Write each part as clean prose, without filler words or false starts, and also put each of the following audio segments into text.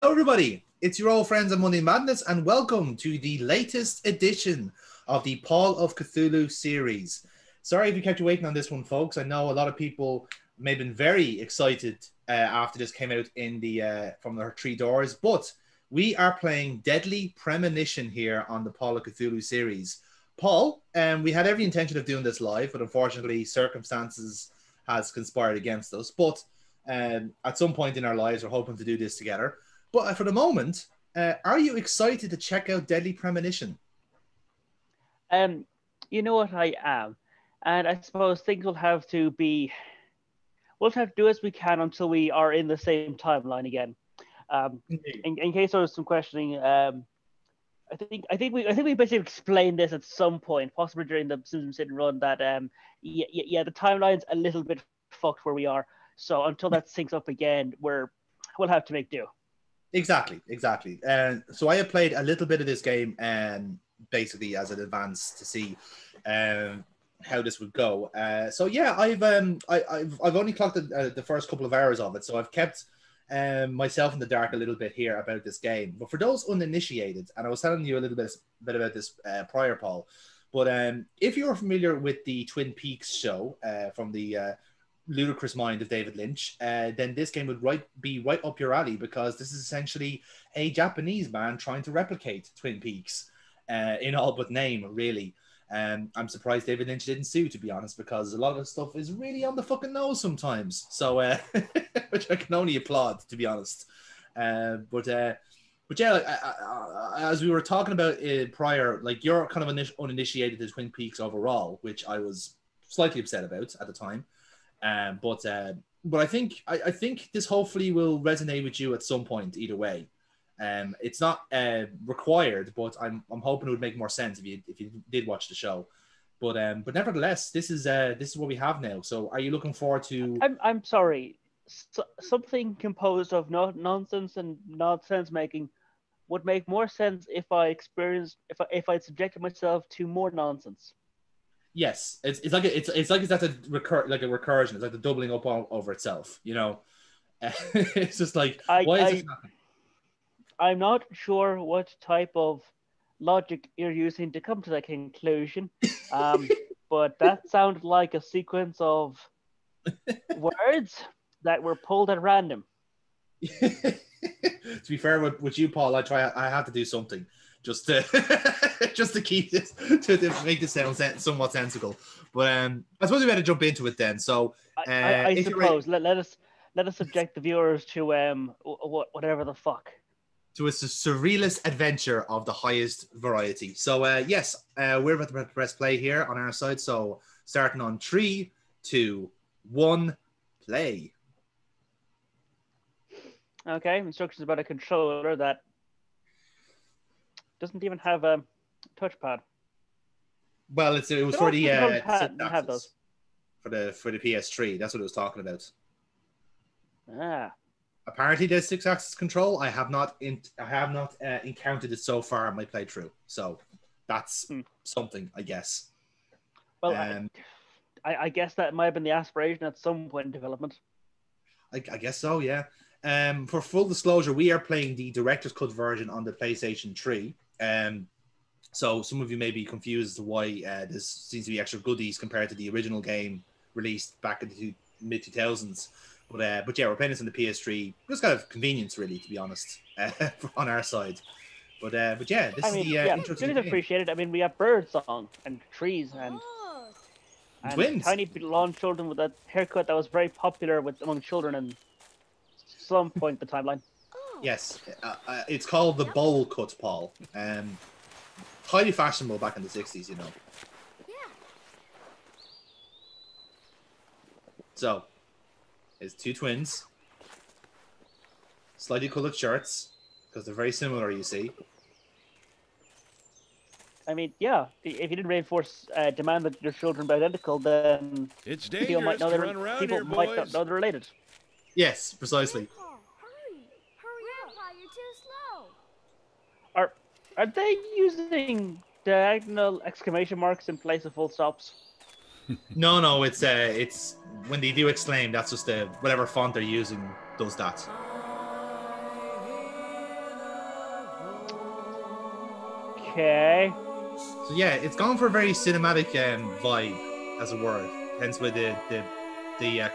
Everybody, it's your old friends of Monday Madness, and welcome to the latest edition of the Paul of Cthulhu series. Sorry if we kept you waiting on this one, folks. I know a lot of people may have been very excited after this came out in the from the Three Doors, but we are playing Deadly Premonition here on the Paul of Cthulhu series. Paul, we had every intention of doing this live, but unfortunately circumstances has conspired against us. But at some point in our lives, we're hoping to do this together. But for the moment, are you excited to check out Deadly Premonition? You know what, I am. And I suppose things will have to be... We'll have to do as we can until we are in the same timeline again. In case there was some questioning, I think we basically explained this at some point, possibly during the Simpsons Sit and Run, that the timeline's a little bit fucked where we are. So until that syncs up again, we'll have to make do. Exactly. So I have played a little bit of this game, basically as an advance to see how this would go. So yeah, I've only clocked the first couple of hours of it, so I've kept myself in the dark a little bit here about this game. But for those uninitiated, and I was telling you a little bit about this prior, Paul, but if you're familiar with the Twin Peaks show from the ludicrous mind of David Lynch, then this game would be right up your alley, because this is essentially a Japanese man trying to replicate Twin Peaks in all but name, really. I'm surprised David Lynch didn't sue, to be honest, because a lot of the stuff is really on the fucking nose sometimes. So, which I can only applaud, to be honest. But yeah, as we were talking about prior, like, you're kind of uninitiated to Twin Peaks overall, which I was slightly upset about at the time. But I think this hopefully will resonate with you at some point. Either way, it's not required, but I'm hoping it would make more sense if you did watch the show. But nevertheless, this is what we have now. So, are you looking forward to? I'm sorry. Something composed of nonsense and nonsense making would make more sense if I subjected myself to more nonsense. Yes, it's like that's a recursion. It's like the doubling up over itself. You know, it's just like why is this happening? I'm not sure what type of logic you're using to come to that conclusion, but that sounded like a sequence of words that were pulled at random. To be fair with you, Paul, I have to do something just to keep this to make this sound somewhat sensible. But I suppose we better jump into it then. So I suppose let us subject the viewers to whatever the fuck. To a surrealist adventure of the highest variety. So yes, we're about to press play here on our side. So starting on 3, 2, 1, play. Okay, instructions about a controller that doesn't even have a touchpad. Well, it was for the have those. for the PS3. That's what it was talking about. Ah. Apparently, there's 6-axis control. I have not encountered it so far in my playthrough. So that's something, I guess. Well, I guess that might have been the aspiration at some point in development. I guess so, yeah. For full disclosure, we are playing the Director's Cut version on the PlayStation 3. So some of you may be confused as to why there seems to be extra goodies compared to the original game released back in the mid-2000s. But yeah, we're playing this on the PS3. Just kind of convenience, really, to be honest, on our side. But yeah, this is the intro to the game. Appreciated. I mean, we have birdsong and trees and twins. Tiny lawn children with a haircut that was very popular among children in some point in the timeline. Yes, it's called the bowl cut, Paul. highly fashionable back in the 60s, you know. Yeah. So, it's two twins. Slightly colored shirts, because they're very similar, you see. I mean, yeah. If you didn't reinforce demand that your children be identical, then It's people might dangerous know to run around people here, might boys. not know they're related. Yes, precisely. Grandpa, hurry. Hurry up. Grandpa, you're too slow. Are they using diagonal exclamation marks in place of full stops? No, it's when they do exclaim, that's just whatever font they're using does that. Okay. So yeah, it's gone for a very cinematic vibe, as it were. Hence why the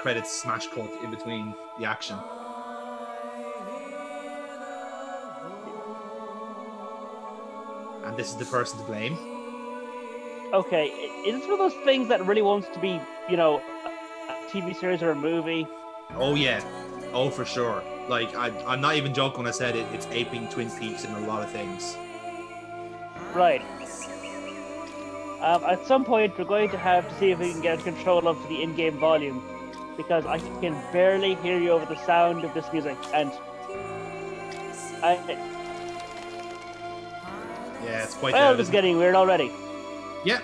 credits smash cut in between the action. And this is the person to blame. Okay, is this one of those things that really wants to be, you know, a TV series or a movie? Oh yeah, oh for sure. Like I'm not even joking when I said it's aping Twin Peaks in a lot of things. Right. At some point, we're going to have to see if we can get control of the in-game volume, because I can barely hear you over the sound of this music, and yeah, it's quite. Well, it's getting weird already. Yeah.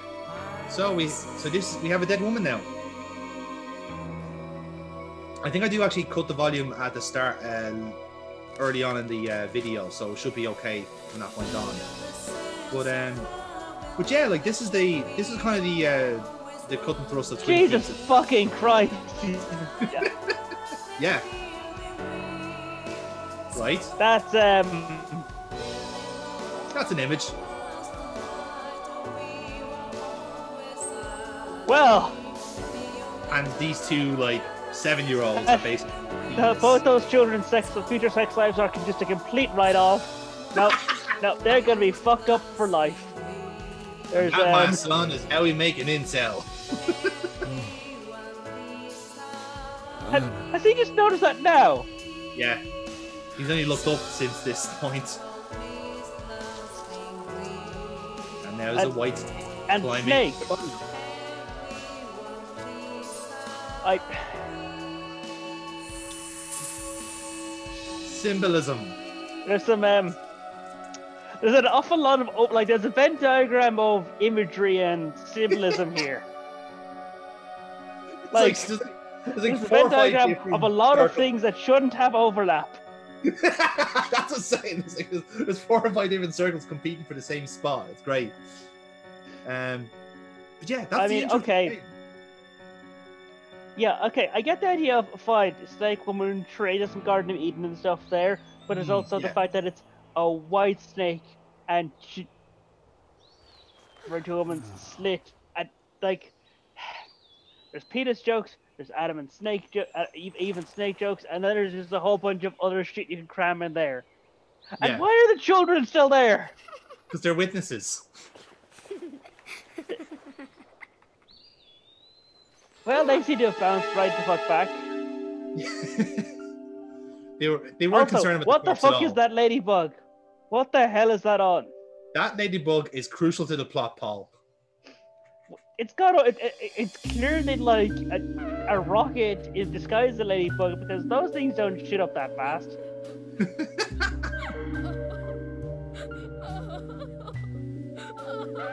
So we have a dead woman now. I think I do actually cut the volume at the start, early on in the video, so it should be okay from that point on. But yeah, like this is kind of the cut and thrust of Twin Jesus Peaks. fucking Christ! Yeah. Right. That's an image. Well. And these two like 7-year-olds are basically. Both those children's future sex lives are just a complete write-off. No, they're gonna be fucked up for life. There's that, my son, is how we make an incel. Has he just noticed that now? Yeah. He's only looked up since this point. And now there's a white and climbing. snake. Symbolism. There's some there's an awful lot of there's a Venn diagram of imagery and symbolism here. There's a Venn diagram of a lot of things that shouldn't have overlap. That's what I'm saying. There's 4 or 5 different circles competing for the same spot. It's great. But yeah, that's okay. Yeah, okay, I get the idea of fine. It's like when we're in Trade some Garden of Eden and stuff there, but there's also the fact that it's a white snake and a woman's slit, and like there's penis jokes, there's Adam and Snake, even snake jokes, and then there's just a whole bunch of other shit you can cram in there. And why are the children still there? Because they're witnesses. Well, they seem to have bounced right the fuck back. they weren't also, concerned about what the fuck is that ladybug? What the hell is that on? That ladybug is crucial to the plot, Paul. It's it's clearly like a rocket in disguise as a ladybug, because those things don't shit up that fast.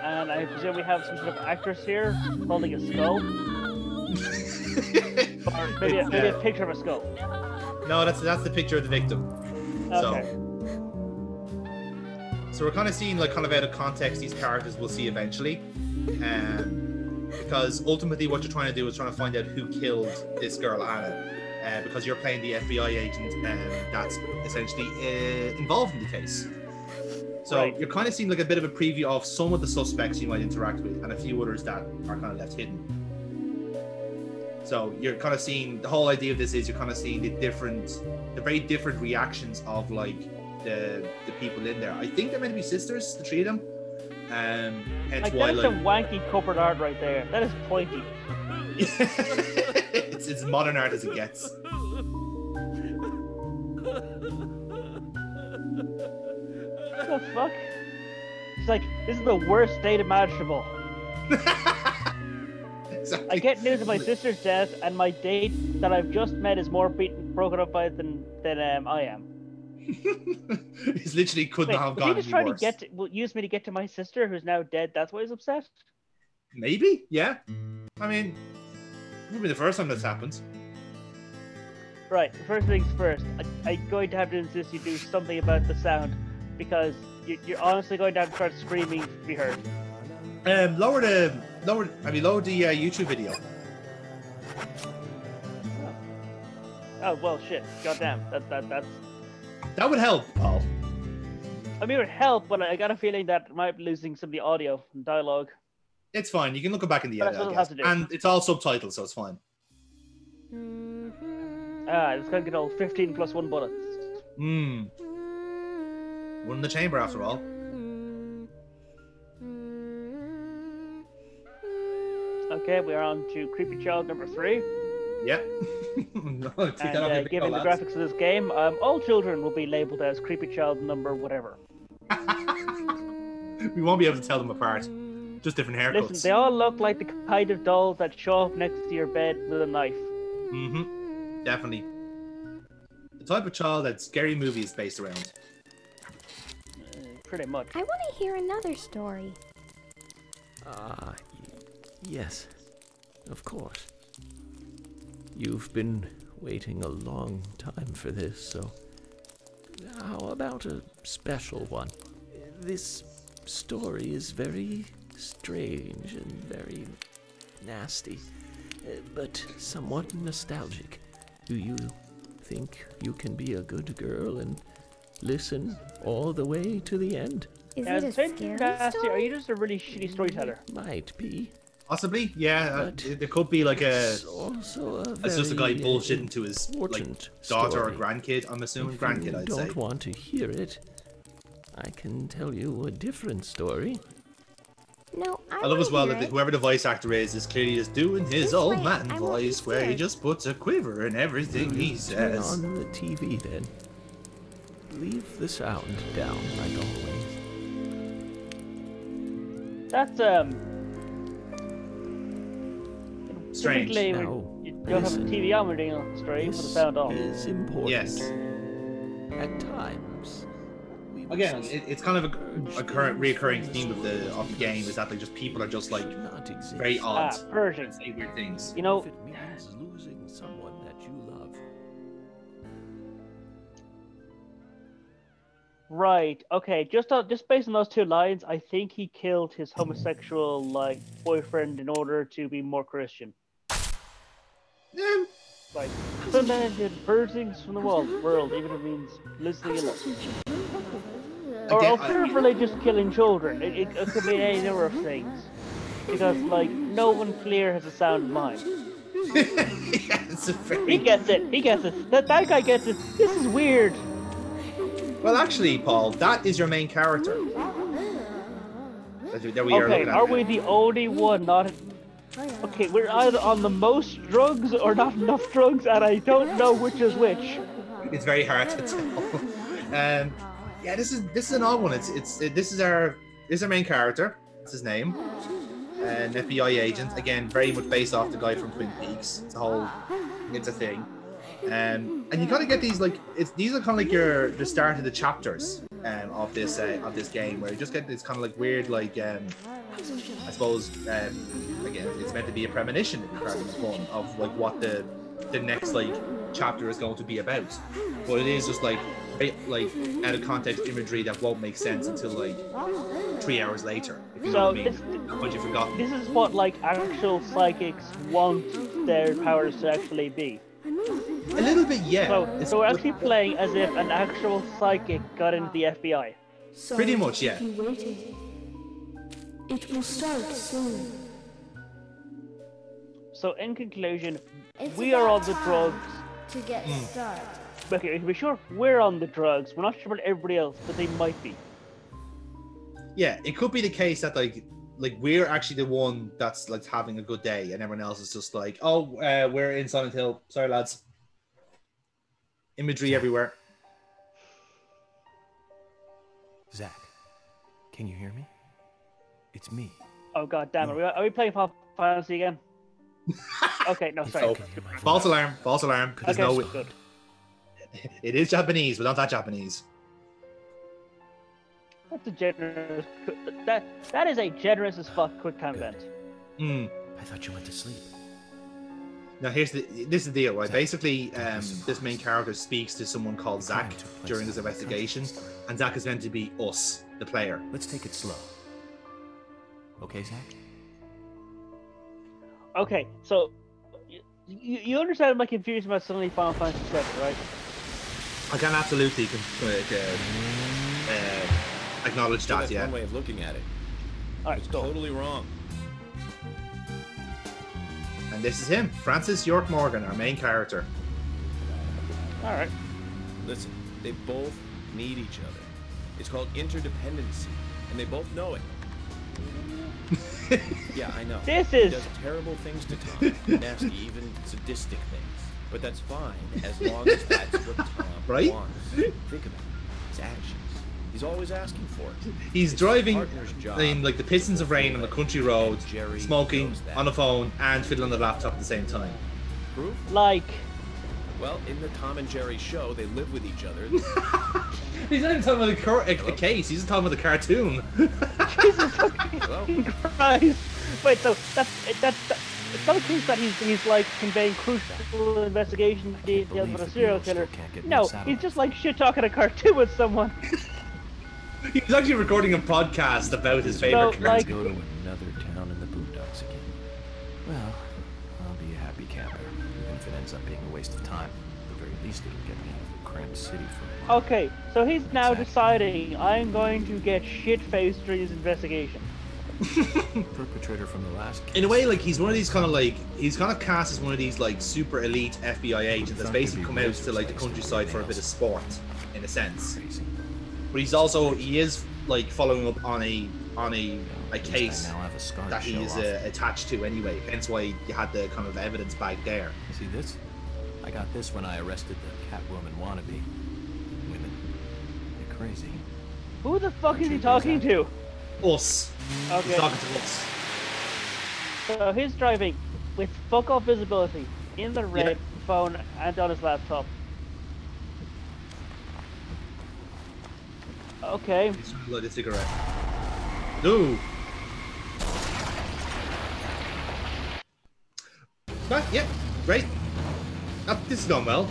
And I presume we have some sort of actress here holding a skull. Or maybe a picture of a skull. No, that's the picture of the victim. Okay. So we're kind of seeing like kind of out of context these characters we'll see eventually, because ultimately what you're trying to do is trying to find out who killed this girl Anna, because you're playing the FBI agent that's essentially involved in the case. So you're kind of seeing like a bit of a preview of some of the suspects you might interact with, and a few others that are kind of left hidden. So you're kind of seeing the whole idea of this is you're kind of seeing the very different reactions of like the people in there. I think they're meant to be sisters, the 3 of them. Hence why that's some wanky cupboard art right there. That is pointy. it's as modern art as it gets. What the fuck? She's like, this is the worst date imaginable. Exactly. I get news of my sister's death, and my date that I've just met is more broken up by than I am. He's literally could not have was gone he just any trying worse. to use me to get to my sister who's now dead? That's why he's upset. Maybe, yeah. I mean, it won't be the first time that's happened. Right, first things first. I'm going to have to insist you do something about the sound, because you're honestly going to have to start screaming to be heard. Lower the YouTube video. Oh well, shit. Goddamn. That's. That would help, Paul. I mean, it would help, but I got a feeling that I might be losing some of the audio and dialogue. It's fine. You can look it back in the But edit, that's I what I'll guess. have to do. And it's all subtitles, so it's fine. It's gonna get all 15 plus 1 bullets. One in the chamber, after all. Okay, we are on to Creepy Child number 3. Yep. No, take that off your And given the video, lads. graphics of this game, all children will be labeled as Creepy Child number whatever. We won't be able to tell them apart. Just different haircuts. Listen, they all look like the kind of dolls that show up next to your bed with a knife. Definitely. The type of child that Scary Movie is based around. Pretty much. I want to hear another story. Yes, of course. You've been waiting a long time for this, so how about a special one? This story is very strange and very nasty, but somewhat nostalgic. Do you think you can be a good girl and listen all the way to the end? Is it a scary story? Are you just a really shitty storyteller? Might be. Possibly, yeah. There could be like It's also it's just a guy bullshitting to his important daughter or story. grandkid. I'm assuming If grandkid, you I'd don't say. want to hear it, I can tell you a different story. No, I love as well that whoever the voice actor is clearly just doing his This old way, man I won't be voice, where he scared. just puts a quiver in everything he Turn says. on the TV then. Leave the sound down like always. That's Strange. typically when Now, you don't have a listen. TV on when you're doing a story with the This sound off. is important. Yes. At times. we Again, must it's kind of a current reoccurring theme of the game is that just people are just like not exist. very odd, Pershing. and say weird things. You know, If it means losing someone that you love. right? Okay, just based on those 2 lines, I think he killed his homosexual boyfriend in order to be more Christian. Yeah, Like, sometimes it burns things from the world, even if it means losing your love. Or Again, alternative religious killing children. It could be any number of things. Because, no one clear has a sound mind. yeah, it's a very... He gets it. That guy gets it. This is weird. Well, actually, Paul, that is your main character. That we are Okay, looking at are now. we the only one not... Okay, we're either on the most drugs or not enough drugs, and I don't know which is which. It's very hard to tell. Yeah, this is an odd one. This is our main character. That's his name. An FBI agent. Again, very much based off the guy from Twin Peaks. It's a thing. And you kind of get these these are kind of like the start of the chapters of this game, where you just get this kind of weird I suppose again it's meant to be a premonition to be part of the fun of what the next chapter is going to be about, but it is just very, out of context imagery that won't make sense until 3 hours later, if you know what I mean. Once you've forgotten. This is what actual psychics want their powers to actually be. A little bit, yeah. So we're actually playing as if an actual psychic got into the FBI. Pretty much, yeah. Keep waiting. It will start soon. So in conclusion, It's we are on about the time drugs. to get started. Okay, to be sure, we're on the drugs. We're not sure about everybody else, but they might be. Yeah, it could be the case that we're actually the one that's having a good day, and everyone else is just we're in Silent Hill. Sorry, lads. Imagery everywhere. Zach, can you hear me? It's me. Oh god damn it! Are we playing Final Fantasy again? Okay, no, sorry. So, false alarm. False alarm. There's Okay, no. good. It is Japanese, but not that Japanese. That's a generous. That is a generous as fuck quick time event. Hmm. I thought you went to sleep. Now this is the deal, right? Basically, this main character speaks to someone called Zach during this investigation, and Zach is meant to be us, the player. Let's take it slow. Okay, Zach? Okay, so you understand my confusion about suddenly Final Fantasy VII, right? I can absolutely acknowledge that, That's yeah. one way of looking at it. Alright, It's cool. totally wrong. And this is him, Francis York Morgan, our main character. Alright. Listen, they both need each other. It's called interdependency, and they both know it. Yeah, I know. This He is- does terrible things to Tom, nasty, even sadistic things. But that's fine, as long as that's what Tom Right? wants. Think about it. His actions. He's always asking for it. He's It's driving his partner's job in like the Pistons of Rain on the country road, Jerry smoking knows that. on the phone and fiddling on the laptop at the same time. Proof? Like, Well, in the Tom and Jerry show, they live with each other. He's not even talking about a case, he's just talking about the cartoon. Jesus fucking Hello? Christ! Wait, so that's it's not a case that he's like conveying crucial investigation details about a serial killer. No, he's just like shit talking a cartoon with someone. He's actually recording a podcast about his favorite So, cartoon. like- Go to another town in the boondocks again. Well, I'll be a happy camper, even if it ends up being a waste of time. At the very least, it'll get me out of the cramped city for a while. Okay, so he's now Exactly. deciding I'm going to get shit-faced during his investigation. Perpetrator from the last case. In a way, like he's one of these kind of like he's kind of cast as one of these like super elite FBI agents that's basically come out to like the countryside for a bit of sport, in a sense. Crazy. But he is like following up on a At least I case now have a scar that to he show is off. attached to anyway. Hence why you had the kind of evidence back there. See this? I got this when I arrested the Catwoman wannabe. Women. They're crazy. Who the fuck is he talking to? Us. He's Okay, talking to us. so he's driving with fuck off visibility in the red phone and on his laptop. Okay, He's trying to light a cigarette. No. But yeah, great. This is going well.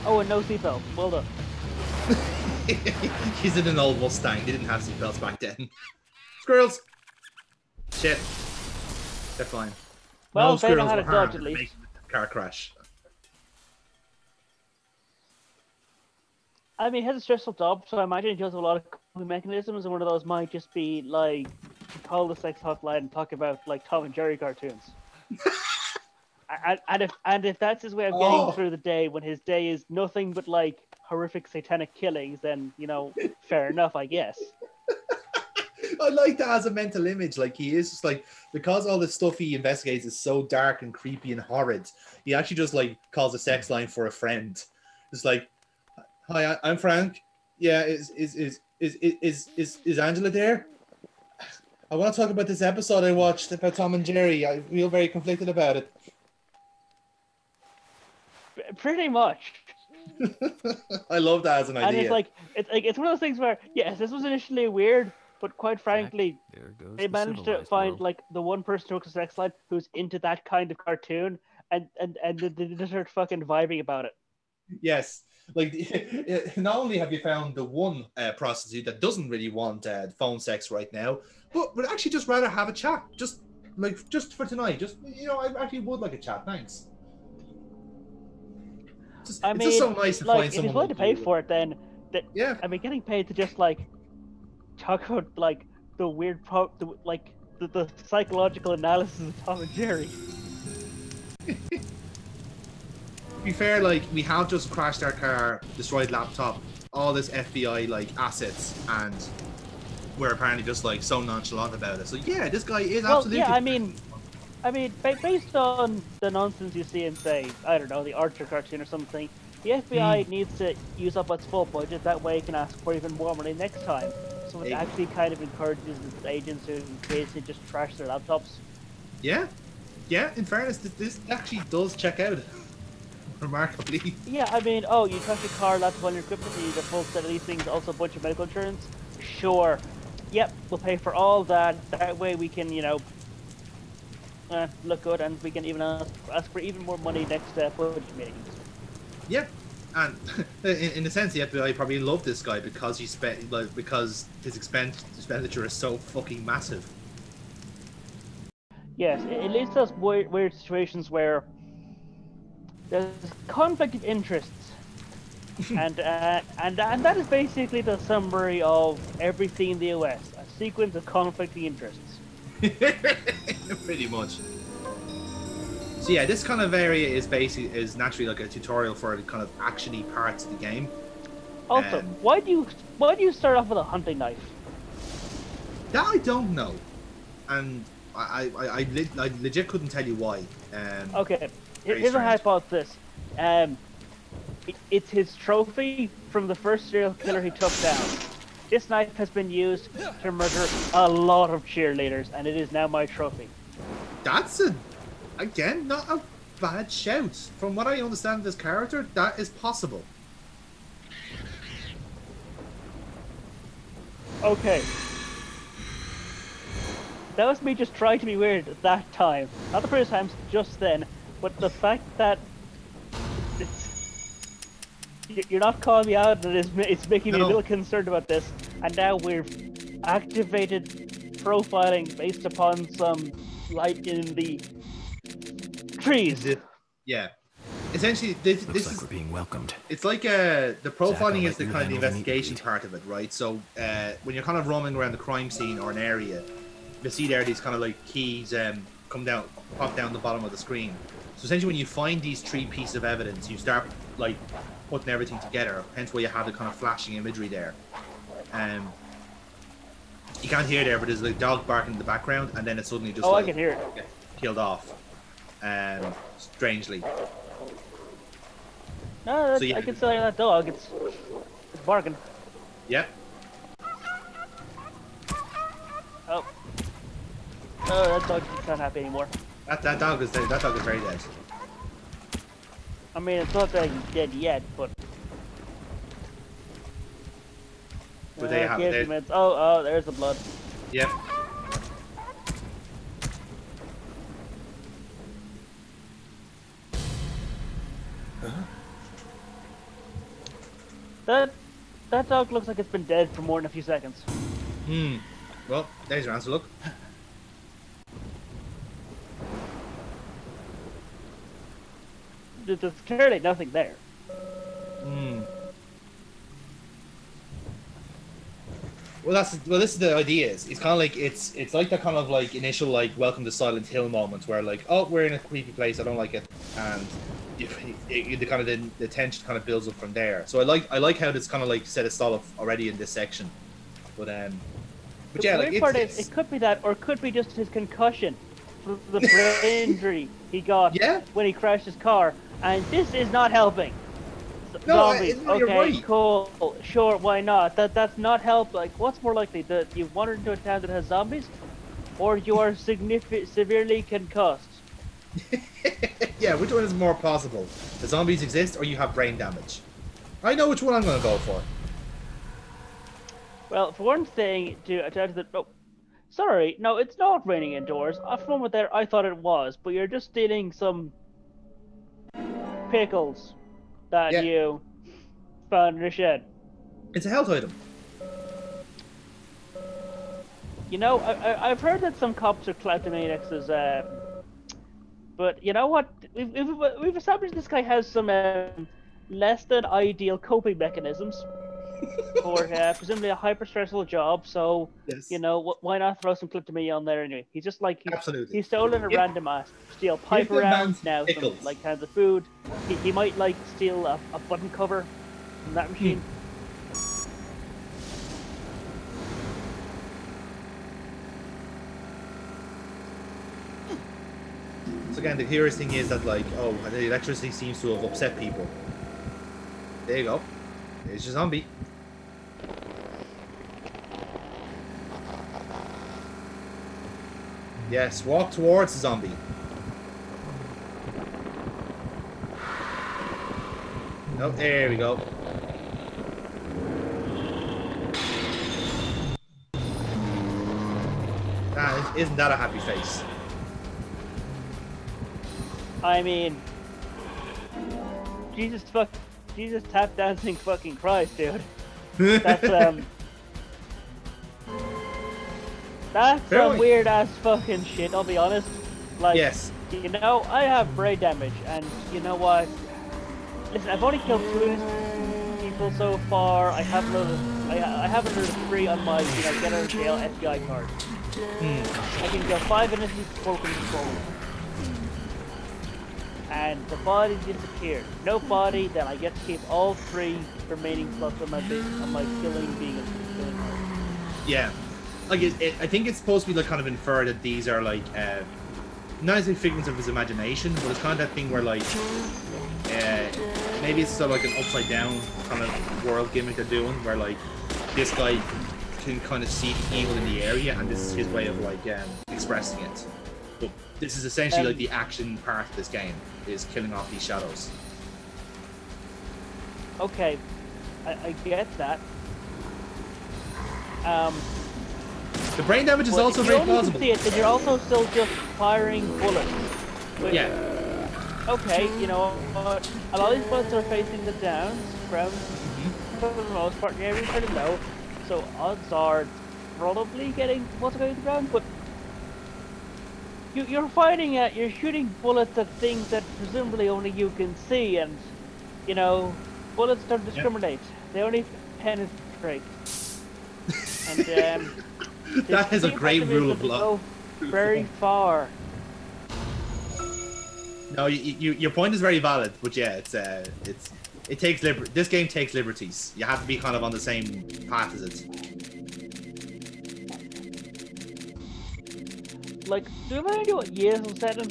oh, and no seatbelt. Well done. He's in an old Mustang. They didn't have seatbelts back then. Squirrels. Shit. They're fine. Well, no they know squirrels how to were dodge harmed at in least. making the car crash. I mean, he has a stressful job, so I imagine he does have a lot of coping mechanisms, and one of those might just be like call the sex hotline and talk about like Tom and Jerry cartoons. and if that's his way of getting Oh. through the day, when his day is nothing but like horrific satanic killings, then fair enough, I guess. I like that as a mental image. Like he is just like, because all the stuff he investigates is so dark and creepy and horrid, he actually just like calls a sex line for a friend. It's like, hi, I'm Frank. Yeah, is Angela there? I want to talk about this episode I watched about Tom and Jerry. I feel very conflicted about it. Pretty much. I love that as an And idea. it's one of those things where yes, this was initially weird, but quite frankly, There goes they the managed to civilized find world. like the one person who works a sex line who's into that kind of cartoon, and they just start fucking vibing about it. Yes. Like, not only have you found the one prostitute that doesn't really want phone sex right now, but would actually just rather have a chat, just for tonight. Just I actually would like a chat. Thanks. It's just so nice to like, find if someone he's willing to like pay you. for it, then Yeah. I mean, getting paid to just like talk about like the weird the psychological analysis of Tom and Jerry. To be fair, like we have just crashed our car, destroyed laptop, all this FBI like assets, and we're apparently just like so nonchalant about it. So yeah, this guy is Well, absolutely. yeah, I mean, based on the nonsense you see in, say, I don't know, the Archer cartoon or something, the FBI needs to use up its full budget. That way, it can ask for even more money next time. So also it actually kind of encourages the agents to basically just trash their laptops. Yeah, yeah. In fairness, this actually does check out remarkably. Yeah, I mean, oh, you touch a car, laptop on your equipment, you need a full set of these things, also a bunch of medical insurance. Sure. Yep, we'll pay for all that. That way we can, you know, look good, and we can even ask for even more money next budget meetings. Yep. And in a sense, the FBI probably love this guy because because his expenditure is so fucking massive. Yes, it leads to those weird situations where there's conflict of interests, and that is basically the summary of everything in the OS: a sequence of conflicting interests. Pretty much. So yeah, this kind of area is naturally like a tutorial for the kind of actiony parts of the game. Also, why do you start off with a hunting knife? That I don't know, and I legit couldn't tell you why. Okay, here's a hypothesis. It's his trophy from the first serial killer he took down. This knife has been used to murder a lot of cheerleaders, and it is now my trophy. That's again not a bad shout. From what I understand of this character, that is possible. Okay. That was me just trying to be weird at that time. Not the first time, just then. But the fact that you're not calling me out, and it's making me a little concerned about this. And now we've activated profiling based upon some light in the trees. Yeah. Essentially, this Looks is like we're being welcomed. It's like the profiling Zach, is the I'll kind let of you the know when you investigation need to part of it, right? So when you're kind of roaming around the crime scene or an area, you see there these kind of like keys pop down the bottom of the screen. So essentially, when you find these 3 pieces of evidence, you start like putting everything together. Hence why you have the kind of flashing imagery there. You can't hear there, but there's a dog barking in the background, and then it suddenly just I can hear it. Killed off. Strangely. No, So, yeah. I can still hear that dog. It's barking. Yep. Oh, that dog's not happy anymore. That dog is very dead. I mean, it's not that he's dead yet, but. But they have it. Oh, there's the blood. Yep. That dog looks like it's been dead for more than a few seconds. Well, there's your answer. Look. There's clearly nothing there. Well, this is the idea. It's kind of like it's like that kind of like initial like welcome to Silent Hill moment where like, oh, we're in a creepy place, I don't like it, and the tension kind of builds up from there. So I like how it's kind of like set a stall already in this section, but yeah, like weird part is it could be that, or it could be just his concussion from the brain injury he got when he crashed his car, and this is not helping. No, Zombies. you're Okay, right. cool. Sure, why not? That's not help. Like, what's more likely, that you've wandered into a town that has zombies, or you are severely concussed? Yeah, which one is more possible? The zombies exist, or you have brain damage? I know which one I'm going to go for. Well, for one thing, sorry, no, it's not raining indoors. From the moment there, I thought it was, but you're just stealing some pickles that you found in your shed. It's a health item. You know, I've heard that some cops are kleptomaniacs as but you know what? We've established this guy has some less than ideal coping mechanisms for presumably a hyper stressful job. So you know, why not throw some kleptomania on there anyway? He's just like he's stolen a random steel pipe around now, some like kinds of food. He might like steal a button cover from that machine. So again, the curious thing is that like, oh, the electricity seems to have upset people. There you go. There's your zombie. Yes, walk towards the zombie. Oh, there we go. Isn't that a happy face? I mean, Jesus tap dancing fucking Christ, dude. That's some weird ass fucking shit, I'll be honest. Like, yes. You know, I have brain damage, and you know what? Listen, I've only killed 2 people so far. I have another 3 on my, get out of jail FBI card. I can kill 5 innocent people control. And the body disappeared. No body, then I get to keep all 3 remaining slots on my killing being card. Yeah. Like I think it's supposed to be like kind of infer that these are like not as figments of his imagination, but it's kind of that thing where like maybe it's sort of like an upside down kind of world gimmick they're doing, where like this guy can kind of see the evil in the area, and this is his way of like expressing it. But this is essentially like the action part of this game, is killing off these shadows. Okay, I get that. The brain damage is also very plausible. See it, then you're also still just firing bullets. Yeah. Okay, you know, a lot of these bullets are facing the downs, ground, for the most part, the area's pretty low, so odds are it's probably getting what's going to the ground, but you're fighting at, you're shooting bullets at things that presumably only you can see, and, you know, bullets don't discriminate, they only penetrate. And, that is a great rule of law. Very far. No, your point is very valid, but yeah, it takes this game takes liberties. You have to be kind of on the same path as it. Like, do you have any idea what years was set in?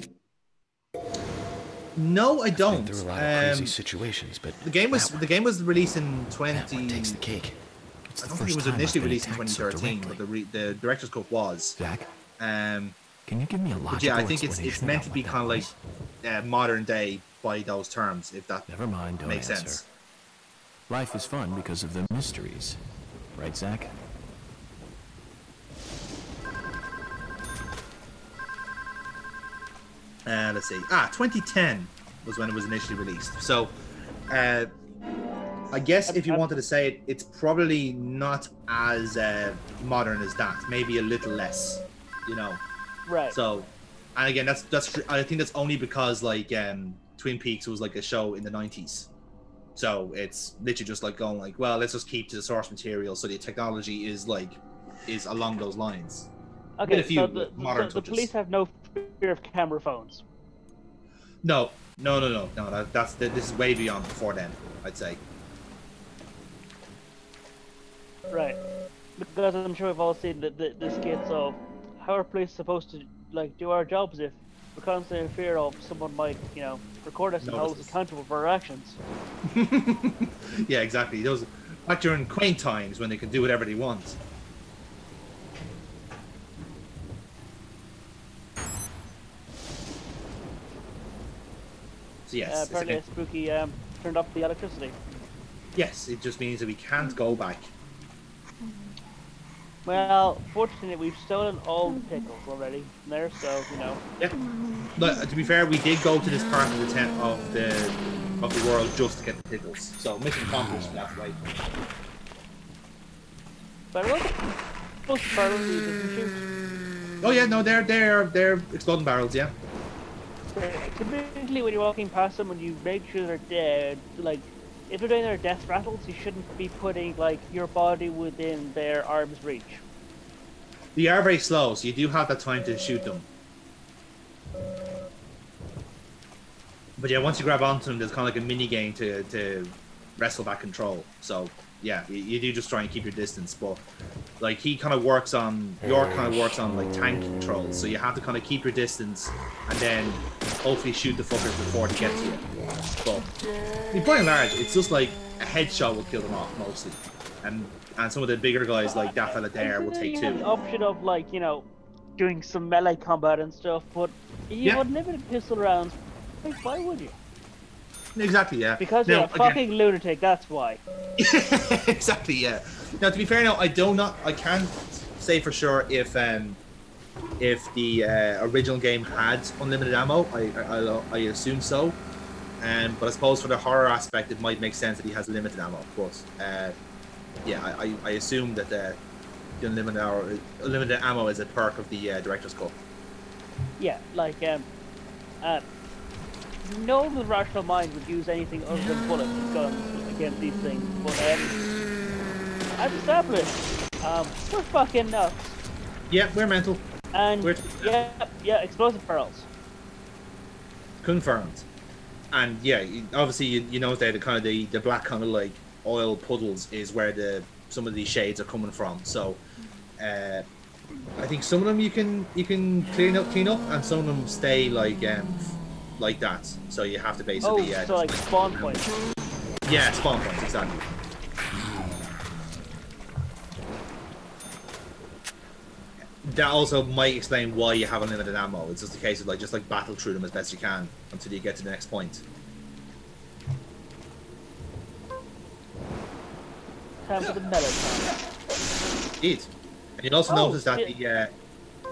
No, I don't. There were a lot of crazy situations, but the game was released in 20. That one takes the cake. I don't think it was initially released in 2013, but the director's cut was. Zach, can you give me a logical yeah, I think it's meant to be kind of like modern day by those terms, if that Never mind, don't makes answer. sense. Life is fun because of the mysteries. Right, Zach? Let's see. 2010 was when it was initially released. So, I guess if you wanted to say it, it's probably not as modern as that. Maybe a little less, you know. Right. So, and again, that's I think that's only because like Twin Peaks was like a show in the 90s. So it's literally just like going like, well, let's just keep to the source material. So the technology is along those lines. Okay, so the police have no fear of camera phones. No. This is way beyond before then, I'd say. Right, because I'm sure we've all seen the skits of how are police supposed to like do our jobs if we're constantly in fear of someone might, you know, record us and hold us accountable for our actions. Yeah, exactly. Those back during quaint times when they could do whatever they want. So yes, apparently Spooky turned off the electricity. Yes, it just means that we can't go back. Well, fortunately, we've stolen all the pickles already from there, so, you know. Yeah. But to be fair, we did go to this part of the tent of the world just to get the pickles. So mission accomplished that way. But what supposed to barrels you didn't shoot? Oh yeah, no, they're exploding barrels, yeah. Typically, when you're walking past them and you make sure they're dead, like, if they're doing their death rattles, you shouldn't be putting, like, your body within their arm's reach. They are very slow, so you do have that time to shoot them. But yeah, once you grab onto them, there's kind of like a mini game to wrestle back control. So yeah, you do just try and keep your distance. But like York kind of works on like tank controls, so you have to kind of keep your distance and then hopefully shoot the fuckers before they get to you. But by and large, it's just like a headshot will kill them off mostly, and some of the bigger guys like that fella there will take two. The option of, like, you know, doing some melee combat and stuff, but you have unlimited pistol rounds. Like, why would you? Exactly, yeah. Because you're a fucking lunatic, that's why. Exactly, yeah. Now, to be fair, now I can't say for sure if the original game had unlimited ammo. I assume so. But I suppose for the horror aspect, it might make sense that he has limited ammo. But yeah, I assume that the unlimited ammo is a perk of the director's cut. Yeah, like no rational mind would use anything other than bullets and guns against these things. But as established, we're fucking nuts. Yeah, we're mental. And yeah, explosive barrels. Confirmed. And yeah, obviously you know that the kind of the black kind of like oil puddles is where some of these shades are coming from. So I think some of them you can clean up, and some of them stay like that. So you have to basically so like spawn points. Yeah, spawn points, exactly. That also might explain why you have unlimited ammo. It's just a case of just battle through them as best you can until you get to the next point. Time for the melee time. Indeed. And you'll also notice that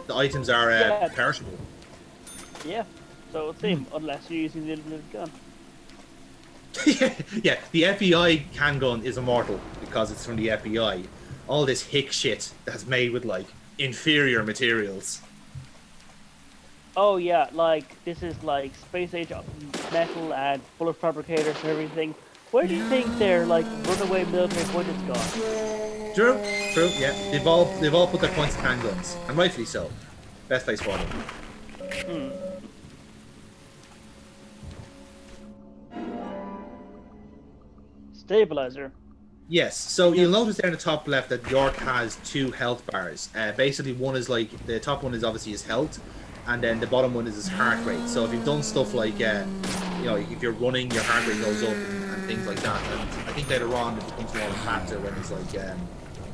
the items are perishable. Yeah, so it seems, unless you're using the unlimited gun. Yeah, the FBI handgun is immortal because it's from the FBI. All this hick shit that's made with inferior materials. Oh yeah, this is space age metal and bullet fabricators and everything. Where do you think their runaway military budget's gone? True, yeah. They've all put their points in handguns, and rightfully so. Best place for them. Stabilizer. Yes, so you'll notice there in the top left that York has 2 health bars. Basically, one is the top one is obviously his health, and then the bottom one is his heart rate. So if you've done stuff if you're running, your heart rate goes up and things like that. And I think later on it becomes more of a factor when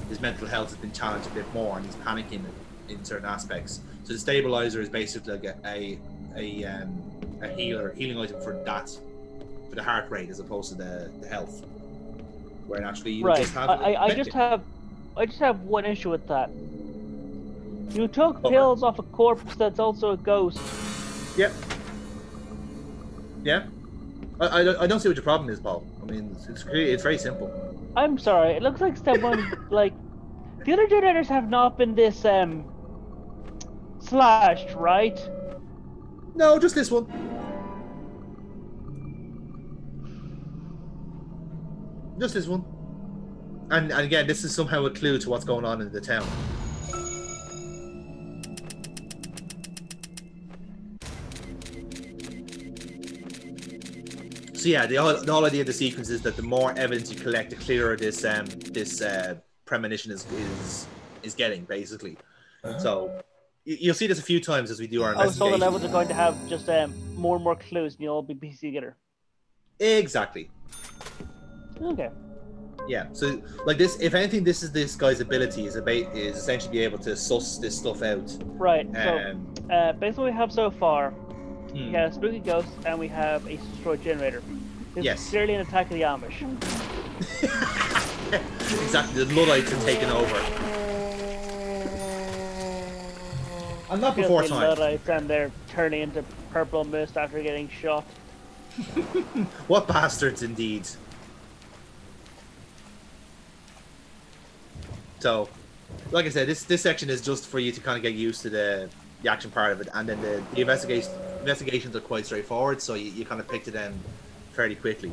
his mental health has been challenged a bit more and he's panicking in certain aspects. So the stabilizer is basically a healing item for the heart rate as opposed to the health. Where actually you just have I just have one issue with that. You took pills off a corpse that's also a ghost. Yep. Yeah. I don't see what your problem is, Paul. I mean, it's very simple. I'm sorry. It looks like someone the other generators have not been this slashed, right? No, just this one. Just this one. And again, this is somehow a clue to what's going on in the town. So yeah, the whole idea of the sequence is that the more evidence you collect, the clearer this premonition is getting, basically. So you'll see this a few times as we do our investigation. So the levels are going to have just more and more clues, and you'll all be pieced together. Exactly. Okay. Yeah, so this, if anything, this is this guy's ability is essentially be able to suss this stuff out. Right. So, based on what we have so far, we have a spooky ghost and we have a destroyed generator. This is clearly an attack of the Amish. Exactly, the Luddites have taken over. And not before time. Luddites and they're turning into purple mist after getting shot. What bastards, indeed. So, like I said, this section is just for you to kind of get used to the action part of it, and then the investigations are quite straightforward, so you kind of pick to them fairly quickly.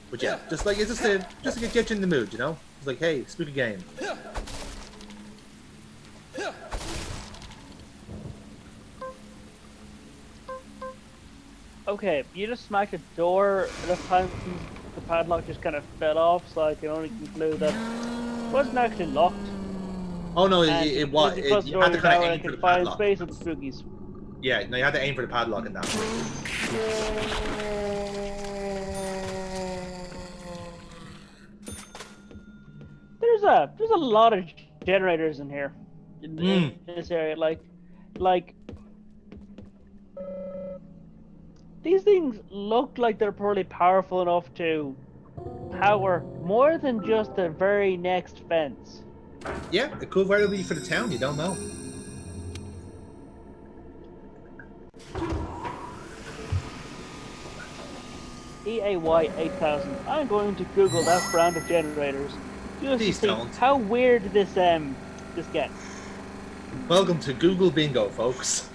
But yeah, it's just to get you in the mood, you know? It's like, hey, spooky game. Okay, you just smacked a door enough times the padlock just kind of fell off, so I can only conclude that it wasn't actually locked. Oh no, it was. You had to kind of aim for the padlock. Space with the spookies. Yeah, no, you had to aim for the padlock in that point. There's a lot of generators in here, in this area. like, these things look like they're probably powerful enough to power more than just the very next fence. Yeah, it could very well be for the town. You don't know. EAY 8000. I'm going to Google that brand of generators just Please to see don't. how weird this gets. Welcome to Google Bingo, folks.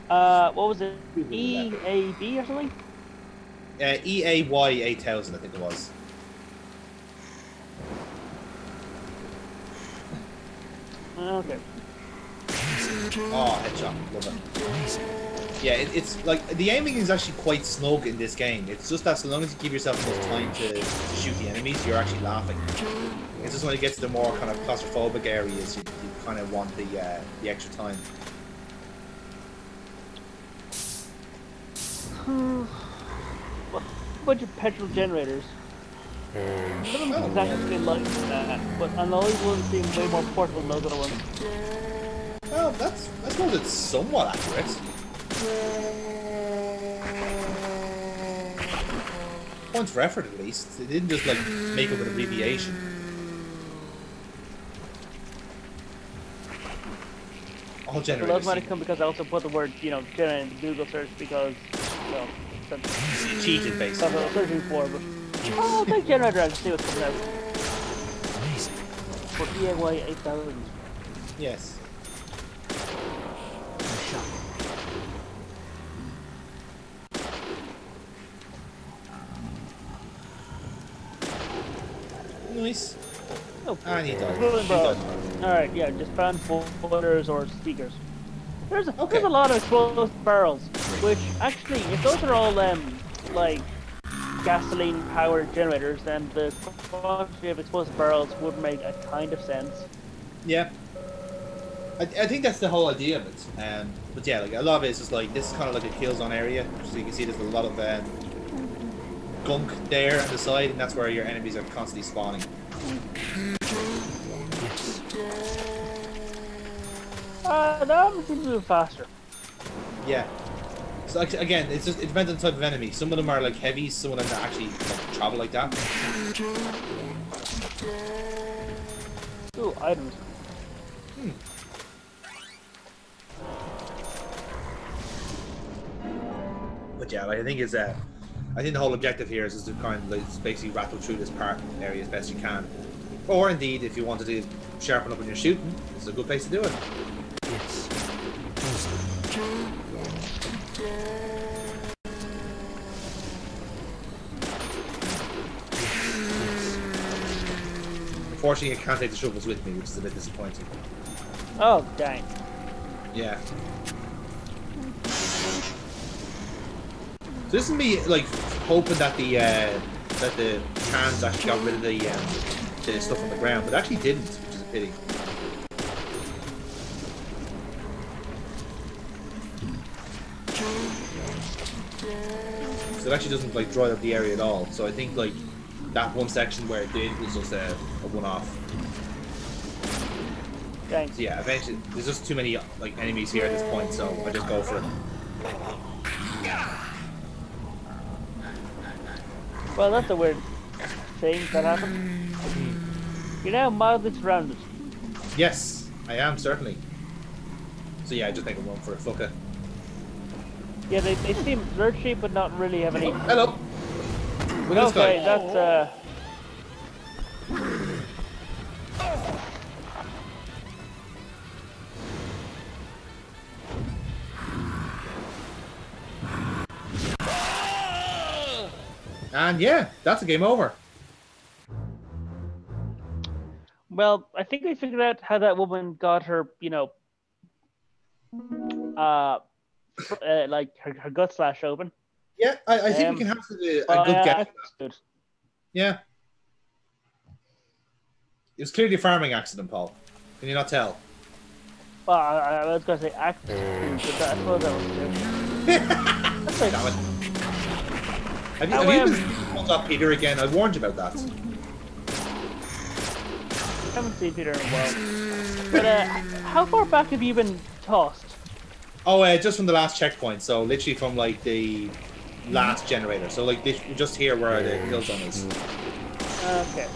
What was it? EAB or something? EAY 8000, I think it was. Okay. Oh, headshot. Love it. Yeah, it's like the aiming is actually quite snug in this game. It's just that so long as you give yourself enough time to shoot the enemies, you're actually laughing. It's just when it gets to the more kind of claustrophobic areas, you kind of want the extra time. A bunch of petrol generators. None of them exactly like that, but and all these ones seem way more portable than those other ones. Well, I suppose it's somewhat accurate. Points for effort, at least. They didn't just like make up an abbreviation. All Well, generators. those might have come because I also put the word, generator in Google search because, that's cheated, basically. what I was searching for, but I'll take generator and see what's coming out. For EAY 8000. Yes. Nice. Oh, And he died. Rolling He ball. died. Alright, yeah, just fan footers or speakers. There's a Okay. lot of explosive barrels, which actually, if those are all like gasoline-powered generators, then the quantity of explosive barrels would make a kind of sense. Yeah. I think that's the whole idea of it. But yeah, like a lot of it is just like this is kind of like a kill zone area, so you can see there's a lot of gunk there on the side, and that's where your enemies are constantly spawning. That one seems to move faster. Yeah. So like, again, it depends on the type of enemy. Some of them are like heavies, some of them are actually like, travel like that. Ooh, items. But yeah, like, I think the whole objective here is just to kind of like basically rattle through this part area as best you can. Or indeed, if you wanted to sharpen up when you're shooting, this is a good place to do it. Unfortunately, I can't take the shovels with me, which is a bit disappointing. Oh, dang. Yeah. So this is me like hoping that the cans actually got rid of the stuff on the ground, but it actually didn't, which is a pity. So it actually doesn't like dry up the area at all. So I think like that one section where it did was just a one-off. Dang. So yeah, eventually there's just too many like enemies here at this point, so I just go for it. Well, that's a weird thing that happened. You're now mildly surrounded. Yes, I am certainly. So yeah, I just think I'm going for a fucker. Yeah, they seem lurchy, but not really have any. Hello. Look at this guy. Okay, that's And yeah, that's a game over. Well, I think we figured out how that woman got her, like her gut slash open. Yeah, I think we can have a good guess. Good. Yeah. It was clearly a farming accident, Paul. Can you not tell? Well, I was going to say accident, but I suppose that was good. That's like, Damn it. Have you been pulled up Peter again? I warned you about that. I haven't seen Peter in a while. But how far back have you been tossed? Oh, just from the last checkpoint. So literally from like the last generator. So like this, just here where the kill zone is. Okay.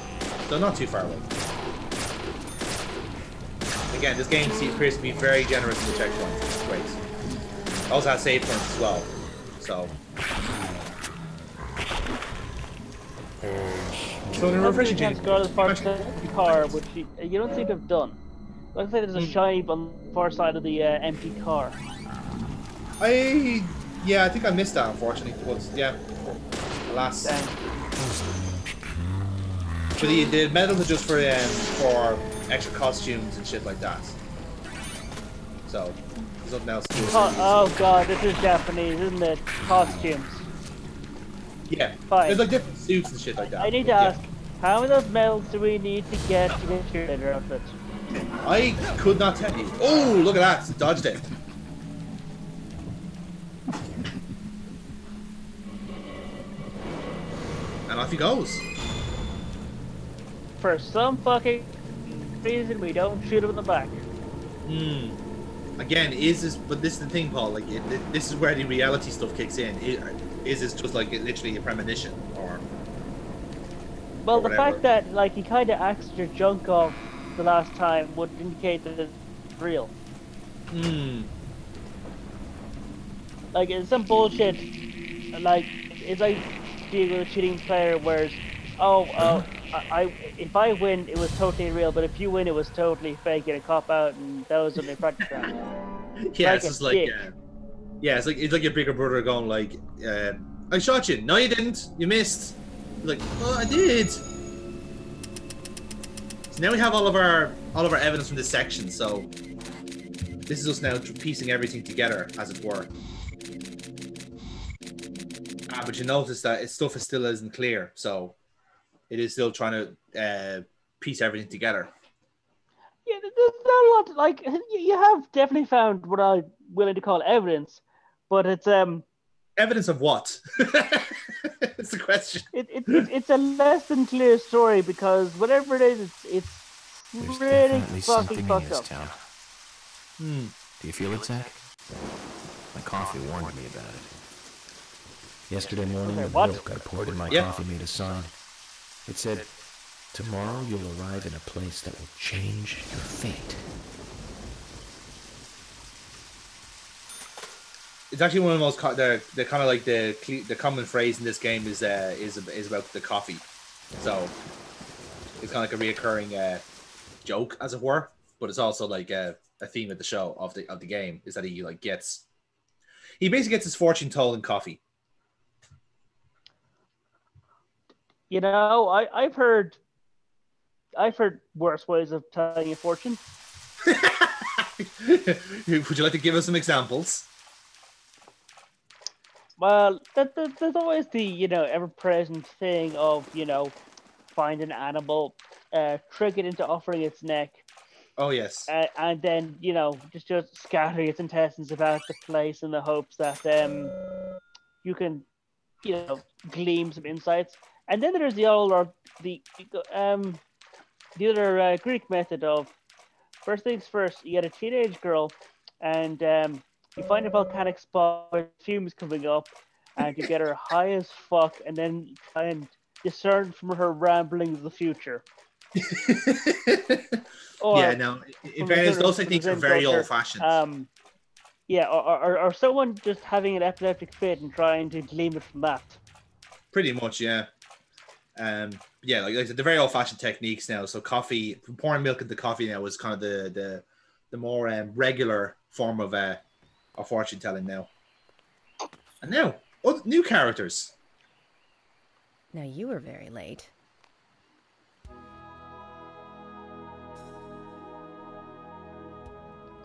So not too far away. Again, this game appears to be very generous in the checkpoints. It's great. Also has save points as well. So. So in a refreshing change. Go to the far side of the car, which you don't seem to have done. Looks like there's a shiny on the far side of the empty car. Yeah, I think I missed that, unfortunately. Yeah, alas. But the medals are just for extra costumes and shit like that. So there's nothing else to do. Oh god, this is Japanese, isn't it? Costumes. Yeah, fine. There's like different suits and shit like that. I need to ask, how many of those medals do we need to get your leader outfit? I could not tell you. Oh, look at that! Dodged it. And off he goes. For some fucking reason, we don't shoot him in the back. Again, but this is the thing, Paul. Like, this is where the reality stuff kicks in. Is this just like literally a premonition, or? Well, or the fact that like he kind of axed your junk off the last time would indicate that it's real. Like it's some bullshit. Like it's like being a cheating player, whereas if I win, it was totally real, but if you win, it was totally fake and a cop out, and that was what they practiced on. Yeah, it's just like it's like your bigger brother going like, I shot you. No, you didn't. You missed. You're like, oh, I did. So now we have all of our evidence from this section. So this is us now piecing everything together, as it were. But you notice that stuff still isn't clear, so it is still trying to piece everything together. Yeah, there's not a lot. Like you have definitely found what I'm willing to call evidence, but it's evidence of what? It's the question. It's a less than clear story because whatever it is, it's really fucking fucked up. Town. Do you feel it, Zach? My coffee warned me about it. Yesterday morning, the milk I poured in my coffee made a sign. It said, "Tomorrow you'll arrive in a place that will change your fate." It's actually one of the most the kind of like the common phrase in this game is about the coffee. So it's kind of like a reoccurring joke, as it were. But it's also like a theme of the show of the game is that he basically gets his fortune told in coffee. You know, I've heard worse ways of telling a fortune. Would you like to give us some examples? Well, there's always the ever-present thing of find an animal, trick it into offering its neck. Oh yes. And then just scattering its intestines about the place in the hopes that you can glean some insights. And then there's the other Greek method of first things first. You get a teenage girl, and you find a volcanic spot with fumes coming up, and you get her high as fuck, and then try and discern from her ramblings the future. In fairness, those techniques are very old-fashioned. Or someone just having an epileptic fit and trying to glean it from that. Pretty much, yeah. Like I said, they're very old-fashioned techniques now. So coffee, pouring milk into coffee now is kind of the more regular form of fortune telling now. And now, new characters. Now you were very late.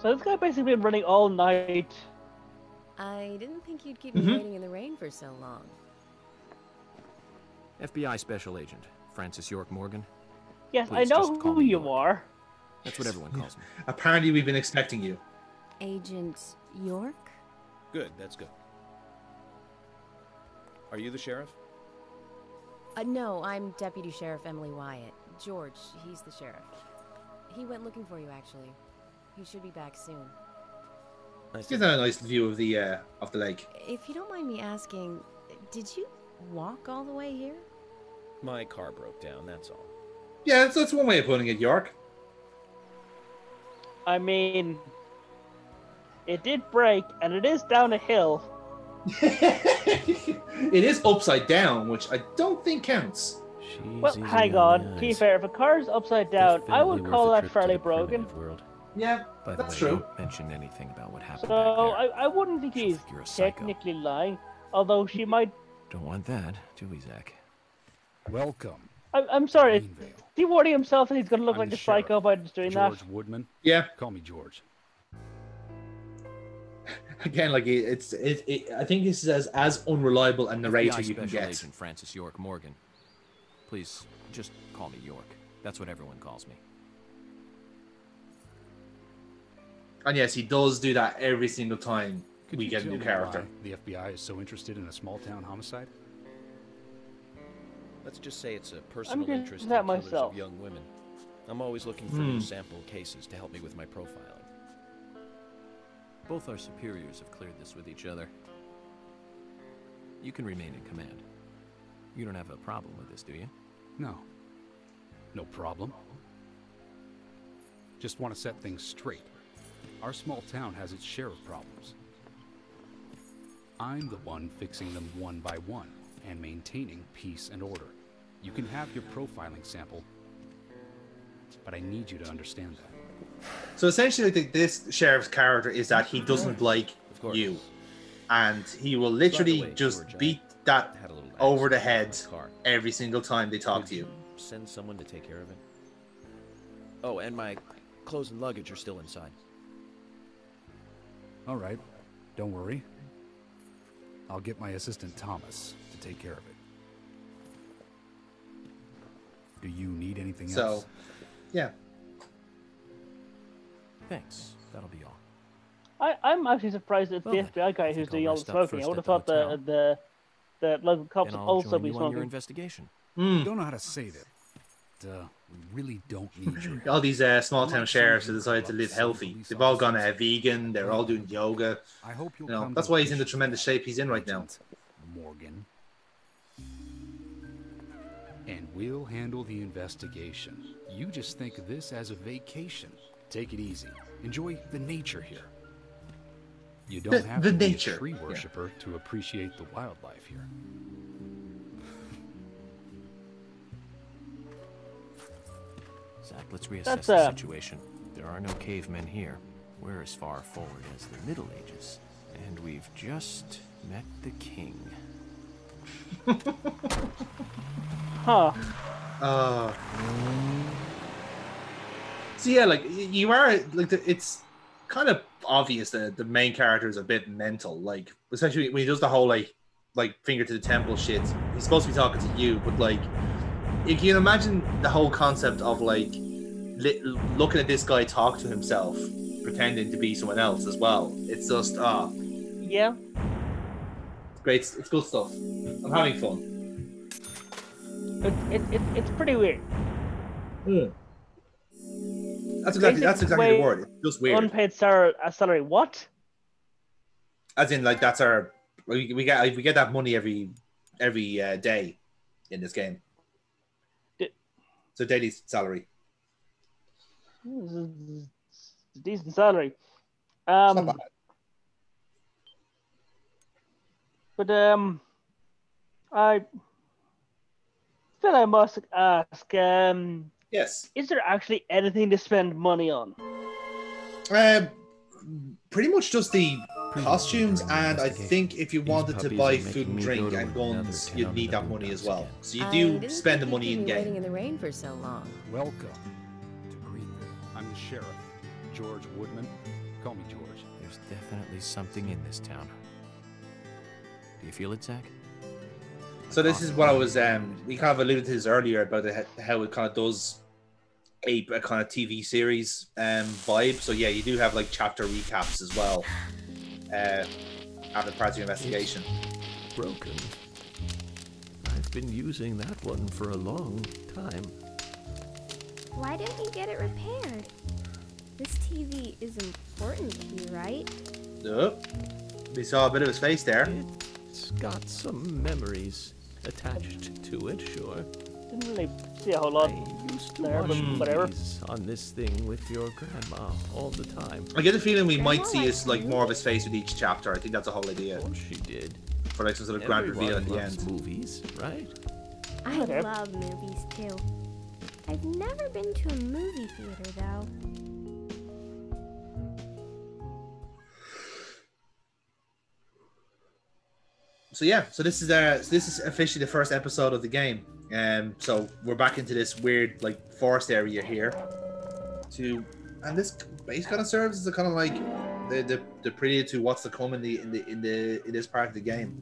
So this guy basically been running all night. I didn't think you'd keep me waiting in the rain for so long. FBI Special Agent, Francis York Morgan. Yes, Please, I know just call who me you York. are. That's what everyone calls me. Apparently, we've been expecting you. Agent York? Good, that's good. Are you the sheriff? No, I'm Deputy Sheriff Emily Wyatt. George, he's the sheriff. He went looking for you, actually. You should be back soon. Gives that a nice view of the lake. If you don't mind me asking, did you walk all the way here? My car broke down, that's all. Yeah, that's one way of putting it, York. I mean, it did break, and it is down a hill. It is upside down, which I don't think counts. Well, hang on. To be fair, if a car is upside down, I would call that fairly broken. Yeah, By the that's way, true. you didn't mention anything about what happened So back there. I wouldn't think he's You're a psycho. technically lying, although she might. Don't want that, do we, Zach? Welcome. I'm sorry. Greenvale. Is he warning himself that he's going to look I'm like the a psycho by just doing George that? Woodman. Yeah. Call me George. Again, like I think this is as unreliable a narrator FBI you can Special get. Agent Francis York Morgan. Please, just call me York. That's what everyone calls me. And yes, he does do that every single time Could we you get a tell new me character. why the FBI is so interested in a small-town homicide? Let's just say it's a personal doing interest in that killers myself. of young women. I'm always looking for new sample cases to help me with my profiling. Both our superiors have cleared this with each other. You can remain in command. You don't have a problem with this, do you? No. No problem. Just want to set things straight. Our small town has its share of problems. I'm the one fixing them one by one and maintaining peace and order. You can have your profiling sample, but I need you to understand that. So essentially, this sheriff's character is that he doesn't like Of course. you, and he will literally way, just George, I beat that had a little over the accident head with my car. every single time they talk Could to you. send someone to take care of it? Oh, and my clothes and luggage are still inside. All right, don't worry. I'll get my assistant Thomas to take care of it. Do you need anything So, else? yeah. Thanks. That'll be all. I'm actually surprised it's Well the then, FBI guy I who's think doing I'll all the rest up smoking. I first would have at the thought hotel. the local cops And would I'll also join be you on your smoking. investigation. I don't know how to say that. We really don't need your help. All these small town sheriffs have decided to live healthy. They've all gone vegan. They're all doing yoga. I hope you'll You know, come that's to why he's in the appreciate tremendous shape he's in right now. Agent Morgan. And we'll handle the investigation. You just think of this as a vacation. Take it easy. Enjoy the nature here. You don't have the to be nature, a tree yeah. worshiper to appreciate the wildlife here. Zach, let's reassess That's, the situation. There are no cavemen here. We're as far forward as the Middle Ages. And we've just met the king. Huh. So yeah, like you are like it's kind of obvious that the main character is a bit mental. Like especially when he does the whole like finger to the temple shit. He's supposed to be talking to you, but like you can imagine the whole concept of like looking at this guy talk to himself, pretending to be someone else as well. It's just Yeah. it's great. It's good stuff. I'm having fun. It's pretty weird. That's exactly the word. It's just weird. Unpaid salary. What? As in, like that's our we get that money every day in this game. So daily salary. This is a decent salary. It's not bad. But I feel I must ask. Yes. Is there actually anything to spend money on? Pretty much just the costumes, and I think if you wanted to buy food and drink and guns, you'd need that money as well. So you do spend the money in Waiting game. in the rain for so long. Welcome to Greenvale. I'm the sheriff, George Woodman. Call me George. There's definitely something in this town. Do you feel it, Zach? So this is what I was we kind of alluded to this earlier about how it kind of does a kind of TV series vibe. So yeah, you do have like chapter recaps as well after parts of your investigation. Broken. I've been using that one for a long time. Why didn't you get it repaired? This TV is important to you, right? Nope. We saw a bit of his face there. It's got some memories attached to it, sure. Didn't really see a whole lot I used to there, watch but whatever. movies on this thing with your grandma all the time. I get the feeling we might see his like more of his face with each chapter. I think that's the whole idea. Of course she did. For like some sort of grand reveal at the Everyone loves end. movies, right? I Okay. love movies too. I've never been to a movie theater though. So yeah, so this is officially the first episode of the game. So we're back into this weird like forest area here. And this base kind of serves as a kind of like the prelude to what's to come in this part of the game.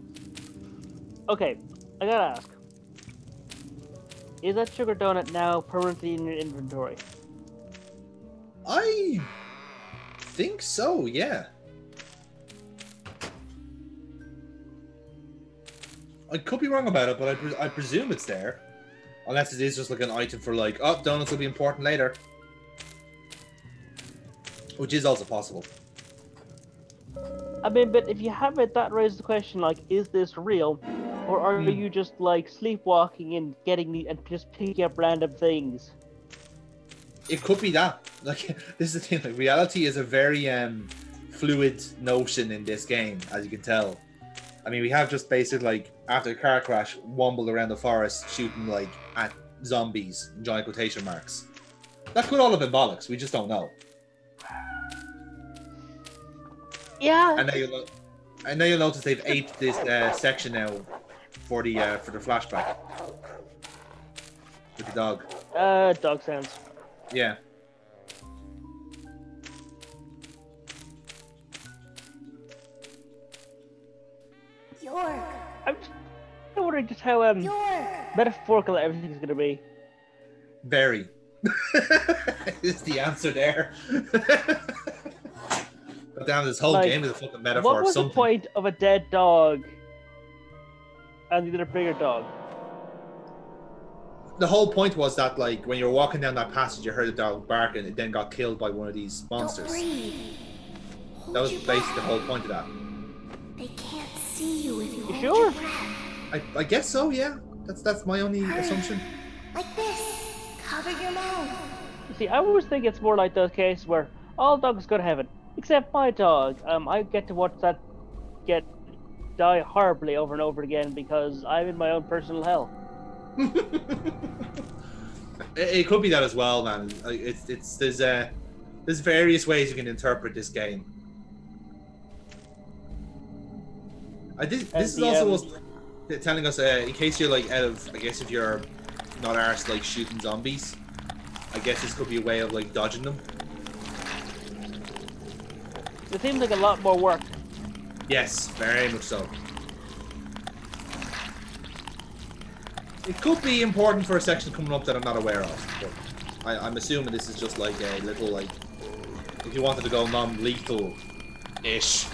Okay, I gotta ask. Is that sugar donut now permanently in your inventory? I think so, yeah. I could be wrong about it, but I presume it's there. Unless it is just like an item for like, oh, donuts will be important later. Which is also possible. I mean, but if you have it, that raises the question, like, is this real? Or are you just, like, sleepwalking and and just picking up random things? It could be that. Like, this is the thing, like, reality is a very fluid notion in this game, as you can tell. I mean, we have just basically, like, after a car crash, wombled around the forest, shooting, like, at zombies, in giant quotation marks. That could all have been bollocks, we just don't know. Yeah. And now you'll notice they've aped this section now for the flashback. With the dog. Dog sounds. Yeah. York. I'm wondering just how metaphorical everything's gonna be. Very. Is the answer there? But damn, this whole game is a fucking metaphor what of was something. the point of a dead dog and the other bigger dog? The whole point was that, like, when you were walking down that passage, you heard the dog bark, and it then got killed by one of these monsters. That was basically the whole point of that. They can't see you if you hold sure? your breath. I guess so, yeah. That's my only assumption. Like this. Cover your mouth. You see, I always think it's more like those cases where all dogs go to heaven, except my dog. I get to watch that die horribly over and over again because I'm in my own personal hell. It could be that as well, man. Like, there's various ways you can interpret this game. This is also telling us, in case you're like out of, I guess if you're not arsed like shooting zombies, I guess this could be a way of like dodging them. It seems like a lot more work. Yes, very much so. It could be important for a section coming up that I'm not aware of, but I'm assuming this is just like a little, like, if you wanted to go non-lethal-ish,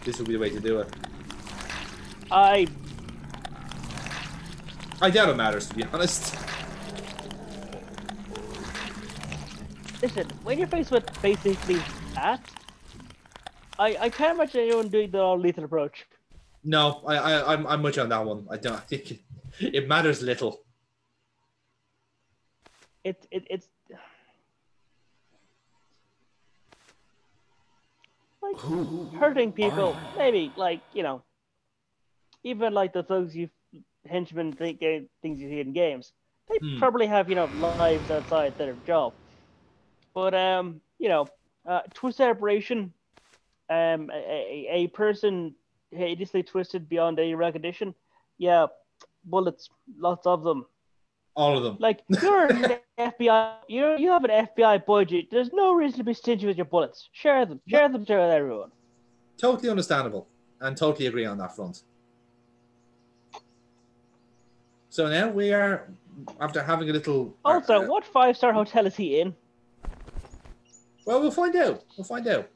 this would be the way to do it. I doubt it matters, to be honest. Listen, when you're faced with basically that, I can't imagine anyone doing the lethal approach. No, I'm much on that one. I think it matters little. It's like hurting people. Maybe, like, you know, even like the thugs henchmen things you see in games. They probably have, you know, lives outside their job. But you know, twist separation. A person hideously twisted beyond any recognition. Yeah, bullets, lots of them. All of them. Like, you're an FBI. You have an FBI budget. There's no reason to be stingy with your bullets. Share them. Share them to everyone. Totally understandable, and totally agree on that front. So now we are, after having a little. Also, what 5-star hotel is he in? Well, we'll find out. We'll find out.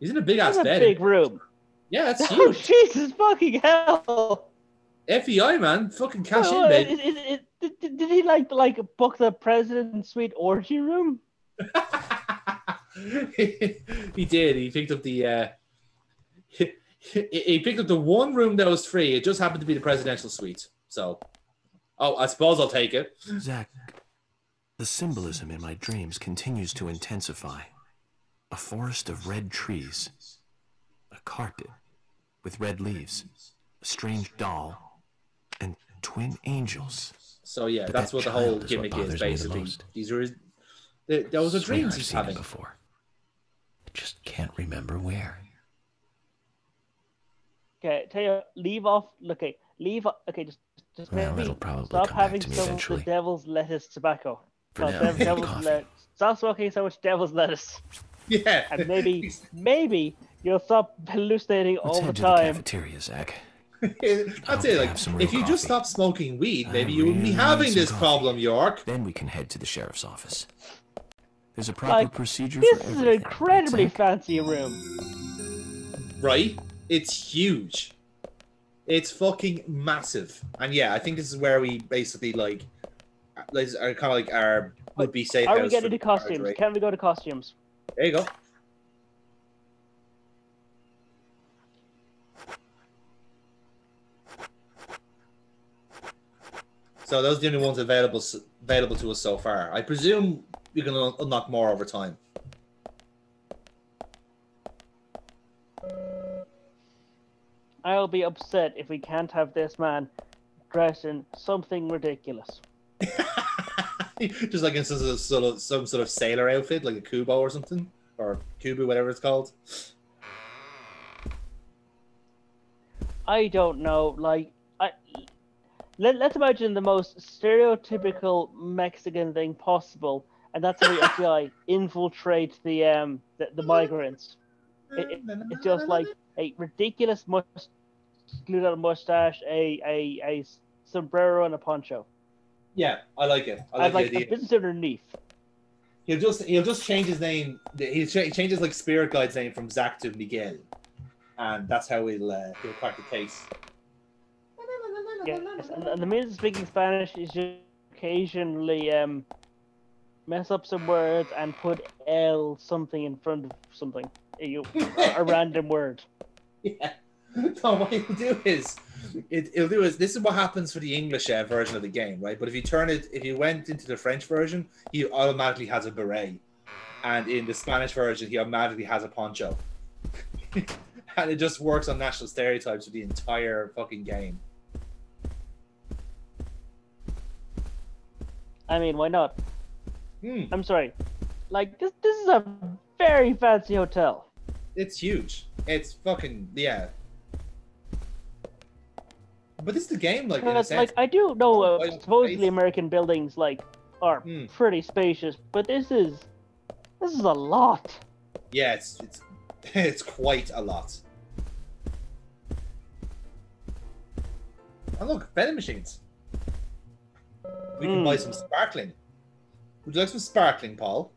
He's in a big ass That's bed. a big room. Yeah, that's Oh, huge. Jesus fucking hell! FBI, man, fucking cash in, baby. Did he like book the president's suite orgy room? He did. He picked up the he picked up the one room that was free. It just happened to be the presidential suite. So, I suppose I'll take it. Zach, the symbolism in my dreams continues to intensify. A forest of red trees, a carpet with red leaves, a strange doll, and twin angels. So yeah, but that's what the whole gimmick is, basically. These are those are dreams he's having. Before. I just can't remember where. Okay, tell you, leave off. Okay, leave. Okay, just well, maybe probably stop come having back to me so much eventually. the devil's lettuce tobacco. For now, Stop smoking so much devil's lettuce. Yeah, and maybe you'll stop hallucinating Let's all the head to time. the cafeteria, Zach. That's it. Like, if you just stop smoking weed, maybe you wouldn't be having this problem, York. Then we can head to the sheriff's office. There's a proper procedure for everything. This is an everything, incredibly right, fancy room. Right? It's huge. It's fucking massive. And yeah, I think this is where we basically like are kind of like our would be safe. Are we getting to costumes? Right? Can we go to costumes? There you go. So those are the only ones available to us so far. I presume we can unlock more over time. I'll be upset if we can't have this man dressed in something ridiculous. Just like in some sort of sailor outfit, like a kubo or something, or kubu, whatever it's called. I don't know. Like, let's imagine the most stereotypical Mexican thing possible, and that's how the FBI infiltrate the migrants. It's just like a ridiculous glued on mustache, a sombrero, and a poncho. Yeah, I like it. I like the idea. A business underneath. He'll just change his name. He changes like Spirit Guide's name from Zach to Miguel, and that's how he'll crack the case. Yes, and the means of speaking Spanish is just occasionally mess up some words and put L something in front of something, a random word. Yeah. No, what he'll do is, this is what happens for the English version of the game, right? But if you went into the French version, he automatically has a beret, and in the Spanish version, he automatically has a poncho, and it just works on national stereotypes for the entire fucking game. I mean, why not? I'm sorry, like this is a very fancy hotel. It's huge. It's fucking yeah. But this is the game, like, in a sense. Like, I do know supposedly American buildings are pretty spacious, but this is a lot. Yeah, it's quite a lot. And look, vending machines. We can buy some sparkling. Would you like some sparkling, Paul?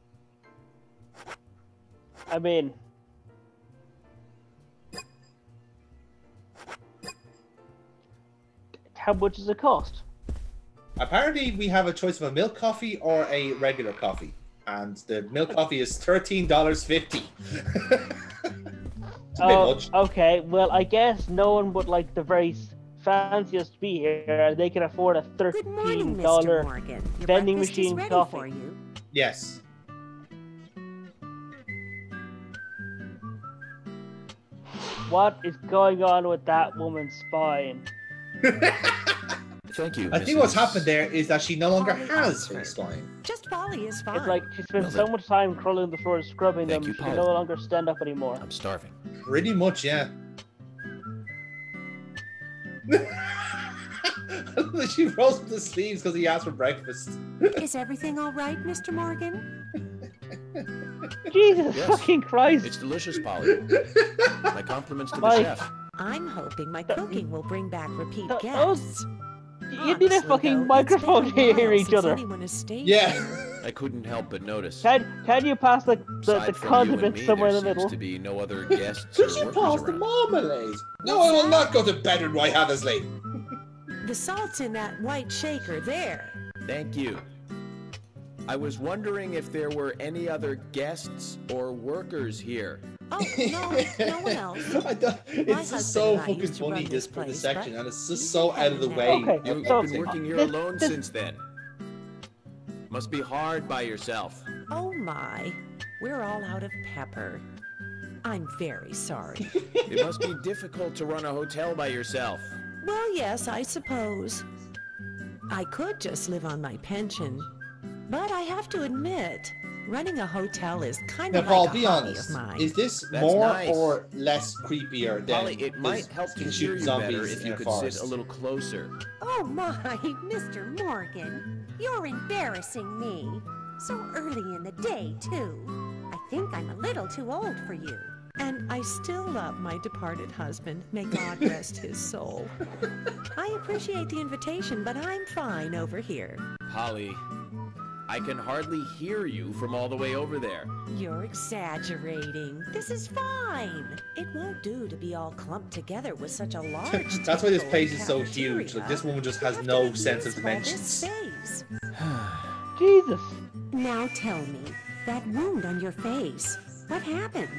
I mean, how much does it cost? Apparently, we have a choice of a milk coffee or a regular coffee, and the milk coffee is $13.50. Oh, okay. Well, I guess no one would like the very fanciest be here. They can afford a $13 vending machine coffee. Yes. What is going on with that woman's spine? Thank you. I think what's happened there is that she no longer has a spine. Just Polly is fine. It's like she spent so much time crawling the floor, scrubbing them. She can no longer stand up anymore. I'm starving. Pretty much, yeah. She rolls up the sleeves because he asked for breakfast. Is everything all right, Mr. Morgan? Jesus fucking Christ! It's delicious, Polly. My compliments to the chef. I'm hoping my cooking will bring back repeat guests. You need a fucking microphone to hear each other. Yeah. I couldn't help but notice. Can you pass the condiment somewhere in the middle? There seems to be no other guests Could you pass the marmalade? No, I will not go to bed in Roy Hathersley. The salt's in that white shaker there. Thank you. I was wondering if there were any other guests or workers here. Oh, no one else. It's just so fucking funny, this section, and it's just so out of the way. Okay, You've been working here alone since then. Must be hard by yourself. Oh my, we're all out of pepper. I'm very sorry. It must be difficult to run a hotel by yourself. Well, yes, I suppose. I could just live on my pension, but I have to admit, running a hotel is kind of Paul, like a be hobby honest. of mine. Is this That's more nice. or less creepier than Polly, it might help to hear you better if you could sit a little closer. Oh my, Mr. Morgan, you're embarrassing me. So early in the day, too. I think I'm a little too old for you. And I still love my departed husband. May God rest his soul. I appreciate the invitation, but I'm fine over here. Polly, I can hardly hear you from all the way over there. You're exaggerating. This is fine. It won't do to be all clumped together with such a large That's why this place is so cafeteria. huge. Like, this woman just has no sense of dimensions. Jesus. Now tell me, that wound on your face, what happened?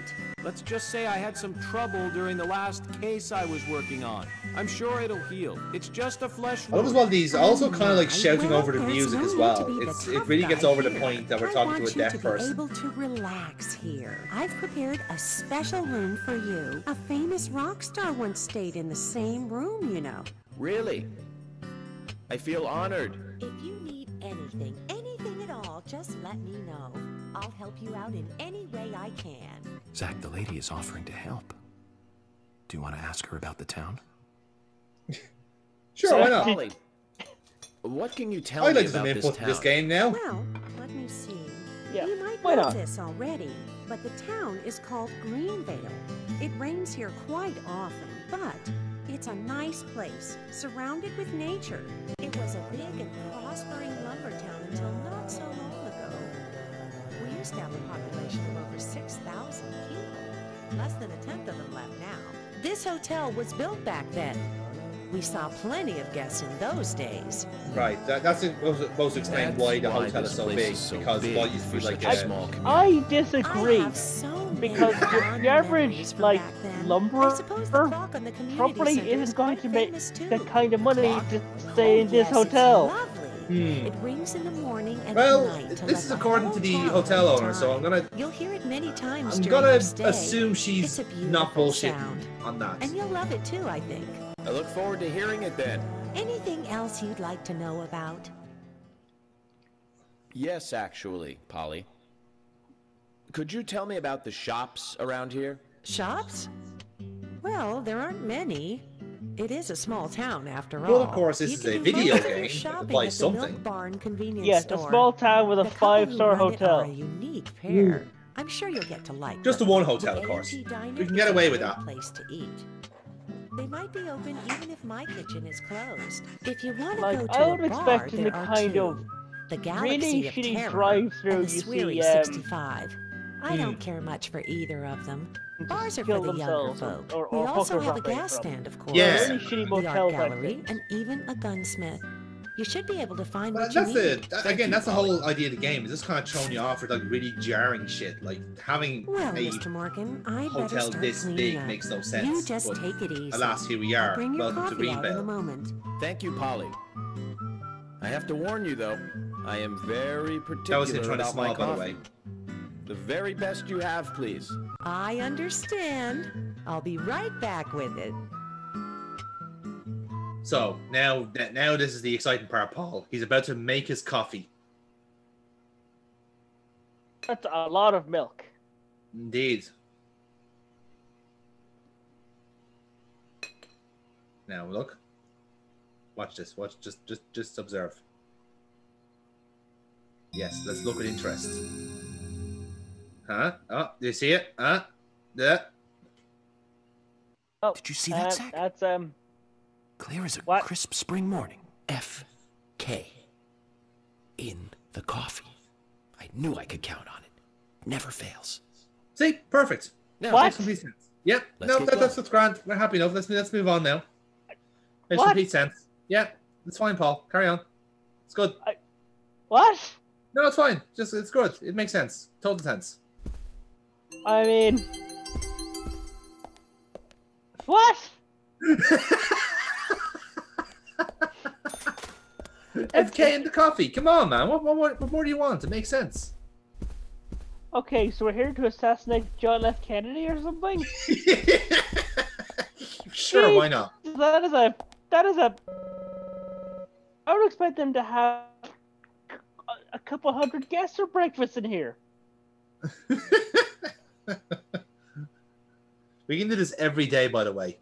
Let's just say I had some trouble during the last case I was working on. I'm sure it'll heal. It's just a flesh I love as wound. well these also kind of like shouting over the music as well. It really gets over the point that we're talking to a deaf person. I want you to be able to relax here. I've prepared a special room for you. A famous rock star once stayed in the same room, you know. Really? I feel honored. If you need anything at all, just let me know. I'll help you out in any way I can. Zach, the lady is offering to help. Do you want to ask her about the town? Sure, why not? Polly, what can you tell I'd me like some about input this to this town? game now. Well, let me see. Yeah, You might why know not? this already, but the town is called Greenvale. It rains here quite often, but it's a nice place, surrounded with nature. It was a big and prospering lumber town until not so long ago. We used to have a population of over 6,000 people. Less than a tenth of them left now. This hotel was built back then. We saw plenty of guests in those days. Right, that's supposed to explain why the hotel is so big, because what used to be like a small community. I disagree. I have so many Because fond the average, memories from like, back then. I lumberer suppose the clock on the community probably center is isn't going quite to make famous, too. the kind of money Clock? to stay in Oh, this yes, it's hotel. lovely. It rings in the morning and Well, at night to this is let according to the whole hotel town owner, so I'm gonna You'll hear it many times I'm during gonna your stay. assume she's It's a not beautiful bullshitting sound. on that. And you'll love it too, I think. I look forward to hearing it then. Anything else you'd like to know about? Yes, actually, Polly. Could you tell me about the shops around here? Shops? Well, there aren't many. It is a small town, after all. Well, of course, this You is can a do video most of your game. It shopping implies at the Milk something. Barn convenience Yes, store. a small town with a The couple who 5-star run it hotel. are a unique pair. I'm sure you'll get to like Just the them. one hotel, of course. A&T Diner We can is get a away with great that. place to eat. They might be open even if my kitchen is closed. If you want to Like, go to I would a bar, expect in the there are kind two. of The Galaxy really of shitty Terror drive-through and the you Sweary see, 65. I don't care much for either of them. Bars are for kill the younger themselves folk. or We also hookers have a operate gas from. stand, of course. Yeah. Really shitty The motels, art I gallery, think. and even a gunsmith. You should be able to find But what you that's need. again, that's the whole idea of the game. Is just kind of throwing you off with like really jarring shit, like having Well, a Mr. Morgan, I'd better hotel start this cleaning big up. makes no sense. You just but take it easy. alas, here we I'll are. bring your Welcome to coffee out in a Greenvale. moment. Thank you, Polly. I have to warn you, though. I am very That was him particular trying to about my smile, by the coffee. way. The very best you have, please. I understand. I'll be right back with it. So now this is the exciting part, Paul. He's about to make his coffee. That's a lot of milk. Indeed. Now look. Watch this. Watch. Just observe. Yes. Let's look with interest. Huh? Oh, do you see it? Huh? Yeah. Oh, Did you see that, Zach? That's Clear as a What? crisp spring morning. F.K. in the coffee. I knew I could count on it. Never fails. See, perfect. Now, What? Makes complete sense. Yep. Let's No, get that's going. what's grand. We're happy enough. Let's move on now. Makes What? complete sense. Yeah, it's fine, Paul. Carry on. It's good. what? No, it's fine. Just it's good. It makes sense. Total sense. I mean, what? FK in the coffee. Come on, man. What more do you want? It makes sense. Okay, so we're here to assassinate John F. Kennedy or something? Sure, why not? That is a. I would expect them to have a couple hundred guests for breakfast in here. We can do this every day, by the way.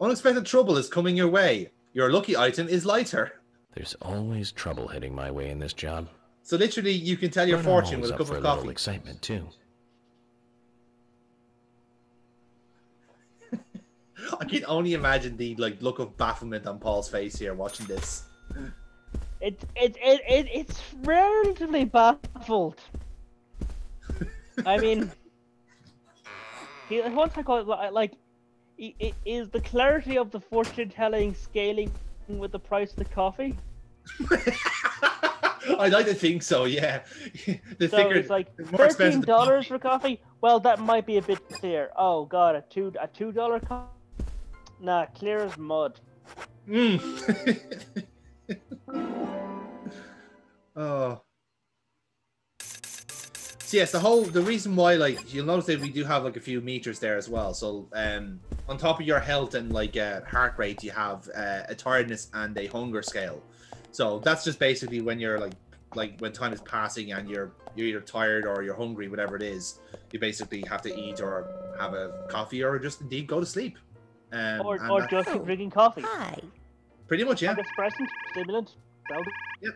Unexpected trouble is coming your way. Your lucky item is lighter. There's always trouble heading my way in this job. So literally, you can tell your But fortune I'm with a always cup up of for a little coffee. excitement too. I can only imagine the look of bafflement on Paul's face here watching this. It's relatively baffled. I mean, once I call it like, is the clarity of the fortune telling scaling with the price of the coffee? I'd like to think so. Yeah. So it's like $13 for coffee. Well, that might be a bit clear. Oh god, a $2 coffee. Nah, clear as mud. Oh. So yes, the reason why you'll notice that we do have a few meters there as well. So on top of your health and heart rate, you have a tiredness and a hunger scale. So that's just basically when you're when time is passing and you're either tired or you're hungry, whatever it is, you basically have to eat or have a coffee or just indeed go to sleep. Or just keep drinking coffee. Hi. Pretty much, yeah. Antidepressant, stimulant, Yep.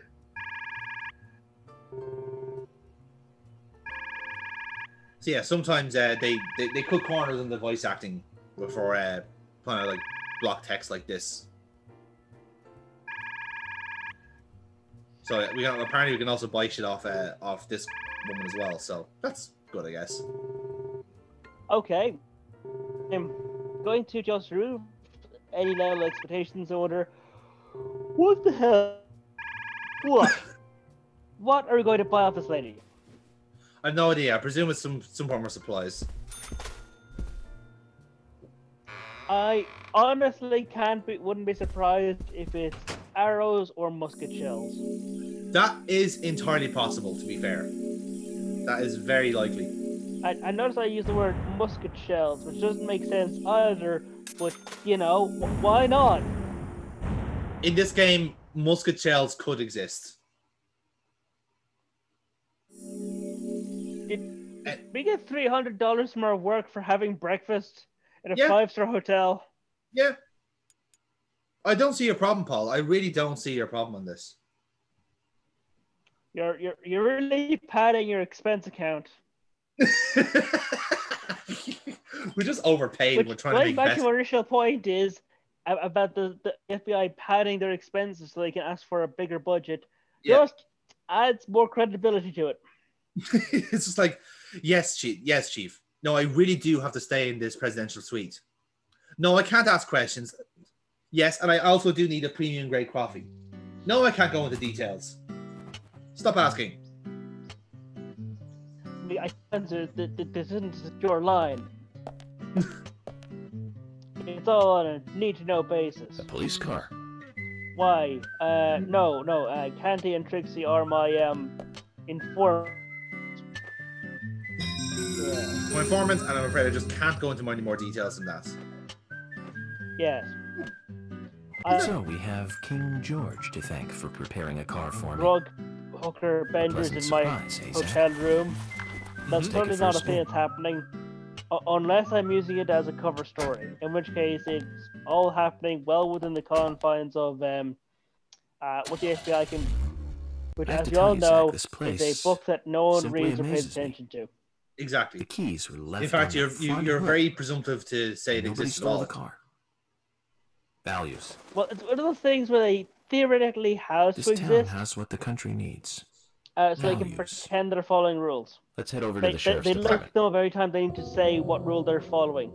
So yeah, sometimes they cut corners in the voice acting before kind of block text like this. So apparently we can also buy shit off this woman as well. So that's good, I guess. Okay. I'm going to just remove any level of expectations in order. What the hell? What are we going to buy off this lady? I have no idea. I presume it's some form of supplies. I honestly wouldn't be surprised if it's arrows or musket shells. That is entirely possible, to be fair. That is very likely. I notice I use the word musket shells, which doesn't make sense either, but, why not? In this game, musket shells could exist. Did we get $300 from our work for having breakfast in a 5-star hotel? Yeah. I don't see your problem, Paul. I really don't see your problem on this. You're really padding your expense account. We're just overpaid. We're trying to make back best. to our initial point is about the FBI padding their expenses so they can ask for a bigger budget. Yeah. Just adds more credibility to it. It's just like, yes, chief. No, I really do have to stay in this presidential suite. No, I can't ask questions. Yes, and I also do need a premium grade coffee. No, I can't go into details. Stop asking. I answer that this isn't your line. It's all on a need-to-know basis. A police car. Why? No. Candy and Trixie are my informants. Yeah. My informants, and I'm afraid I just can't go into any more details than that. Yes. So we have King George to thank for preparing a car for me. Drug hooker benders in my hotel room. That's totally not a thing that's happening. Unless I'm using it as a cover story, in which case it's all happening well within the confines of what the FBI can, which, as you all know, is a book that no one reads or pays attention to. Exactly. The keys were left. In fact, on you're very presumptive to say it exists at all. The car. Values. Well, it's one of those things where they theoretically has This to town exist, has what the country needs. so they can pretend they're following rules. Let's head over to the sheriff's They department. let them every time they need to say what rule they're following.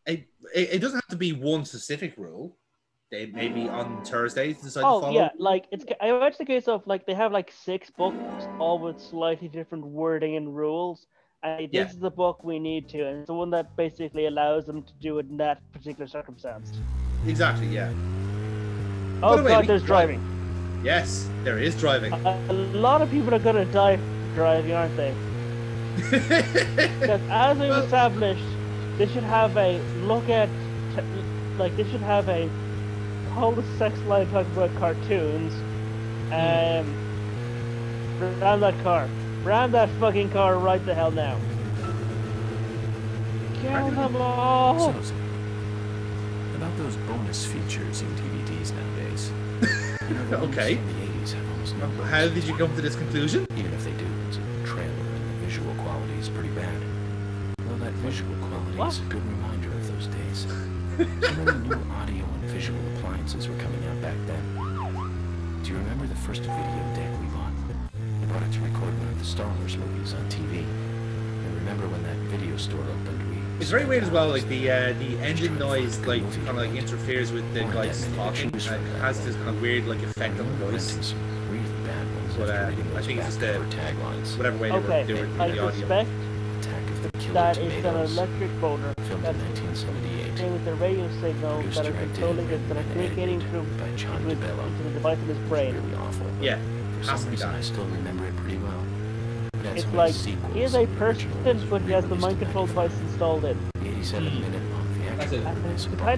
It doesn't have to be one specific rule. they maybe on Thursdays decide to Oh follow. yeah, like I watched the case of like they have like 6 books, all with slightly different wording and rules. And this is the book we need to, and it's the one that basically allows them to do it in that particular circumstance. Exactly, yeah. Oh god, there's driving. Yes, there is driving. A lot of people are gonna die driving, aren't they? Because as we've established, they should have a look at, like they should have a whole sex line talking about cartoons. Ram that car. Ram that fucking car right the hell now. Kill them all! So, about those bonus features in DVDs nowadays. Okay. In the 80s have almost no bonus. How did you come to this conclusion? Even if they do, it's a trailer and the visual quality is pretty bad. Well, that visual quality is a good reminder of those days. So many new audio and visual appliances were coming out back then. Do you remember the first video deck we bought? We bought it to record one of the Star Wars movies on TV. And remember when that video store opened, it's very weird as well, like the engine noise like kind of like interferes with the guys talking. It has this kind of weird like effect on the voice. But I think it's just the whatever way they do it with the audio. Suspect that it's an electric motor that's with the radio signal that are controlling it, that are communicating through into the device in his brain. Yeah, has to be that. I still remember it pretty well. It's like, he is a person, but he has the mind control device installed in. That's it.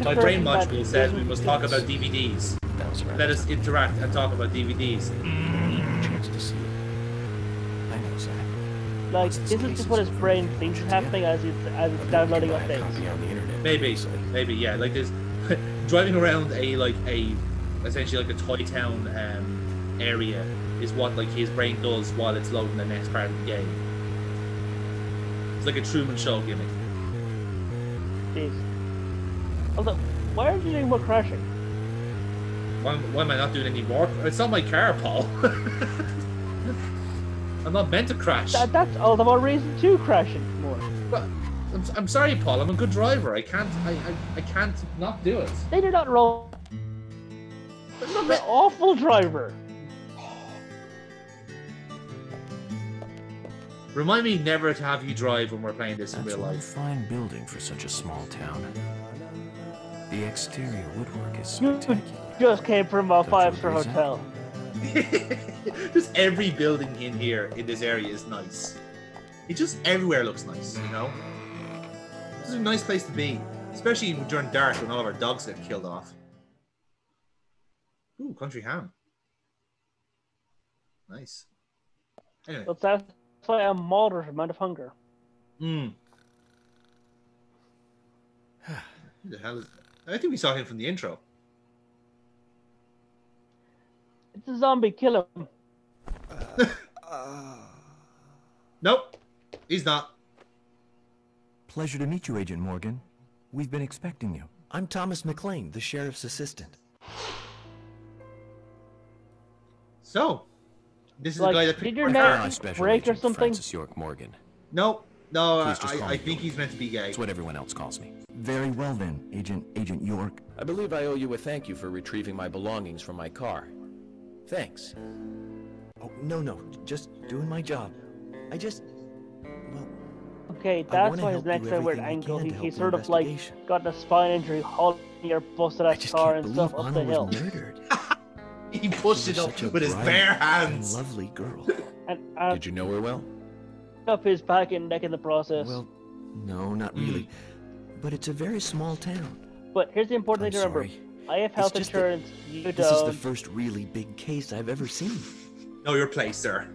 My brain module says we must talk about DVDs. Let us interact and talk about DVDs. Like, this is just what his brain thinks is happening as it's downloading updates. Maybe, yeah. Like this, driving around essentially like a toy town area is what like his brain does while it's loading the next part of the game. It's like a Truman Show gimmick. Jeez. Although, why aren't you doing more crashing? Why am I not doing any more? It's not my car, Paul. I'm not meant to crash. That's all the more reason to crash it more. But I'm sorry, Paul. I'm a good driver. I can't not do it. They do not roll. I'm an awful driver. Remind me never to have you drive when we're playing this in real life. That's a fine building for such a small town. The exterior woodwork is You spectacular. just came from a 5-star hotel. Just every building in here, in this area, is nice. It just everywhere looks nice, you know? This is a nice place to be. Especially during dark when all of our dogs get killed off. Ooh, country ham. Nice. Anyway. But that's why I'm moderate amount of hunger. Who the hell is... I think we saw him from the intro. It's a zombie, kill him. Nope, he's not. Pleasure to meet you, Agent Morgan. We've been expecting you. I'm Thomas McLean, the sheriff's assistant. So, this is the guy that did your neck break or something? Francis York Morgan. Nope. No, Please just call I me think he's meant to be gay. That's what everyone else calls me. Very well then, Agent York. I believe I owe you a thank you for retrieving my belongings from my car. Thanks. Oh, no, just doing my job. Okay, that's why his neck's at a weird angle. He's sort of like got a spine injury, hauling your busted ass car and stuff up the hill. He pushed it up with his bare hands. Lovely girl. And did you know her well? Up his back and neck in the process. Well, no, not really. But it's a very small town. But here's the important thing to remember. I have health insurance, you don't. This is the first really big case I've ever seen. Know your place, sir.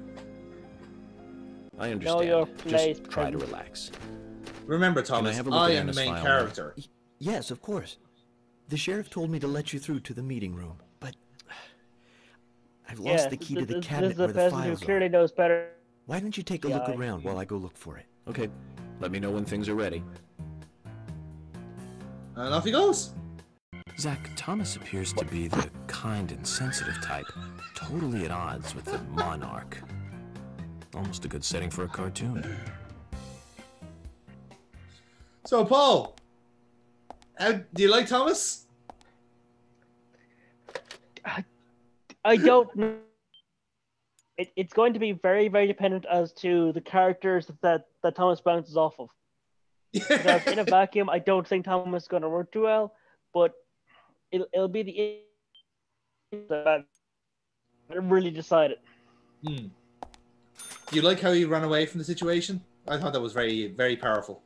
I understand. Know your place. Just try to relax. Remember, Thomas, I am the main character. Yes, of course. The sheriff told me to let you through to the meeting room, but I've lost the key to the cabinet where the files are. This is a person who clearly knows better. Why don't you take a look around while I go look for it? Okay, let me know when things are ready. And off he goes. Zach, Thomas appears to be the kind and sensitive type, totally at odds with the monarch. Almost a good setting for a cartoon. So, Paul, do you like Thomas? I don't know. It's going to be very, very dependent as to the characters that Thomas bounces off of. Because in a vacuum, I don't think Thomas is going to work too well, but it'll be the that really decided. Do you like how he ran away from the situation? I thought that was very, very powerful.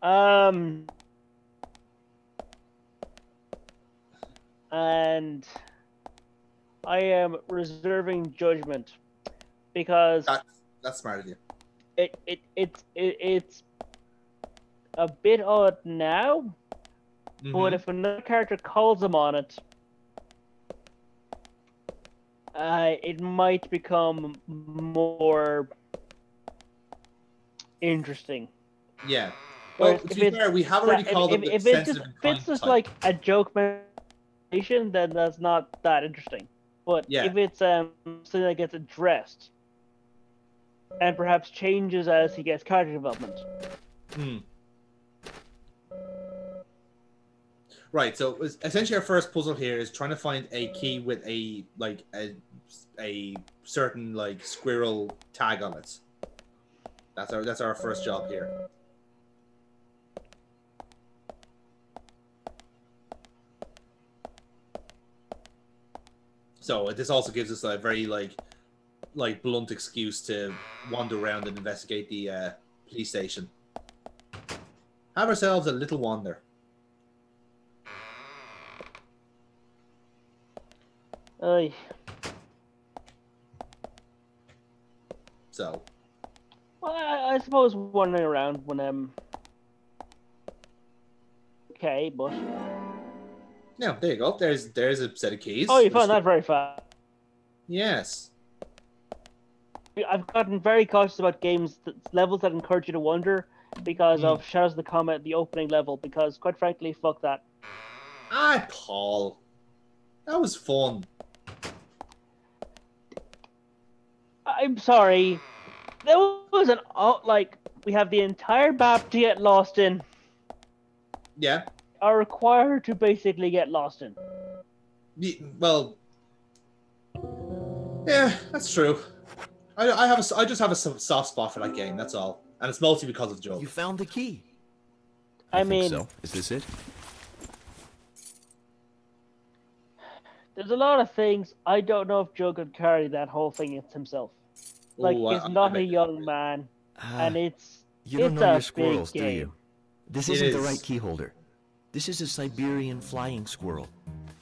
And I am reserving judgment because that's smart of you. It's a bit odd now, but if another character calls him on it, it might become more interesting. Yeah. Well, to be fair, we have already called him if it's just like a joke mention, then that's not that interesting. But if it's something that gets addressed and perhaps changes as he gets character development. Right, so essentially our first puzzle here is trying to find a key with a certain like squirrel tag on it. That's our first job here. So this also gives us a very like blunt excuse to wander around and investigate the police station. Have ourselves a little wander. So. Well, I suppose wandering around when okay, but. No, there you go. There's a set of keys. Oh, you found that very fast. Yes. I've gotten very cautious about levels that encourage you to wander because of Shadows of the Comet, the opening level, because quite frankly, fuck that. Paul. That was fun. I'm sorry. There was we have the entire map to get lost in. Yeah. Are required to basically get lost in. Well, yeah, that's true. I just have a soft spot for that game. That's all, and it's mostly because of Joe. You found the key. I mean, so. Is this it? There's a lot of things. I don't know if Joe could carry that whole thing himself. Like, he's not a young man, and it's you don't know your squirrels, do you? This isn't the right key holder. This is a Siberian flying squirrel.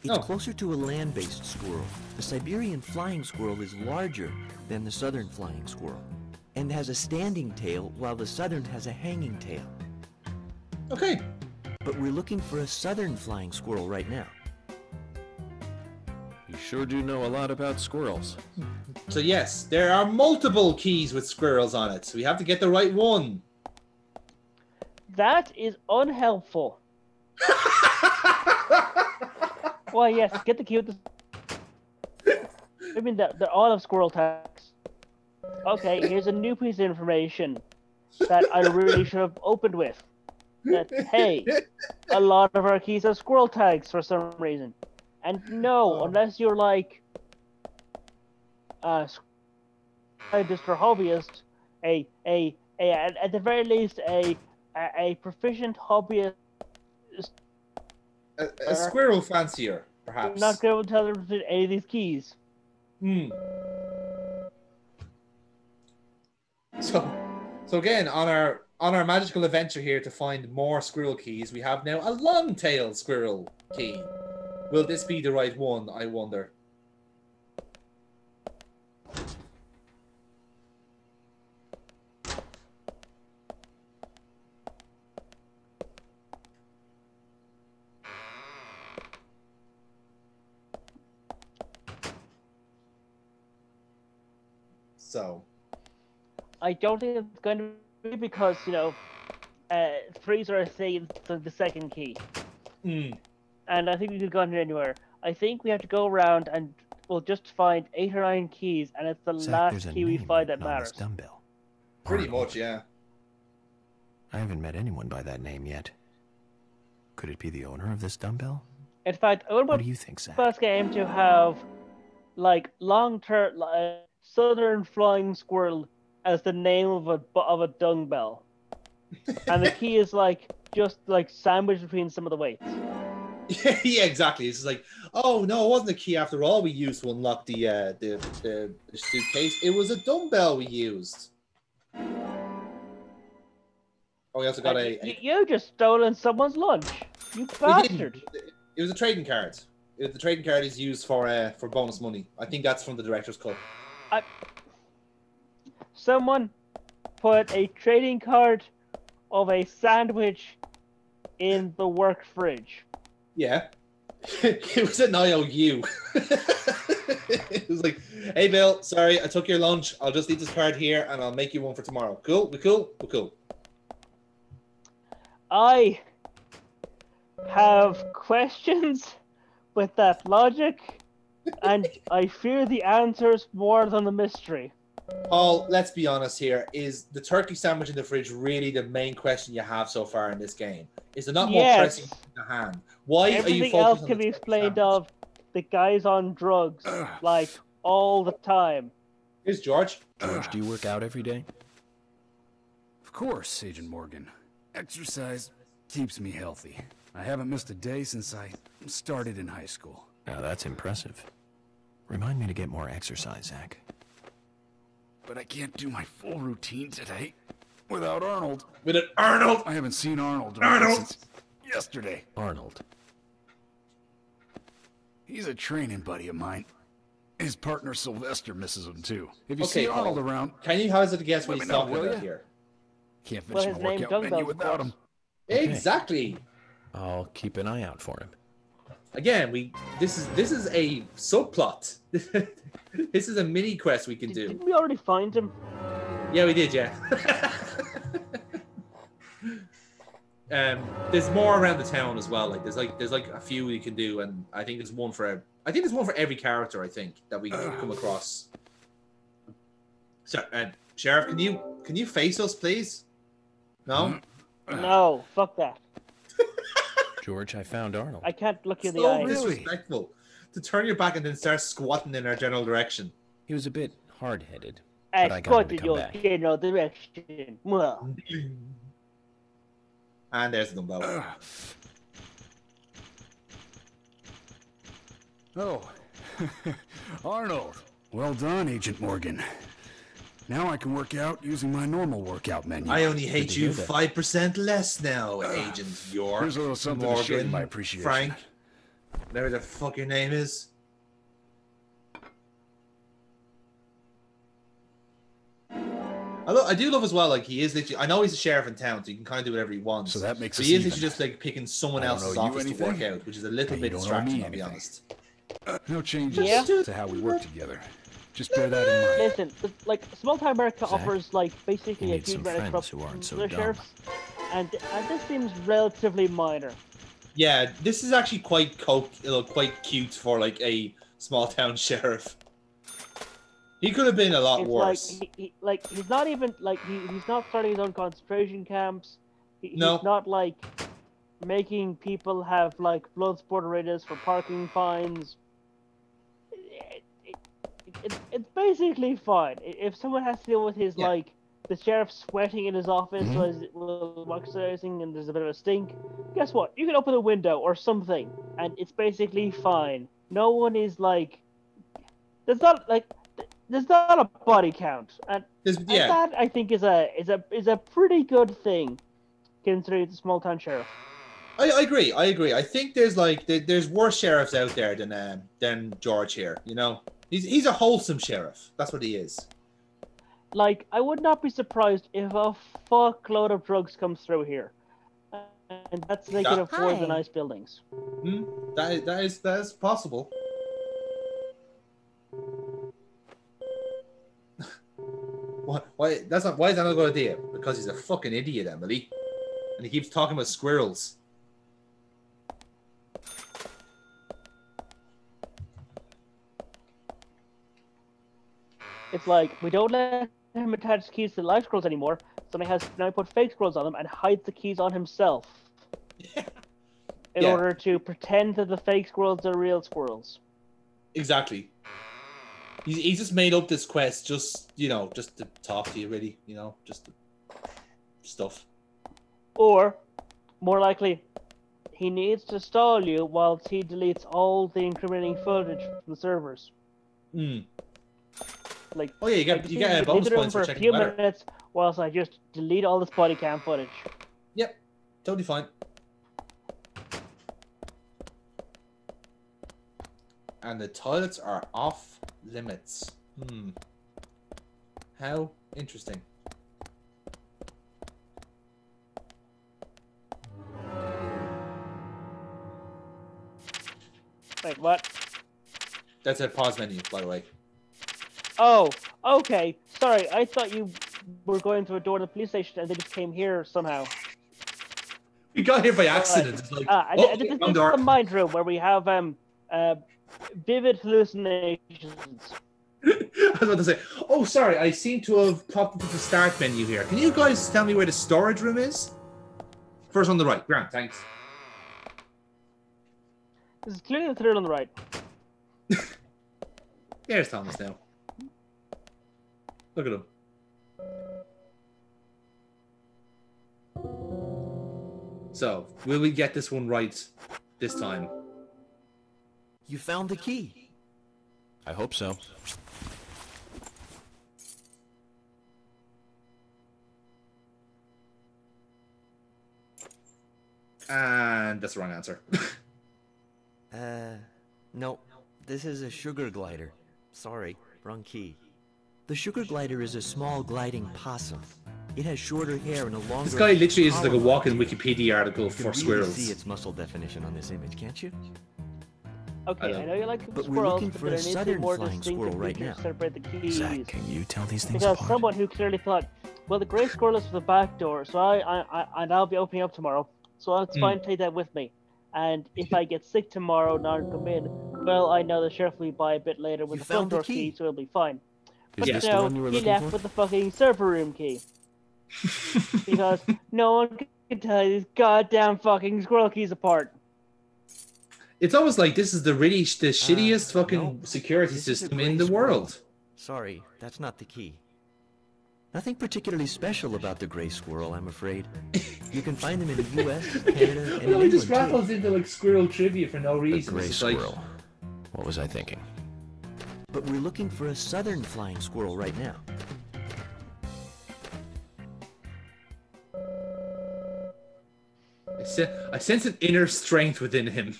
It's closer to a land-based squirrel. The Siberian flying squirrel is larger than the southern flying squirrel and has a standing tail while the southern has a hanging tail. Okay. But we're looking for a southern flying squirrel right now. You sure do know a lot about squirrels. So yes, there are multiple keys with squirrels on it, so we have to get the right one. That is unhelpful. Well, yes, get the key with the... I mean, they're all of squirrel tags. Okay, here's a new piece of information that I really should have opened with. That, hey, a lot of our keys have squirrel tags for some reason. And no, unless you're like a scientist or hobbyist, at the very least, a proficient hobbyist. A squirrel fancier, perhaps. Not going to tell them any of these keys. So again, on our magical adventure here to find more squirrel keys, we have now a long-tailed squirrel key. Will this be the right one, I wonder? So, I don't think it's going to be because, threes are the second key. And I think we could have gone anywhere. I think we have to go around and we'll just find 8 or 9 keys, and it's the last key we find that matters. Dumbbell. Pretty much, yeah. I haven't met anyone by that name yet. Could it be the owner of this dumbbell? In fact, I would what do you think, Zach? First game to have like long-term southern flying squirrel as the name of a dung bell, and the key is like just like sandwiched between some of the weights. Yeah, exactly. It's like, oh no, it wasn't a key after all we used to unlock the suitcase. It was a dumbbell we used. Oh, we also got You just stolen someone's lunch, you bastard! It was a trading card. The trading card is used for bonus money. I think that's from the director's cut. Someone put a trading card of a sandwich in the work fridge. Yeah. It was an IOU. It was like, hey Bill, sorry, I took your lunch. I'll just leave this card here and I'll make you one for tomorrow. Cool? We cool? We're cool. I have questions with that logic, and I fear the answers more than the mystery. Paul, let's be honest here. Is the turkey sandwich in the fridge really the main question you have so far in this game? Is there not more pressing in the hand? Why Everything are you focused else on can the be explained of the guys on drugs, like all the time. Here's George. George, do you work out every day? Of course, Agent Morgan. Exercise keeps me healthy. I haven't missed a day since I started in high school. Now that's impressive. Remind me to get more exercise, Zach. But I can't do my full routine today without Arnold. With Arnold? I haven't seen Arnold since yesterday. Arnold. He's a training buddy of mine. His partner Sylvester misses him too. If you Okay, see Arnold Paul, around, can you hazard a guess what he's let me know, talking will about ya? here? Can't finish Well, his my name workout menu Dumbbells, without of him. Okay. Exactly. I'll keep an eye out for him. Again, this is a subplot. This is a mini quest we can do. Didn't we already find him? Yeah, we did, yeah. There's more around the town as well. There's like a few we can do, and I think there's one for every character. I think that we come across. So, Sheriff, can you face us, please? No. No, fuck that. George, I found Arnold. I can't look you in the So eye. disrespectful to turn your back and then start squatting in our general direction. He was a bit hard-headed, I but I got him to in come your back. general direction. Well, And there's the dumbbell. Oh, Arnold. Well done, Agent Morgan. Now I can work out using my normal workout menu. I only hate to you hear that. 5% less now, Agent York. Here's a little something Morgan, to show you my appreciation. Frank, whatever the fuck your name is. I do love as well, like, he is literally, I know he's a sheriff in town, so he can kind of do whatever he wants. So that makes but us he is even. literally just like picking someone I don't else's owe you office to anything, work out, which is a little and bit you don't owe distracting, me I'll be anything. honest. No changes Yeah. to how we work together. Just bear that in mind. listen, like small-time America Zach, offers like you basically a need huge some amount of friends trust who aren't so for the dumb. sheriffs, and this seems relatively minor. Yeah, this is actually quite cute for like a small town sheriff. He could have been a lot It's worse. like he's not even like he's not starting his own concentration camps. No. He's not like making people have like blood sport arenas for parking fines. It's basically fine. If someone has to deal with his like the sheriff sweating in his office while exercising and there's a bit of a stink, guess what? You can open a window or something, and it's basically fine. No one is like there's not a body count, and that I think is a pretty good thing, considering it's a small town sheriff. I agree. I think there's worse sheriffs out there than George here. You know, he's a wholesome sheriff. That's what he is. Like, I would not be surprised if a fuckload of drugs comes through here, and that's they can afford the nice buildings. That is possible. Why is that not a good idea? Because he's a fucking idiot, Emily, and he keeps talking about squirrels. It's like we don't let him attach keys to the live scrolls anymore, so now he put fake scrolls on them and hides the keys on himself. In order to pretend that the fake squirrels are real squirrels. Exactly. He's just made up this quest just to talk to you, really, just stuff. Or, more likely, he needs to stall you whilst he deletes all the incriminating footage from the servers. Like, oh yeah, you get bonus points for a checking few the weather. minutes whilst I just delete all this body cam footage. Yep, totally fine. And the toilets are off limits. How interesting. Wait, what? That's a pause menu, by the way. Oh, okay. Sorry, I thought you were going through a door to the police station and they just came here somehow. We got here by accident. It's like, this is the mind room where we have vivid hallucinations. I was about to say, oh, sorry, I seem to have popped into the start menu here. Can you guys tell me where the storage room is? First on the right. Grant, thanks. This is clearly the third on the right. There's Thomas now. Look at him. So, will we get this one right this time? You found the key. I hope so. And that's the wrong answer. No. This is a sugar glider. Sorry, wrong key. The sugar glider is a small gliding possum. It has shorter hair and a longer... This guy literally is like a walking Wikipedia article for squirrels. You can see its muscle definition on this image, can't you? Okay, I know you like but squirrels, we're looking for but a there needs to be southern more flying distinctive squirrel right features now. to separate the keys. Zach, can you tell these things Because apart? someone who clearly thought, well, the grey squirrel is for the back door, so I'll be opening up tomorrow, so it's fine to take that with me. And if I get sick tomorrow and aren't come in, well, I know the sheriff will be by a bit later with the front door key, so it'll be fine. But Is this the one you were he looking left for? with the fucking server room key. Because no one can tell these goddamn fucking squirrel keys apart. It's almost like this is the shittiest fucking security system in the world. Sorry, that's not the key. Nothing particularly special about the gray squirrel, I'm afraid. You can find them in the U.S., Canada, and He just England, rattles into like squirrel trivia for no The reason. gray It's like, squirrel. What was I thinking? But we're looking for a southern flying squirrel right now. I sense an inner strength within him.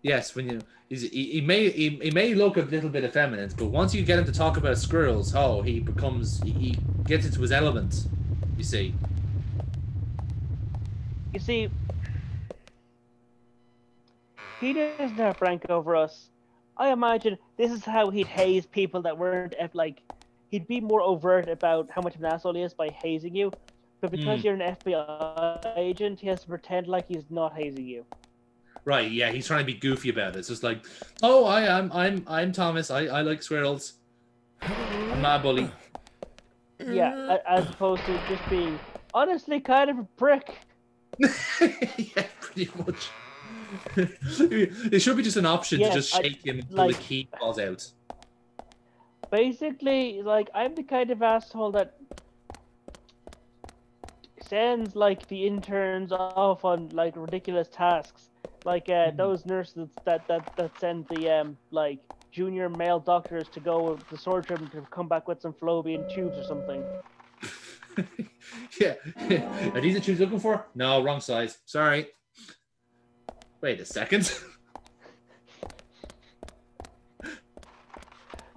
Yes, when he may look a little bit effeminate, but once you get him to talk about squirrels, he gets into his element. You see. You see, he doesn't have rank over us. I imagine this is how he'd haze people that weren't he'd be more overt about how much of an asshole he is by hazing you, but because you're an FBI agent, he has to pretend like he's not hazing you. Right, yeah, he's trying to be goofy about it. It's just like, oh, I'm Thomas. I like squirrels. I'm not a bully. Yeah, as opposed to just being honestly kind of a prick. Yeah, pretty much. It should be just an option to just shake him until the key falls out. Basically, I'm the kind of asshole that sends the interns off on ridiculous tasks. Those nurses that send the junior male doctors to go to the storage room to come back with some fallopian tubes or something. Yeah. Are these the tubes you're looking for? No, wrong size. Sorry. Wait a second.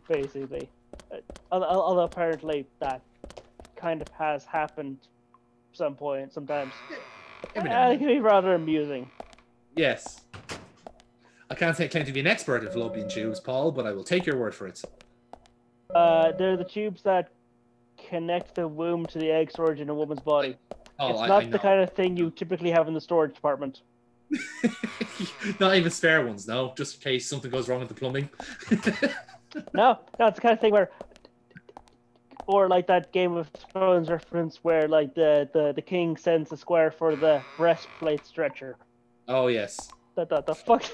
Basically. Although apparently that kind of has happened sometimes. It can be rather amusing. Yes. I can't claim to be an expert in fallopian tubes, Paul, but I will take your word for it. They're the tubes that connect the womb to the egg storage in a woman's body. Oh, it's not the kind of thing you typically have in the storage department. Not even spare ones, no, just in case something goes wrong with the plumbing. No, it's the kind of thing where, or that Game of Thrones reference where the king sends a square for the breastplate stretcher. Oh yes. The fuck?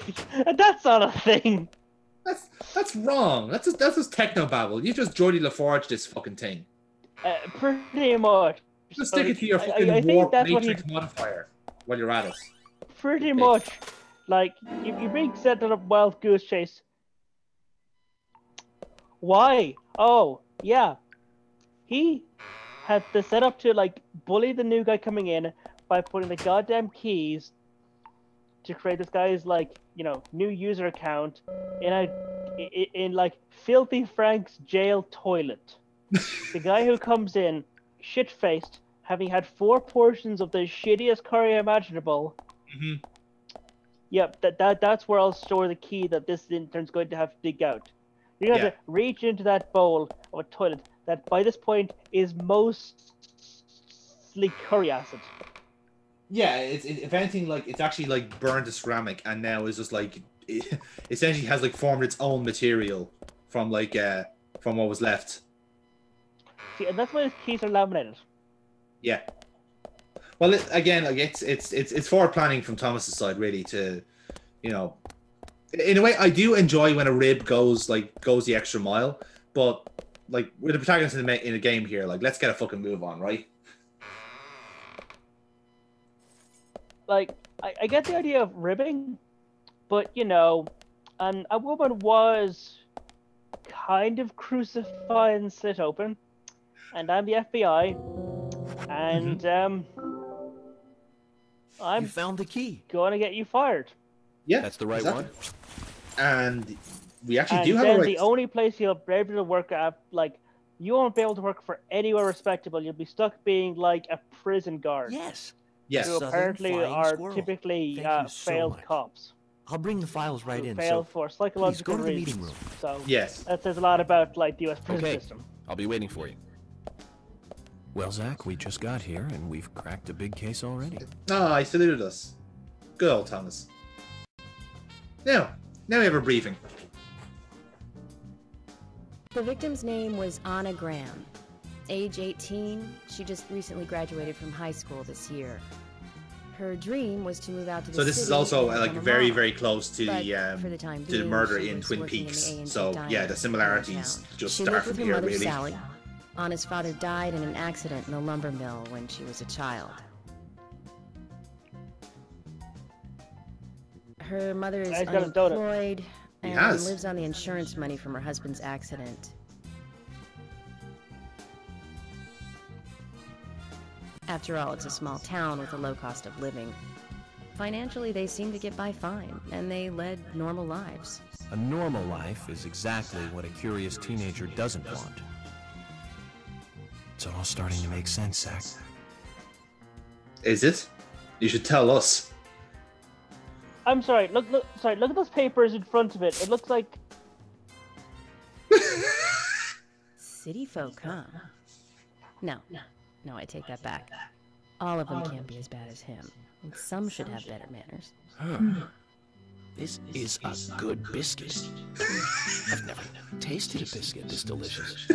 That's not a thing. That's wrong. That's just techno babble. You just Geordie LaForge this fucking thing. Pretty much. Just stick it to your fucking warp matrix modifier while you're at it. Pretty much. Like, you bring setting up Wild Goose Chase. Why? Oh, yeah. He had the setup to, like, bully the new guy coming in by putting the goddamn keys to create this guy's, like, you know, new user account in like, Filthy Frank's jail toilet. The guy who comes in, shit-faced, having had 4 portions of the shittiest curry imaginable. Mm-hmm. Yep, that's where I'll store the key that this intern's going to have to dig out. You're going to have to reach into that bowl of a toilet that by this point is mostly curry acid. Yeah, if anything, like, it's actually like burned to ceramic, and now is just like it essentially has like formed its own material from like from what was left. See, and that's why his keys are laminated. Yeah. Well, again, like it's forward planning from Thomas's side, really, to, you know, in a way, I do enjoy when a rib goes the extra mile, but like with the protagonist in the game here, like, let's get a fucking move on, right? Like, I get the idea of ribbing, but, you know, a woman was kind of crucified and slit open, and I'm the FBI, and You found the key. Going to get you fired. Yeah, that's the right one. And we actually do have a right. The only place you'll be able to work at, like, you won't be able to work for anywhere respectable. You'll be stuck being like a prison guard. Yes. Yes. Who apparently are typically failed cops. I'll bring the files right in. Failed for psychological please go to the reasons. meeting room. So yes, that says a lot about like the U.S. prison system. I'll be waiting for you. Well, Zach, we just got here and we've cracked a big case already. Ah, he saluted us. Good old Thomas. Now we have a briefing. The victim's name was Anna Graham. Age 18, she just recently graduated from high school this year. Her dream was to move out to the So this city is also and like become a very, mom. very close to But the for the time to the being, murder she in was Twin working in Peaks. the A&P So diner yeah, the similarities downtown. just She start lived from with her here, mother, really. Sally. Anna's father died in an accident in a lumber mill when she was a child. Her mother is unemployed and lives on the insurance money from her husband's accident. After all, it's a small town with a low cost of living. Financially, they seem to get by fine, and they led normal lives. A normal life is exactly what a curious teenager doesn't want. It's all starting to make sense, Zach. Is it? You should tell us. I'm sorry. Look at those papers in front of it. It looks like City folk, huh? No, I take that back. All of them can't be as bad as him. And some should have better manners. Huh. This is a good biscuit. I've never tasted a biscuit this delicious.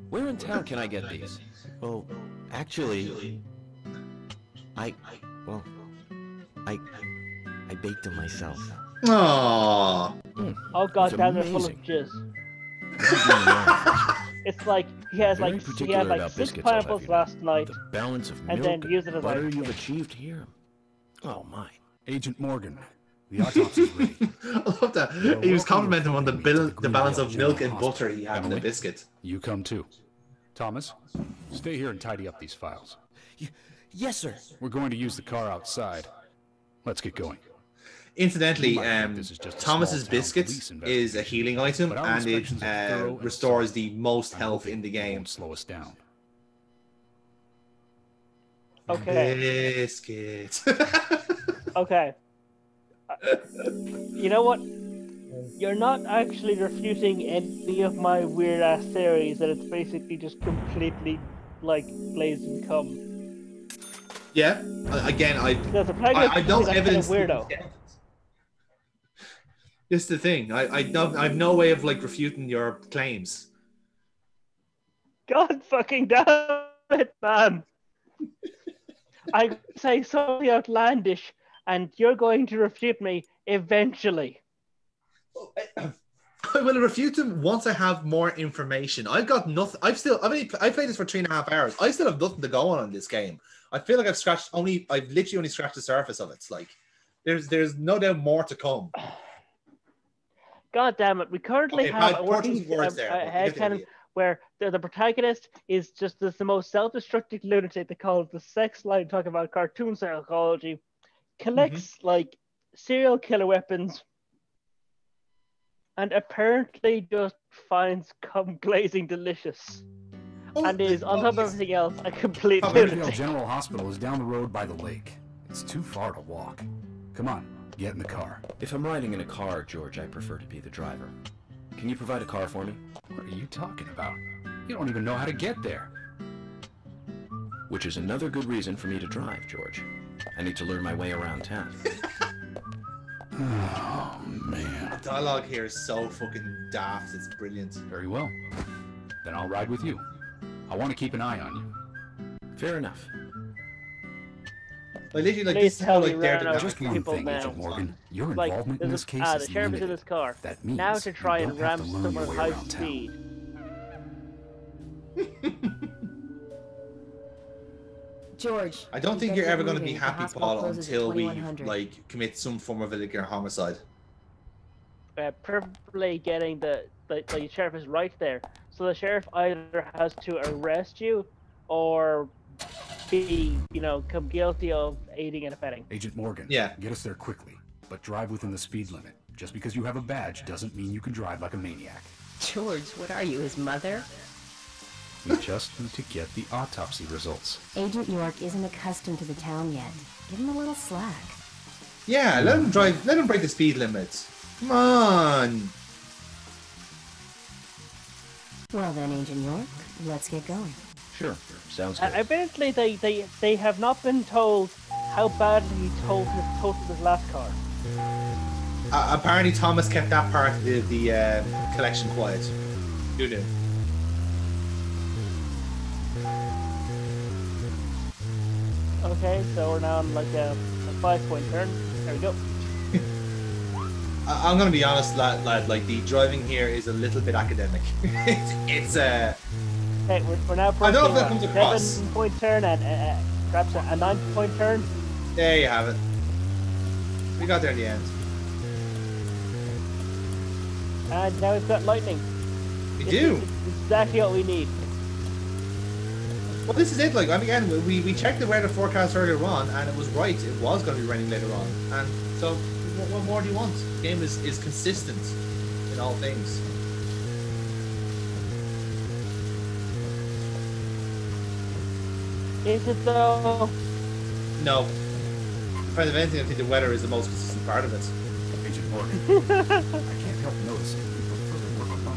Where in town can I get these? Well, actually, I baked them myself. Aww. Oh god damn, they're full of jizz. It's like he had like 6 pineapples last night, the balance of and milk then used it as butter like you've achieved here. Oh my! Agent Morgan, the autopsy's ready. I love that. He was complimenting him on the balance of milk and butter he had in the biscuit. You come too. Thomas, stay here and tidy up these files. Yes, sir. We're going to use the car outside. Let's get going. Incidentally, Thomas's biscuit is a healing item, and it restores the most health in the game. Slow us down. Okay. Biscuit. Okay. You know what? You're not actually refuting any of my weird ass theories that it's basically just completely like blazing cum. Yeah. Again, I don't evidence. Weirdo. This is the thing. I have no way of like refuting your claims. God fucking damn it, man! I say something outlandish, and you're going to refute me eventually. I will refute him once I have more information. I've got nothing. I played this for 3.5 hours. I still have nothing to go on in this game. I feel like I've literally only scratched the surface of it. It's like there's no doubt more to come. God damn it! We currently have a working headcanon where the protagonist is just the most self-destructive lunatic. They call it the sex line, talking about cartoon psychology. Collects like serial killer weapons. And apparently just finds cum glazing delicious. And is, on top of everything else, a complete lunatic. General Hospital is down the road by the lake. It's too far to walk. Come on, get in the car. If I'm riding in a car, George, I prefer to be the driver. Can you provide a car for me? What are you talking about? You don't even know how to get there. Which is another good reason for me to drive, George. I need to learn my way around town. Oh, man. The dialogue here is so fucking daft. It's brilliant. Very well. Then I'll ride with you. I want to keep an eye on you. Fair enough. Like, literally, like, this is how, like, they're just one thing, Agent Morgan. Your involvement in this case is the sheriff is in his car. That means now to try and ram someone at high town. speed. George, I don't think you're ever going to be happy, Paul, until we like commit some form of illegal homicide. Preferably getting the sheriff is right there. So the sheriff either has to arrest you or be, come guilty of aiding and abetting. Agent Morgan, get us there quickly, but drive within the speed limit. Just because you have a badge doesn't mean you can drive like a maniac. George, what are you, his mother? We just need to get the autopsy results. Agent York isn't accustomed to the town yet. Give him a little slack. Yeah, let him drive. Let him break the speed limits. Come on. Well then, Agent York, let's get going. Sure, sounds good. Evidently, they have not been told how badly he totaled his last car. Apparently, Thomas kept that part of the collection quiet. Who knew? Okay, so we're now on like a 5-point turn. There we go. I'm gonna be honest, lad. Like, the driving here is a little bit academic. it's Okay, we're now I don't know if that comes across. 7-point turn and perhaps a 9-point turn. There you have it. We got there in the end. And now we've got lightning. We do. It's exactly what we need. Well, this is it. Like, I mean, again, we checked the weather forecast earlier on, and it was right. It was going to be raining later on, and so what more do you want? The game is consistent in all things. Is it though? No. If anything, I think the weather is the most consistent part of it. Agent Morgan, I can't help noticing you prefer to work alone.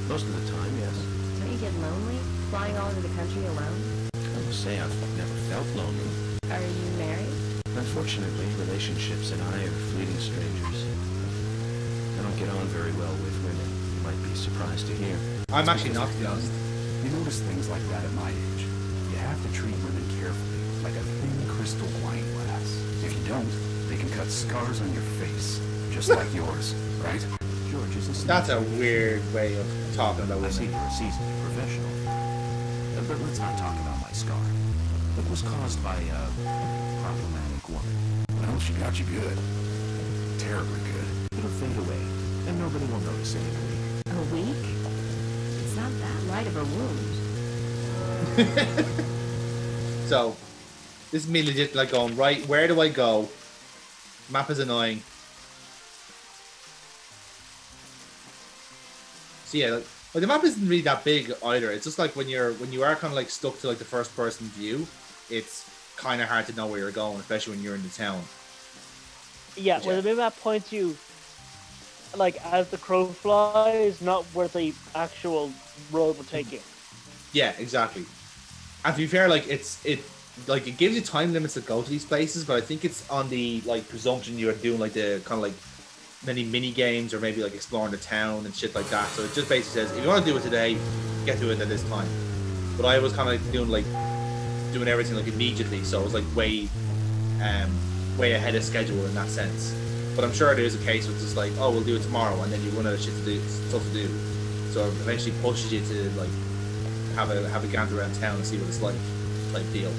Most of the time, yes. Don't you get lonely, flying all over the country alone? I must say I've never felt lonely. Are you married? Unfortunately, relationships and I are fleeting strangers. I don't get on very well with women. You might be surprised to hear. I'm actually not, to be honest. You notice things like that at my age. You have to treat women carefully, like a thin crystal wine glass. If you don't, they can cut scars on your face, just like yours, right? George, is this... That's a weird way of talking about women. I see you're a seasoned professional. But let's not talk about my scar. It was caused by a problematic woman. Well, she got you good. Terribly good. It'll fade away, and nobody will notice it in a week. A week? It's not that light of a wound. So, this is me legit like going, right, where do I go? Map is annoying. So yeah, like the map isn't really that big either. It's just like when you are kind of like stuck to like the first person view, it's kind of hard to know where you're going, especially when you're in the town. Yeah, well, the map points you like as the crow flies, not where the actual road will take you. Yeah, exactly. And to be fair, like it gives you time limits to go to these places, but I think it's on the like presumption you're doing like the kind of like many mini games or maybe like exploring the town and shit like that. So it just basically says if you want to do it today, get to it at this time. But I was kind of like doing everything like immediately, so I was like way ahead of schedule in that sense. But I'm sure there's a case where it's just like, oh, we'll do it tomorrow, and then you run out of stuff to do. So it eventually pushes you to like have a gander around town and see what it's like, type deal.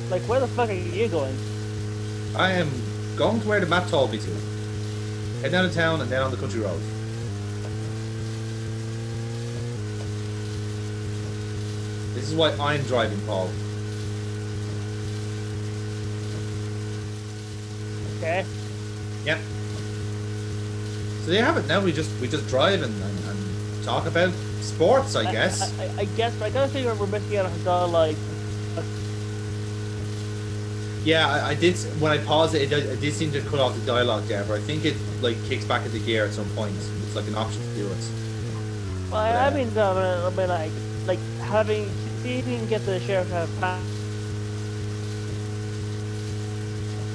Like, where the fuck are you going? I am going to where the map told me to. Head down to town and then on the country road. This is why I'm driving, Paul. Okay. Yep. So there you have it. Now we just drive and talk about sports, I guess. I guess, but I gotta figure we're missing out on like. Yeah, I did. When I paused it, it did seem to cut off the dialogue there, but I think it like kicks back into gear at some point. It's like an option to do it. Well, I mean, like having see if you can get the sheriff to have.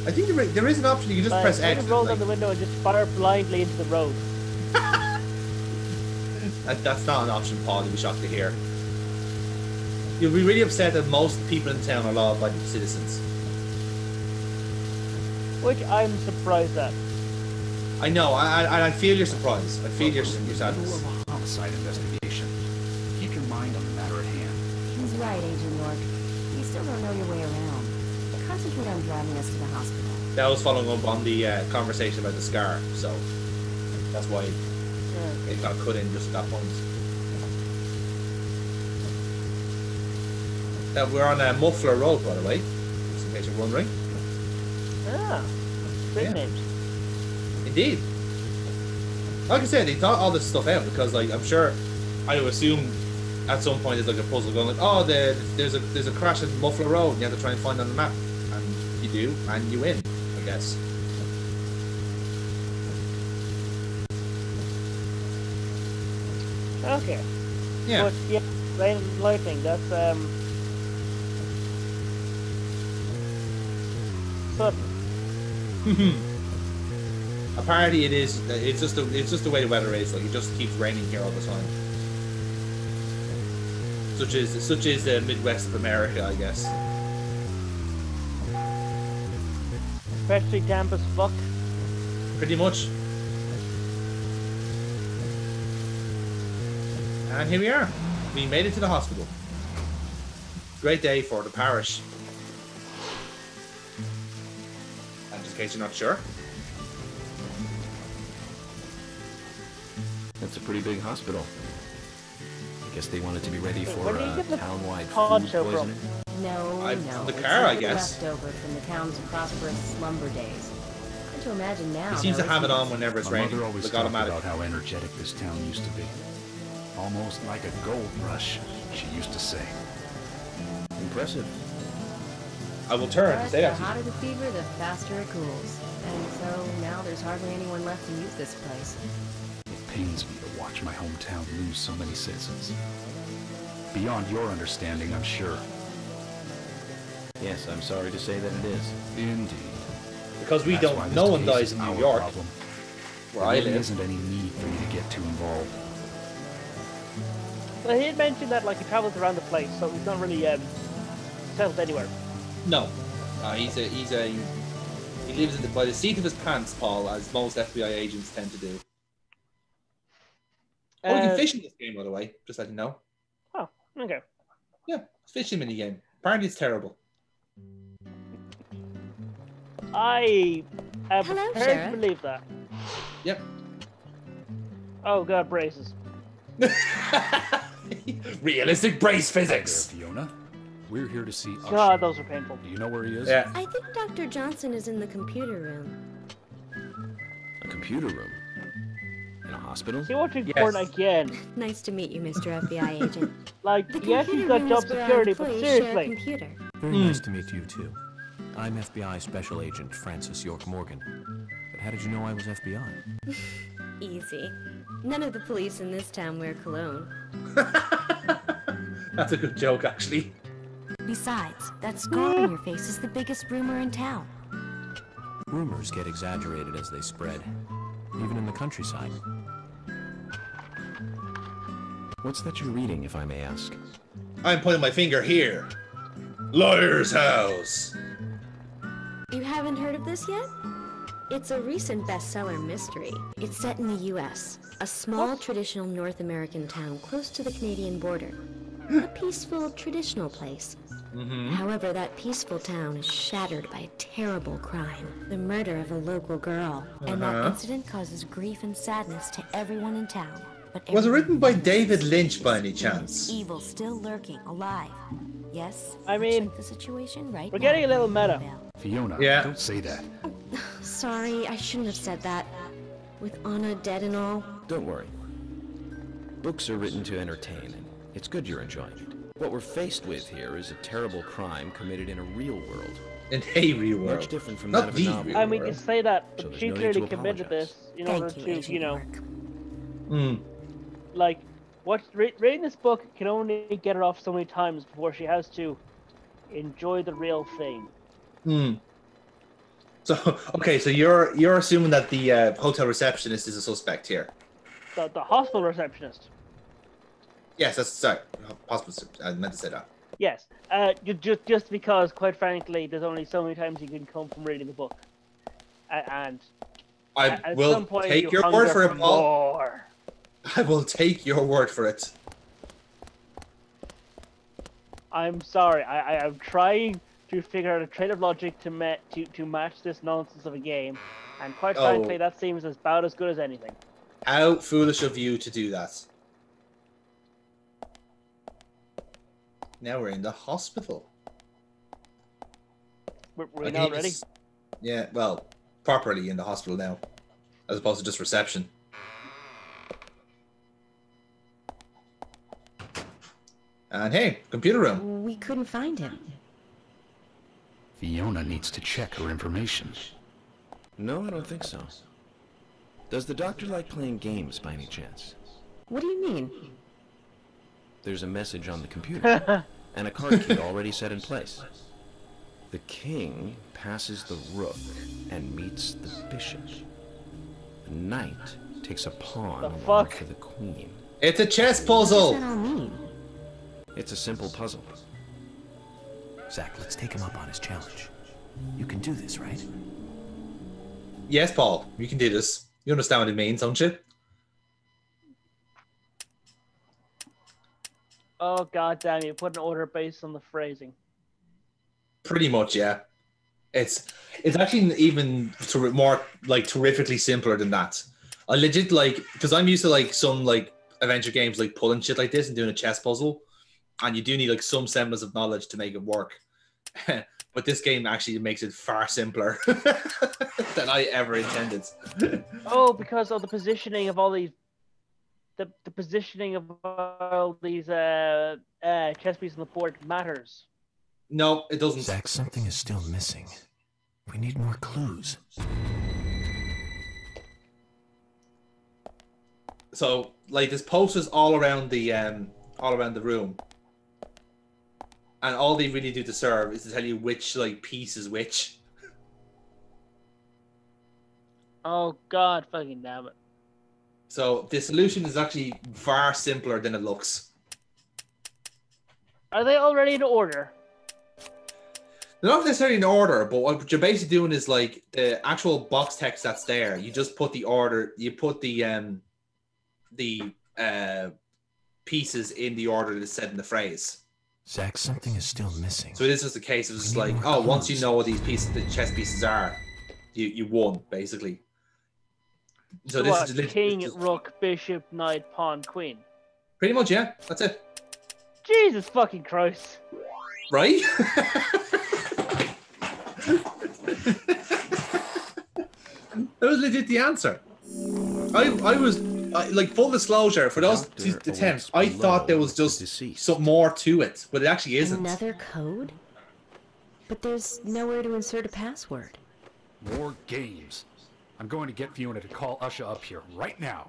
I think there is an option. You can just press X. You can roll down the window and just fire blindly into the road. That's not an option, Paul. You'll be shocked to hear. You'll be really upset that most people in town are law-abiding citizens. Which I'm surprised at. I know. I feel your surprise. I feel your sadness. A homicide investigation. Keep your mind on the matter at hand. He's right, Agent York. You still don't know your way around. Concentrate on driving us to the hospital. That was following up on the conversation about the scar, so that's why it got cut in just at that point. We're on Muffler Road, by the way, just in case you're wondering. Ah, great names. Indeed. Like I said, they thought all this stuff out because, like, I'm sure, I would assume at some point there's like a puzzle going like, oh, there's a crash at Muffler Road, and you have to try and find it on the map, and you do, and you win, I guess. Okay. Yeah. But yeah, rain and lightning. That's Apparently it is. It's just the way the weather is. Like, it just keeps raining here all the time. Such is the Midwest of America, I guess. Especially damp as fuck. Pretty much. And here we are. We made it to the hospital. Great day for the parish. And just in case you're not sure. That's a pretty big hospital. I guess they wanted to be ready for town-wide food poisoning. No. The car, I It's guess. leftover from the town's prosperous slumber days. Hard to imagine now. He seems to have it on whenever it's My raining. mother always Like talked automatic. about how energetic this town used to be. Almost like a gold rush, she used to say. Impressive. I will turn and But say the that to you. hotter the fever, the faster it cools. And so now there's hardly anyone left to use this place. It pains me to watch my hometown lose so many citizens. Beyond your understanding, I'm sure. Yes, I'm sorry to say that it is. Indeed. Because we That's why don't. this No one case dies is in our New York, problem. where I There really live. isn't any need for you to get too involved. Well, he had mentioned that like he travels around the place, so he's not really settled anywhere. No, he lives by the seat of his pants, Paul, as most FBI agents tend to do. Oh, you can fish in this game, by the way. Just let you know. Oh, okay. Yeah, it's a fishing minigame. Apparently, it's terrible. I am Hello, prepared Sheriff. to believe that. Yep. Oh god, braces. Realistic brace There, physics. Fiona. We're here to see Usher. God, those are painful. Do you know where he is? Yeah. I think Dr. Johnson is in the computer room. A computer room? In a hospital? See watching Yes. porn again. Nice to meet you, Mr. FBI agent. Like, The yes, he's computer got room job is where our security, but employees share a seriously. computer. Very nice to meet you, too. I'm FBI Special Agent Francis York Morgan. But how did you know I was FBI? Easy. None of the police in this town wear cologne. That's a good joke, actually. Besides, that scar on your face is the biggest rumor in town. Rumors get exaggerated as they spread, even in the countryside. What's that you're reading, if I may ask? I'm putting my finger here. Liar's house. this yet? It's a recent bestseller mystery. It's set in the U.S., a small traditional North American town close to the Canadian border. A peaceful, traditional place. However, that peaceful town is shattered by a terrible crime. The murder of a local girl. And that incident causes grief and sadness to everyone in town. But was it written by David Lynch by any chance? Evil still lurking, alive. Yes, I mean, the situation right we're getting a little meta. Fiona, don't say that. Sorry, I shouldn't have said that. With Anna dead and all. Don't worry. Books are written to entertain, and it's good you're enjoying it. What we're faced with here is a terrible crime committed in a real world. In a real world. Much different from that of a novel. I mean, you say that, but So there's she no need clearly to committed this in order to, you know, like, reading this book can only get her off so many times before she has to enjoy the real thing. So, okay, so you're assuming that the hotel receptionist is a suspect here. The hospital receptionist. Yes, that's sorry. Hospital. I meant to say that. Yes, just because, quite frankly, there's only so many times you can come from reading the book, and I will take your word for it, Paul. More. I will take your word for it. I'm sorry. I am trying to figure out a train of logic to match this nonsense of a game, and quite frankly, that seems about as good as anything. How foolish of you to do that. Now we're in the hospital. We're in already? Yeah, well, properly in the hospital now, as opposed to just reception. And hey, computer room. We couldn't find him. Fiona needs to check her information. No, I don't think so. Does the doctor like playing games by any chance? What do you mean? There's a message on the computer, and a card key already set in place. The king passes the rook and meets the bishop. The knight takes a pawn along for the queen. It's a chess puzzle! What does that all mean? It's a simple puzzle. Zach, let's take him up on his challenge. You can do this, right? Yes, Paul, you can do this. You understand what it means, don't you? Oh, god damn, you put an order based on the phrasing. Pretty much, yeah. It's actually even more like terrifically simpler than that. I legit because I'm used to some adventure games pulling shit like this and doing a chess puzzle, and you do need some semblance of knowledge to make it work. But this game actually makes it far simpler than I ever intended. Oh, because of the positioning of all these, the positioning of all these chess pieces on the board matters. No, it doesn't. Zach, something is still missing. We need more clues. So, there's posters all around the room, and all they really do to serve is to tell you which piece is which. Oh god, fucking damn it! So the solution is actually far simpler than it looks. Are they already in order? They're not necessarily in order, but what you're basically doing is the actual box text that's there. You just put the order. You put the pieces in the order that's said in the phrase. Zach, something is still missing. So it is just a case of just once you know what these pieces, the chess pieces are, you won basically. So this is king, rook, bishop, knight, pawn, queen. Pretty much, yeah. That's it. Jesus fucking Christ! Right? That was legit the answer. I was full disclosure for those attempts. I thought there was just some more to it, but it actually isn't. Another code? But there's nowhere to insert a password. More games. I'm going to get Fiona to call Usha up here right now.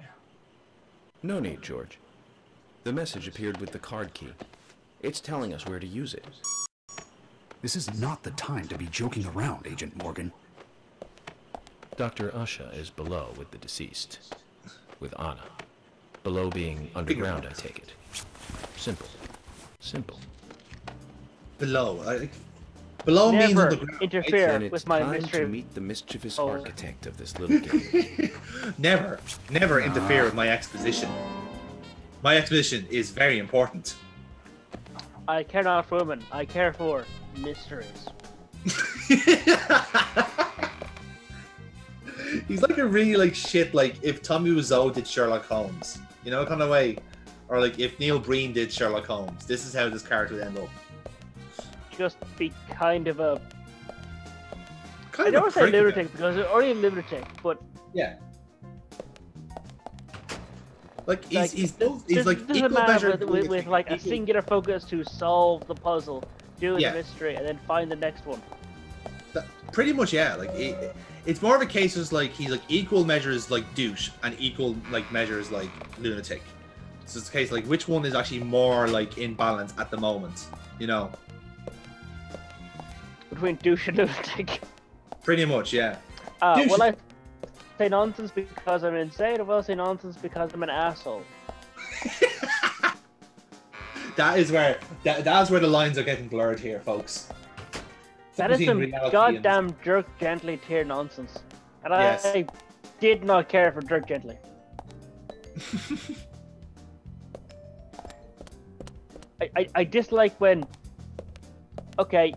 No need, George. The message appeared with the card key. It's telling us where to use it. This is not the time to be joking around, Agent Morgan. Dr. Usha is below with the deceased. With Anna. Below being underground, I take it. Simple. Simple. Below. Below means Never underground. interfere Then it's with my time mystery. to meet the mischievous architect of this little game. Never interfere with my exposition. My exposition is very important. I care not for women. I care for mysteries. He's like a really like shit. Like if Tommy Wiseau did Sherlock Holmes, you know, kind of way, or like if Neil Breen did Sherlock Holmes. This is how this character would end up. Just be kind of a. Kind I don't of want to say lunatic because they're already a lunatic, but yeah. Like he's like this is a equal man measure with like a singular focus to solve the puzzle, do Yeah. the mystery, and then find the next one. Pretty much, yeah. Like it's more of a case of like he's like equal measures like douche and equal like measures like lunatic. So it's a case like which one is actually more like in balance at the moment, you know? Between douche and lunatic. Pretty much, yeah. Will I say nonsense because I'm insane, or will I say nonsense because I'm an asshole? That's where the lines are getting blurred here, folks. That is Between some reality goddamn jerk gently tier nonsense. And Yes. I did not care for jerk gently. I dislike when. Okay,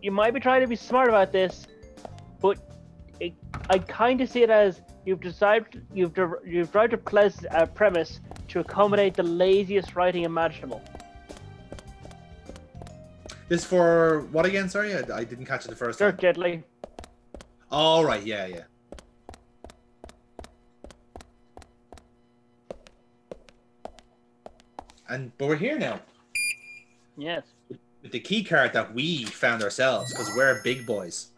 you might be trying to be smart about this, but I kind of see it as you've derived a premise to accommodate the laziest writing imaginable. This for what again? Sorry, I didn't catch it the first time. Jerk gently. All right, yeah. But we're here now. Yes. With the key card that we found ourselves, because we're big boys,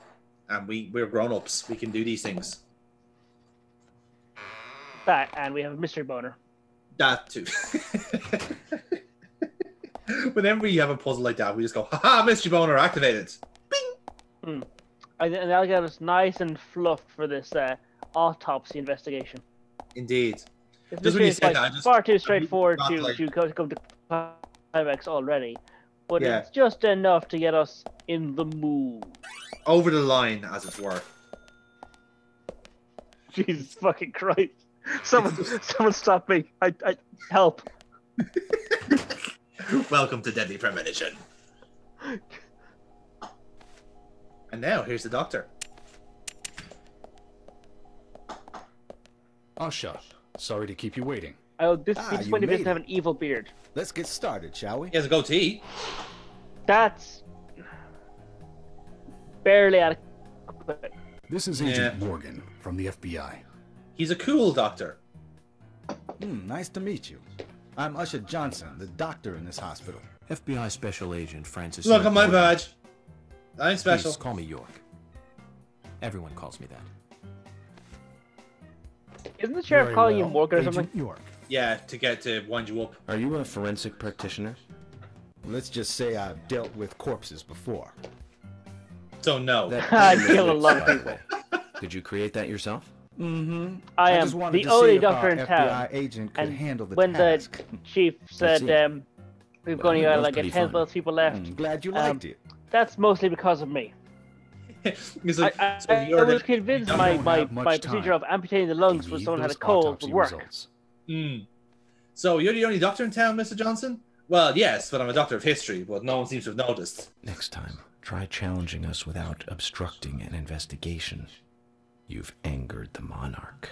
and we're grown-ups. We can do these things. That, and we have a mystery boner. That too. Whenever you have a puzzle like that, we just go, haha, mystery boner activated. And that'll get us nice and fluffed for this autopsy investigation. Indeed. This Just when you is said like that, far too straightforward not to like- come to climax already, but Yeah. it's just enough to get us in the mood. Over the line, as it were. Jesus fucking Christ! Someone stop me! I help! Welcome to Deadly Premonition. And now, here's the doctor. Usha, sorry to keep you waiting. Oh, this Ah, is you when he made doesn't have an evil beard. Let's get started, shall we? He has a goatee. That's barely adequate. This is Agent Morgan from the FBI. He's a cool doctor. Nice to meet you. I'm Usha Johnson, the doctor in this hospital. FBI Special Agent Francis. Look at my York. badge. I'm special. Please call me York. Everyone calls me that. Isn't the sheriff Very calling you well, Morgan or Agent something? York. Yeah, to wind you up. Are you a forensic practitioner? Let's just say I've dealt with corpses before. So no. I kill a lot of people. Did you create that yourself? Mm-hmm. I am just wanted the to only see if doctor our in FBI town. agent could And handle the when task. the chief said see. we've Well, only that got was like pretty 10 fun. people left, Glad you liked it. that's mostly because of me. He's like, I so you're was the- convinced don't my have much procedure time. of amputating the lungs We when need someone had a those cold would autopsy work. results. So you're the only doctor in town, Mr. Johnson? Well, yes, but I'm a doctor of history, but no one seems to have noticed. Next time, try challenging us without obstructing an investigation. You've angered the monarch.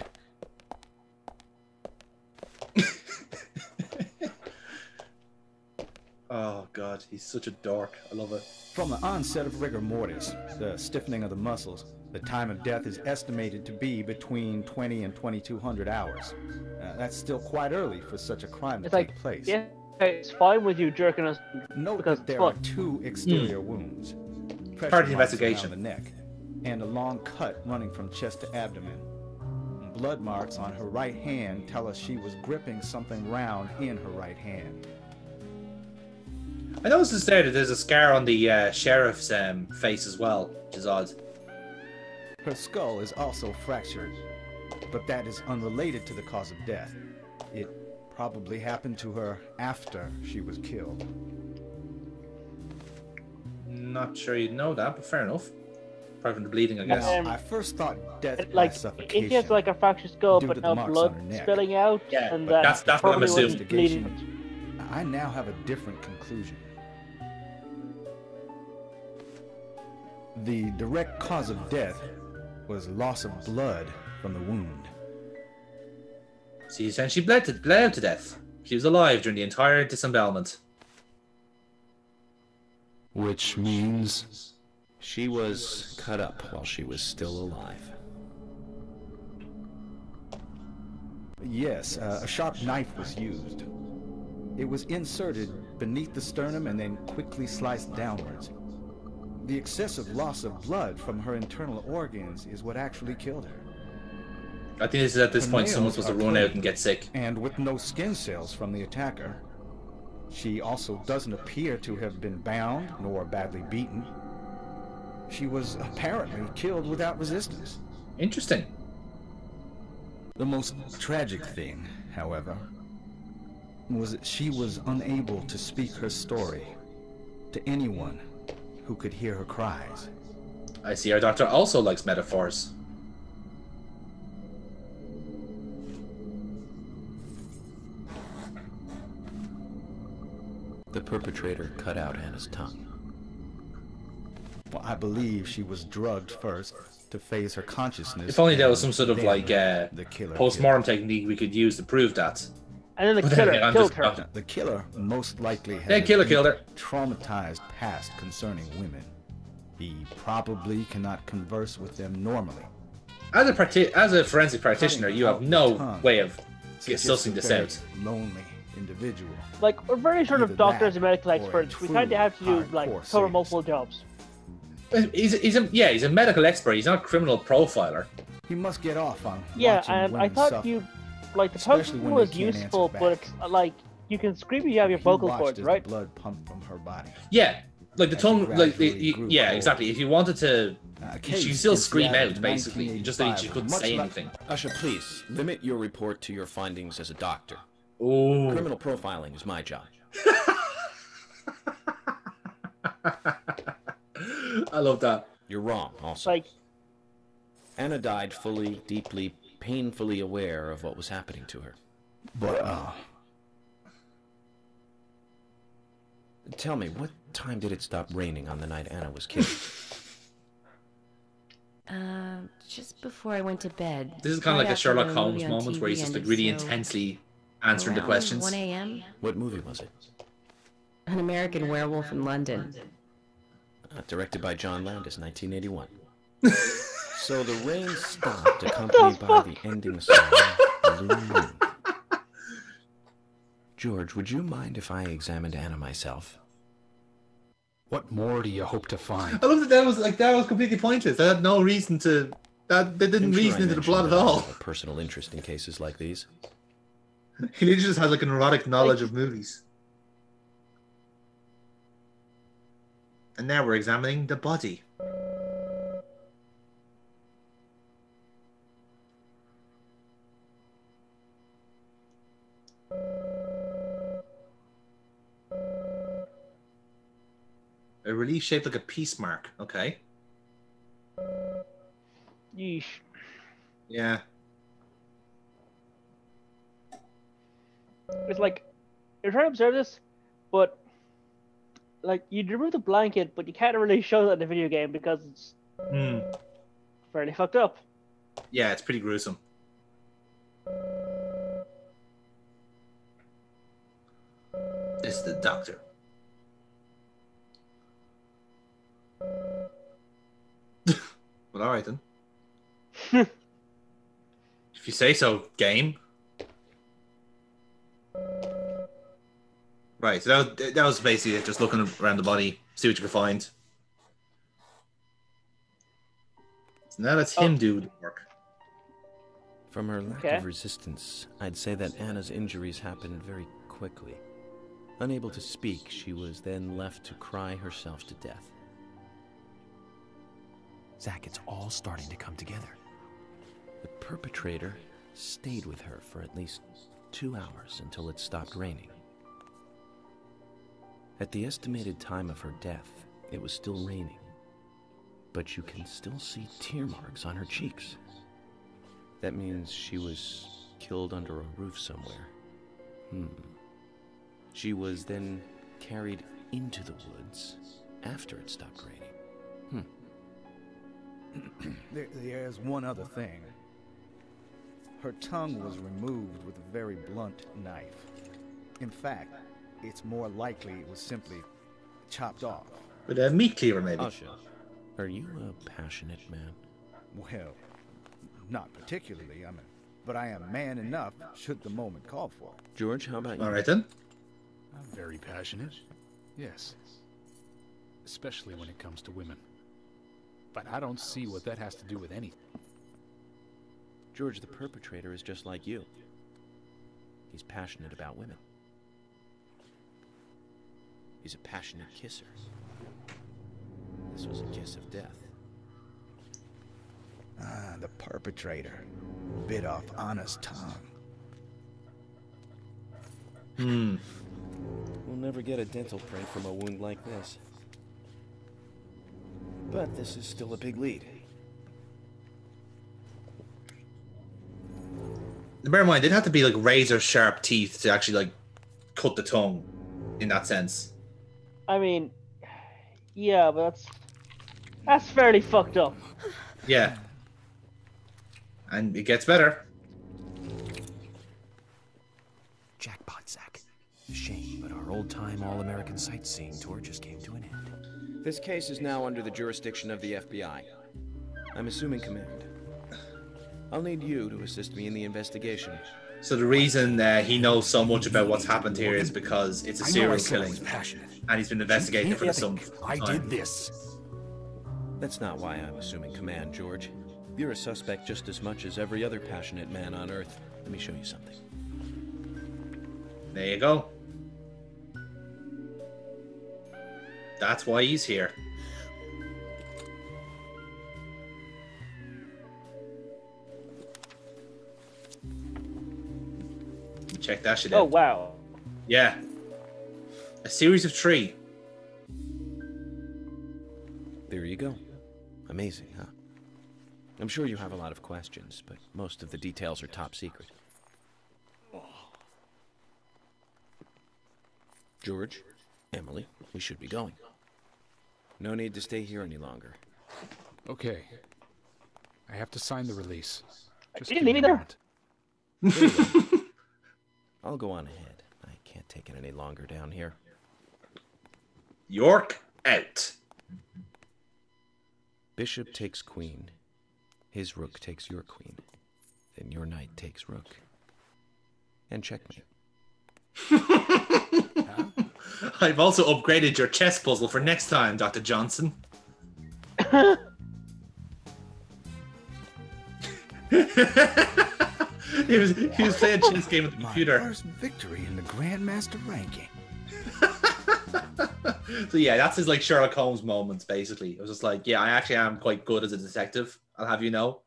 Oh god, he's such a dork. I love it. From the onset of rigor mortis, the stiffening of the muscles, the time of death is estimated to be between 20 and 2200 hours. That's still quite early for such a crime to It's take like, place. yeah, it's fine with you jerking us. Note because that there it's are fun. 2 exterior wounds. Pressure Part of the marks investigation. around the neck, and a long cut running from chest to abdomen. Blood marks on her right hand tell us she was gripping something round in her right hand. I noticed there that there's a scar on the sheriff's face as well, which is odd. Her skull is also fractured, but that is unrelated to the cause of death. It probably happened to her after she was killed. Not sure you'd know that, but fair enough. Apart from the bleeding, I guess. I first thought death by Like, suffocation. if he has like a fractured skull, due but to no the marks blood on her neck. spilling out, Yeah, and but that's what I'm probably wasn't assuming. bleeding. I now have a different conclusion. The direct cause of death was loss of blood from the wound. So you're saying she bled out to death. She was alive during the entire disembowelment. Which means she was cut up while she was still alive. Yes, a sharp knife was used. It was inserted beneath the sternum and then quickly sliced downwards. The excessive loss of blood from her internal organs is what actually killed her. I think this is at this Her point nails someone's supposed to are run out clean, and get sick. And with no skin cells from the attacker. She also doesn't appear to have been bound nor badly beaten. She was apparently killed without resistance. Interesting. The most tragic thing, however, was that she was unable to speak her story to anyone who could hear her cries. I see our doctor also likes metaphors. The perpetrator cut out Anna's tongue. Well, I believe she was drugged first to phase her consciousness. If only there was some sort of then like the killer post-mortem technique we could use to prove that. And then the But killer again, I'm killed just- her. The killer most likely had The killer killed her. traumatized past concerning women. He probably cannot converse with them normally. As a forensic practitioner, you have no Tongue way of suggests sussing a this very out. Lonely individual. Like, we're very sort of Either doctors that and medical or a experts. We true kind of have to do, like, hardcore cover sadist. multiple jobs. He's a medical expert. He's not a criminal profiler. He must get off on Yeah, watching and I women thought suffer. you, like, the especially puzzle when was they can't useful, answer but back. it's, like, you can scream if you have your He vocal watched cords, as right? the blood pumped from her body. Yeah, like the As tongue, he like gradually grew yeah, cold. exactly. If you wanted to, A she case could still is scream that out. of Basically, you just think she 1985, couldn't much say like- anything. Usher, please, limit your report to your findings as a doctor. Oh, Criminal profiling is my job. I love that. You're wrong, also. Like, Anna died fully, deeply, painfully aware of what was happening to her. But, Tell me, what time did it stop raining on the night Anna was killed? Just before I went to bed. This is kind of Right like a after Sherlock the Holmes movie on moment where he's TV just like ended, really so intensely answering the around questions. 1 a.m. What movie was it? An American Werewolf in London. Directed by John Landis, 1981. So the rain stopped, accompanied by the ending song, Blue Moon. George, would you mind if I examined Anna myself? What more do you hope to find? I love that that was completely pointless. They had no reason to. They didn't I'm sure reason I into the plot at mentioned that I all. have a personal interest in cases like these. He literally just has like a neurotic knowledge of movies. And now we're examining the body. A relief shaped like a peace mark. Okay. yeesh. Yeah. It's like, you're trying to observe this, but, like, you remove the blanket, but you can't really show that in the video game because it's fairly fucked up. Yeah, it's pretty gruesome. This is the doctor. Well, alright then. If you say so, game. Right, so that was basically it, just looking around the body, see what you could find. So now let's him do the work. From her lack Okay. of resistance, I'd say that Anna's injuries happened very quickly. Unable to speak, she was then left to cry herself to death. Zach, it's all starting to come together. The perpetrator stayed with her for at least 2 hours until it stopped raining. At the estimated time of her death, It was still raining, but you can still see tear marks on her cheeks. That means she was killed under a roof somewhere. She was then carried into the woods after it stopped raining. There's one other thing. Her tongue was removed with a very blunt knife. In fact, it's more likely it was simply chopped off. With a meat cleaver, maybe. Oh, sure. Are you a passionate man? Well, not particularly, but I am man enough should the moment call for it. George, how about you? All right, then. I'm very passionate. Yes. Especially when it comes to women. But I don't see what that has to do with anything. George, the perpetrator is just like you. He's passionate about women. He's a passionate kisser. This was a kiss of death. The perpetrator bit off Anna's tongue. We'll never get a dental print from a wound like this. But this is still a big lead. Bear in mind, they'd have to be like razor sharp teeth to actually like cut the tongue in that sense. I mean, yeah, but that's fairly fucked up. Yeah. And it gets better. Jackpot, Zach. Shame, but our old-time all-American sightseeing tour just came to an end. This case is now under the jurisdiction of the FBI. I'm assuming command. I'll need you to assist me in the investigation. So the reason he knows so much about what's happened here is because it's a serial killing, and he's been investigating for some time. I did this. That's not why I'm assuming command, George. You're a suspect just as much as every other passionate man on Earth. Let me show you something. There you go. That's why he's here. Check that shit out. Oh, wow. Yeah. A series of 3. There you go. Amazing, huh? I'm sure you have a lot of questions, but most of the details are top secret. George, Emily, we should be going. No need to stay here any longer. Okay. I have to sign the release. Just You leave me there. I'll go on ahead. I can't take it any longer down here. York out. Bishop takes queen. His rook takes your queen. Then your knight takes rook. And checkmate. I've also upgraded your chess puzzle for next time, Dr. Johnson. He was playing a chess game with the computer. My first victory in the Grandmaster ranking. So yeah, that's his like Sherlock Holmes moments. Basically, it was just like, yeah, I actually am quite good as a detective. I'll have you know.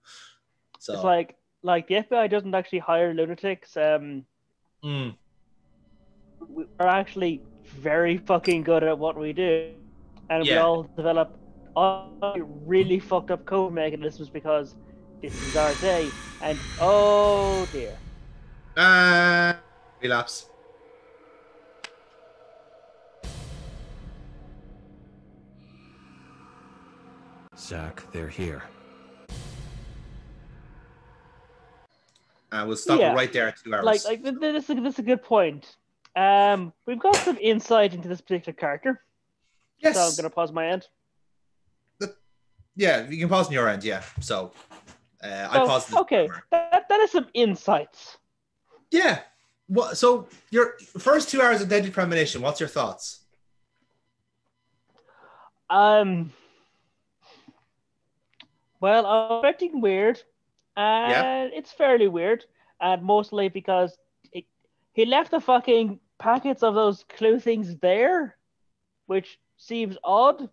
So it's like the FBI doesn't actually hire lunatics. We're actually very fucking good at what we do, and we all develop all really fucked up code mechanisms because this is our day. And oh dear. Relapse. Zach, they're here. We'll stop it right there at 2 hours. Like this is a good point. We've got some insight into this particular character. Yes. So I'm going to pause my end. Yeah, you can pause on your end. Yeah. So I paused. Okay, that is some insights. Yeah. What? So your first 2 hours of Deadly Premonition. What's your thoughts? Well, I'm expecting weird, and it's fairly weird, and mostly because he left the fucking packets of those clue things there, which seems odd.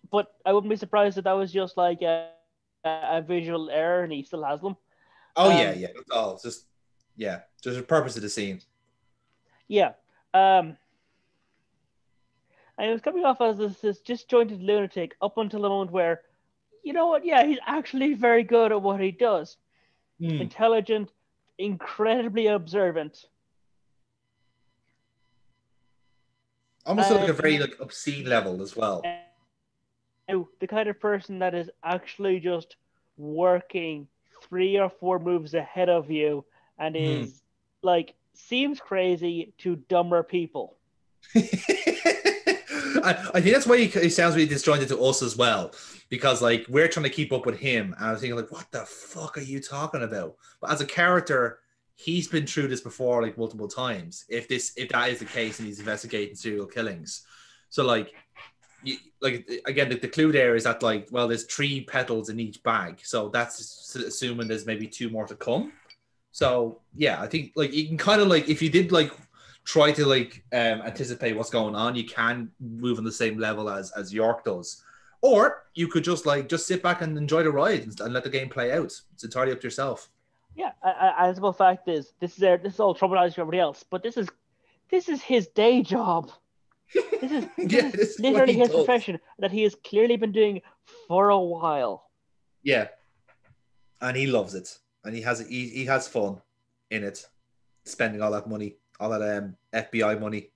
But I wouldn't be surprised if that was just like a visual error, and he still has them. Oh yeah. That's all. It's just there's a purpose of the scene. Yeah. And he was coming off as this disjointed lunatic up until the moment where, you know what? Yeah, he's actually very good at what he does. Intelligent, incredibly observant. Almost like a very like obscene level as well. The kind of person that is actually just working 3 or 4 moves ahead of you and is like seems crazy to dumber people. I think that's why he sounds really disjointed to us as well, because like we're trying to keep up with him, and I was thinking like, what the fuck are you talking about? But as a character, he's been through this before like multiple times. If that is the case, and he's investigating serial killings, so like again, the clue there is that like, well, there's 3 petals in each bag, so that's assuming there's maybe 2 more to come. So yeah, I think like you can kind of like, if you did like try to like anticipate what's going on, you can move on the same level as York does, or you could just sit back and enjoy the ride and let the game play out. It's entirely up to yourself. Yeah, as well, fact is this is all traumatizing for everybody else, but this is his day job. This is literally his profession that he has clearly been doing for a while. Yeah, and he loves it, and he has fun in it, spending all that money, all that FBI money.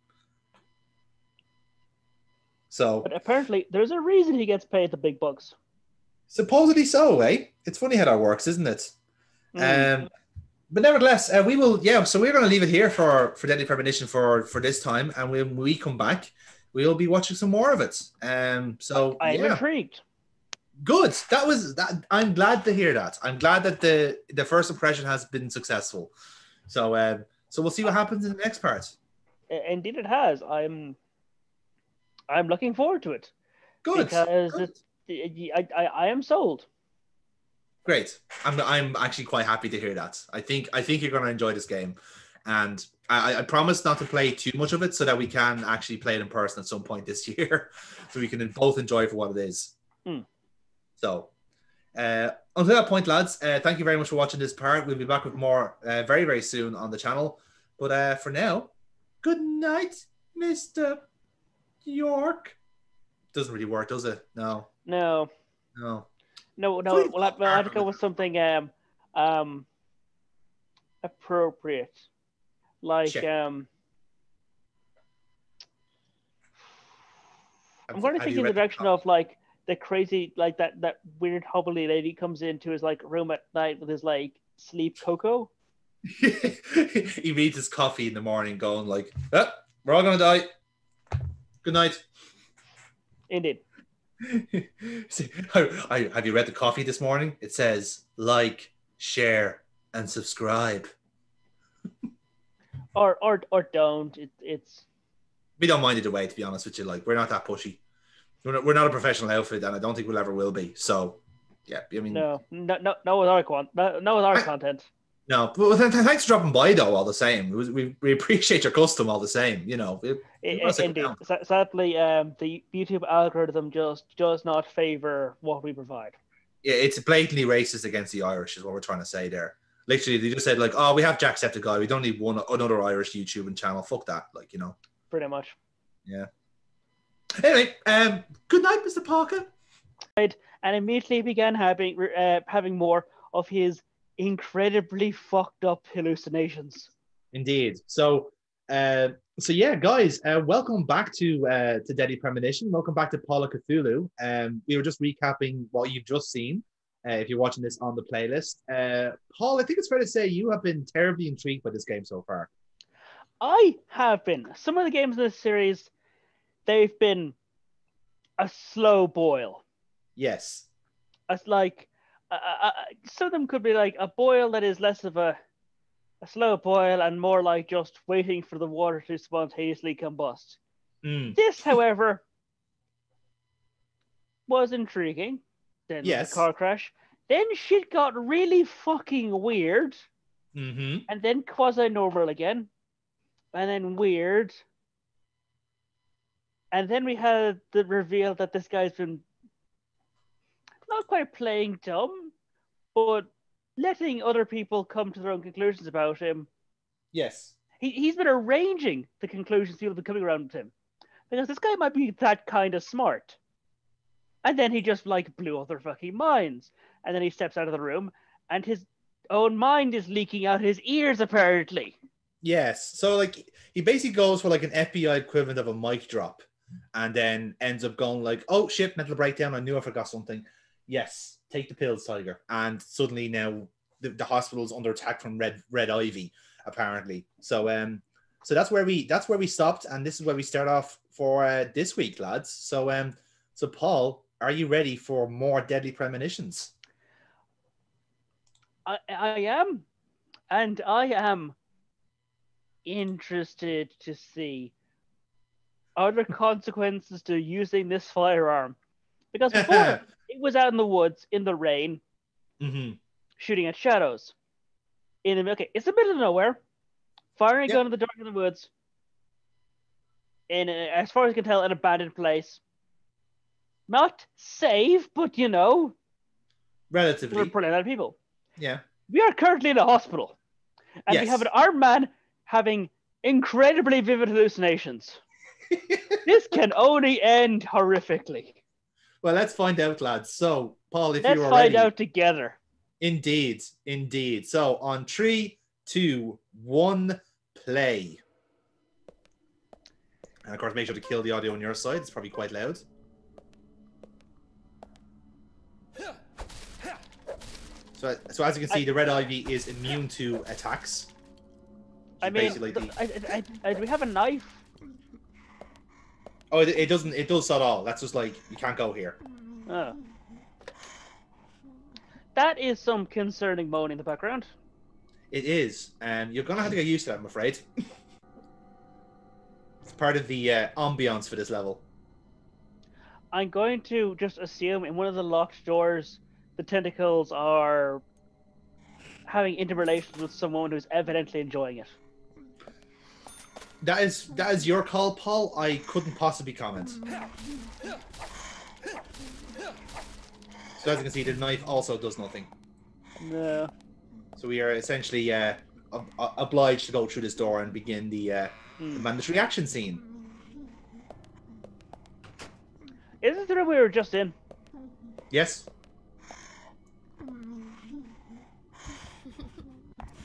So, but apparently, there's a reason he gets paid the big bucks. Supposedly so, eh? It's funny how that works, isn't it? But nevertheless, we will. Yeah, so we're going to leave it here for Deadly Premonition for this time, and when we come back, we'll be watching some more of it. So I'm intrigued. Good. That was that. I'm glad to hear that. I'm glad that the first impression has been successful. So we'll see what happens in the next part. Indeed, it has. I'm looking forward to it. Good. Because I am sold. Great. I'm actually quite happy to hear that. I think you're going to enjoy this game, and I promise not to play too much of it so that we can actually play it in person at some point this year, so we can both enjoy it for what it is. So, until that point, lads, thank you very much for watching this part. We'll be back with more very, very soon on the channel. But for now, good night, Mr. York. Doesn't really work, does it? No. We'll have to go with something appropriate. Like I'm going to think in the direction of like the crazy, like that weird hobbly lady comes into his like room at night with his like sleep cocoa. He reads his coffee in the morning going like, we're all gonna die. Good night. Indeed. Have you read the coffee this morning? It says like, share, and subscribe. Or don't. It's we don't mind either way, to be honest with you. Like, we're not that pushy. We're not a professional outfit, and I don't think we'll ever will be. So, yeah, I mean, no with our content. No, but thanks for dropping by though. All the same, we appreciate your custom. All the same, you know. Indeed. Sadly, the YouTube algorithm just does not favor what we provide. Yeah, it's blatantly racist against the Irish, is what we're trying to say there. Literally, they just said like, "Oh, we have Jacksepticeye. We don't need another Irish YouTube channel. Fuck that." Like, you know. Pretty much. Yeah. Anyway, good night, Mr. Parker. And immediately began having more of his incredibly fucked up hallucinations. Indeed. So yeah, guys, welcome back to Deadly Premonition. Welcome back to Paul of Cthulhu. We were just recapping what you've just seen. If you're watching this on the playlist, Paul, I think it's fair to say you have been terribly intrigued by this game so far. I have been. Some of the games in this series, they've been a slow boil. Yes. It's like some of them could be like a boil that is less of a slow boil and more like just waiting for the water to spontaneously combust. This, however, was intriguing. Then the car crash. Then shit got really fucking weird. And then quasi-normal again. And then weird. And then we had the reveal that this guy's been not quite playing dumb, but letting other people come to their own conclusions about him. Yes. He's been arranging the conclusions people have been coming around with him. because this guy might be that kind of smart. And then he just like blew up their fucking minds. And then he steps out of the room, and his own mind is leaking out his ears, apparently. Yes. So like he basically goes for like an FBI equivalent of a mic drop, and then ends up going like, "Oh shit, mental breakdown. I knew I forgot something. Yes, take the pills, Tiger." And suddenly now the hospital's under attack from red ivy, apparently. So so that's where we stopped, and this is where we start off for this week, lads. So Paul, are you ready for more Deadly Premonitions? I am, and I am interested to see are there consequences to using this firearm, because before it was out in the woods in the rain, shooting at shadows. It's the middle of nowhere, firing a gun in the dark in the woods, as far as I can tell, an abandoned place. Not safe, but relatively. We're pulling out people. Yeah. We are currently in a hospital, and we have an armed man having incredibly vivid hallucinations. This can only end horrifically. Well, let's find out, lads. So, Paul, if you're ready. Let's find out together. Indeed. So, on 3, 2, 1, play. And of course, make sure to kill the audio on your side. It's probably quite loud. So as you can see, the red ivy is immune to attacks. I mean, do we have a knife? Oh, it doesn't. It does at all. That's just like, you can't go here. Oh. That is some concerning moan in the background. It is, and you're gonna have to get used to that, I'm afraid. It's part of the ambiance for this level. I'm going to just assume in one of the locked doors, the tentacles are having interrelations with someone who's evidently enjoying it. That is your call, Paul. I couldn't possibly comment. So as you can see, the knife also does nothing. No. So we are essentially obliged to go through this door and begin the mandatory action scene. Is this the room we were just in? Yes.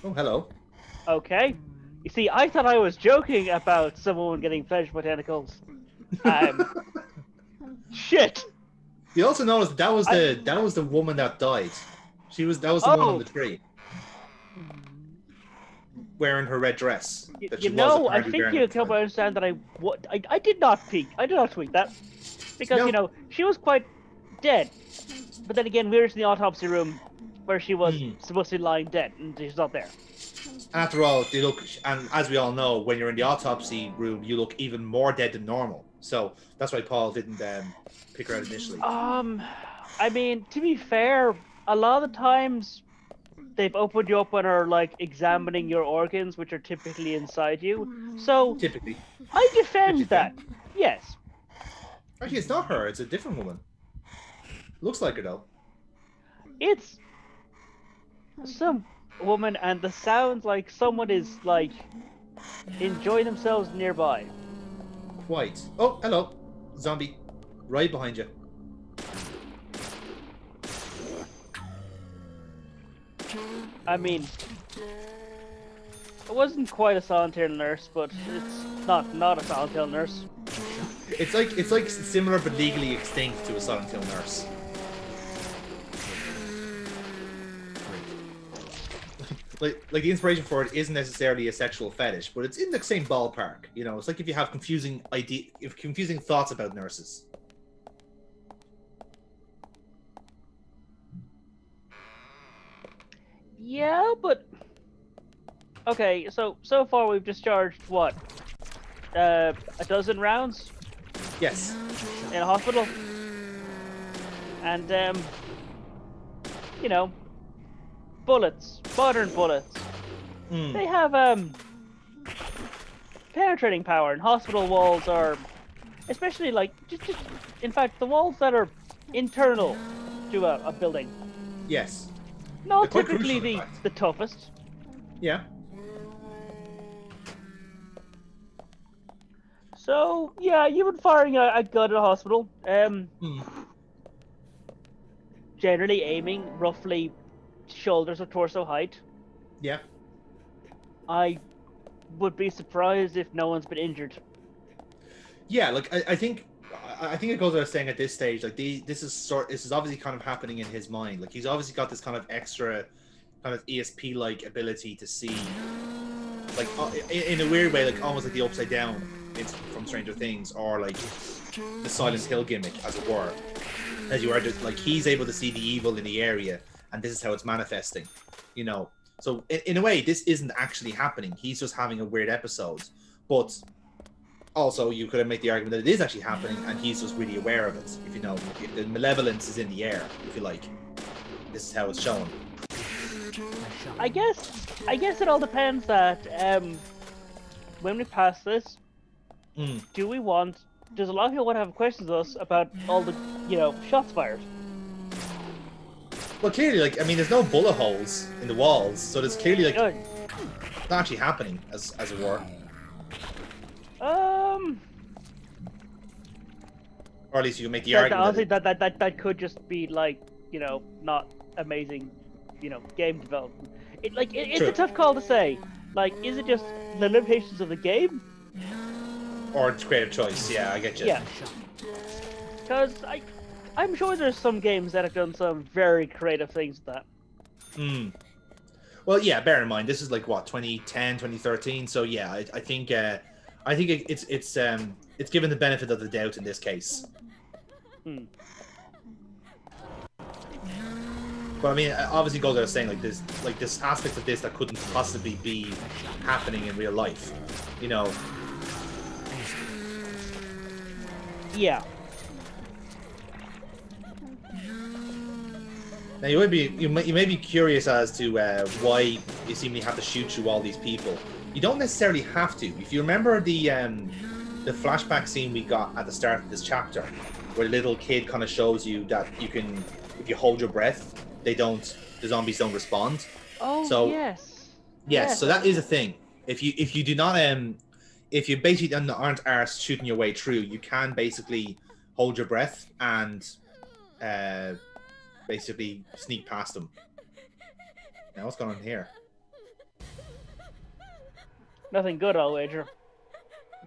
Oh, hello. Okay. You see, I thought I was joking about someone getting flesh by tentacles. Shit. You also noticed that was the woman that died. That was the one on the tree, wearing her red dress. I think you help understand that I did not peek. I did not tweet that because she was quite dead. But then again, we were in the autopsy room where she was supposed to be lying dead, and she's not there. After all, they look, and as we all know, when you're in the autopsy room, you look even more dead than normal. So that's why Paul didn't pick her out initially. I mean, to be fair, a lot of the times they've opened you up and are like examining your organs, which are typically inside you. So typically, I defend that. Yes. Actually, it's not her. It's a different woman. Looks like her though. It's some woman, and the sounds like someone is like enjoying themselves nearby. Quite. Oh, hello, zombie, right behind you. I mean, it wasn't quite a Silent Hill nurse, but it's not a Silent Hill nurse. It's like similar but legally extinct to a Silent Hill nurse. Like the inspiration for it isn't necessarily a sexual fetish, but it's in the same ballpark. It's like if you have confusing thoughts about nurses. Yeah, but okay. So far we've discharged what? A dozen rounds? Yes. In a hospital, and bullets, modern bullets. They have penetrating power, and hospital walls are, especially like just in fact the walls that are internal to a building. Yes. Not typically the toughest. Yeah. So yeah, you've been firing a gun at a hospital. Generally aiming roughly shoulders or torso height. Yeah. I would be surprised if no one's been injured. Yeah, like I think it goes without saying at this stage, like this is obviously kind of happening in his mind. Like he's obviously got this kind of extra, kind of ESP like ability to see, like in a weird way, like almost like the Upside Down from Stranger Things, or like the Silent Hill gimmick, as it were. As you are, just like he's able to see the evil in the area, and this is how it's manifesting. You know, so in a way, this isn't actually happening. He's just having a weird episode, but. Also, you could make the argument that it is actually happening, and he's just really aware of it. If you know, if the malevolence is in the air, if you like. This is how it's shown. I guess it all depends that when we pass this, does a lot of people want to have questions of us about all the shots fired? Well, clearly, like I mean, there's no bullet holes in the walls, so there's clearly like it's not actually happening as it were. Or at least you can make the argument. Honestly, that could just be like, not amazing, game development. It's a tough call to say. Like, is it just the limitations of the game? Or it's creative choice, yeah, I get you. Yeah. Because I'm sure there's some games that have done some very creative things with that. Well, yeah, bear in mind, this is like, what, 2010, 2013? So, yeah, I think it's given the benefit of the doubt in this case. But I mean, obviously, goes without saying, like this aspect of this that couldn't possibly be happening in real life, Yeah. Now you may be curious as to why you seemingly have to shoot through all these people. You don't necessarily have to. If you remember the flashback scene we got at the start of this chapter, where the little kid kind of shows you that you can, if you hold your breath, the zombies don't respond. Oh, so, yes. Yes, so that is a thing. If you do not if you basically aren't shooting your way through, you can basically hold your breath and basically sneak past them. Now what's going on here? Nothing good, I'll wager.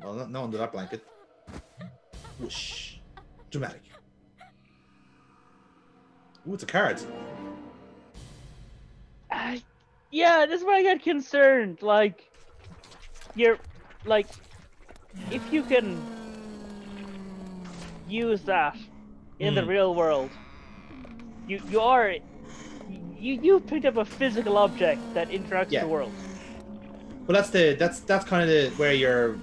Well, no under that blanket. Whoosh. Dramatic. Ooh, it's a card. Yeah, this is where I get concerned. Like, if you can use that in the real world, you picked up a physical object that interacts with the world. Well, that's kind of where you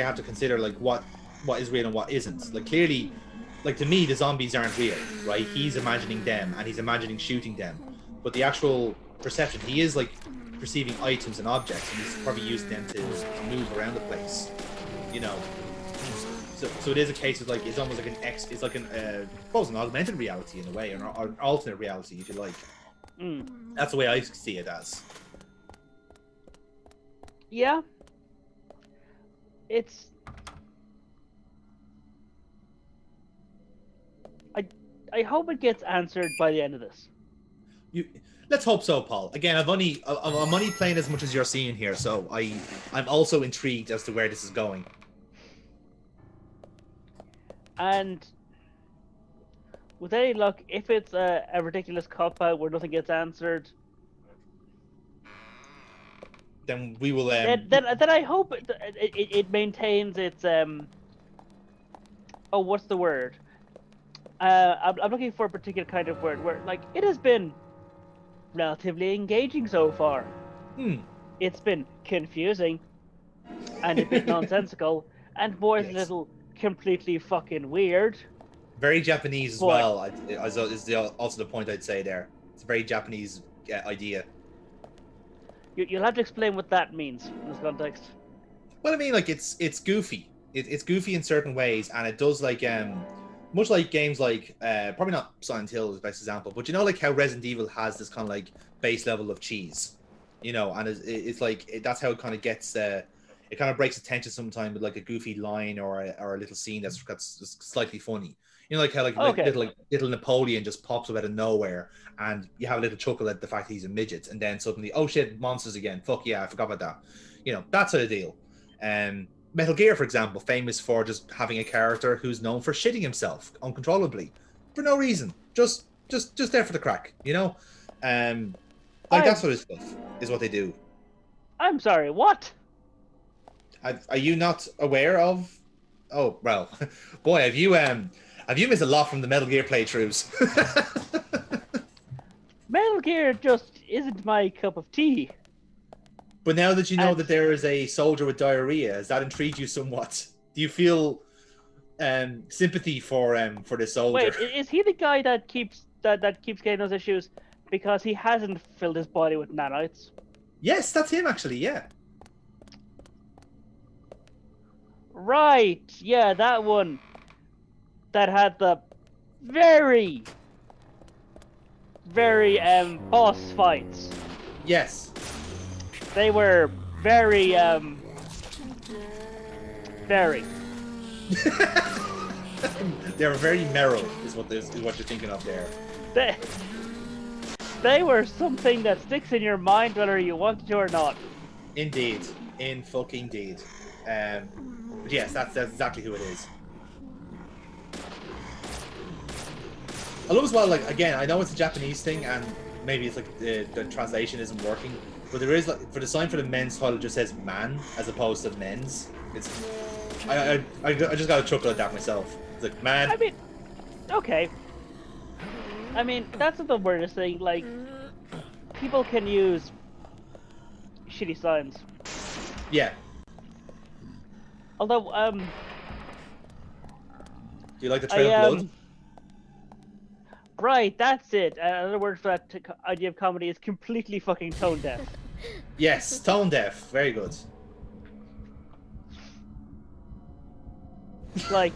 have to consider like what is real and what isn't. Like clearly, like to me, the zombies aren't real, right? He's imagining them and he's imagining shooting them, but the actual perception, he is like perceiving items and objects, and he's probably using them to move around the place, So it is a case of like it's almost like I suppose an augmented reality in a way, or an alternate reality, if you like. That's the way I see it as. Yeah. It's... I hope it gets answered by the end of this. Let's hope so, Paul. Again, I'm only playing as much as you're seeing here, so I'm also intrigued as to where this is going. And with any luck, if it's a ridiculous cop-out where nothing gets answered, then we will. Then I hope it maintains its oh, what's the word? I'm looking for a particular kind of word where like it has been relatively engaging so far. It's been confusing and a bit nonsensical, and more a little completely fucking weird. Very Japanese as well. Is also the point I'd say there. It's a very Japanese idea. You'll have to explain what that means in this context. Well, I mean, like it's goofy. It's goofy in certain ways, and it does like much like games like probably not Silent Hill is the best example, but like how Resident Evil has this kind of like base level of cheese, and it's like that's how it kind of gets it it kind of breaks the tension sometimes with like a goofy line or a little scene that's just slightly funny. You know, like how little Napoleon just pops up out of nowhere, and you have a little chuckle at the fact that he's a midget, and then suddenly, oh shit, monsters again. Fuck yeah, I forgot about that. You know, that sort of deal. Metal Gear, for example, famous for just having a character who's known for shitting himself uncontrollably for no reason, just there for the crack. You know, that sort of stuff is what they do. I'm sorry, what? Are you not aware of? Oh well, boy, have you missed a lot from the Metal Gear playthroughs. Metal Gear just isn't my cup of tea. But now that you know that there is a soldier with diarrhea, has that intrigued you somewhat? Do you feel sympathy for the soldier? Wait, is he the guy that keeps getting those issues because he hasn't filled his body with nanites? Yes, that's him actually. Yeah. Right. Yeah, that one. That had the very boss fights. Yes. They were very very. They were very merry, is what you're thinking of there. They were something that sticks in your mind whether you want to or not. Indeed. In fucking deed. But yes, that's exactly who it is. I love as well, like, again, I know it's a Japanese thing and maybe it's like the translation isn't working, but there is, like, for the sign for the men's title, it just says man as opposed to men's. I just got to chuckle at that myself. It's like, man. I mean, okay. I mean, that's not the weirdest thing. Like, people can use shitty signs. Yeah. Although, do you like the trail of blood? Right, that's it. Another word for that idea of comedy is completely fucking tone deaf. Yes, tone deaf. Very good. Like,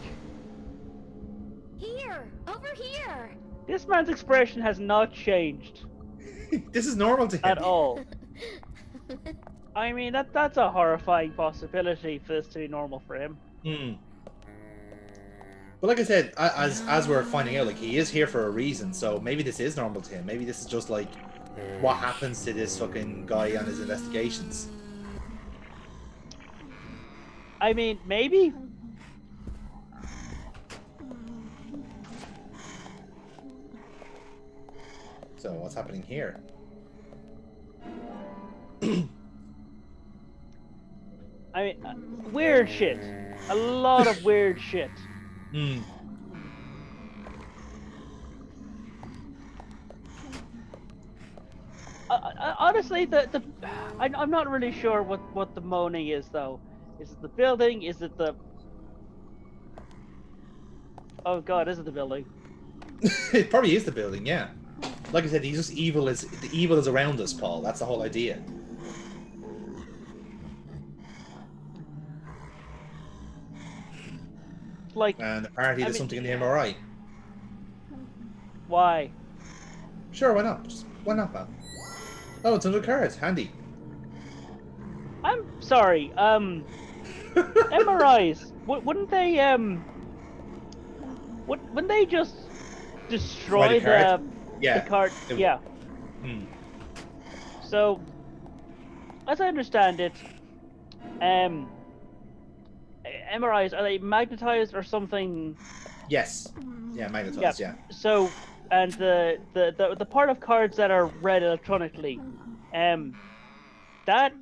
Here, over here. This man's expression has not changed. This is normal to him. At all. I mean, that's a horrifying possibility for this to be normal for him. But like I said, as we're finding out, like, he is here for a reason, so maybe this is normal to him. Maybe this is just like what happens to this fucking guy on his investigations. I mean, maybe. So what's happening here? I mean, weird shit. A lot of weird shit. Honestly, I'm not really sure what the moaning is, though. Is it the building? Is it the... Oh god, is it the building? It probably is the building, yeah. Like I said, he's just evil. The evil is around us, Paul. That's the whole idea. Like, and apparently there's something in the MRI. Why? Sure, why not? Why not, man? Oh, it's under cards. Handy. I'm sorry. MRIs. Wouldn't they? Wouldn't they just destroy the card? Yeah. So, as I understand it, MRIs, are they magnetized or something? Yes. Yeah, magnetized. Yeah. So, and the part of cards that are read electronically, that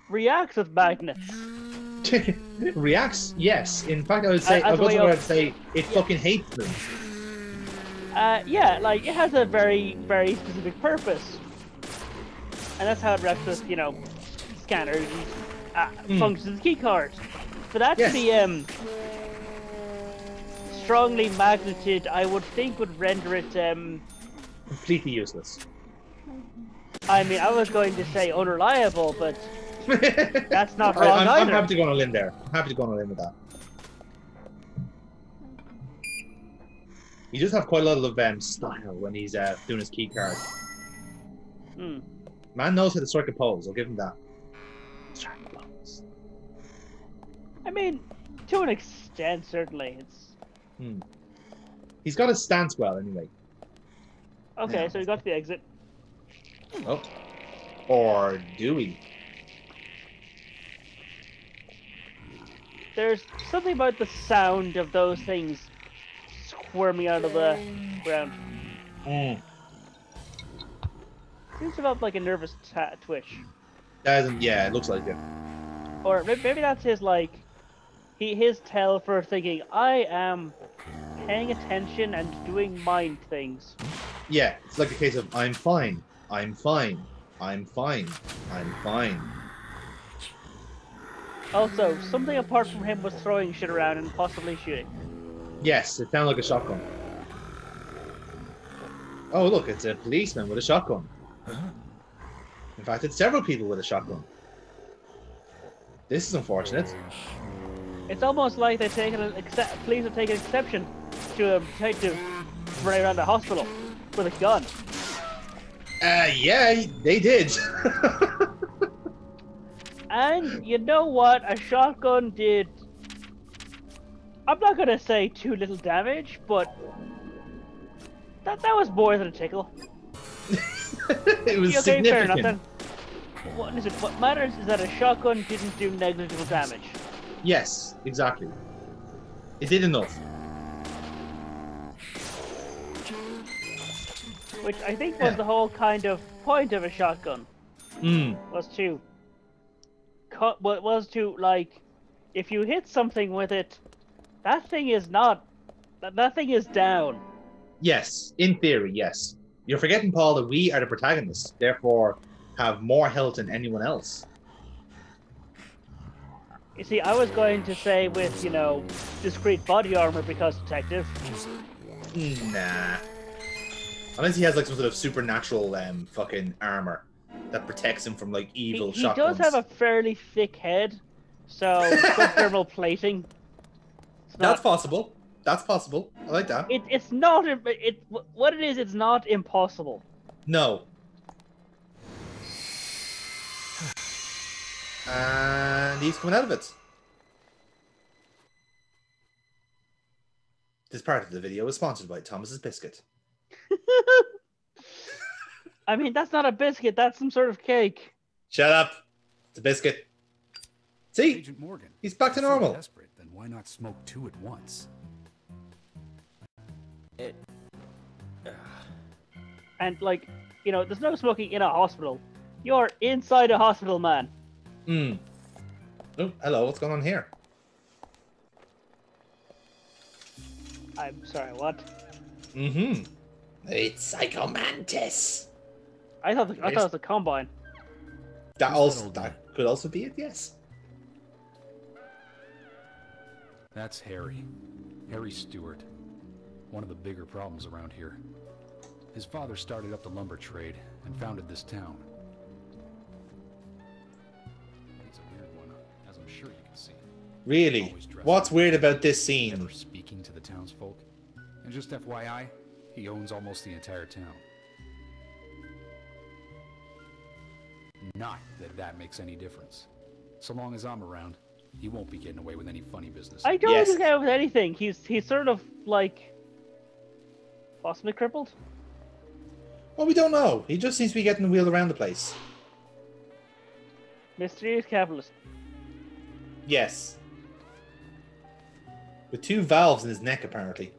reacts with magnets. Reacts? Yes. In fact, I would say it fucking hates them. Yeah, like, it has a very, very specific purpose, and that's how it reacts with, you know, scanners, functions as key cards. For that to be strongly magneted, I would think would render it completely useless. I mean, I was going to say unreliable, but that's not wrong either. I'm happy to go on a limb there. I'm happy to go on a limb with that. He does have quite a lot of style when he's doing his key card. Man knows how to strike a pose. I'll give him that. Strike a pose. I mean, to an extent, certainly. It's. He's got his stance well, anyway. Okay, Yeah. so we got to the exit. Oh. Or do we? There's something about the sound of those things squirming out of the ground. Seems to have like a nervous twitch. Yeah, it looks like it. Or maybe that's his like, his tell for thinking, I am paying attention and doing mind things. Yeah, it's like a case of I'm fine, I'm fine, I'm fine, I'm fine. Also, something apart from him was throwing shit around and possibly shooting. Yes, it sounded like a shotgun. Oh, look, it's a policeman with a shotgun. In fact, it's several people with a shotgun. This is unfortunate. It's almost like they've taken police have taken exception to a detective running around the hospital with a gun. Yeah, they did. And you know what? A shotgun did, I'm not gonna say too little damage, but that was more than a tickle. It was okay, significant. fair enough then. What matters is that a shotgun didn't do negligible damage. Yes, exactly. It did enough. Which I think was the whole kind of point of a shotgun. Was to like, if you hit something with it, that thing is down. Yes, in theory, yes. You're forgetting, Paul, that we are the protagonists, therefore have more health than anyone else. You see, I was going to say with, discreet body armor because detective. Nah. Unless he has like some sort of supernatural fucking armor that protects him from like evil shotguns. He does have a fairly thick head, so good thermal plating. That's possible. That's possible. I like that. It's not. What it is, it's not impossible. No. And he's coming out of it. This part of the video is sponsored by Thomas's Biscuit. I mean, that's not a biscuit. That's some sort of cake. Shut up. It's a biscuit. See? Agent Morgan, he's back to normal. Desperate, then why not smoke two at once? And like, there's no smoking in a hospital. You're inside a hospital, man. Oh, hello. What's going on here? I'm sorry, what? It's Psychomantis. I thought it was a combine. That could also be it, yes. That's Harry. Harry Stewart. One of the bigger problems around here. His father started up the lumber trade and founded this town. He's a weird one, as I'm sure you can see. Really? What's weird about this scene? Never speaking to the townsfolk. And just FYI, he owns almost the entire town. Not that that makes any difference. So long as I'm around, he won't be getting away with any funny business. I don't think I with anything. He's sort of like possibly crippled. Well, we don't know. He just seems to be getting the wheel around the place. Mysterious capitalist. Yes. With 2 valves in his neck, apparently.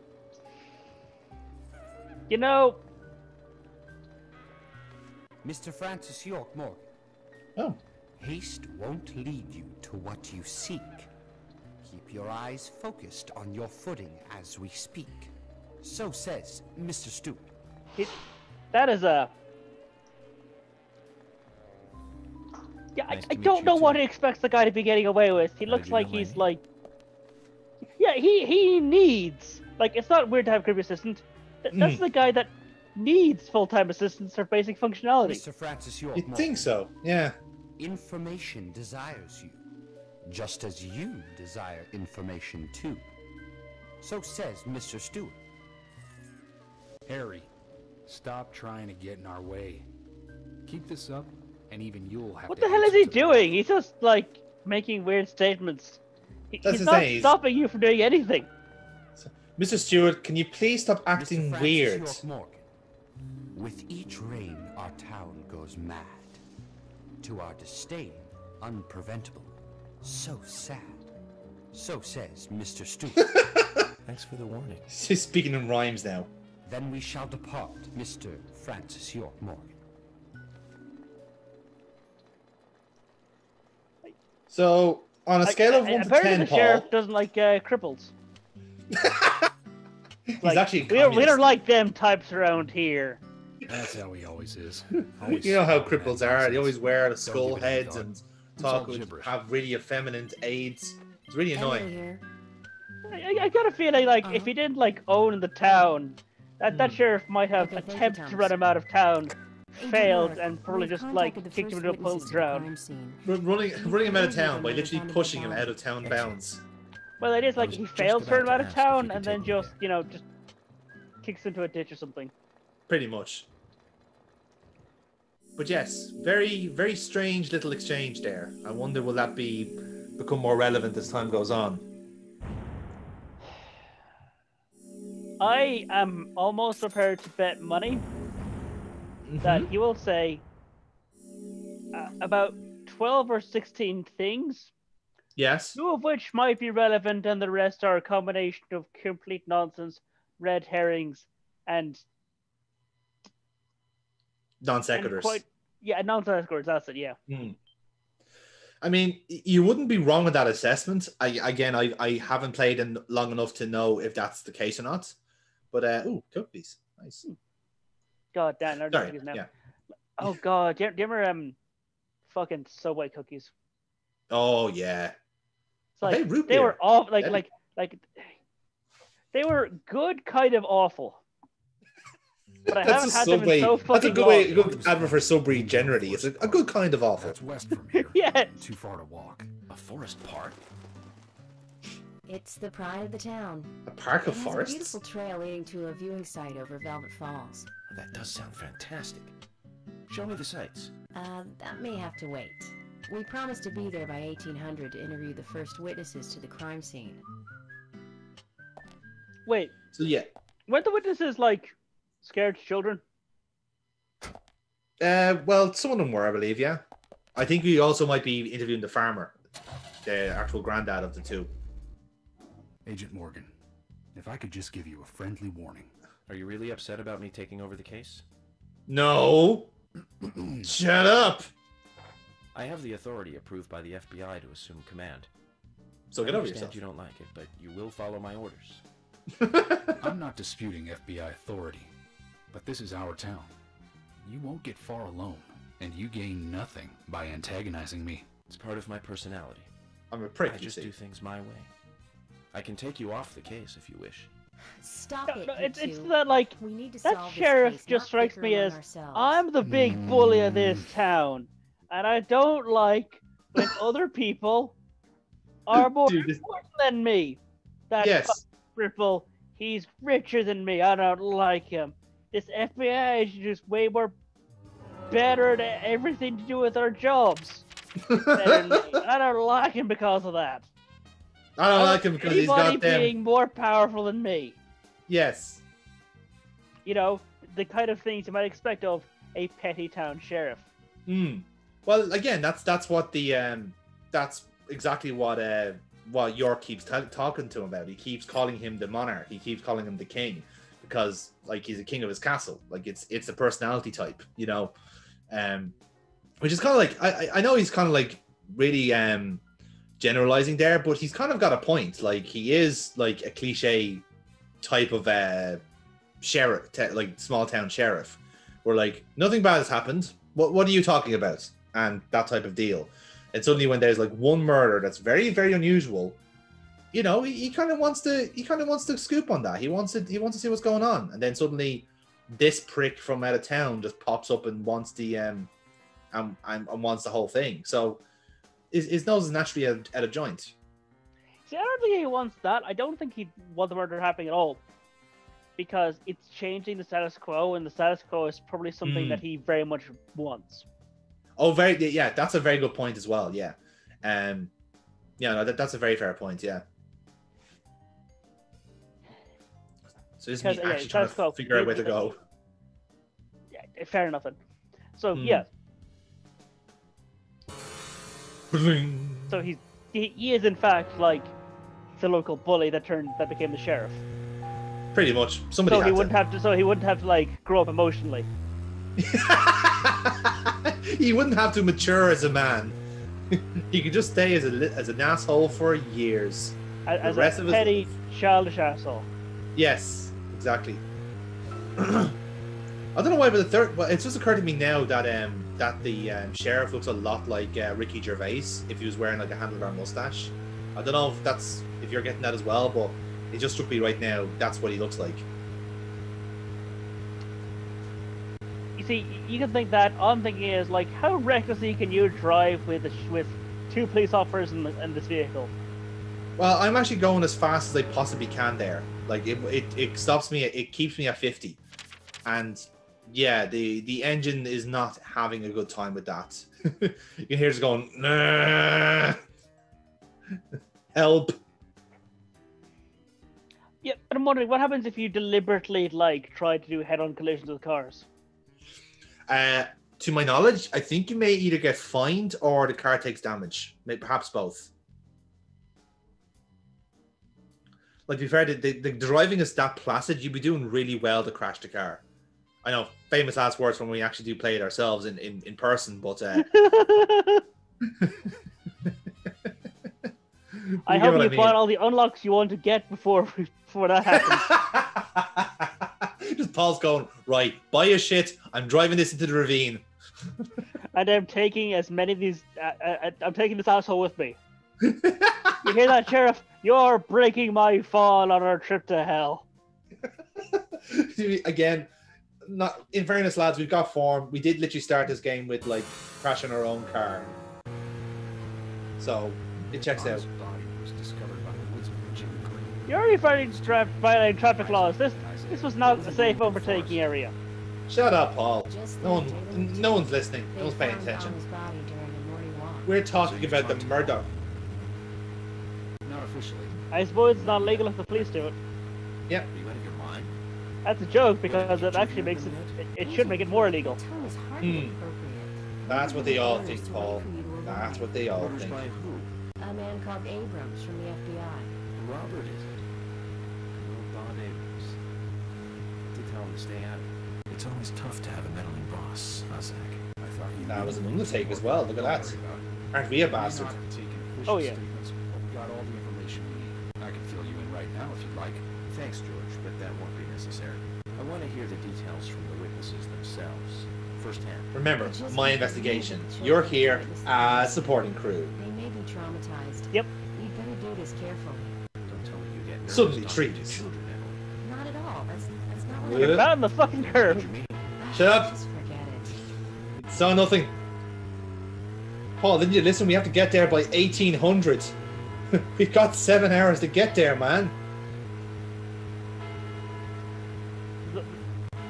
Mr. Francis York Morgan. Oh. Haste won't lead you to what you seek. Keep your eyes focused on your footing as we speak. So says Mr. Stewart. That is a... Yeah, nice I don't know what he expects the guy to be getting away with. He looks like he's like... Yeah, he needs... Like, it's not weird to have a creepy assistant. That's the guy that needs full-time assistants for basic functionality. Mr. Francis York You'd think so, yeah. Information desires you, just as you desire information too. So says Mr. Stewart. Harry, stop trying to get in our way. Keep this up, and even you'll have What the hell is he doing? He's just, like, making weird statements. He's not stopping you from doing anything. Mr. Stewart, can you please stop acting weird? With each rain, our town goes mad. To our disdain, unpreventable. So sad. So says Mr. Stewart. Thanks for the warning. She's speaking in rhymes now. Then we shall depart, Mr. Francis York Morgan. So, on a scale of 1 to 10, the Paul... sheriff doesn't like cripples. He's actually we don't like them types around here. That's how he always is. You know how cripples are. They always wear the skull heads and have really effeminate aids. It's really annoying. I got a feeling like if he didn't like own the town, that sheriff might have attempted to run him out of town, failed, and probably just like kicked him into a pool to drown. Running him out of town by literally pushing him out of town bounds. Well, it is like he fails to run him out of town and then just just kicks into a ditch or something. Pretty much. But yes, very, very strange little exchange there. I wonder will that become more relevant as time goes on. I am almost prepared to bet money that he will say about 12 or 16 things. Yes. 2 of which might be relevant, and the rest are a combination of complete nonsense, red herrings, and non sequiturs. Non sequiturs. That's it. Yeah. I mean, you wouldn't be wrong with that assessment. I haven't played in long enough to know if that's the case or not. But cookies, nice. God damn, they're cookies now. Yeah. Oh God, do you remember fucking Subway cookies? Oh yeah. It's like they were awful. Like they were good, kind of awful. But I haven't had them in so fucking long. That's a good advert for Subway generally. It's a good kind of awful. That's west from here. Yeah. Too far to walk. A forest park? It's the pride of the town. A park of forests? A beautiful trail leading to a viewing site over Velvet Falls. That does sound fantastic. Show me the sights. That may have to wait. We promised to be there by 1800 to interview the first witnesses to the crime scene. Wait. So yeah. Weren't the witnesses scared children? Well, some of them were, I believe, yeah. I think we also might be interviewing the farmer, the actual granddad of the two. Agent Morgan, if I could just give you a friendly warning. Are you really upset about me taking over the case? No! Shut up! I have the authority approved by the FBI to assume command. So get over yourself. You don't like it, but you will follow my orders. I'm not disputing FBI authority, but this is our town. You won't get far alone, and you gain nothing by antagonizing me. It's part of my personality. I'm a prick, I just do things my way. I can take you off the case if you wish. Stop it, it's that we need to that sheriff just strikes me as I'm the big bully of this town, and I don't like when other people are more important than me. That cripple, he's richer than me. I don't like him. This FBI is just way more better at everything to do with our jobs. I don't like him because of that. I don't like him because he's got them being more powerful than me. Yes. You know, the kind of things you might expect of a petty town sheriff. Well, again, that's what the that's exactly what York keeps talking to him about. He keeps calling him the monarch. He keeps calling him the king because he's a king of his castle. It's a personality type, you know. Which is kind of I know he's kind of really generalizing there, but he's kind of got a point. He is a cliche type of sheriff, small town sheriff, where nothing bad has happened. What are you talking about? And that type of deal. And suddenly when there's one murder that's very, very unusual, you know, he kind of wants to scoop on that. He wants to see what's going on. And then suddenly this prick from out of town just pops up and wants the and wants the whole thing. So his nose is naturally at a joint. See, I don't think he wants that. I don't think he wants the murder happening at all. Because it's changing the status quo, and the status quo is probably something that he very much wants. Oh, that's a very good point as well, yeah. Yeah, no, that's a very fair point. Yeah. So this is me actually trying to figure out where to go. Yeah, fair enough then. So yeah. So he is in fact like the local bully that became the sheriff. Pretty much. So he wouldn't have to like grow up emotionally. He wouldn't have to mature as a man. He could just stay as an asshole for years. As a petty, childish asshole. Yes, exactly. I don't know why, but it just occurred to me now that the sheriff looks a lot like Ricky Gervais if he was wearing like a handlebar mustache. I don't know if you're getting that as well, but it just struck me right now. That's what he looks like. You see, you can think that. All I'm thinking is like, how recklessly can you drive with two police officers in this vehicle? Well, I'm actually going as fast as I possibly can there. Like it stops me. It keeps me at 50, and yeah, the engine is not having a good time with that. You can hear it going, nah. Help. Yeah, but I'm wondering what happens if you deliberately like try to do head-on collisions with cars. To my knowledge, I think you may either get fined or the car takes damage. Maybe perhaps both. Like, to be fair, the driving is that placid, you'd be doing really well to crash the car. I know, famous last words when we actually do play it ourselves in person, but... I hope you bought all the unlocks you want to get before that happens. Just Paul's going, right, buy your shit, I'm driving this into the ravine. And I'm taking as many of these... I'm taking this asshole with me. You hear that, Sheriff? You're breaking my fall on our trip to hell. Again, not in fairness, lads, we've got form. We did literally start this game with like crashing our own car, so it checks out. You're already violating traffic laws. This was not a safe overtaking area. Shut up, Paul. No one's listening. No one's paying attention. We're talking about the murder. Not officially. I suppose it's not legal if the police do it. Yep. Are you out of your mind? That's a joke because it actually makes it should make it more illegal. That's what they all think, Paul. That's what they all think. A man called Abrams from the FBI. Robert is it? Little Don Abrams. To tell him to stay out of it. It's always tough to have a meddling boss, huh, Zach? I thought you that was an undertaker as well. Look at that. Aren't we a bastard? Oh yeah. We got all the information we need. I can fill you in right now if you'd like. Thanks, George, but that won't be necessary. I want to hear the details from the witnesses themselves, firsthand. Remember, my investigation. You're here as supporting crew. They may be traumatized. Yep. You'd better do this carefully. Don't tell me you get nervous. Suddenly trees. Not at all. That's not what You're not on the fucking curve. Shut up. Just forget it. Saw nothing. Paul, didn't you listen? We have to get there by 1800. We've got 7 hours to get there, man.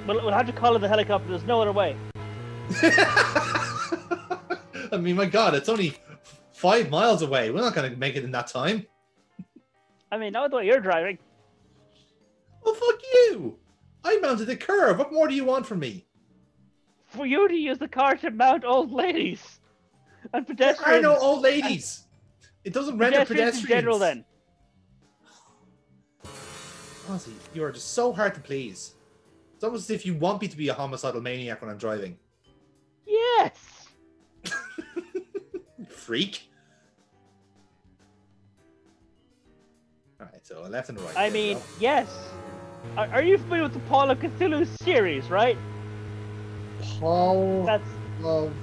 We'll have to call in the helicopter. There's no other way. I mean, my God, it's only 5 miles away. We're not going to make it in that time. I mean, not the way you're driving. Well, fuck you. I mounted the curve. What more do you want from me? For you to use the car to mount old ladies and pedestrians. There are no old ladies. It doesn't render pedestrians. In general, then. Honestly, you are just so hard to please. It's almost as if you want me to be a homicidal maniac when I'm driving. Yes. Freak. Alright, so a left and a right. I mean, yes. Are you familiar with the Paul of Cthulhu series, right? Paul That's... of...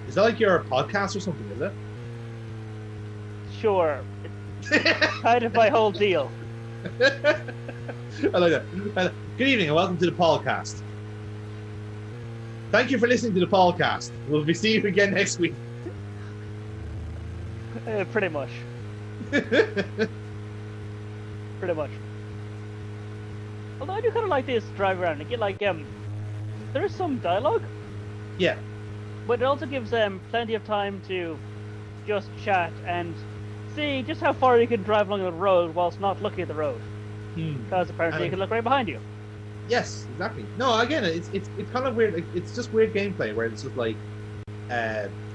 Is that like your podcast or something, is it? Sure. It's kind of my whole deal. I like that. Good evening and welcome to the Paulcast. Thank you for listening to the Paulcast. We'll be seeing you again next week. Pretty much. Pretty much. Although I do kind of like this drive around and get like there is some dialogue. Yeah. But it also gives them plenty of time to just chat and see just how far you can drive along the road whilst not looking at the road. Because apparently you can look right behind you. Yes, exactly. No, again, it's kind of weird. Like, it's just weird gameplay where it's just like,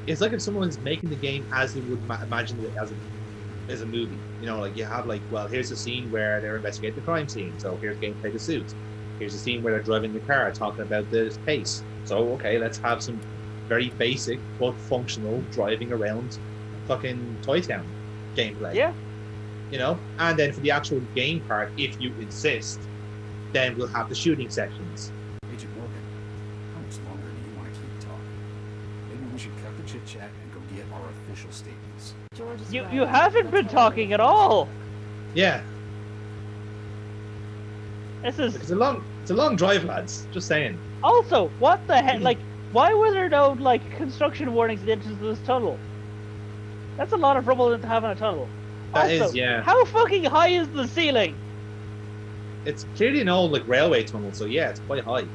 it's like if someone's making the game as they would imagine it as a movie. You know, like you have like, well, here's a scene where they're investigating the crime scene, so here's gameplay to suit. Here's a scene where they're driving the car, talking about the case. So okay, let's have some very basic but functional driving around fucking Toy Town gameplay. Yeah. You know, and then for the actual game part, if you insist, then we'll have the shooting sections. Agent Morgan, how much longer do you want to keep talking? Maybe we should cut the chit chat and go get our official statements. You haven't been talking at all. Yeah. This is. It's a long drive, lads. Just saying. Also, what the heck? Like, why were there no like construction warnings at the entrance of this tunnel? That's a lot of rubble to have in a tunnel. That also, is, yeah. How fucking high is the ceiling? It's clearly an old like railway tunnel, so yeah, it's quite high.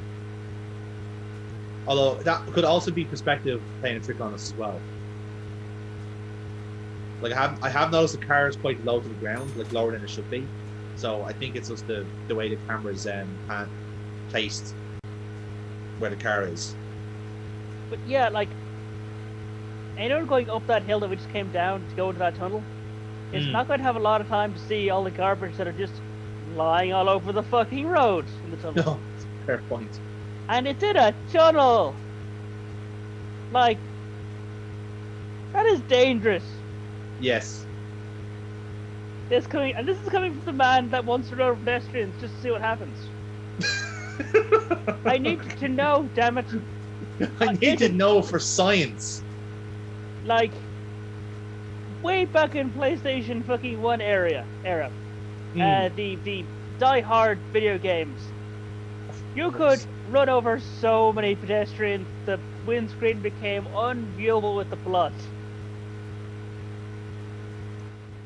Although that could also be perspective playing a trick on us as well. Like I have noticed the car is quite low to the ground, like lower than it should be. So I think it's just the way the camera's placed where the car is. But yeah, like anyone going up that hill that we just came down to go into that tunnel, it's not going to have a lot of time to see all the garbage that are just lying all over the fucking road in the tunnel. No, that's a fair point. And it's in a tunnel. Like, that is dangerous. Yes. This is coming from the man that wants to run pedestrians just to see what happens. I need to know, damn it. I need to know for science. Like, way back in PlayStation fucking 1 era, the Die Hard video games, you could run over so many pedestrians, the windscreen became unviewable with the blood.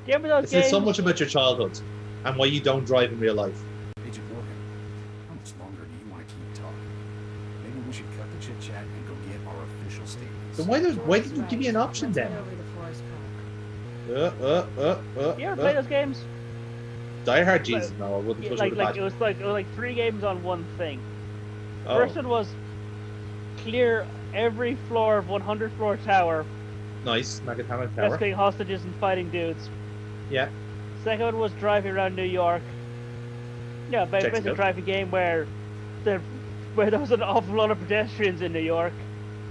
Do you remember those games? This is so much about your childhood and why you don't drive in real life. Agent Morgan, how much longer do you want to keep talking? Maybe we should cut the chit chat and go get our official statements. So why didn't you give me an option then? You ever play those games? Die Hard, Jesus, no, I wouldn't push it was like 3 games on one thing. The Oh. first one was clear every floor of 100 floor tower. Nice, Nagatama Tower. Rescuing hostages and fighting dudes. Yeah. Second one was driving around New York. Yeah, basically a driving game where there was an awful lot of pedestrians in New York.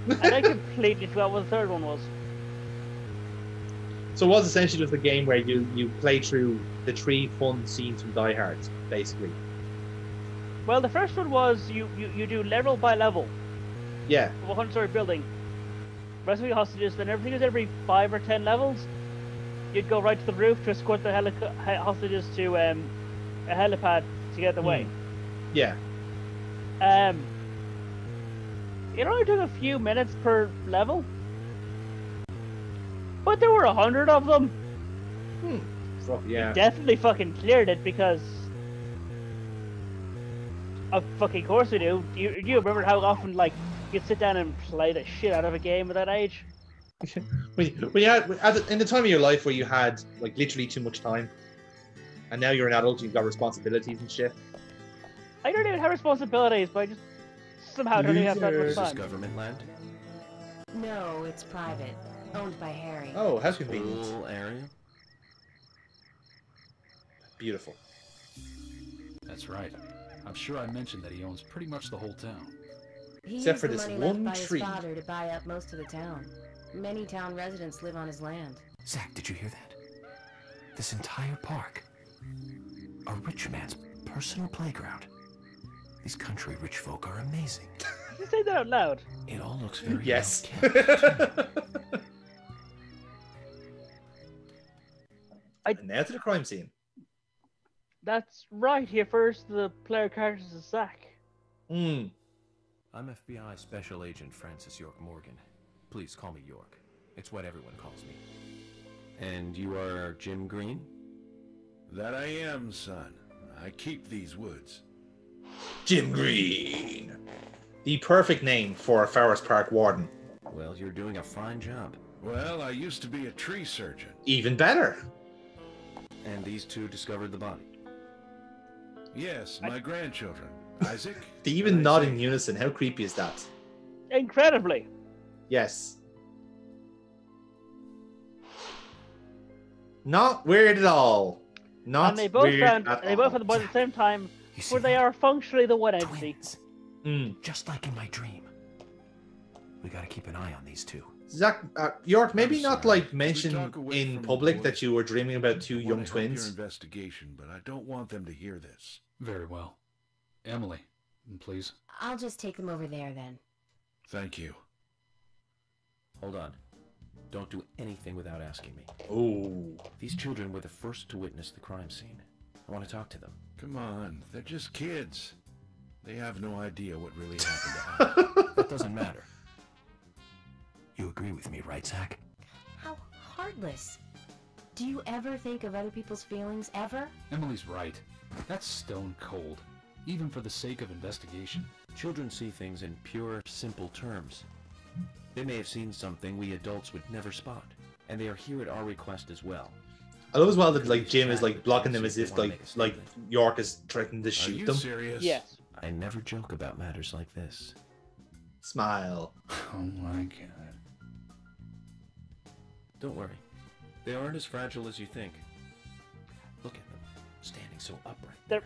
And I completely forgot what the third one was. So it was essentially just a game where you play through the 3 fun scenes from Die Hard, basically. Well, the first one was you do level by level. Yeah. Of a 100-story building. Rescuing hostages, then everything is every 5 or 10 levels. You'd go right to the roof to escort the hostages to a helipad to get away. Yeah. It only took a few minutes per level. But there were 100 of them. Yeah. You definitely fucking cleared it because of fucking course we do. You remember how often like you'd sit down and play the shit out of a game at that age? when you had, in the time of your life where you had like literally too much time, and now you're an adult, you've got responsibilities and shit. I don't even have responsibilities, but I just somehow don't even have that much Is this time. government land? No, it's private. Owned by Harry. Oh, how convenient. Whole area? Beautiful. That's right. I'm sure I mentioned that he owns pretty much the whole town. He Except used for the this money one left by tree. his father to buy up most of the town. Many town residents live on his land. Zach, did you hear that? This entire park. A rich man's personal playground. These country rich folk are amazing. You say that out loud. It all looks very Yes. And now to the crime scene. That's right. Here first, the player character is Zach. I'm FBI Special Agent Francis York Morgan. Please call me York. It's what everyone calls me. And you are Jim Green? That I am, son. I keep these woods. Jim Green. The perfect name for a Forest Park warden. Well, you're doing a fine job. Well, I used to be a tree surgeon. Even better. And these two discovered the body? Yes, my grandchildren. Isaac? They even nod in unison. How creepy is that? Incredibly. Yes. Not weird at all. Not and they both weird found, at they both all. found the body at the same time, where they are functionally the one entity. Just like in my dream. We gotta keep an eye on these two. Zach, York, maybe not like mention in public that you were dreaming about two young Your twins. investigation, but I don't want them to hear this. Very well. Emily, please. I'll just take them over there then. Thank you. Hold on. Don't do anything without asking me. Oh. These children were the first to witness the crime scene. I want to talk to them. Come on, they're just kids. They have no idea what really happened to Al. That doesn't matter. You agree with me, right, Zach? How heartless. Do you ever think of other people's feelings, ever? Emily's right. That's stone cold, even for the sake of investigation. Children see things in pure, simple terms. They may have seen something we adults would never spot, and they are here at our request as well. I love as well that like Jim is like blocking them as if like York is threatening to shoot them. Serious? Yes. I never joke about matters like this. Smile. Oh my god. Don't worry. They aren't as fragile as you think. Look at them, standing so upright. They're...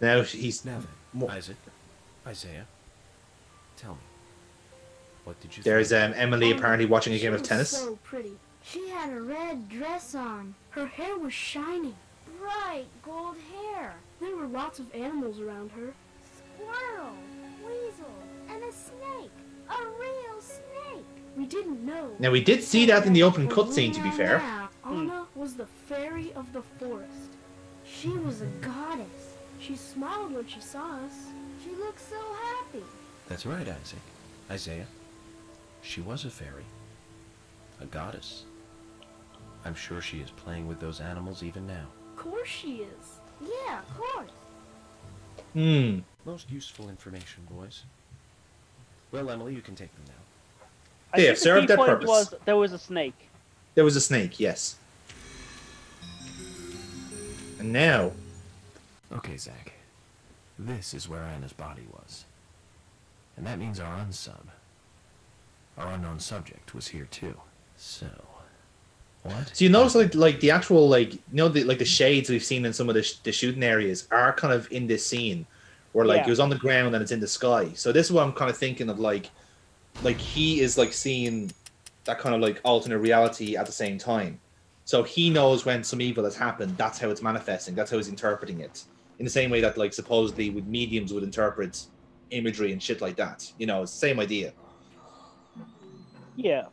Now he's now then, Isaac, Isaiah, tell me, what did you? There's think? Emily apparently watching a game of tennis. She was so pretty. She had a red dress on. Her hair was shiny. Bright gold hair. There were lots of animals around her. Squirrel, weasel, and a snake. A real snake. We didn't know. Now we did see that in the opening cutscene, to be fair. Anna was the fairy of the forest. She was a goddess. She smiled when she saw us. She looked so happy. That's right, Isaac. Isaiah. She was a fairy. A goddess. I'm sure she is playing with those animals even now. Of course she is. Yeah, of course. Most useful information, boys. Well, Emily, you can take them now. They have served their purpose. Was, there was a snake. There was a snake, yes. And now... Okay, Zach. This is where Anna's body was. And that means our unsub, our unknown subject, was here too. So... what? So you notice like the actual the shades we've seen in some of the shooting areas are kind of in this scene where it was on the ground and it's in the sky. So this is what I'm kind of thinking of like he is like seeing that kind of like alternate reality at the same time. So he knows when some evil has happened. That's how it's manifesting. That's how he's interpreting it. In the same way that like supposedly with mediums would interpret imagery and shit like that. You know, it's the same idea. Yeah.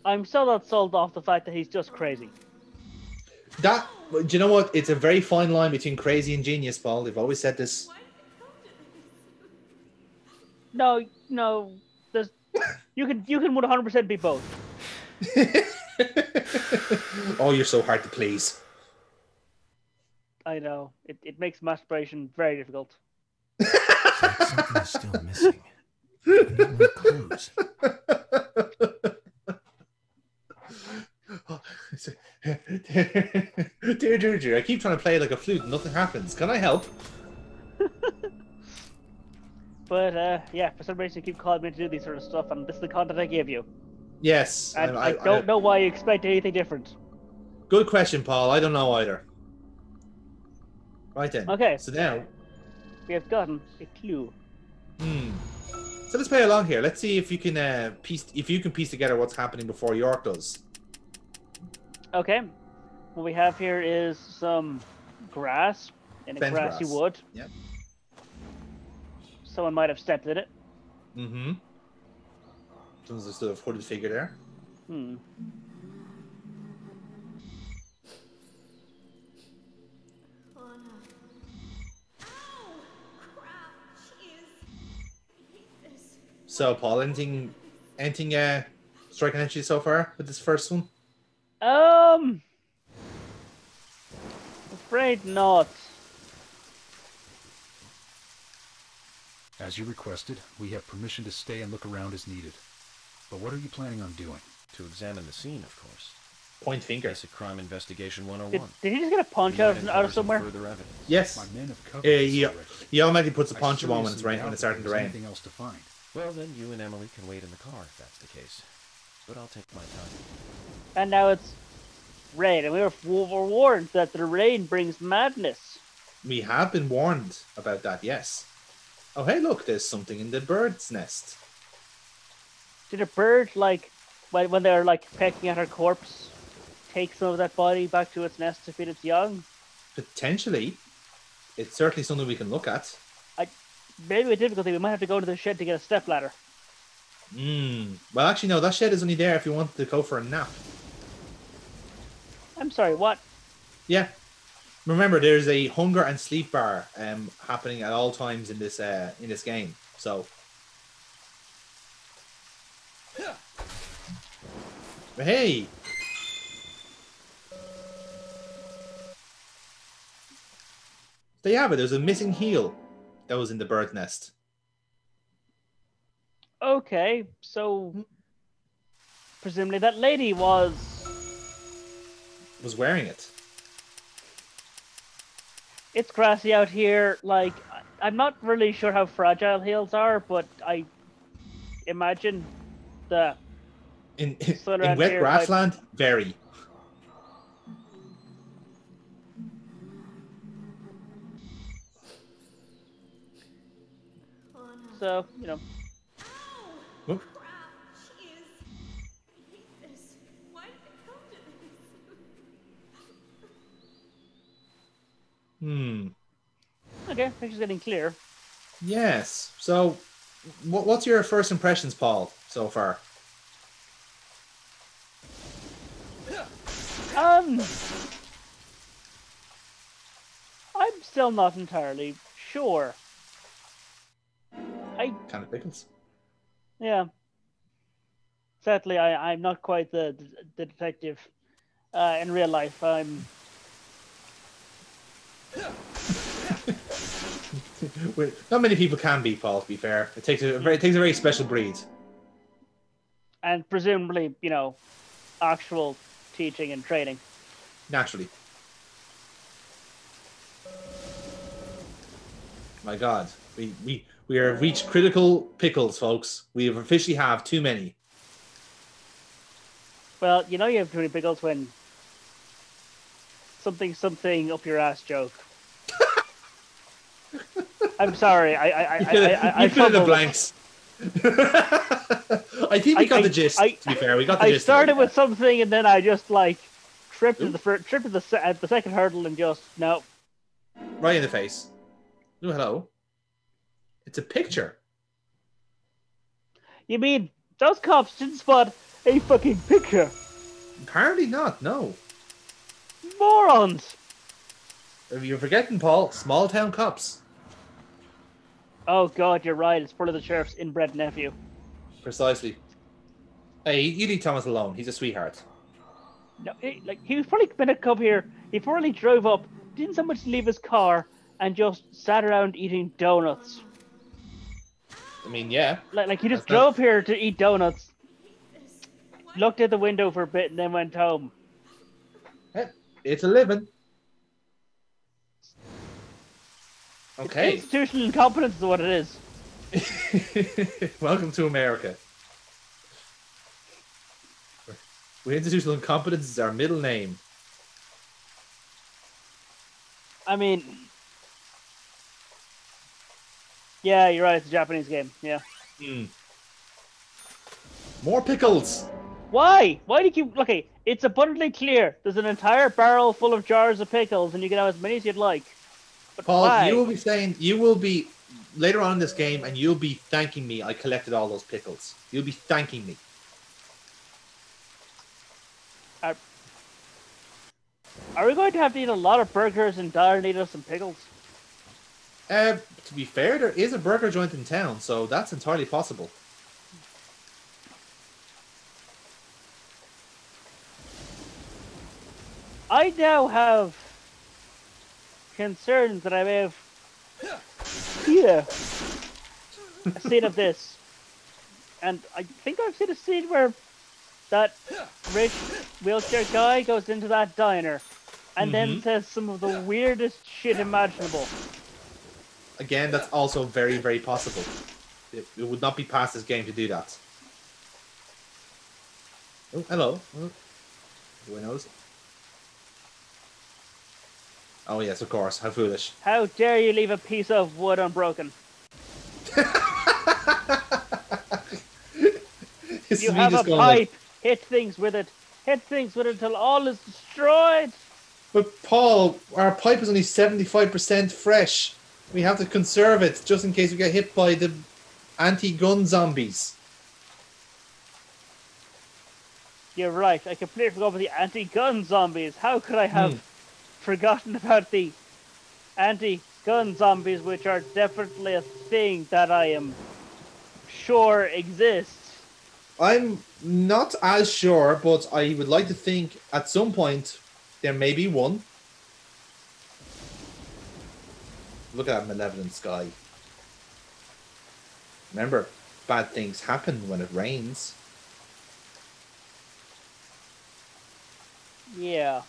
I'm still not sold off the fact that he's just crazy. Do you know what? It's a very fine line between crazy and genius, Paul. They've always said this. No, there's you can 100% be both. Oh, you're so hard to please. I know. It makes masturbation very difficult. Something is still missing. We need more clues. Dear, I keep trying to play it like a flute and nothing happens. Can I help? But yeah, for some reason you keep calling me to do these sort of stuff, and this is the content I gave you. Yes. And I don't know why you expect anything different. Good question, Paul. I don't know either. Right then. Okay. So now we have gotten a clue. So let's play along here. Let's see if you can piece together what's happening before York does. Okay. What we have here is some grass in a grassy wood. Yep. Someone might have stepped in it. Mm-hmm. Someone's a sort of hooded figure there. So, Paul, anything striking at you so far with this first one? Afraid not. As you requested, we have permission to stay and look around as needed. But what are you planning on doing? To examine the scene, of course. Point finger. Basic crime investigation 101. Did he just get a poncho out of somewhere? Yes. My men have covered He already. automatically puts a I poncho on when it's seriously when it's doubt starting to that there's rain. anything else to find. Well, then you and Emily can wait in the car if that's the case. But I'll take my time. And now it's rain, and we were warned that the rain brings madness. We have been warned about that, yes. Oh, hey, look, there's something in the bird's nest. Did a bird, like, when they're, like, pecking at her corpse, take some of that body back to its nest to feed its young? Potentially. It's certainly something we can look at. Maybe with difficulty, we might have to go to the shed to get a stepladder. Well, actually, no, that shed is only there if you want to go for a nap. I'm sorry, what? Yeah. Remember, there's a hunger and sleep bar happening at all times in this game. So, hey, there you have it. There's a missing heel that was in the bird's nest. Okay, so presumably that lady was wearing it. It's grassy out here. Like, I'm not really sure how fragile heels are, but I imagine the in wet grassland, very. So, you know. Oop. Okay, picture's getting clear. Yes. So, what's your first impressions, Paul, so far? I'm still not entirely sure. Kind of pickles. Yeah. Sadly, I'm not quite the detective in real life. I'm. Not many people can be, Paul. To be fair, it takes a very special breed. And presumably, you know, actual teaching and training. Naturally. My God, we have reached critical pickles, folks. We have officially have too many. Well, you know you have too many pickles when something up your ass joke. I'm sorry. I fill in the blanks. I think we got the gist. To be fair, we got the gist. I started with something and then I just like tripped at the second hurdle and just no. Right in the face. Oh, hello. It's a picture. You mean those cops didn't spot a fucking picture? Apparently not. No. Morons. You're forgetting, Paul. Small town cops. Oh God, you're right. It's part of the sheriff's inbred nephew. Precisely. Hey, you leave Thomas alone. He's a sweetheart. No, he was probably been a cub here. He probably drove up, didn't so much leave his car, and just sat around eating donuts. I mean, yeah. Like he just drove here to eat donuts, looked at the window for a bit, and then went home. It's a living. Okay. Institutional incompetence is what it is. Welcome to America. With institutional incompetence is our middle name. I mean, yeah, you're right. It's a Japanese game. Yeah. More pickles. Why? Why do you keep? Okay, it's abundantly clear. There's an entire barrel full of jars of pickles, and you can have as many as you'd like. But Paul, why? you will be later on in this game, and you'll be thanking me. I collected all those pickles. You'll be thanking me. Are we going to have to eat a lot of burgers and dire need of some pickles? To be fair, there is a burger joint in town, so that's entirely possible. I now have concerns that I may have a scene of this, and I think I've seen a scene where that rich wheelchair guy goes into that diner and then says some of the weirdest shit imaginable. Again, that's also very, very possible. It would not be past this game to do that. Oh, hello. Oh. Do I notice? Oh yes, of course. How foolish. How dare you leave a piece of wood unbroken? You have a pipe. Like... Hit things with it. Hit things with it until all is destroyed. But Paul, our pipe is only 75% fresh. We have to conserve it just in case we get hit by the anti-gun zombies. You're right. I completely forgot about the anti-gun zombies. How could I have forgotten about the anti-gun zombies, which are definitely a thing that I am sure exists? I'm not as sure, but I would like to think at some point there may be one. Look at that malevolent sky. Remember, bad things happen when it rains. Yeah.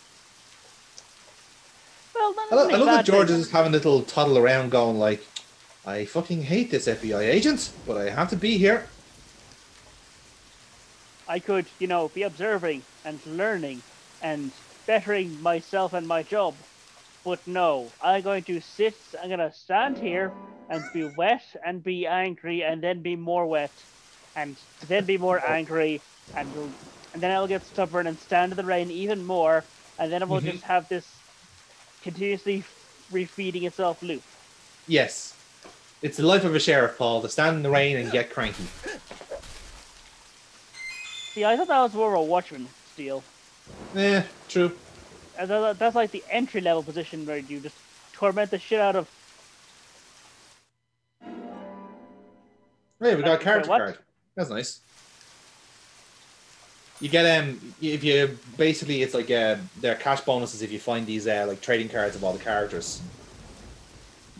Well, I love that George is having a little toddle around going like, I fucking hate this FBI agent, but I have to be here. I could, you know, be observing and learning and bettering myself and my job. But no, I'm going to stand here and be wet and be angry and then be more wet and then be more angry and then I'll get stubborn and stand in the rain even more and then it will just have this continuously refeeding itself loop. Yes. It's the life of a sheriff, Paul, to stand in the rain and get cranky. See, I thought that was more of a watchman steal. Yeah, true. That's like the entry-level position where you just torment the shit out of... Hey, we got a character card. That's nice. You get if you basically it's like there are cash bonuses if you find these like trading cards of all the characters.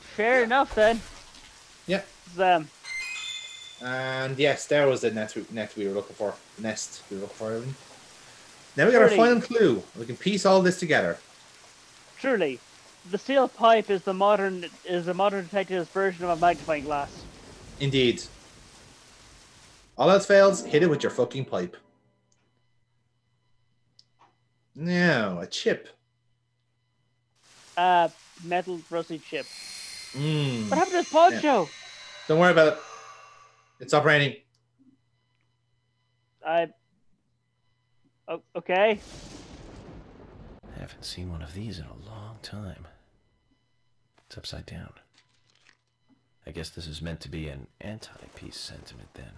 Fair enough then. Yeah. And yes, there was the net we were looking for. Nest we were looking for. Now we got our final clue. We can piece all this together. Truly, the steel pipe is a modern detective's version of a magnifying glass. Indeed. All else fails, hit it with your fucking pipe. No, a chip. Metal rusty chip. What happened to this poncho? Yeah. Don't worry about it. It's stopped raining. Okay. I haven't seen one of these in a long time. It's upside down. I guess this is meant to be an anti-peace sentiment then.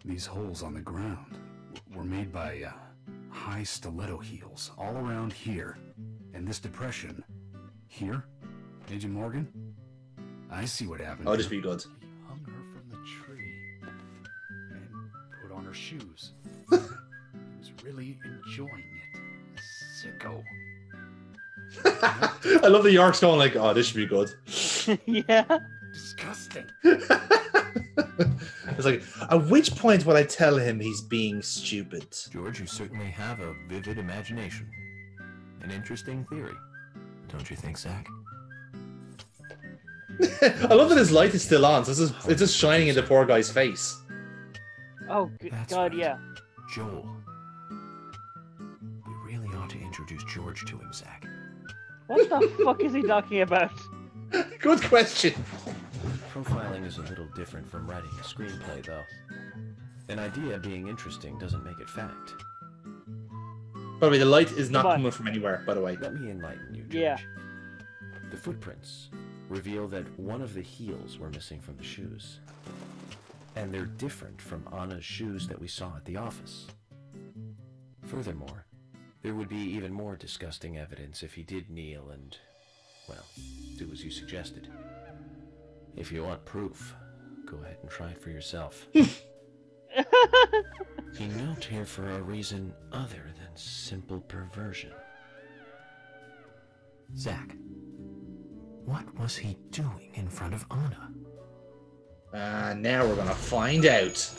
These holes on the ground were made by high stiletto heels all around here. And this depression here, Agent Morgan, I see what happened. Oh, just be good. He hung her from the tree and put on her shoes. He was really enjoying it. Sicko. I love the York's going like, oh, this should be good. Yeah. Disgusting. It's like, at which point would I tell him he's being stupid? George, you certainly have a vivid imagination. An interesting theory. Don't you think, Zach? I love that his light is still on, so it's just shining in the poor guy's face. Oh, God, right. Yeah. Joel. We really ought to introduce George to him, Zach. What the fuck is he talking about? Good question. Profiling is a little different from writing a screenplay, though. An idea being interesting doesn't make it fact. By the way, the light is not coming from anywhere, by the way. Let me enlighten you, George. Yeah. The footprints reveal that one of the heels were missing from the shoes. And they're different from Anna's shoes that we saw at the office. Furthermore, there would be even more disgusting evidence if he did kneel and, well, do as you suggested. If you want proof, go ahead and try it for yourself. He knelt here for a reason other than simple perversion. Zach, what was he doing in front of Anna? And now we're going to find out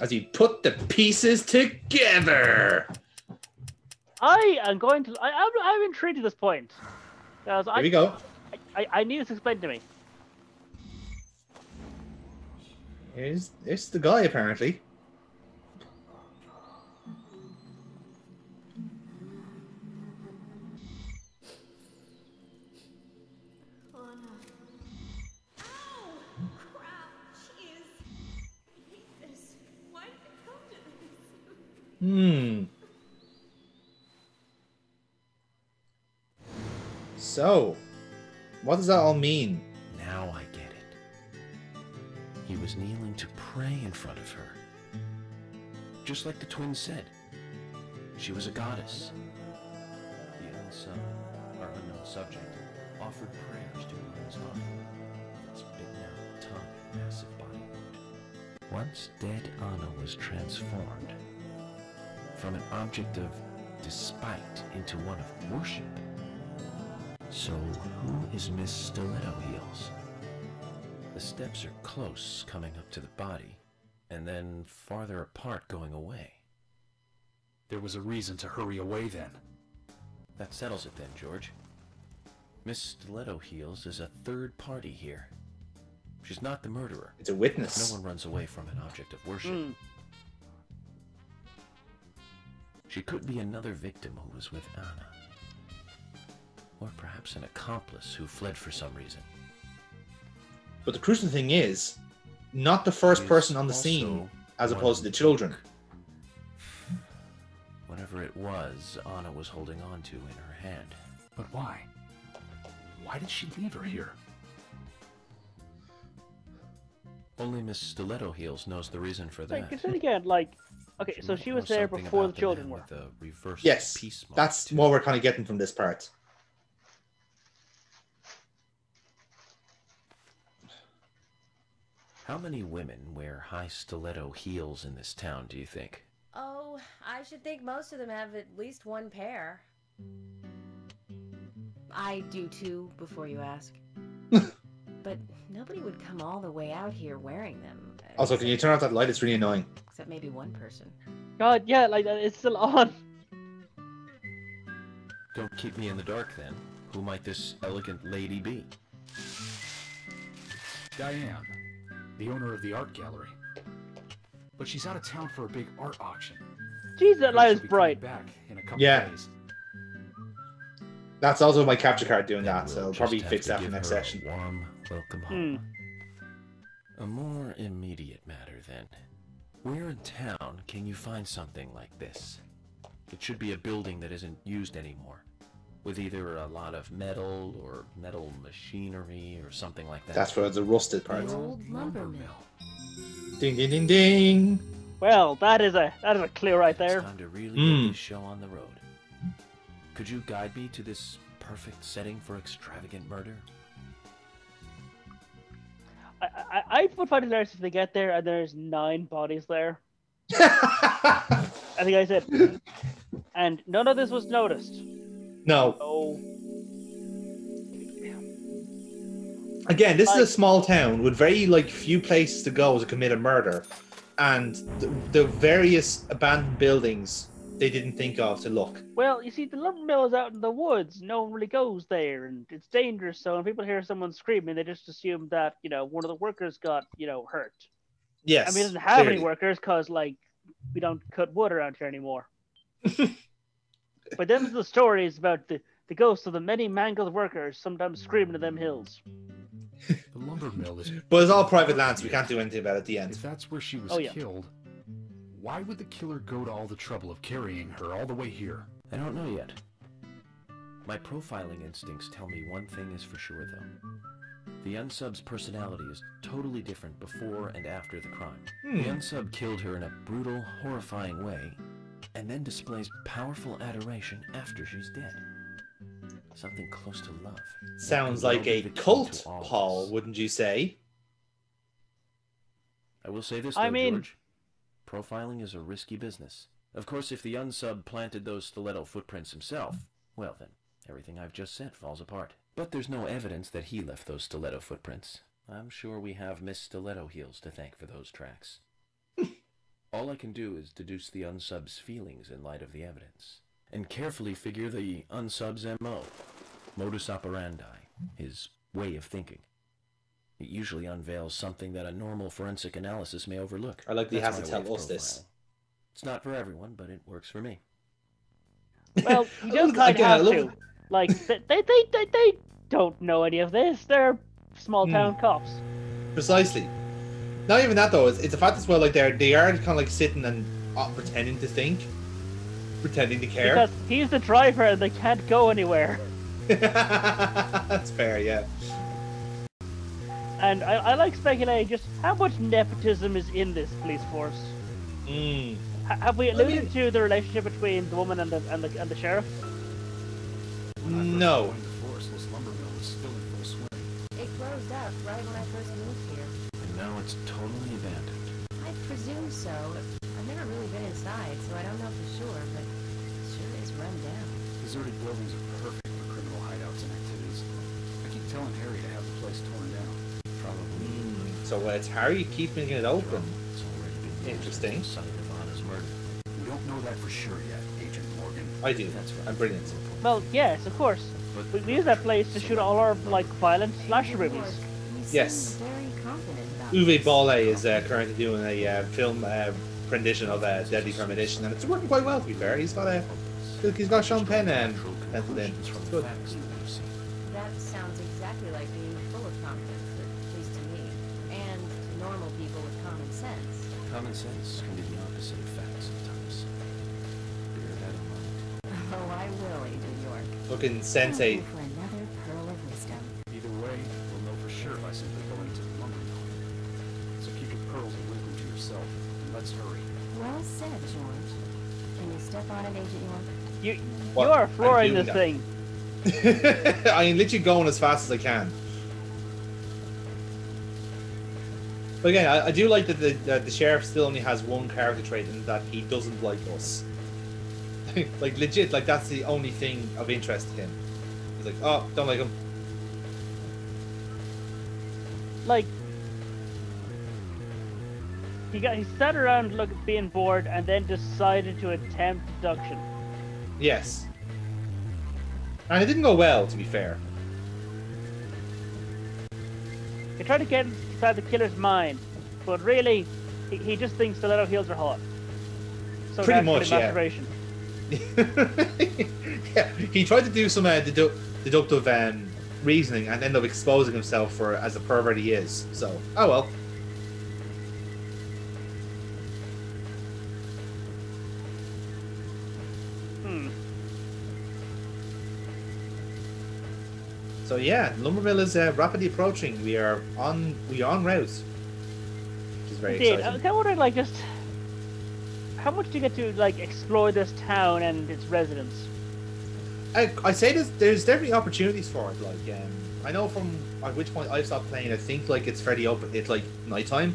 as you put the pieces together. I'm intrigued at this point. Here we go. I need this explained to me. It's the guy, apparently. So, what does that all mean? Now I get it. He was kneeling to pray in front of her. Just like the twins said. She was a goddess. The unknown subject offered prayers to Anna's honor. Its big-mouthed tongue and massive body. Once dead Anna was transformed from an object of despite into one of worship. So, who is Miss Stiletto Heels? The steps are close coming up to the body, and then farther apart going away. There was a reason to hurry away then. That settles it then, George. Miss Stiletto Heels is a third party here. She's not the murderer. It's a witness. No one runs away from an object of worship. She could be another victim who was with Anna. Or perhaps an accomplice who fled for some reason. But the crucial thing is, not the first person on the scene, as opposed to the children. Whatever it was, Anna was holding on to in her hand. But why? Why did she leave her here? Only Miss Stiletto Heels knows the reason for that. Because then again, like, okay, so she was there before the children were. Yes, that's what we're kind of getting from this part. How many women wear high stiletto heels in this town, do you think? Oh, I should think most of them have at least one pair. I do too, before you ask. But nobody would come all the way out here wearing them. Also, can you turn off that light? It's really annoying. Except maybe one person. God, yeah, like, it's still on. Don't keep me in the dark, then. Who might this elegant lady be? Diane, the owner of the art gallery. But she's out of town for a big art auction. Jeez, that light is bright. Back in a couple days. That's also my capture card doing that, so I'll probably fix that for next session. Warm welcome home. A more immediate matter, then. Where in town can you find something like this? It should be a building that isn't used anymore, with either a lot of metal or metal machinery or something like that. That's for the rusted part. The old lumber mill. Ding ding ding ding. Well, that is a clue right there. It's time to really get this show on the road. Could you guide me to this perfect setting for extravagant murder? I would find it hilarious if they get there and there's 9 bodies there. I think I said, and none of this was noticed. No. Oh. Again, this is a small town with very few places to go to commit a murder, and the various abandoned buildings they didn't think of to look. Well, you see, the lumber mill is out in the woods. No one really goes there, and it's dangerous. So when people hear someone screaming, they just assume that one of the workers got hurt. Yes. I mean, it doesn't have any workers because we don't cut wood around here anymore. But then the story is about the ghosts of the many mangled workers, sometimes screaming to them hills. The lumber mill is... But it's all private land, so we can't do anything about it at the end. If that's where she was killed, why would the killer go to all the trouble of carrying her all the way here? I don't know yet. My profiling instincts tell me one thing is for sure, though. The unsub's personality is totally different before and after the crime. The unsub killed her in a brutal, horrifying way, and then displays powerful adoration after she's dead. Something close to love. Sounds like a cult, Paul, wouldn't you say? I will say this, though, George. Profiling is a risky business. Of course, if the unsub planted those stiletto footprints himself, well then, everything I've just said falls apart. But there's no evidence that he left those stiletto footprints. I'm sure we have Miss Stiletto Heels to thank for those tracks. All I can do is deduce the unsub's feelings in light of the evidence, and carefully figure the unsub's MO, modus operandi, his way of thinking. It usually unveils something that a normal forensic analysis may overlook. I like that he has to tell us this. It's not for everyone, but it works for me. Well, you don't kind of have to. Like, they don't know any of this. They're small town cops. Precisely. Not even that though. It's the fact as well. Like they are kind of like sitting and pretending to think, pretending to care. Because he's the driver and they can't go anywhere. That's fair, yeah. And I like speculating just how much nepotism is in this police force. Have we alluded to the relationship between the woman and the sheriff? No. It closed up right when I first moved here. And now it's totally abandoned. I presume so. I've never really been inside, so I don't know for sure, but it sure is run down. Deserted buildings are perfect for criminal hideouts and activities. I keep telling Harry to have the place torn down. Probably. So it's Harry keeping it open. It's already been interesting. Son of Ivana's murder. We don't know that for sure yet, Agent Morgan. I do. That's right. I'm brilliant. Well, yes, of course. We use that place to shoot all our like violent slasher movies. Yes. Very confident about Uwe Bolle is currently doing a film rendition of Deadly Premonition, and it's working quite well. To be fair, he's got Sean Penn penciled in. It's good. That sounds exactly like being full of confidence, at least to me, and to normal people with common sense. Common sense can be the opposite of fact sometimes. Bear that in mind. Oh, I will, Agent York. Looking sensei. For another pearl of wisdom. Either way, we'll know for sure by simply going to the lumber mill. So keep your pearls of wisdom to yourself, and let's hurry. Well said, George. Can you step on it, Agent York? You are flooring this thing. I am literally going as fast as I can. But again, I do like that the sheriff still only has one character trait, in that he doesn't like us. Like legit, like that's the only thing of interest to him. He's like, oh, don't like him. Like he sat around being bored and then decided to attempt abduction. Yes. And it didn't go well, to be fair. He tried to get inside the killer's mind, but really, he just thinks stiletto heels are hot. So pretty much, yeah. Masturbation. Yeah. He tried to do some deductive reasoning and ended up exposing himself as a pervert he is. So, oh well. So yeah, Lumberville is rapidly approaching. We are en route, which is very exciting. I'm kind of wondering, like, just how much do you get to like explore this town and its residents? I say there's definitely opportunities for it. Like, I know from at which point I've stopped playing. I think like it's fairly open. It's like nighttime,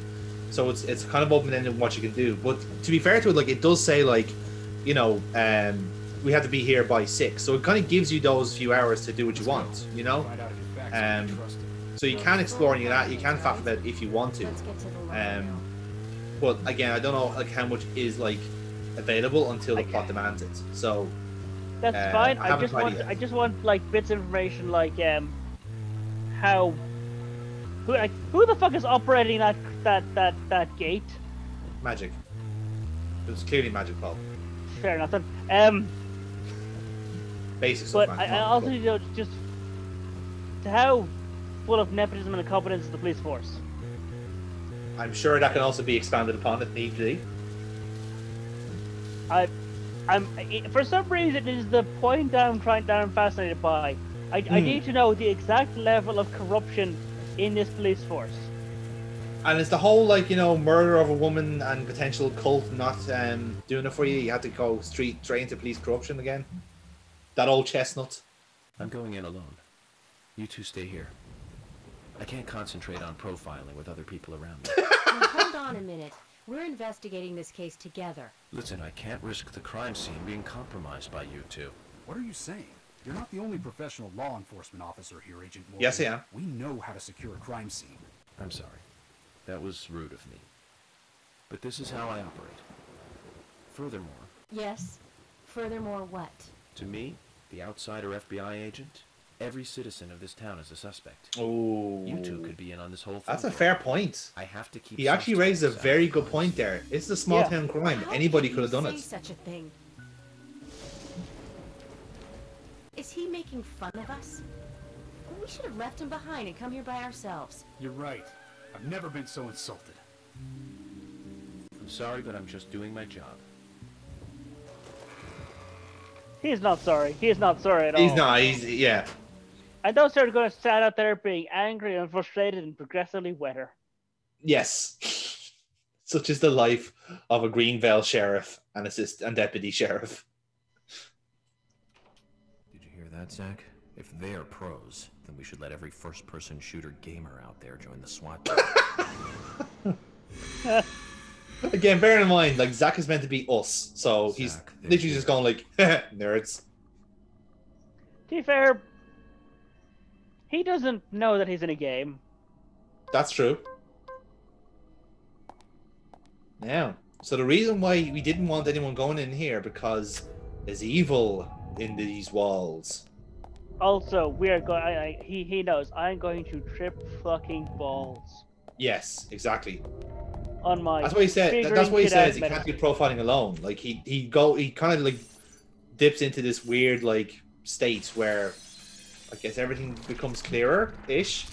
so it's kind of open ended what you can do. But to be fair to it, like it does say like, you know, we have to be here by 6, so it kind of gives you those few hours to do what you want, you know. So you can explore and you can faff about it if you want to. But again, I don't know like how much is like available until the plot demands it. So that's fine. I just want like bits of information like how who the fuck is operating that gate? Magic. It was clearly magic, Paul. Fair enough then. Basics. But I also need to know just how full of nepotism and incompetence is the police force. I'm sure that can also be expanded upon if need be. I'm for some reason it is the point that I'm fascinated by. I need to know the exact level of corruption in this police force. And it's the whole like, you know, murder of a woman and potential cult not doing it for you. You have to go straight into police corruption again. That old chestnut. I'm going in alone. You two stay here. I can't concentrate on profiling with other people around me. Now, hold on a minute. We're investigating this case together. Listen, I can't risk the crime scene being compromised by you two. What are you saying? You're not the only professional law enforcement officer here, Agent Morgan. Yes, I am. We know how to secure a crime scene. I'm sorry. That was rude of me. But this is how I operate. Furthermore... Yes? Furthermore what? To me, the outsider FBI agent, every citizen of this town is a suspect. Oh. You two could be in on this whole thing. That's a fair point. I have to keep... He actually raised a very good point there. It's a small town crime. Anybody could have done it. Such a thing. Is he making fun of us? We should have left him behind and come here by ourselves. You're right. I've never been so insulted. I'm sorry, but I'm just doing my job. He's not sorry. He's not sorry at all. He's not. Yeah. And those are going to stand out there being angry and frustrated and progressively wetter. Yes. Such is the life of a Greenvale sheriff and deputy sheriff. Did you hear that, Zach? If they're pros, then we should let every first-person shooter gamer out there join the SWAT team. Again, bear in mind, like, Zach is meant to be us, so he's literally just going like, nerds. To be fair, he doesn't know that he's in a game. That's true. Now, so the reason why we didn't want anyone going in here because there's evil in these walls. Also, we are going. He knows I'm going to trip fucking balls. Yes, exactly. On my. That's what he said. That's what he says. He can't be profiling alone. Like he kind of like dips into this weird like state where I guess everything becomes clearer-ish.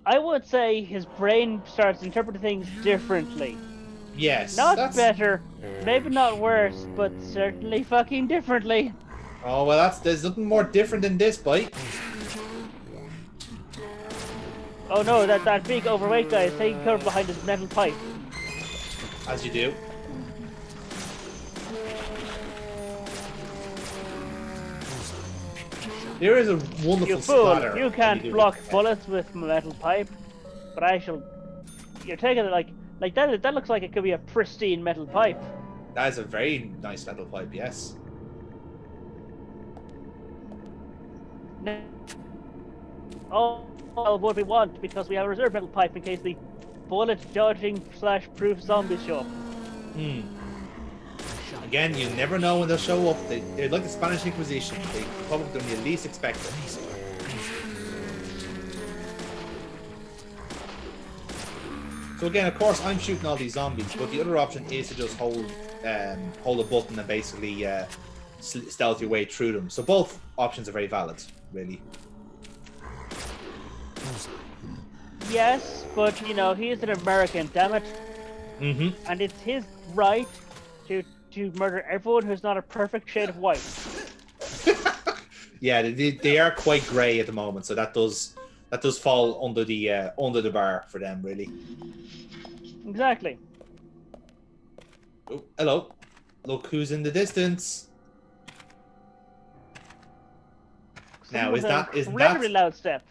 I would say his brain starts interpreting things differently. Yes. Not better, maybe not worse, but certainly fucking differently. Oh well, there's nothing more different than this, bite. Oh no, that big overweight guy is taking cover behind his metal pipe. As you do. There is a wonderful splatter. You can't block bullets with metal pipe, but I shall. You're taking it like that. That looks like it could be a pristine metal pipe. That is a very nice metal pipe. Yes. Oh, what we want because we have a reserve metal pipe in case the bullet dodging / proof zombies show up. Hmm. Again, you never know when they'll show up. They're like the Spanish Inquisition. They come up when you least expect it. So again, of course, I'm shooting all these zombies, but the other option is to just hold a button and basically stealth your way through them. So both options are very valid, really. Yes, but you know, he is an American, damn it. Mm-hmm. And it's his right to murder everyone who's not a perfect shade of white. Yeah, they are quite grey at the moment, so that does fall under the bar for them, really. Exactly. Oh, hello. Look who's in the distance. Now is that incredibly loud step?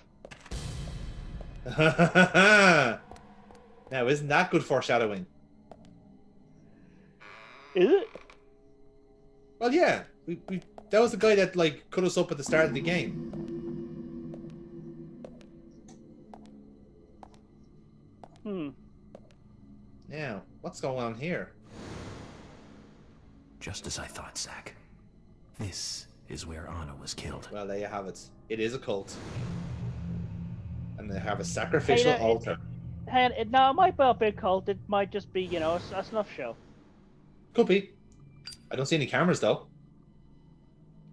Now isn't that good foreshadowing? Is it? Well, yeah. That was the guy that like cut us up at the start of the game. Hmm. Now, what's going on here? Just as I thought, Zach. This is where Anna was killed. Well, there you have it. It is a cult. And they have a sacrificial altar. Now, it might well be a cult. It might just be, you know, a snuff show. Could be. I don't see any cameras, though.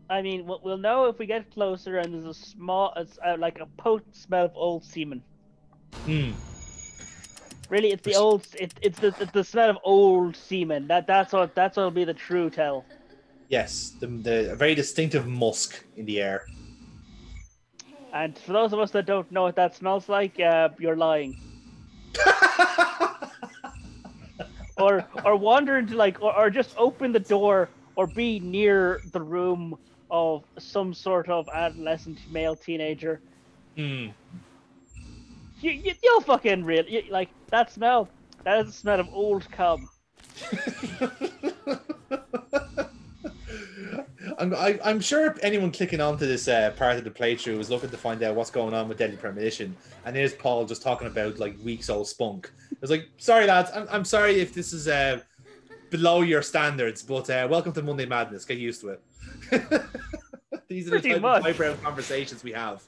I mean, we'll know if we get closer and there's a small, like a potent smell of old semen. Hmm. Really, it's the old, it's the smell of old semen. That'll be the true tell. Yes, the very distinctive musk in the air. And for those of us that don't know what that smells like, you're lying. or wander into or just open the door or be near the room of some sort of adolescent male teenager. Hmm. You'll fucking like that smell. That is the smell of old cum. I'm sure if anyone clicking onto this part of the playthrough is looking to find out what's going on with Deadly Premonition, and there's Paul just talking about like weeks old spunk. It's like, sorry lads, I'm sorry if this is below your standards, but welcome to Monday Madness. Get used to it. These are the type of highbrow conversations we have.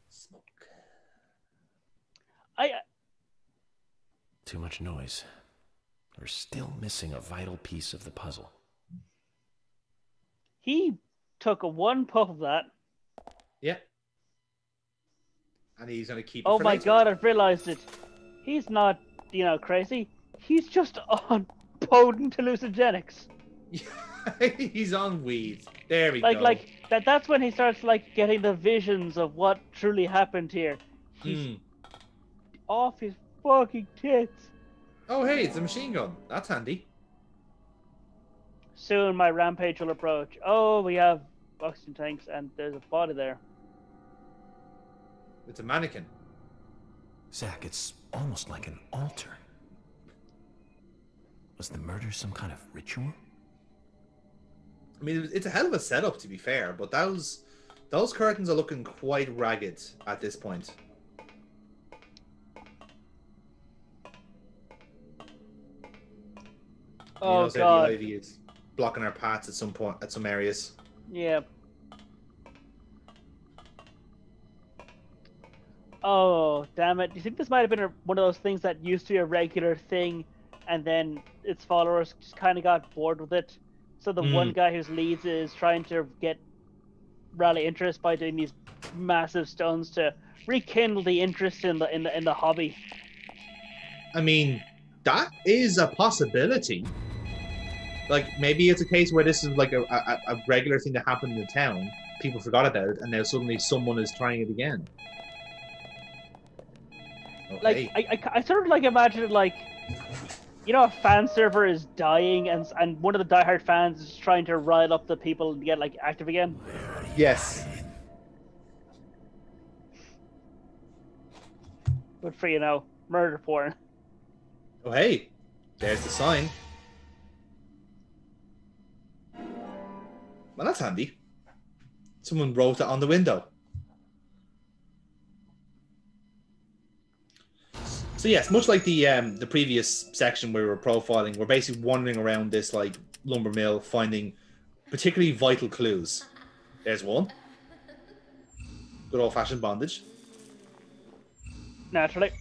Smoke. Too much noise. We're still missing a vital piece of the puzzle. He took one puff of that. Yeah. And he's going to keep it Oh for my later. god, I've realized it. He's not, crazy. He's just on potent hallucinogenics. He's on weed. There we go. That's when he starts getting the visions of what truly happened here. He's off his fucking tits. Oh hey, it's a machine gun. That's handy. Soon my rampage will approach. Oh, we have oxygen tanks and there's a body there. It's a mannequin. Zach, it's almost like an altar. Was the murder some kind of ritual? I mean, it's a hell of a setup, to be fair, but those curtains are looking quite ragged at this point. Oh god! The ivy is blocking our paths at some point, at some areas. Yeah. Oh damn it! Do you think this might have been one of those things that used to be a regular thing, and then its followers just kind of got bored with it? So the one guy who leads is trying to rally interest by doing these massive stones to rekindle the interest in the hobby. I mean, that is a possibility. Like, maybe it's a case where this is like a regular thing that happened in the town. People forgot about it, and now suddenly someone is trying it again. Okay. Like, I sort of imagine it like, a fan server is dying, and one of the diehard fans is trying to rile up the people and get active again. Yes. Good for murder porn. Oh hey, there's the sign. Well, that's handy. Someone wrote it on the window. So yes, much like the previous section where we were profiling, we're basically wandering around this lumber mill, finding particularly vital clues. There's one. Good old-fashioned bondage. Naturally.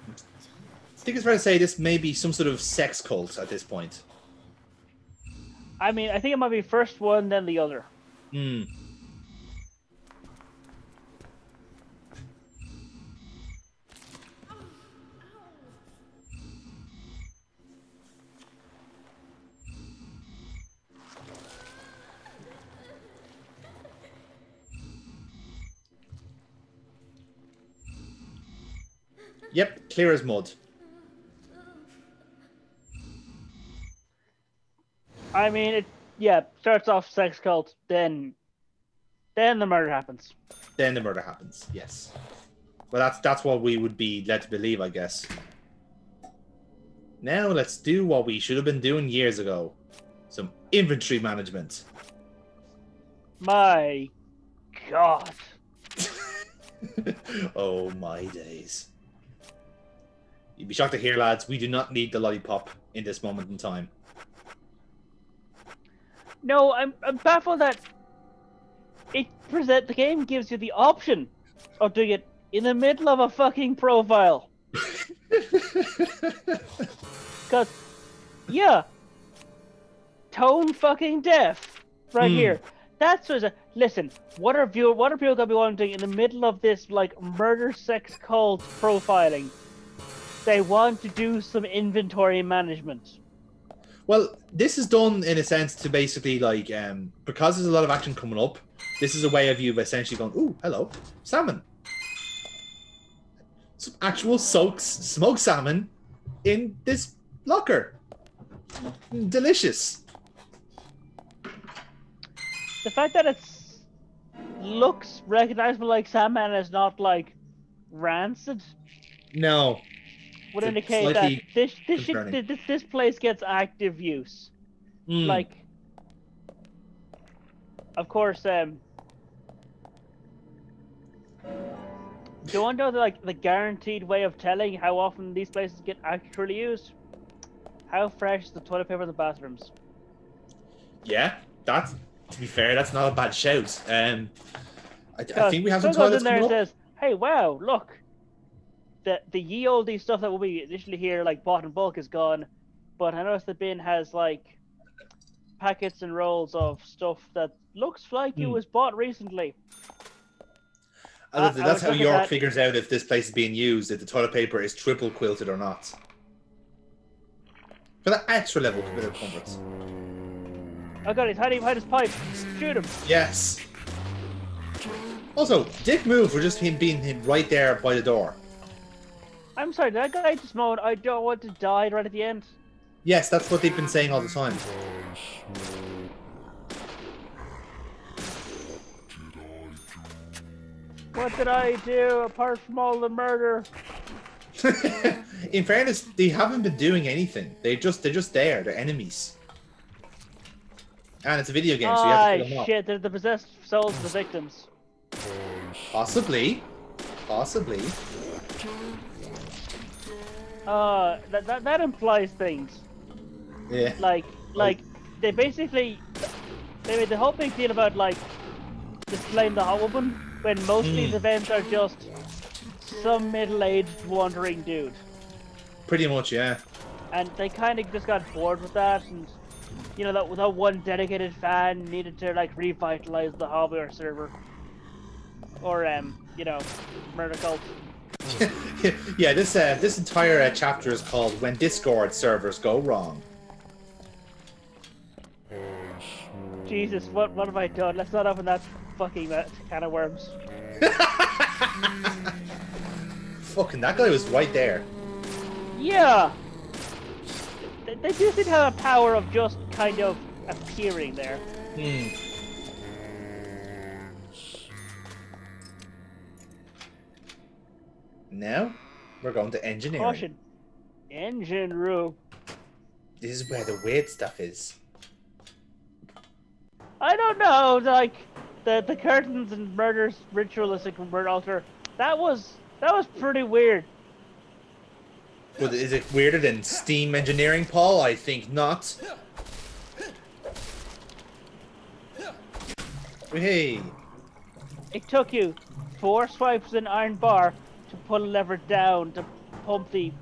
I think it's fair to say this may be some sort of sex cult at this point. I mean, I think it might be first one, then the other. Yep, clear as mud. I mean, starts off sex cult, then the murder happens. Then the murder happens, yes. Well, that's what we would be led to believe, I guess. Now let's do what we should have been doing years ago. Some inventory management. My God. Oh my days. You'd be shocked to hear, lads, we do not need the lollipop in this moment in time. No, I'm baffled that the game gives you the option of doing it in the middle of a fucking profile. Because, tone fucking deaf right here. That's what listen, what are people gonna be wanting in the middle of this murder sex cult profiling? They want to do some inventory management. Well, this is done in a sense to basically because there's a lot of action coming up, this is a way of you essentially going, ooh, hello, salmon. Some actual smoked salmon in this locker. Delicious. The fact that it's looks recognizable like Sandman and is not like rancid. No. Would indicate that this place gets active use. Like, of course, do you want to know the guaranteed way of telling how often these places get actually used? How fresh is the toilet paper in the bathrooms? Yeah, that's, to be fair, that's not a bad shout. I think we have some someone toilets goes in there and coming up. says, "Hey, wow, look, the ye olde stuff that we initially hear like bought in bulk is gone, but I noticed the bin has like packets and rolls of stuff that looks like it was bought recently." I love that. That's how York figures out if this place is being used, if the toilet paper is triple quilted or not. For that extra level bit of comfort. Oh god, he's hiding behind his pipe. Shoot him. Yes. Also, dick move for just him being right there by the door. I'm sorry, did that guy just moan, "I don't want to die" right at the end? Yes, that's what they've been saying all the time. What did I do apart from all the murder? In fairness, they haven't been doing anything. They're just there. They're enemies. And it's a video game, so you have to kill them off. Shit, they're the possessed souls of the victims. Possibly. Possibly. That implies things. Yeah. Like they basically they made the whole big deal about like displaying the hot woman when most of these events are just some middle-aged wandering dude. Pretty much, yeah. And they kind of just got bored with that, and you know that one dedicated fan needed to like revitalize the hobby or server, or you know, murder cult. Yeah, this entire chapter is called "When Discord Servers Go Wrong." Jesus, what have I done? Let's not open that fucking can of worms. Fucking that guy was right there. Yeah. They do seem to have a power of just kind of appearing there. Now, we're going to engineering. Caution. Engine room. This is where the weird stuff is. I don't know, like the curtains and murders ritualistic murder altar. That was pretty weird. Well, is it weirder than Steam engineering, Paul? I think not. Hey. It took you 4 swipes of an iron bar to pull a lever down to pump the...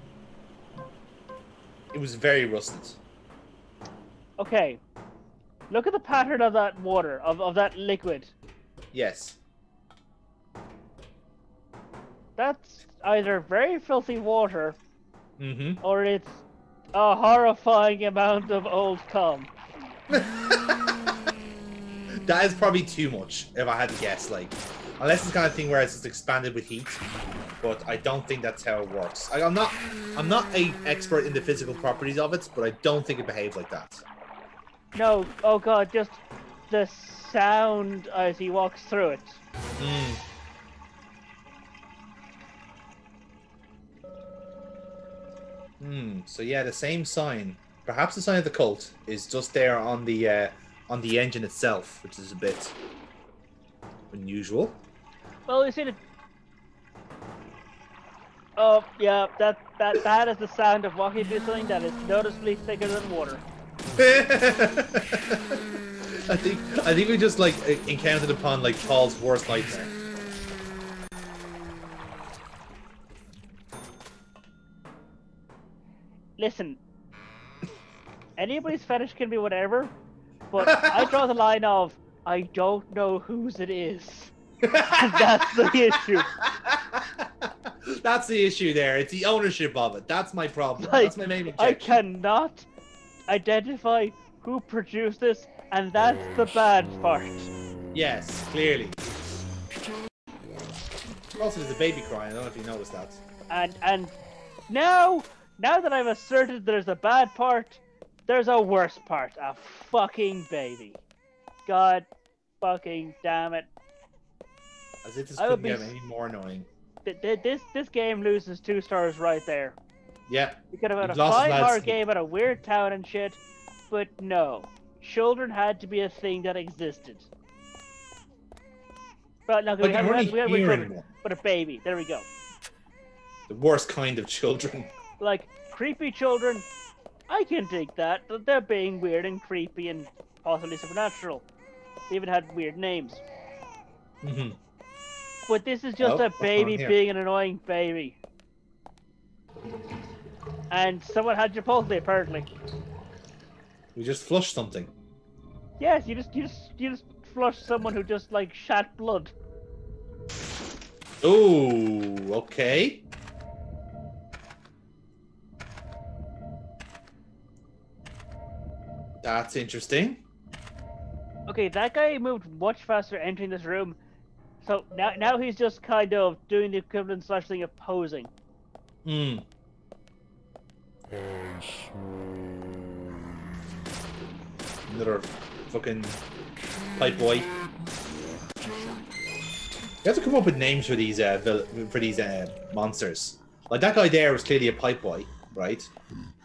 It was very rusted. Okay. Look at the pattern of that water, of that liquid. Yes. That's either very filthy water, or it's a horrifying amount of old cum. That is probably too much, if I had to guess. Like, unless it's the kind of thing where it's just expanded with heat, but I don't think that's how it works. I'm not an expert in the physical properties of it, but I don't think it behaves like that. No, oh god, just the sound as he walks through it. So yeah, the same sign, perhaps the sign of the cult, is just there on the engine itself, which is a bit unusual. Well, you see the... Oh yeah, that is the sound of walking through something that is noticeably thicker than water. I think we just like encountered upon like Paul's worst nightmare. Listen, anybody's fetish can be whatever, but I draw the line of I don't know whose it is. That's the issue. That's the issue there. It's the ownership of it. That's my problem. Like, that's my main objection. I cannot identify who produced this, and that's the bad part. Yes, clearly. Also, there's a baby crying. I don't know if you noticed that. And now that I've asserted there's a bad part, there's a worse part. A fucking baby. God fucking damn it. As if this couldn't get any more annoying. This game loses 2 stars right there. Yeah. We could have had a 5-hour game at a weird town and shit, but no. Children had to be a thing that existed. But no, we had children, but a baby. There we go. The worst kind of children. Like, creepy children, I can take that. They're being weird and creepy and possibly supernatural. They even had weird names. Mm-hmm. But this is just a baby being an annoying baby. And someone had Chipotle, apparently. We just flushed something. Yes, you just flushed someone who just like shat blood. Oh, okay. That's interesting. Okay, that guy moved much faster entering this room. So now he's just kind of doing the equivalent / thing of posing. Hmm. Another fucking pipe boy. You have to come up with names for these monsters. Like that guy there was clearly a pipe boy, right?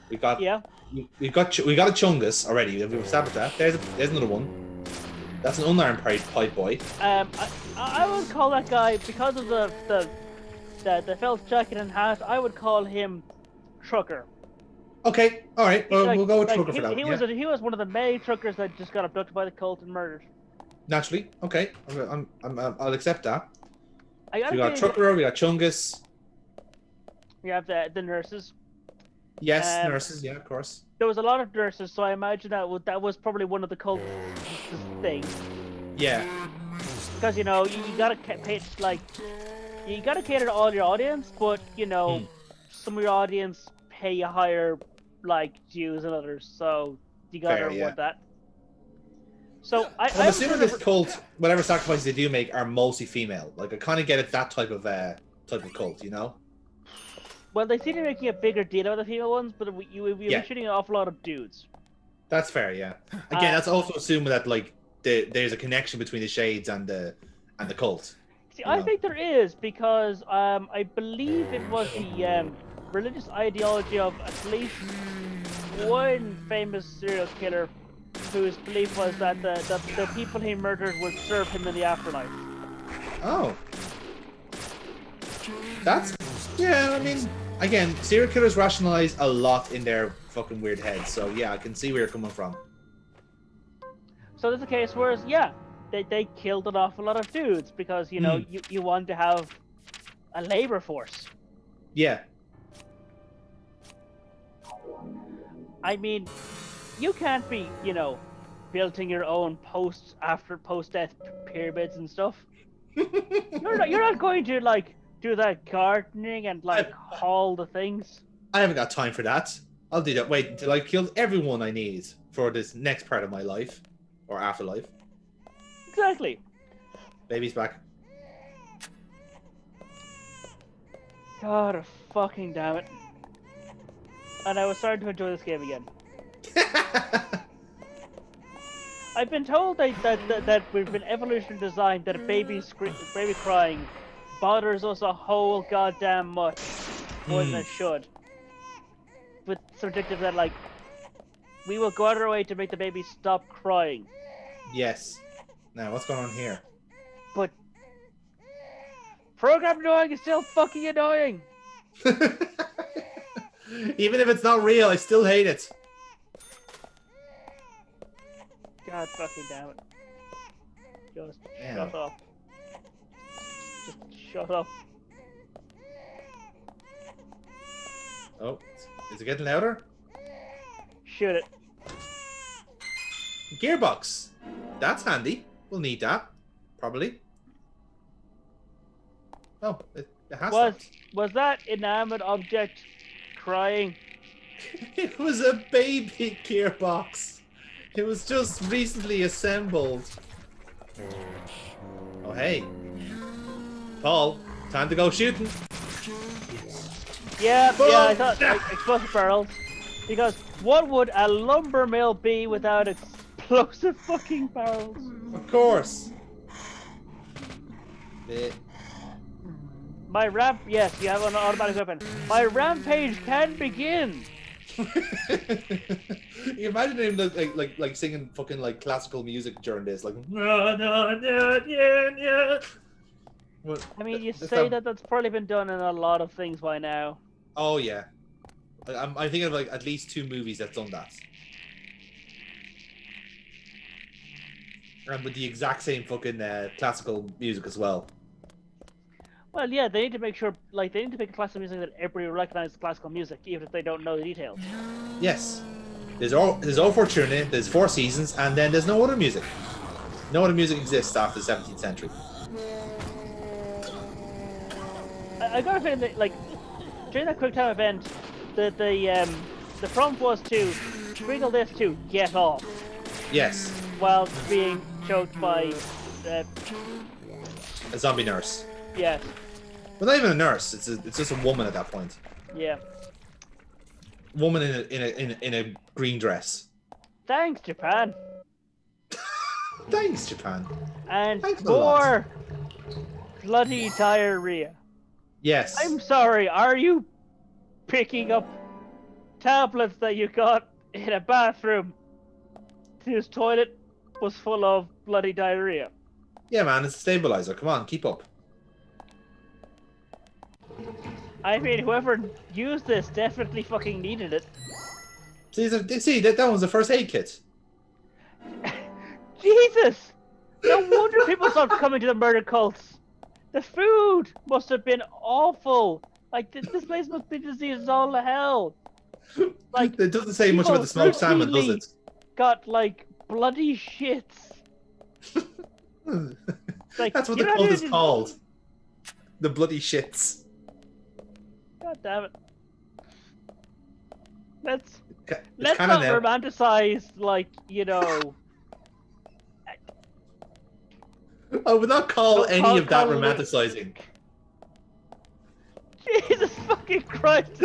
We got we got a Chungus already. We've established that. There's another one. That's an unarmed pipe boy. I would call that guy, because of the felt jacket and hat, I would call him Trucker. Okay, all right. Well, we'll go with Trucker for that. He was one of the many truckers that just got abducted by the cult and murdered. Naturally, okay. I'll accept that. So we got Trucker. We got Chungus. We have the nurses. Yes, nurses. Yeah, of course. There was a lot of nurses, so I imagine that was probably one of the cult things. Yeah. Because you gotta pay you gotta cater to all your audience, but some of your audience pay a higher dues than others, so you gotta reward that. So I'm assuming this cult, whatever sacrifices they do make, are mostly female. Like I kind of get it, that type of cult, Well, they seem to be making a bigger deal about the female ones, but we're shooting an awful lot of dudes. That's fair, yeah. Again, that's also assuming that there's a connection between the Shades and the cult. See, I think there is, because I believe it was the religious ideology of at least one famous serial killer whose belief was that the people he murdered would serve him in the afterlife. Oh. I mean, again, serial killers rationalize a lot in their fucking weird heads, so yeah, I can see where you're coming from. So there's a case where, they killed an awful lot of dudes because, you want to have a labor force. Yeah. I mean, you can't be, building your own post-death pyramids and stuff. You're not going to, do that gardening and, haul the things. I haven't got time for that. I'll do that. Wait until I've killed everyone I need for this next part of my life. Or afterlife. Exactly. Baby's back. God fucking damn it. And I was starting to enjoy this game again. I've been told that we've been evolutionary designed that a baby crying bothers us a whole goddamn much more than it should. But it's ridiculous that we will go out of our way to make the baby stop crying. Yes. Now, what's going on here? But program annoying is still fucking annoying. Even if it's not real, I still hate it. God fucking damn it. Just shut up. Just shut up. Oh, is it getting louder? Shoot it. Gearbox. That's handy. We'll need that. Probably. Oh, it has Was that inanimate object crying? It was a baby gearbox. It was just recently assembled. Oh, hey. Paul, time to go shooting. Yeah, I thought explosive barrels. Because what would a lumber mill be without its... explosive fucking barrels. Of course. My ramp. Yes, you have an automatic weapon. My rampage can begin. You imagine him like singing fucking like classical music during this, like. Well, I mean, you say that's probably been done in a lot of things by now. Oh yeah, I'm thinking of like at least 2 movies that's done that, and with the exact same fucking classical music as well. Well, yeah, they need to make sure, like, they need to make classical music that everybody recognizes classical music, even if they don't know the details. Yes, there's O Fortuna, there's 4 Seasons, and then there's no other music. No other music exists after the 17th century. I got a feeling that, like, during that quick time event, the prompt was to sprinkle this to get off. Yes. While being choked by a zombie nurse. Yes. Well, not even a nurse. It's just a woman at that point. Yeah. Woman in a green dress. Thanks, Japan. Thanks, Japan. And more bloody diarrhea. Yes. I'm sorry. Are you picking up tablets that you got in a bathroom? Whose toilet was full of bloody diarrhea. Yeah, man. It's a stabilizer. Come on, keep up. I mean, whoever used this definitely fucking needed it. See, that was the first aid kit. Jesus! No wonder people stopped coming to the murder cults. The food must have been awful. Like, this place must be diseased as all the hell. Like, it doesn't say much about the smoked salmon, does it? Got, like, bloody shits. Like, that's what the cult is called. The bloody shits. God damn it. Let's not romanticize, like, you know... I would not call any of that romanticizing. Jesus fucking Christ!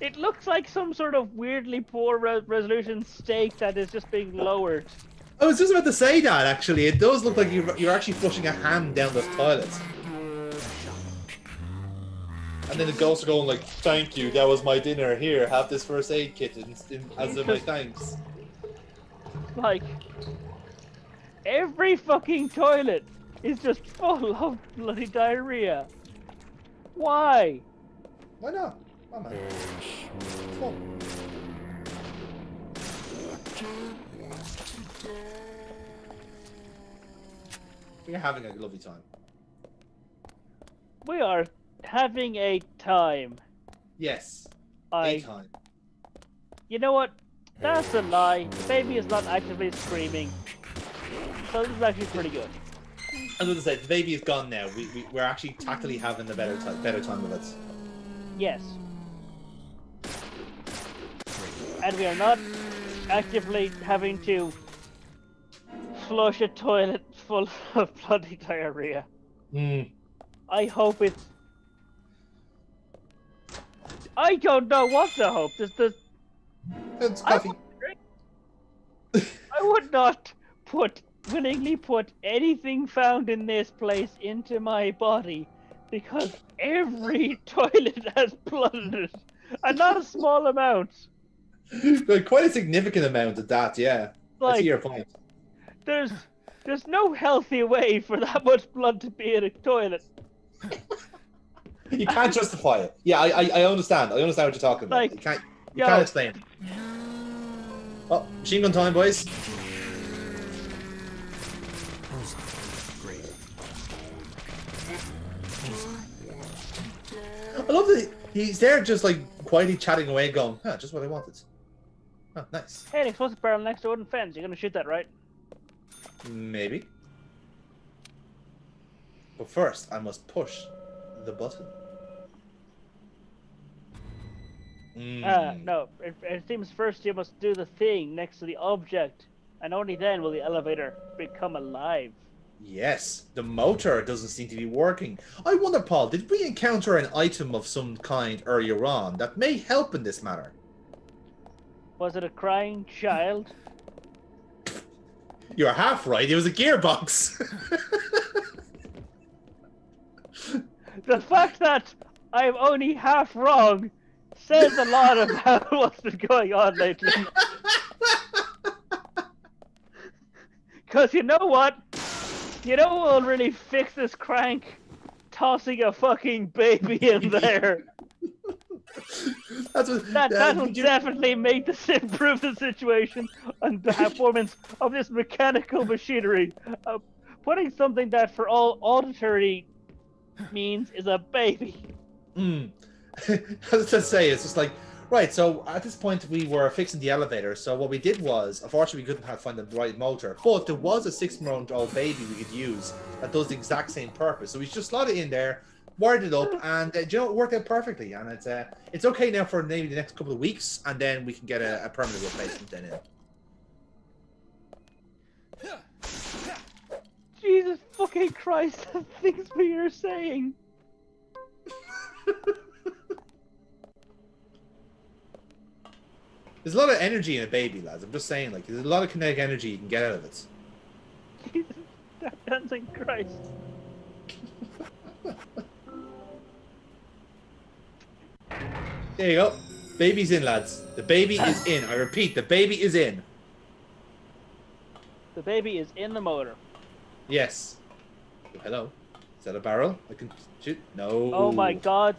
It looks like some sort of weirdly poor resolution steak that is just being lowered. I was just about to say that, actually. It does look like you're actually flushing a ham down the toilet. And then the ghosts are going like, thank you, that was my dinner. Here, have this first aid kit as my thanks. Like, every fucking toilet is just full of bloody diarrhea. Why? Why not? Oh, man. Fun. We're having a lovely time. We are having a time. Yes. A time. You know what? That's a lie. The baby is not actively screaming. So this is actually pretty good. I was going to say, the baby is gone now. We're actually tactically having the better time of it. Yes. And we are not actively having to flush a toilet full of bloody diarrhea. I hope it's... I don't know what to hope. It's coffee. I would not willingly put anything found in this place into my body because every toilet has blood in it, and not a small amount. Like, quite a significant amount of that, yeah. Like, I see your point. There's no healthy way for that much blood to be in a toilet. You can't justify it. Yeah, I understand. I understand what you're talking about. Like, you can't explain it. Oh, machine gun time, boys. I love that he's there just like quietly chatting away going, just what I wanted. Oh, nice. Hey, an explosive barrel next to a wooden fence. You're gonna shoot that, right? Maybe. But first, I must push the button. No. It seems first you must do the thing next to the object, and only then will the elevator become alive. Yes, the motor doesn't seem to be working. I wonder, Paul, did we encounter an item of some kind earlier on that may help in this matter? Was it a crying child? You're half right. It was a gearbox. The fact that I'm only half wrong says a lot about what's been going on lately. Because you know what? You know what will really fix this crank? Tossing a fucking baby in there. That's what, that will definitely make this improve the situation and the performance of this mechanical machinery. Putting something that for all auditory means is a baby. I was to say, it's just like, right, so at this point we were fixing the elevator, so what we did was, unfortunately we couldn't find the right motor, but there was a 6-month-old baby we could use that does the exact same purpose, so we just slot it in there, wired it up, and you know, it worked out perfectly, and it's okay now for maybe the next couple of weeks, and then we can get a permanent replacement then in. Jesus fucking Christ, the things we are saying. There's a lot of energy in a baby, lads. I'm just saying, like, there's a lot of kinetic energy you can get out of it. Jesus, that dancing Christ. There you go. Baby's in, lads. The baby is in. I repeat, the baby is in. The baby is in the motor. Yes. Hello. Is that a barrel? I can shoot. No. Oh my God!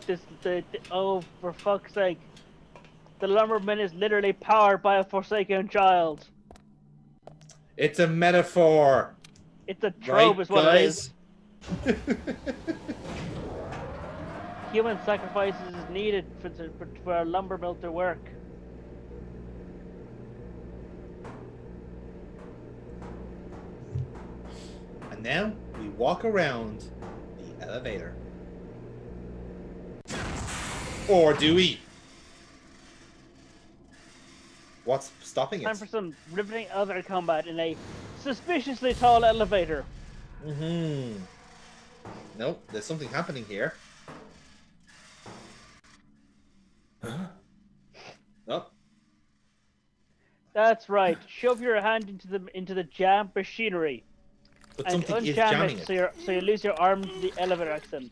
Oh, for fuck's sake! The lumberman is literally powered by a forsaken child. It's a metaphor. It's a trope, right, is what guys? it is. Human sacrifices is needed for a lumber mill to work. And now we walk around the elevator. Or do we? What's stopping it? Time for some riveting elevator combat in a suspiciously tall elevator. Nope, there's something happening here. Huh? Oh. That's right. Shove your hand into the jammed machinery. But and something is unjam jamming it, it. so you lose your arm to the elevator accident.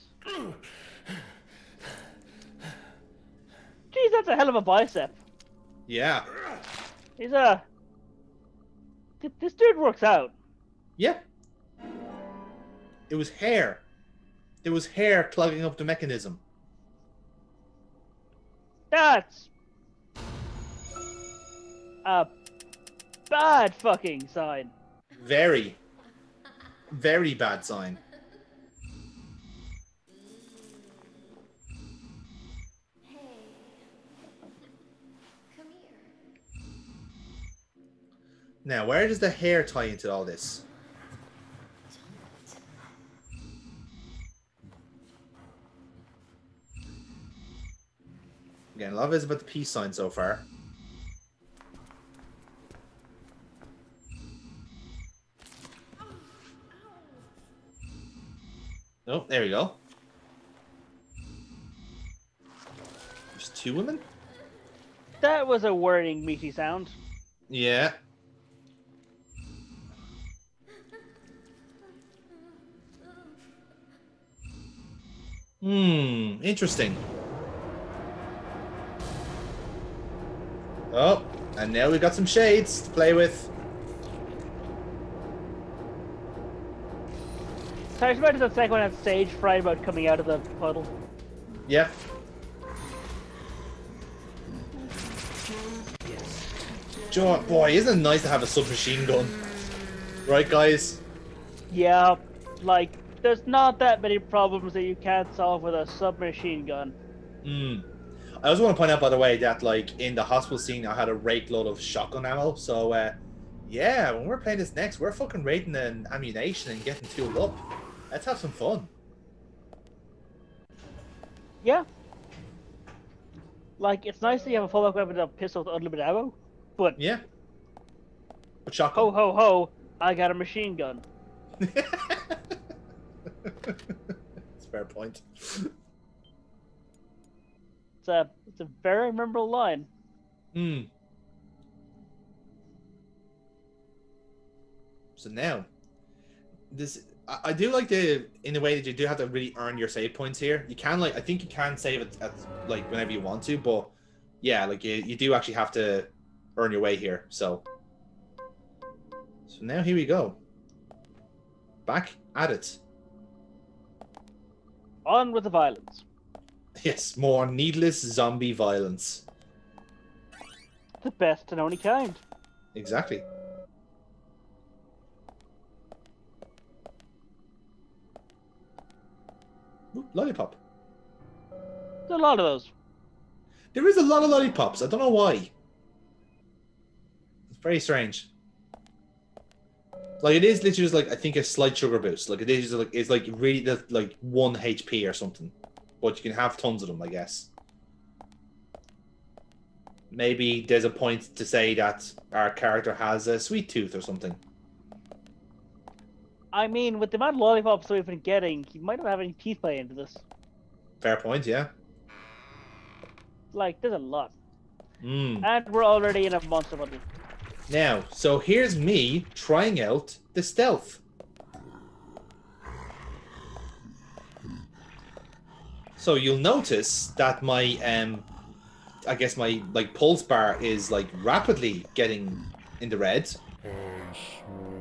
Jeez, that's a hell of a bicep. Yeah. He's this dude works out. Yeah. It was hair. There was hair plugging up the mechanism. That's a bad fucking sign. Very. Very bad sign. Now, where does the hair tie into all this? Again, a lot of it is about the peace sign so far. Oh, there we go. There's 2 women? That was a whirring, meaty sound. Yeah. Interesting. Oh, and now we've got some shades to play with. So I expect the second one had stage fright about coming out of the puddle. Yeah. John, boy, isn't it nice to have a submachine gun? Right, guys? Yeah, like, there's not that many problems that you can't solve with a submachine gun. I also want to point out, by the way, that, like, in the hospital scene, I had a rake load of shotgun ammo. So, yeah, when we're playing this next, we're fucking raiding an ammunition and getting fueled up. Let's have some fun. Yeah. Like, it's nice that you have a fallback weapon of a pistol with unlimited ammo, but... Yeah. But shotgun. Ho, ho, ho, I got a machine gun. That's a fair point. It's a very memorable line. So now, this I do like in the way that you do have to really earn your save points here. You can I think you can save it at like whenever you want to, but yeah, like you do actually have to earn your way here. So now here we go. Back at it. On with the violence. Yes, more needless zombie violence. The best and only kind. Exactly. Ooh, lollipop. There's a lot of those. There is a lot of lollipops. I don't know why. It's very strange. Like it is literally just like I think a slight sugar boost. Like it is just like it's like really like 1 HP or something. But you can have tons of them, I guess. Maybe there's a point to say that our character has a sweet tooth or something. I mean, with the amount of lollipops we've been getting, he might not have any teeth play into this. Fair point, yeah. Like, there's a lot. Mm. And we're already in a monster bundle. Now, so here's me trying out the stealth. So you'll notice that my, I guess my like pulse bar is like rapidly getting in the red.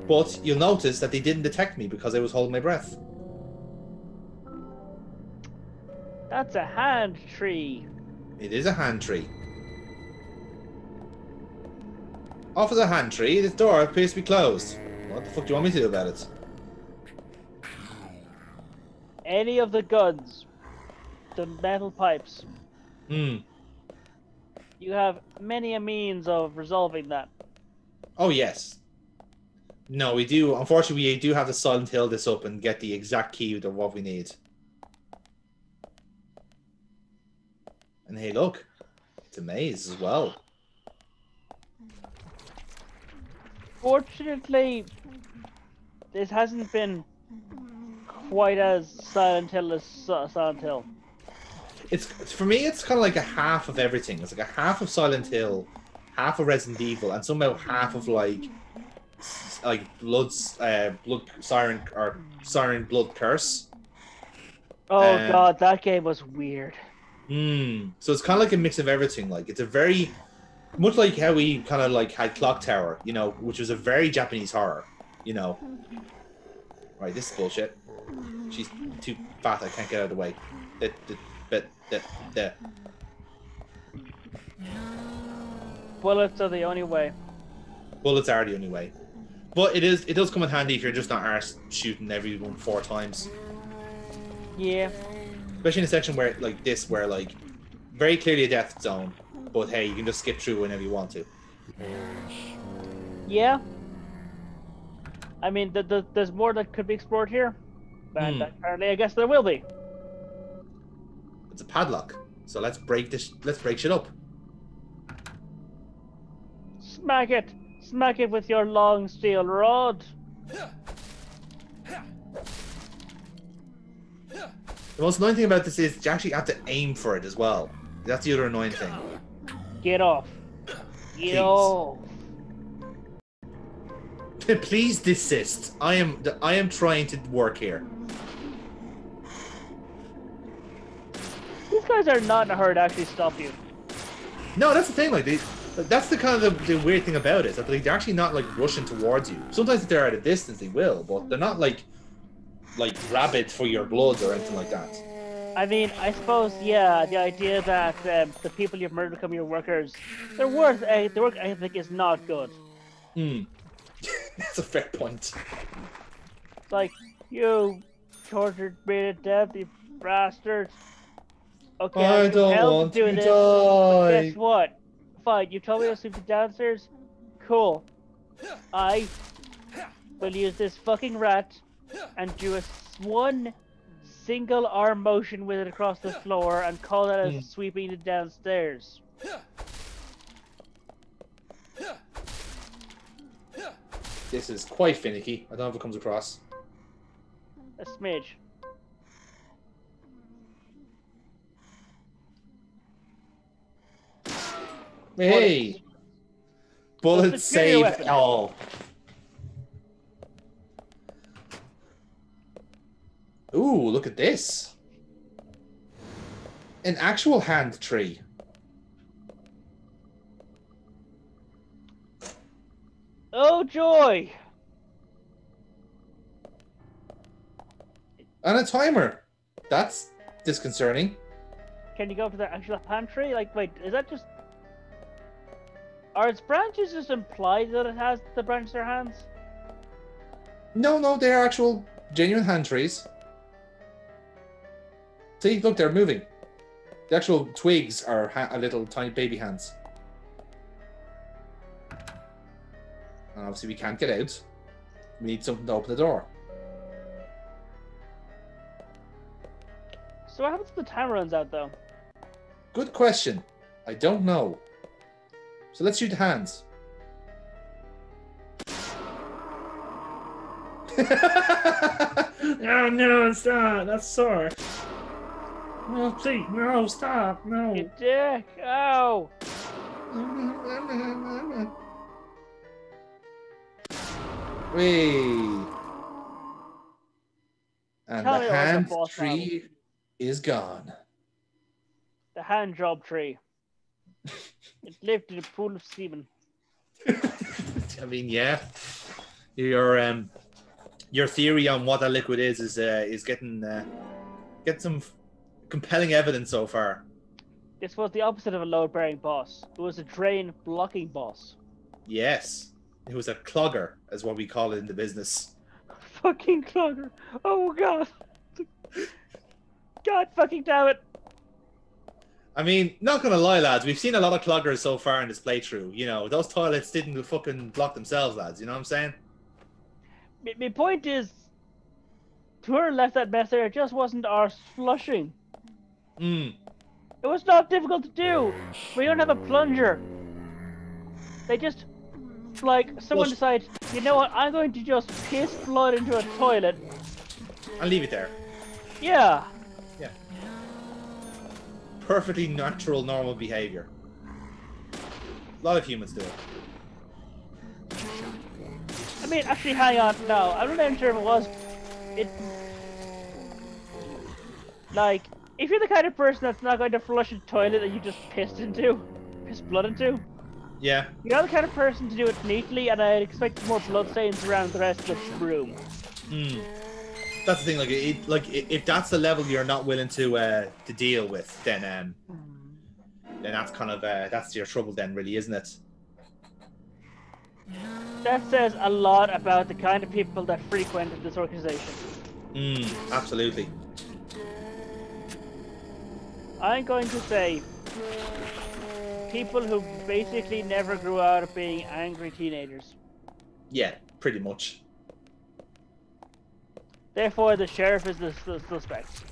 But you'll notice that they didn't detect me because I was holding my breath. That's a hand tree. It is a hand tree. Off of the hand tree, this door appears to be closed. What the fuck do you want me to do about it? Any of the guns, the metal pipes. Hmm. You have many a means of resolving that. Oh, yes. No, we do. Unfortunately, we do have to Silent Hill this up and get the exact key of what we need. And hey, look. It's a maze as well. Fortunately, this hasn't been quite as Silent Hill as Silent Hill. It's for me, it's kind of like a half of everything. It's like a half of Silent Hill, half of Resident Evil, and somehow half of like blood siren blood curse. Oh god, that game was weird. So it's kind of like a mix of everything. Like it's a very much like how we kind of like had Clock Tower, you know, which was a very Japanese horror, you know. Right, this is bullshit. She's too fat. I can't get out of the way. Bullets are the only way. Bullets are the only way. But it does come in handy if you're just not arse shooting everyone 4 times. Yeah. Especially in a section where like this, where like very clearly a death zone, but hey, you can just skip through whenever you want to. Yeah. I mean, there's more that could be explored here, and apparently, I guess there will be. It's a padlock, so let's break this. Let's break shit up. Smack it with your long steel rod. The most annoying thing about this is you actually have to aim for it as well. That's the other annoying thing. Get off. Get off. Please desist. I am trying to work here. These guys are not in a hurry to actually stop you. No, that's the thing. Like that's the kind of the weird thing about it. Is that they're actually not like rushing towards you. Sometimes if they're at a distance, they will, but they're not like rabid for your blood or anything like that. I mean, I suppose, yeah, the idea that the people you've murdered become your workers, their work ethic is not good. That's a fair point. It's like, you tortured me to death, you bastard. Okay, I don't want to die. Guess what? Fine, you told me to sleep downstairs? Cool. I will use this fucking rat and do one single arm motion with it across the floor and call that as sweeping it downstairs. This is quite finicky. I don't know if it comes across. A smidge. Hey! Bullets save all. Ooh, look at this. An actual hand tree. Oh, joy! And a timer. That's disconcerting. Can you go to the actual pantry? Like, wait, is that just... Are its branches just implied that it has the branches or hands? No, they're actual, genuine hand trees. See, look, they're moving. The actual twigs are little tiny baby hands. And obviously we can't get out. We need something to open the door. So what happens if the time runs out, though? Good question. I don't know. So let's shoot the hands. No, stop. That's sore. No, please, no, stop, no. You dick. Oh. Whee. And Tell me the about hand boss tree is gone. The hand job tree. It lived in a pool of semen. I mean, yeah. Your theory on what that liquid is getting some compelling evidence so far. This was the opposite of a load-bearing boss. It was a drain-blocking boss. Yes, it was a clogger, as what we call it in the business. Fucking clogger! Oh god! God fucking damn it! I mean, not gonna lie, lads, we've seen a lot of cloggers so far in this playthrough. You know, those toilets didn't fucking block themselves, lads. You know what I'm saying? My point is, whoever left that mess there, it just wasn't arse flushing. Mm. It was not difficult to do. We don't have a plunger. They just, like, someone decides, you know what, I'm going to just piss blood into a toilet. And leave it there. Yeah. Yeah. Perfectly natural, normal behavior. A lot of humans do it. I mean, actually, hang on. No, I'm not even sure if it was. Like, if you're the kind of person that's not going to flush a toilet that you just piss blood into. Yeah. You're the kind of person to do it neatly, and I'd expect more bloodstains around the rest of the room. Hmm. That's the thing. If that's the level you're not willing to deal with, then that's kind of that's your trouble, then, really, isn't it? That says a lot about the kind of people that frequented this organization. Absolutely. I'm going to say people who basically never grew out of being angry teenagers. Yeah, pretty much. Therefore, the sheriff is the suspect.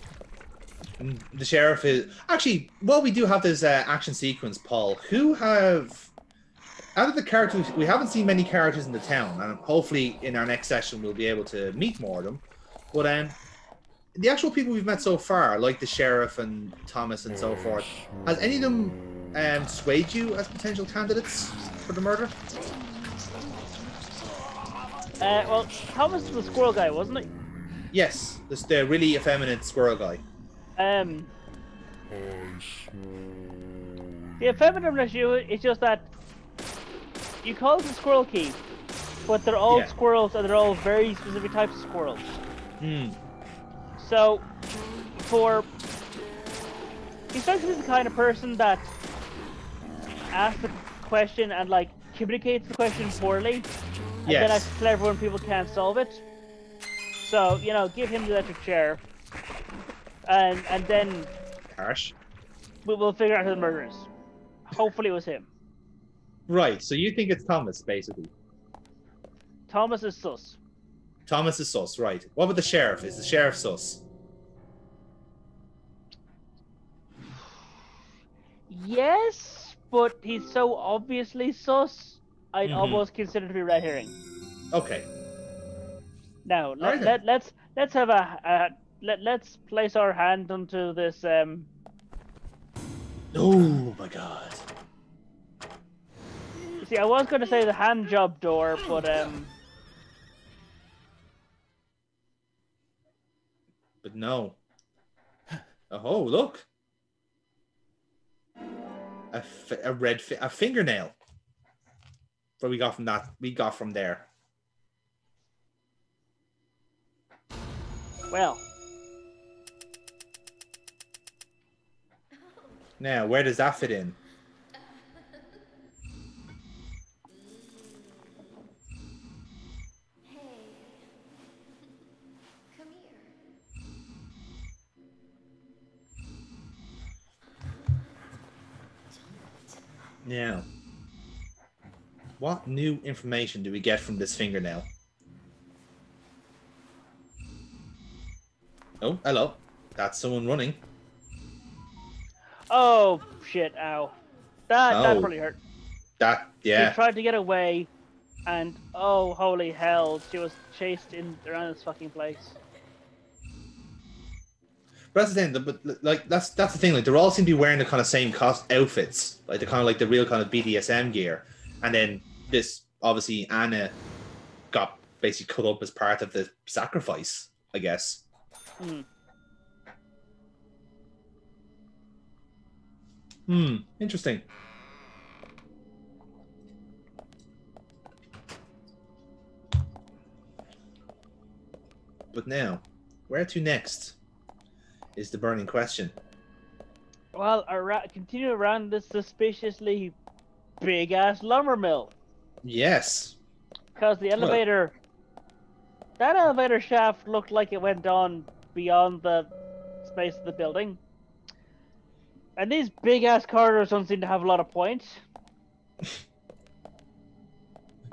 The sheriff is... Actually, while we do have this action sequence, Paul, who have... Out of the characters, we haven't seen many characters in the town, and hopefully in our next session we'll be able to meet more of them. But the actual people we've met so far, like the sheriff and Thomas and so forth, has any of them swayed you as potential candidates for the murder? Well, Thomas was the squirrel guy, wasn't he? Yes, the really effeminate squirrel guy. The effeminate issue is just that you call it the squirrel key, but they're all squirrels and they're all very specific types of squirrels. So, he's trying to be the kind of person that asks the question and like communicates the question poorly, and then acts clever when people can't solve it. So, you know, give him the electric chair, and then harsh. We'll figure out who the murderer is. Hopefully, it was him. Right. So you think it's Thomas, basically? Thomas is sus. Thomas is sus, right. What about the sheriff? Is the sheriff sus? Yes, but he's so obviously sus, I'd almost consider it to be red herring. Okay. Now, let's have let's place our hand onto this, Oh my god. See, I was going to say the hand job door, but But no. Oh, look. A fingernail. What we got from that? We got from there. Well. Now, where does that fit in? Now, what new information do we get from this fingernail? Oh, hello. That's someone running. Oh, shit, ow. That really hurt. Yeah. She tried to get away, and oh, holy hell, she was chased around this fucking place. But that's the thing, but like that's the thing. Like, they all seem to be wearing the kind of same outfits, like the kind of like the real kind of BDSM gear. And then this, obviously, Anna got basically cut up as part of the sacrifice, I guess. Interesting. But now, where to next is the burning question. Well, continue around this suspiciously big-ass lumber mill. Yes. Because the elevator... That elevator shaft looked like it went on beyond the space of the building. And these big-ass corridors don't seem to have a lot of points.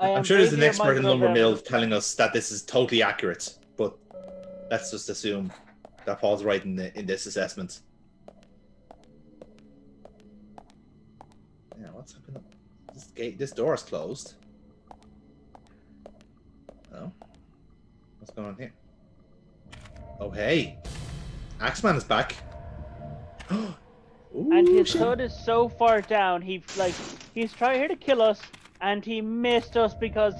I'm sure there's an expert in lumber mill telling us that this is totally accurate, but let's just assume that Paul's right in this assessment. Yeah, what's happening? This door is closed. Oh, what's going on here? Oh, hey, Axeman is back. Ooh, and his hood is so far down. He's trying here to kill us, and he missed us because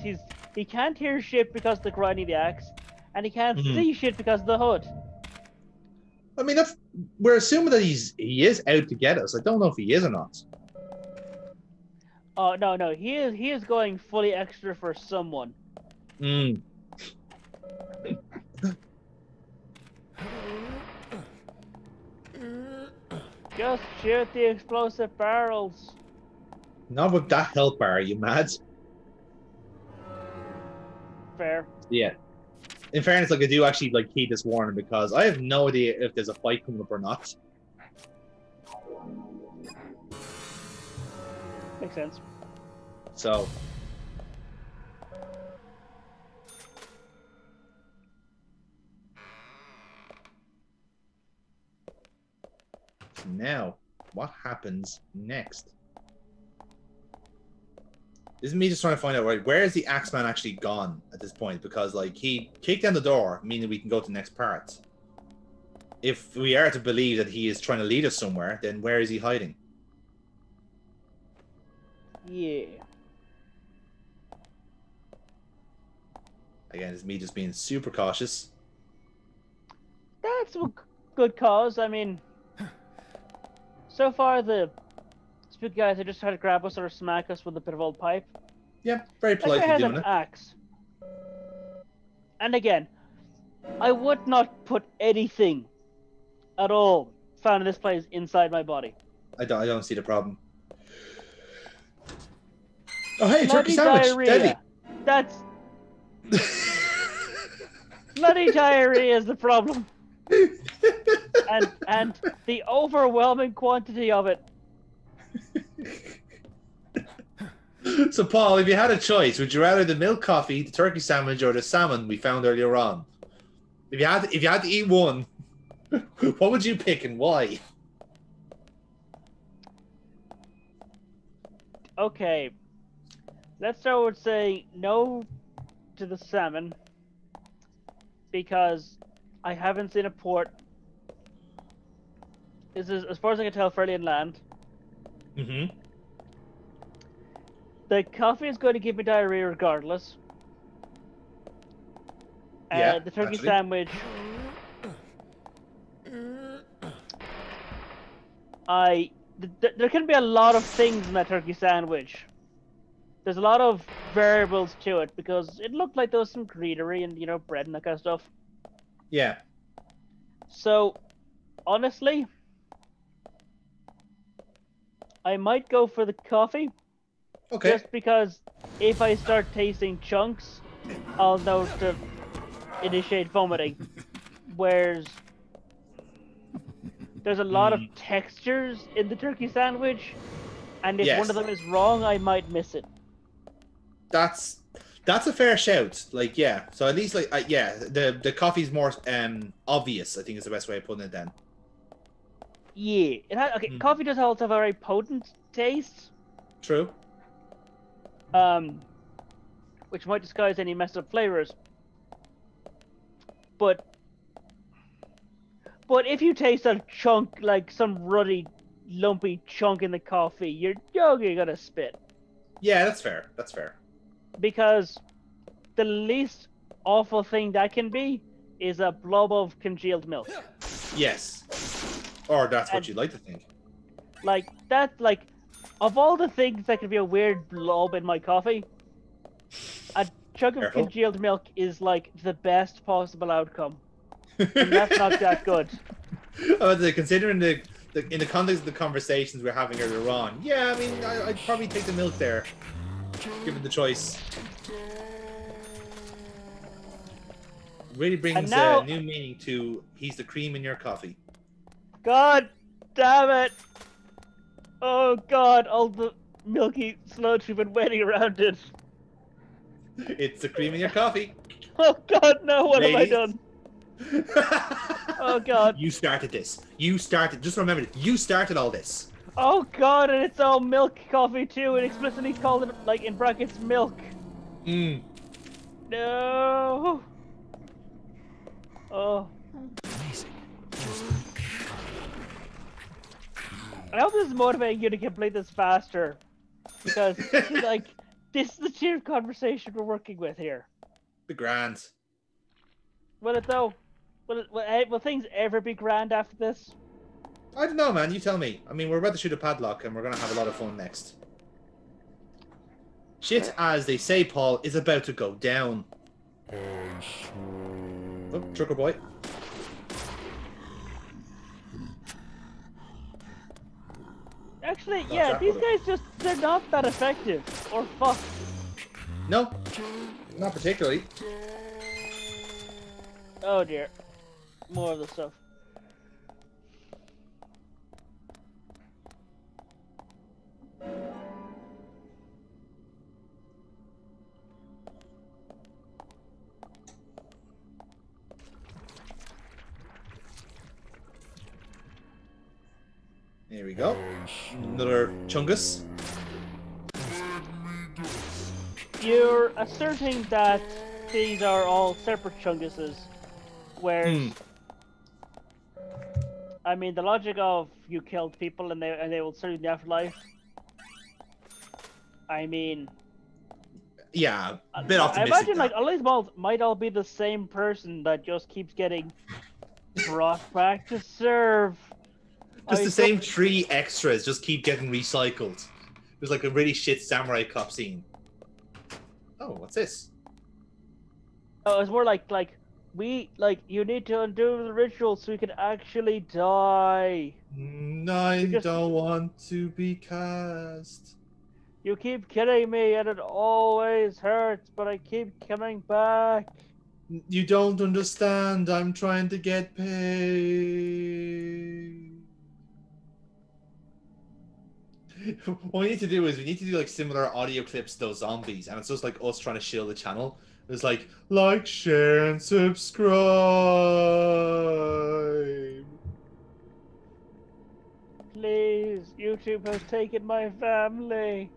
he can't hear shit because of the grinding the axe, and he can't see shit because of the hood. I mean, we're assuming that he is out to get us. I don't know if he is or not. Oh no, he is going fully extra for someone. Just shoot the explosive barrels. Not with that health bar, are you mad? Fair. Yeah. In fairness, like, I do actually like heed this warning because I have no idea if there's a fight coming up or not. Makes sense. So. Now, what happens next? This is me just trying to find out, right, where is the Axeman actually gone at this point? Because, like, he kicked down the door, meaning we can go to the next part. If we are to believe that he is trying to lead us somewhere, then where is he hiding? Yeah. Again, it's me just being super cautious. That's a good cause. I mean, so far the spooky guys are just trying to grab us or smack us with a bit of old pipe. Yeah, very politely has doing an it. Axe. And again, I would not put anything at all found in this place inside my body. I don't see the problem. Oh, hey, Bloody turkey sandwich! diarrhea. Deadly! That's... Bloody diarrhea is the problem. and the overwhelming quantity of it. So, Paul, if you had a choice, would you rather the milk coffee, the turkey sandwich, or the salmon we found earlier on? If you had to eat one, what would you pick and why? Okay, let's start with saying no to the salmon because I haven't seen a port. This is, as far as I can tell, fairly inland. Mm-hmm. The coffee is going to give me diarrhea regardless. Yeah, the turkey naturally. sandwich there can be a lot of things in that turkey sandwich. There's a lot of variables to it because it looked like there was some greenery and bread and that kind of stuff. Yeah. So, honestly, I might go for the coffee. Okay. Just because if I start tasting chunks, I'll know to initiate vomiting. Whereas there's a lot of textures in the turkey sandwich, and if one of them is wrong, I might miss it. That's a fair shout. Like, yeah. So at least, like, the coffee's more obvious. I think is the best way of putting it. Then. Yeah. Coffee does also have a very potent taste. True. Which might disguise any messed up flavors. But if you taste a chunk, like some ruddy, lumpy chunk in the coffee, you're gonna spit. Yeah, that's fair. That's fair. Because the least awful thing that can be is a blob of congealed milk. Yes. Or that's what you'd like to think. Like, of all the things that could be a weird blob in my coffee, a chunk of congealed milk is like the best possible outcome. And that's not that good. Considering in the context of the conversations we're having earlier on, yeah, I mean, I'd probably take the milk there, given the choice. Really brings a new meaning to he's the cream in your coffee. God damn it! Oh God, all the milky sludge you've been waiting around it. It's the cream in your coffee. Oh God, no! What have I done? Oh God! You started this. You started. Just remember, you started all this. Oh God, and it's all milk coffee too, and explicitly called it, like, in brackets, milk. No. Oh. Amazing. I hope this is motivating you to complete this faster, because this is the tier of conversation we're working with here. The grand. Will it though? Will things ever be grand after this? I don't know, man. You tell me. I mean, we're about to shoot a padlock, and we're gonna have a lot of fun next. Shit, as they say, Paul, is about to go down. Oh, trucker boy. Actually, yeah, these guys they're not that effective. Or fuck. No, not particularly. Oh dear. More of the stuff. There we go. Another chungus. You're asserting that these are all separate chunguses, whereas I mean the logic of you killed people and they will serve in the afterlife. I mean, yeah, a bit optimistic. I imagine like all these balls might all be the same person that just keeps getting brought back to serve. Just the same 3 extras just keep getting recycled. There's like a really shit samurai cop scene. Oh, what's this? Oh, it's more like you need to undo the ritual so you can actually die. I don't want to be cast. You keep killing me and it always hurts, but I keep coming back. You don't understand. I'm trying to get paid. What we need to do is we need to do like similar audio clips to those zombies, and it's just like us trying to shield the channel. It's like, share, and subscribe. Please, YouTube has taken my family.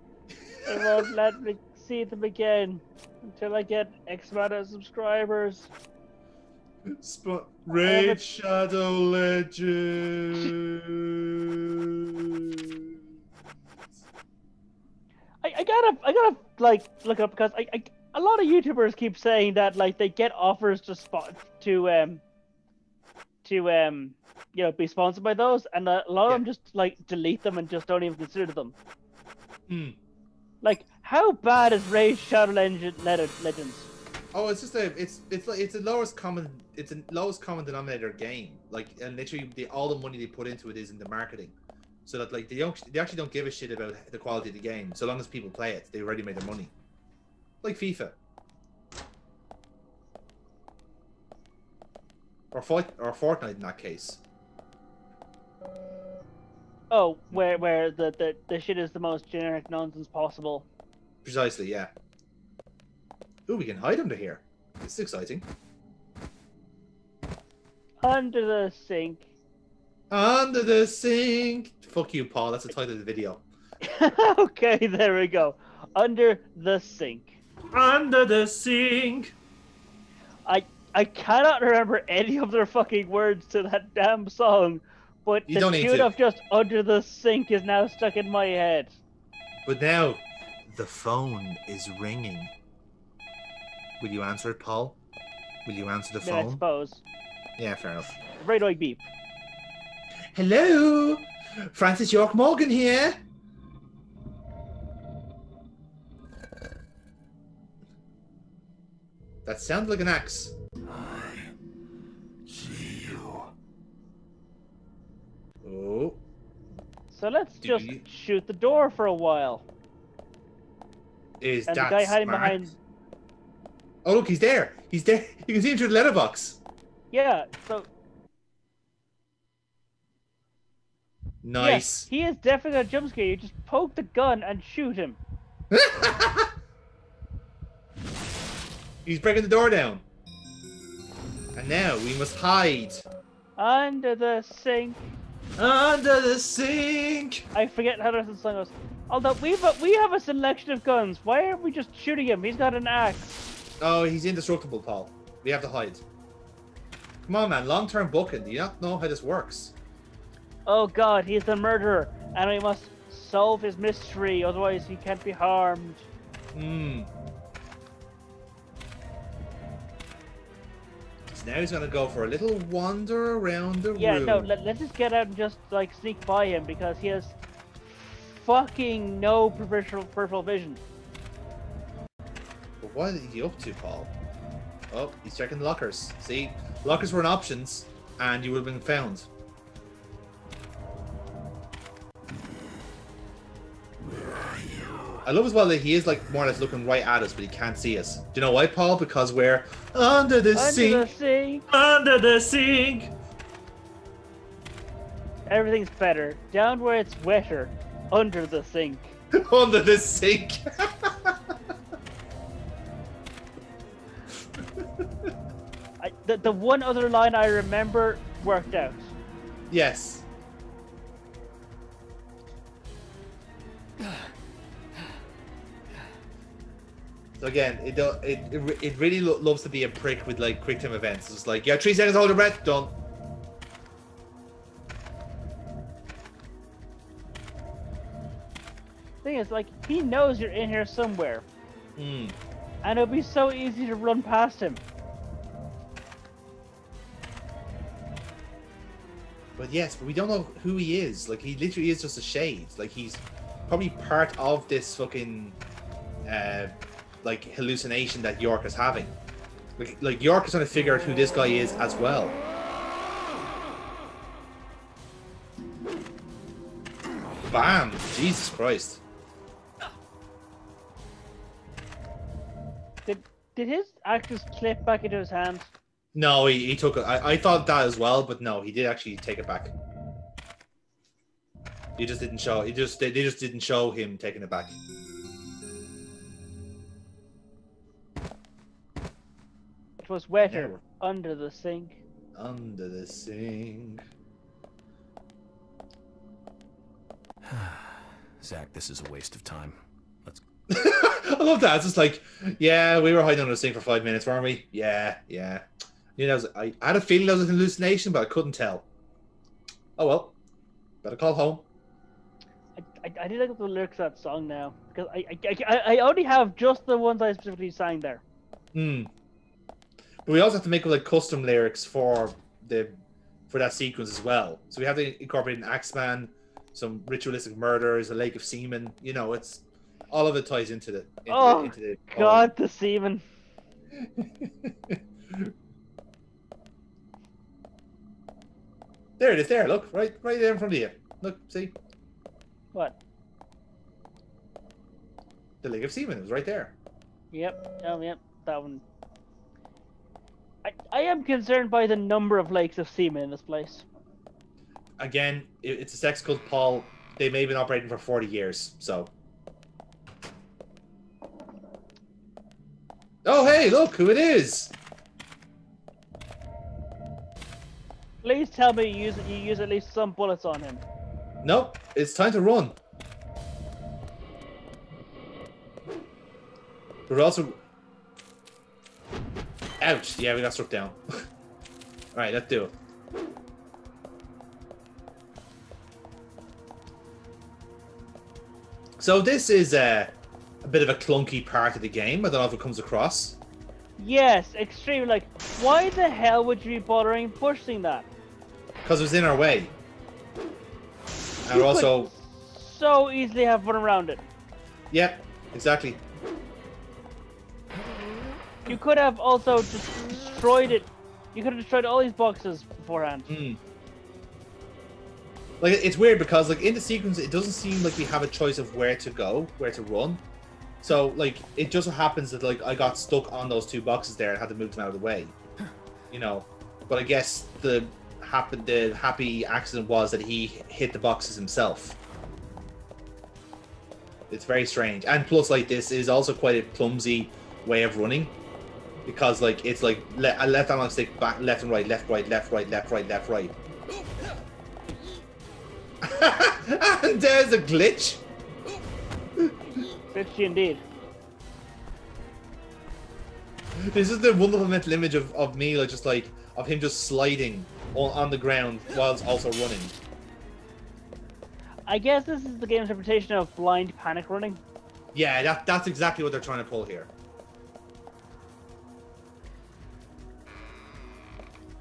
They won't let me see them again until I get X amount of subscribers. Raid Shadow Legends. I gotta like look up because a lot of YouTubers keep saying that like they get offers to to be sponsored by those, and a lot of them just like delete them and just don't even consider them. Like, how bad is Raid Shadow Legends? Oh, it's just it's a lowest common denominator game. Like, and literally all the money they put into it is in the marketing, so that like they actually don't give a shit about the quality of the game. So long as people play it, they already made their money. Like FIFA. Or Fortnite in that case. Oh, where the shit is the most generic nonsense possible. Precisely, yeah. Ooh, we can hide under here. This is exciting. Under the sink. Under the sink. Fuck you, Paul. That's the title of the video. Okay, there we go. Under the sink. Under the sink. I cannot remember any of their fucking words to that damn song, but the tune of just Under the Sink is now stuck in my head. But now, the phone is ringing. Will you answer it, Paul? Will you answer the phone? I suppose. Yeah, fair enough. Radioid beep. Hello? Francis York Morgan here. That sounds like an axe. See you. Oh. So let's just shoot the door for a while. Is and that the guy hiding smart? behind. Oh look, he's there. He's there. You can see him through the letterbox. Yeah. So. Nice. Yeah, he is definitely a jump scare. You just poke the gun and shoot him. He's breaking the door down. And now we must hide. Under the sink. Under the sink. I forget how the song goes. Although we have a selection of guns. Why aren't we just shooting him? He's got an axe. Oh, he's indestructible, Paul. We have to hide. Come on, man. Long-term booking. Do you not know how this works? Oh God, he's the murderer, and we must solve his mystery. Otherwise, he can't be harmed. So now he's gonna go for a little wander around the room. Yeah, no, let's just get out and just like sneak by him because he has fucking no peripheral vision. But what is he up to, Paul? Oh, he's checking the lockers. See, lockers were an options, and you would have been found. I love as well that he is like more or less looking right at us, but he can't see us. Do you know why, Paul? Because we're under the sink. Under the sink. Everything's better. Down where it's wetter. Under the sink. Under the sink. The one other line I remember worked out. Yes. So again, it really loves to be a prick with like quick time events. It's like, yeah, 3 seconds, hold your breath, done. Thing is, like, he knows you're in here somewhere. And it'll be so easy to run past him. But yes, but we don't know who he is. Like, he literally is just a shade. Like, he's probably part of this fucking like hallucination that York is having. Like York is trying to figure out who this guy is as well. Bam! Jesus Christ. Did his axe just clip back into his hand? No, he took it. I thought that as well, but no, he did actually take it back. He just didn't show. They just didn't show him taking it back. It was wetter under the sink. Under the sink. Zach, this is a waste of time. Let's. I love that. It's just like, yeah, we were hiding under the sink for 5 minutes, weren't we? Yeah. You know, I had a feeling that was an hallucination, but I couldn't tell. Oh well, better call home. I did look up the lyrics of that song now because I only have just the ones I specifically sang there. But we also have to make like custom lyrics for the for that sequence as well. So we have to incorporate an Axeman, some ritualistic murders, a lake of semen. You know, it's all of it ties into the. God, the semen. There it is. There, look, right there in front of you. Look, see. What? The lake of semen. It was right there. Yep. Oh, yep. That one. I am concerned by the number of lakes of semen in this place. Again, it's a sex cult, Paul. They may have been operating for 40 years, so. Oh, hey, look who it is! Please tell me you use at least some bullets on him. Nope, it's time to run. We're also... Ouch, yeah, we got struck down. Alright, let's do it. So this is a bit of a clunky part of the game. I don't know if it comes across. Yes, extremely. Like, why the hell would you be bothering pushing that? Because it was in our way. And you also... could so easily have run around it. Yep, exactly. You could have also just destroyed it. You could have destroyed all these boxes beforehand. Like, it's weird because, like, in the sequence, it doesn't seem like we have a choice of where to go, where to run. So, like, it just so happens that, like, I got stuck on those two boxes there and had to move them out of the way. You know? But I guess the happy accident was that he hit the boxes himself. It's very strange. And plus, like, this is also quite a clumsy way of running. Because, like, it's like left analog stick, back, left and right, left, right, left, right, left, right, left, right. And there's a glitch. Glitchy indeed. This is the wonderful mental image of me, like, just like, of him just sliding on the ground whilst also running. I guess this is the game's interpretation of blind panic running. Yeah, that's exactly what they're trying to pull here.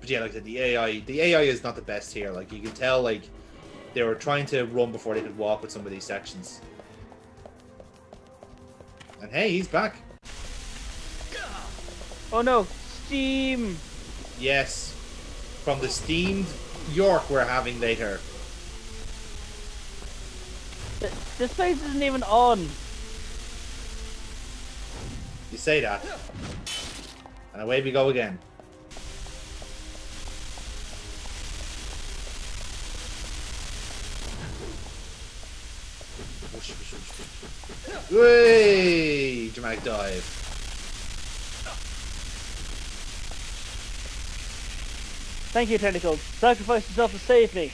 But yeah, like I said, the AI is not the best here. Like, you can tell, like, they were trying to run before they could walk with some of these sections. And hey, he's back. Oh no, steam! Yes, from the steamed York we're having later. This place isn't even on. You say that. And away we go again. Way! Dramatic dive. Thank you, Tentacles. Sacrifice yourself to save me.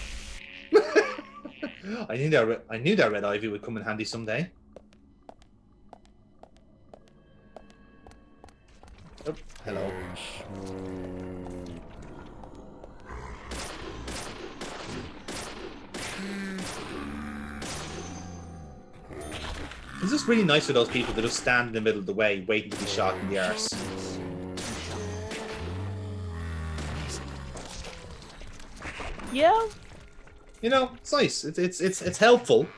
I knew that red ivy would come in handy someday. Oh, hello. It's just really nice for those people that just stand in the middle of the way waiting to be shot in the arse. Yeah. You know, it's nice. It's helpful.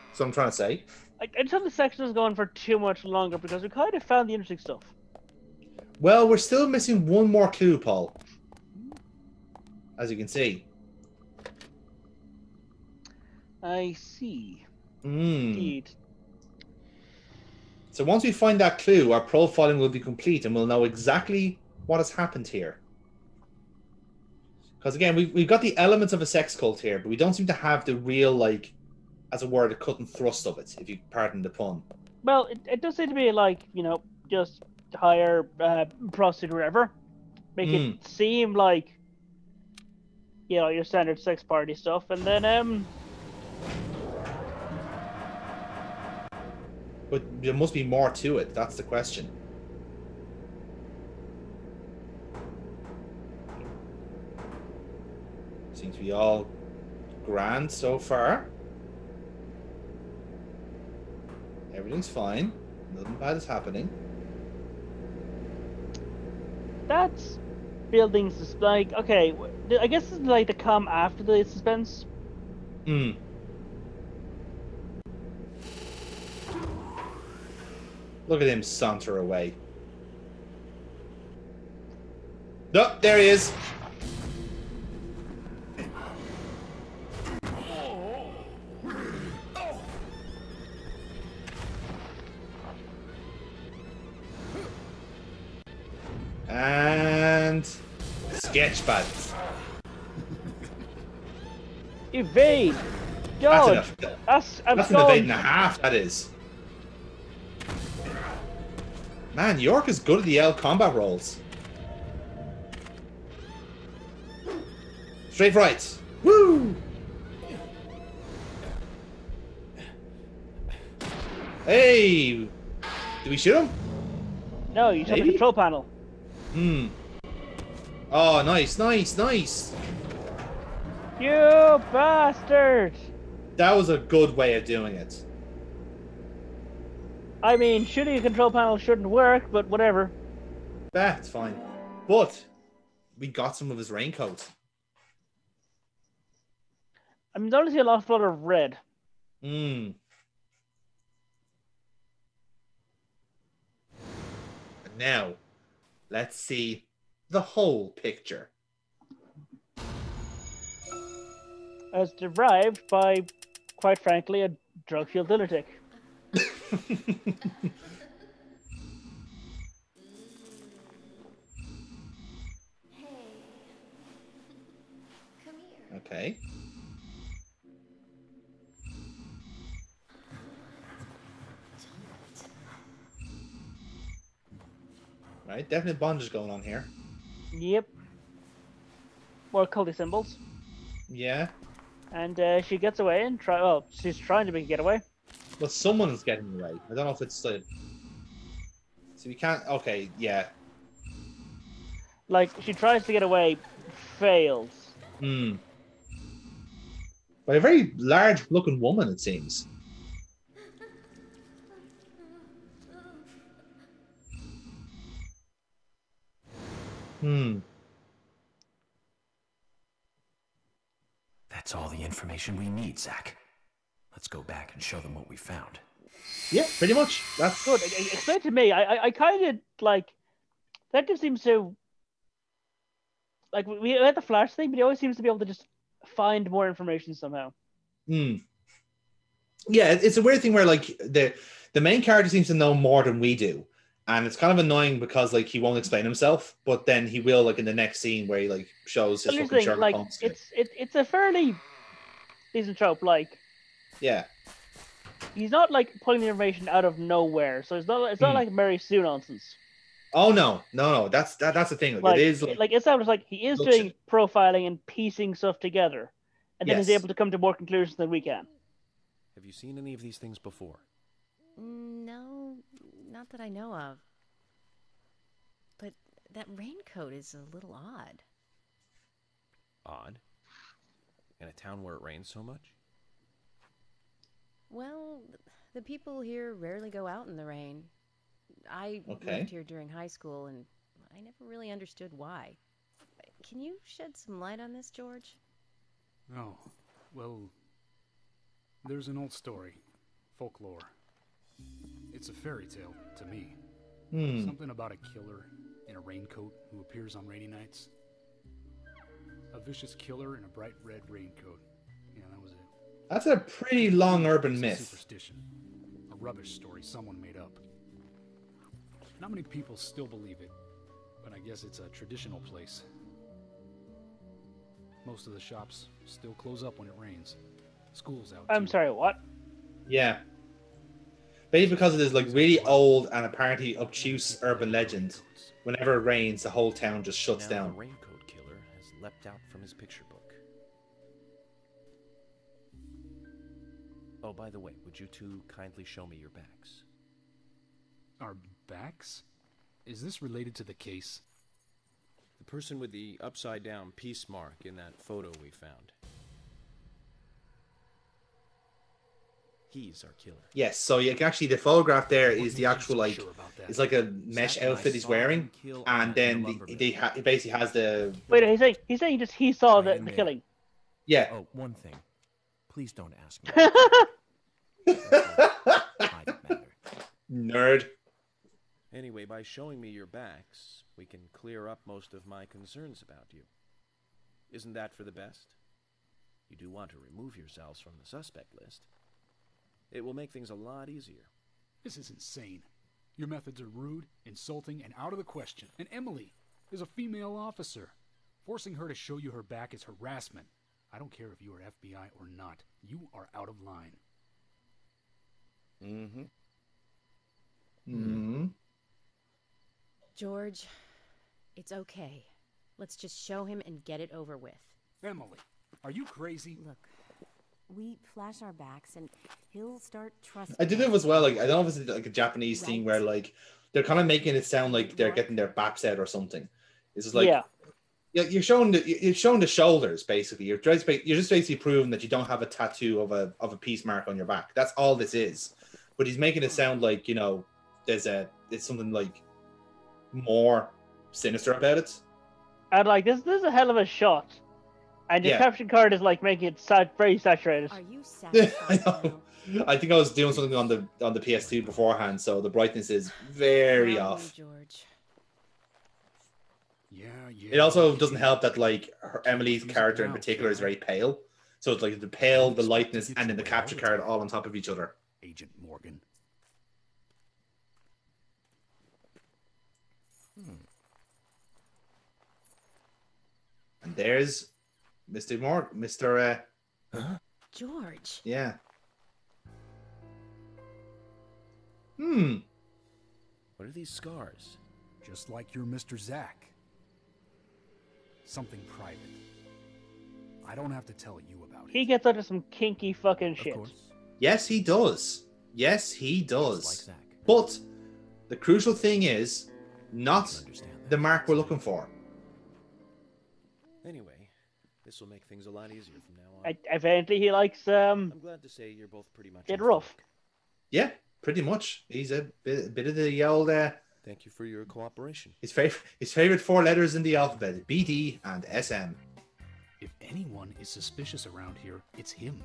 That's what I'm trying to say. I just thought the section was going for too much longer because we kind of found the interesting stuff. Well, we're still missing one more clue, Paul. As you can see. I see. Indeed. So once we find that clue, our profiling will be complete and we'll know exactly what has happened here. Because again, we've got the elements of a sex cult here, but we don't seem to have the real, like, as a word, the cut and thrust of it, if you pardon the pun. Well, it does seem to be like, you know, just hire prostitute or whatever. Make it seem like, you know, your standard sex party stuff, and then But there must be more to it. That's the question. Seems to be all grand so far. Everything's fine. Nothing bad is happening. That's building like, okay, I guess this is like to come after the suspense. Hmm. Look at him saunter away. No, there he is. And sketch pads. Evade. Dodge. That's an evade and a half. That is. Man, York is good at the L combat rolls. Straight right. Woo! Hey! Did we shoot him? No, you took the control panel. Hmm. Oh, nice, nice, nice. You bastard! That was a good way of doing it. I mean, shooting a control panel shouldn't work, but whatever. That's fine. But we got some of his raincoat. I'm noticing a lot of red. Hmm. And now, let's see the whole picture. As derived by, quite frankly, a drug-fueled lunatic. Okay. Right, definite bondage going on here. Yep. More culty symbols. Yeah. And she gets away and she's trying to make a getaway. Well, someone's getting away. I don't know if it's still. So we can't. Okay, yeah. Like, she tries to get away, fails. Hmm. By a very large-looking woman, it seems. Hmm. That's all the information we need, Zach. Let's go back and show them what we found. Yeah, pretty much. That's good. Explain to me. I kind of like that. Just seems to like we had the Flash thing, but he always seems to be able to just find more information somehow. Hmm. Yeah, it's a weird thing where like the main character seems to know more than we do, and it's kind of annoying because like he won't explain himself, but then he will like in the next scene where he like shows his fucking Sherlock like Holmes. It's a fairly decent trope. Like, yeah, he's not like pulling the information out of nowhere, so it's not like Mary Sue nonsense. Oh no. That's the thing. Like, it is like it's not like he is doing profiling and piecing stuff together, and then he's able to come to more conclusions than we can. Have you seen any of these things before? No, not that I know of. But that raincoat is a little odd. Odd? In a town where it rains so much? Well, the people here rarely go out in the rain. I lived here during high school, and I never really understood why. Can you shed some light on this, George? Oh, well, there's an old story, folklore. It's a fairy tale to me. Something about a killer in a raincoat who appears on rainy nights. A vicious killer in a bright red raincoat. Yeah, that was it. That's a pretty long urban myth. Superstition. A rubbish story someone made up. Not many people still believe it, but I guess it's a traditional place. Most of the shops still close up when it rains. School's out. I'm sorry, what? Yeah. Basically because of this like really old and apparently obtuse urban legend. Whenever it rains, the whole town just shuts down. The raincoat killer has leapt out from his picture book. Oh, by the way, would you two kindly show me your backs? Our backs? Is this related to the case? The person with the upside-down peace mark in that photo we found. He's our killer. Yes, so you can actually, the photograph there is the actual, like, it's like a mesh outfit he's wearing, and then he basically has the... Wait, he's saying just he saw the killing. Yeah. Oh, one thing. Please don't ask me. Nerd. Anyway, by showing me your backs, we can clear up most of my concerns about you. Isn't that for the best? You do want to remove yourselves from the suspect list. It will make things a lot easier. This is insane. Your methods are rude, insulting, and out of the question. And Emily is a female officer. Forcing her to show you her back is harassment. I don't care if you are FBI or not. You are out of line. George, it's okay. Let's just show him and get it over with. Emily, are you crazy? Look, we flash our backs and he'll start trusting. I did it as well. Like, I don't know if it's like a Japanese thing where like they're kind of making it sound like they're getting their backs out or something. It's just like you're showing the shoulders basically. You're just basically proving that you don't have a tattoo of a peace mark on your back. That's all this is. But he's making it sound like, you know, there's something like more sinister about it. And like this is a hell of a shot. And your caption card is like making it very saturated. Are you I know. I think I was doing something on the PS2 beforehand, so the brightness is very off. George. Yeah. It also doesn't help that like Emily's character in particular is very pale. So it's like the pale, the lightness, and then the capture card all on top of each other. Agent Morgan. And there's Mr. George. Yeah. What are these scars? Just like your Mr. Zack. Something private. I don't have to tell you about it. He gets into some kinky fucking shit. Yes, he does. Yes, he does. But the crucial thing is not the mark we're looking for. Anyway, this will make things a lot easier from now on. Evidently, he likes. I'm glad to say you're both pretty much. Get rough. Yeah, pretty much. He's a bit of the old. Thank you for your cooperation. His favorite 4 letters in the alphabet: BD and SM. If anyone is suspicious around here, it's him.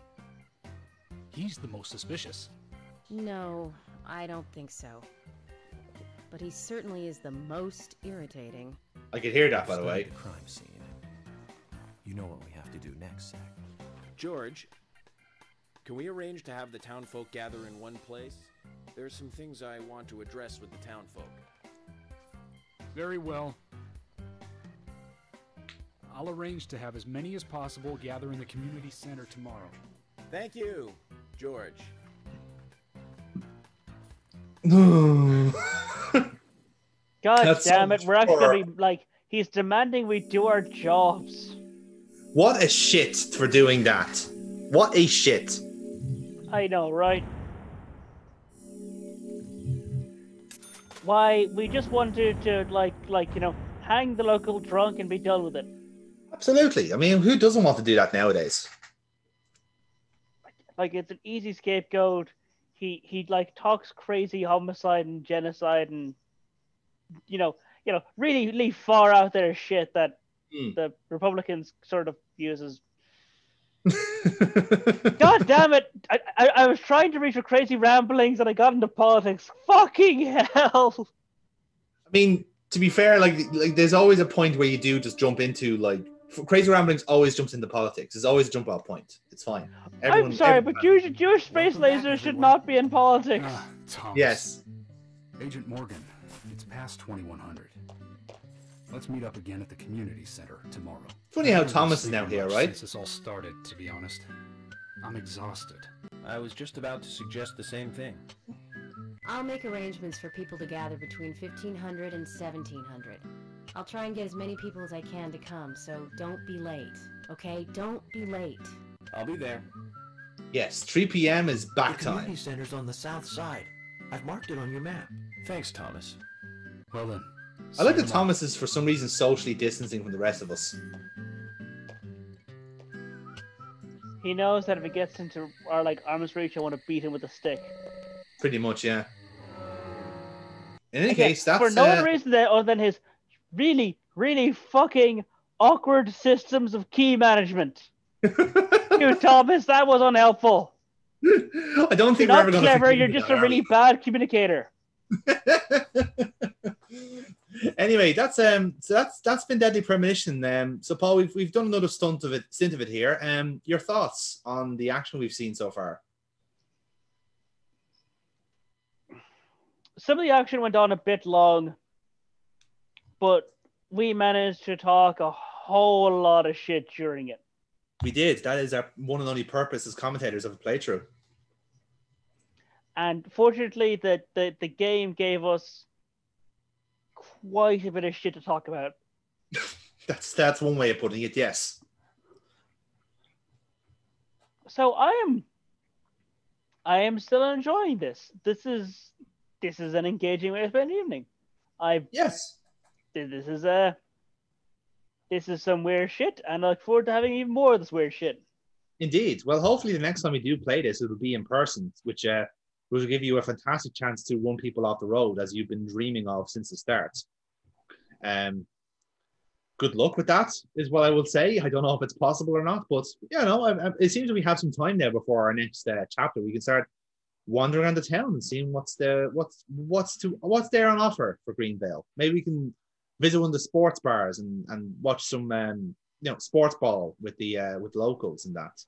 He's the most suspicious. No, I don't think so. But he certainly is the most irritating. I could hear that, by the way. The crime scene. You know what we have to do next, Zack. George, can we arrange to have the townfolk gather in one place? There's some things I want to address with the townfolk. Very well. I'll arrange to have as many as possible gather in the community center tomorrow. Thank you, George. God damn it, we're actually going to be like, he's demanding we do our jobs. What a shit for doing that. What a shit. I know, right? Why, we just wanted to, like, you know, hang the local drunk and be done with it. Absolutely. I mean, who doesn't want to do that nowadays? Like, it's an easy scapegoat. He like talks crazy homicide and genocide and you know, really far out there shit that the Republicans sort of use as. God damn it! I was trying to reach for crazy ramblings and I got into politics. Fucking hell! I mean, to be fair, like there's always a point where you do just jump into like crazy ramblings. Always jumps into politics. There's always a jump off point. It's fine. I'm sorry, but Jewish space lasers should not be in politics. Thomas. Yes. Agent Morgan, it's past 2100. Let's meet up again at the community center tomorrow. Funny how Thomas is now here, right? Since this all started, to be honest. I'm exhausted. I was just about to suggest the same thing. I'll make arrangements for people to gather between 1500 and 1700. I'll try and get as many people as I can to come, so don't be late. Okay? Don't be late. I'll be there. Yes, 3 p.m. is back the time. community center's on the south side. I've marked it on your map. Thanks, Thomas. Well then. I like that Thomas is for some reason socially distancing from the rest of us. He knows that if it gets into our arm's reach, I want to beat him with a stick. Pretty much, yeah. In any Again, case, that's for no other reason other than his really, really fucking awkward systems of key management. You, Thomas, that was unhelpful. I don't think you're we're ever not going to clever. You're just a really bad communicator. Anyway, that's been Deadly Premonition. So Paul, we've done another stint of it here. Your thoughts on the action we've seen so far? Some of the action went on a bit long, but we managed to talk a whole lot of shit during it. We did. That is our one and only purpose as commentators of a playthrough. And fortunately, the game gave us quite a bit of shit to talk about. That's one way of putting it, yes. So I am still enjoying this. This is an engaging way to spend the evening. Yes. This is some weird shit, and I look forward to having even more of this weird shit. Indeed. Well, hopefully the next time we do play this, it'll be in person, which will give you a fantastic chance to run people off the road, as you've been dreaming of since the start. Good luck with that, is what I will say. I don't know if it's possible or not, but it seems that we have some time now before our next chapter. We can start wandering around the town and seeing what's there on offer for Greenvale. Maybe we can visit one of the sports bars and watch some sports ball with the locals and that.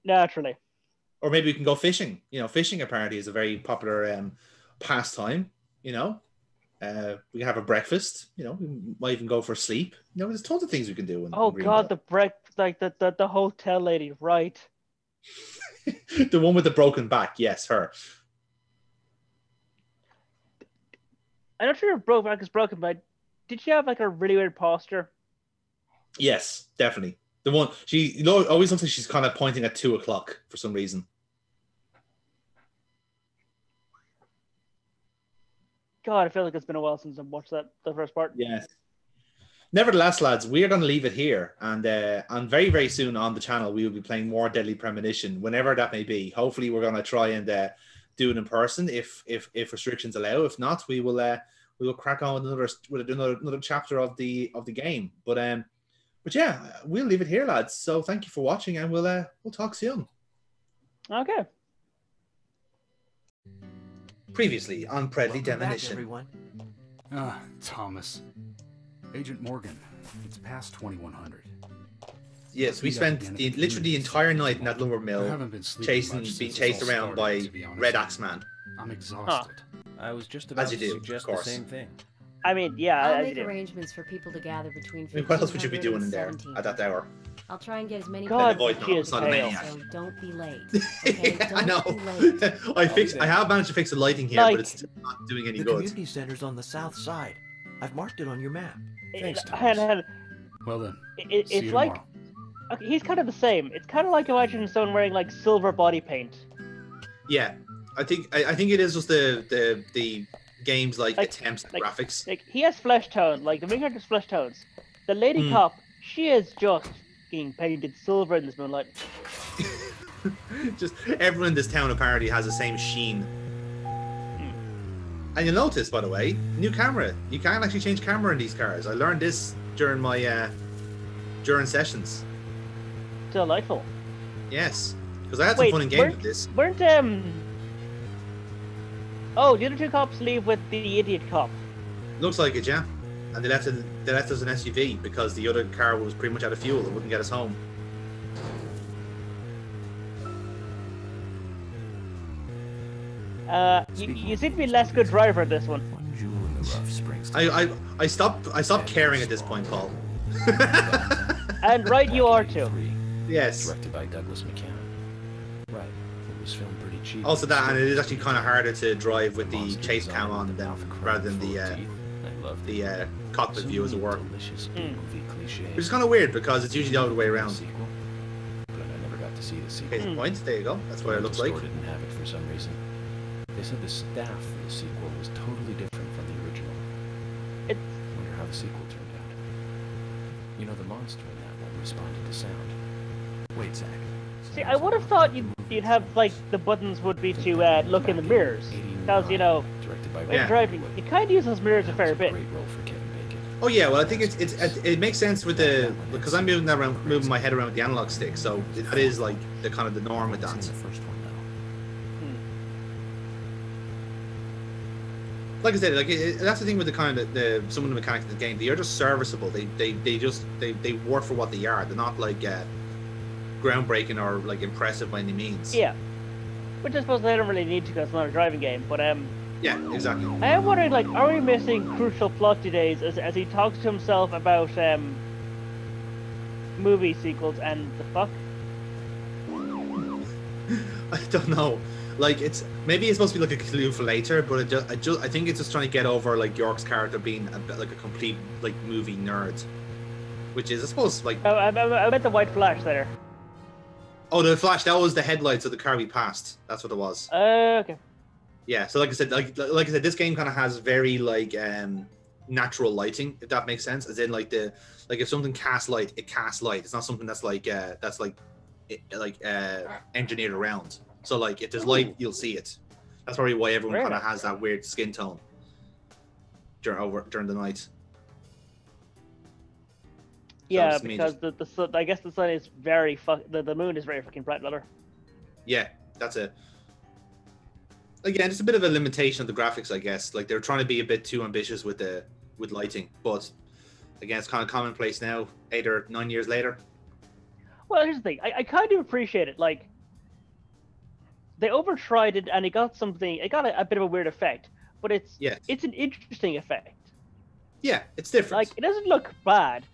Naturally. Or maybe we can go fishing. Fishing apparently is a very popular pastime. We can have a breakfast. We might even go for sleep. There's tons of things we can do. Oh God, the hotel lady, right? The one with the broken back, yes, her. I'm not sure if broken back is broken, but did she have a really weird posture? Yes, definitely. The one she always looks like she's kind of pointing at 2:00 for some reason. God, I feel like it's been a while since I've watched the first part. Yes. Nevertheless, lads, we are going to leave it here, and very, very soon on the channel we will be playing more Deadly Premonition, whenever that may be. Hopefully, we're going to try and do it in person if restrictions allow. If not, we will crack on with another chapter of the game. But yeah, we'll leave it here, lads. So thank you for watching, and we'll talk soon. Okay. Previously on Deadly Premonition. Everyone. Thomas. Agent Morgan, it's past 2100. Yes, we spent literally the entire night in that lumber mill being chased around by Red Axe Man. I'm exhausted. I was just about to suggest the same thing. I mean, yeah. I'll make arrangements for people to gather between 1500 what else would you be doing in there at that hour? I'll try and get as many God, people it's not a maniac. so don't be late. Okay? I know. I have managed to fix the lighting here, but it's still not doing any the good. The community center's on the south side. I've marked it on your map. Thanks, Thomas. Well then, it's like okay, he's kind of the same. It's kind of like imagine someone wearing silver body paint. Yeah, I think it is just the game's attempts at graphics. He has flesh tone. The main character's flesh tones. The lady cop, she is just being painted silver in this moonlight. Just everyone in this town apparently has the same sheen. And you'll notice, by the way, new camera. You can actually change camera in these cars. I learned this during my during sessions. Delightful. Yes, because I had some fun in games with this. Weren't Oh, the other two cops leave with the idiot cop. Looks like it, yeah. And they left us an SUV because the other car was pretty much out of fuel. It wouldn't get us home. You seem to be less good driver at this one. I stopped caring at this point, Paul. And right you are too. Yes. Directed by Douglas McCann. Right. It was filmed pretty cheap. Also that, and it is actually kind of harder to drive with the chase cam on rather than the cockpit view as it were. Which is kind of weird because it's usually the other way around. But I never got to see the sequel. Case in point, there you go. That's what it looks like. Didn't have it for some reason. They said the staff for the sequel was totally different from the original. Wonder how the sequel turned out. You know the monster in that won't respond to sound. Wait, Zach. See, I would have thought you'd have, like, the buttons would be to look in the mirrors. Because, you know, when driving, you kind of use those mirrors a fair bit. Oh yeah, well I think it makes sense with the, because I'm moving my head around with the analog stick, so that is like the kind of the norm with that. Like I said, like that's the thing with the kind of some of the mechanics of the game. They are just serviceable. They work for what they are. They're not like groundbreaking or like impressive by any means. Yeah, which I suppose they don't really need to because it's not a driving game. But yeah, exactly. I am wondering, like, are we missing crucial plot details as he talks to himself about movie sequels and the fuck? I don't know. Like, maybe it's supposed to be like a clue for later, but I think it's just trying to get over like York's character being a bit like a complete like movie nerd, which is, I suppose, like. Oh, I meant the white flash there. Oh, the flash, that was the headlights of the car we passed. That's what it was. Okay. Yeah, so like I said, this game kind of has very like natural lighting, if that makes sense. As in, like if something casts light, it casts light. It's not something that's engineered around. So like if there's light, you'll see it. That's probably why everyone kind of has that weird skin tone during the night. Yeah, because the sun, I guess the sun is very the moon is very fucking bright color. Yeah, that's it. Again, it's a bit of a limitation of the graphics, I guess. Like they're trying to be a bit too ambitious with lighting, but again, it's kind of commonplace now, 8 or 9 years later. Well, here's the thing: I kind of appreciate it. Like they overtried it, and it got something. It got a bit of a weird effect, but it's an interesting effect. Yeah, it's different. Like it doesn't look bad.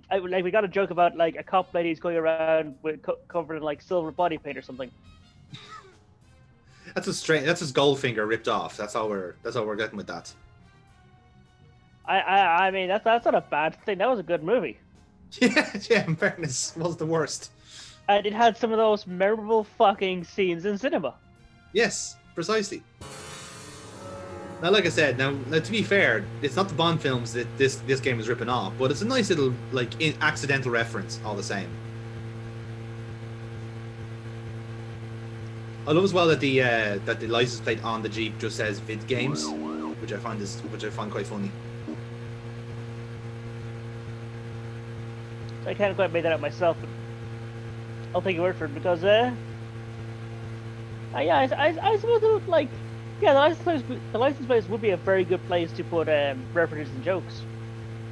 Like we got a joke about like a cop lady going around with covered in like silver body paint or something. That's his Goldfinger ripped off. That's all we're getting with that. I mean that's not a bad thing. That was a good movie. Yeah. In fairness, it was the worst. And it had some of those memorable fucking scenes in cinema. Yes, precisely. Now, like I said, now to be fair, it's not the Bond films that this game is ripping off, but it's a nice little like accidental reference all the same. I love as well that the license plate on the Jeep just says Vid Games, which I find quite funny. I can't quite make that out myself, but I'll take your word for it because I suppose it would, like, yeah, the license plate would be a very good place to put references and jokes.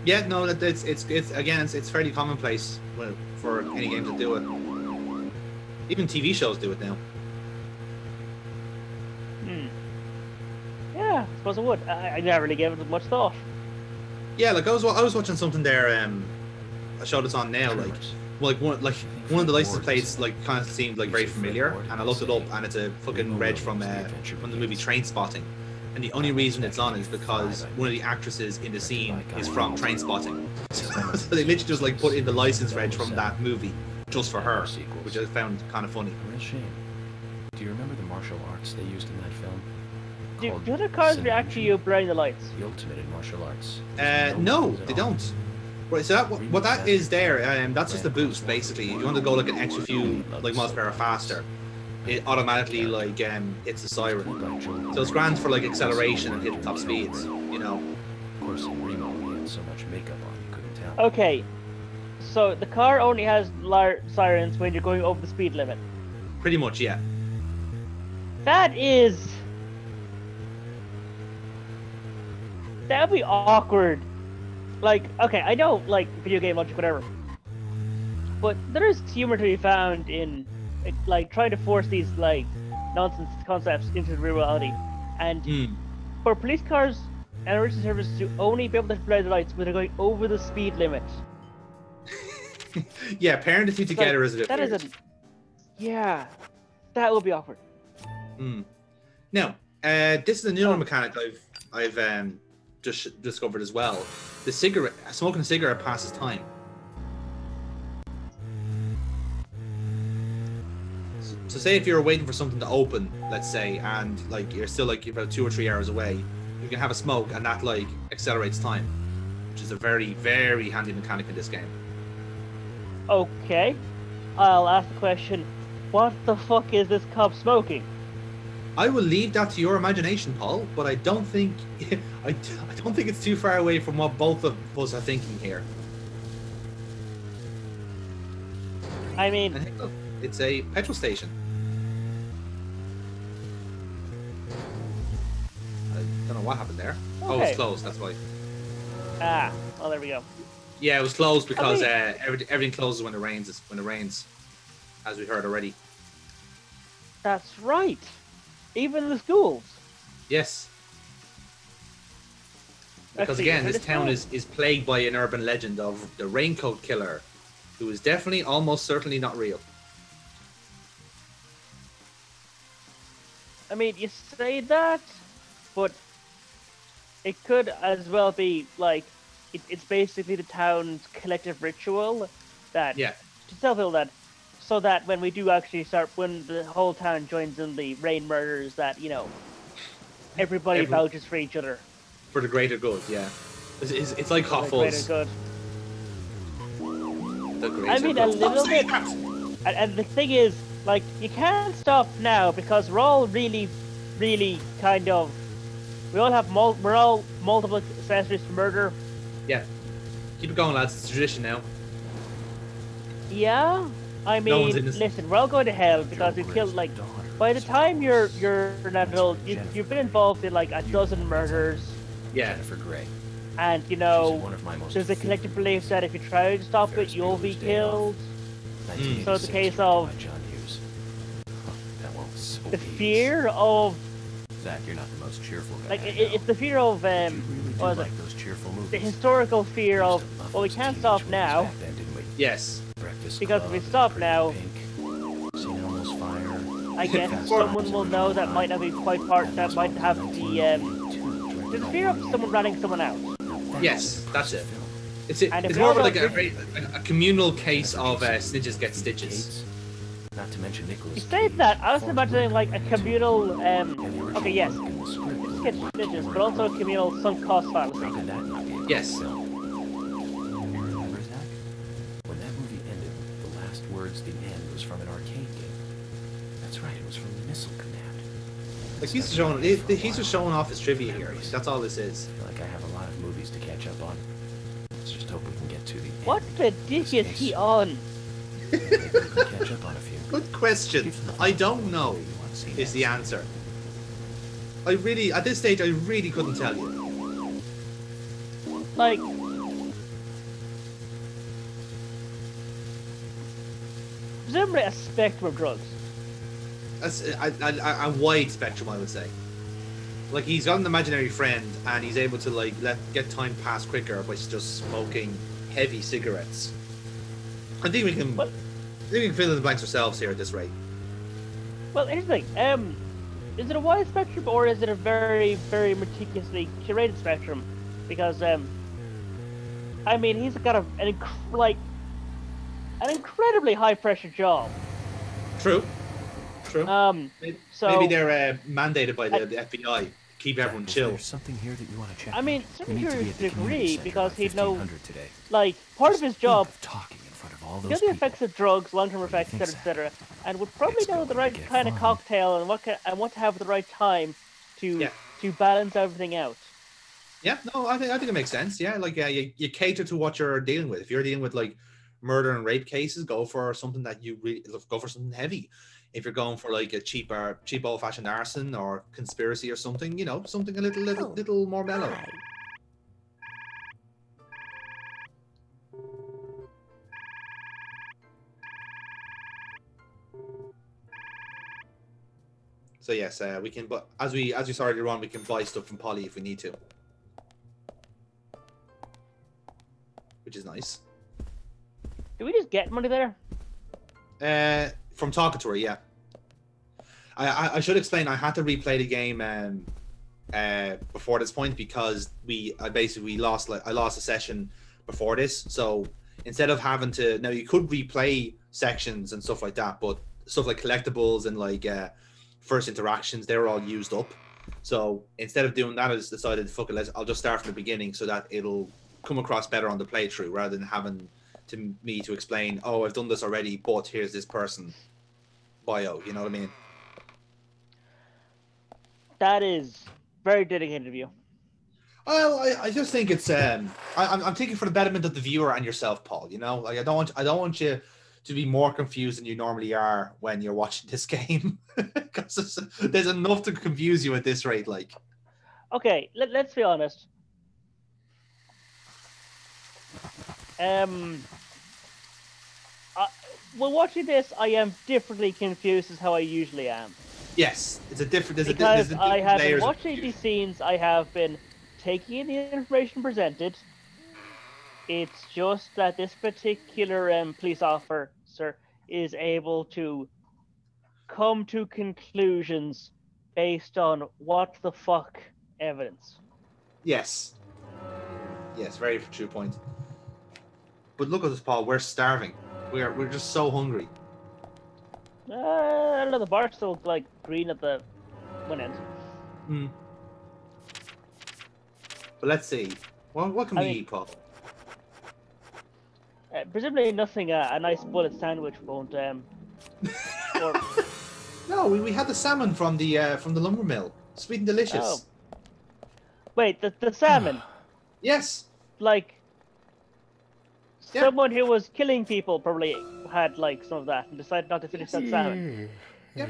Yeah, no, it's fairly commonplace for any game to do it. Even TV shows do it now. Yeah, I suppose I would. I never really gave it much thought. Yeah, like I was watching something there. A show that's on now, one of the license plates like kind of seemed like very familiar, and I looked it up, and it's a fucking reg from the movie Trainspotting, and the only reason it's on is because one of the actresses in the scene is from Trainspotting, so they literally just like put in the license reg from that movie just for her, which I found kind of funny. Real shame. Do you remember the martial arts they used in that film? Do the cars react to you blurring the lights? The ultimate in martial arts. No, they don't. Right, so what that is there, that's just a boost basically. If you want to go like an extra few like miles per hour faster, it automatically like hits the siren. So it's grand for like acceleration and hitting top speeds, you know. Of course, in Remo we had so much makeup on you couldn't tell. Okay, so the car only has sirens when you're going over the speed limit. Pretty much, yeah. That would be awkward. Like, okay, I know, like, video game logic, whatever. But there is humor to be found in, like, trying to force these, like, nonsense concepts into real reality. And for police cars and emergency services to only be able to flare the lights when they're going over the speed limit. Yeah, pairing the two together is a bit weird. Yeah, that would be awkward. Now, this is a new mechanic I've just discovered as well. Smoking a cigarette passes time. So say if you're waiting for something to open, let's say, and like you're still like about 2 or 3 hours away, you can have a smoke and that like accelerates time, which is a very, very handy mechanic in this game. Okay. I'll ask the question, what the fuck is this cop smoking? I will leave that to your imagination, Paul, but I don't think I don't think it's too far away from what both of us are thinking here. I mean, it's a petrol station. I don't know what happened there. Okay. Oh, it's closed. That's why. Ah, well, there we go. Yeah, it was closed because everything closes when it rains. When it rains, as we heard already. That's right. Even the schools. Yes. Because again, this town is plagued by an urban legend of the raincoat killer, who is definitely, almost certainly not real. I mean, you say that, but it could as well be like it's basically the town's collective ritual that to self-heal that, so that when we do actually start, when the whole town joins in the rain murders, that everybody vouches for each other for the greater good. Yeah, it's like hot fuzz. Greater good. The greater I mean, good. a little bit. And the thing is, like, you can't stop now because we're all really kind of. We all have we're all multiple accessories for murder. Yeah, keep it going, lads. It's a tradition now. Yeah, I mean, listen, we're all going to hell because we killed like. By the time you're an adult, you've been involved in like a dozen murders. Yeah. Jennifer Grey. And there's a collective belief that if you try to stop it, you'll be killed. So it's a case of the fear of. Zach, you're not the most cheerful guy. Like it's the fear of what is it? Those cheerful movies. The historical fear of we can't stop now. Yes. Because if we stop now, I guess someone will know that might not be quite part. That might have the fear of someone ratting someone out. Yes, that's it. It's more of like a communal case of snitches get stitches. Not to mention Nicholas. You say that, I was imagining like a communal, okay, yes, snitches get snitches, but also a communal sunk cost fallacy. Yes. Remember, Zach? When that movie ended, the last words, the end, was from an arcade game. That's right, it was from the Missile Command. Like he's just showing off his trivia here. That's all this is. I feel like I have a lot of movies to catch up on. Let's just hope we can get to the end. What the dick is he on? Maybe we can catch up on a few. Good question. I don't know is the answer. At this stage, I really couldn't tell you. Like, presumably a spectrum of drugs. That's a wide spectrum, I would say. Like, he's got an imaginary friend, and he's able to like get time pass quicker by just smoking heavy cigarettes. I think we can. We can fill in the blanks ourselves here at this rate. Well, here's the thing. Is it a wide spectrum or is it a very, very meticulously curated spectrum? Because, I mean, he's got an incredibly high pressure job. True. So maybe they're mandated by the FBI to keep everyone chill. There's something here that you want to check. I mean, certainly to a degree because he'd know, like, part of his job. The other effects of drugs, long-term effects, etc., and would probably know the right kind of cocktail and what to have at the right time to balance everything out. Yeah, no, I think it makes sense. Yeah, like you cater to what you're dealing with. If you're dealing with like murder and rape cases, go for something that you really go for something heavy. If you're going for like a cheap old-fashioned arson or conspiracy or something, something a little more mellow. So yes, we can. But as we started to run, we can buy stuff from Polly if we need to, which is nice. Do we just get money there? From talking to her, yeah. I should explain. I had to replay the game before this point because I lost a session before this. So instead of having to now, you could replay sections and stuff like that, but stuff like collectibles and like first interactions, they were all used up. So instead of doing that, I just decided, fuck it, I'll just start from the beginning so that it'll come across better on the playthrough rather than having to me to explain, oh, I've done this already, but here's this person bio. You know what I mean? That is very dedicated of you. Well, I just think it's I'm thinking for the betterment of the viewer and yourself, Paul. You know, like I don't want you to be more confused than you normally are when you're watching this game, because there's enough to confuse you at this rate. Like, okay, let's be honest. When watching this, I am differently confused as how I usually am. Yes, it's a different. There's because a I have been layers watching these scenes. I have been taking in the information presented. It's just that this particular police officer is able to come to conclusions based on what the fuck evidence. Yes. Yes, very true point. But look at us, Paul. We're starving. We're just so hungry. I don't know. The bar's still like green at the one end. Hmm. But let's see. What can we eat, Paul? Presumably nothing. A nice bullet sandwich won't. Or... No, we had the salmon from the lumber mill. Sweet and delicious. Oh. Wait, the salmon. Yes. Like someone who was killing people probably had like some of that and decided not to finish that salmon. Yeah,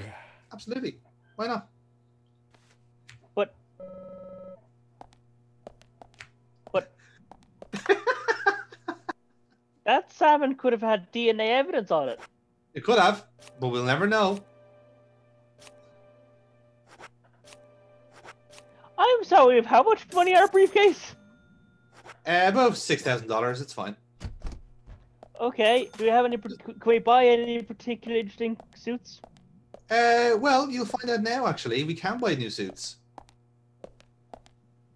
absolutely. Why not? But that salmon could have had DNA evidence on it. It could have, but we'll never know. I'm sorry, how much money in our briefcase? About $6,000. It's fine. Okay. Do we have any? Can we buy any particularly interesting suits? Well, you'll find out now. Actually, we can buy new suits.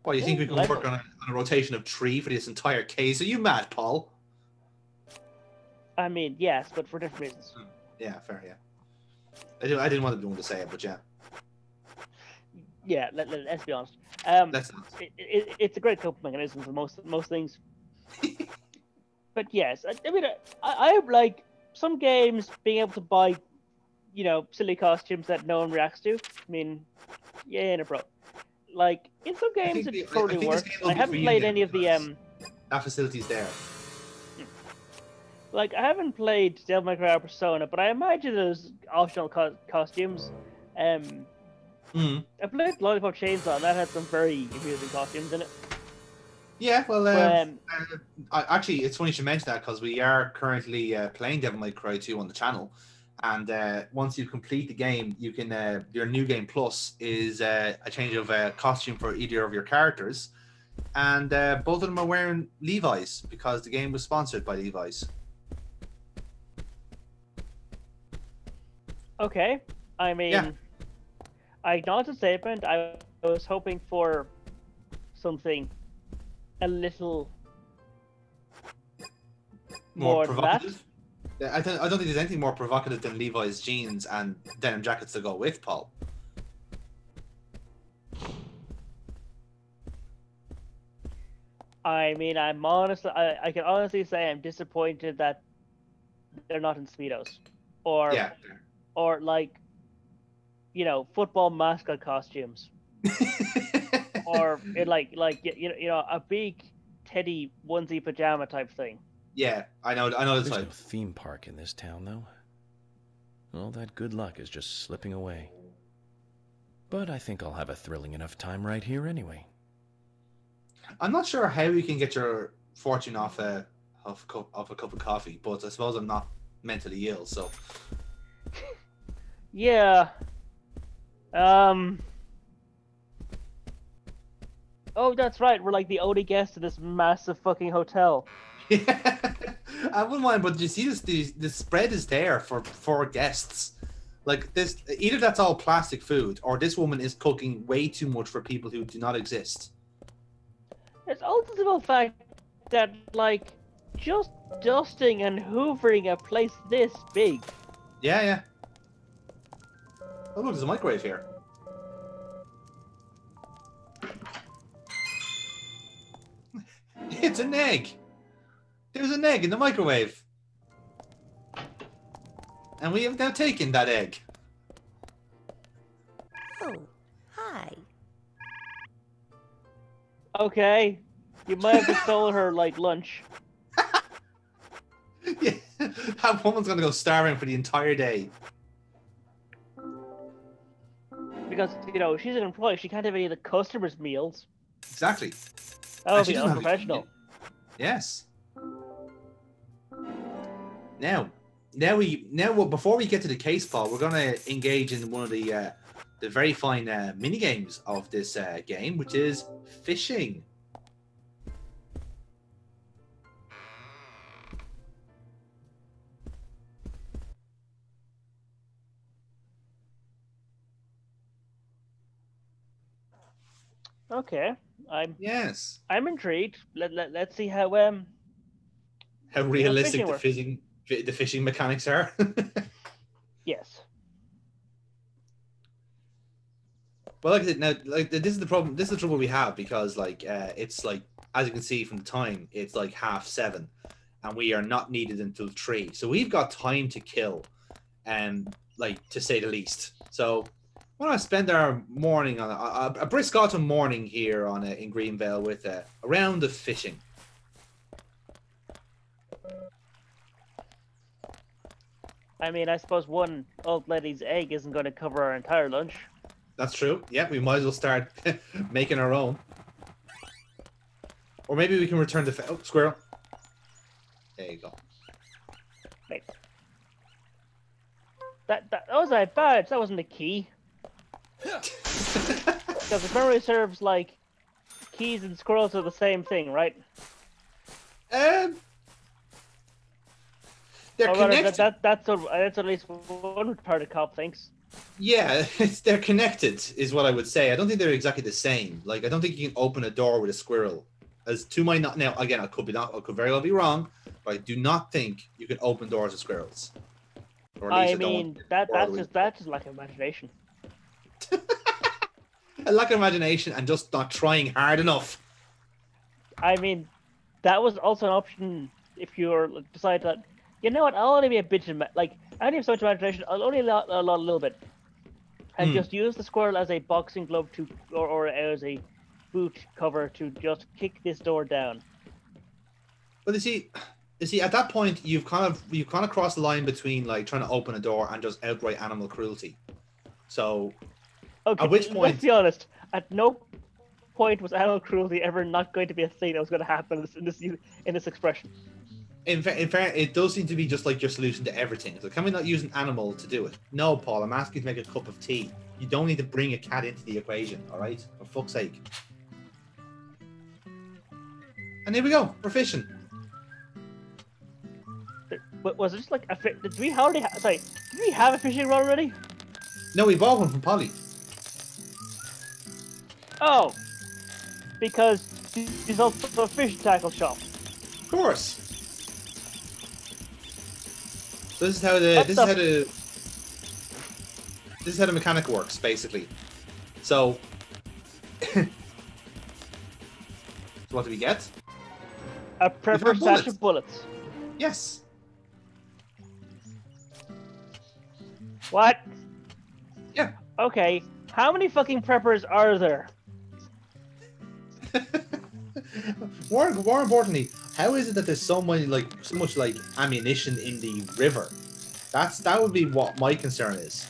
What, you think we can work on a rotation of 3 for this entire case? Are you mad, Paul? I mean, yes, but for different reasons. Yeah, fair. Yeah. I didn't want to be one to say it, but yeah. Yeah, let's be honest. It's a great coping mechanism for most things. But yes, I mean, I like some games being able to buy, silly costumes that no one reacts to. I mean, yeah, no problem. Like in some games, it totally works. I haven't played any of the that facility's there. Like I haven't played Devil May Cry or Persona, but I imagine there's optional costumes. I played Lollipop Chainsaw, and that had some very amusing costumes in it. Yeah, well, actually, it's funny you should mention that because we are currently playing Devil May Cry 2 on the channel, and once you complete the game, you can your new game plus is a change of costume for either of your characters, and both of them are wearing Levi's because the game was sponsored by Levi's. Okay, I mean. Yeah. I acknowledge the statement. I was hoping for something a little more provocative. I don't think there's anything more provocative than Levi's jeans and denim jackets to go with, Paul. I mean, I can honestly say I'm disappointed that they're not in Speedos, or like. Football mascot costumes, or a big teddy onesie pajama type thing. Yeah, I know. There's no theme park in this town, though. All that good luck is just slipping away. But I think I'll have a thrilling enough time right here anyway. I'm not sure how you can get your fortune off a cup of coffee, but I suppose I'm not mentally ill, so. Yeah. Oh, that's right. We're like the only guests in this massive fucking hotel. Yeah, I wouldn't mind, but you see the spread is there for guests. Like this, either that's all plastic food, or this woman is cooking way too much for people who do not exist. It's also the fact that, like, just dusting and hoovering a place this big. Yeah. Oh, look, there's a microwave here. It's an egg. There's an egg in the microwave. And we have now taken that egg. Oh, hi. Okay. You might have just stolen her, like, lunch. Yeah, that woman's gonna go starving for the entire day. Because, you know, she's an employee. She can't have any of the customers' meals. Exactly. That would be unprofessional. Yes. Now, before we get to the case, Paul, we're gonna engage in one of the very fine mini games of this game, which is fishing. Okay, I'm intrigued. Let's see how realistic the fishing mechanics are. Yes. Well, like now, like this is the problem. This is the trouble we have because, like, it's like, as you can see from the time, it's like 7:30, and we are not needed until 3. So we've got time to kill, like, to say the least. So why not spend our morning on a brisk autumn morning here on in Greenvale with a round of fishing. I mean, I suppose one old lady's egg isn't going to cover our entire lunch. That's true. Yeah, we might as well start making our own. Or maybe we can return the squirrel. There you go. Wait. That was a badge. That wasn't a key. Because if memory serves, like, keys and squirrels are the same thing, right? They're connected. That's at least one retarded cop thinks. Yeah, they're connected, is what I would say. I don't think they're exactly the same. Like, I don't think you can open a door with a squirrel. As to my now, again, I could very well be wrong, but I do not think you can open doors with squirrels. Or at least I mean, that's just like imagination. A lack of imagination and just not trying hard enough. I mean, that was also an option if you decide that, you know what, I'll only be a bitch, like, I don't have so much imagination, I'll only a little bit. And just use the squirrel as a boxing glove or as a boot cover to just kick this door down. But you see, at that point, you've kind of crossed the line between, like, trying to open a door and just outright animal cruelty. So, okay, at which point, let's be honest, at no point was animal cruelty ever not going to be a thing that was going to happen in this expression. In fact, it does seem to be just like your solution to everything. So can we not use an animal to do it? No, Paul, I'm asking you to make a cup of tea. You don't need to bring a cat into the equation, all right? For fuck's sake. And here we go. We're fishing. But was it just like did we have a fishing rod already? No, we bought one from Polly. Oh, because he's also a fish tackle shop. Of course. So this is how the mechanic works, basically. So, what do we get? A prepper stash of bullets. Yes. What? Yeah. Okay. How many fucking preppers are there? More importantly, how is it that there's so much like ammunition in the river? That would be what my concern is.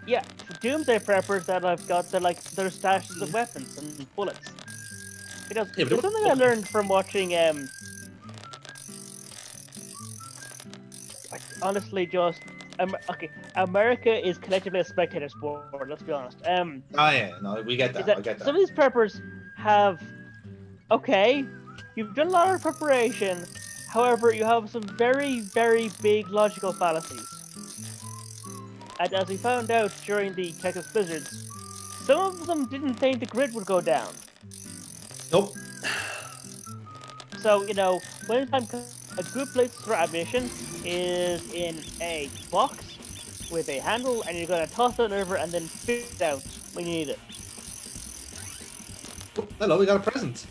Yeah, doomsday preppers that I've got, they're stashes of weapons and bullets. Because there's something I learned from watching. Honestly, just okay. America is collectively a spectator sport. Let's be honest. Oh yeah, no, we get that. I get that. Some of these preppers have, okay, you've done a lot of preparation. However, you have some very, very big logical fallacies. And as we found out during the Texas blizzards, some of them didn't think the grid would go down. Nope. So, you know, when it's time, a good place for ammunition is in a box with a handle, and you're going to toss it over and then spit it out when you need it. Oh, hello, we got a present.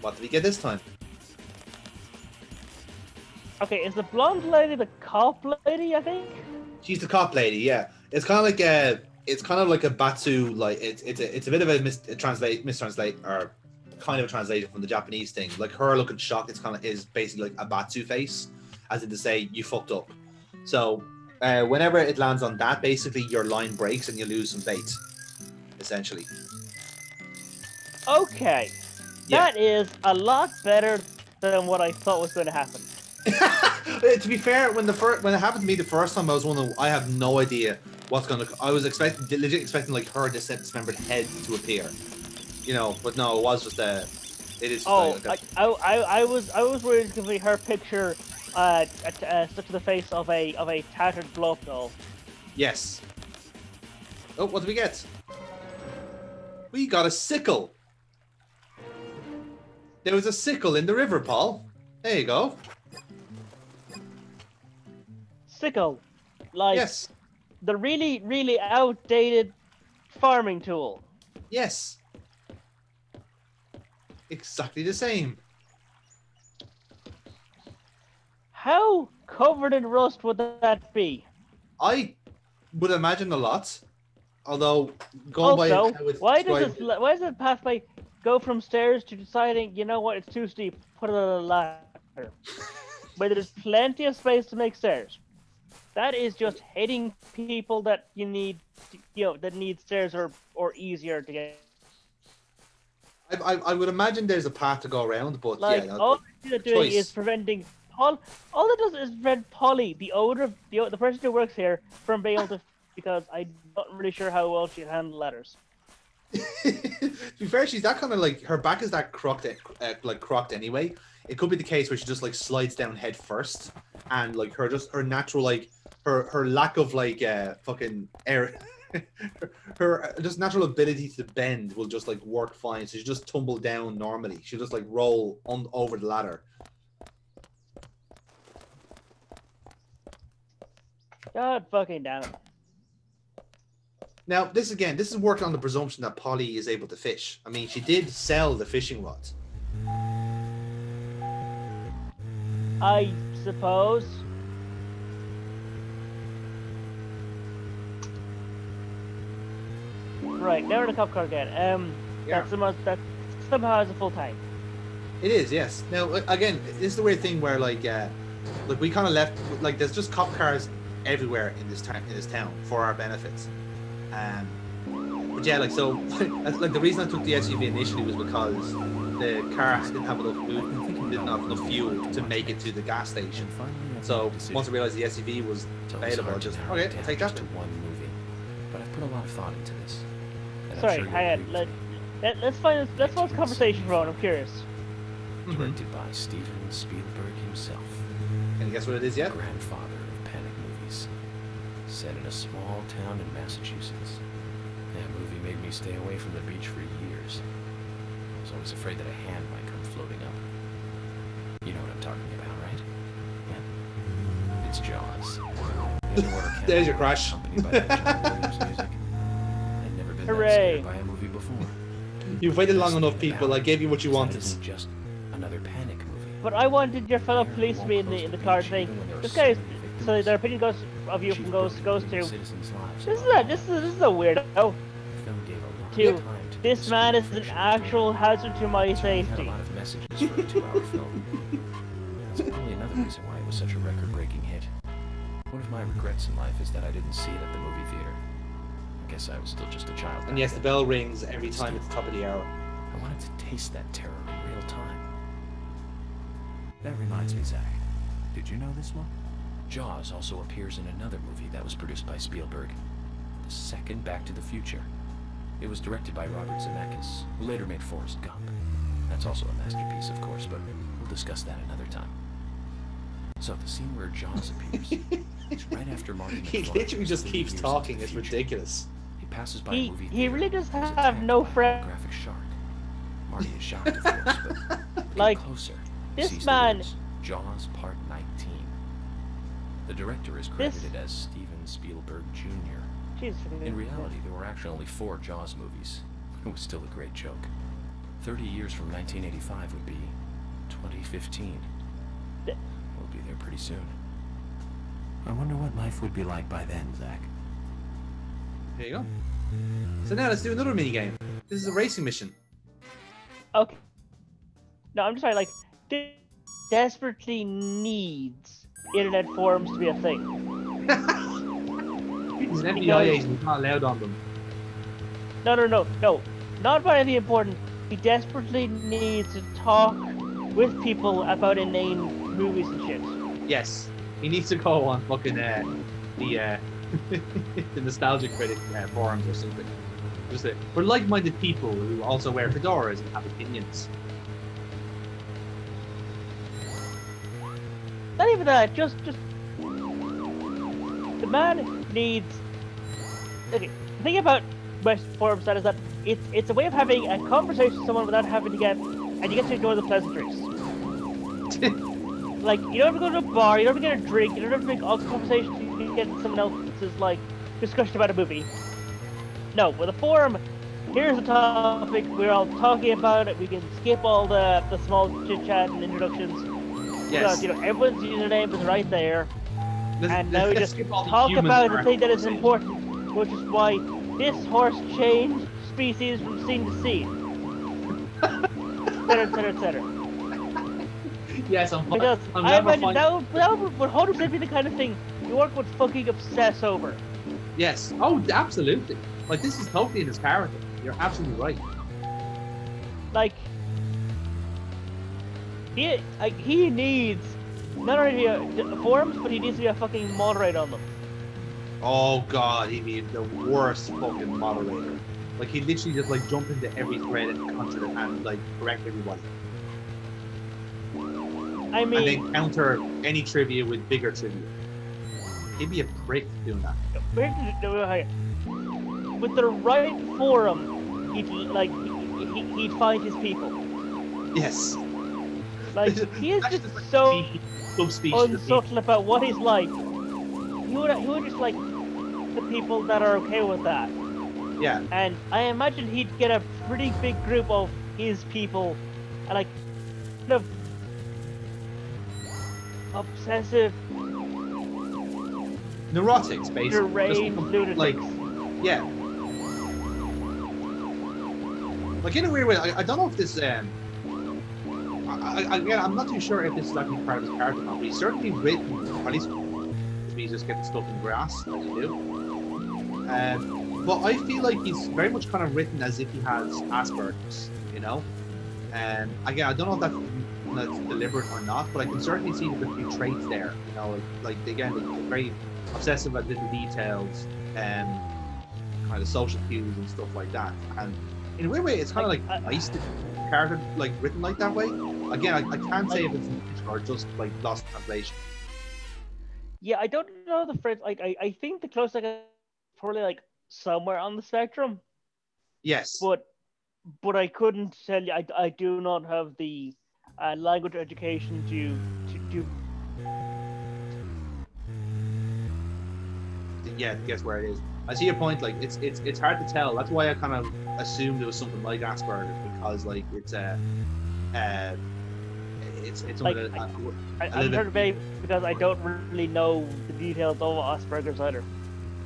What did we get this time? Okay, is the blonde lady the cop lady? I think she's the cop lady. Yeah, it's kind of like a Batsu. Like it's a bit of a mistranslate or kind of a translation from the Japanese thing. Like her looking shocked. Is basically like a Batsu face, as in to say you fucked up. So whenever it lands on that, basically your line breaks and you lose some bait, essentially. Okay, that is a lot better than what I thought was going to happen. To be fair, when it happened to me the first time, I was wondering. I have no idea what's gonna. I was legit expecting like her dismembered head to appear, But no, it was just It is. I was worried it's gonna be her picture stuck to the face of a tattered blow doll. Yes. Oh, what did we get? We got a sickle. There was a sickle in the river, Paul. There you go. Sickle, like yes. The really, really outdated farming tool. Yes. Exactly the same. How covered in rust would that be? I would imagine a lot. Although, going also, by why does this pathway go from stairs to deciding, you know what, it's too steep, put it on a ladder? But there's plenty of space to make stairs. That is just hitting people that you need, that need stairs or easier to get. I would imagine there's a path to go around, but like, yeah. All they're doing is preventing all it does is prevent Polly, the person who works here, from being able to, because I'm not really sure how well she handles ladders. To be fair, she's that kind of like, her back is that crocked anyway. It could be the case where she just like slides down head first, and like her natural like her lack of like fucking air, her just natural ability to bend will just like work fine. So she just tumble down normally. She'll just like roll over the ladder. God fucking damn it. Now, this is worked on the presumption that Polly is able to fish. I mean, she did sell the fishing rods. I suppose. Right, now we're in the cop car again. Yeah. That somehow has a full tank. It is, yes. Now, again, this is the weird thing where, like we kind of left, like, there's just cop cars everywhere in this town for our benefits. But yeah, like, so, like, the reason I took the SUV initially was because the cars didn't have enough movement, didn't have enough fuel to make it to the gas station. So once I realized the SUV was available, I just, okay, I'll take that. To one movie, but I've put a lot of thought into this. Sorry, hang on. Let's find this conversation going. I'm curious. Directed by Steven Spielberg himself. Can you guess what it is yet? Grandfather of panic movies. Set in a small town in Massachusetts. That movie made me stay away from the beach for years. I was always afraid that a hand might come floating up. You know what I'm talking about, right? Yeah. It's Jaws. There's your crush. Accompanied by that John Williams music. I'd never been Hooray. that scared by a movie before. You've waited long enough, people. I gave you what you wanted. This isn't just another panic movie. But I wanted your fellow police to be in the car saying, this guy is, so their opinion goes to this is a weirdo. To this man is an actual hazard to my safety. A lot of messages for a 2-hour film. That's probably another reason why it was such a record-breaking hit. One of my regrets in life is that I didn't see it at the movie theater. I guess I was still just a child. And yes, the bell rings every time it's the top of the hour. I wanted to taste that terror in real time. That reminds me, Zach. Did you know this one? Jaws also appears in another movie that was produced by Spielberg. The second Back to the Future. It was directed by Robert Zemeckis, who later made Forrest Gump. That's also a masterpiece, of course, but we'll discuss that another time. So the scene where Jaws appears, it's right after Marty McFly. He literally just keeps talking. It's ridiculous. He passes by a movie he really does have no friend. Graphic shark. Marty is shocked, of course, but like closer. This man. Jaws Part 19. The director is credited as Steven Spielberg Jr. In reality, there were actually only 4 Jaws movies. It was still a great joke. 30 years from 1985 would be 2015. We'll be there pretty soon. I wonder what life would be like by then, Zach. There you go. So now let's do another mini game. This is a racing mission. Okay. No, I'm just saying, like, desperately needs internet forums to be a thing. He's an FBI agent. He's not allowed on them. No. Not about anything important. He desperately needs to talk with people about inane movies and shit. Yes. He needs to go on fucking the nostalgia critic forums or something. Just we're like-minded people who also wear fedoras and have opinions. Not even that. Just the man needs. Okay, the thing about West forums that is that it's a way of having a conversation with someone without having to get, and you get to ignore the pleasantries. Like, you don't have to go to a bar, you don't have to get a drink, you don't have to make all the conversation you get someone else's, like, discussion about a movie. No, with a forum, here's the topic, we're all talking about it, we can skip all the small chit-chat and introductions. Yes. Because, you know, everyone's username is right there. And now we just talk human about the thing that is important, which is why this horse changed species from scene to scene. etc. Yes, because I imagine that would 100% be the kind of thing York would fucking obsess over. Yes. Oh, absolutely. Like, this is totally in his character. You're absolutely right. Like, he needs not only forums, but he needs to be a fucking moderator on them. Oh god, he'd be the worst fucking moderator. Like, he'd literally just like jump into every thread in the country and like correct everybody. I mean, and then counter any trivia with bigger trivia. He'd be a prick doing that. With the right forum, he'd find his people. Yes. Like, he is just so unsubtle about what he's like. He would just like the people that are okay with that. Yeah. And I imagine he'd get a pretty big group of his people, and like, kind of obsessive, neurotics, basically. Deranged lunatics. Like, yeah. Like, in a weird way, I don't know if this I'm not too sure if this is actually part of his character or not, but he's certainly written, or at least he's just getting stuck in grass, as you do. But I feel like he's very much kind of written as if he has Asperger's, you know? And again, I don't know if that's deliberate or not, but I can certainly see that there are a few traits there, you know, like again, they're very obsessive at little details and kind of social cues and stuff like that. And in a weird way, it's kind of like nice to character like written like that way. Again, I can't say if it's intentional or just like lost translation. Yeah, I don't know the phrase. Like, I think the closest I get probably like somewhere on the spectrum. Yes. But I couldn't tell you. I do not have the language education to do. Yeah, guess where it is. I see your point. Like, it's hard to tell. That's why I kind of assumed it was something like Asperger's, because like it's like, I'm sort of vague because I don't really know the details of Asperger's either.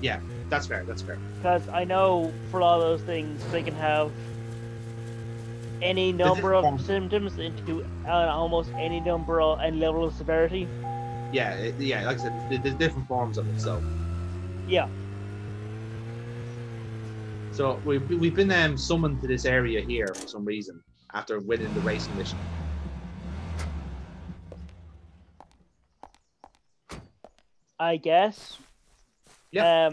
Yeah, that's fair. That's fair. Because I know for all those things they can have any number of symptoms into almost any number of and level of severity. Yeah, like I said, there's different forms of it. So yeah. So we've been summoned to this area here for some reason after winning the racing mission. I guess. Yeah.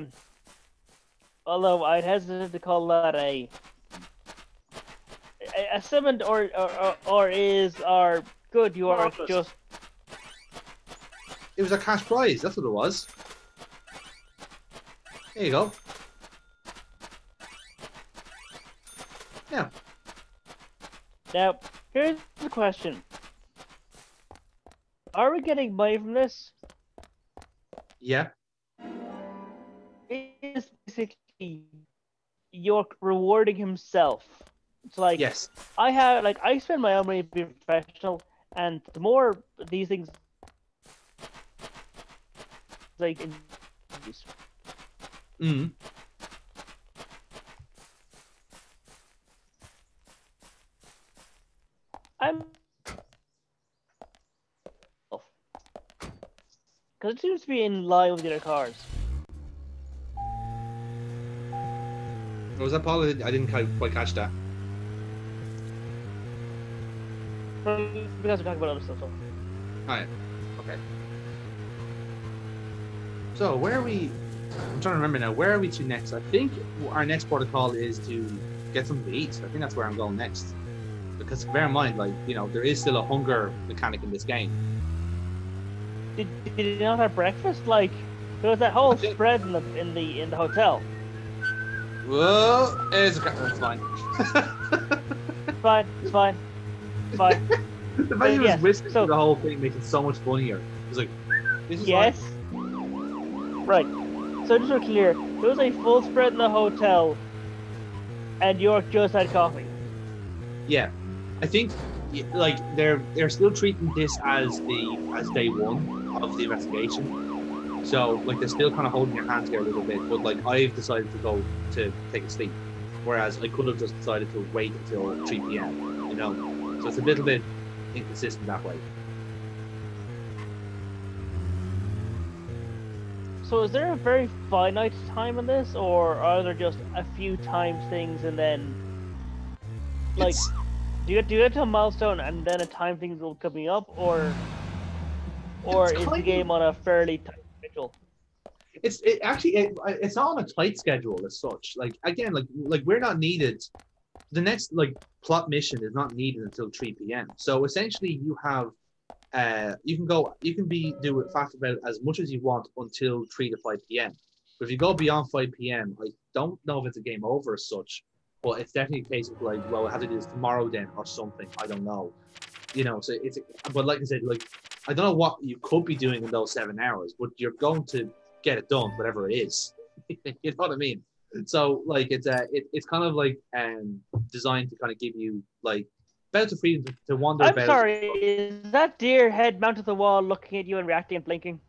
Although I'd hesitate to call that a summoned or good. You are just. It was a cash prize. That's what it was. There you go. Yeah. Now, here's the question. Are we getting money from this? Yeah. Is basically York rewarding himself It's like yes, I spend my own money being professional, and the more these things like I'm because it seems to be in line with the other cars. What was that, Paul? I didn't quite catch that. Because we're talking about other stuff. So. Alright. Okay. So where are we? I'm trying to remember now. Where are we to next? I think our next protocol is to get something to eat. I think that's where I'm going next. Because bear in mind, like, you know, there is still a hunger mechanic in this game. Did you not have breakfast? Like, there was that whole spread in the hotel. Whoa, it's fine. It's fine. It's fine. It's fine. The fact he was whistling through the whole thing makes it so much funnier. It's like, this is yes. Right. So just to be clear, there was a full spread in the hotel, and York just had coffee. Yeah, I think like they're still treating this as day one of the investigation. So like they're still kind of holding your hands here a little bit. But like I've decided to go to take a sleep, whereas I could have just decided to wait until 3 p.m. You know, so it's a little bit inconsistent that way. So is there a very finite time in this, or are there just a few times things and then, like, do you get to a milestone and then a time things will coming up, or is the game on a fairly tight schedule? It's not on a tight schedule as such. Like again, like we're not needed. The next like plot mission is not needed until 3 p.m. So essentially, you have. You can do it fast about as much as you want until 3 to 5 p.m. But if you go beyond 5 p.m., I don't know if it's a game over as such, but it's definitely a case of like, well, we'll have to do this tomorrow then or something. I don't know. You know, so but like I said, like, I don't know what you could be doing in those 7 hours, but you're going to get it done, whatever it is. You know what I mean? So like, it's kind of like designed to kind of give you like, about the freedom to wander about. I'm sorry, is that deer head mounted to the wall looking at you and reacting and blinking?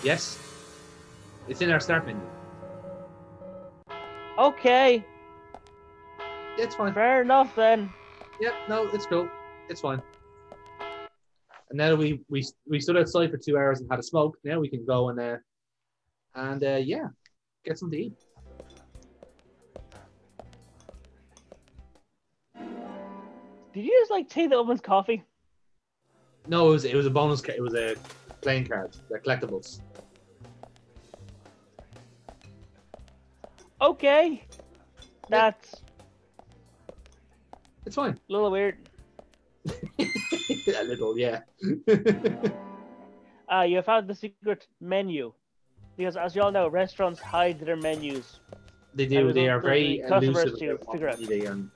Yes. It's in our start menu. Okay. It's fine. Fair enough then. Yeah, no, it's cool. It's fine. And now we stood outside for 2 hours and had a smoke. Now we can go and yeah, get something to eat. Did you just like take the woman's coffee? No, it was a bonus card. It was a playing card. They're collectibles. Okay. That's it's fine. A little weird. A little, yeah. You found the secret menu. Because as you all know, restaurants hide their menus. They do. They are very customers elusive to figure out. They earn.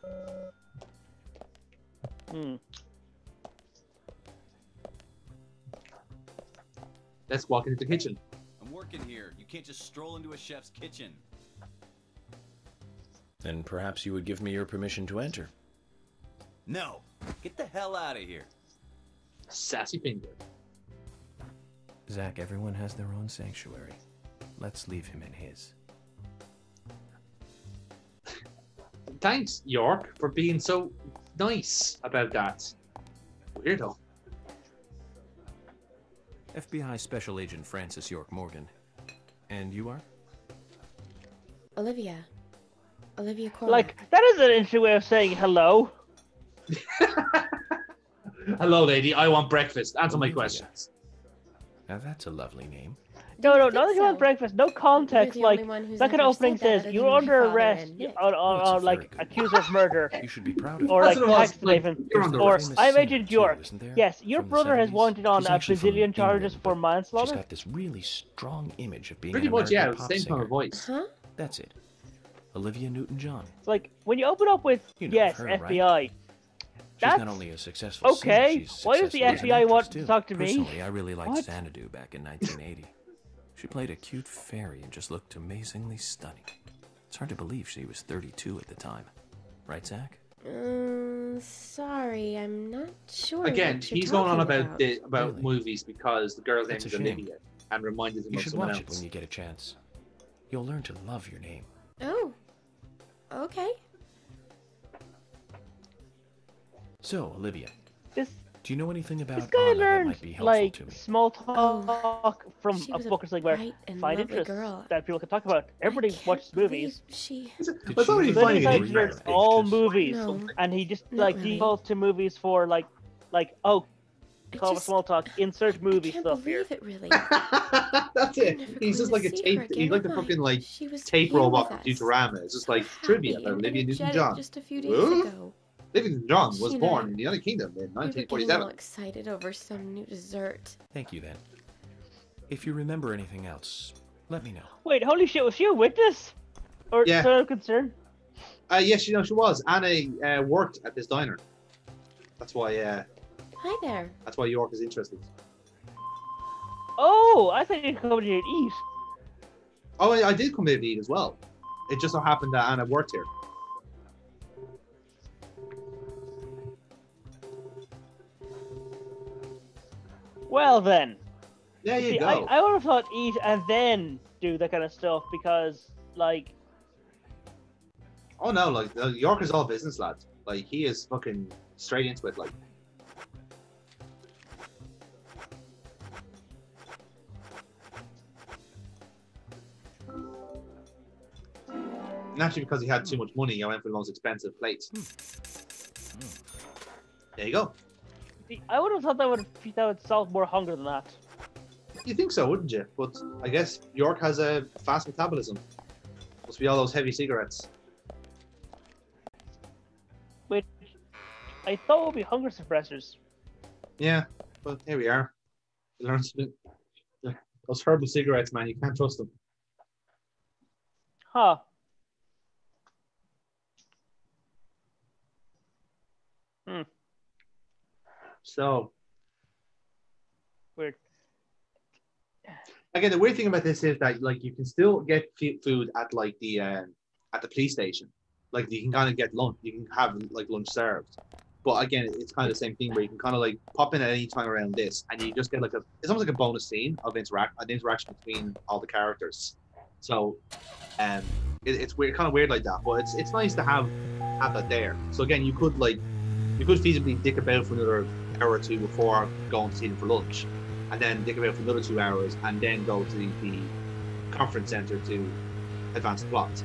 Let's walk into the kitchen. I'm working here. You can't just stroll into a chef's kitchen. Then perhaps you would give me your permission to enter. No. Get the hell out of here. Sassy finger. Zach, everyone has their own sanctuary. Let's leave him in his. Thanks, York, for being so nice about that. Weirdo. FBI Special Agent Francis York Morgan. And you are? Olivia Cormack. Like, that is an interesting way of saying hello. Hello, lady. I want breakfast. Answer my questions. Now that's a lovely name. No, not that you want breakfast. No context. Like, that kind of opening says, you're under arrest on like, accused of murder. You should be proud of or, like, tax like, evasion. Or, I'm Agent York. Yes, your brother has wanted on a bazillion charges for manslaughter. She's got this really strong image of being pretty an much, American yeah, pop same singer. kind of voice. Huh? That's it. Olivia Newton-John. Like, when you open up with, yes, her, FBI, right? that's She's not only a successful okay. singer, she's Why does the successful as an FBI want actress, to talk to me? Personally, I really liked Xanadu back in 1980. She played a cute fairy and just looked amazingly stunning. It's hard to believe she was 32 at the time. Right, Zach? Sorry, I'm not sure. Again, he's going on about Really? movies because the girl's name That's is a shame. Olivia and reminded him You of should someone watch else. it when you get a chance. You'll learn to love your name. Oh, okay. So, Olivia, This do you know anything about this guy Anna that learned might be helpful like to me? small talk from she a was a book or something where bright and find lovely interests girl. that people can talk about. Everybody watches movies. She. That's not really funny. This guy learns all movies, No, and he just not like really. defaults to movies for like call it small talk. Insert movie stuff here. It really. That's it. He's just like a tape. He's like the fucking like tape robot from Futurama. It's just like trivia about Olivia Newton-John. Just a few days Huh? ago. Olivia Newton-John was She and I- born in the United Kingdom in We were getting 1947. all excited over some new dessert. Thank you, then. If you remember anything else, let me know. Wait, holy shit! Was she a witness? Or Yeah. so I'm concerned. Yes, she was. Anna worked at this diner. That's why. Hi there. That's why York is interested. Oh, I thought you'd come here to eat. Oh, I did come here to eat as well. It just so happened that Anna worked here. Well then. There you See, go. I would have thought eat and then do that kind of stuff because, like, Oh no, like York is all business, lad. Like he is fucking straight into it. Like naturally, because he had too much money, I went for the most expensive plates. There you go. see, I would have thought that would solve more hunger than that. You think so, wouldn't you? But I guess York has a fast metabolism. Must be all those heavy cigarettes. Which I thought would be hunger suppressors. Yeah, but here we are. You learn something. Those herbal cigarettes, man, you can't trust them. Huh. Hmm. So Weird. again, the weird thing about this is that like you can still get food at like the police station. Like you can kind of get lunch. You can have like lunch served. But again, it's kind of the same thing where you can kind of like pop in at any time around this, and you just get like it's almost like a bonus scene of an interaction between all the characters. So, it's weird, kind of weird like that. But it's nice to have that there. So again, you could feasibly dick about for another hour or two before going to see them for lunch, and then dick about for another 2 hours, and then go to the conference center to advance the plot.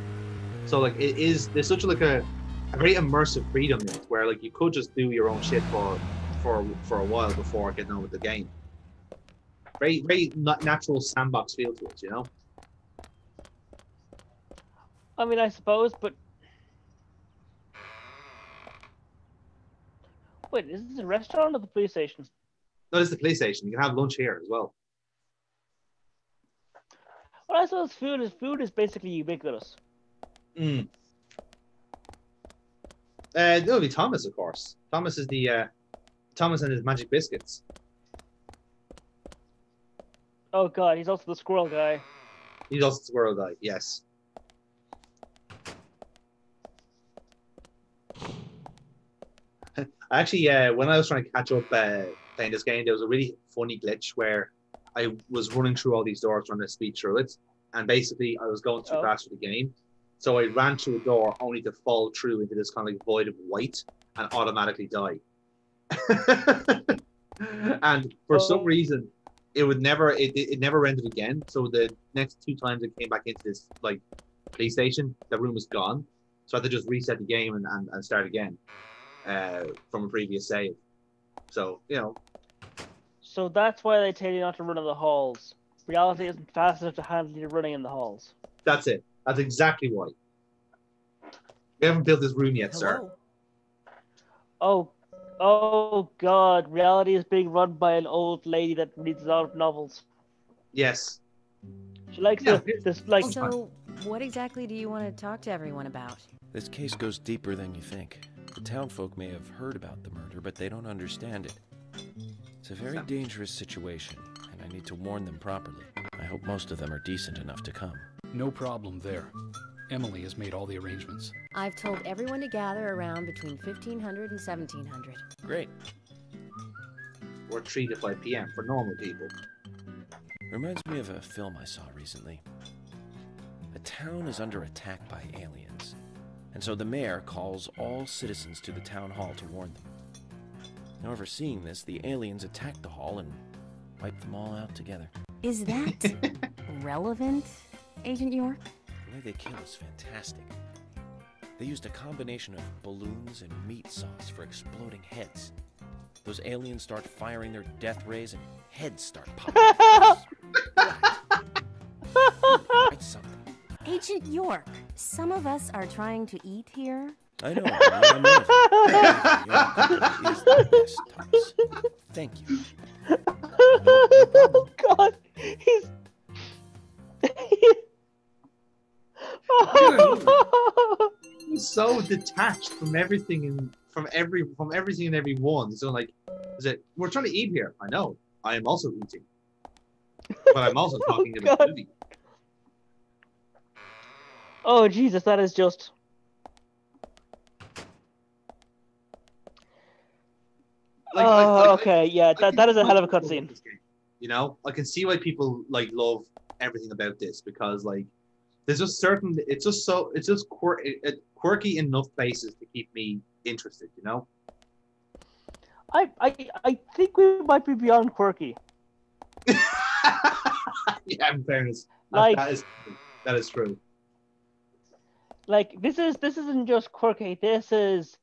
So like there's such like a very immersive freedom in it, where like you could just do your own shit for a while before getting on with the game. Very very natural sandbox feel to it, you know. I mean, I suppose, but wait, is this a restaurant or the police station? No, it's the police station. You can have lunch here as well. Well, I suppose food is basically ubiquitous. Mm. There'll be Thomas, of course. Thomas is the Thomas and his magic biscuits. Oh god, he's also the squirrel guy. He's also the squirrel guy. Yes. Actually, when I was trying to catch up playing this game, there was a really funny glitch where I was running through all these doors trying to speed through it, and basically I was going too fast for the game. So I ran through a door only to fall through into this kind of like void of white and automatically die. And for some reason, it never rendered again. So the next 2 times I came back into this like police station, the room was gone. So I had to just reset the game and start again from a previous save. So, you know. So that's why they tell you not to run in the halls. Reality isn't fast enough to handle you running in the halls. That's it. That's exactly why. We haven't built this room yet, Hello? sir. Oh god, reality is being run by an old lady that reads a lot of novels. Yes. She likes this like... So, what exactly do you want to talk to everyone about? This case goes deeper than you think. The townfolk may have heard about the murder, but they don't understand it. It's a very dangerous situation, and I need to warn them properly. I hope most of them are decent enough to come. No problem there. Emily has made all the arrangements. I've told everyone to gather around between 1500 and 1700. Great. Or 3 to 5 p.m. for normal people. Reminds me of a film I saw recently. A town is under attack by aliens, and so the mayor calls all citizens to the town hall to warn them. However, seeing this, the aliens attack the hall and wipe them all out together. Is that relevant, Agent York? The way they kill is fantastic. They used a combination of balloons and meat sauce for exploding heads. Those aliens start firing their death rays and heads start popping. It's something. Agent York, some of us are trying to eat here. I know. I'm is the best, Thomas. Thank you. Oh God, he's so detached from everything and from everything and everyone. So like, is it? We're trying to eat here. I know. I am also eating, but I'm also talking about the movie. Oh Jesus, that is just. Okay, yeah, that is a hell of a cutscene. You know, I can see why people like love everything about this because like, there's just certain. It's just quirky enough places to keep me interested. You know. I think we might be beyond quirky. Yeah, in fairness, like that is true. Like this isn't just quirky. This is.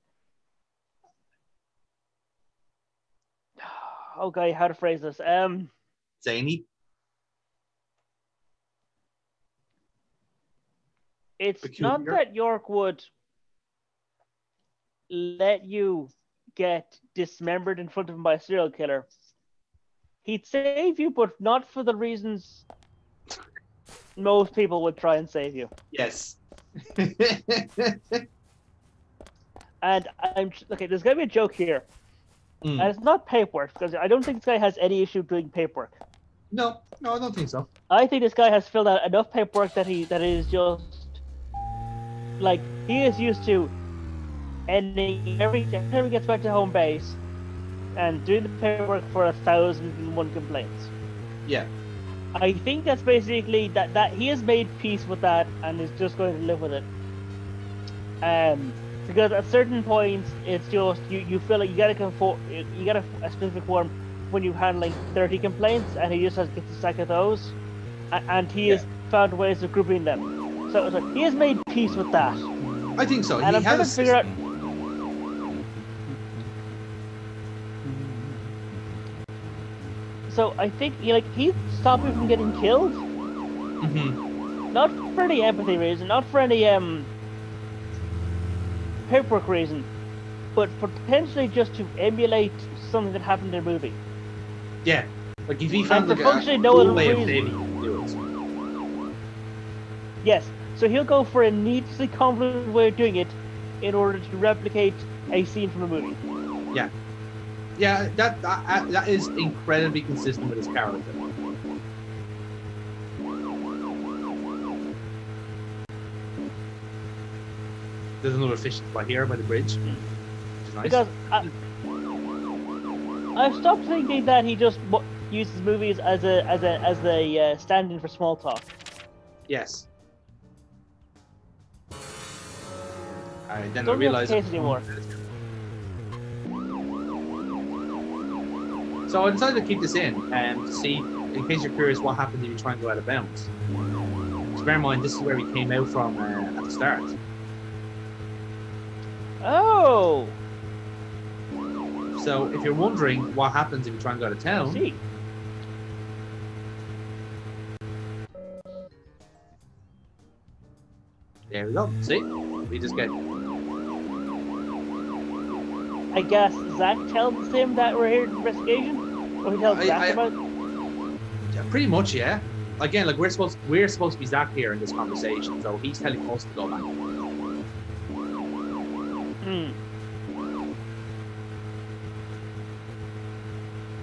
Okay, how to phrase this? Zany. It's Peculiar. not that York would let you get dismembered in front of him by a serial killer. He'd save you, but not for the reasons most people would try and save you. Yes. And there's gonna be a joke here. And it's not paperwork, because I don't think this guy has any issue doing paperwork. No, I don't think so. I think this guy has filled out enough paperwork that is just like he is used to ending every time he gets back to home base and doing the paperwork for 1,001 complaints. Yeah. I think that's basically that he has made peace with that and is just going to live with it. Because at certain points, it's just you feel like you get a specific form when you're handling 30 complaints, and he just has to get a stack of those, and he has found ways of grouping them. So he has made peace with that. I think so. And I'm trying to figure out. So I think he stopped me from getting killed. Mm-hmm. Not for any empathy reason, not for any paperwork reason, but potentially just to emulate something that happened in a movie. Yeah, like if he found like a cool way of saving you, do it. Yes, so he'll go for a neatly convoluted way of doing it in order to replicate a scene from a movie. Yeah. Yeah, that is incredibly consistent with his character. There's another fishing spot here by the bridge, which is nice. Because I've stopped thinking that he just uses movies as a stand-in for small talk. Yes. Then Don't I realized. the case anymore. So I decided to keep this in to see, in case you're curious, what happens if you try and go out of bounds. So bear in mind, this is where we came out from at the start. Oh. So if you're wondering what happens if you try and go out of town. See. There we go. See? We just get. I guess Zach tells him that we're here in investigation, or he tells Zach about. Yeah, pretty much, yeah. Again, like we're supposed to be Zach here in this conversation, so he's telling us to go back.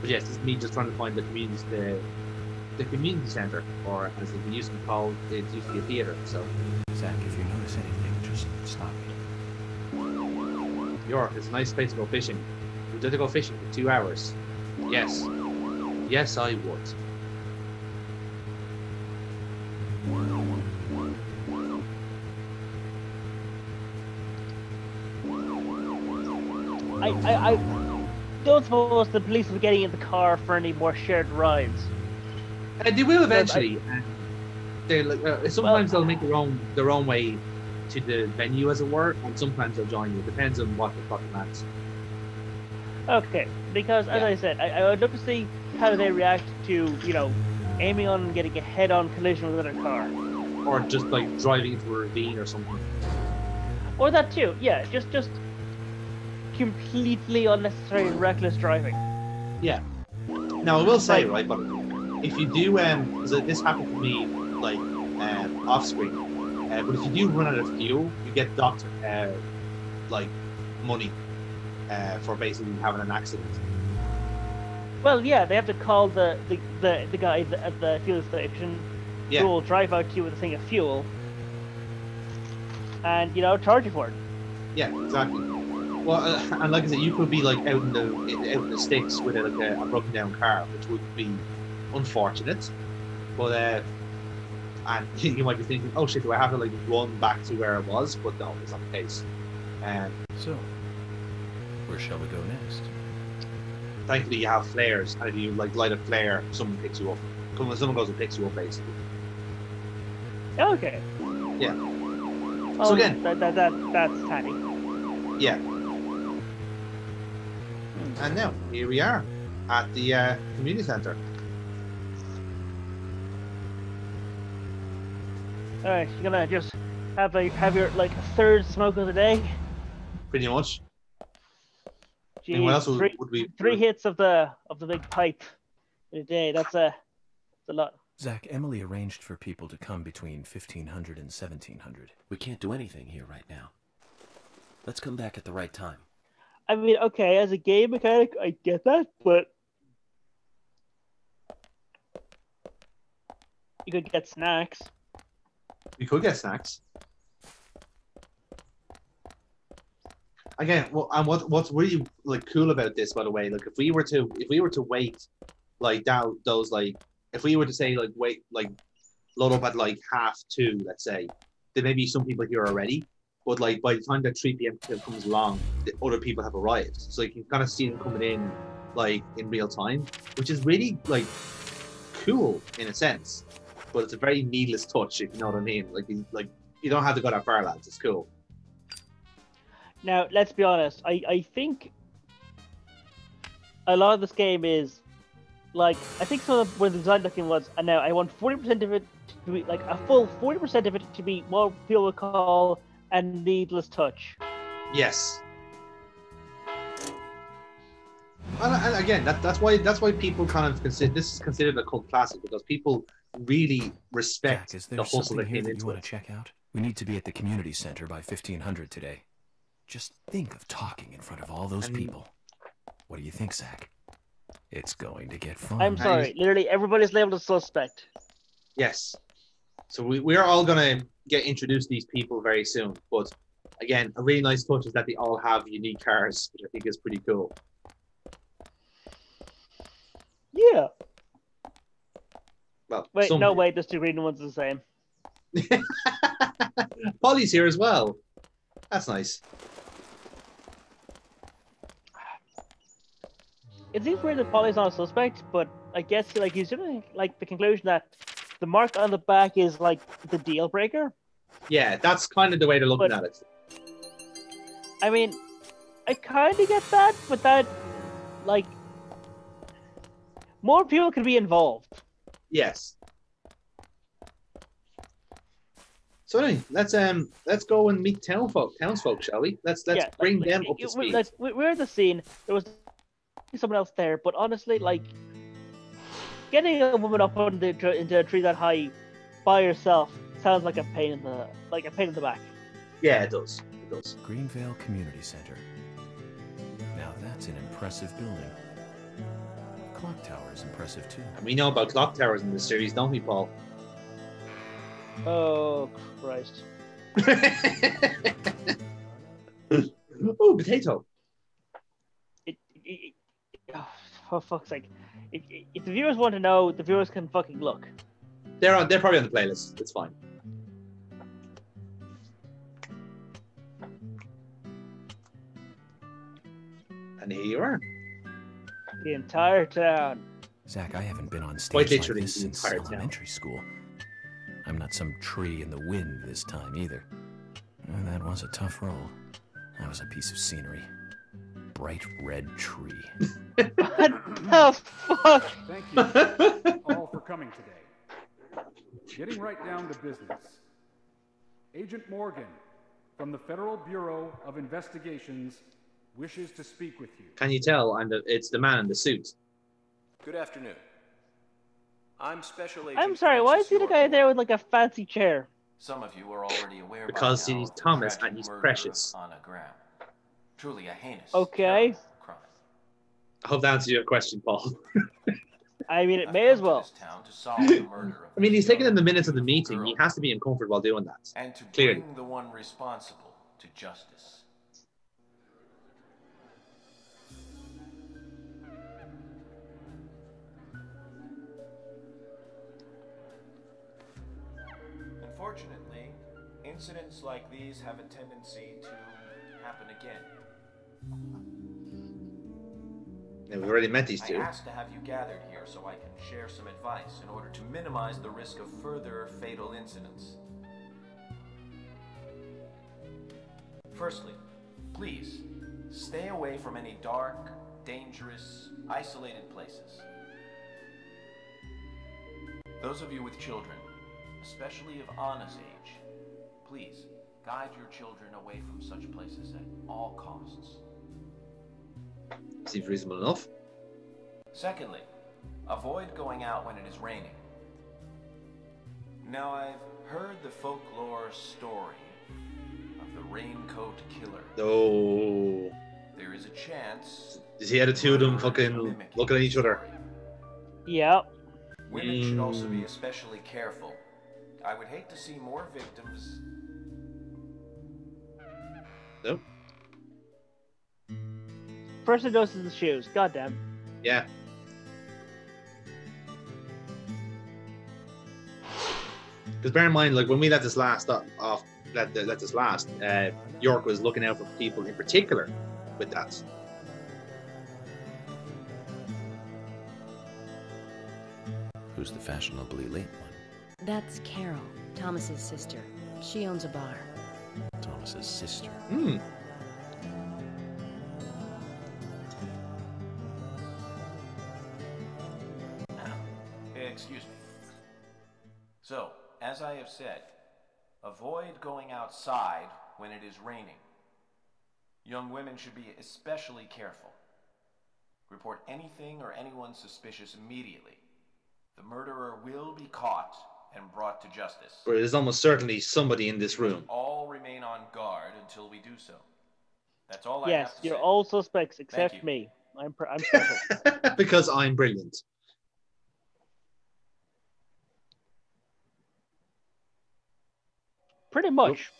But yes, this is me just trying to find the community center, or as it used to be called, it used to be a theater. So, Zach, if you're notice anything, just stop me. York is a nice place to go fishing. Would you like to go fishing for 2 hours? Yes. Yes, I would. I don't suppose the police are getting in the car for any more shared rides. They will eventually. Sometimes they'll make their own way to the venue, as it were, and sometimes they'll join you. It depends on what the fucking match. Okay, because as I said, I would love to see how they react to, you know, aiming on and getting a head-on collision with another car. Or just like driving into a ravine or something. Or that too, yeah, just completely unnecessary and reckless driving. Yeah. Now I will say, right, but if you do, because this happened to me, like, off screen, but if you do run out of fuel, you get docked, like, money, for basically having an accident. Well, yeah, they have to call the guy at the fuel station, who will drive out to you with a thing of fuel, and, you know, charge you for it. Yeah, exactly. Well, and like I said, you could be like out in the sticks with a broken down car, which would be unfortunate. But and you might be thinking, oh shit, do I have to like run back to where I was? But no, it's not the case. So, where shall we go next? Thankfully, you have flares, and if you like light a flare, someone picks you up. Someone goes and picks you up, basically. Okay. Yeah. Oh, so again, that's handy. Yeah. And now, here we are at the community centre. Alright, you're gonna just have your like third smoke of the day? Pretty much. Jeez, and what else would we... Three hits of the big pipe in a day, that's a lot. Zach, Emily arranged for people to come between 1500 and 1700. We can't do anything here right now. Let's come back at the right time. I mean, okay, as a game mechanic, I get that, but you could get snacks. We could get snacks. Again, well, and what's really like cool about this, by the way, like if we were to wait like down those like if we were to say like wait like load up at like 2:30, let's say, there may be some people here already. But like by the time that 3 p.m. comes along, the other people have arrived, so you can kind of see them coming in like in real time, which is really like cool in a sense. But it's a very needless touch, if you know what I mean. Like you don't have to go that far, lads. It's cool. Now let's be honest. I think a lot of this game is like I think some of where the design looking was, and now I want 40% of it to be like a full 40% of it to be what people would call a needless touch. Yes. And again, that's why people kind of consider this is considered a cult classic, because people really respect the hustle that came into it. Check out? We need to be at the community center by 1500 today. Just think of talking in front of all those people. What do you think, Zach? It's going to get fun. I'm sorry, literally everybody's labeled a suspect. Yes. So we're all going to get introduced to these people very soon. But again, a really nice touch is that they all have unique cars, which I think is pretty cool. Yeah. Well, wait, no, wait, the two green ones are the same. Polly's here as well. That's nice. It seems weird that Polly's not a suspect, but I guess like he's doing like the conclusion that the mark on the back is like the deal breaker. Yeah, that's kind of the way they're looking at it. I mean, I kind of get that, but that like more people could be involved. Yes. So anyway, let's go and meet townsfolk, shall we? Let's bring them up to speed. We're at the scene. There was someone else there, but honestly, like getting a woman up into a tree that high by herself sounds like a pain in the back. Yeah, it does. It does. Greenvale Community Center. Now that's an impressive building. Clock tower is impressive too. And we know about clock towers in this series, don't we, Paul? Oh Christ! Oh, potato. Oh, for fuck's sake. If the viewers want to know, the viewers can fucking look. They're probably on the playlist. It's fine. And here you are. The entire town. Zach, I haven't been on stage Quite like literally this the since entire town. elementary school. I'm not some tree in the wind this time either. That was a tough role. That was a piece of scenery. Bright red tree. What the fuck? Thank you all for coming today. Getting right down to business. Agent Morgan from the Federal Bureau of Investigations wishes to speak with you. Can you tell? It's the man in the suit. Good afternoon. I'm Special Agent I'm sorry, why is he the guy there with like a fancy chair? Some of you are already aware Because by now he's of the Thomas tragic and he's murder precious. of Anna Graham. Truly a heinous Okay. crime. I hope that answers your question, Paul. I mean, it may as well. To solve the murder of I mean, he's taking in the minutes of the meeting. He has to be uncomfortable while doing that. and to Clearly. bring the one responsible to justice. Unfortunately, incidents like these have a tendency to happen again. Yeah, we've already met these I two. asked to have you gathered here so I can share some advice in order to minimize the risk of further fatal incidents. Firstly, please stay away from any dark, dangerous, isolated places. Those of you with children, especially of Anna's age, please guide your children away from such places at all costs. Seems reasonable enough. Secondly, avoid going out when it is raining. Now, I've heard the folklore story of the raincoat killer. Oh. There is a chance. Is he had the two of them fucking looking at each other? Yep. Women should also be especially careful. I would hate to see more victims. Nope. First it goes to the shoes. Goddamn. Yeah. Because bear in mind, like when we let this last York was looking out for people in particular with that. Who's the fashionably late one? That's Carol, Thomas's sister. She owns a bar. Thomas's sister. Hmm. Excuse me. So, as I have said, avoid going outside when it is raining. Young women should be especially careful. Report anything or anyone suspicious immediately. The murderer will be caught and brought to justice. But it is almost certainly somebody in this room. All remain on guard until we do so. That's all I Yes, have to you're say. all suspects except me. I'm special. Because I'm brilliant. Pretty much.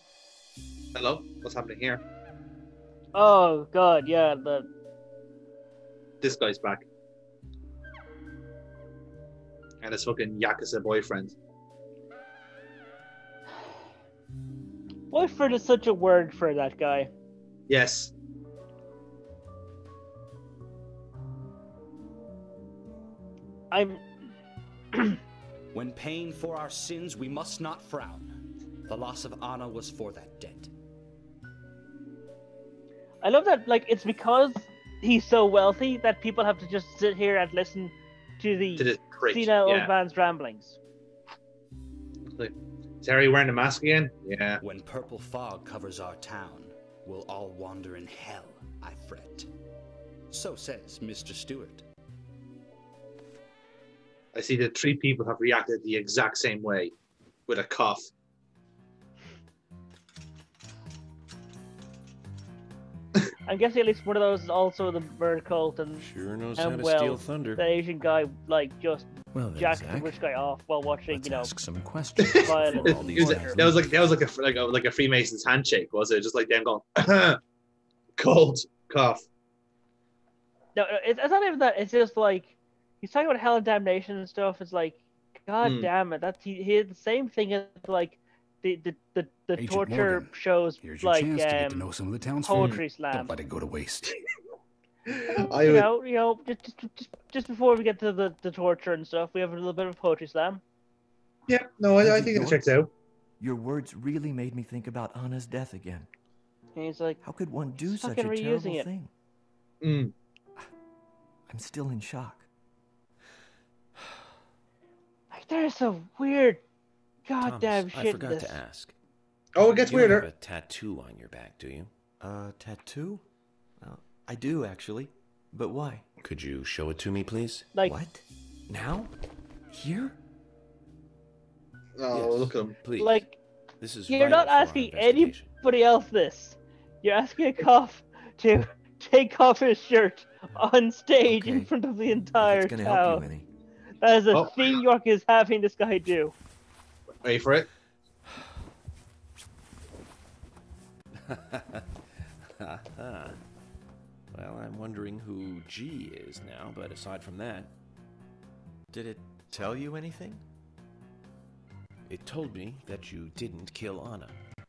Hello? What's happening here? Oh god, yeah, This guy's back. And his fucking Yakuza boyfriend. boyfriend is such a word for that guy. Yes. When paying for our sins, we must not frown. The loss of Anna was for that debt. I love that, like, it's because he's so wealthy that people have to just sit here and listen to the senile old man's ramblings. Is Harry wearing a mask again? Yeah. When purple fog covers our town, we'll all wander in hell, I fret. So says Mr. Stewart. I see that 3 people have reacted the exact same way with a cough. I'm guessing at least one of those is also the bird cult, and sure knows how to steal thunder. The Asian guy just then, jacked Zach, the rich guy off while watching, ask some questions. That was like a Freemason's handshake, was it? Just like them going, cold cough. No, it's not even that. It's just like he's talking about hell and damnation and stuff. It's like, God damn it, that's he had the same thing as like the torture Morgan, shows, here's your like chance to get to know some of the town's poetry food. slam. Don't let it go to waste. Just before we get to the torture and stuff, we have a little bit of poetry slam. Yeah, no, I think it checks out. Your words really made me think about Anna's death again. And he's like, how could one do such a fucking terrible reusing it. thing? I'm still in shock. Like, there's some weird, goddamn Thomas, shit. I forgot in this. to ask. Oh, it gets you weirder. You have a tattoo on your back, do you? Tattoo? I do, actually. But why? Could you show it to me, please? Like, what? Now? Here? Oh, yes, look at him. Please. Like, this is you're not asking anybody else this. You're asking a cop to take off his shirt on stage in front of the entire It's gonna help you, town. Minnie. That is a thing York is having this guy do. Wait for it. Well, I'm wondering who G is now, but aside from that... Did it tell you anything? It told me that you didn't kill Anna.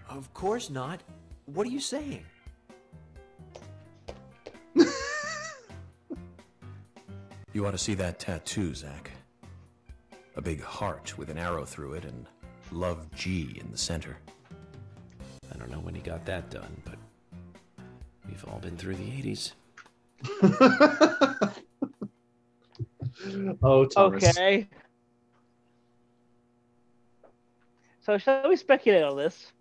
Of course not. What are you saying? You ought to see that tattoo, Zach. A big heart with an arrow through it and Love G in the center. I don't know when he got that done, but we've all been through the 80s. Oh, Thomas. Okay. So shall we speculate on this?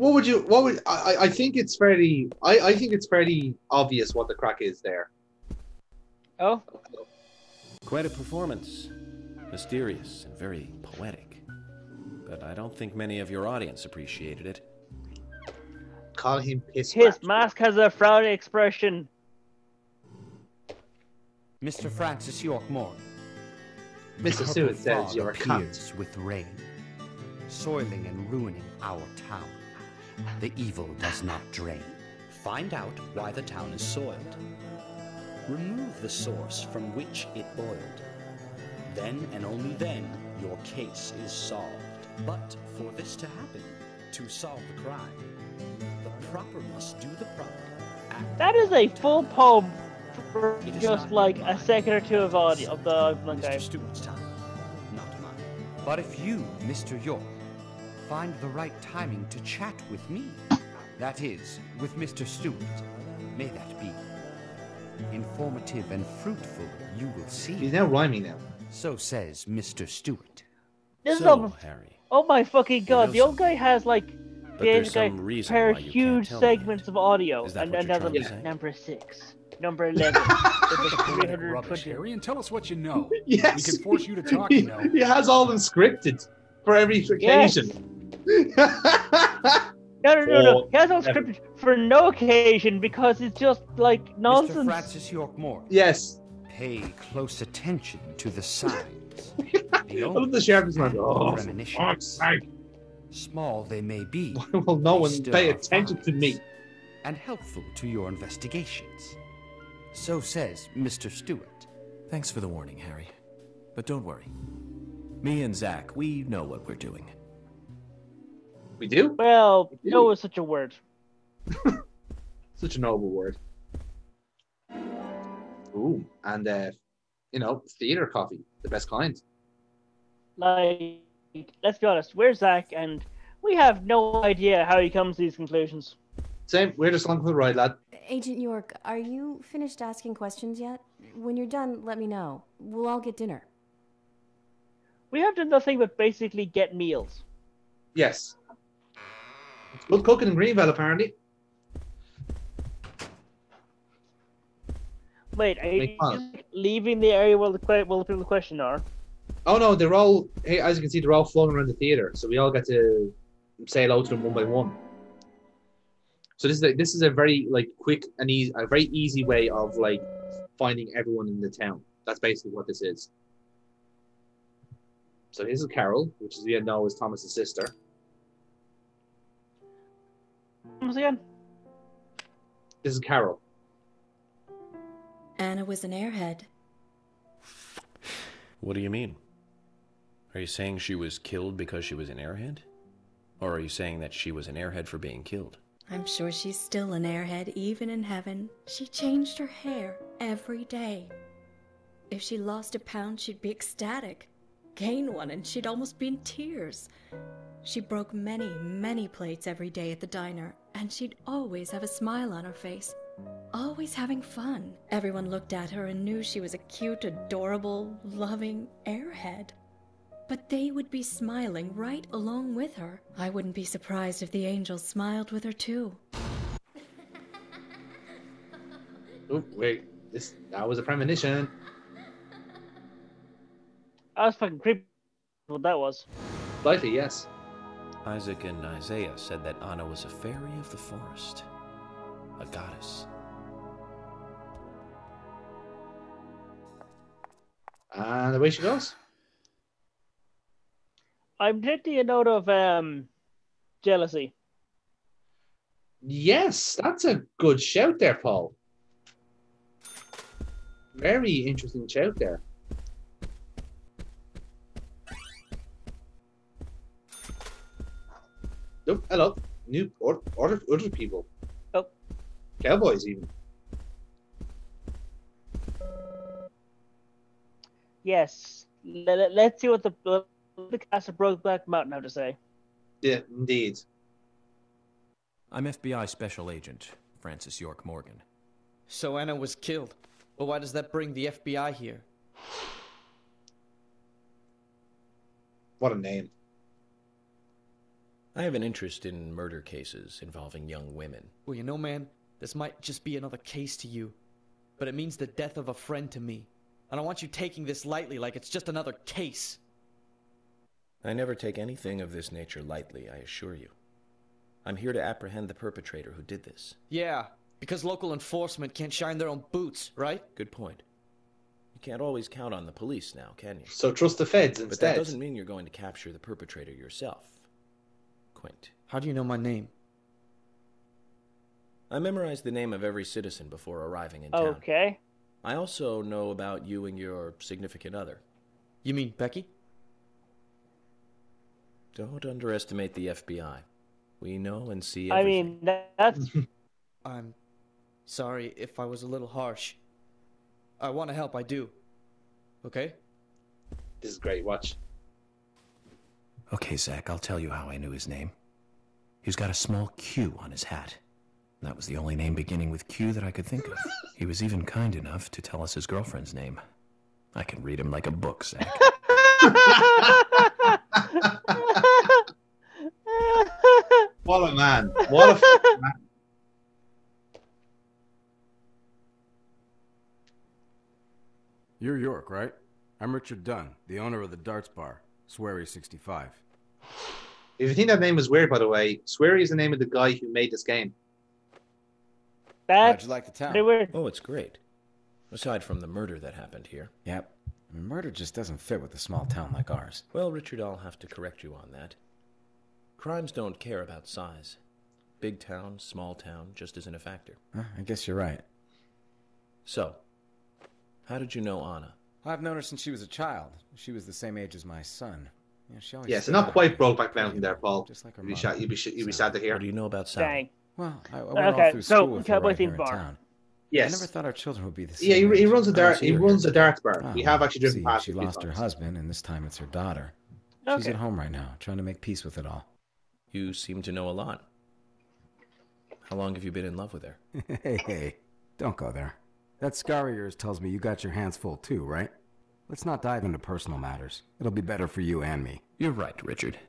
I think it's fairly obvious what the crack is there. Oh? Quite a performance. Mysterious and very poetic. But I don't think many of your audience appreciated it. Call him piss. His mask has a frowny expression. Mr. Francis York Morgan. Mr. Stewart says you're a cunt. With rain, soiling and ruining our town. The evil does not drain. Find out why the town is soiled. Remove the source from which it boiled. Then and only then your case is solved. But for this to happen, to solve the crime, the proper must do the proper. That is a full poem for just like a second or two of audio of the Mr. Stewart's time, not mine. But if you, Mr. York, find the right timing to chat with me, that is, with Mr. Stewart, may that be informative and fruitful, you will see. He's now rhyming now. So says Mr. Stewart. This so, is Harry. Oh my fucking god, the old guy has like the Asian guy prepared huge segments of audio and then does number 6, number 11. Rubbish, Harry, and tell us what you know. Yes. We can force you to talk, you know. He has all of them scripted for every occasion. No. He has all scripted for no occasion because it's just like nonsense. Mr. Francis York Morgan. Yes. Pay close attention to the signs. I love the sheriff's man. Oh, premonitions. Small they may be. Well, no one pay attention to me. And helpful to your investigations. So says Mr. Stewart. Thanks for the warning, Harry. But don't worry. Me and Zach, we know what we're doing. We do? Well, no is such a word. Such a noble word. Ooh, and theater coffee, the best kind. Like, let's be honest, we're Zach, and we have no idea how he comes to these conclusions. Same, we're just along for the ride, lad. Agent York, are you finished asking questions yet? When you're done, let me know. We'll all get dinner. We have done nothing but basically get meals. Yes. It's good cooking in Greenvale, apparently. Wait, are you just leaving the area while the people question are? Oh no, they're all, hey, as you can see, they're all floating around the theater, so we all get to say hello to them one by one. So this is a very like quick and easy, a very easy way of like finding everyone in the town. That's basically what this is. So this is Carol, which is we know is Thomas's sister. Once again. This is Carol. Anna was an airhead. What do you mean? Are you saying she was killed because she was an airhead? Or are you saying that she was an airhead for being killed? I'm sure she's still an airhead, even in heaven. She changed her hair every day. If she lost a pound, she'd be ecstatic. Gain one, and she'd almost be in tears. She broke many, many plates every day at the diner, and she'd always have a smile on her face. Always having fun. Everyone looked at her and knew she was a cute, adorable, loving airhead. But they would be smiling right along with her. I wouldn't be surprised if the angels smiled with her too. Oh, wait. That was a premonition. I was fucking creepy what that was. Slightly, yes. Isaac and Isaiah said that Anna was a fairy of the forest. A goddess. And away she goes. I'm taking a note of jealousy. Yes, that's a good shout there, Paul. Very interesting shout there. Oh, hello. New other people. Oh. Cowboys even. Yes. Let's see what the cast of Brokeback Mountain have to say. Yeah, indeed. I'm FBI Special Agent Francis York Morgan. So Anna was killed. But why does that bring the FBI here? What a name. I have an interest in murder cases involving young women. Well, you know, man, this might just be another case to you. But it means the death of a friend to me. I don't want you taking this lightly like it's just another case. I never take anything of this nature lightly, I assure you. I'm here to apprehend the perpetrator who did this. Yeah, because local enforcement can't shine their own boots, right? Good point. You can't always count on the police now, can you? So trust the feds instead. But that doesn't mean you're going to capture the perpetrator yourself. Quint. How do you know my name? I memorized the name of every citizen before arriving in town. Okay. I also know about you and your significant other. You mean Becky? Don't underestimate the FBI. We know and see I everything. mean, that's... I'm sorry if I was a little harsh. I want to help, I do. Okay? This is great, watch. Okay, Zach, I'll tell you how I knew his name. He's got a small Q on his hat. That was the only name beginning with Q that I could think of. He was even kind enough to tell us his girlfriend's name. I can read him like a book, Zach. What a man. What a man. You're York, right? I'm Richard Dunn, the owner of the Darts Bar, Swery 65. If you think that name is weird, by the way, Swery is the name of the guy who made this game. How'd you like the town? Oh, it's great. Aside from the murder that happened here. Yep. Murder just doesn't fit with a small town like ours. Well, Richard, I'll have to correct you on that. Crimes don't care about size. Big town, small town, just isn't a factor. I guess you're right. So, how did you know Anna? I've known her since she was a child. She was the same age as my son. Yeah, she always Yes, stayed not with quite me. Brokeback Mountain there, Paul. Just like her You'd be sad to hear. What do you know about Sally? Dang. Well, I went all through school with her right here in town. Yes. I never thought our children would be the same. Yeah, he age. runs a Oh, dart. so He you're runs here. a darts bar. Oh, We have actually driven see, past. she it a few lost her times. husband, and this time it's her daughter. She's at home right now, trying to make peace with it all. You seem to know a lot. How long have you been in love with her? Hey, don't go there. That scar of yours tells me you got your hands full too, right? Let's not dive into personal matters. It'll be better for you and me. You're right, Richard.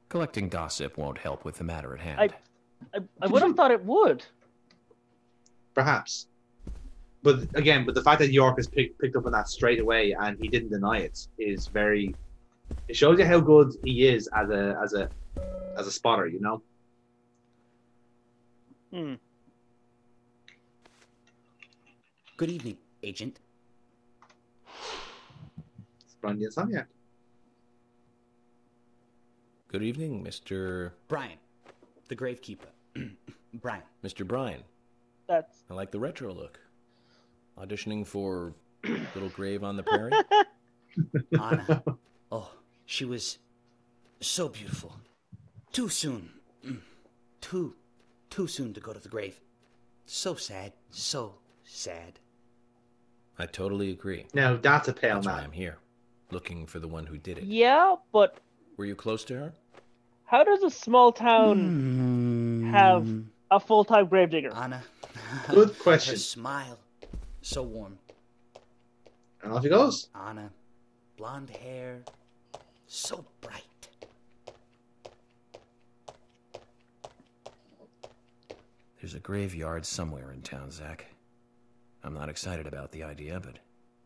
Collecting gossip won't help with the matter at hand. I would have thought it would. Perhaps. But again, the fact that York has picked up on that straight away and he didn't deny it is very. It shows you how good he is as a spotter, you know. Good evening, Agent. Good evening, Mr. Brian, the gravekeeper. Brian. Mr. Brian. That's... I like the retro look. Auditioning for Little Grave on the Prairie? Anna. Oh, she was so beautiful. Too soon. Too soon to go to the grave. So sad. So sad. I totally agree. No, that's a pale That's man. why I'm here, looking for the one who did it. Yeah, but... Were you close to her? How does a small town have a full-time gravedigger? Anna. Good question. Her smile. So warm. And off he goes. Anna. Blonde hair. So bright. There's a graveyard somewhere in town, Zach. I'm not excited about the idea, but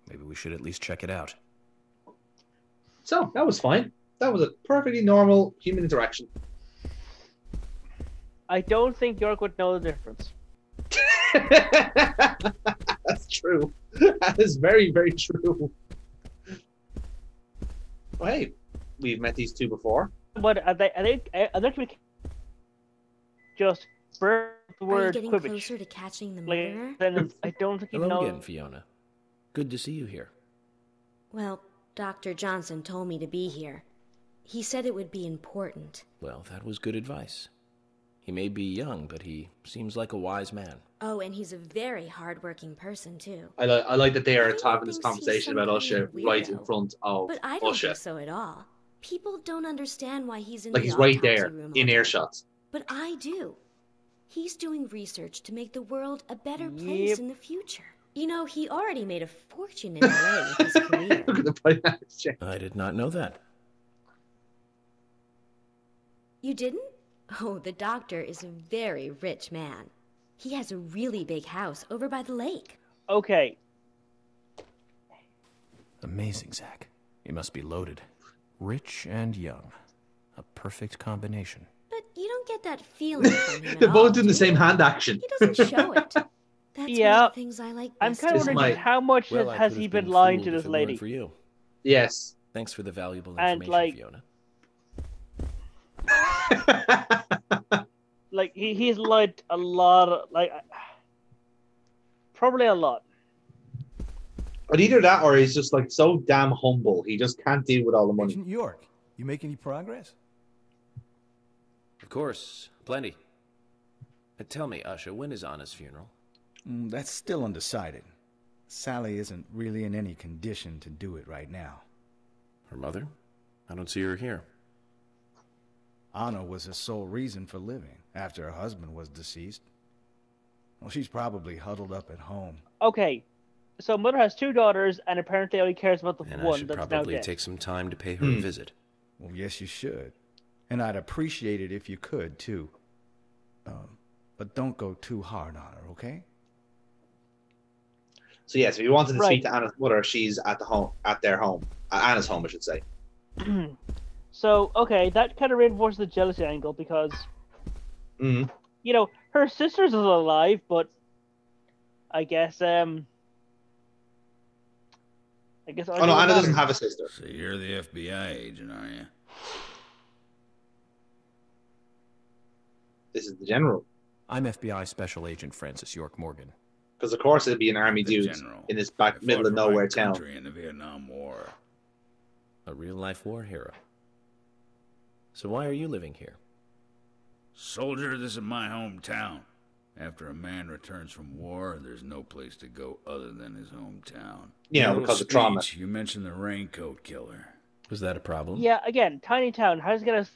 maybe we should at least check it out. So, that was fine. That was a perfectly normal human interaction. I don't think York would know the difference. That's true. That is very, very true. Well, hey, we've met these two before. But I think we just burn the word Are you getting Quibbage. closer to catching the murderer? Then I don't think you Hello know. again, Fiona. Good to see you here. Well, Dr. Johnson told me to be here. He said it would be important. Well, that was good advice. He may be young, but he seems like a wise man. Oh, and he's a very hardworking person, too. I like that they are having this thinks he's conversation some about kind Usha of right in weirdo. front of But I don't Usha. think so at all. People don't understand why he's in Like the he's right autopsy there, room in all day. earshot. But I do. He's doing research to make the world a better place in the future. You know, he already made a fortune in LA with his career. Look at the finance check. I did not know that. You didn't? Oh, the doctor is a very rich man. He has a really big house over by the lake. Okay. Amazing, Zach. He must be loaded. Rich and young. A perfect combination. But you don't get that feeling from him They're at both all, doing the do same you? hand action. He doesn't show it. That's one Yeah. of the things I like I'm best kind of about wondering him. how much Well, I has could he have been been lying fooled to if this it weren't lady? for you. Yes. Thanks for the valuable And, information, like- Fiona. Like he's lied a lot, probably a lot. But either that or he's just like so damn humble. He just can't deal with all the money. Agent York, you make any progress? Of course, plenty. Tell me, Usha, when is Anna's funeral? That's still undecided. Sally isn't really in any condition to do it right now. Her mother? I don't see her here. Anna was her sole reason for living after her husband was deceased. Well, she's probably huddled up at home. Okay, so mother has two daughters and apparently only cares about the And I one should that's now probably dead. take some time to pay her a visit. Well, yes, you should. And I'd appreciate it if you could, too. But don't go too hard on her, okay? So yes, if you wanted to Right. speak to Anna's mother, she's at their home. Anna's home, I should say. So okay, that kind of reinforces the jealousy angle because Mm-hmm. you know her sister's is alive, but I guess Oh no, Anna doesn't have a sister. So you're the FBI agent, are you? This is the general. I'm FBI Special Agent Francis York Morgan. Because of course it'd be an army The dude general. in this back I middle fought of for my nowhere town. country in the Vietnam War. A real-life war hero. So why are you living here? Soldier, this is my hometown. After a man returns from war, there's no place to go other than his hometown. Yeah, Little because of trauma. speech, You mentioned the raincoat killer. Was that a problem? Yeah, again, tiny town. How does it get us?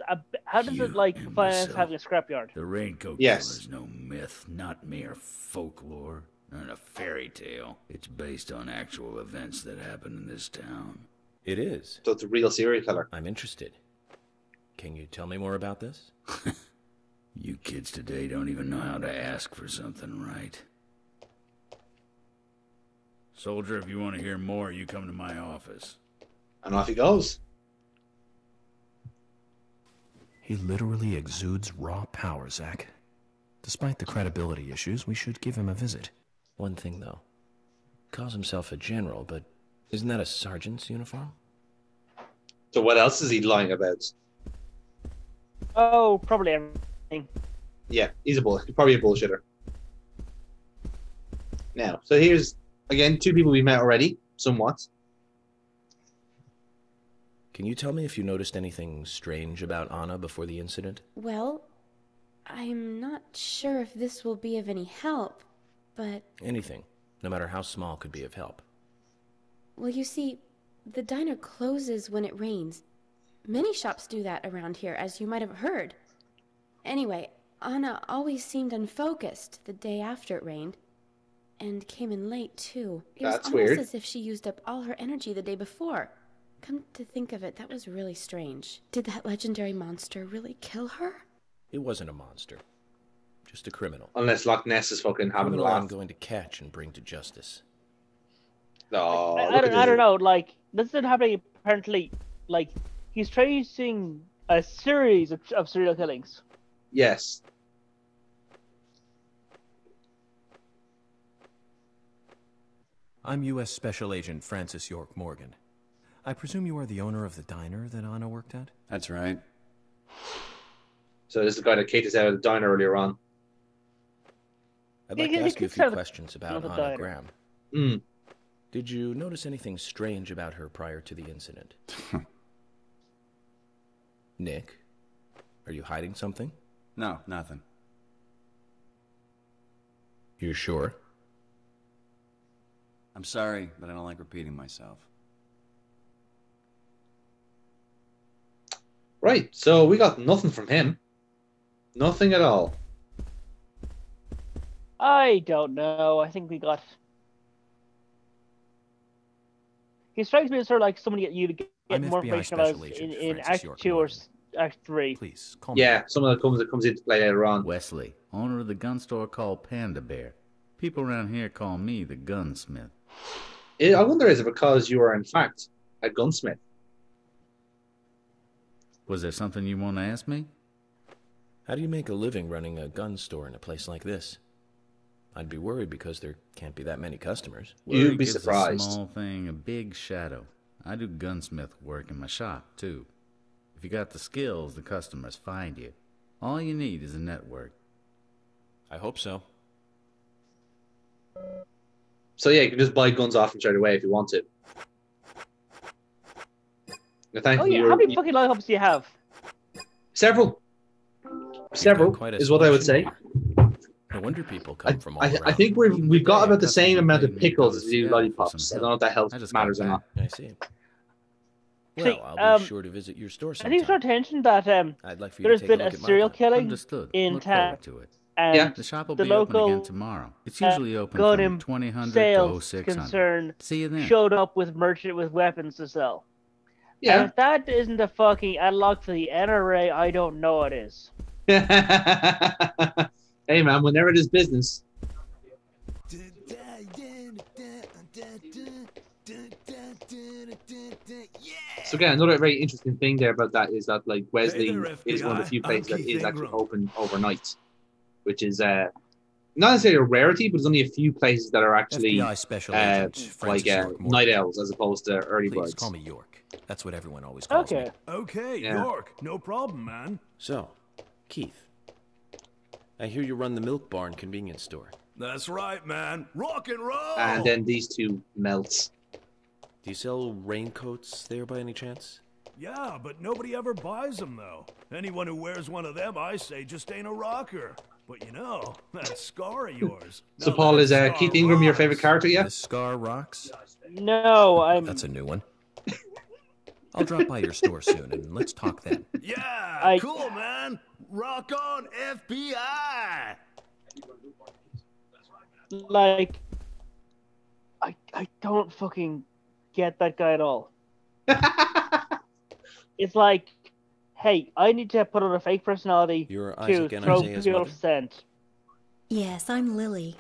How does it like finance imbecile. having a scrapyard? The raincoat Yes. killer's no myth, not mere folklore, not a fairy tale. It's based on actual events that happened in this town. It is. So it's a real serial killer. I'm interested. Can you tell me more about this? You kids today don't even know how to ask for something right. Soldier, if you want to hear more, you come to my office. And off he goes. He literally exudes raw power, Zach. Despite the credibility issues, we should give him a visit. One thing, though. Calls himself a general, but isn't that a sergeant's uniform? So what else is he lying about? Oh, probably everything. Yeah, he's probably a bullshitter. Now, so here's, again, two people we met already, somewhat. Can you tell me if you noticed anything strange about Anna before the incident? Well, I'm not sure if this will be of any help, but... Anything, no matter how small, could be of help. Well, you see, the diner closes when it rains. Many shops do that around here, as you might have heard. Anyway, Anna always seemed unfocused the day after it rained. And came in late, too. It was almost as if she used up all her energy the day before. Come to think of it, that was really strange. Did that legendary monster really kill her? It wasn't a monster. Just a criminal. Unless Loch Ness is fucking having a laugh. I'm going to catch and bring to justice. Oh, I don't know, like, this isn't happening apparently, like, he's tracing a series of serial killings. Yes. I'm U.S. Special Agent Francis York Morgan. I presume you are the owner of the diner that Anna worked at? That's right. So this is the guy that kicked us out of the diner earlier on. I'd like to ask you a few questions about Anna Graham. Mm. Did you notice anything strange about her prior to the incident? Nick, are you hiding something? No, nothing. You're sure? I'm sorry, but I don't like repeating myself. Right, so we got nothing from him. Nothing at all. I don't know. I think we got... He strikes me as sort of like somebody you to get more information about in Act 2 or Act 3. Please, call me. Yeah, some of that comes into play later on. Wesley, owner of the gun store called Panda Bear. People around here call me the gunsmith. I wonder, is it because you are in fact a gunsmith? Was there something you want to ask me? How do you make a living running a gun store in a place like this? I'd be worried because there can't be that many customers. You'd be surprised. A small thing, a big shadow. I do gunsmith work in my shop, too. If you got the skills, the customers find you. All you need is a network. I hope so. So yeah, you can just buy guns off him straight away if you want to. Oh yeah, how many fucking lollipops do you have? Several. Several is what I would say. No wonder people come from all I around. think we've got about the same amount of pickles as you lollipops. I don't know if that helps matters or not. I see. Well, I'll be sure to visit your store sometime. I think it's our attention that I'd like for you there's to take been a a look at my serial gun. killing Understood. in Look town. forward to it. And Yeah. The shop will the be open local again tomorrow. It's usually open gun from and 2000 to sales 0600. concern See you then. showed up with merchant with weapons to sell. Yeah. And if that isn't a fucking analog for the NRA, I don't know what is. Hey man, whenever it is business. So again, another very interesting thing there about that is that like Wesley is one of the few places that is actually open overnight, which is not necessarily a rarity, but there's only a few places that are actually like night owls as opposed to early birds. Please call me York. That's what everyone always calls me. Okay, Yeah. York, no problem, man. So, Keith, I hear you run the Milk Barn convenience store. That's right, man. Rock and roll! And then these two melts. Do you sell raincoats there by any chance? Yeah, but nobody ever buys them, though. Anyone who wears one of them, I say, just ain't a rocker. But you know, that scar of yours. So Paul, is Keith Ingram your favorite character yet? The Scar rocks? No, I'm... That's a new one. I'll drop by your store soon, and let's talk then. Yeah, cool, man. Rock on, FBI! Like, I don't fucking get that guy at all. It's like, hey, I need to put on a fake personality You're to Isaac and throw Isaiah's people mother? off scent. Yes, I'm Lily.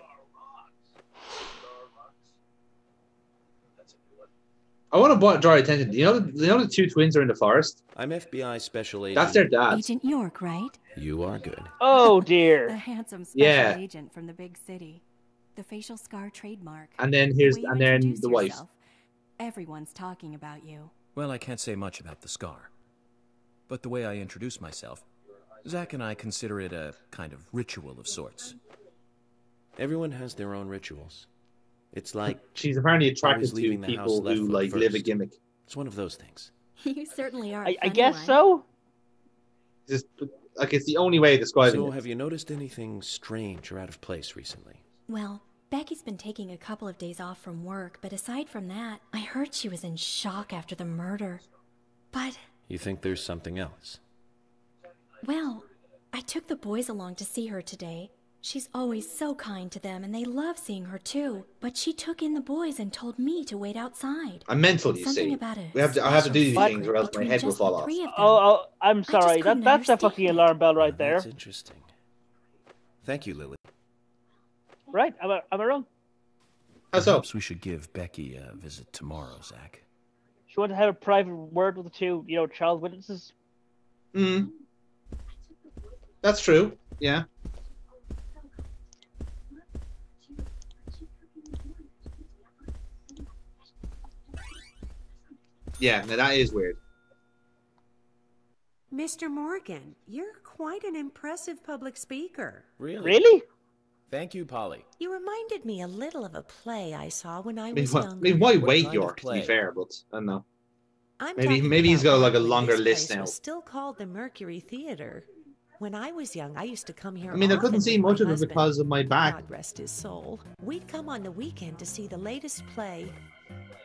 I want to draw your attention. You know the two twins are in the forest? I'm FBI Special Agent. That's their dad. Agent York, right? You are good. Oh dear. The handsome special agent from the big city. The facial scar trademark. And then the wife. Everyone's talking about you. Well, I can't say much about the scar. But the way I introduce myself, Zack and I consider it a kind of ritual of sorts. Everyone has their own rituals. It's like she's apparently attracted to people who like live a gimmick. It's one of those things. You certainly are. I guess so. Just like it's the only way to describe it. So, have you noticed anything strange or out of place recently? Well, Becky's been taking a couple of days off from work, but aside from that, I heard she was in shock after the murder. But... You think there's something else? Well, I took the boys along to see her today. She's always so kind to them, and they love seeing her too. But she took in the boys and told me to wait outside. I'm mental, you see. I have to do these things or else my head will fall off. Oh, I'm sorry. That's a fucking alarm bell right there. That's interesting. Thank you, Lily. Right? Am I wrong? Perhaps we should give Becky a visit tomorrow, Zack. She wanted to have a private word with the two, child witnesses. That's true. Yeah. Yeah, now that is weird. Mr. Morgan, you're quite an impressive public speaker. Really? Thank you, Polly. You reminded me a little of a play I saw when I was younger. I mean, why wait, York, to be fair, but I don't know. Maybe he's got like a longer list now. Was still called the Mercury Theater. When I was young, I used to come here. I mean, I couldn't see much of it because of my back. God rest his soul. We'd come on the weekend to see the latest play.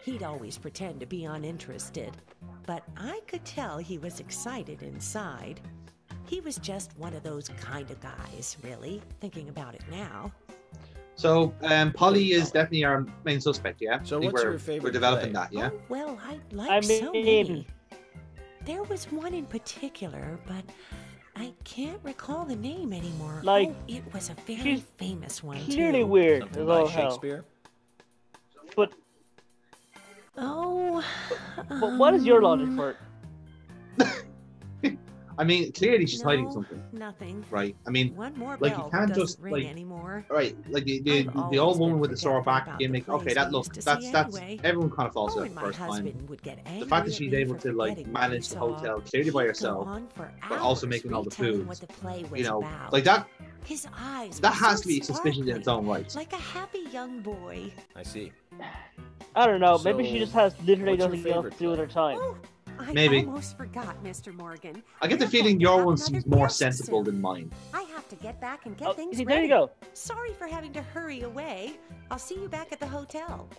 He'd always pretend to be uninterested, but I could tell he was excited inside. He was just one of those kind of guys, really, thinking about it now. So, Polly is definitely our main suspect, yeah? So what's your favorite We're developing play? that, yeah? Oh, well, I like so many. There was one in particular, but I can't recall the name anymore. Like, it was a very famous one, clearly too. weird. Something by Shakespeare? But... Oh... But what is your logic for it? I mean, clearly she's hiding something. Nothing. Right? I mean, one more like, bell you can't doesn't just, ring like... anymore. Right, like, the old woman with the sore back gimmick, okay, that look, that's everyone kind of falls for it the first time. The fact that she's able to, like, manage the hotel clearly by herself, but also making all the food, like that... His eyes that has to be suspicious in its own right. Like a happy young boy. I see. I don't know. Maybe she just has literally nothing else to do with her time. Maybe. I almost forgot, Mr. Morgan. I get the feeling your one seems more sensible than mine. I have to get back and get things ready. There you go. Sorry for having to hurry away. I'll see you back at the hotel.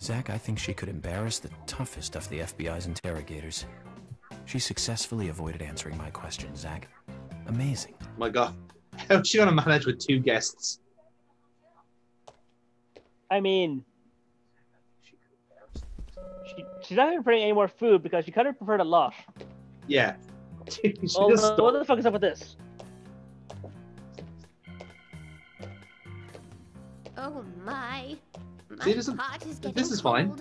Zack, I think she could embarrass the toughest of the FBI's interrogators. She successfully avoided answering my question, Zack. Amazing. My God. How's she gonna manage with two guests? I mean... She's not going to bring any more food because she kind of preferred a lot. Yeah. What the fuck is up with this? Oh my. See, this is fine.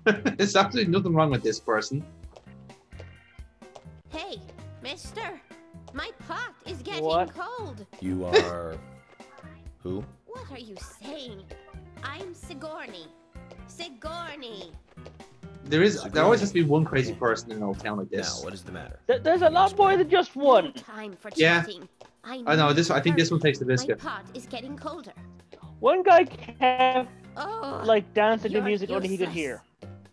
There's absolutely nothing wrong with this person. Hey, mister. My pot is getting cold. You are... who? What are you saying? I'm Sigourney. Sigourney. There always has to be one crazy person in an old town like this. Now, what is the matter? There's a lot more than just one. Time for yeah. chatting. I know this. I think this one takes the biscuit. My pot is getting colder. One guy kept like dancing to music only he could hear.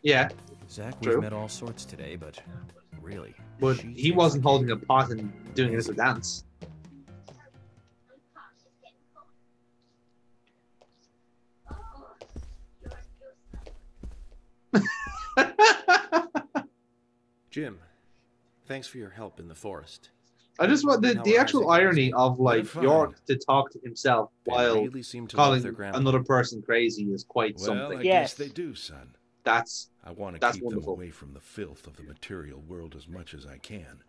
Yeah. Zack, we've met all sorts today, but really. But he wasn't holding a pot and doing it as a dance. Jim, thanks for your help in the forest. I just want the actual irony of like York to talk to himself while really calling another person crazy is quite something. I guess they do, son. I want to keep them away from the filth of the material world as much as I can.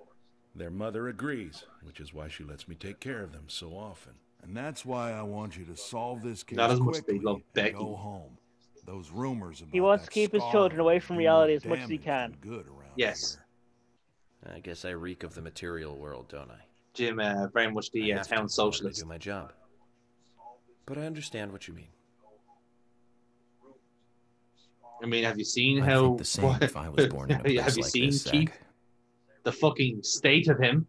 Their mother agrees, which is why she lets me take care of them so often. And that's why I want you to solve this case quickly and go home. Those rumors about he wants to keep his children away from reality as much as he can. Yes. I guess I reek of the material world, don't I? Jim, very much the town socialist. Do my job. But I understand what you mean. I mean, have you seen I'd how? think the same if I was born in a place have you like seen this, Keith? Zach? The fucking state of him.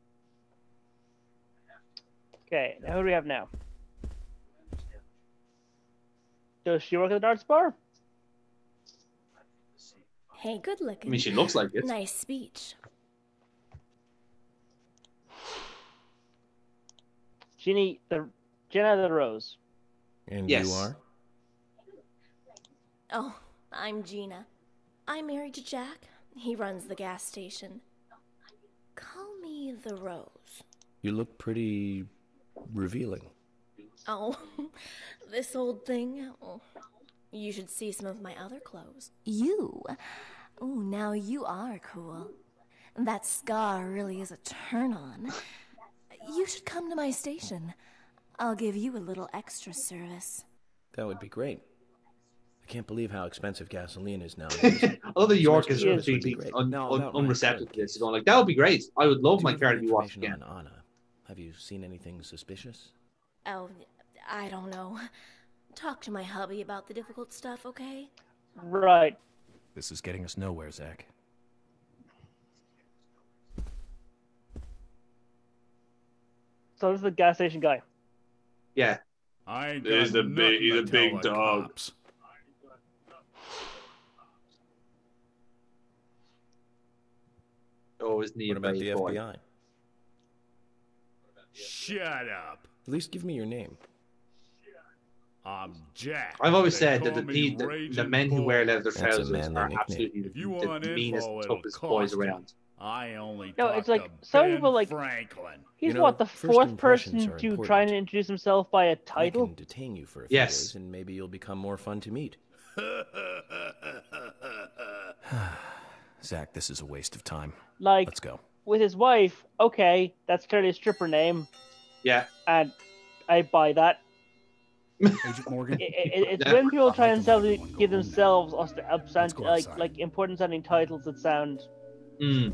Okay, now who do we have now? Does she work at the darts bar? Hey, good looking. I mean, she looks like it. Nice speech. Jenna the Rose. And Yes. you are? Oh, I'm Gina. I'm married to Jack. He runs the gas station. Call me the Rose. You look pretty revealing. Oh, this old thing. Oh, you should see some of my other clothes. You? Oh, now you are cool. That scar really is a turn-on. You should come to my station. I'll give you a little extra service. That would be great. I can't believe how expensive gasoline is now. Although York is Service would completely be great. unreceptive to this. Going like, that would be great. I would love my car to be washed again. On Anna. Have you seen anything suspicious? Oh, I don't know. Talk to my hubby about the difficult stuff, okay? Right. This is getting us nowhere, Zach. So this is the gas station guy. Yeah. I ain't He's got a big, he's a nothing to tell big the dog. cops. Oh, isn't he What a about brave the boy? FBI? Shut up. At least give me your name. I'm Jack. I've always They said that call me the Raging men who wear Bull. leather trousers manly are nickname. absolutely If you the want meanest, info, it'll toughest boys cost you. around. I only No, talk it's like to some Ben people like Franklin. he's You know, what the first fourth impressions person are to important. try and introduce himself by a I title. can detain you for a few Yes. days, and maybe you'll become more fun to meet. Zach, this is a waste of time. Like Let's go. with his wife. Okay, that's clearly a stripper name, Yeah. and I buy that. Agent Morgan? It's Yeah. when people try I'd and like to let everyone go give home now. themselves Let's go outside. like important sounding titles that sound Mm.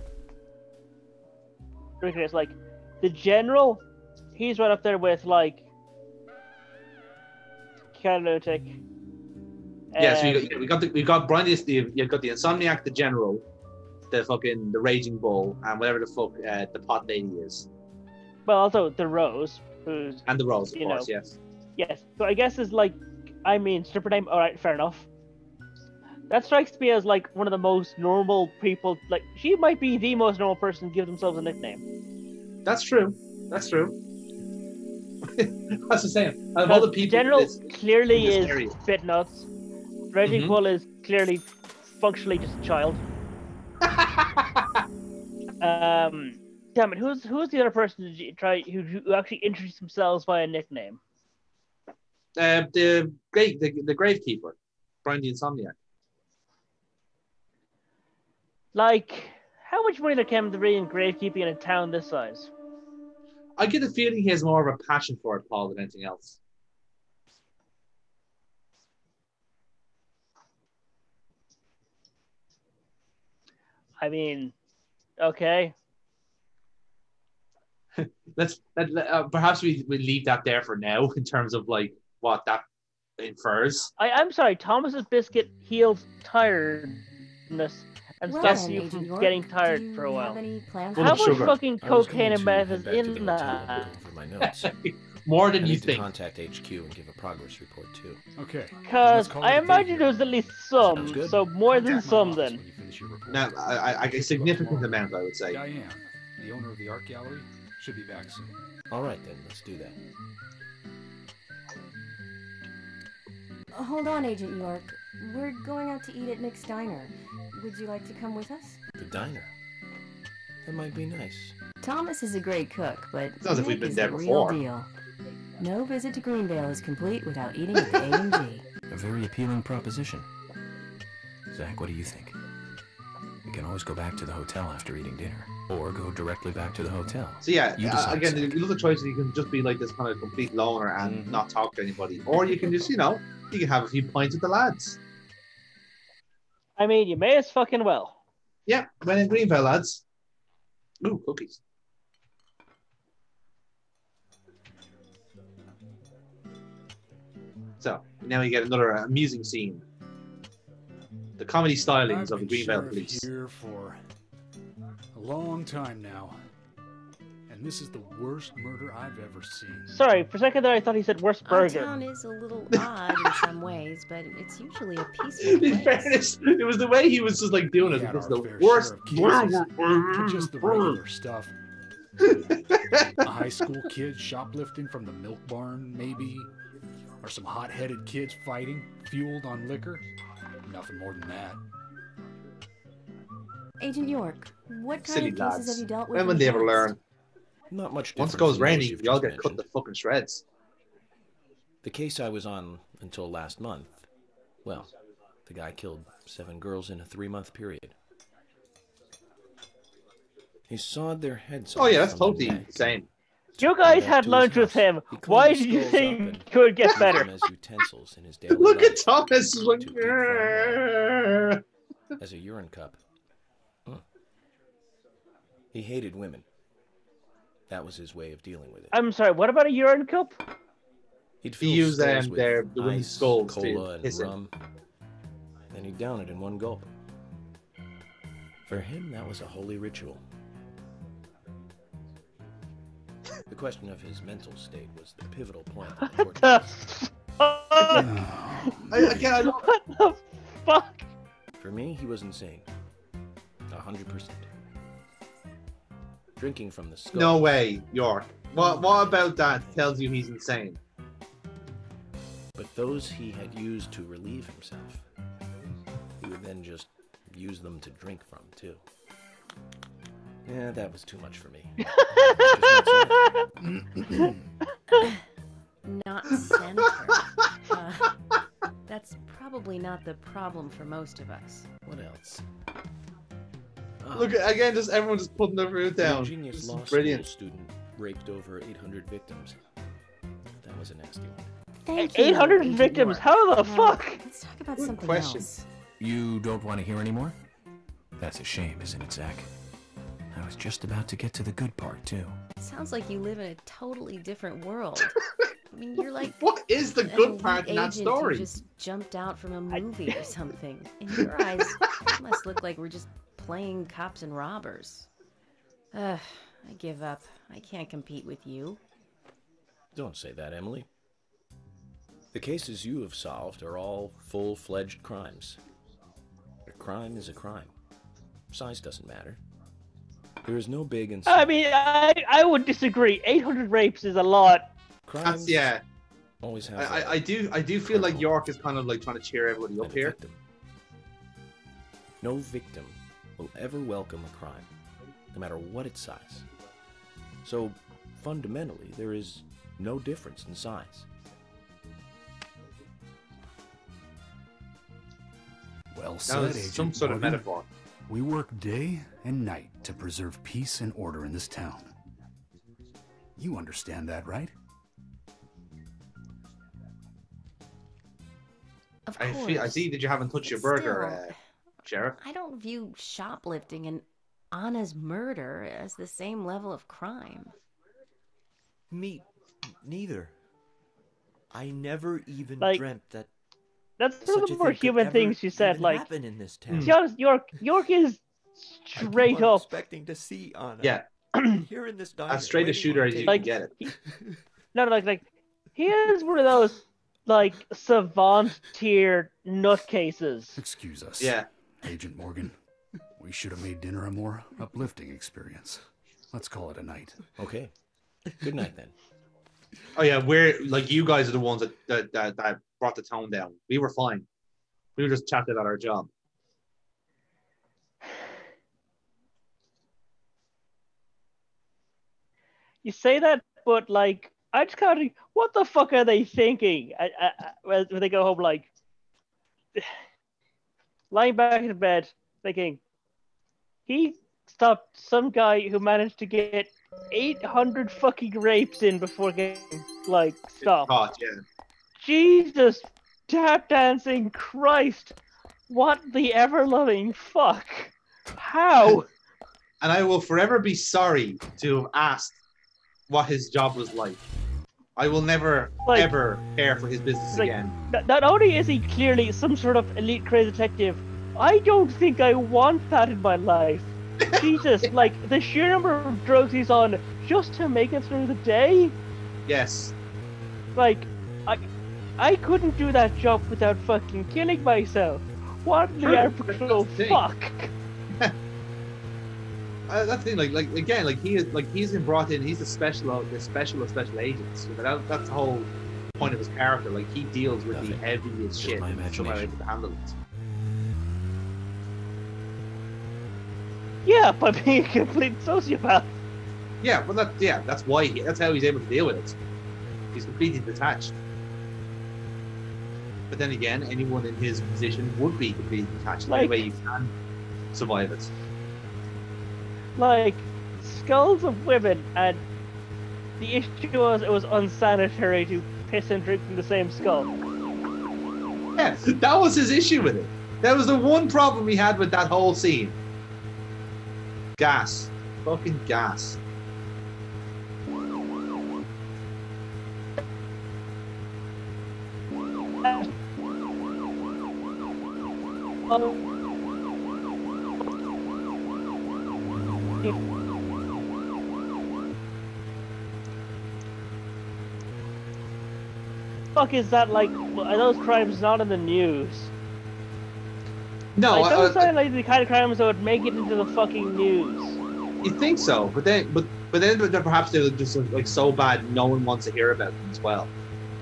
ridiculous. Like the general, he's right up there with like Lunatic. Yeah, so we got Brian, you've got the Insomniac, the General, the Raging Bull, and whatever the fuck the pot lady is. Well, also the Rose, who's And the Rose, of you course, know. yes. Yes, so I guess is like, I mean, stripper name. All right, fair enough. That strikes me as like one of the most normal people. Like she might be the most normal person to give themselves a nickname. That's true. That's true. That's the same. Out of all the people, General clearly in this is area. bit nuts. Raging Bull is clearly functionally just a child. Damn it, who's the other person who actually introduced themselves by a nickname? The Gravekeeper, Brian the Insomniac. Like, how much money there can be in gravekeeping in a town this size? I get the feeling he has more of a passion for it, Paul, than anything else. I mean, okay. Perhaps we leave that there for now in terms of like what that infers. I'm sorry, Thomas's biscuit heals tiredness and stops you from getting tired for a while. How much fucking cocaine and meth is in that? More than I you need to think. contact HQ and give a progress report too. Okay. Because I imagine there's at least some, so more than some then. Now, a significant amount, I would say. Diane, the owner of the art gallery, should be back soon. All right then, let's do that. Hold on, Agent York. We're going out to eat at Nick's Diner. Would you like to come with us? The diner. That might be nice. Thomas is a great cook, but Sounds like we've Nick been is there the before. real deal. No visit to Greenvale is complete without eating at the A&G. A very appealing proposition. Zach, what do you think? We can always go back to the hotel after eating dinner, or go directly back to the hotel. So yeah, You decide, again, Zach. the other choices, you can just be like this kind of complete loner and not talk to anybody, or you can just, you can have a few pints with the lads. I mean, you may as fucking well. Yeah, when in Greenvale, lads. Ooh, cookies. So now you get another amusing scene. The comedy stylings of the Greenvale police. Here for a long time now, and this is the worst murder I've ever seen. Sorry, for a second there I thought he said worst burger. Our town is a little odd in some ways, but it's usually a peaceful place. In fairness, it was the way he was just like doing it. It was the worst. Just the regular stuff. A high school kid shoplifting from the milk barn, maybe, or some hot-headed kids fighting, fueled on liquor. Nothing more than that. Agent York, what kind Silly of cases lads. have you dealt with? When would they ever learn? Not much Once different it goes from those raining, you've y'all just get cut mentioned. to fucking shreds. The case I was on until last month, well, the guy killed 7 girls in a 3-month period. He sawed their heads off. Oh yeah, that's from the totally neck. the same. You guys Back had to his lunch with house. him. He cleaned Why the did you skulls think up and it could get used better? them as utensils in his daily Look at life. Thomas. Like, As a urine cup. He hated women. That was his way of dealing with it. I'm sorry, what about a urine cup? He'd He fill used skulls with the women's ice, skulls cola, to and piss in. rum. Then he'd down it in one gulp. For him, that was a holy ritual. The question of his mental state was the pivotal point. What the What the fuck? For me, he was insane. 100%. Drinking from the skull. No way, York. What about that tells you he's insane? But those he had used to relieve himself, he would then just use them to drink from, too. Yeah, that was too much for me. Not center. That's probably not the problem for most of us. What else? Look again, just everyone just putting their food down. A genius This is law brilliant. school student raped over 800 victims. That was a nasty one. Thank you, 800 Agent victims? York. How the Now, fuck? Let's talk about Good something question. else. You don't want to hear anymore? That's a shame, isn't it, Zach? I was just about to get to the good part, too. Sounds like you live in a totally different world. I mean, you're like What is the an good part in elite that agent who story? just jumped out from a movie or something. In your eyes, it must look like we're just playing cops and robbers. I give up. I can't compete with you. Don't say that, Emily. The cases you have solved are all full-fledged crimes. A crime is a crime. Size doesn't matter. There is no big and small. I mean, I would disagree. 800 rapes is a lot. Crimes Yeah. always have. I do feel like York is kind of like trying to cheer everybody up here. No victim will ever welcome a crime, no matter what its size. So, fundamentally, there is no difference in size. Well That said, was Agent some sort of Morgan. metaphor. We work day and night to preserve peace and order in this town. You understand that, right? Of I course. see that you haven't touched your burger, Sheriff. I don't view shoplifting and Anna's murder as the same level of crime. Me neither. I never even Like, dreamt that That's such one a of the more thing could human ever things she said. even Like, happen in this to town. be honest, York is I keep straight on up. expecting to see Anna. Yeah. Here in this diner. As straight a waiting shooter on as you table. can get it. No, like he is one of those like savant tier nutcases. Excuse us. Yeah. Agent Morgan. We should have made dinner a more uplifting experience. Let's call it a night. Okay. Good night then. Oh yeah, we're like you guys are the ones that brought the tone down. We were fine. We were just chatting about our job. You say that, but like I just kind of think, what the fuck are they thinking when they go home? Like lying back in bed, thinking he stopped some guy who managed to get 800 fucking rapes in before getting like stopped. Caught, yeah. Jesus, tap dancing Christ! What the ever loving fuck? How? and I will forever be sorry to have asked what his job was like. I will never, ever care for his business again. Not only is he clearly some sort of elite crazy detective, I don't think I want that in my life. Jesus, like, the sheer number of drugs he's on just to make it through the day? Yes. Like, I couldn't do that job without fucking killing myself. What the actual fuck? That's the thing, like again, like he's been brought in. He's the special of special agents. You know, that's the whole point of his character. Like he deals with the heaviest shit, and somehow able to handle it. Yeah, by being a complete sociopath. Yeah, well, that's why that's how he's able to deal with it. He's completely detached. But then again, anyone in his position would be completely detached. Like, Anyway, you can survive it. Like, skulls of women, and the issue was it was unsanitary to piss and drink from the same skull. Yeah, that was his issue with it. That was the one problem he had with that whole scene. Gas. Fucking gas. Fuck is that like? Are those crimes not in the news? No, like, those sound like the kind of crimes that would make it into the fucking news. You think so, but then perhaps they're just like so bad no one wants to hear about them as well.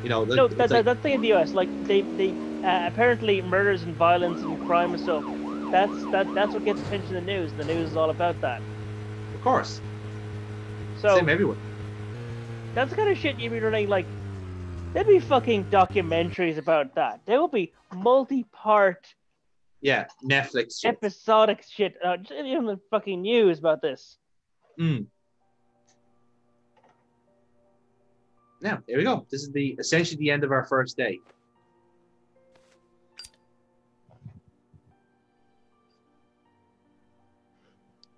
You know, no, that's the thing in the US. Like they apparently murders and violence and crime and stuff. That's what gets attention in the news. The news is all about that. Of course. So same everywhere. That's the kind of shit you'd be running. Like, there'd be fucking documentaries about that. There will be multi-part. Yeah, Netflix shit. Episodic shit. In the fucking news about this. Now, here we go. This is essentially the end of our first day.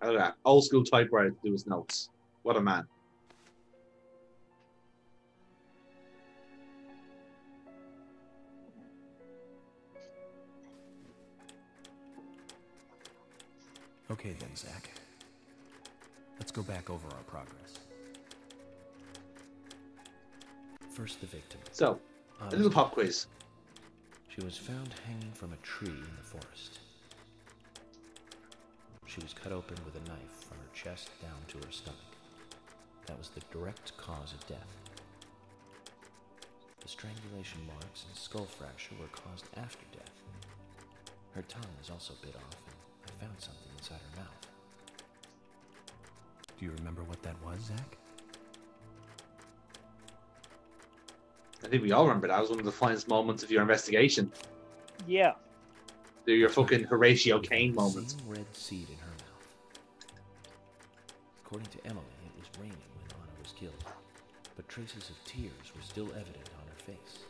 Look at that. Old school typewriter to do his notes. What a man. Okay then, Zach. Let's go back over our progress. First, the victim. So, a little pop quiz. She was found hanging from a tree in the forest. She was cut open with a knife from her chest down to her stomach. That was the direct cause of death. The strangulation marks and skull fracture were caused after death. Her tongue was also bit off, and I found something inside her mouth. Do you remember what that was, Zach? I think we all remember that was one of the finest moments of your investigation. Yeah. They're your fucking Horatio Caine moments. Red seed in her mouth. According to Emily, it was raining when Anna was killed, but traces of tears were still evident on her face.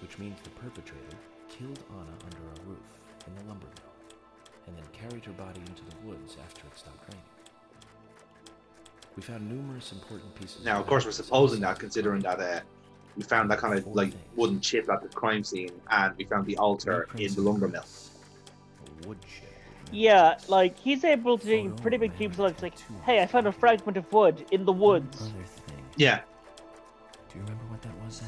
Which means the perpetrator killed Anna under a roof in the lumber mill, and then carried her body into the woods after it stopped raining. We found numerous important pieces. Now, of course, we're supposing that, considering that we found that kind of like wooden chip at the crime scene, and we found the altar in the lumber mill. Yeah, like he's able to do pretty big claims like, hey, I found a fragment of wood in the woods. Yeah. Do you remember what that was, Zach?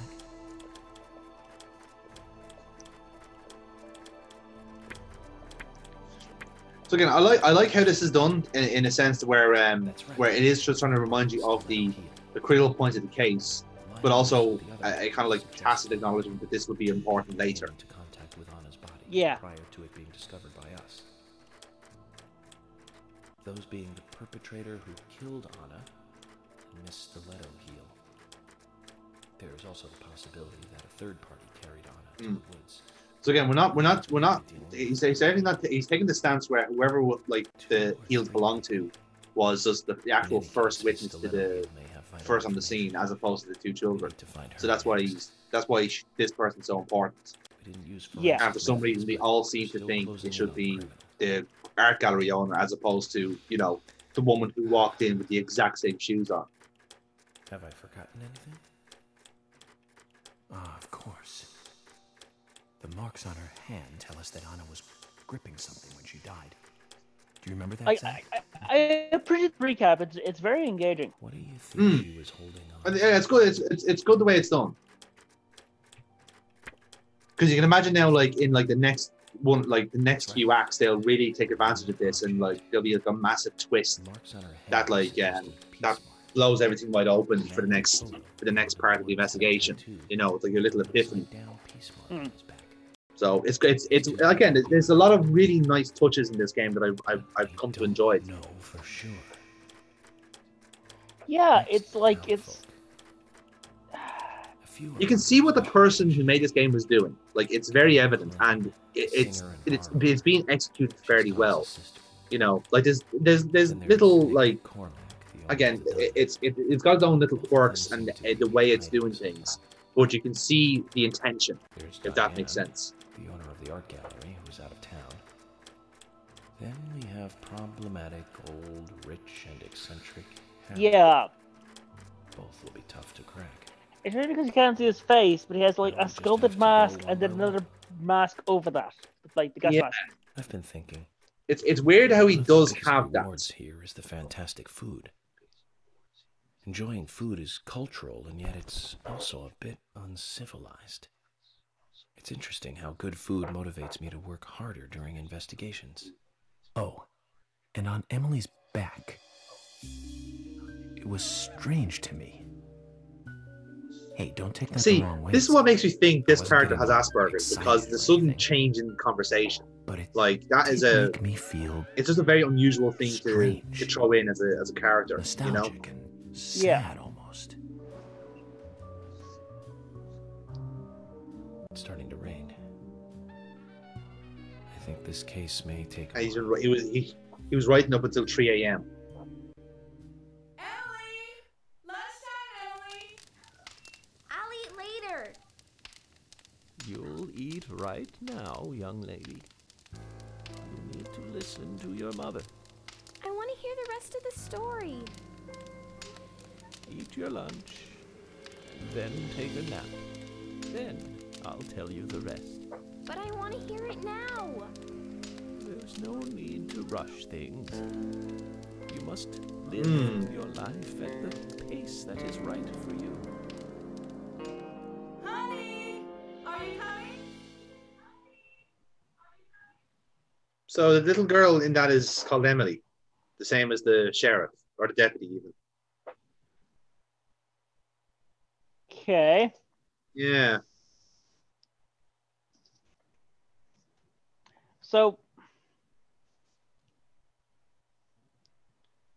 So again, I like how this is done in a sense where it is just trying to remind you of the critical point of the case, but also a kind of like tacit acknowledgement that this would be important later. Yeah. Prior to it being discovered by us. Those being the perpetrator who killed Anna and Miss Stiletto heel. There is also the possibility that a third party carried Anna to the woods. So again, we're not. He's certainly not. He's taking the stance where whoever like the heels belong to was just the actual first witness to the first on the scene, as opposed to the two children. So that's why this person's so important. Yeah. And for some reason, they all seem to think it should be the art gallery owner as opposed to, you know, the woman who walked in with the exact same shoes on. Have I forgotten anything? Ah, of course. The marks on her hand tell us that Anna was gripping something when she died. Do you remember that, Zach? I appreciate the recap. It's very engaging. What do you think she was holding on? Yeah, it's good. It's good the way it's done. Because you can imagine now, like in like the next one, like the next few acts, they'll really take advantage of this, and like there'll be like a massive twist that like that blows everything wide open for the next part of the investigation. You know, it's like your little epiphany. So it's again, there's a lot of really nice touches in this game that I've come to enjoy. No, for sure. Yeah, it's like it's. You can see what the person who made this game was doing. Like it's very evident, and it's being executed fairly well. You know, like there's little like again, it's got its own little quirks and the way it's doing things, but you can see the intention, if that makes sense. The owner of the art gallery, who's out of town. Then we have problematic, old, rich, and eccentric Harry. Yeah. Both will be tough to crack. It's really because you can't see his face, but he has like a sculpted mask and then another mask over that, like the gas mask. I've been thinking. It's weird how he does have that. Here is the fantastic food. Enjoying food is cultural, and yet it's also a bit uncivilized. It's interesting how good food motivates me to work harder during investigations. Oh, and on Emily's back, it was strange to me. Hey, don't take that the wrong way. This is what makes me think this character has Asperger's, because the sudden change in conversation. Like that is it's just a very unusual thing to throw in as a character, nostalgic, you know? And sad almost. It's starting to rain. I think this case may take. He was writing up until 3 a.m. You'll eat right now, young lady. You need to listen to your mother. I want to hear the rest of the story. Eat your lunch, then take a nap. Then I'll tell you the rest. But I want to hear it now. There's no need to rush things. You must live your life at the pace that is right for you. So the little girl in that is called Emily, the same as the sheriff or the deputy even. Okay. Yeah. So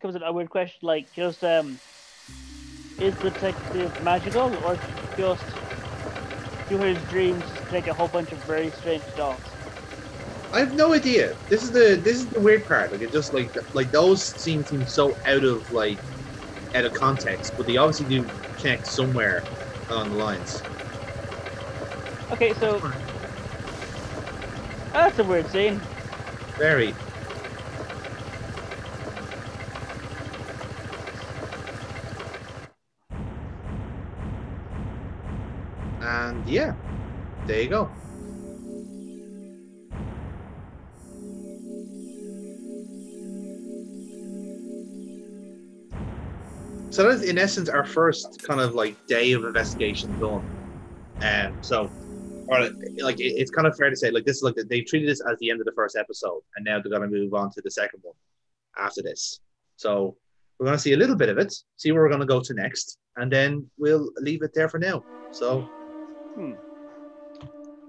comes a weird question, like just is the detective magical or just do his dreams take a whole bunch of very strange dots? I have no idea. This is the weird part. Like it just like those scenes seem so out of context, but they obviously do connect somewhere along the lines. Okay, so that's a weird scene. Very. And yeah, there you go. So that is, in essence, our first kind of like day of investigation done. So, or like it's kind of fair to say, like this is like they treated this as the end of the first episode, and now they're going to move on to the second one after this. So we're going to see a little bit of it, see where we're going to go to next, and then we'll leave it there for now. So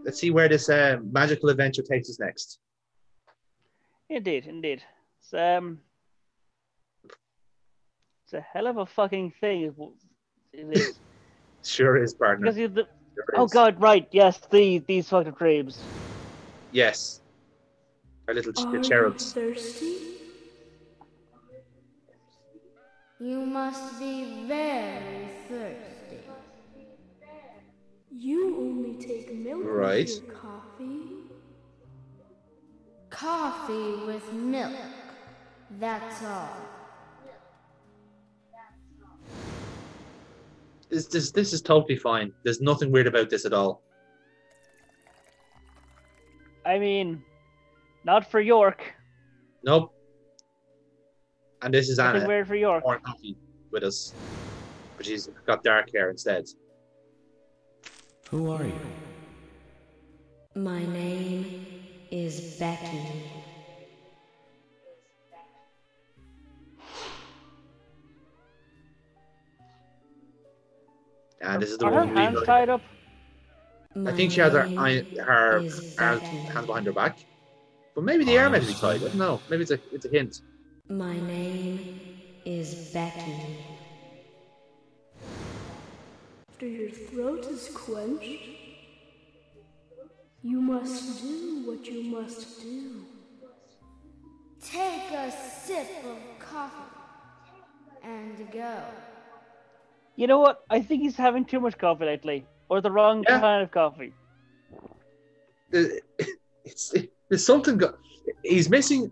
let's see where this magical adventure takes us next. Indeed. It's a hell of a fucking thing. It is. Sure is, partner. Because oh god, right? Yes, these fucking dreams. Yes, our little cherubs. Thirsty? You must be very thirsty. You only take milk with your coffee. Coffee with milk. That's all. This is totally fine. There's nothing weird about this at all. I mean, not for York. Nope. And this is Nothing Anna. weird for York. More coffee with us. But she's got dark hair instead. Who are you? My name is Becky. And this is the Are her one hands tied up? I think she has her hands behind her back. But maybe they are meant to be tied. I don't know. Maybe it's a hint. My name is Becky. After your throat is quenched, you must do what you must do. Take a sip of coffee and go. You know what? I think he's having too much coffee lately. Or the wrong kind of coffee. There's something. He's missing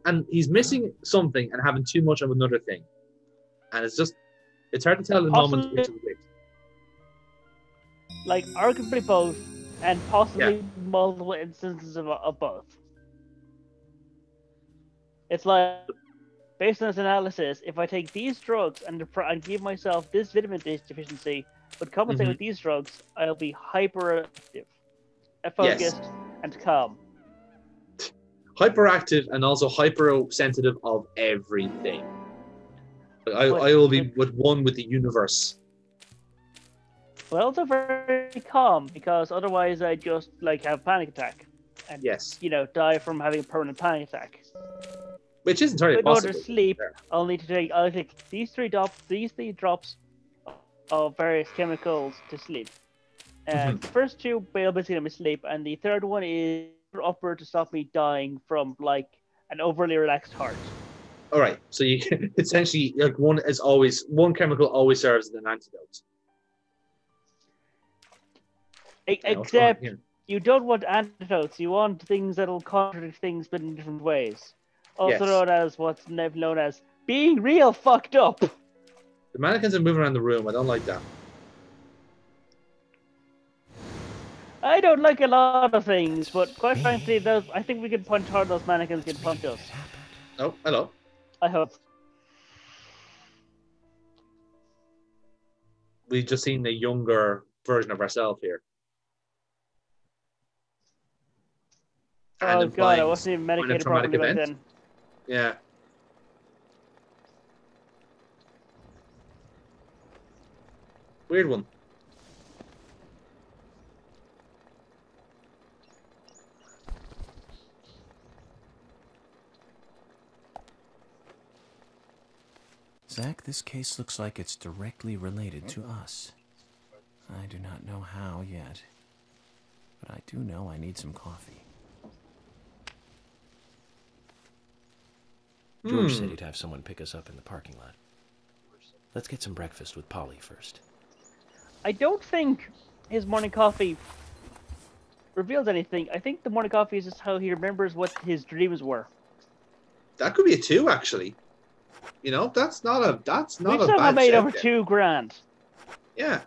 something and having too much of another thing. And it's hard to tell at the moment which is which. Like, arguably both, and possibly multiple instances of both. It's like, based on this analysis, if I take these drugs and give myself this vitamin deficiency, but compensate with these drugs, I'll be hyperactive, focused, and calm. Hyperactive and also hypersensitive of everything. I will be one with the universe. But also very calm, because otherwise I just have a panic attack, and die from having a permanent panic attack. Which isn't entirely possible. In possible. order to sleep, I'll take these three drops of various chemicals to sleep. The first two will basically let me sleep, and the third one is upward to stop me dying from an overly relaxed heart. All right, so you essentially one chemical always serves as an antidote. Except you don't want antidotes. You want things that'll contradict things, but in different ways. Also known as what's known as being real fucked up. The mannequins are moving around the room. I don't like that. I don't like a lot of things, but quite frankly, I think we can punch hard. Those mannequins can punch us. Oh, hello. I hope. We've just seen the younger version of ourselves here. Oh god, I wasn't even medicated properly back then. Yeah. Weird one. Zach, this case looks like it's directly related to us. I do not know how yet, but I do know I need some coffee. George said he'd have someone pick us up in the parking lot. Let's get some breakfast with Polly first. I don't think his morning coffee reveals anything. I think the morning coffee is just how he remembers what his dreams were. That could be a 2, actually. You know, that's not a bad We somehow made over $2,000. Yeah.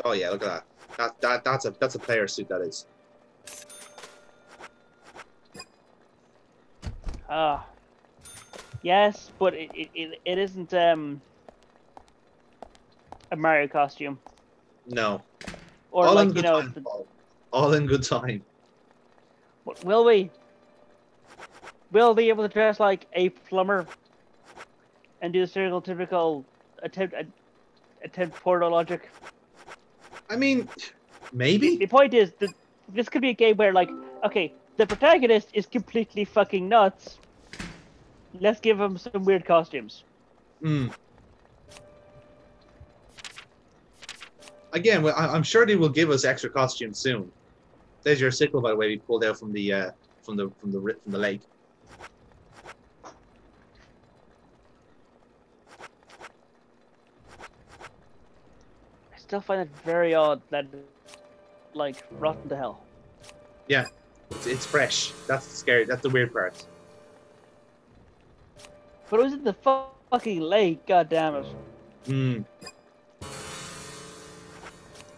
Oh yeah, look at that. That's a player suit, that is. Yes, but it isn't a Mario costume. No. Or all like in good time, Paul. All in good time. Will we? Will be able to dress like a plumber and do the stereotypical attempt portal logic? I mean, maybe. The point is that this could be a game where, okay, the protagonist is completely fucking nuts. Let's give him some weird costumes. Again, I'm sure they will give us extra costumes soon. There's your sickle, by the way, we pulled out from the lake. I still find it very odd that like rotten to hell. Yeah, it's fresh. That's scary. That's the weird part. But it was in the fucking lake. God damn it. Hmm.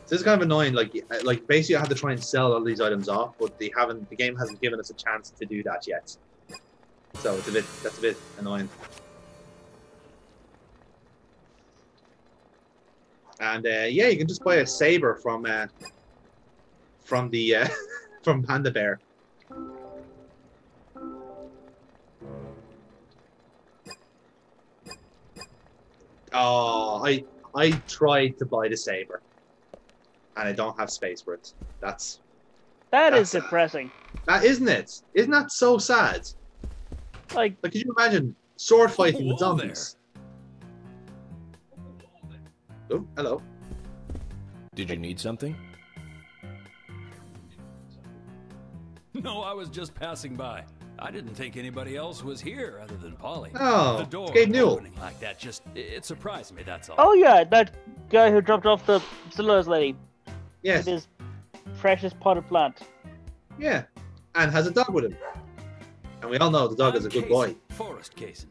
This is kind of annoying. Like basically, I have to try and sell all these items off, but they haven't. The game hasn't given us a chance to do that yet. So that's a bit annoying. And yeah, you can just buy a saber from the from Panda Bear. Oh, I tried to buy the saber, and I don't have space for it. That is depressing. That isn't it? Isn't that so sad? Like could you imagine sword fighting with zombies? Oh, hello. Did you need something? No, I was just passing by. I didn't think anybody else was here other than Polly. Oh, the door Gabe Newell. opening like that it surprised me, that's all. Oh yeah, that guy who dropped off the Stilla's lady. Yes. With his precious potted plant. Yeah, and has a dog with him. And we all know the dog is a good boy. Forest Cason.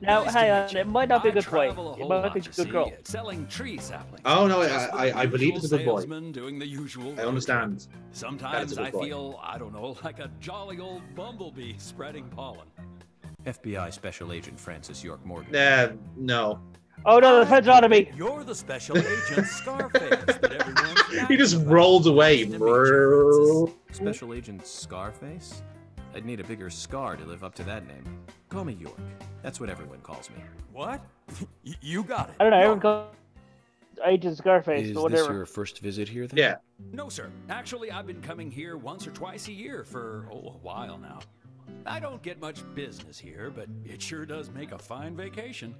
Now, hang on, it might not be a good boy. It might be a good girl. Selling tree saplings. Oh no, I believe it's a good boy. Doing the usual I understand. Sometimes I feel, I don't know, like a jolly old bumblebee spreading pollen. FBI Special Agent Francis York Morgan. No. Oh no, the feds are on me. You're the Special Agent Scarface that everyone. He just rolled away. Special Agent Scarface? I'd need a bigger scar to live up to that name. Call me York. That's what everyone calls me. What? You got it. I don't know, everyone calls Agent Scarface, Is or whatever. this your first visit here then? Yeah. No, sir. Actually, I've been coming here once or twice a year for, a while now. I don't get much business here, but it sure does make a fine vacation.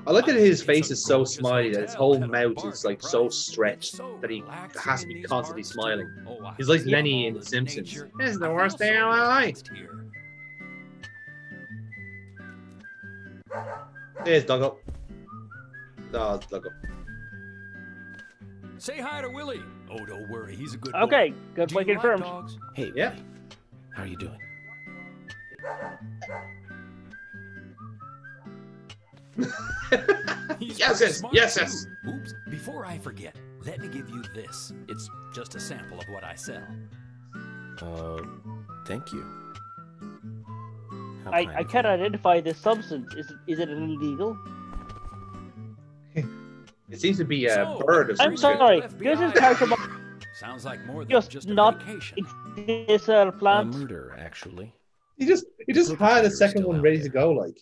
I like that his face is so smiley that his whole mouth is like so stretched that he has to be constantly smiling. He's like Lenny in The Simpsons. This is the worst day of my life. There's Doggo. Oh, it's Doggo. Say hi to Willie. Oh, don't worry, he's a good boy. Okay, good boy confirmed. Hey, yeah. Willie, how are you doing? Yes. Oops, before I forget, let me give you this. It's just a sample of what I sell. Thank you. I can't identify this substance. Is it illegal? It seems to be a bird of some I'm sorry. This is character. Sounds like more than just a not vacation. This plant. A murder, actually. He just had a second one ready to go, like.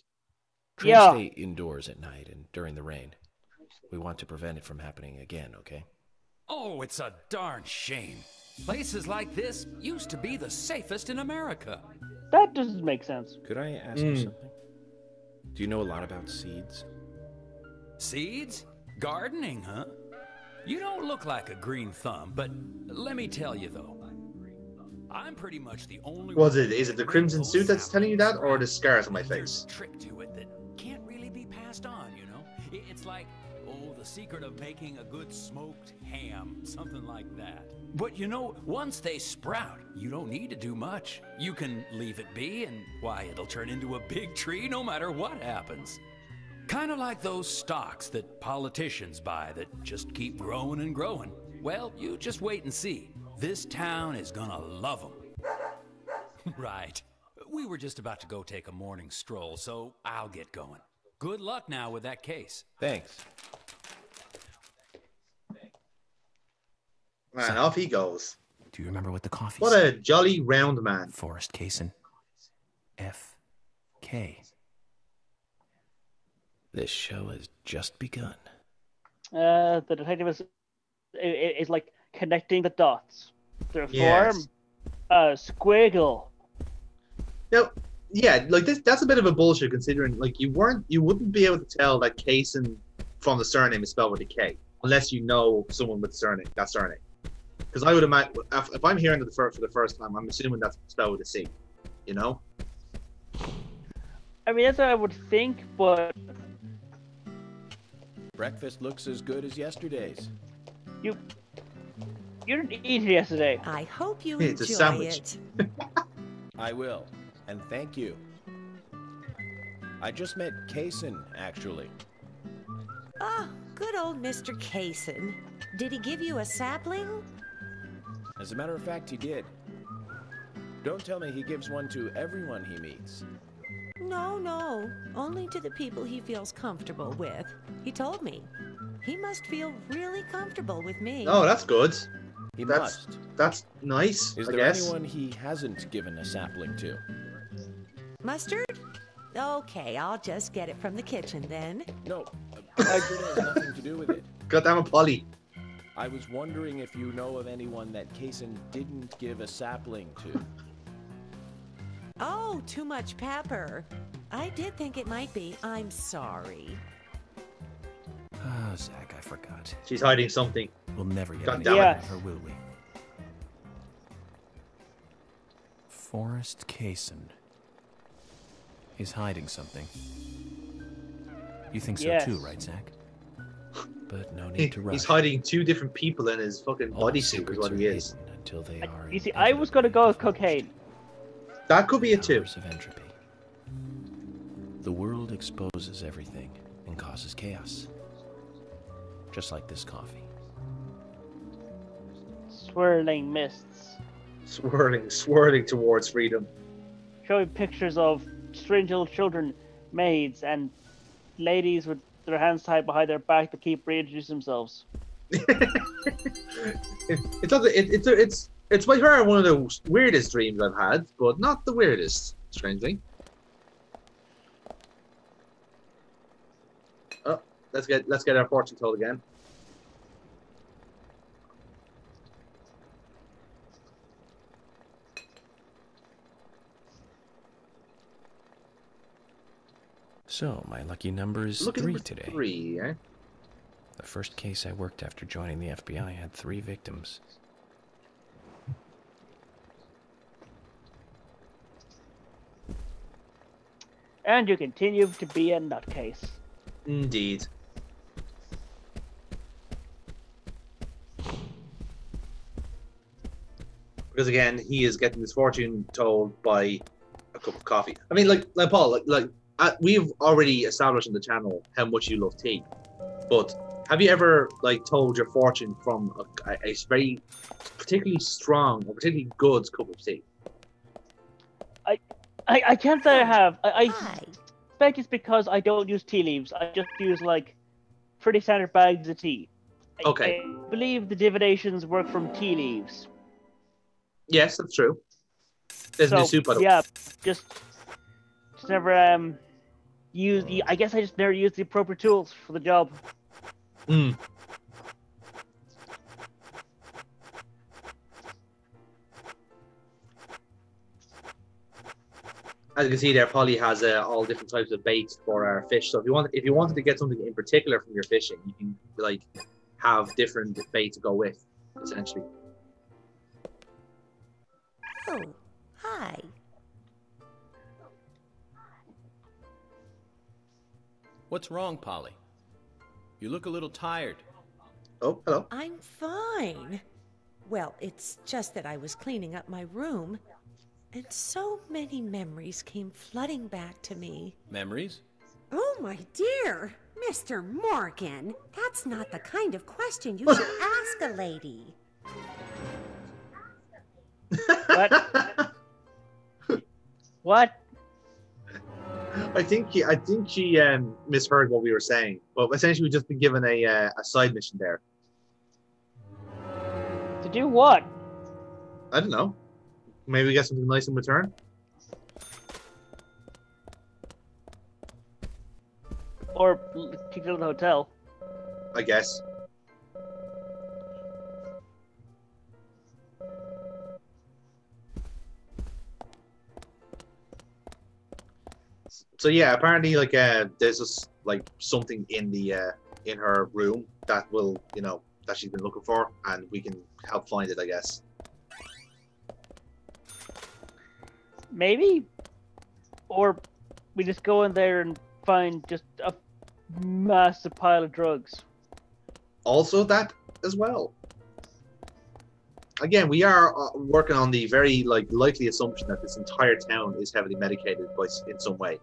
Try to stay indoors at night and during the rain. We want to prevent it from happening again, okay? Oh, it's a darn shame. Places like this used to be the safest in America. That doesn't make sense. Could I ask you something? Do you know a lot about seeds? Seeds? Gardening, huh? You don't look like a green thumb, but let me tell you though, I'm pretty much the only one. Is it the crimson suit that's telling you that, or the scars on my face? Trick to it that can't really be passed on, you know? It's like, the secret of making a good smoked ham, something like that. But you know, once they sprout, you don't need to do much. You can leave it be, and why, it'll turn into a big tree no matter what happens. Kind of like those stocks that politicians buy that just keep growing and growing. Well, you just wait and see. This town is gonna love them. Right. We were just about to go take a morning stroll, so I'll get going. Good luck now with that case. Thanks. Man, off he goes. Do you remember what the coffee What a jolly round man. Forest Cason. F.K. This show has just begun. The detective is like connecting the dots. To form a squiggle. Now, yeah, like that's a bit of a bullshit considering like you wouldn't be able to tell that Cason from the surname is spelled with a K unless you know someone with that surname. Because I would imagine if I'm hearing it for the first time, I'm assuming that's spelled with a C. You know? I mean, that's what I would think, but breakfast looks as good as yesterday's. You You didn't eat it yesterday. I hope you It's a enjoy sandwich. it. I will, and thank you. I just met Kaysen, actually. Oh, good old Mr. Kaysen. Did he give you a sapling? As a matter of fact, he did. Don't tell me he gives one to everyone he meets. No. Only to the people he feels comfortable with. He told me. He must feel really comfortable with me. Oh, that's good. He must. That's nice, Is I there guess. anyone he hasn't given a sapling to? Mustard? Okay, I'll just get it from the kitchen then. No, mustard has nothing to do with it. Goddamn it, Polly. I was wondering if you know of anyone that Kaysen didn't give a sapling to. Oh, too much pepper. I did think it might be. I'm sorry. Oh, Zach, I forgot. She's hiding something. We'll never get God any damn out it. of her, will we? Forrest Kaysen. He's hiding something. You think so Yes. too, right, Zach? But no need to rush. He's hiding two different people in his fucking All bodysuit, is secrets what are he is. hidden until they are You see, I was gonna go with cocaine. That could be it too. powers of entropy. The world exposes everything and causes chaos. Just like this coffee. Swirling mists. Swirling towards freedom. Showing pictures of strange little children, maids, and ladies with their hands tied behind their back to keep reintroducing themselves. It's by far one of the weirdest dreams I've had, but not the weirdest, strangely. Oh, let's get our fortune told again. So, my lucky number is Look at 3 number today. 3, eh? The first case I worked after joining the FBI had 3 victims. And you continue to be a nutcase. Indeed. Because again, he is getting his fortune told by a cup of coffee. I mean, like Paul, we've already established on the channel how much you love tea, but have you ever told your fortune from a very particularly strong or particularly good cup of tea? I can't say I have. I suspect it's because I don't use tea leaves. I just use pretty standard bags of tea. Okay. I believe the divinations work from tea leaves. Yes, that's true. There's new soup, by the way. Yeah, just never use the. I guess I just never used the appropriate tools for the job. Hmm. As you can see there, Polly has all different types of bait for our fish. So if you wanted to get something in particular from your fishing, you can have different bait to go with, essentially. Oh, hi. What's wrong, Polly? You look a little tired. Oh, hello. I'm fine. Well, it's just that I was cleaning up my room, and so many memories came flooding back to me. Memories? Oh, my dear. Mr. Morgan, that's not the kind of question you should ask a lady. What? What? I think she misheard what we were saying, but essentially we've just been given a side mission there. To do what? I don't know. Maybe we get something nice in return. Or kicked out of the hotel. I guess. So yeah, apparently there's just something in the in her room that will that she's been looking for, and we can help find it, I guess. Maybe, or we just go in there and find just a massive pile of drugs. Also, that as well. again, we are working on the very likely assumption that this entire town is heavily medicated in some way.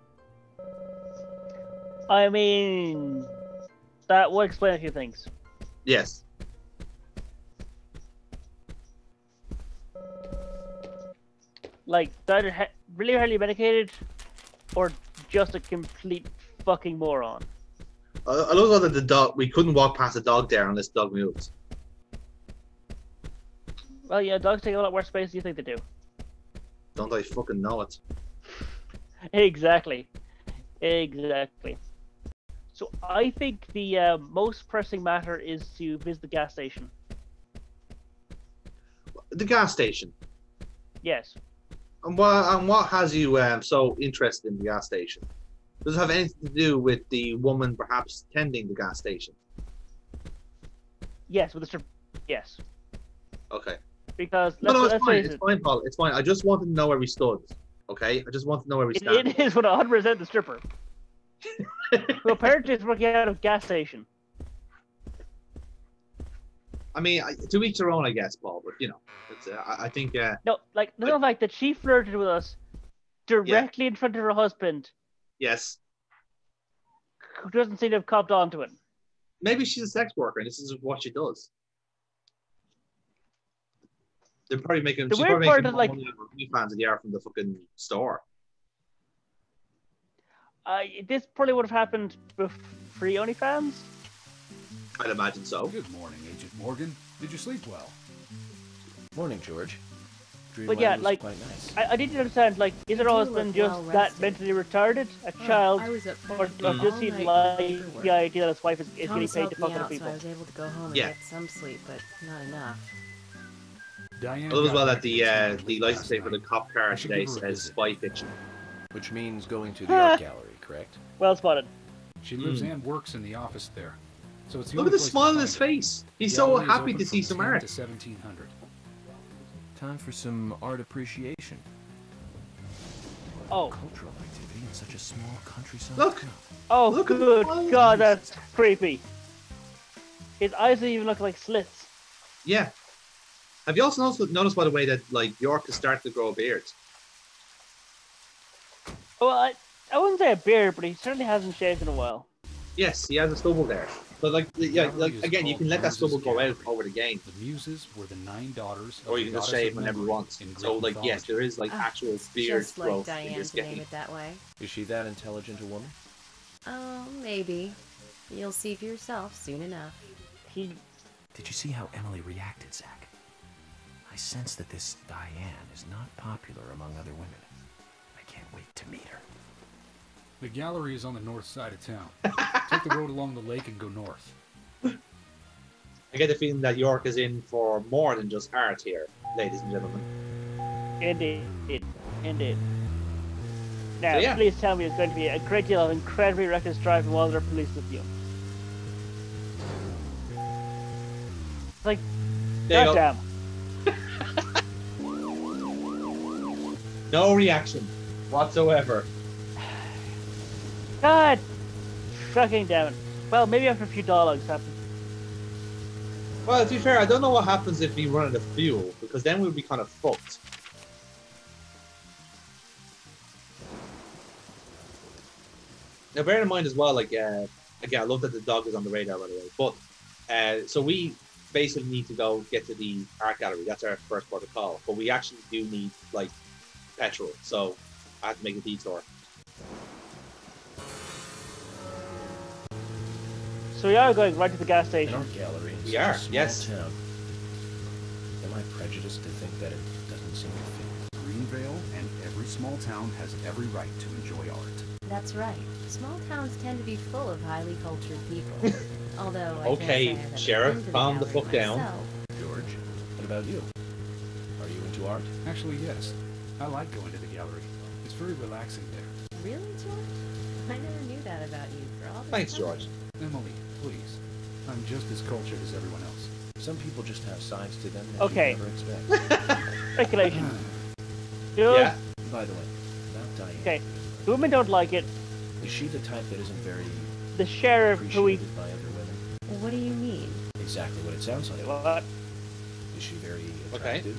I mean, that would explain a few things. Yes. Like, either really highly medicated, or just a complete fucking moron. I love that the dog. We couldn't walk past a dog there unless the dog moves. Well, yeah, dogs take a lot more space than you think they do. Don't I fucking know it? Exactly. So I think the most pressing matter is to visit the gas station. The gas station? Yes. And what has you so interested in the gas station? Does it have anything to do with the woman perhaps tending the gas station? Yes, with the yes. Okay. Because it's fine. It's fine, Paul. It's fine. I just wanted to know where we stood. Okay, I just want to know where we stand. It is 100% the stripper. So apparently it's working out of gas station. I mean, to each their own, I guess, Paul. But you know, it's, I think. No, like the fact that she flirted with us directly in front of her husband. Yes. Who doesn't seem to have copped onto it. Maybe she's a sex worker, and this is what she does. They're probably making. She's probably making more money on OnlyFans than they are from the fucking store. This probably would have happened pre OnlyFans. I'd imagine so. Good morning, Agent Morgan. Did you sleep well? Morning, George. But yeah, like, nice. I didn't understand, like, is her husband just that mentally retarded, a child, or does he like the idea that his wife is getting paid to fuck other people? So I was able to go home and get some sleep, but not enough. I love as well that the license plate for the cop car today says spy fiction. Which means going to the art gallery, correct? Well spotted. She lives and works in the office there. So it's the Look at the smile on his face. He's so happy to see some art. 1700. Time for some art appreciation. Oh. Cultural activity in such a small countryside. Look. Oh, look good God, that's creepy. His eyes don't even look like slits. Yeah. Have you also noticed, by the way, that like York has started to grow a beard? Well, I wouldn't say a beard, but he certainly hasn't shaved in a while. Yes, he has a stubble there. But like again, you can let that stubble go out over the game. The Muses were the 9 daughters. Or you can just shave whenever you want. So like, yes, there is like actual beard just like growth Diane in this to name game. it that way. Is she that intelligent a woman? Oh, maybe. You'll see for yourself soon enough. Did you see how Emily reacted, Zach? I sense that this Diane is not popular among other women. I can't wait to meet her. The gallery is on the north side of town. Take the road along the lake and go north. I get the feeling that York is in for more than just art here, ladies and gentlemen. Indeed. Now, please tell me there's going to be a great deal of incredibly reckless driving while there are police with you. It's like, goddamn. No reaction whatsoever. God fucking damn it. Well, maybe after a few dialogues happen. Well, to be fair, I don't know what happens if we run out of fuel, because then we'd be kind of fucked. Now, bear in mind as well, like, again, I love that the dog is on the radar, by the way, but, so we basically need to go get to the art gallery. That's our first port of call, but we actually do need, like, petrol, so I have to make a detour. So we are going right to the gas station. An art gallery. We are, yes. Town. Am I prejudiced to think that it doesn't seem to fit? Greenvale and every small town has every right to enjoy art. That's right. Small towns tend to be full of highly cultured people. Although I okay, can't say I've Sheriff, been to calm the gallery fuck down. myself. George, what about you? Are you into art? Actually, yes. I like going to the gallery. It's very relaxing there. Really, George? I never knew that about you. For all this Thanks, time. George. Emily, please. I'm just as cultured as everyone else. Some people just have sides to them that Okay. you never expect. Speculation. Yeah. By the way, about Diane. Okay. The women don't like it. Is she the type that isn't very The sheriff who we... appreciated by other women? What do you mean? Exactly what it sounds like. What? Is she very attractive,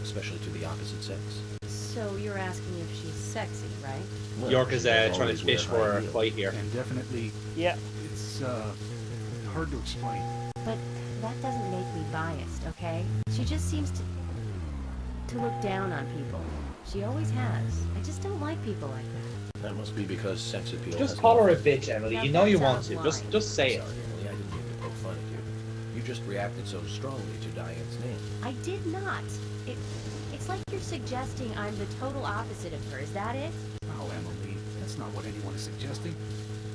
especially to the opposite sex? So you're asking if she's sexy, right? Well, York is trying to always fish wear for high a heels. fight here. And definitely, Yeah. it's hard to explain. But that doesn't make me biased, okay? She just seems to look down on people. She always has. I just don't like people like that. That must be because sex appeal. Just has call no her a effect. bitch, Emily. Now You know you that's want out to. of Just say it. Sorry, Emily, I didn't mean to poke fun at you. You just reacted so strongly to Diane's name. I did not. It's like you're suggesting I'm the total opposite of her. Is that it? Oh, Emily, that's not what anyone is suggesting.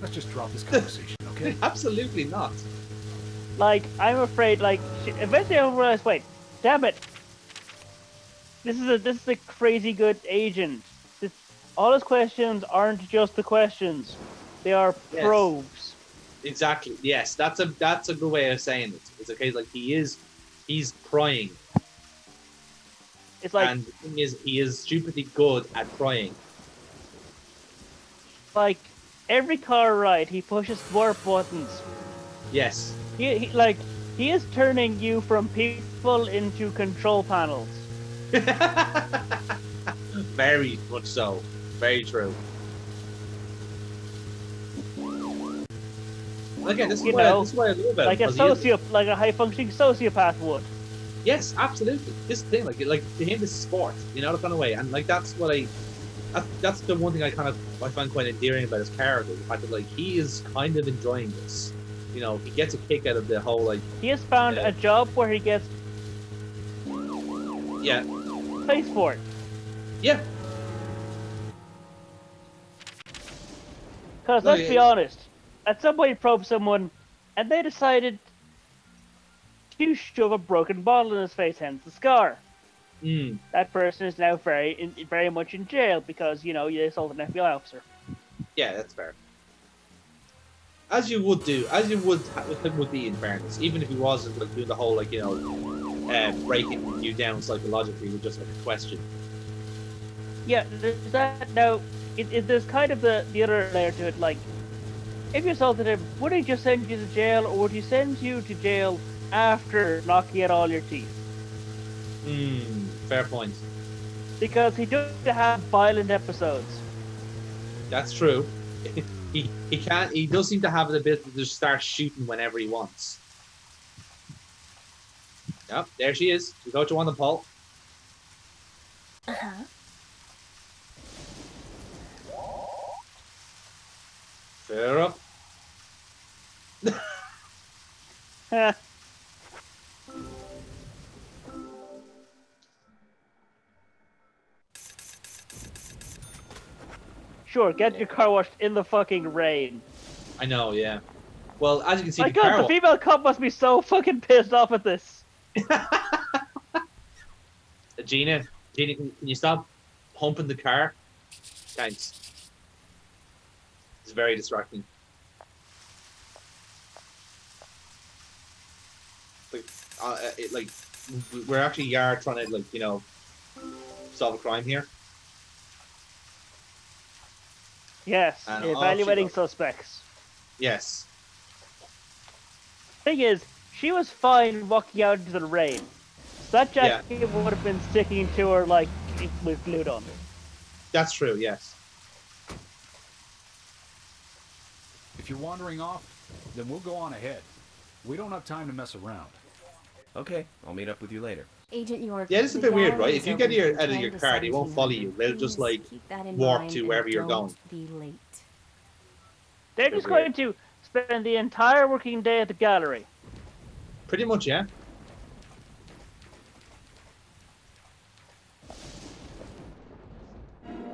Let's just drop this conversation, okay? Absolutely not. Like, I'm afraid, like, eventually I'll realize, wait, damn it. This is a crazy good agent. All his questions aren't just the questions. They are probes. Exactly. Yes, that's a good way of saying it. It's a case like he's prying. It's like, and the thing is, he is stupidly good at prying. Like, every car ride, he pushes more buttons. Yes. He is turning you from people into control panels. Very much so. Very true. Again, this is why I love it. Like like a high-functioning sociopath would. Yes, absolutely. This thing, like to him, this is sport, you know, the kind of way, and like that's the one thing I find quite endearing about his character, the fact that like he is kind of enjoying this. You know, he gets a kick out of the whole like. He has found a job where he gets. Yeah. Pays for it. Yeah. Because let's be honest, at some point you probe someone, and they decided to shove a broken bottle in his face, hence the scar. Mm. That person is now very much in jail because, you know, you assaulted an FBI officer. Yeah, that's fair. As you would be in fairness, even if he wasn't like doing the whole like, you know, breaking you down psychologically with just like a question. Yeah, there's that. Now, there's kind of the other layer to it. Like, if you assaulted him, would he just send you to jail, or would he send you to jail after knocking out all your teeth? Fair point. Because he does have violent episodes. That's true. He can't. He does seem to have the ability to just start shooting whenever he wants. Yep, there she is. We got you on the pole. Fair up. Sure, get your car washed in the fucking rain. I know, yeah. Well, as you can see, My God, the female cop must be so fucking pissed off at this. Gina, can you stop pumping the car? Thanks. It's very distracting. Like, we're actually trying to, like, you know, solve a crime here. Yes, And evaluating suspects. Yes. Thing is, she was fine walking out into the rain. So that jacket would have been sticking to her like it was glued on. That's true, yes. If you're wandering off, then we'll go on ahead. We don't have time to mess around. Okay, I'll meet up with you later. Agent York. Yeah, this is a bit weird, right? If you get out of your car, they won't follow you. They'll just like walk to wherever you're going. Be late. They're just going to spend the entire working day at the gallery. Pretty much, yeah.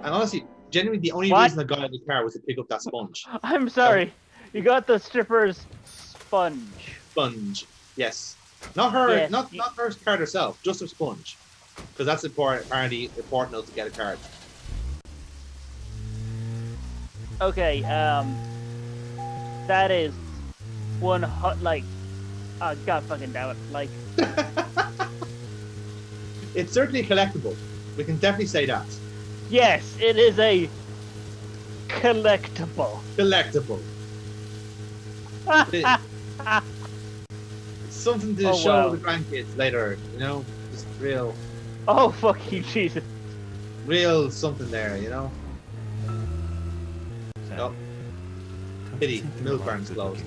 And honestly, genuinely, the only reason I got out of the car was to pick up that sponge. I'm sorry. You got the stripper's sponge. Sponge, yes. Not her, Yes, not her card herself, just her sponge. Because that's apparently important enough to get a card. Okay, that is one hot, like, oh, God fucking damn it, like. It's certainly collectible. We can definitely say that. Yes, it is a collectible. Collectible. Something to show the grandkids later, you know? Just real... Oh, fuck you, Jesus. Real something there, you know? Oh. Pity, milk barn's closed.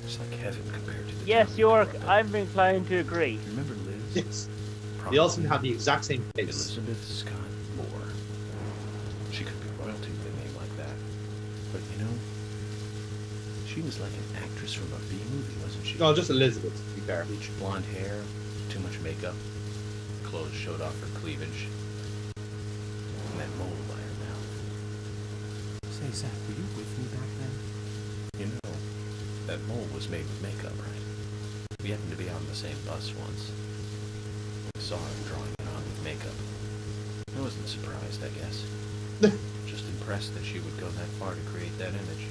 It's like heaven compared to the Yes, York, I'm inclined to agree. Remember Liz? Yes. They all seem to have the exact same face. Elizabeth Scott Moore. She could be royalty with a name like that. But you know, she was like an actress from a B-movie, wasn't she? No, just Elizabeth, to be fair. Bleached blonde hair, too much makeup, clothes showed off her cleavage, and that mole by her mouth. Say, Zach, were you with me back then? You know, that mole was made with makeup, right? We happened to be on the same bus once. I saw her drawing it on with makeup. I wasn't surprised, I guess. Just impressed that she would go that far to create that image.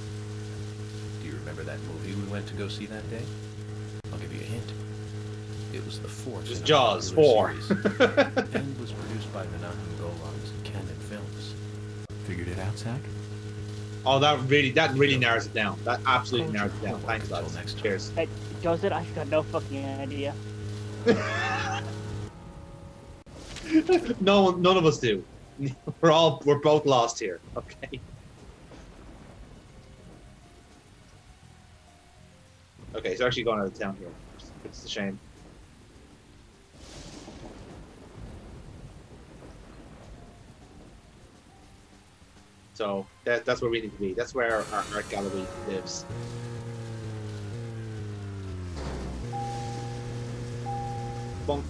Do you remember that movie we went to go see that day? I'll give you a hint. It was the fourth. It was Jaws 4. And was produced by Menahem Golan's Canon Films. Figured it out, Zach? Oh, that really narrows it down. That absolutely narrows it down. Thanks, lads. Cheers. Hey, does it? I've got no fucking idea. None of us do. We're both lost here. Okay. Okay, so actually going out of town here. It's a shame. So that's where we need to be. That's where our art gallery lives. Bonk.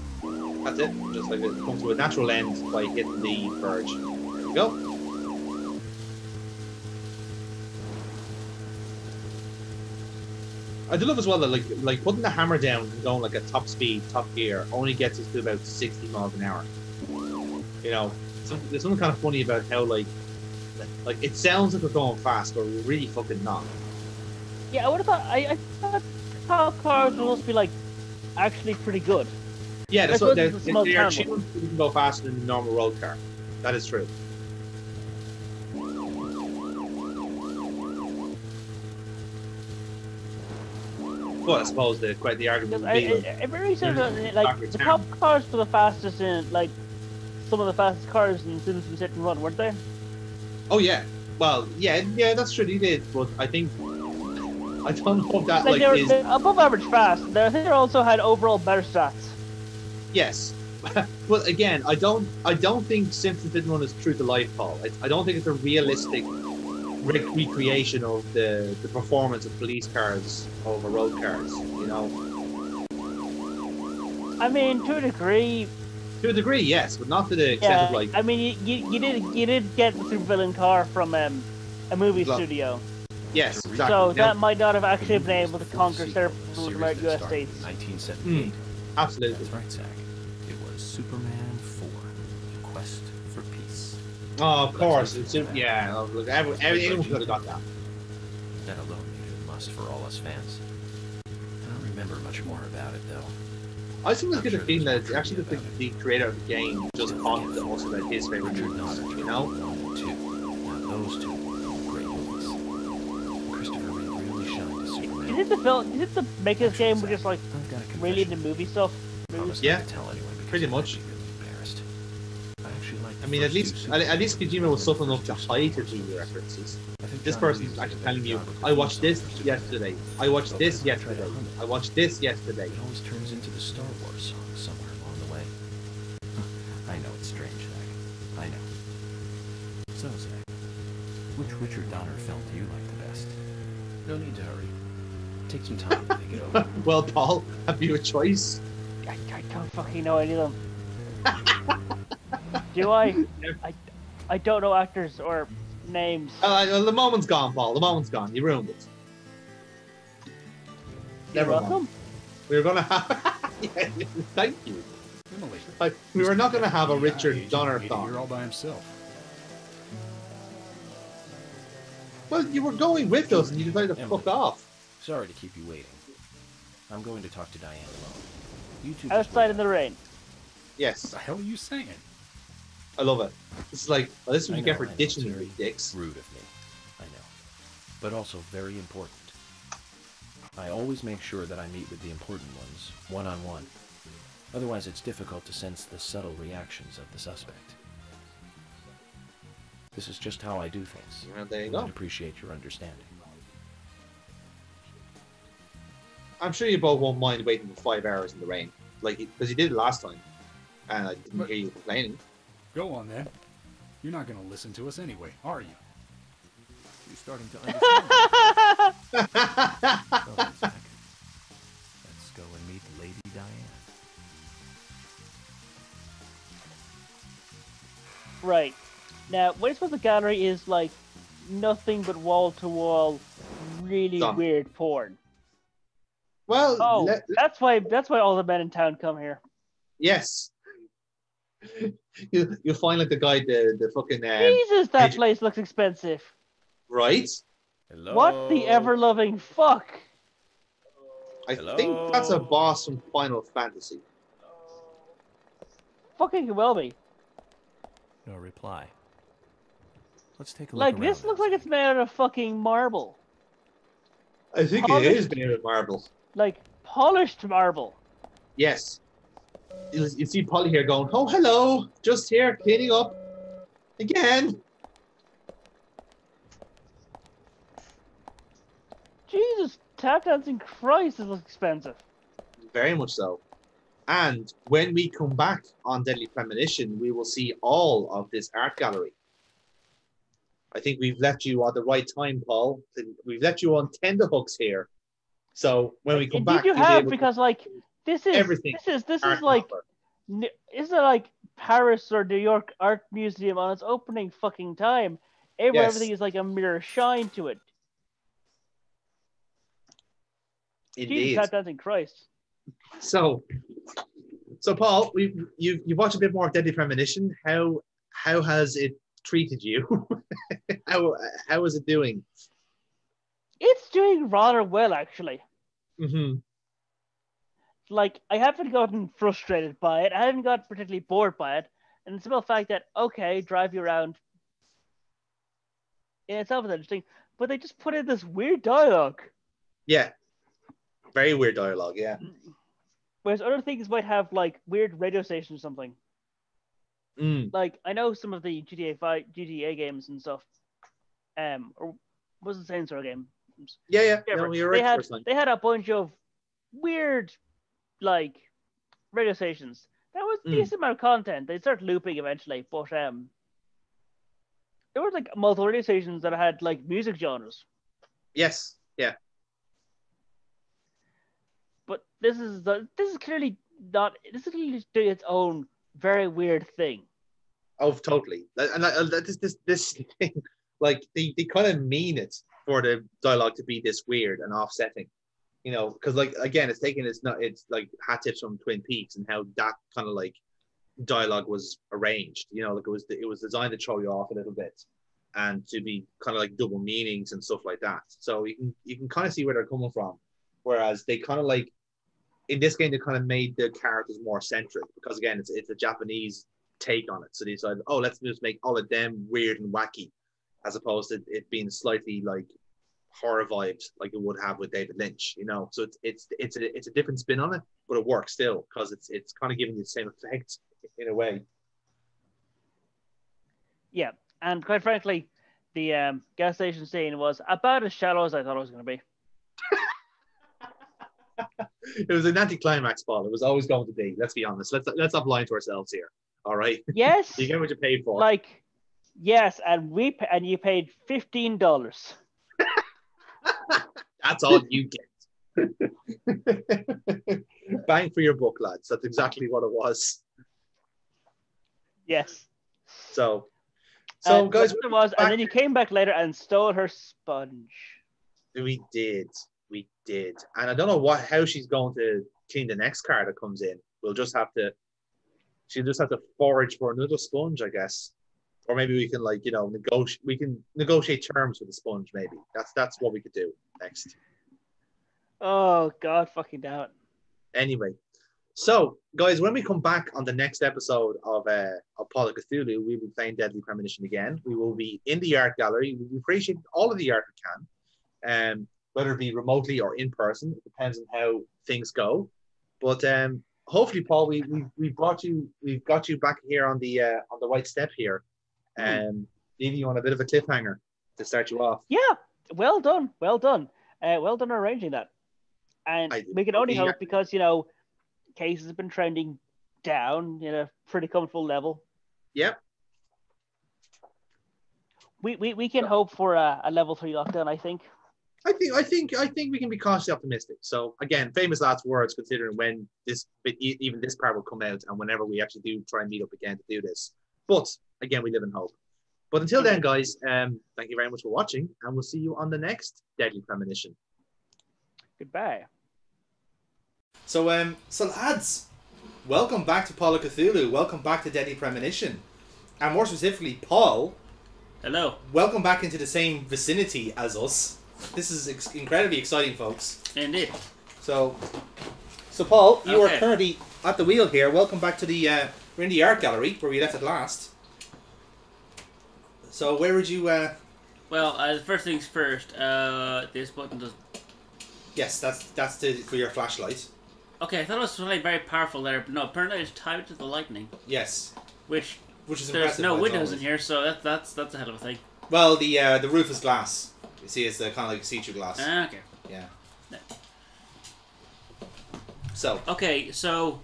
That's it. Just like it comes to a natural end by hitting the verge. There we go. I do love as well that like putting the hammer down and going like a top speed, top gear only gets us to about 60 miles an hour. You know, there's something kind of funny about how like it sounds like we're going fast, but we're really fucking not. Yeah, I would have thought. I thought cars must be like actually pretty good. Yeah, that's what they're tuned to go faster than a normal road car. That is true. Well, I suppose the argument would be like the top cars for the fastest in like some of the fastest cars in Citizens Hit and Run, weren't they? Oh yeah, well yeah, that's true. They did, but I think I don't know if that like they were is above average fast. I think they also had overall better stats. Yes, but again, I don't think Simpsons Hit and Run is true to life, Paul. I don't think it's a realistic recreation of the performance of police cars over road cars. You know. I mean, to a degree. To a degree, yes, but not to the extent of like. I mean, you did get the supervillain car from a movie studio. Yes, exactly. So that might not have actually been able to conquer several US states. 1978. Absolutely. That's right, Zach. It was Superman 4: Quest for Peace. Oh, of course. Yeah, look, everyone could have got that. That alone made it a must for all us fans. I don't remember much more about it, though. I sometimes get a feeling that it's actually the creator of the game just talked also about his favorite movies, you know? Those two great movies. Christopher Reeve really shined as Superman. Did it the make this game just like really into movie stuff? Yeah, pretty much. I mean, at least Kojima was something enough to hide his movie references. This person's actually telling you, I watched this yesterday. I watched this yesterday. I watched this yesterday. It always turns into the Star Wars song somewhere along the way. I know it's strange, Zach. I know. So, Zach, which Richard Donner film do you like the best? No need to hurry. Take some time to think it over. Well, Paul, have you a choice? I don't fucking know any of them. Do I? I don't know actors or names. The moment's gone, Paul. The moment's gone. You ruined it. You're welcome. We were gonna have. Yeah, thank you. We were not gonna have a Richard Donner thought. You're all by himself. Well, you were going with us, and you decided to fuck off. Sorry to keep you waiting. I'm going to talk to Diane alone. You two outside in the rain. Yes. What the hell are you saying? I love it. It's like, well, this is what you get for ditching me, dicks. Rude of me. I know. But also very important. I always make sure that I meet with the important ones, one-on-one. Otherwise, it's difficult to sense the subtle reactions of the suspect. This is just how I do things. Well, there you go. go. I appreciate your understanding. I'm sure you both won't mind waiting for 5 hours in the rain, like because you did it last time, and I didn't hear you complaining. Go on then. You're not going to listen to us anyway, are you? You're starting to understand. Well, Zach, let's go and meet Lady Diane. Right. Now, what I suppose the gallery is like nothing but wall-to-wall, really weird porn. Well, that's why all the men in town come here. Yes. You find like the guy, the fucking Jesus, that place looks expensive. Right? Hello. What the ever-loving fuck? I think that's a boss from Final Fantasy. Fucking well be. No reply. Let's take a look Like, around. this looks like it's made out of fucking marble. I think it is made of marble. Like, polished marble. Yes. You see Polly here going, oh, hello, just here, cleaning up. Again. Jesus, tap dancing Christ, this looks expensive. Very much so. And when we come back on Deadly Premonition, we will see all of this art gallery. I think we've left you at the right time, Paul. We've left you on tenterhooks here. So when we come back, you have, because like this is everything. This is like isn't it like Paris or New York Art Museum on its opening fucking time? Everything is like a mirror shine to it. Indeed. Jesus, tap dancing Christ. So Paul, you've watched a bit more of Deadly Premonition. How has it treated you? how is it doing? It's doing rather well, actually. Mm-hmm. Like, I haven't gotten frustrated by it. I haven't got particularly bored by it. And the simple fact that, okay, drive you around in itself is interesting, but they just put in this weird dialogue. Yeah. Very weird dialogue, yeah. Whereas other things might have, like, weird radio stations or something. Like, I know some of the GTA games and stuff, or was it Saints Row game? Yeah. No, you're right. They had a bunch of weird, like, radio stations. That was a decent amount of content. They start looping eventually, but there were like multiple radio stations that had like music genres. Yes. Yeah. But this is clearly not. This is clearly doing its own very weird thing. Oh, totally. And this thing, like they kind of mean it for the dialogue to be this weird and offsetting, you know, because like again, it's like hat tips from Twin Peaks and how that kind of like dialogue was arranged. You know, like it was designed to throw you off a little bit and to be kind of like double meanings and stuff like that. So you can kind of see where they're coming from. Whereas they kind of like in this game, they kind of made the characters more centric because again, it's a Japanese take on it. So they decided, oh, let's just make all of them weird and wacky, as opposed to it being slightly like horror vibes, like it would have with David Lynch. You know, so it's a different spin on it, but it works still because it's kind of giving you the same effect in a way. Yeah, and quite frankly, the gas station scene was about as shallow as I thought it was going to be. It was an anticlimax, Paul. It was always going to be. Let's be honest. Let's not lie to ourselves here. All right. Yes. You get what you paid for. Like, yes, and you paid $15. That's all you get. Bang for your buck, lads. That's exactly what it was. Yes. So guys, what it was, and then you came back later and stole her sponge. We did, and I don't know how she's going to clean the next car that comes in. She'll just have to forage for another sponge, I guess, or maybe we can negotiate terms with the sponge. Maybe that's what we could do next. Oh God, fucking damn it! Anyway, so guys, when we come back on the next episode of Call of Cthulhu, we'll be playing Deadly Premonition again. We will be in the art gallery. We appreciate all of the art we can. whether it be remotely or in person. It depends on how things go. But hopefully, Paul, we've got you back here on the right step here, leaving you on a bit of a cliffhanger to start you off. Yeah, well done arranging that. And we can only hope because, you know, cases have been trending down in a pretty comfortable level. Yep. We can hope for a level 3 lockdown, I think. I think we can be cautiously optimistic. So again, famous last words considering when even this part will come out and whenever we actually do try and meet up again to do this. But again, we live in hope. But until then, guys, thank you very much for watching, and we'll see you on the next Deadly Premonition. Goodbye. So lads, welcome back to Paul of Cthulhu. Welcome back to Deadly Premonition, and more specifically, Paul. Hello. Welcome back into the same vicinity as us. This is incredibly exciting, folks. Indeed. So Paul, you are currently at the wheel here. Welcome back to the we're in the art gallery where we left it last. So where would you? Well, first things first. This button does. Yes, that's for your flashlight. Okay, I thought it was something very powerful there, but no. Apparently, it's tied to the lightning. Yes. Which is there's impressive. no windows in here, so that's a hell of a thing. Well, the roof is glass. You see, it's kind of like see-through glass. Okay. Yeah. So. Okay, so.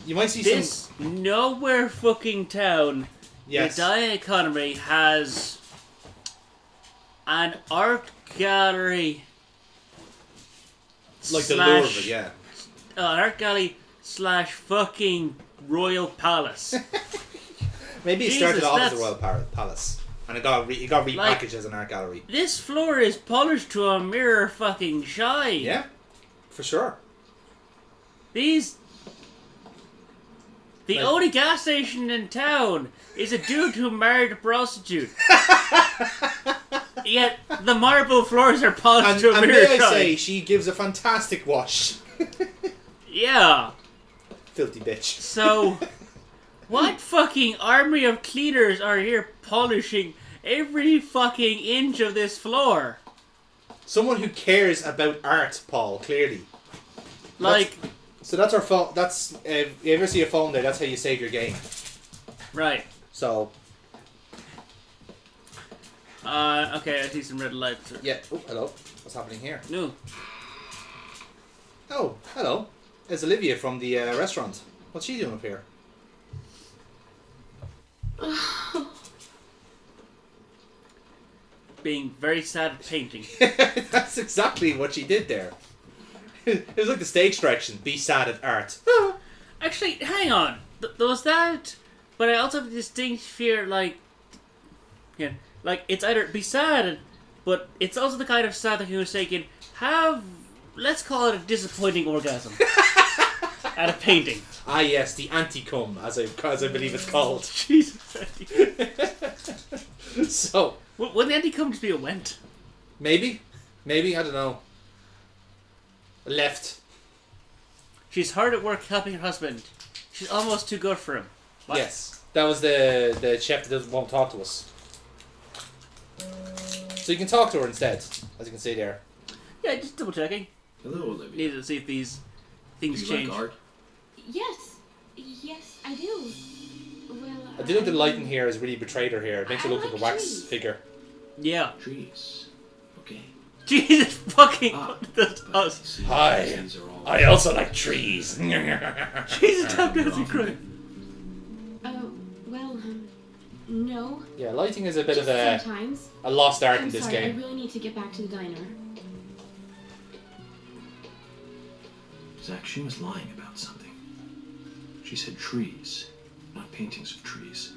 You might see this nowhere fucking town. Yes. The Dia economy has an art gallery. Like the lure of it, yeah. An art gallery / fucking royal palace. Maybe it started off as a royal palace, and it got repackaged as an art gallery. This floor is polished to a mirror fucking shine. Yeah, for sure. The only gas station in town is a dude who married a prostitute. Yet the marble floors are polished to a mirror shine. And may I say, she gives a fantastic wash. Yeah. Filthy bitch. So, what fucking army of cleaners are here polishing every fucking inch of this floor? Someone who cares about art, Paul, clearly. So that's our phone. That's if you ever see a phone there, that's how you save your game. Right. So. Okay, I see some red lights. Yeah. Oh, hello. What's happening here? No. Oh, hello. It's Olivia from the restaurant. What's she doing up here? Being very sad at painting. That's exactly what she did there. It was like the stage direction. Be sad at art. Actually, hang on. There was that, but I also have a distinct fear, like it's either be sad, but it's also the kind of sad that he was taking. Let's call it a disappointing orgasm at a painting. Ah, yes, the anti-cum, as I believe it's called. Jesus. So, wouldn't the anti-cum just be a went? Maybe, I don't know. Left. She's hard at work helping her husband. She's almost too good for him. What? Yes, that was the chef that won't talk to us. So you can talk to her instead, as you can see there. Yeah, just double checking. Hello, Olivia. Needed to see if these things change. Like art? Yes, I do. Well, I do think the lighting here has really betrayed her here. It makes it look like a wax figure. Yeah. Trees. Okay. Jesus fucking us. Hi. I also like trees. Jesus, tap dancing cry. Well, no. Yeah, lighting is a bit Just of sometimes. a lost art I'm in this sorry, game. I really need to get back to the diner. Zach, she was lying about something. She said trees, not paintings of trees.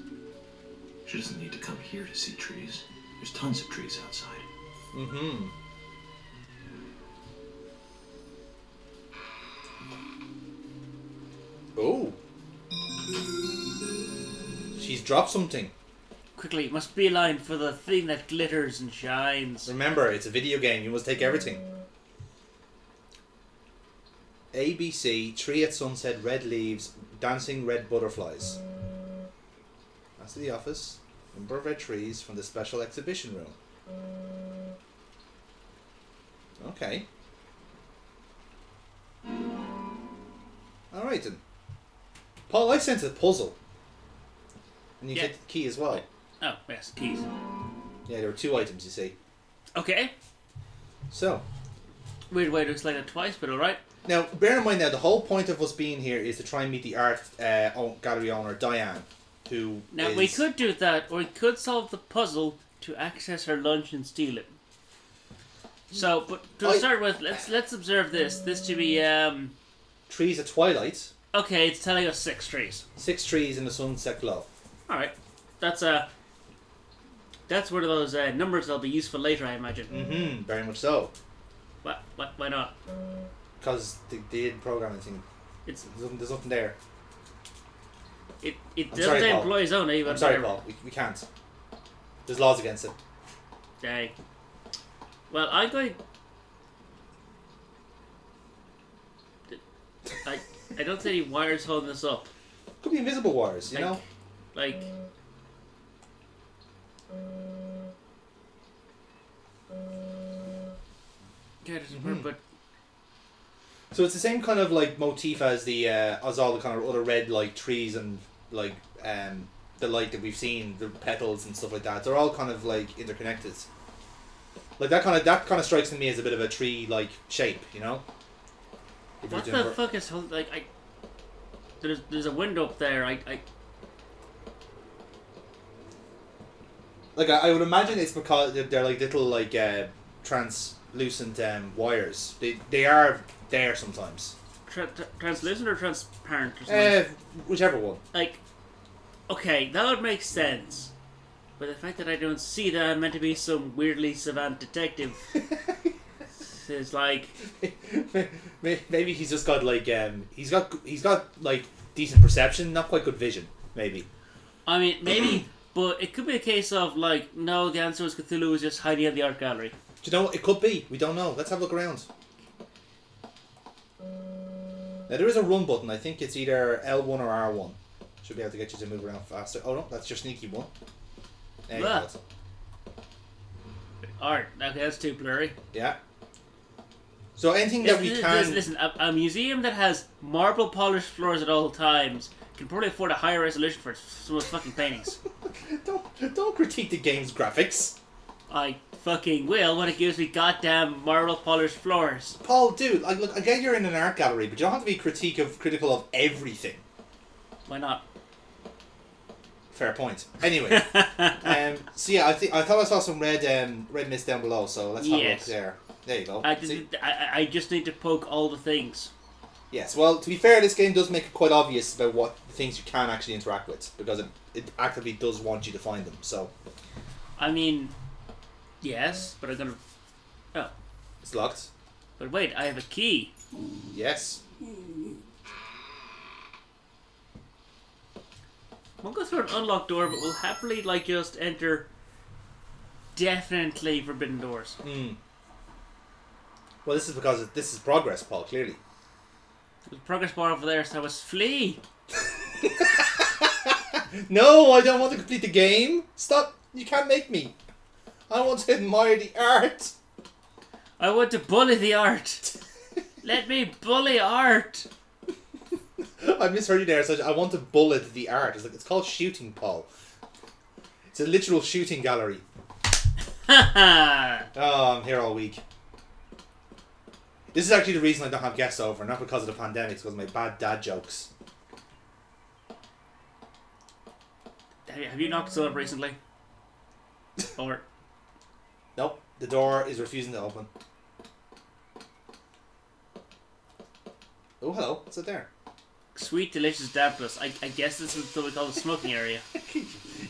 She doesn't need to come here to see trees. There's tons of trees outside. Mm-hmm. Oh. She's dropped something. Quickly, must be a line for the thing that glitters and shines. Remember, it's a video game. You must take everything. ABC, tree at sunset, red leaves, dancing red butterflies. That's the office. Number of red trees from the special exhibition room. Okay. Alright then. Paul, I sent a puzzle. And you get the key as well. Oh, yes, keys. Yeah, there were 2 items, you see. Okay. So. Weird way to explain it twice, but alright. Now, bear in mind now, the whole point of us being here is to try and meet the art gallery owner, Diane, who Now, we could do that, or we could solve the puzzle to access her lunch and steal it. So, but to start with, let's observe this. This to be, trees at twilight. Okay, it's telling us 6 trees. 6 trees in the sunset glow. Alright. That's one of those numbers that'll be useful later, I imagine. Mm-hmm, very much so. Why not? Because they did programming thing. There's nothing there. It doesn't employ his own, eh? I'm sorry, Paul. We can't. There's laws against it. Dang. Well, I'm going... I don't see any wires holding this up. Could be invisible wires, you know? Like... Yeah, it doesn't work, but... So it's the same kind of like motif as the as all the kind of other red like trees and like the light that we've seen, the petals and stuff like that. They're all kind of like interconnected. Like that kind of strikes me as a bit of a tree like shape, you know. What the fuck is like there's a window up there. Like I would imagine it's because they're like little like translucent wires. They are there sometimes. Translucent or transparent or something? Whichever one. Like, okay, that would make sense. But the fact that I don't see that I'm meant to be some weirdly savant detective is like... Maybe he's just got like he's got like decent perception, not quite good vision. Maybe. I mean, maybe, but it could be a case of like, no, the answer was Cthulhu was just hiding at the art gallery. Do you know? It could be. We don't know. Let's have a look around. Now there is a run button. I think it's either L1 or R1. Should be able to get you to move around faster. Oh no, that's your sneaky one. There you go. Art. Okay, that's too blurry. Yeah. So anything that we can... Listen, a museum that has marble polished floors at all times can probably afford a higher resolution for some of those fucking paintings. Don't critique the game's graphics. I fucking will when it gives me goddamn marble polished floors. Paul, dude, look, I get you're in an art gallery, but you don't have to be critical of everything. Why not? Fair point. Anyway, so yeah, I thought I saw some red mist down below, so let's have a look there. There you go. I just need to poke all the things. Yes, well, to be fair, this game does make it quite obvious about what things you can actually interact with, because it actively does want you to find them, so... I mean... Yes, but I'm gonna... Oh. It's locked. But wait, I have a key. Yes. We'll go through an unlocked door, but we'll happily, like, just enter definitely forbidden doors. Well, this is because this is progress, Paul, clearly. There's a progress bar over there, so I must flee. No, I don't want to complete the game. Stop. You can't make me. I want to admire the art. I want to bully the art. Let me bully art. I misheard you there. So I want to bullet the art. It's called shooting, Paul. It's a literal shooting gallery. Oh, I'm here all week. This is actually the reason I don't have guests over, not because of the pandemic, it's because of my bad dad jokes. Have you knocked someone up recently? Or... Nope, the door is refusing to open. Oh, hello. What's it there? Sweet, delicious dampness. I guess this is what we call the smoking area.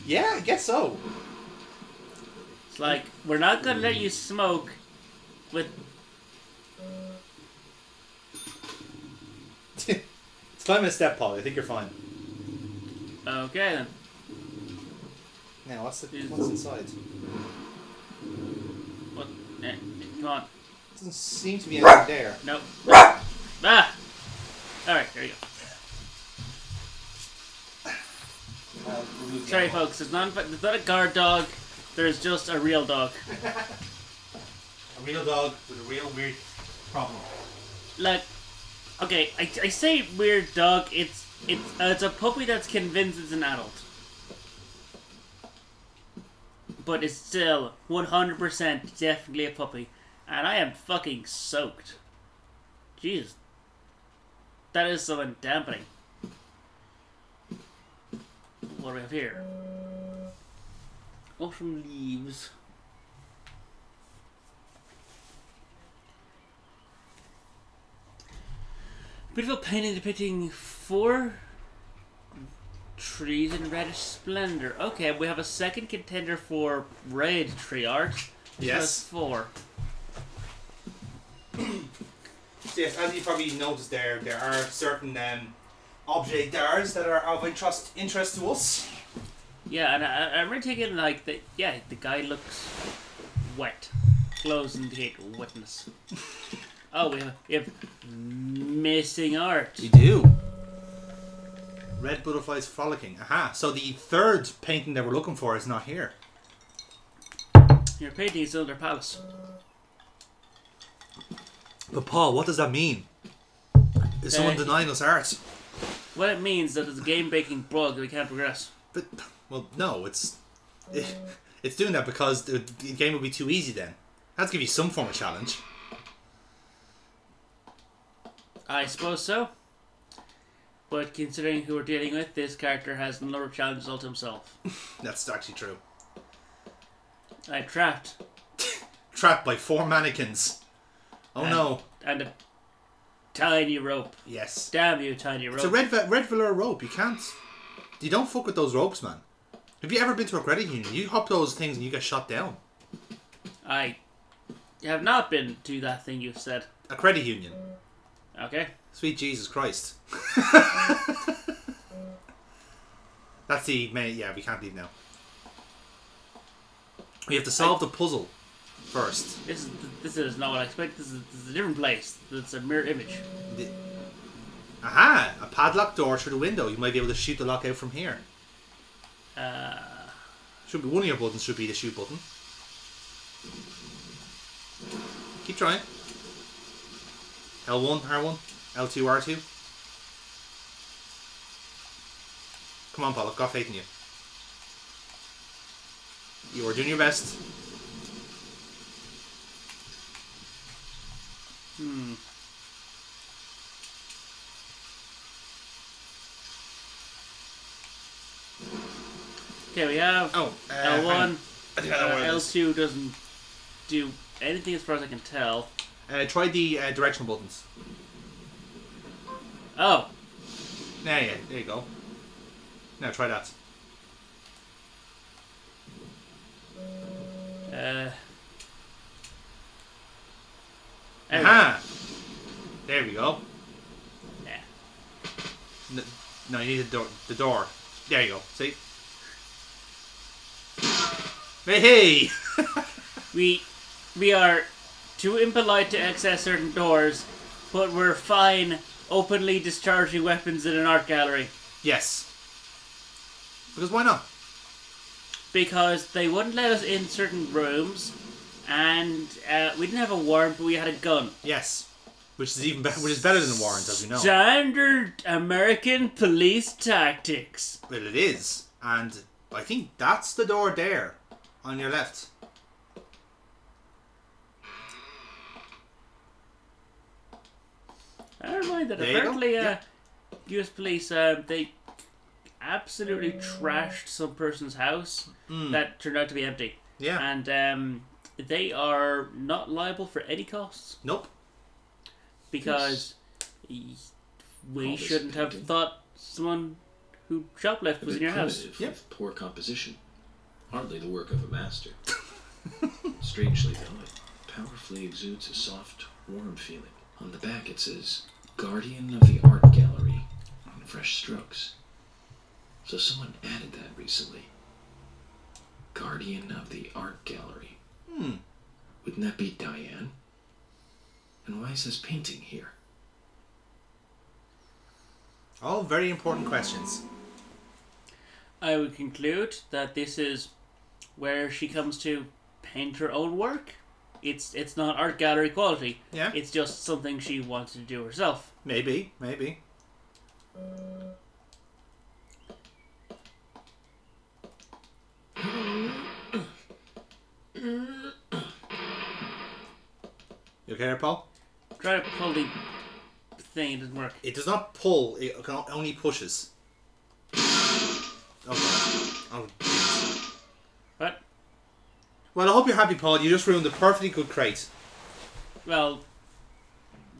Yeah, I guess so. It's like, we're not going to let you smoke with... It's climbing a step, Paul. I think you're fine. Okay, then. Now, what's inside? What? Come on. Doesn't seem to be anything there. Nope. Ah! Alright, there you go. Sorry, folks. There's not a guard dog. There's just a real dog. A real dog with a real weird problem. Like, okay, I say weird dog. It's a puppy that's convinced it's an adult, but it's still 100% definitely a puppy, and I am fucking soaked. Jeez, that is so dampening. What do we have here? Autumn leaves. Beautiful painting depicting 4 trees in reddish splendor. Okay, we have a second contender for red tree art. Yes. 4. Yes, as you probably noticed there are certain objects that are of interest to us. Yeah, and I'm really taking like that. Yeah, the guy looks wet. Clothes indicate wetness. Oh, we have missing art. We do. Red butterflies frolicking. Aha. So the third painting that we're looking for is not here. Your painting is under palace. But Paul, what does that mean? Is someone denying us art? What it means that there's a game-breaking bug that we can't progress. But, well, no, it's doing that because the game would be too easy then. That's give you some form of challenge. I suppose so. But considering who we're dealing with, this character has a number of challenges all to himself. That's actually true. I'm trapped. Trapped by 4 mannequins. Oh no. And a tiny rope. Yes. Damn you, tiny rope. It's a red velour rope. You don't fuck with those ropes, man. Have you ever been to a credit union? You hop those things and you get shot down. I have not been to that thing you've said. A credit union. Okay. Sweet Jesus Christ. That's the main... Yeah, we can't leave now. We have to solve the puzzle first. This is not what I expect. This is a different place. It's a mirror image. Aha! A padlocked door through the window. You might be able to shoot the lock out from here. Should be one of your buttons. Should be the shoot button. Keep trying. L1, R1, L2, R2. Come on, Paul. I've got faith in you. You are doing your best. Okay, we have L1. L2 doesn't do anything as far as I can tell. Try the directional buttons. Oh. Yeah, there you go. Now try that. Aha! There we go. Yeah. No, you need the door. There you go. See? Hey! We are too impolite to access certain doors, but we're fine openly discharging weapons in an art gallery. Yes. Because why not? Because they wouldn't let us in certain rooms, and we didn't have a warrant, but we had a gun. Yes. Which is even better. Which is better than a warrant, as we know. Standard American police tactics. Well, it is, and I think that's the door there, on your left. I don't mind that. Apparently, U.S. police they absolutely trashed some person's house that turned out to be empty. Yeah, and they are not liable for any costs. Nope. Because we shouldn't have thought someone who shoplifted was in your house. With poor composition. Hardly the work of a master. Strangely, though, it powerfully exudes a soft, warm feeling. On the back it says, Guardian of the Art Gallery, in fresh strokes. So someone added that recently. Guardian of the Art Gallery. Wouldn't that be Diane? And why is this painting here? All very important questions. I would conclude that this is where she comes to paint her own work. it's not art gallery quality. Yeah. It's just something she wanted to do herself. Maybe. You okay there, Paul? Try to pull the thing, it doesn't work. It does not pull, it only pushes. Oh god. Oh jeez. What? Well, I hope you're happy, Paul. You just ruined a perfectly good crate. Well,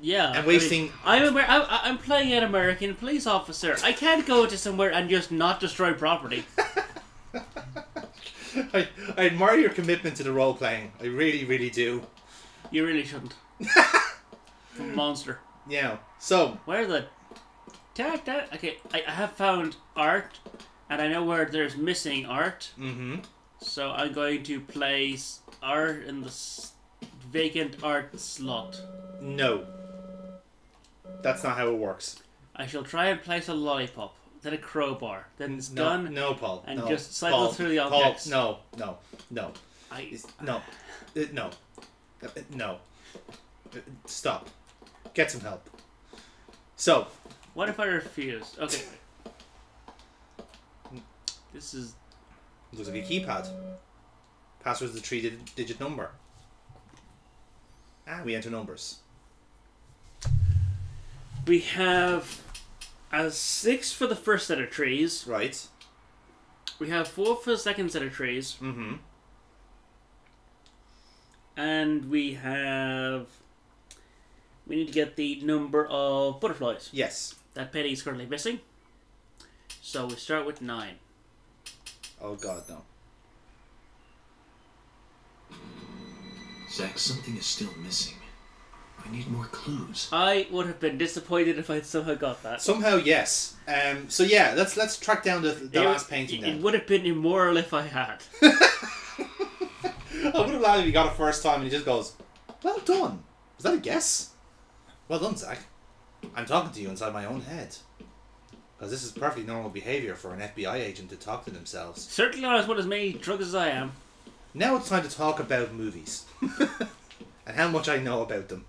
yeah. And wasting... I'm playing an American police officer. I can't go to somewhere and just not destroy property. I admire your commitment to the role playing. I really, really do. You really shouldn't. Monster. Yeah. So where the... Okay, I have found art, and I know where there's missing art. Mm-hmm. So I'm going to place art in the vacant art slot. No. That's not how it works. I shall try and place a lollipop, then a crowbar, then it's gun. No, Paul. And no, just cycle Paul, through the objects. Paul, no. No. Stop. Get some help. So. What if I refuse? Okay. This is... Looks like a keypad. Password's the 3-digit number. We enter numbers. We have a 6 for the first set of trees. Right. We have 4 for the second set of trees. Mm-hmm. And we have... We need to get the number of butterflies. Yes. That penny is currently missing. So we start with 9. Oh god, no. Zach, something is still missing. I need more clues. I would have been disappointed if I'd somehow got that. Somehow, yes. So yeah, let's track down the last painting then. It would have been immoral if I had. I would have laughed if he got it first time and he just goes, "Well done." Was that a guess? Well done, Zach. I'm talking to you inside my own head. Because this is perfectly normal behaviour for an FBI agent to talk to themselves. Certainly not as well as me, drunk as I am. Now it's time to talk about movies. And how much I know about them.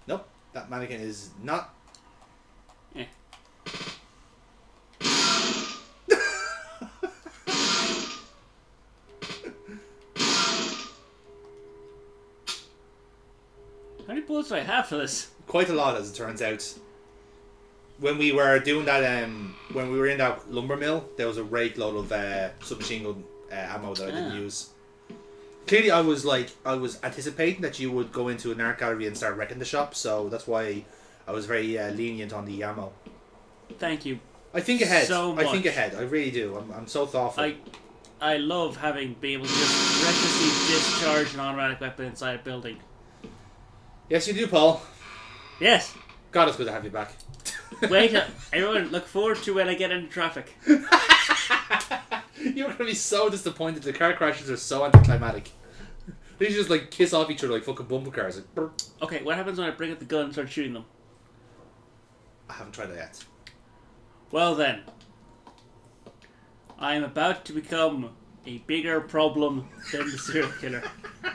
Nope, that mannequin is not... Eh. How many bullets do I have for this? Quite a lot, as it turns out. When we were doing that, when we were in that lumber mill, there was a great load of submachine gun ammo that I didn't use. Clearly, I was anticipating that you would go into an art gallery and start wrecking the shop, so that's why I was very lenient on the ammo. Thank you. I think ahead. So much. I think ahead. I really do. I'm so thoughtful. I love being able to just recklessly discharge an automatic weapon inside a building. Yes, you do, Paul. Yes. God, it's good to have you back. Wait, everyone, look forward to when I get into traffic. You're going to be so disappointed. The car crashes are so anticlimactic. They just like kiss off each other like fucking bumper cars. Like, brr. Okay, what happens when I bring up the gun and start shooting them? I haven't tried that yet. Well then, I am about to become a bigger problem than the serial killer,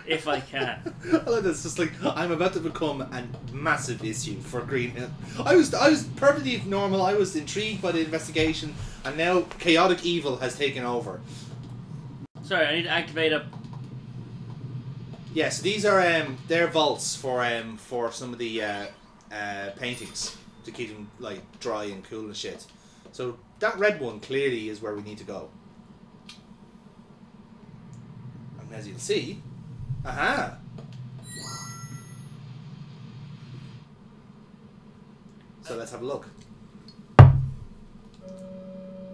if I can. I like this. Just like I'm about to become a massive issue for Greenvale. I was perfectly normal. I was intrigued by the investigation, and now chaotic evil has taken over. Sorry, I need to activate a... Yes, these are they're vaults for some of the paintings to keep them like dry and cool and shit. So that red one clearly is where we need to go. And as you can see, aha. So let's have a look.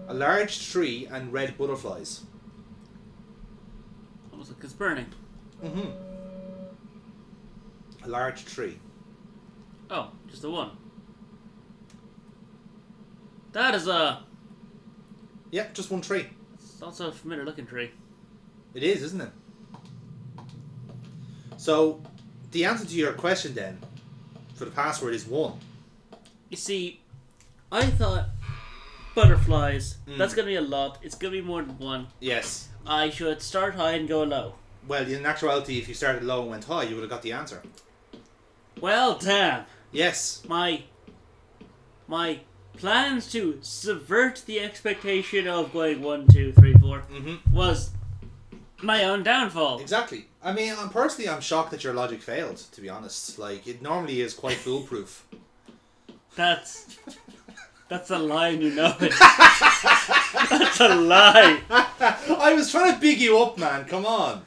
A large tree and red butterflies. Almost like it's burning. Mm-hmm. A large tree. Oh, just the one. That is a... Yeah, just one tree. It's also a familiar looking tree. It is, isn't it? So, the answer to your question then, for the password is 1. You see, I thought butterflies, that's going to be a lot. It's going to be more than 1. Yes. I should start high and go low. Well, in actuality, if you started low and went high, you would have got the answer. Well, damn. Yes. My plans to subvert the expectation of going 1, 2, 3, 4 was my own downfall. Exactly. I mean, personally, I'm shocked that your logic failed, to be honest. Like, it normally is quite foolproof. That's a lie, you know it. That's a lie. I was trying to big you up, man. Come on.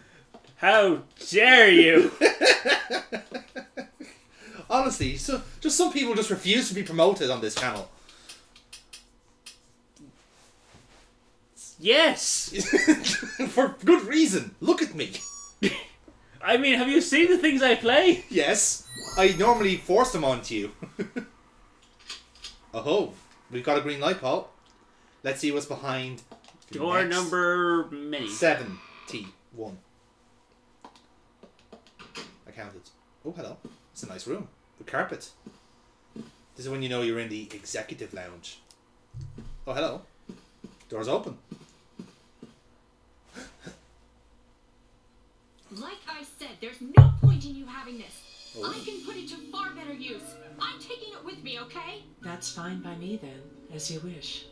How dare you? Honestly, just some people just refuse to be promoted on this channel. Yes. For good reason. Look at me. I mean, have you seen the things I play? Yes. I normally force them onto you. Oh, we've got a green light, Paul. Let's see what's behind door number many. 71. I counted. Oh, hello. It's a nice room. With carpet. This is when you know you're in the executive lounge. Oh, hello. Door's open. Like I said, there's no point in you having this. Oh. I can put it to far better use. I'm taking it with me, okay? That's fine by me then, as you wish.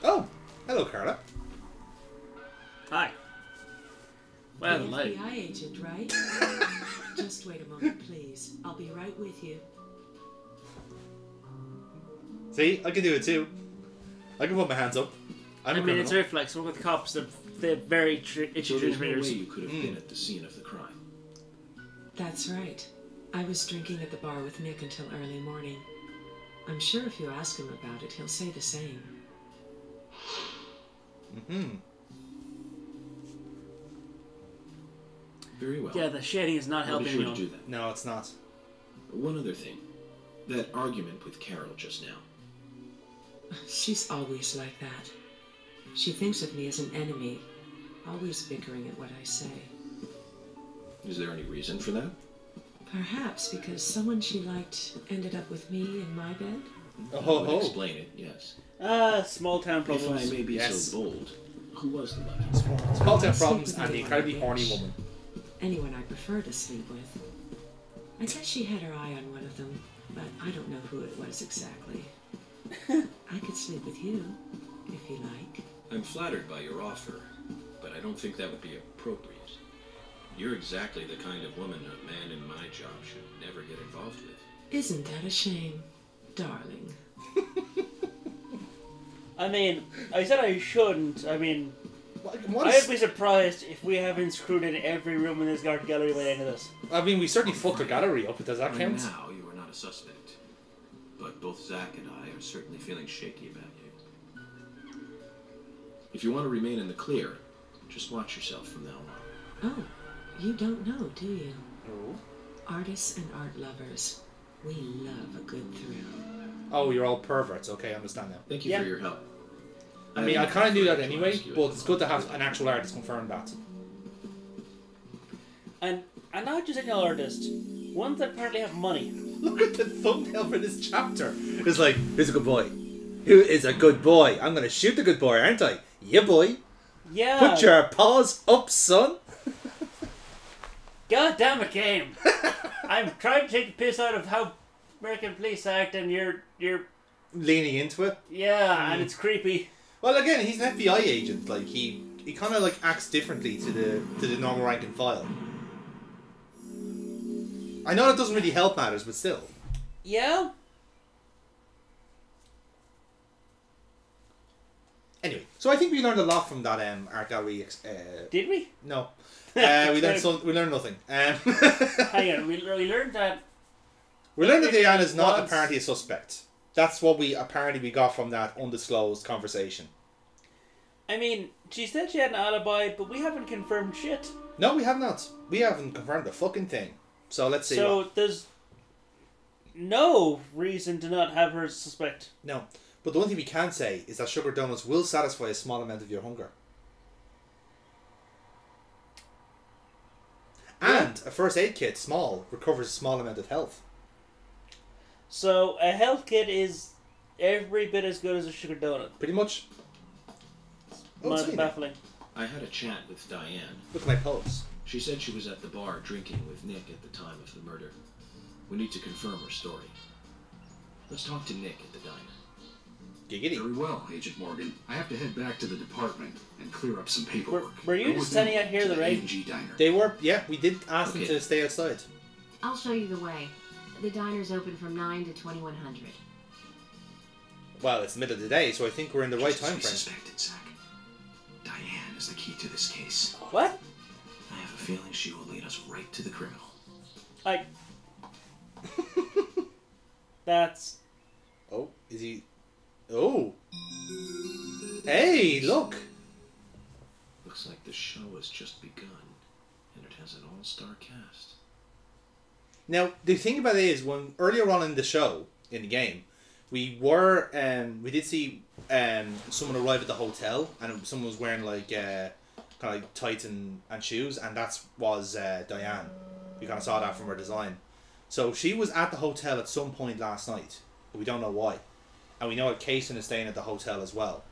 Oh, hello, Carla. Hi. Well, the like. FBI agent, right? Just wait a moment, please. I'll be right with you. See, I can do it too. I can put my hands up. I mean, it's a reflex. We're with the cops. They're very itchy So there's no triggers. way you could have been at the scene of the crime. That's right. I was drinking at the bar with Nick until early morning. I'm sure if you ask him about it, he'll say the same. Very well. Yeah, the shading is not I'll be helping sure you. to do that. No, it's not. One other thing. That argument with Carol just now. She's always like that. She thinks of me as an enemy, always bickering at what I say. Is there any reason for that? Perhaps because someone she liked ended up with me in my bed? That would explain it, yes. Small town problems. If I may be Yes. so bold, who was the lucky? Small town problems and the incredibly horny woman. Anyone I prefer to sleep with. I guess she had her eye on one of them, but I don't know who it was exactly. I could sleep with you, if you like. I'm flattered by your offer, but I don't think that would be appropriate. You're exactly the kind of woman a man in my job should never get involved with. Isn't that a shame, darling? I mean, I said I shouldn't. I mean, What I'd be surprised if we haven't screwed in every room in this art gallery by the end of this. I mean, we certainly fucked the gallery up. Does that Right count? now, you are not a suspect, but both Zach and I are certainly feeling shaky about you. If you want to remain in the clear, just watch yourself from now on. Oh, you don't know, do you? No. Artists and art lovers, we love a good thrill. Oh, you're all perverts. Okay, I understand now. Thank you for your help. I mean, I kind of knew that anyway, but it's good to have an actual artist confirm that. And not just any artist, ones that apparently have money. Look at the thumbnail for this chapter. It's like, who's a good boy? Who is a good boy? I'm going to shoot the good boy, aren't I? Yeah, boy. Yeah. Put your paws up, son. God damn it, game. I'm trying to take the piss out of how American police act, and you're leaning into it. Yeah, and it's creepy. Well, again, he's an FBI agent. Like he kind of like acts differently to the normal rank and file. I know that doesn't really help matters, but still. Yeah. Anyway, so I think we learned a lot from that art gallery. Did we? No. We learned nothing. Hang on, we learned that. We learned that Diana's not apparently a suspect. That's what we got from that undisclosed conversation. I mean, she said she had an alibi, but we haven't confirmed shit. No, we have not. We haven't confirmed a fucking thing. So let's see. So there's no reason to not have her suspect. No. But the one thing we can say is that sugar donuts will satisfy a small amount of your hunger. And a first aid kit, small, recovers a small amount of health. So a health kit is every bit as good as a sugar donut. Pretty much. Baffling. I had a chat with Diane. Look at my pose. She said she was at the bar drinking with Nick at the time of the murder. We need to confirm her story. Let's talk to Nick at the diner. Giggity. Very well, Agent Morgan. I have to head back to the department and clear up some paperwork. Were you just standing out here the rain? Diner. They were, yeah, we did ask them to stay outside. I'll show you the way. The diner's open from 9 to 2100. Well, it's the middle of the day, so I think we're in the right time frame. Suspected, Zach. Diane is the key to this case. What? I have a feeling she will lead us right to the criminal. That's... Oh, is he... Oh! Hey, look! Looks like the show has just begun, and it has an all-star cast. Now, the thing about it is, when earlier on in the show, in the game, we did see someone arrive at the hotel, and someone was wearing like kind of like tights and shoes, and that was Diane. We kind of saw that from her design. So she was at the hotel at some point last night, but we don't know why. And we know that Kaysen is staying at the hotel as well.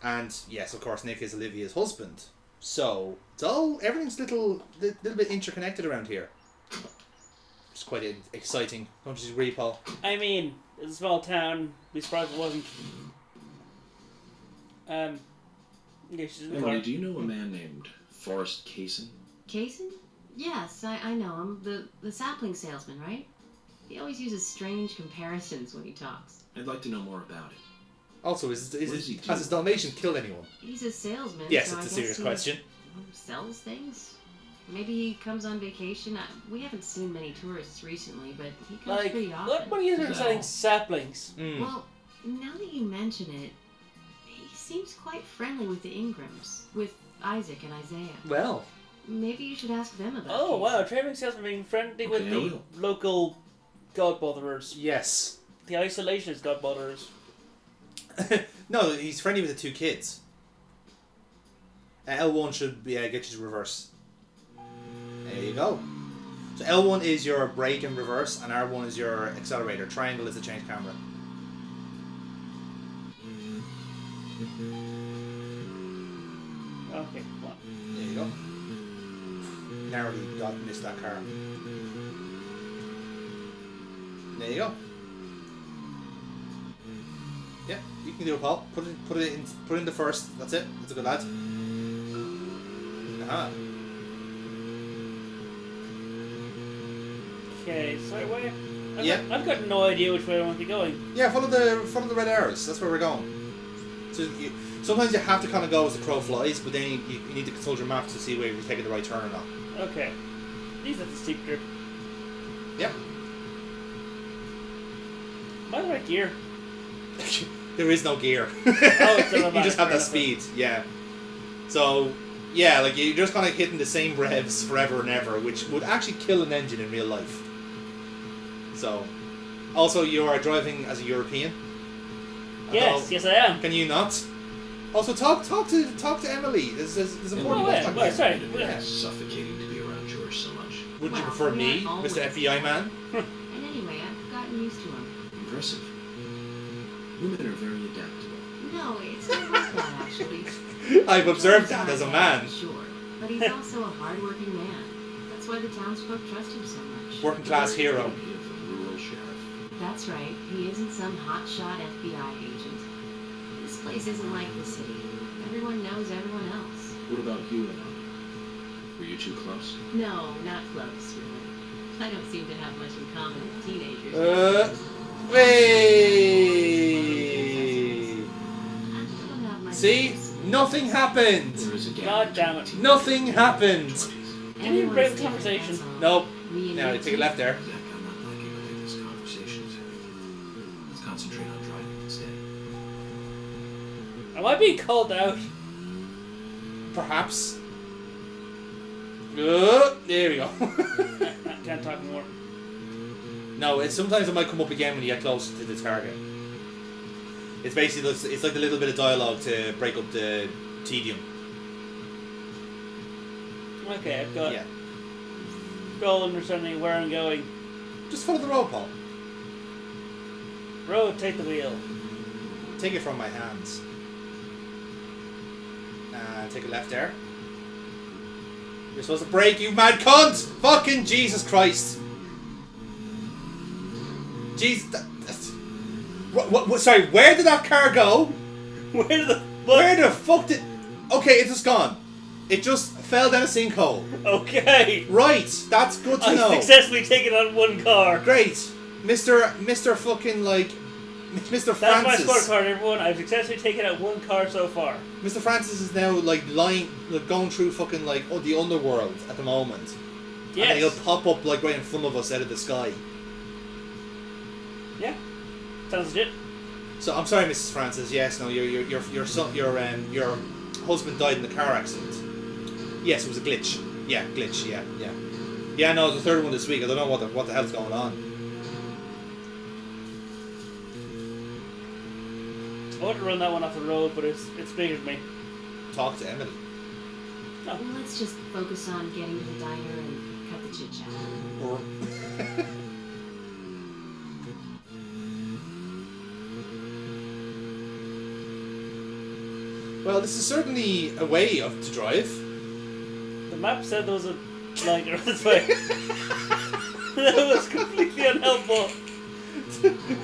And yes, of course, Nick is Olivia's husband. So it's everything's little bit interconnected around here. It's quite exciting, don't you agree, Paul? I mean, it's a small town. Be surprised if it wasn't. Yeah, she's in the car. Emily, do you know a man named Forrest Kaysen? Kaysen? Yes, I know him. The sapling salesman, right? He always uses strange comparisons when he talks. I'd like to know more about it. Also, has his Dalmatian killed anyone? He's a salesman. Yes, so it's I a guess serious he question. Sells things? Maybe he comes on vacation. We haven't seen many tourists recently, but he comes pretty often. What are you selling saplings? Well, now that you mention it, he seems quite friendly with the Ingrams, with Isaac and Isaiah. Well, maybe you should ask them about it. Oh, wow. Traveling salesman being friendly with the local godbotherers. Yes. The isolationist godbotherers. No, he's friendly with the two kids. L1 should be get you to reverse. There you go. So L1 is your brake and reverse, and R1 is your accelerator. Triangle is the change camera. Okay, well. There you go. Narrowly missed that car. There you go. Yeah, you can do it, Paul. Put it in the first. That's it. That's a good lad. Okay, so where? I've got no idea which way I want to be going. Yeah, follow the red arrows. That's where we're going. So sometimes you have to kind of go as the crow flies, but then you need to consult your maps to see whether you're taking the right turn or not. Okay. These are the steep drip. Yep. Am I the right gear? There is no gear. It's you just have that speed. Yeah. So, yeah, like you're just kind of hitting the same revs forever and ever, which would actually kill an engine in real life. So, also you are driving as a European. Yes, I am. Can you not? Also, talk to Emily. There's important stuff. Sorry. It's suffocating to be around George so much. Would you prefer me, Mr. FBI man? And anyway, I've gotten used to him. Impressive. Women are very adaptable. No, it's not like that, actually. I've observed that as a man. Sure, but he's also a hard-working man. That's why the townsfolk trust him so much. Working class hero. Rural sheriff. That's right. He isn't some hotshot FBI agent. This place isn't like the city. Everyone knows everyone else. What about you and I? Were you too close? No, not close, really. I don't seem to have much in common with teenagers. Wait. See? Nothing happened. God damn it. Nothing happened. Can you break the conversation? Nope. Now take a left there. This conversation is heavy. Let's concentrate on driving instead. Am I being called out? Perhaps. There we go. Can't talk more. No, sometimes it might come up again when you get closer to the target. It's basically it's like a little bit of dialogue to break up the tedium. Okay, I've got goal understanding where I'm going. Just follow the road, Paul. Road, take the wheel. Take it from my hands. And take a left there. You're supposed to brake, you mad cunt! Fucking Jesus Christ! Jesus. Sorry, where did that car go? Where the fuck did... Okay, it's just gone. It just fell down a sinkhole. Okay. Right, that's good to know. I've successfully taken out one car. Great. Mr. fucking, like... Mr. Francis. That's my scorecard, everyone. I've successfully taken out one car so far. Mr. Francis is now, like, going through fucking, like, the underworld at the moment. Yes. And he'll pop up, like, right in front of us out of the sky. Yeah. Sounds legit. So, I'm sorry, Mrs. Francis. Yes, no, your husband died in a car accident. Yes, it was a glitch. Yeah, glitch, yeah. Yeah, no, it's the third one this week. I don't know what the hell's going on. I want to run that one off the road, but it's bigger than me. Talk to Emily. No. Well, let's just focus on getting to the diner and cut the chit-chat. Well, this is certainly a way to drive. The map said there was a line around this way. That was completely unhelpful.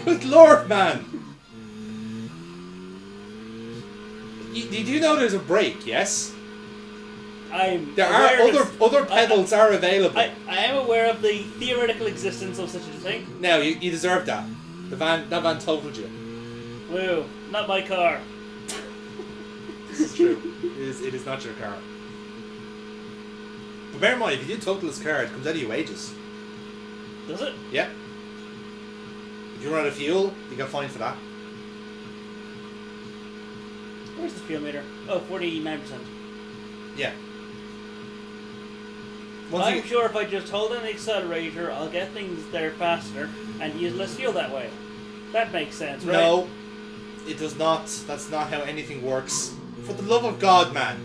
Good lord, man! Did you know there's a brake, yes? There are other pedals are available. I am aware of the theoretical existence of such a thing. Now, you deserve that. That van totaled you. Woo, not my car. This is true. It is not your car. But bear in mind, if you do total this car, it comes out of your wages. Does it? Yeah. If you run out of fuel, you get fined for that. Where's the fuel meter? Oh, 49%. Yeah. I'm sure if I just hold on the accelerator, I'll get things there faster and use less fuel that way. That makes sense, right? No, it does not. That's not how anything works. For the love of God, man.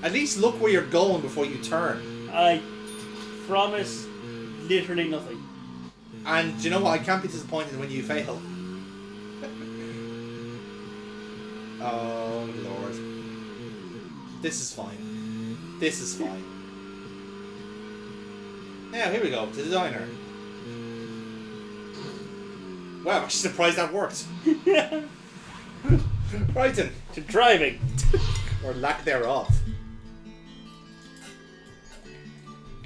At least look where you're going before you turn. I promise literally nothing. And you know what? I can't be disappointed when you fail. Oh, Lord. This is fine. This is fine. Now, here we go, to the diner. Wow, I'm actually surprised that worked. Right then. To driving. Or lack thereof.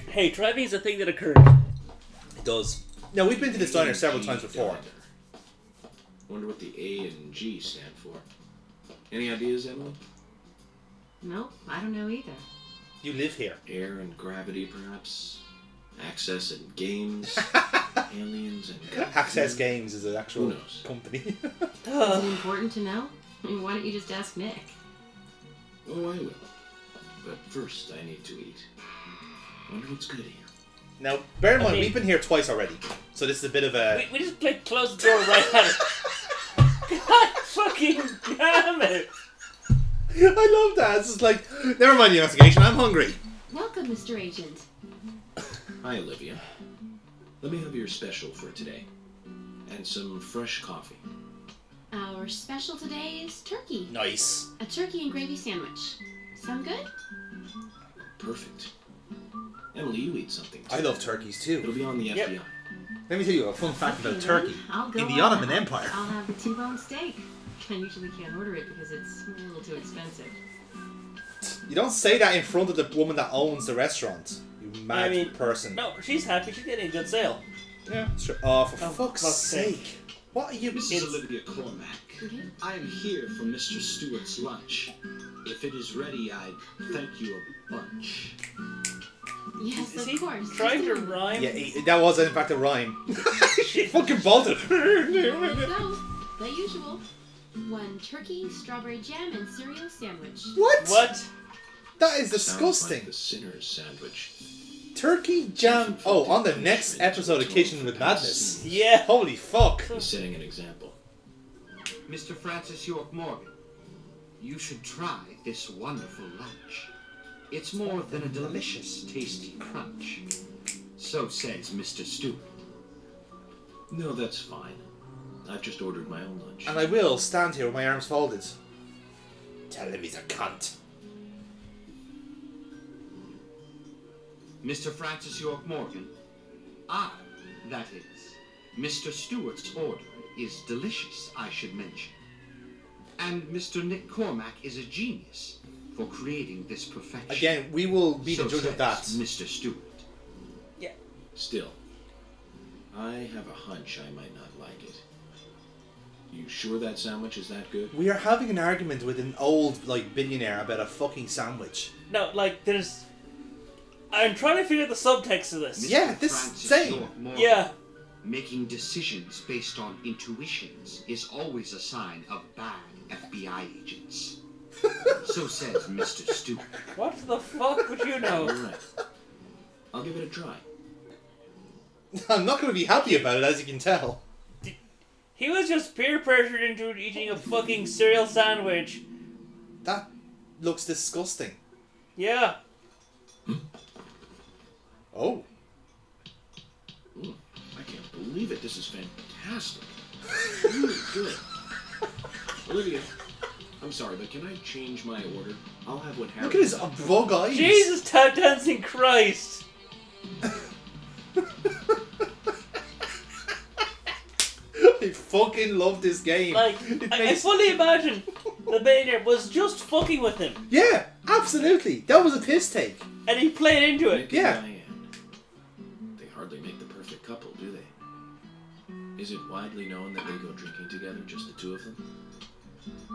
Hey, driving is a thing that occurred. It does. Now, we've been to this diner several times before. Wonder what the A and G stand for. Any ideas, Emily? Nope, I don't know either. You live here. Air and gravity, perhaps? Access and games? Aliens and... Access Games is an actual company. Is it important to know? I mean, why don't you just ask Nick? Oh, I will. But first, I need to eat. Wonder what's good here. Now, bear in mind, we've been here twice already. So this is a bit of a... We just close the door right at it. God fucking damn it! I love that. It's just like, never mind the investigation, I'm hungry. Welcome, Mr. Agent. Hi, Olivia. Let me have your special for today. And some fresh coffee. Our special today is turkey. Nice. A turkey and gravy sandwich. Sound good? Perfect. Emily, you eat something too. I love turkeys too. It'll be on the FBI. Let me tell you a fun fact about turkey. I'll go in the Ottoman Empire. I'll have the T-bone steak. I usually can't order it because it's a little too expensive. You don't say that in front of the woman that owns the restaurant. You mad person. No, she's happy. She's getting a good sale. Yeah, sure. Oh, for fuck's sake. What are you... Mrs. Olivia Cormac. I am here for Mr. Stewart's lunch. If it is ready, I'd thank you a bunch. Yes, Is of he course. trying to rhyme? Yeah, that was in fact a rhyme. She fucking bolted. Here we go. The usual. 1 turkey, strawberry jam, and cereal sandwich. What? That is disgusting. Like the sinner's sandwich. Turkey jam. Oh, on the next episode of Kitchen with Madness. Yeah. Holy fuck. He's setting an example. Mr. Francis York Morgan, you should try this wonderful lunch. It's more than a delicious, tasty crunch. So says Mr. Stewart. No, that's fine. I've just ordered my own lunch. And I will stand here with my arms folded. Tell him he's a cunt. Mr. Francis York Morgan. I, that is. Mr. Stewart's order is delicious, I should mention. And Mr. Nick Cormack is a genius for creating this perfection. Again, we will be the judge of that. Mr. Stewart. Yeah. Still, I have a hunch I might not like it. You sure that sandwich is that good? We are having an argument with an old, like, billionaire about a fucking sandwich. No, like, there's... I'm trying to figure out the subtext of this. Yeah, this same. Yeah. Making decisions based on intuitions is always a sign of bad FBI agents. So says Mr. Stewart. What the fuck would you know? Alright. I'll give it a try. I'm not going to be happy about it, as you can tell. He was just peer pressured into eating a fucking cereal sandwich. That looks disgusting. Yeah. Oh. Ooh, I can't believe it. This is fantastic. Really good. Olivia, I'm sorry, but can I change my order? I'll have what Harry... Look at his bug eyes. Jesus, tap dancing Christ. I fucking love this game. Like, I fully imagine the billionaire was just fucking with him. Yeah, absolutely. That was a piss take. And he played into it. Yeah. They hardly make the perfect couple, do they? Is it widely known that they go drinking together, just the two of them?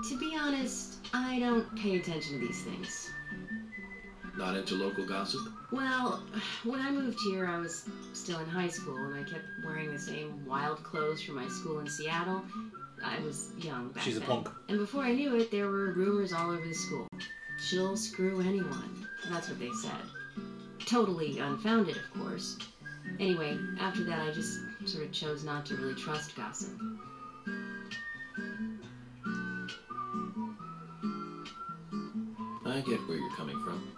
To be honest, I don't pay attention to these things. Not into local gossip? Well, when I moved here, I was still in high school, and I kept wearing the same wild clothes from my school in Seattle. I was young back She's a then. punk. And before I knew it, there were rumors all over the school. She'll screw anyone. That's what they said. Totally unfounded, of course. Anyway, after that, I just sort of chose not to really trust gossip. I get where you're coming from.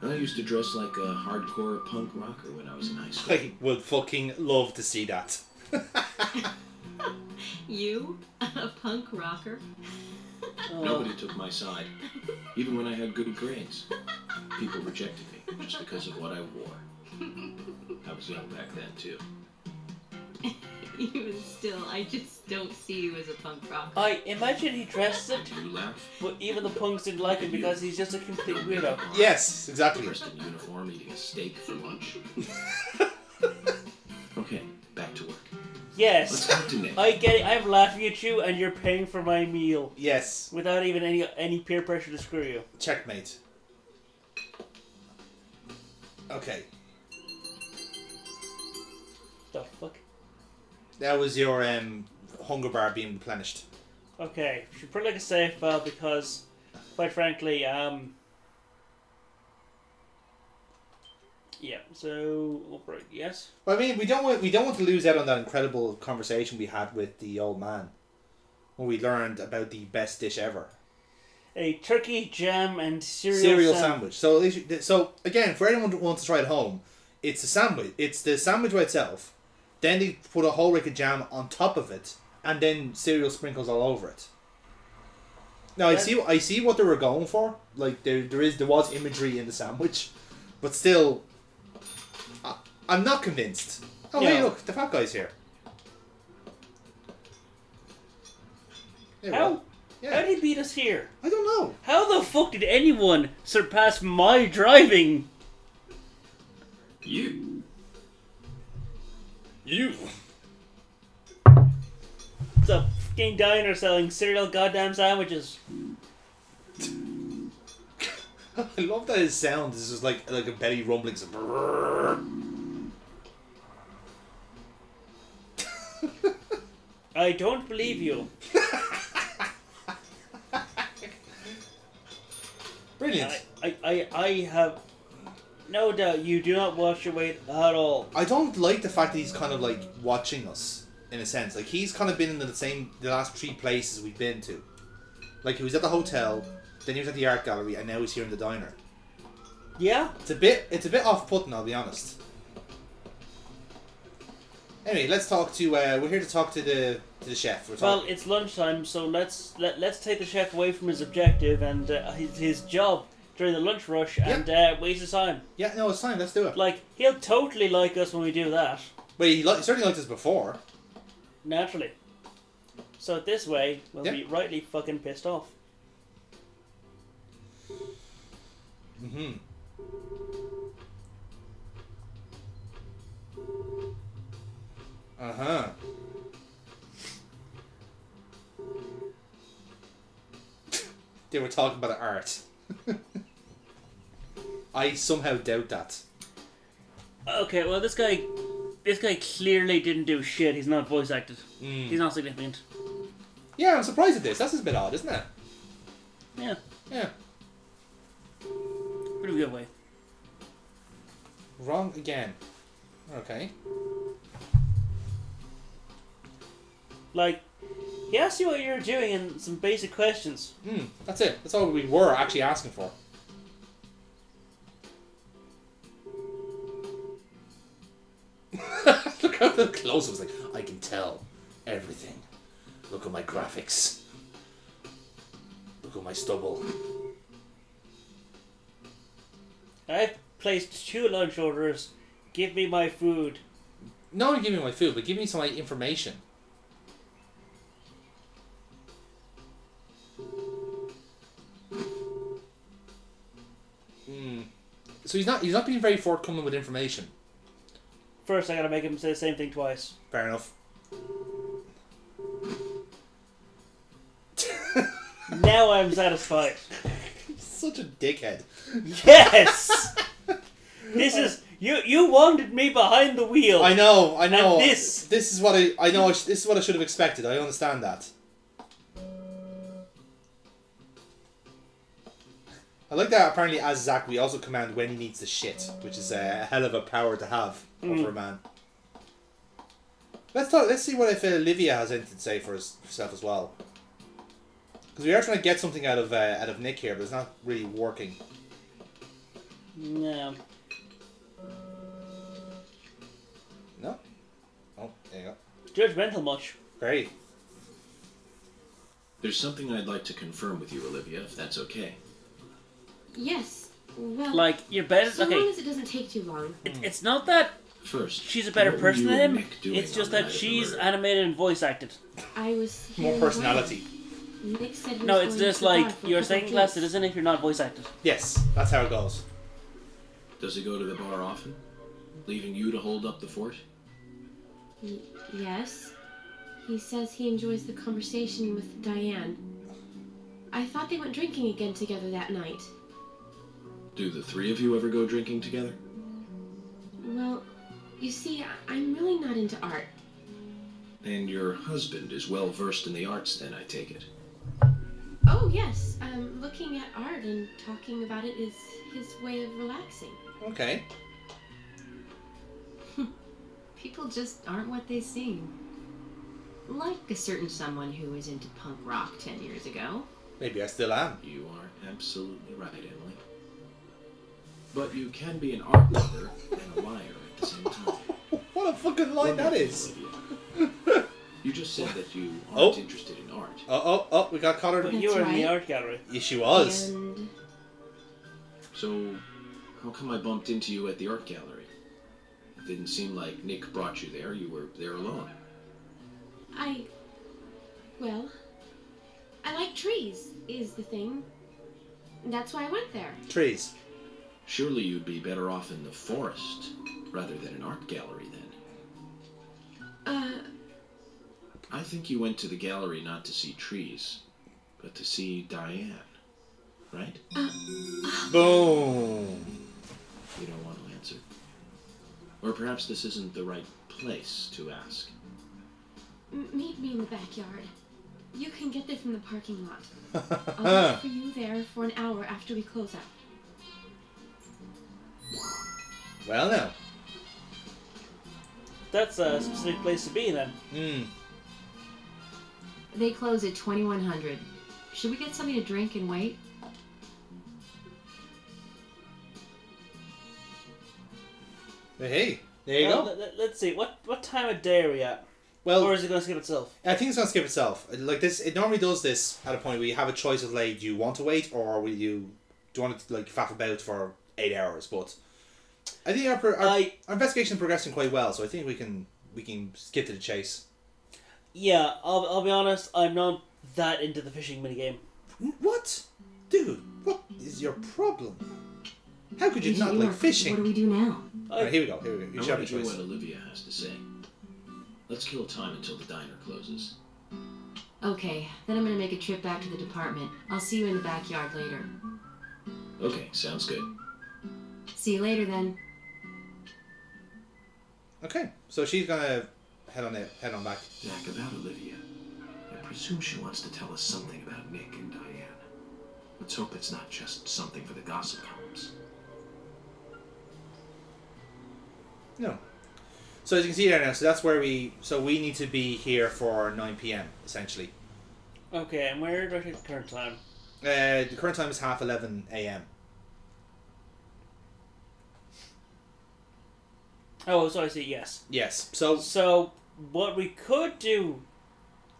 I used to dress like a hardcore punk rocker when I was in high school. I would fucking love to see that. You? A punk rocker? Nobody took my side. Even when I had good grades. People rejected me just because of what I wore. I was young back then, too. Even still, I just don't see you as a punk rocker. I imagine he dressed it, You laugh? but even the punks didn't like him because he's just a complete weirdo. Yes, exactly. Dressed in uniform, eating a steak for lunch. Okay, back to work. Yes, Let's go to Nick. I get it. I'm laughing at you, and you're paying for my meal. Yes. Without even any peer pressure to screw you. Checkmate. Okay. The fuck? That was your hunger bar being replenished. Okay, should put it like a safe file because, quite frankly, yeah. So, right, yes. Well, I mean, we don't want to lose out on that incredible conversation we had with the old man, when we learned about the best dish ever. A turkey, jam, and cereal sandwich. So again, for anyone who wants to try it at home, it's a sandwich. It's the sandwich by itself. Then they put a whole rick of jam on top of it, and then cereal sprinkles all over it. Now I see what they were going for. Like there was imagery in the sandwich, but still, I'm not convinced. Oh hey, look, the fat guy's here. How did he beat us here? I don't know. How the fuck did anyone surpass my driving? You. It's a fucking diner selling cereal goddamn sandwiches. I love that his sound is just like a belly rumbling. I don't believe you. Brilliant. I have no doubt you do not watch your weight at all. I don't like the fact that he's kind of like watching us in a sense. Like he's kind of been in the last 3 places we've been to. Like he was at the hotel, then he was at the art gallery, and now he's here in the diner. Yeah. It's a bit off-putting, I'll be honest. Anyway, let's talk to. We're here to talk to the chef. Well, it's lunchtime, so let's take the chef away from his objective and his job during the lunch rush and waste his time. Yeah, no, it's time. Let's do it. Like, he'll totally like us when we do that. But he certainly liked us before. Naturally. So this way, we'll be rightly fucking pissed off. Mm-hmm. Uh-huh. They were talking about art. I somehow doubt that. Okay, well this guy clearly didn't do shit. He's not voice acted. He's not significant. Yeah, I'm surprised at this. That's a bit odd, isn't it? Yeah. Yeah. Pretty good way. Wrong again. Okay. Like, he asked you what you were doing and some basic questions. That's it. That's all we were actually asking for. Look how close it was. Like, I can tell everything. Look at my graphics. Look at my stubble. I've placed 2 lunch orders. Give me my food. Not only give me my food, but give me some information. So he's not being very forthcoming with information. First, I gotta make him say the same thing twice. Fair enough. Now I'm satisfied. Such a dickhead. Yes. This is you wanted me behind the wheel. I know. And this is what I know. This is what I should have expected. I understand that. I like that. Apparently, as Zach, we also command when he needs to shit, which is a hell of a power to have over a man. Let's talk. Let's see what if Olivia has anything to say for herself as well. Because we are trying to get something out of Nick here, but it's not really working. No. No? Oh, there you go. Judgmental much. Very. There's something I'd like to confirm with you, Olivia, if that's okay. Yes. Well, like, you're better. So okay. long as it doesn't take too long. It's not that. First, she's a better person than him. It's just that she's animated and voice acted. I was more personality. Nick said no, it's just like you're a second-class citizen if you're not voice acted. Yes, that's how it goes. Does he go to the bar often, leaving you to hold up the fort? Yes. He says he enjoys the conversation with Diane. I thought they went drinking again together that night. Do the 3 of you ever go drinking together? Well, you see, I'm really not into art. And your husband is well versed in the arts then, I take it? Oh, yes. Looking at art and talking about it is his way of relaxing. Okay. People just aren't what they seem. Like a certain someone who was into punk rock 10 years ago. Maybe I still am. You are absolutely right, Emily. But you can be an art lover and a liar at the same time. What a fucking line that is. You just said that you aren't interested in art. Oh, we got caught her. But you were in the art gallery. Yes, she was. And... So, how come I bumped into you at the art gallery? It didn't seem like Nick brought you there. You were there alone. Well, I like trees, is the thing. That's why I went there. Trees. Surely you'd be better off in the forest rather than an art gallery then. I think you went to the gallery not to see trees, but to see Diane, right? Boom. You don't want to answer. Or perhaps this isn't the right place to ask. Meet me in the backyard. You can get there from the parking lot. I'll wait for you there for an hour after we close up. Well, now. That's a specific place to be then. They close at 2100. Should we get something to drink and wait? Hey. There you go. Let's see. What time of day are we at? Well, or is it going to skip itself? I think it's going to skip itself. Like this, it normally does this at a point where you have a choice of like, do you want to wait or do you want to like faff about for 8 hours? But I think our investigation is progressing quite well, so I think we can skip to the chase. Yeah, I'll be honest. I'm not that into the fishing minigame. What, dude? What is your problem? How could you not like fishing? What do we do now? Right, here we go. You should have a hear choice. what Olivia has to say. Let's kill time until the diner closes. Okay, then I'm gonna make a trip back to the department. I'll see you in the backyard later. Okay, sounds good. See you later then. Okay, so she's gonna head on back. Jack, about Olivia. I presume she wants to tell us something about Nick and Diane. Let's hope it's not just something for the gossip columns. No. So as you can see there now, so that's where we need to be here for 9 p.m. essentially. Okay, and where do I take the current time? The current time is 11:30 a.m. Oh, so I see. Yes. Yes. So what we could do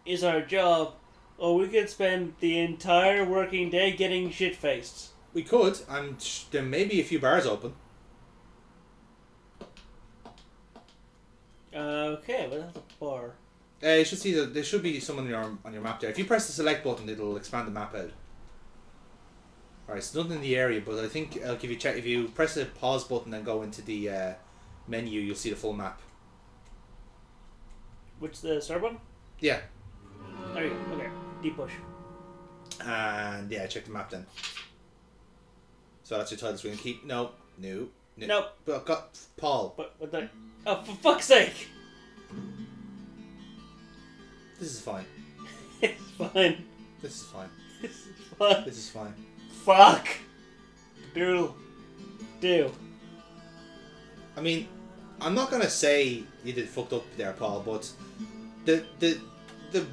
is our job, or we could spend the entire working day getting shit faced. We could, and there may be a few bars open. Okay, but that's a bar. You should see there should be someone on your map there. If you press the select button, it'll expand the map out. Alright, so nothing in the area, but I think I'll give you a check. If you press the pause button and go into the menu, you'll see the full map. Which the start button? Yeah. There you go. Okay, deep push. And yeah, check the map then. So that's your title screen. Keep Nope. But I've got Paul. But what the? Oh, for fuck's sake! This is fine. It's fine. This is fine. This is fine. This is fine. Fuck. Do. I mean, I'm not gonna say you did fucked up there, Paul, but the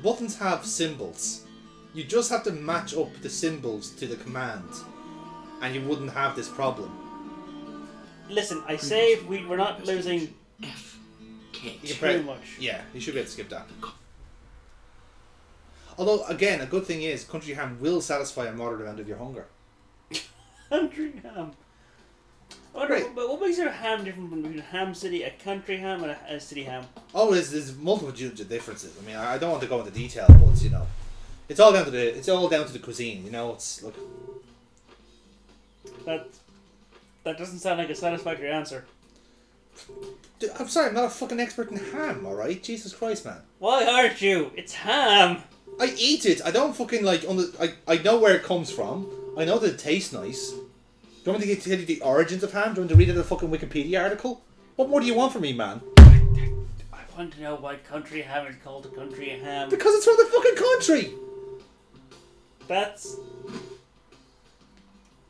buttons have symbols. You just have to match up the symbols to the command, and you wouldn't have this problem. Listen, I saved. We're not losing. Too much. Yeah, you should be able to skip that. Although, again, a good thing is country ham will satisfy a moderate amount of your hunger. Country ham. But what makes your ham different between a ham city, a country ham, and a city ham? Oh, there's multiple differences. I mean, I don't want to go into detail, but you know, it's all down to the cuisine. You know, it's look. That doesn't sound like a satisfactory answer. Dude, I'm sorry, I'm not a fucking expert in ham. All right, Jesus Christ, man. Why aren't you? It's ham. I eat it. I don't fucking like. I know where it comes from. I know that it tastes nice. Do you want me to tell you the origins of ham? Do you want to read it in a fucking Wikipedia article? What more do you want from me, man? I want to know why country ham is called a country ham. Because it's from the fucking country.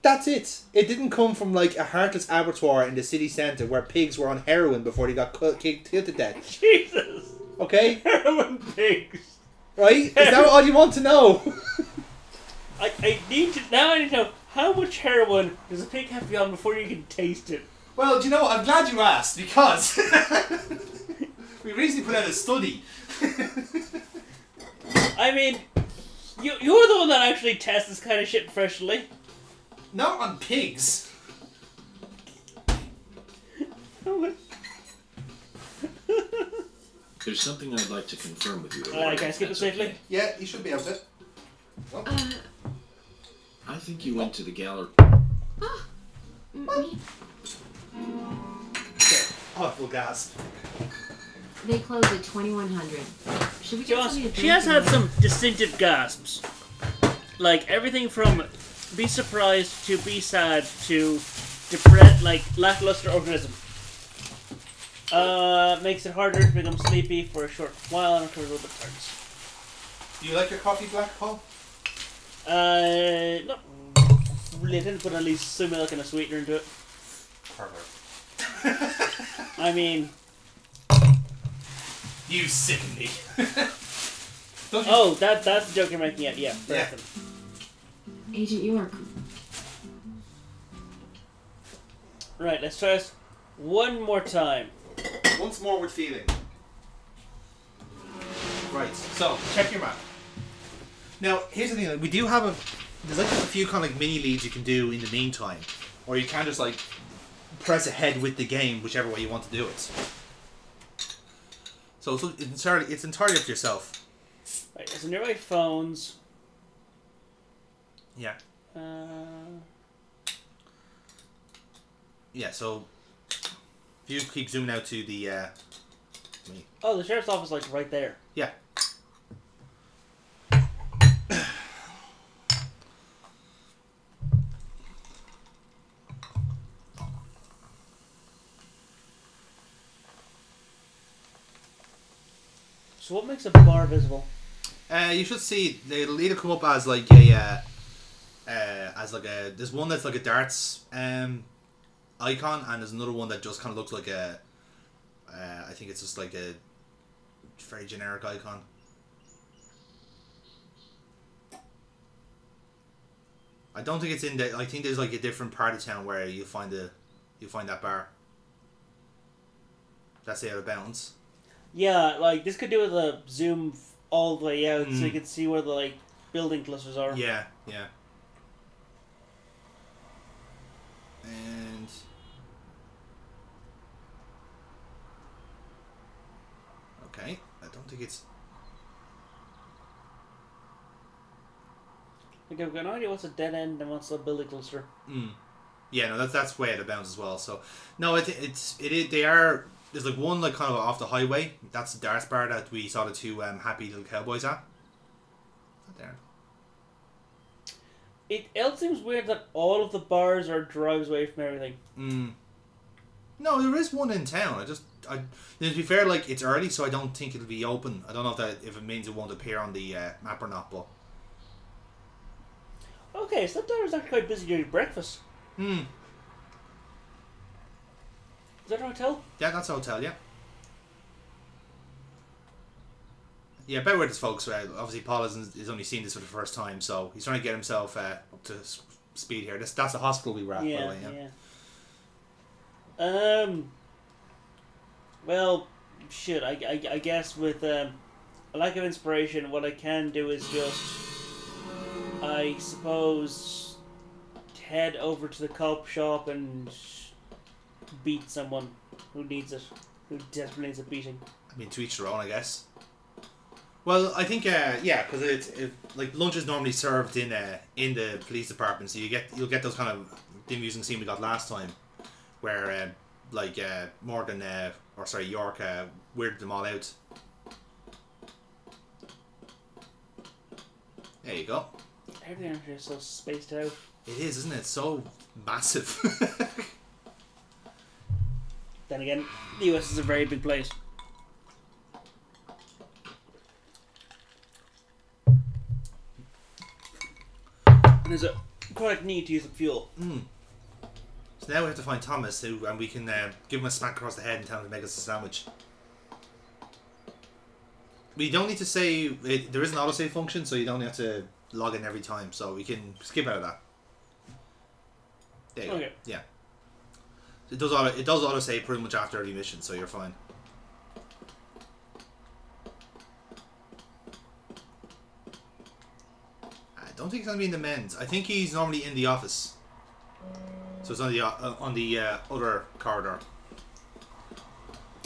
That's it. It didn't come from like a heartless abattoir in the city centre where pigs were on heroin before they got killed to death. Jesus. Okay? Heroin pigs. Right? Is that all you want to know? I need to know how much heroin does a pig have to be on before you can taste it? Well, do you know what? I'm glad you asked because we recently put out a study. I mean, you're the one that actually tests this kind of shit professionally. Not on pigs. There's something I'd like to confirm with you. Can I skip it safely? Okay. Yeah, you should be able to. I think you went to the gallery. Awful gasp. They close at 2100. Should we get something to drink? She has had some distinctive gasps. Like everything from be surprised to be sad to depressed, like lackluster organism. Makes it harder to become sleepy for a short while and recovers a little bit tired. Do you like your coffee black, Paul? Not really. I tend to put at least some milk and a sweetener into it. Perfect. I mean... You sicken me. Oh, that's the joke you're making yet. Yeah. Agent York. Right, let's try this one more time. once more with feeling. Right, so check your map. Now, here's the thing: we do have there's like a few kind of like mini leads you can do in the meantime, or you can just like press ahead with the game, whichever way you want to do it. So it's entirely up to yourself. Right, so nearby phones. Yeah. Yeah. So if you keep zooming out to the. Oh, the sheriff's office, like right there. Yeah. So what makes a bar visible? You should see they'll either come up as like a there's one that's like a darts icon, and there's another one that just kind of looks like a I think it's just like a very generic icon. I don't think it's in there. I think there's like a different part of town where you find that bar. That's the out of bounds. Yeah, like this could do with a zoom all the way out, so you can see where the like building clusters are. Yeah, yeah. And okay, I don't think it's. Like I've got no idea what's a dead end and what's a building cluster. Yeah, no, that's way out of bounds as well. So no, they are. There's like one like kind of off the highway. That's the darts bar that we saw the two happy little cowboys at. Is that there? It seems weird that all of the bars are drives away from everything. No, there is one in town. To be fair, like it's early, so I don't think it'll be open. I don't know if it means it won't appear on the map or not, but. Okay, so that bar is actually quite busy during breakfast. Is that a hotel? Yeah, that's a hotel, yeah. Yeah, bear with us, folks. Obviously, Paul has only seen this for the first time, so he's trying to get himself up to speed here. That's the hospital we were at, by the way, yeah. Well, shit, I guess with a lack of inspiration, what I can do is just, I suppose, head over to the cop shop and beat someone who needs it, who desperately needs a beating. I mean, to each their own, I guess. Well, I think yeah, because it's like lunch is normally served in the police department, so you'll get those kind of the amusing scene we got last time, where Morgan York weirded them all out. There you go. Everything here is so spaced out. It is, isn't it? So massive. Then again, the US is a very big place. And there's a quite need to use the fuel. So now we have to find Thomas, and we can give him a smack across the head and tell him to make us a sandwich. We don't need to say there is an autosave function, so you don't have to log in every time. So we can skip out of that. There you go. Yeah. It does autosave pretty much after every mission, so you're fine. I don't think he's gonna be in the men's. I think he's normally in the office. So it's on the other corridor.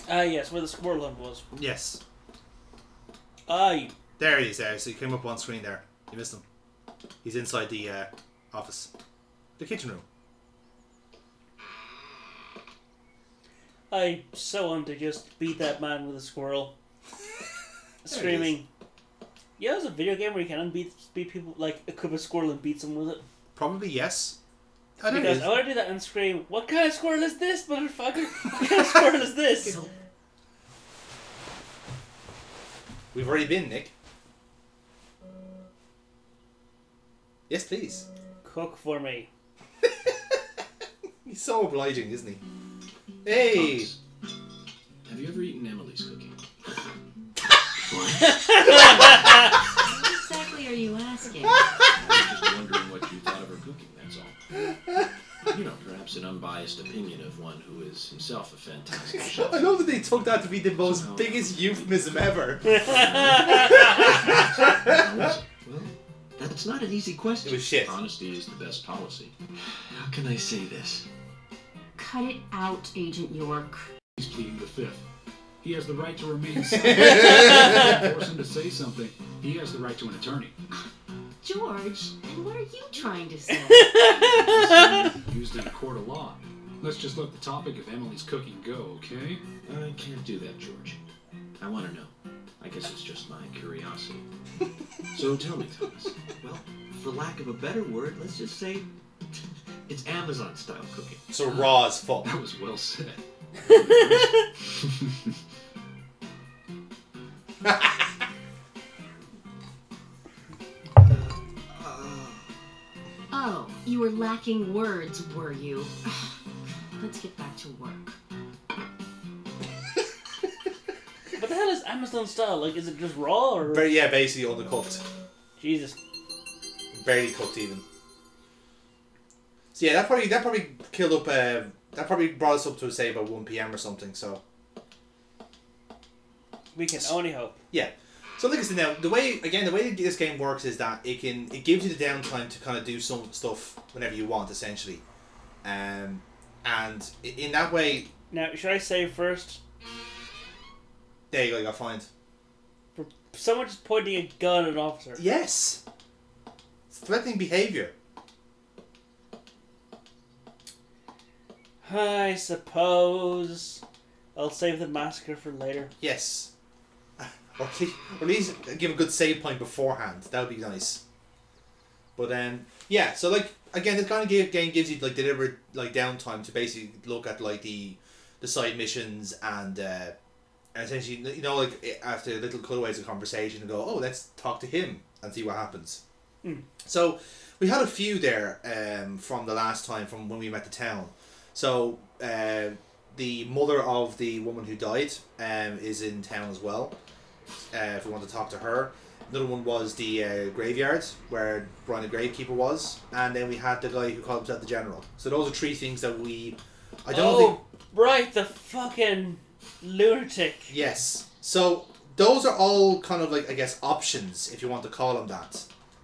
Yes, where the squirrel hunt was. Yes. Aye. There he is. There, so he came up on screen there. You missed him. He's inside the office, the kitchen room. I so want to just beat that man with a squirrel. Screaming. Yeah, there's a video game where you can beat people, like equip a squirrel and beat someone with it. Probably yes. Because I want to do that and scream, "What kind of squirrel is this, motherfucker? What kind of squirrel is this?" We've already been, Nick. Yes, please. Cook for me. He's so obliging, isn't he? Hey! Thomas, have you ever eaten Emily's cooking? What exactly are you asking? I was just wondering what you thought of her cooking, that's all. You know, perhaps an unbiased opinion of one who is himself a fantastic chef. I love that they took that to be the most biggest euphemism ever. Well, that's not an easy question. It was shit. Honesty is the best policy. How can I say this? Cut it out, Agent York. He's pleading the fifth. He has the right to remain silent. Force him to say something. He has the right to an attorney. George, and what are you trying to say? Used in a court of law. Let's just let the topic of Emily's cooking go, okay? I can't do that, George. I want to know. I guess it's just my curiosity. So tell me, Thomas. Well, for lack of a better word, let's just say it's Amazon-style cooking. So raw as fuck. That was well said. Oh, you were lacking words, were you? Let's get back to work. What the hell is Amazon style? Like, is it just raw or? Basically undercooked. Jesus. Barely cooked even. So yeah, that probably killed up. That probably brought us up to say about 1 PM or something. So we can only hope. Yeah. So like I said, now the way this game works is that it gives you the downtime to kind of do some stuff whenever you want, essentially, and in that way. Now, should I say first? There you go. You got fined. For someone just pointing a gun at an officer. Yes. It's threatening behavior. I suppose I'll save the massacre for later. Yes. Or at least give a good save point beforehand. That would be nice. But yeah. So like again, this kind of game gives you like deliberate like downtime to basically look at like the side missions and essentially, you know, like after little cutaways of conversation and go, oh, let's talk to him and see what happens. Mm. So we had a few there from the last time from when we met the town. So the mother of the woman who died is in town as well. If we want to talk to her. Another one was the graveyard where Brian the Gravekeeper was, and then we had the guy who called himself the General. So those are three things that we. I don't think. Right, the fucking lunatic. Yes. So those are all kind of like, I guess, options, if you want to call them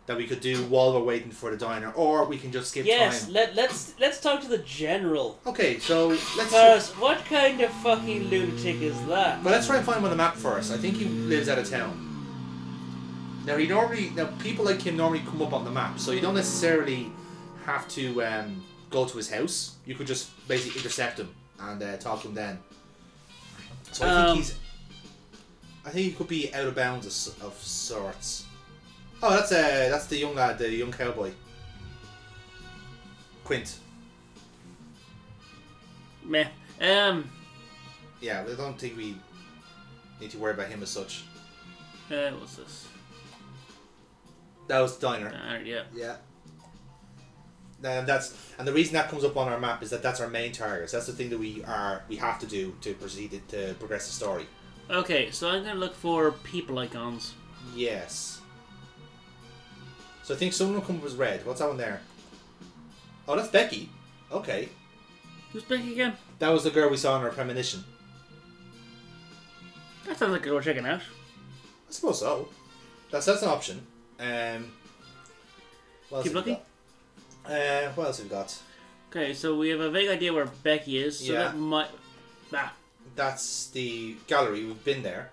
that we could do while we're waiting for the diner, or we can just skip time. let's talk to the General. Okay, so let's. Because what kind of fucking lunatic is that? But let's try and find him on the map first. I think he lives out of town. Now people like him normally come up on the map, so you don't necessarily have to go to his house. You could just basically intercept him and talk to him then. So I think he could be out of bounds of sorts. Oh, that's the young lad, the young cowboy. Quint. Meh. Yeah, I don't think we need to worry about him as such. What's this? That was the diner. Yeah. Yeah. And the reason that comes up on our map is that that's our main target. So that's the thing that we have to do to proceed to progress the story. Okay, so I'm gonna look for people icons. Yes. So I think someone will come up as red. What's that one there? Oh, that's Becky. Okay. Who's Becky again? That was the girl we saw in our premonition. That sounds like a worth checking out. I suppose so. That's an option. Keep looking. What else have we got? Okay, so we have a vague idea where Becky is. So that might. That's the gallery. We've been there.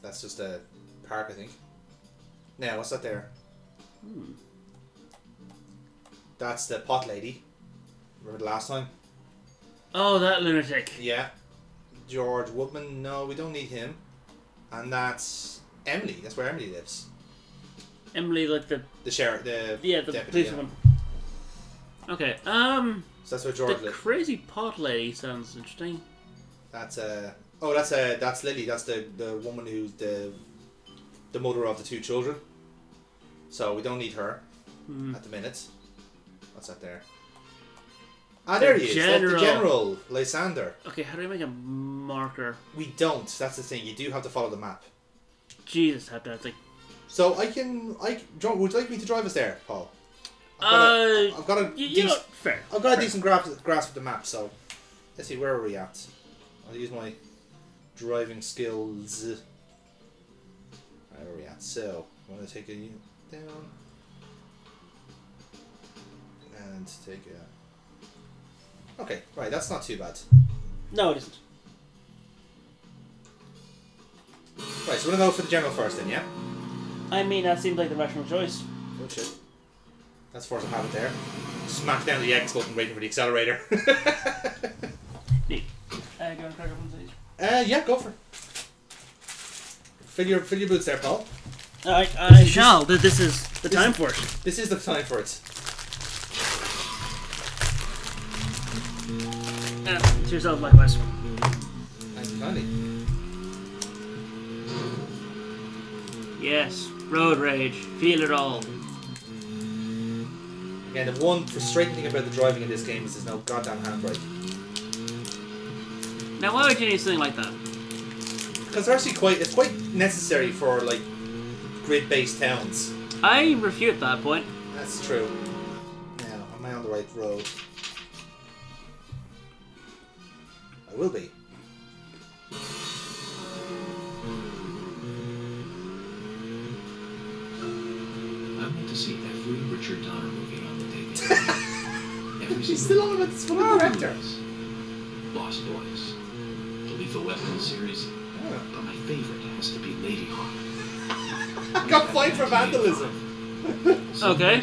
That's just a park, I think. Now, what's that there? That's the pot lady. Remember the last time? Oh, that lunatic. Yeah. George Woodman. No, we don't need him. And that's Emily. That's where Emily lives. Emily, like the sheriff, the deputy, policewoman. Okay. So that's where George the lives. Crazy pot lady sounds interesting. That's that's Lily. That's the woman who's the mother of the two children. So we don't need her at the minute. What's that there? Ah, there he is. That's the General, Lysander. Okay, how do I make a marker? We don't. That's the thing. You do have to follow the map. Jesus, how dancing. So would you like me to drive us there, Paul? I've got a fair. I've got a decent grasp of the map, so let's see, where are we at? I'll use my driving skills. Where are we at? So I'm gonna take a unit down and take a. Okay, right, that's not too bad. No, it isn't. Right, so we're gonna go for the general first then, yeah? I mean, that seems like the rational choice. Good shit. That's force of habit there. Smack down the X button, waiting for the accelerator. Neat. Do you want to crack up on these? Yeah, go for it. Fill your boots there, Paul. I shall. This is the time for it. This is the time for it. To yourself, likewise. Thank you kindly. Yes, road rage. Feel it all. Again, the one frustrating thing about the driving in this game is there's no goddamn handbrake. Now, why would you need something like that? Because they're actually it's quite necessary for like grid-based towns. I refute that point. That's true. Now, am I on the right road? I will be. I want to see every Richard Donner movie on the tape. He's still on about this fucking director. Lost Boys, the Lethal Weapon series, but my favorite has to be Lady Hawk. I got fined for vandalism. Okay.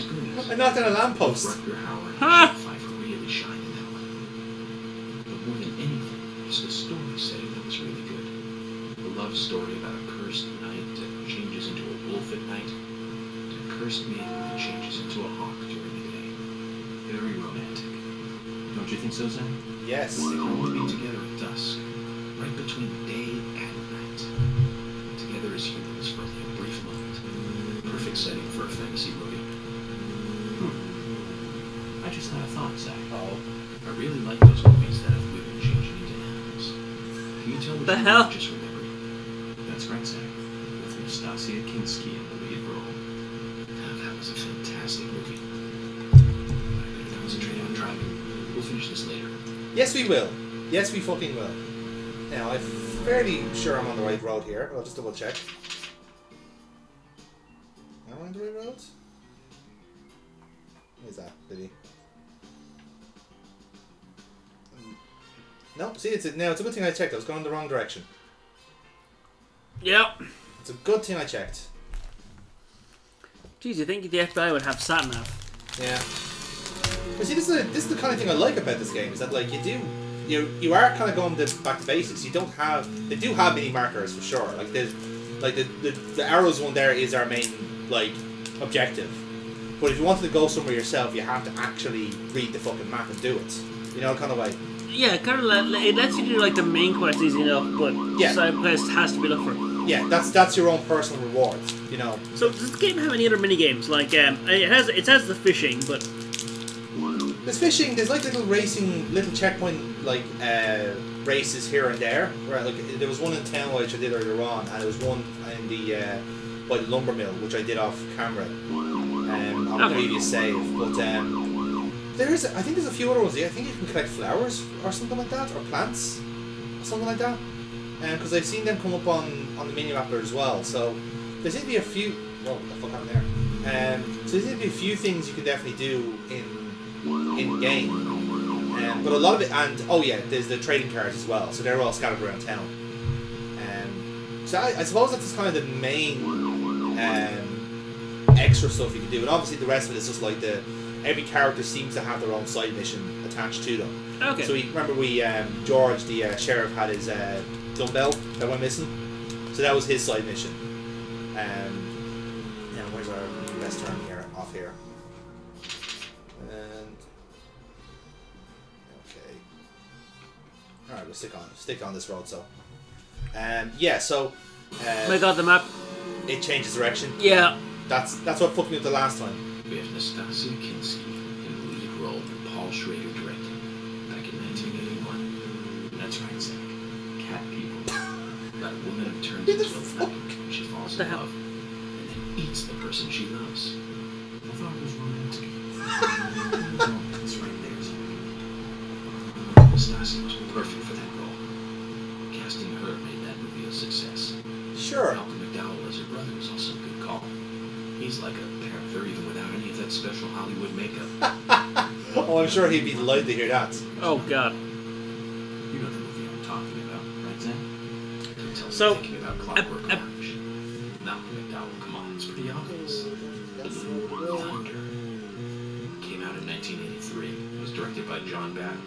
I knocked on a lamppost. Huh? Really shine in that one. But more than anything, it's the story setting that was really good. A love story about a cursed knight that changes into a wolf at night, and a cursed maiden that changes into a hawk during the day. Very romantic. Don't you think so, Zach? Yes. They can only be together at dusk, right between day and night. Together as humans for only a brief moment. Perfect setting for a fantasy movie. I just had a thought, Zach. I really like those movies that have women changing into animals. Can you tell which one you just remembered? That's right, Zach. With Nastasia Kinski in the lead role. That was a fantastic movie. I better concentrate on driving. We'll finish this later. Yes, we will. Yes, we fucking will. Now, I'm fairly sure I'm on the right road here. I'll just double check. Am I on the right road? What is that, Billy? No, see, it's a good thing I checked. I was going the wrong direction. Yep. It's a good thing I checked. Jeez, you think the FBI would have sat nav? Yeah. But see, this is the kind of thing I like about this game, is that like you are kind of going back to basics. They do have mini markers for sure. Like the arrows one there is our main like objective. But if you wanted to go somewhere yourself, you have to actually read the fucking map and do it. You know, kind of way. Yeah, kind of. It lets you do like the main quest easy enough, but side quest has to be looked for. Yeah, that's your own personal reward. You know. So does this game have any other mini games? Like it has the fishing, but there's fishing. There's like little checkpoint like races here and there. Right, like there was one in town which I did earlier on, and there was one in the by the lumber mill which I did off camera on a previous save. But I think there's a few other ones. I think you can collect flowers or something like that, or plants, or something like that. Because I've seen them come up on the mini map as well. So there seems to be a few. Whoa, what the fuck happened there? So there seems to be a few things you can definitely do in game. But a lot of it, and there's the trading cards as well. So they're all scattered around town. So I suppose that's kind of the main extra stuff you can do. And obviously the rest of it is just like every character seems to have their own side mission attached to them. Okay. So George, the sheriff, had his dumbbell that went missing. So that was his side mission. Now where's our best turn here? Off here. And okay. Alright, we'll stick on this road. So so I got the map. It changes direction. Yeah. That's what fucked me up the last time. We have Nastasia Kinski in the lead role and Paul Schrader directing back in 1981. That's right, Zach. Cat people. That woman who turns into a puppet when she falls in love, and then eats the person she loves. I thought it was romantic. It's right there. Stassi was perfect for that role. Casting her made that movie a success. Sure. Malcolm McDowell as her brother was also a good call. He's like a panther even without any of that special Hollywood makeup. Oh, I'm sure he'd be delighted to hear that. Oh, God. You know the movie I'm talking about, right, Zan? So, thinking about Clockwork Orange. Malcolm McDowell, come on, it's pretty obvious. Thunder. Came out in 1983. It was directed by John Batten.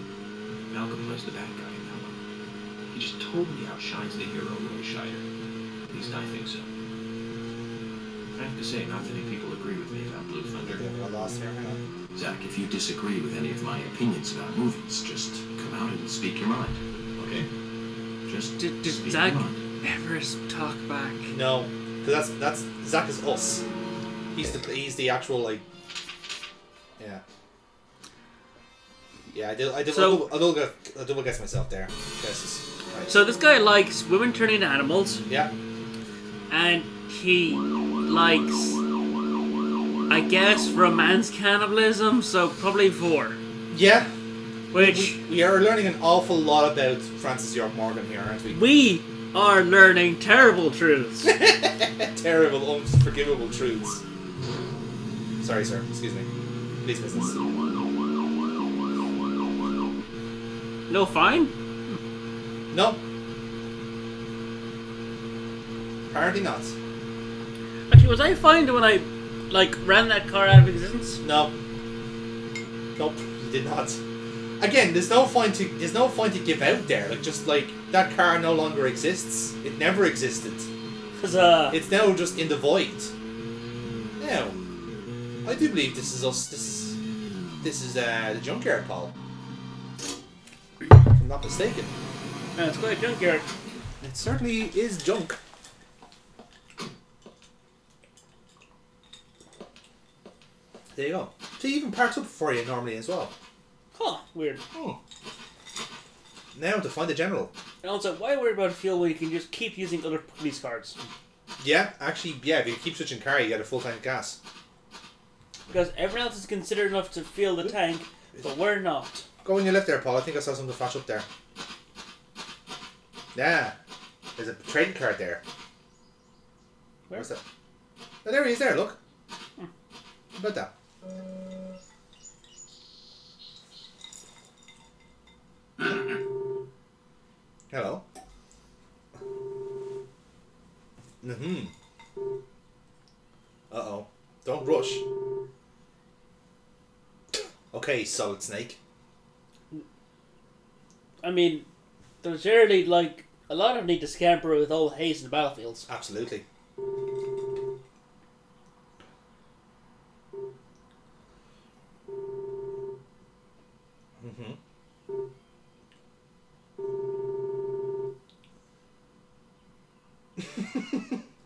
Malcolm plays the bad guy in that one. He just totally outshines the hero, Roy Scheider. At least I think so. I have to say, not many people agree with me about Blue Thunder. I lost here, hang on. Zach, if you disagree with any of my opinions about movies, just come out and speak your mind, okay? Just Did speak Zach your mind. ever talk back? No, because that's Zach is us. He's the actual, like, yeah. Yeah, I double guess myself there. Right. So this guy likes women turning into animals. Yeah. And he likes, I guess, romance cannibalism, so probably 4. Yeah. Which... We are learning an awful lot about Francis York Morgan here, aren't we? We are learning terrible truths. Terrible, unforgivable truths. Sorry, sir. Excuse me. Please business. No fine? No. Apparently not. Actually, was I fined when I, like, ran that car out of existence? No. Nope, you did not. Again, there's no point to give out there. Like, just like that car no longer exists. It never existed. It's now just in the void. Now, I do believe this is us. This is the junkyard, Paul. If I'm not mistaken. Yeah, it's quite a junkyard. It certainly is junk. There you go. So he even parks up for you normally as well. Huh, weird. Now to find the general. And also, why worry about fuel when you can just keep using other police cars? Yeah, actually, yeah, if you keep switching car, you get a full tank of gas. Because everyone else is considered enough to fill the tank, but we're not. Go on your left there, Paul. I think I saw something flash up there. Yeah. There's a trading card there. Where's that? Oh, there he is there, look. How about that? Hello. Uh-oh. Don't rush. Okay, Solid Snake. I mean, there's rarely, like, a lot of need to scamper with all haste in the battlefields. Absolutely.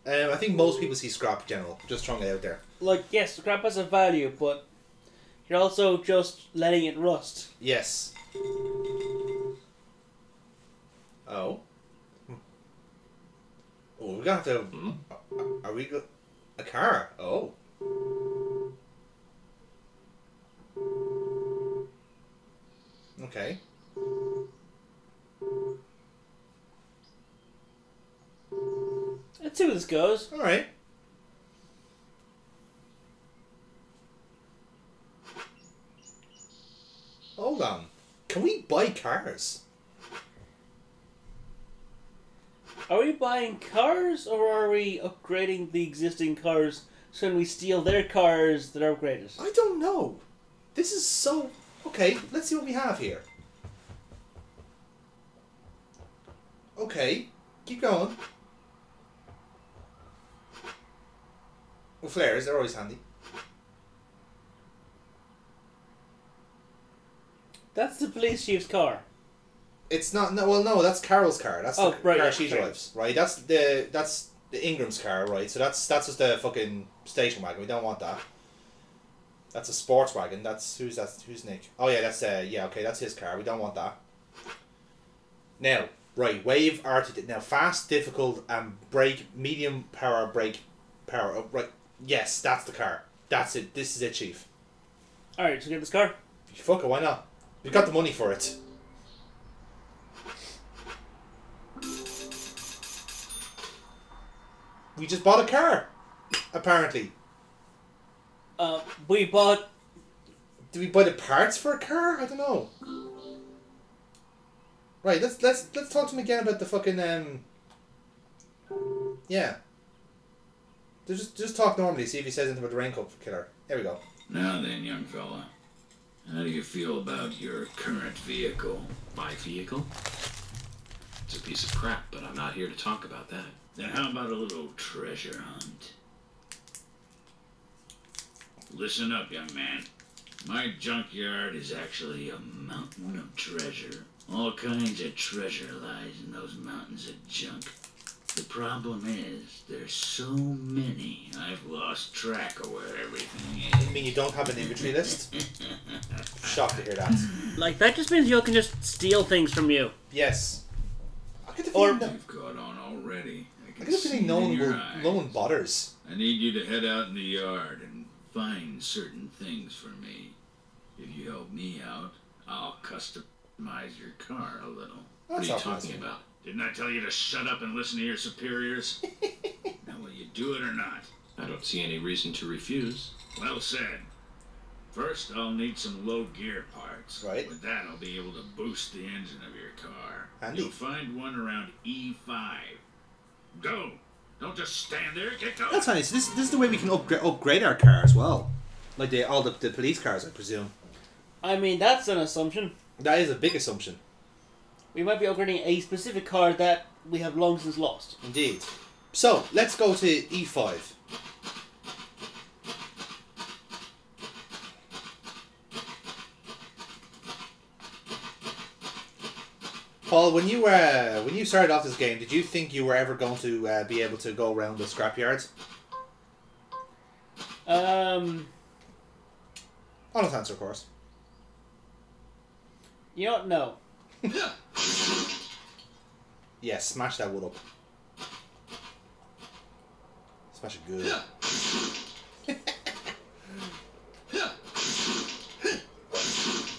I think most people see scrap general. Just throwing it out there. Like, yes, scrap has a value, but you're also just letting it rust. Yes. Oh. Oh, we're gonna have to. Are we go? A car? Oh. Okay. Let's see where this goes. All right. Hold on. Can we buy cars? Are we buying cars, or are we upgrading the existing cars so when we steal their cars that are upgraded? I don't know. This is so... Okay, let's see what we have here. Okay, keep going. Well, flares, they're always handy. That's the police chief's car. It's not. No, well, no, that's Carol's car. That's the right, car yeah, she sorry. drives, right? That's the Ingram's car, right? So that's just a fucking station wagon. We don't want that. That's a sports wagon. That's who's Nick? Oh yeah, that's yeah, okay, that's his car. We don't want that. Now, right, wave RT. Now, fast, difficult, and brake, medium power, brake power. Oh, right, Yes, that's the car. That's it. This is it, Chief. Alright, so get this car. Fuck it, why not? We got the money for it. We just bought a car, apparently. We bought... Did we buy the parts for a car? I don't know. Right, let's talk to him again about the fucking yeah. Just talk normally. See if he says anything about the raincoat killer. There we go. Now then, young fella, how do you feel about your current vehicle? My vehicle? It's a piece of crap, but I'm not here to talk about that. Then how about a little treasure hunt? Listen up, young man. My junkyard is actually a mountain of treasure. All kinds of treasure lies in those mountains of junk. The problem is, there's so many, I've lost track of where everything is. You mean you don't have an inventory list? Shocked to hear that. Like, that just means you can just steal things from you. Yes. Or you've caught on already. I can see no it in your no one bothers. I need you to head out in the yard and find certain things for me. If you help me out, I'll customize your car a little. What are you talking about? Didn't I tell you to shut up and listen to your superiors? Now, will you do it or not? I don't see any reason to refuse. Well said. First, I'll need some low gear parts. Right. With that, I'll be able to boost the engine of your car. Handy. You'll find one around E5. Go! Don't just stand there. Get going. That's handy. So this is the way we can upgrade our car as well. Like all the police cars, I presume. I mean, that's an assumption. That is a big assumption. We might be upgrading a specific car that we have long since lost. Indeed. So, let's go to E5. Paul, when you started off this game, did you think you were ever going to be able to go around the scrapyards? Honest answer, of course. You don't know. Yeah, smash that wood up. Smash it good.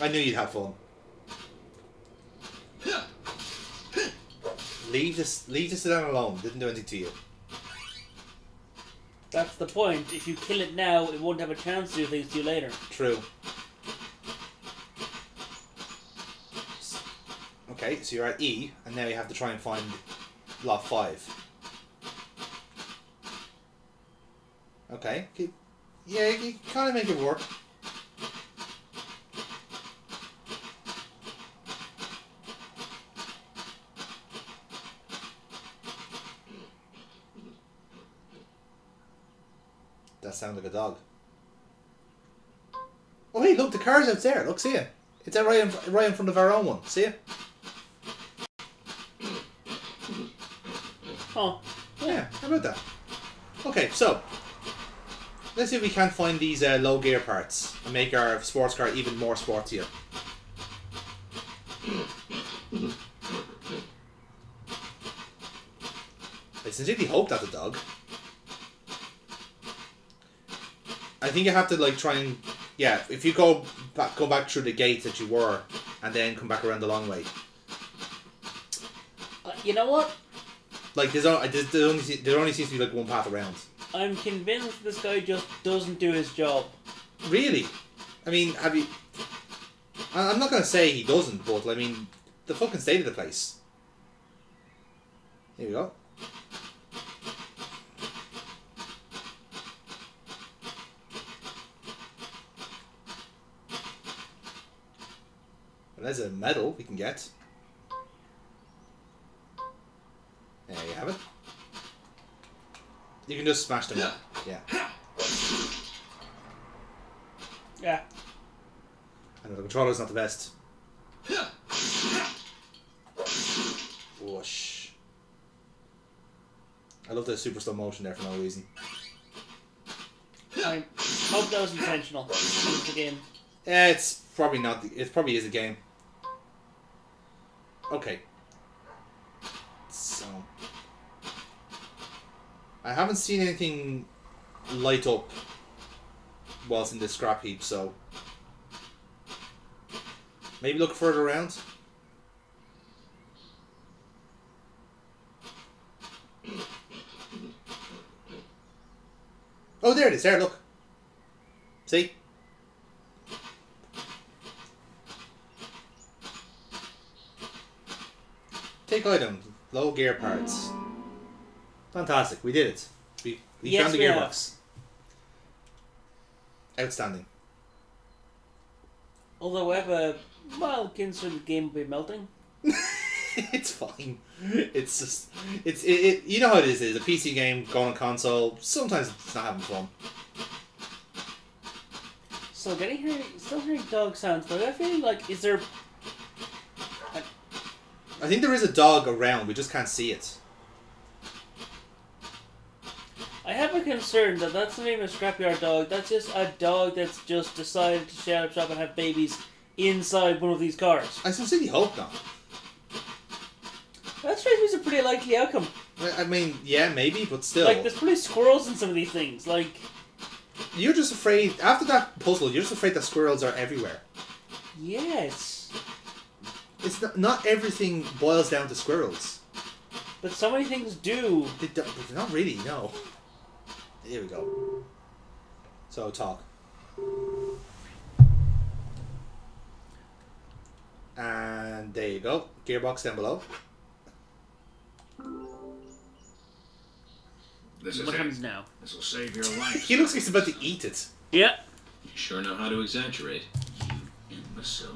I knew you'd have fun. Leave this down alone. Didn't do anything to you. That's the point. If you kill it now, it won't have a chance to do things to you later. True. Okay, so you're at E, and now you have to try and find lot 5. Okay. Yeah, you can kind of make it work. That sounds like a dog. Oh hey, look, the car's out there. Look, see it? It's out right in front of our own one. See it? Oh. Yeah, how about that? Okay, so let's see if we can't find these low gear parts and make our sports car even more sportier. I sincerely hope that's a dog. I think you have to like try and if you go back through the gate that you were and then come back around the long way. You know what? Like there only seems to be like one path around. I'm convinced this guy just doesn't do his job. Really? I mean, have you? I'm not gonna say he doesn't, but I mean, the fucking state of the place. Here we go. Well, there's a medal we can get. There you have it. You can just smash them up. Yeah. Yeah. I know the controller's not the best. Whoosh. I love the super slow motion there for no reason. I hope that was intentional. It's a game. Yeah, it's probably not. It probably is a game. Okay. So I haven't seen anything light up whilst in this scrap heap, so maybe look further around. Oh, there it is. There, look. See? Take item. Low gear parts. Fantastic. We did it. We found the gearbox. Outstanding. Although I have a mild concern the game will be melting. It's fine. It's just it. You know how it is. It's a PC game going on console. Sometimes it's not having fun. So still hearing dog sounds, but I feel like is there? I think there is a dog around. We just can't see it. I have a concern that that's not even a scrapyard dog. That's just a dog that's just decided to shut up shop and have babies inside one of these cars. I sincerely hope not. That strikes me as a pretty likely outcome. I mean, yeah, maybe, but still. Like, there's probably squirrels in some of these things. Like, you're just afraid, after that puzzle, you're just afraid that squirrels are everywhere. yes. It's not everything boils down to squirrels. But so many things do. But not really, no. Here we go. So, talk. And there you go. Gearbox down below. This is What it. happens now? This will save your life. He looks like he's about to eat it. Yeah. You sure know how to exaggerate. Imbecile.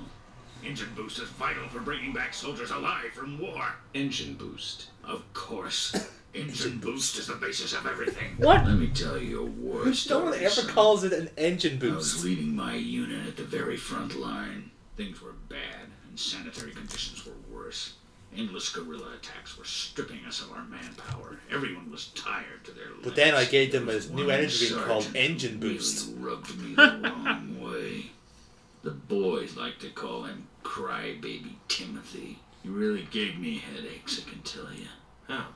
Engine boost is vital for bringing back soldiers alive from war. Engine boost. Of course. Engine boost is the basis of everything. What? Let me tell you a war No story. one ever son. calls it an engine I was boost. leading my unit at the very front line. Things were bad, and sanitary conditions were worse. Endless guerrilla attacks were stripping us of our manpower. Everyone was tired to their legs. But then I gave them a new One energy drink called sergeant Engine really Boost. rubbed me the wrong way. The boys like to call him Crybaby Timothy. He really gave me headaches, I can tell you. How?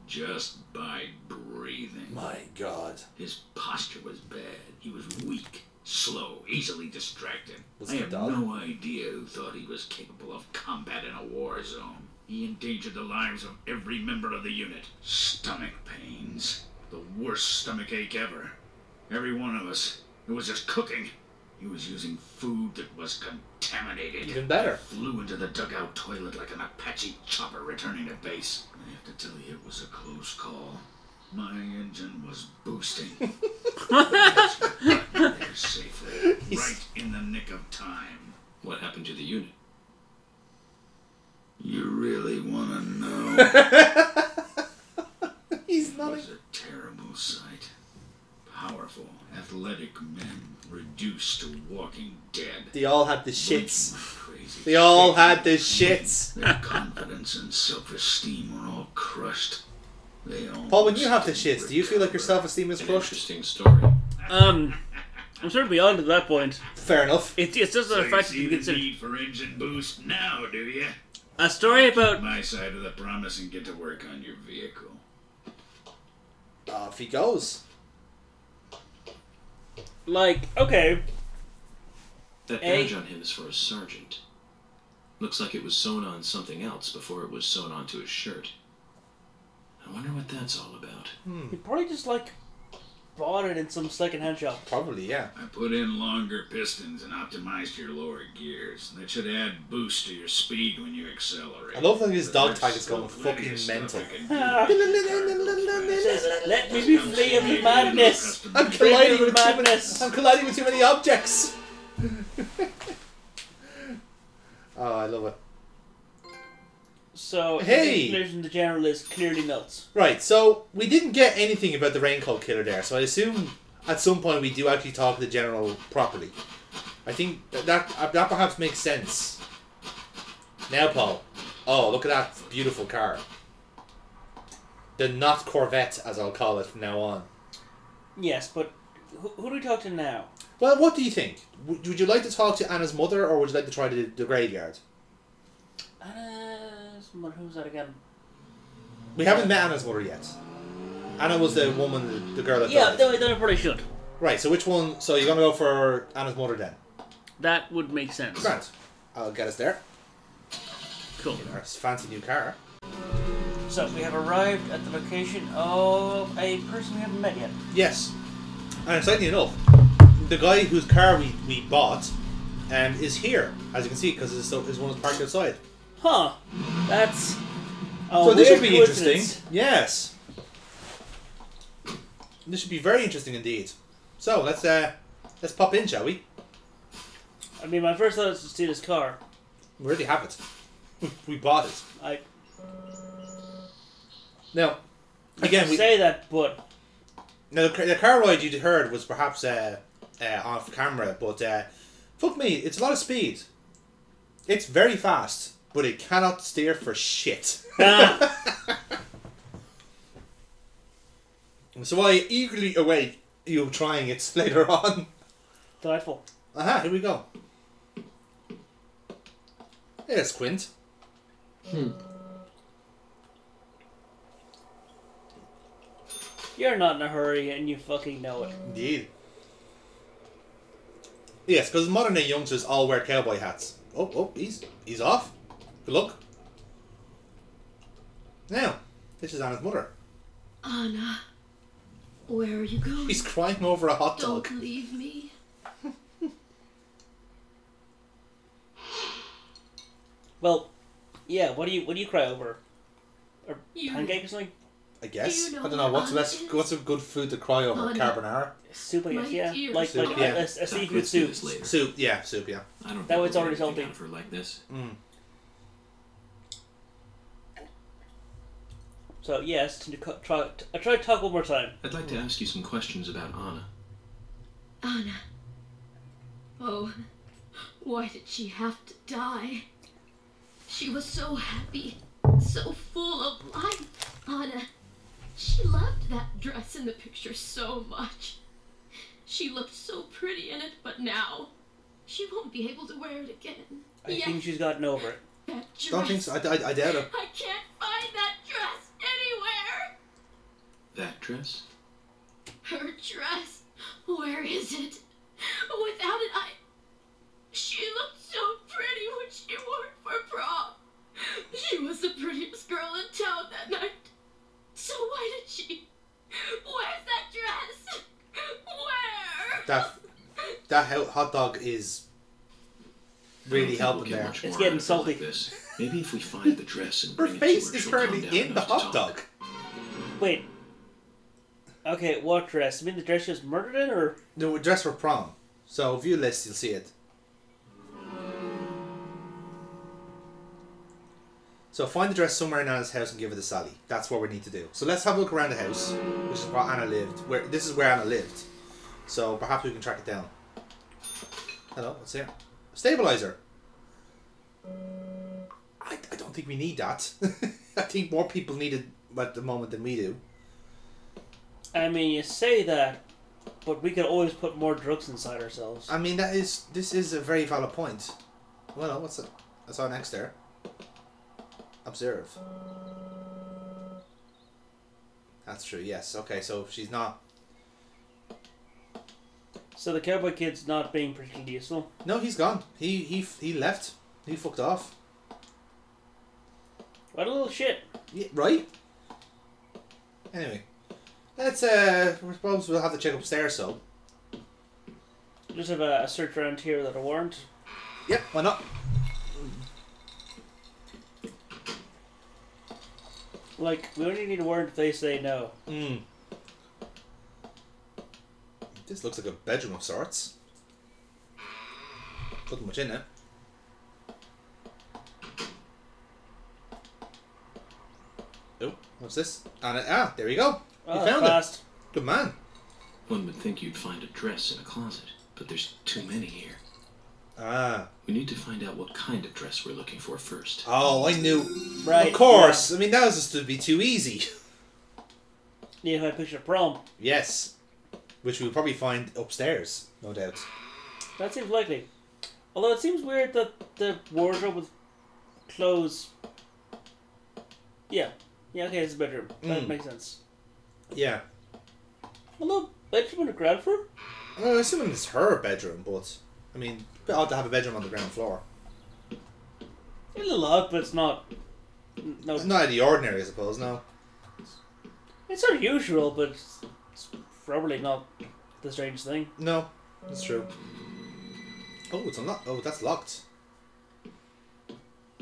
Just by breathing. My God. His posture was bad. He was weak, slow, easily distracted. Was I it a have dog? no idea who thought he was capable of combat in a war zone. He endangered the lives of every member of the unit. Stomach pains. The worst stomach ache ever. Every one of us. It was just cooking. He was using food that was contaminated. Even better. I flew into the dugout toilet like an Apache chopper returning to base. I have to tell you, it was a close call. My engine was boosting. Yes, we got there safely, right in the nick of time. What happened to the unit? You really want to know? He's not. It was a terrible sight. Powerful, athletic men reduced to walking dead. They all had the shits. Crazy They all had the shits. Their confidence and self-esteem were all crushed. They all. Paul, when you have the shits, do you feel like your self-esteem is crushed? Interesting story. I'm sort of beyond at that point. Fair enough. It's just So a you fact that see you the consider need for engine boost now, do you? a story about My side of the promise and get to work on your vehicle. Off he goes. like okay. That badge on him is for a sergeant. Looks like it was sewn on something else before it was sewn onto his shirt. I wonder what that's all about. He probably just like bought it in some second-hand shop. Probably, yeah. I put in longer pistons and optimized your lower gears. That should add boost to your speed when you accelerate. I love that his But dog there's tag is still going plenty fucking of stuff mental. I can do. Let me be free of the madness. I'm colliding with too many objects. Oh, I love it. So, Hey! the conclusion the general is clearly nuts. Right, so we didn't get anything about the raincoat killer there, so I assume at some point we do actually talk to the general properly. I think that perhaps makes sense. Now, Paul. Oh, look at that beautiful car. The not Corvette, as I'll call it from now on. Yes, but who do we talk to now? Well, what do you think? Would you like to talk to Anna's mother, or would you like to try the graveyard? Anna's mother, who's that again? We haven't met Anna's mother yet. Anna was the woman, the girl that Yeah, died. then I probably should. Right, so which one? So you're going to go for Anna's mother then? That would make sense. Grant. I'll get us there. Cool. In our fancy new car. So we have arrived at the location of a person we haven't met yet. Yes. And excitingly enough, the guy whose car we bought is here, as you can see, because his one is parked outside. Huh. That's so this should be interesting. coincidence. Yes. This should be very interesting indeed. So let's pop in, shall we? I mean, my first thought is to steal his car. We already have it. We bought it. Now, again, we say that, but now the car ride you heard was perhaps off camera, but fuck me, it's a lot of speed. It's very fast, but it cannot steer for shit. So I eagerly await you trying it later on. Delightful. Aha, here we go. There's Quint. You're not in a hurry, and you fucking know it. Indeed. Yes, because modern day youngsters all wear cowboy hats. Oh, he's off. Good luck. Now, this is Anna's mother. Anna, where are you going? He's crying over a hot dog. Don't leave me. Well, yeah. What do you cry over? Or You- pancake or something? I guess. Do you know I don't know what what's Anna what's a good food to cry over. Anna. Carbonara. Soup, I guess. My Yeah, dear like Soup, like yeah. a seafood soup. Soup, yeah, soup, yeah. I don't That think way it's we'll already get anything salty. out of her like this. So yes, I try to talk one more time. I'd like to ask you some questions about Anna. Anna. Oh, why did she have to die? She was so happy, so full of life. Anna, she loved that dress in the picture so much. She looked so pretty in it, but now she won't be able to wear it again. I think she's gotten over it. That dress. Don't think so. I doubt it. I can't find that dress anywhere. That dress? Her dress. Where is it? Without it, she looked so pretty when she wore it for prom. She was the prettiest girl in town that night. So why did she? Where's that dress? Where? That hot dog is really helping there. It's getting salty. Like this. Maybe if we find the dress and Her bring face it to her, is she'll currently calm down in the enough to hot talk. dog. Wait. Okay, what dress? I mean, the dress she was murdered in, or No, dress for prom. So view list, you'll see it. So find the dress somewhere in Anna's house and give it to Sally. That's what we need to do. So let's have a look around the house, which is where Anna lived. This is where Anna lived. So perhaps we can track it down. Hello, what's here? A stabilizer. I don't think we need that. I think more people need it at the moment than we do. I mean, you say that, but we could always put more drugs inside ourselves. I mean, this is a very valid point. Well, what's it? That's our next there. Observe. That's true, yes. Okay, so she's not... So the cowboy kid's not being particularly useful? No, he's gone. He left. He fucked off. What a little shit. Yeah, right? Anyway. Let's, I suppose we'll have to check upstairs, so. Just have a search around here without a warrant. Yep, why not? Like, we only need a warrant if they say no. This looks like a bedroom of sorts. Nothing much in it. Oh, what's this? There you go. You found fast. it. Good man. One would think you'd find a dress in a closet, but there's too many here. We need to find out what kind of dress we're looking for first. Oh, I knew. Right. Of course. Yeah. I mean, that was just to be too easy. Need to find a picture of prom. Yes. Which we'll probably find upstairs, no doubt. That seems likely. Although it seems weird that the wardrobe with clothes... Yeah. Yeah, okay, it's a bedroom. That makes sense. Yeah. Hello, bedroom on the ground floor? I'm assuming it's her bedroom, but I mean, it's odd to have a bedroom on the ground floor. A little odd, but it's not. No, It's not out of the ordinary, I suppose. No. it's unusual, but it's probably not the strangest thing. No, that's true. Oh, it's unlocked. Oh, that's locked.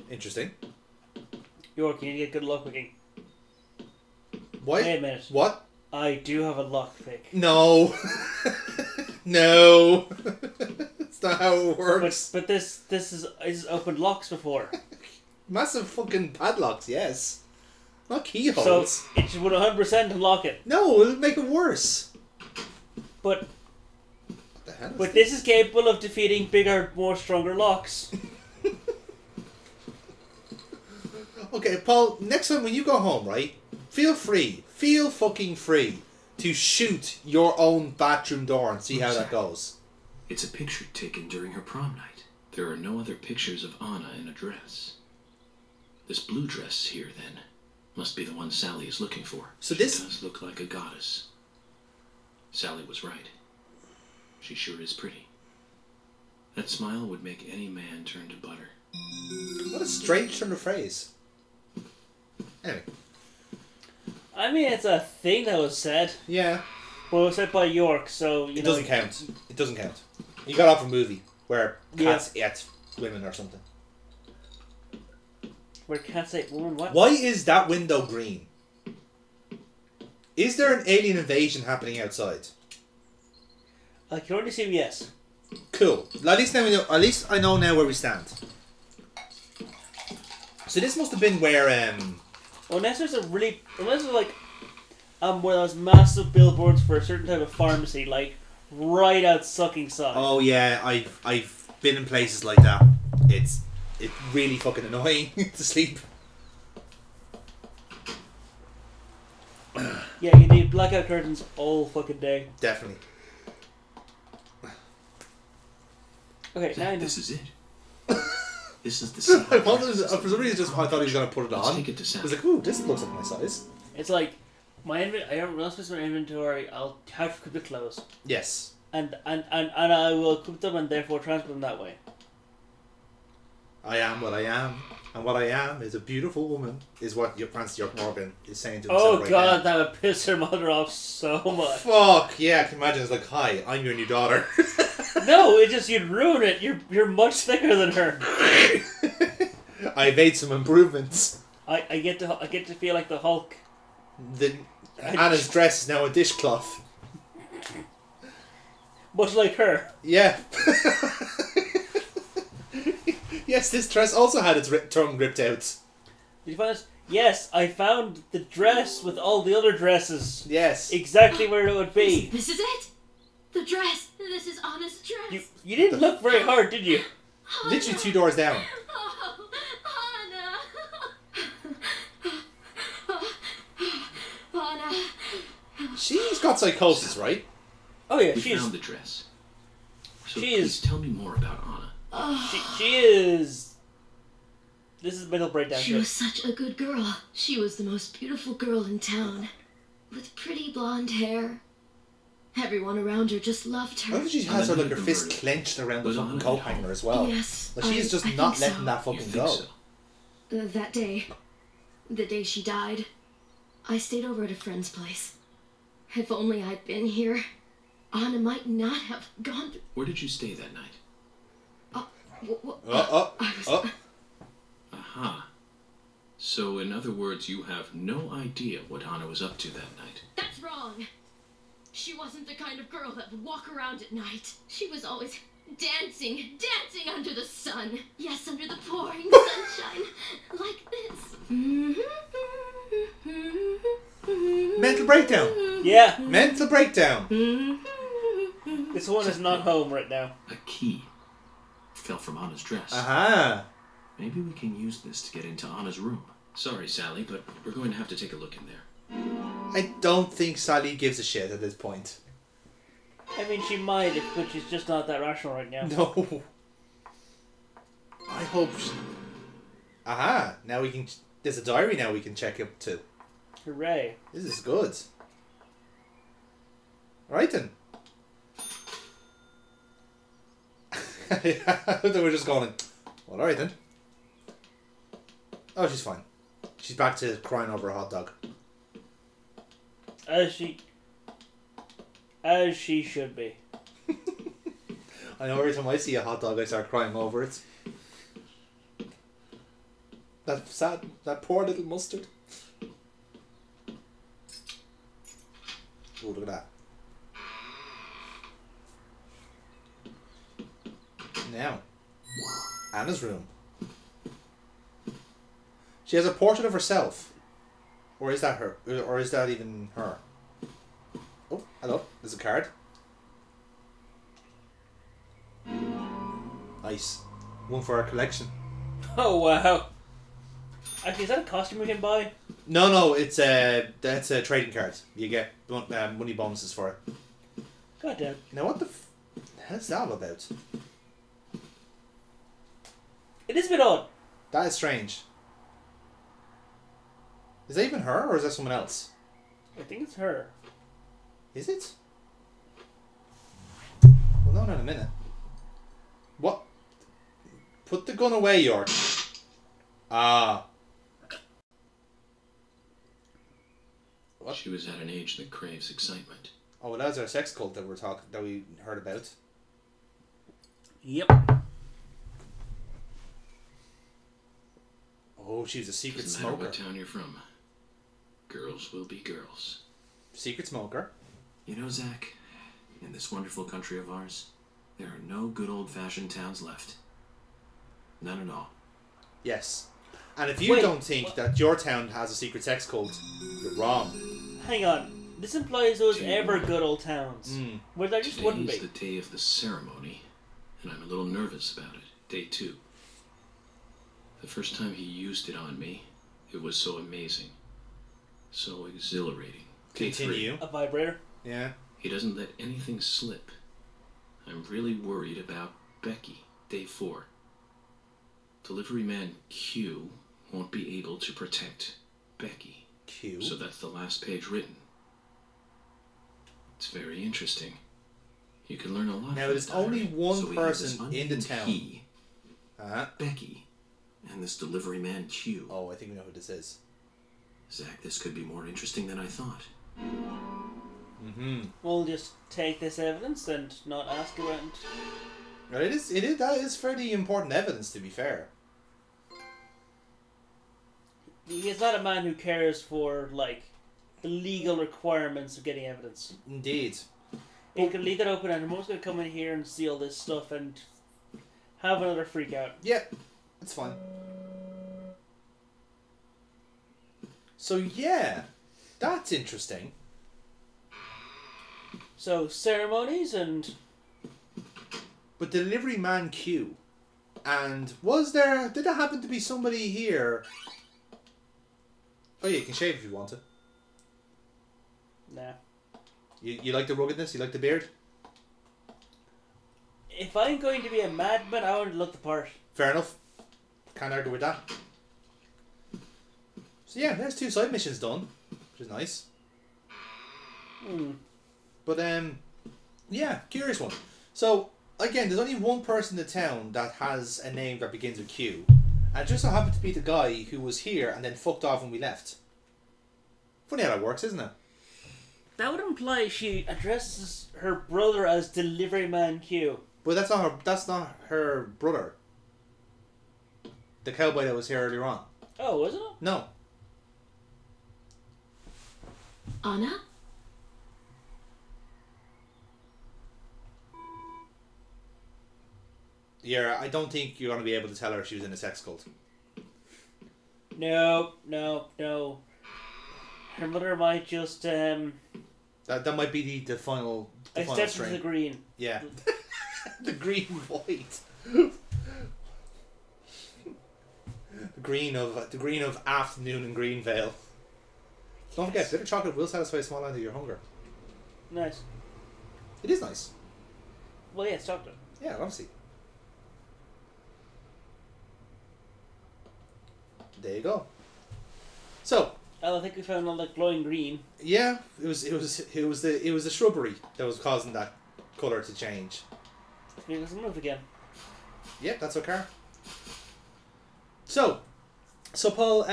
Interesting. York, you need to get good luck picking. What? Wait a minute. What? I do have a lock pick. No. No. That's not how it works. But this is opened locks before. Massive fucking padlocks, yes. Not keyholes. So it should 100% unlock it. No, it'll make it worse. But what the hell but this is capable of defeating bigger, more stronger locks. Okay, Paul, next time when you go home, right, feel fucking free to shoot your own bathroom door and see how that goes. It's a picture taken during her prom night. There are no other pictures of Anna in a dress. This blue dress here, then, must be the one Sally is looking for. So She this does look like a goddess. Sally was right. She sure is pretty. That smile would make any man turn to butter. What a strange turn of phrase. Anyway. I mean, it's a thing that was said. Yeah. But it was said by York, so It doesn't count. It doesn't count. You got off a movie where cats ate women or something. Where cats ate women? What? Why is that window green? Is there an alien invasion happening outside? I can only assume yes. Cool. At least now we know. At least I know now where we stand. So this must have been where unless there's like one of those massive billboards for a certain type of pharmacy, like right out sucking side. Oh yeah, I've been in places like that. It's really fucking annoying to sleep. Yeah, you need blackout curtains all fucking day. Definitely. Okay, now This is it. This is the I for some reason I thought he was gonna put it on. Take it to Sally. I was like, ooh, this looks like my size. It's like I don't know my inventory. I'll have to equip the clothes. Yes. And I will equip them and therefore transport them that way. I am what I am, and what I am is a beautiful woman. Is what Francis York Morgan is saying to himself Oh right god, now. that would piss her mother off so much. Fuck yeah! I can imagine it's like, hi, I'm your new daughter. No, it just you'd ruin it. You're much thicker than her. I made some improvements. I get to feel like the Hulk. Anna's dress is now a dishcloth. Much like her. Yeah. Yes, this dress also had its tongue ripped out. Did you find this? Yes, I found the dress with all the other dresses. Yes. Exactly where it would be. This is it? The dress. This is Anna's dress. You didn't look very hard, did you? Literally 2 doors down. Anna. She's got psychosis, right? Oh yeah, We she's found the dress. So she please is- tell me more about Anna. she is. This is mental breakdown. She shit. was such a good girl. She was the most beautiful girl in town. With pretty blonde hair. Everyone around her just loved her. I think she has her fist clenched around the fucking coat hanger as well. Yes, Like she's just I not think letting so. that fucking go. That day, the day she died, I stayed over at a friend's place. If only I'd been here, Anna might not have gone. Where did you stay that night? Aha. So, in other words, you have no idea what Anna was up to that night. That's wrong. She wasn't the kind of girl that would walk around at night. She was always dancing under the sun. Yes, under the pouring sunshine. Like this. Mental breakdown. Yeah. Mental breakdown. This one is not home right now. A key fell from Anna's dress. Aha. Maybe we can use this to get into Anna's room. Sorry, Sally, but we're going to have to take a look in there. I don't think Sally gives a shit at this point. I mean, she might, but she's just not that rational right now. No. I hope Aha. Now we can... There's a diary now we can check up to. Hooray. This is good. Right then. They were just going, well, alright then. Oh, she's fine. She's back to crying over a hot dog. As she should be. I know every time I see a hot dog I start crying over it. That sad, that poor little mustard. Oh, look at that. Now, Anna's room. She has a portrait of herself. Or is that her? Or is that even her? Oh, hello. There's a card. Nice. One for our collection. Oh, wow. Actually, is that a costume we can buy? No, it's that's a trading card. You get money bonuses for it. God damn. Now, what the hell's that all about? It is a bit odd. That is strange. Is that even her, or is that someone else? I think it's her. Is it? Well, no, not in a minute. What? Put the gun away, York. Ah. What? She was at an age that craves excitement. Oh, well, that's our sex cult that we heard about. Yep. Oh, she's a secret Doesn't matter smoker. what town you're from. Girls will be girls. Secret smoker. You know, Zach, in this wonderful country of ours, there are no good old-fashioned towns left. None at all. Yes. And if you don't think that your town has a secret sex cult, you're wrong. Hang on. This implies those ever good old towns. Where there just wouldn't be. Today's the day of the ceremony, and I'm a little nervous about it. Day 2. The first time he used it on me, it was so amazing. So exhilarating. Day 3. A vibrator? Yeah. He doesn't let anything slip. I'm really worried about Becky. Day 4. Delivery man Q won't be able to protect Becky. Q? So that's the last page written. It's very interesting. You can learn a lot. Now, from there's the diary. only one So we have this person in the unnamed town. he, Becky, and this delivery man Q. Oh, I think we know who this is. Zach, this could be more interesting than I thought. Mm-hmm. We'll just take this evidence and not ask around. Well, that is fairly important evidence, to be fair. He's not a man who cares for, like, the legal requirements of getting evidence. Indeed. He can leave it open and Mo's going to come in here and see all this stuff and have another freak out. Yeah, it's fine. So, yeah, that's interesting. So, ceremonies and... But delivery man Q. And did there happen to be somebody here? Oh yeah, you can shave if you want to. Nah. You like the ruggedness? You like the beard? If I'm going to be a madman, I want to look the part. Fair enough. Can't argue with that. So yeah, there's 2 side missions done, which is nice. But yeah, curious one. So again, there's only one person in the town that has a name that begins with Q, and it just so happened to be the guy who was here and then fucked off when we left. Funny how that works, isn't it? That would imply she addresses her brother as Delivery Man Q. But that's not her brother. The cowboy that was here earlier on. Oh, was it? No. Anna? Yeah, I don't think you're going to be able to tell her she was in a sex cult. No. Her mother might just, That might be the final I final stepped strain. into the green. Yeah. The green white. The green of afternoon in Greenvale. Don't forget, bitter chocolate will satisfy a small amount of your hunger. Nice. It is nice. Well, yeah, it's chocolate. Yeah, obviously. There you go. So, Oh, I think we found all that glowing green. Yeah, it was the shrubbery that was causing that colour to change. Let's move again. Yep, that's okay. So Paul,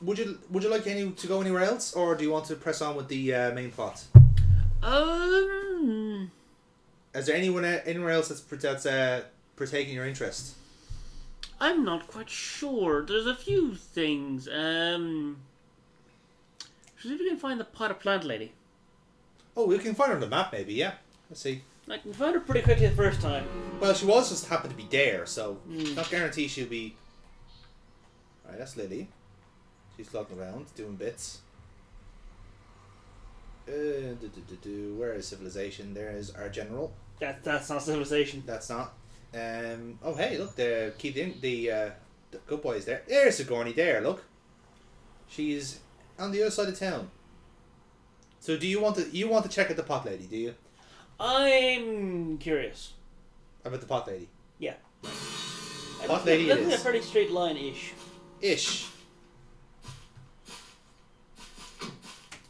would you like to go anywhere else, or do you want to press on with the main plot? Is there anywhere else that's partaking your interest? I'm not quite sure. There's a few things. See if we can find the pot of plant lady. Oh, we can find her on the map, maybe. Yeah, let's see. I can find her pretty quickly the first time. Well, she was just happened to be there, so not guarantee she'll be. Right, that's Lily. She's floating around, doing bits. Where is civilization? There is our general. That's not civilization. That's not. Oh hey, look, the good boy is there. There's Sigourney there. Look, she's on the other side of town. So do you want to check out the pot lady? Do you? I'm curious about the pot lady. Yeah. Pot lady That's is a pretty straight line ish.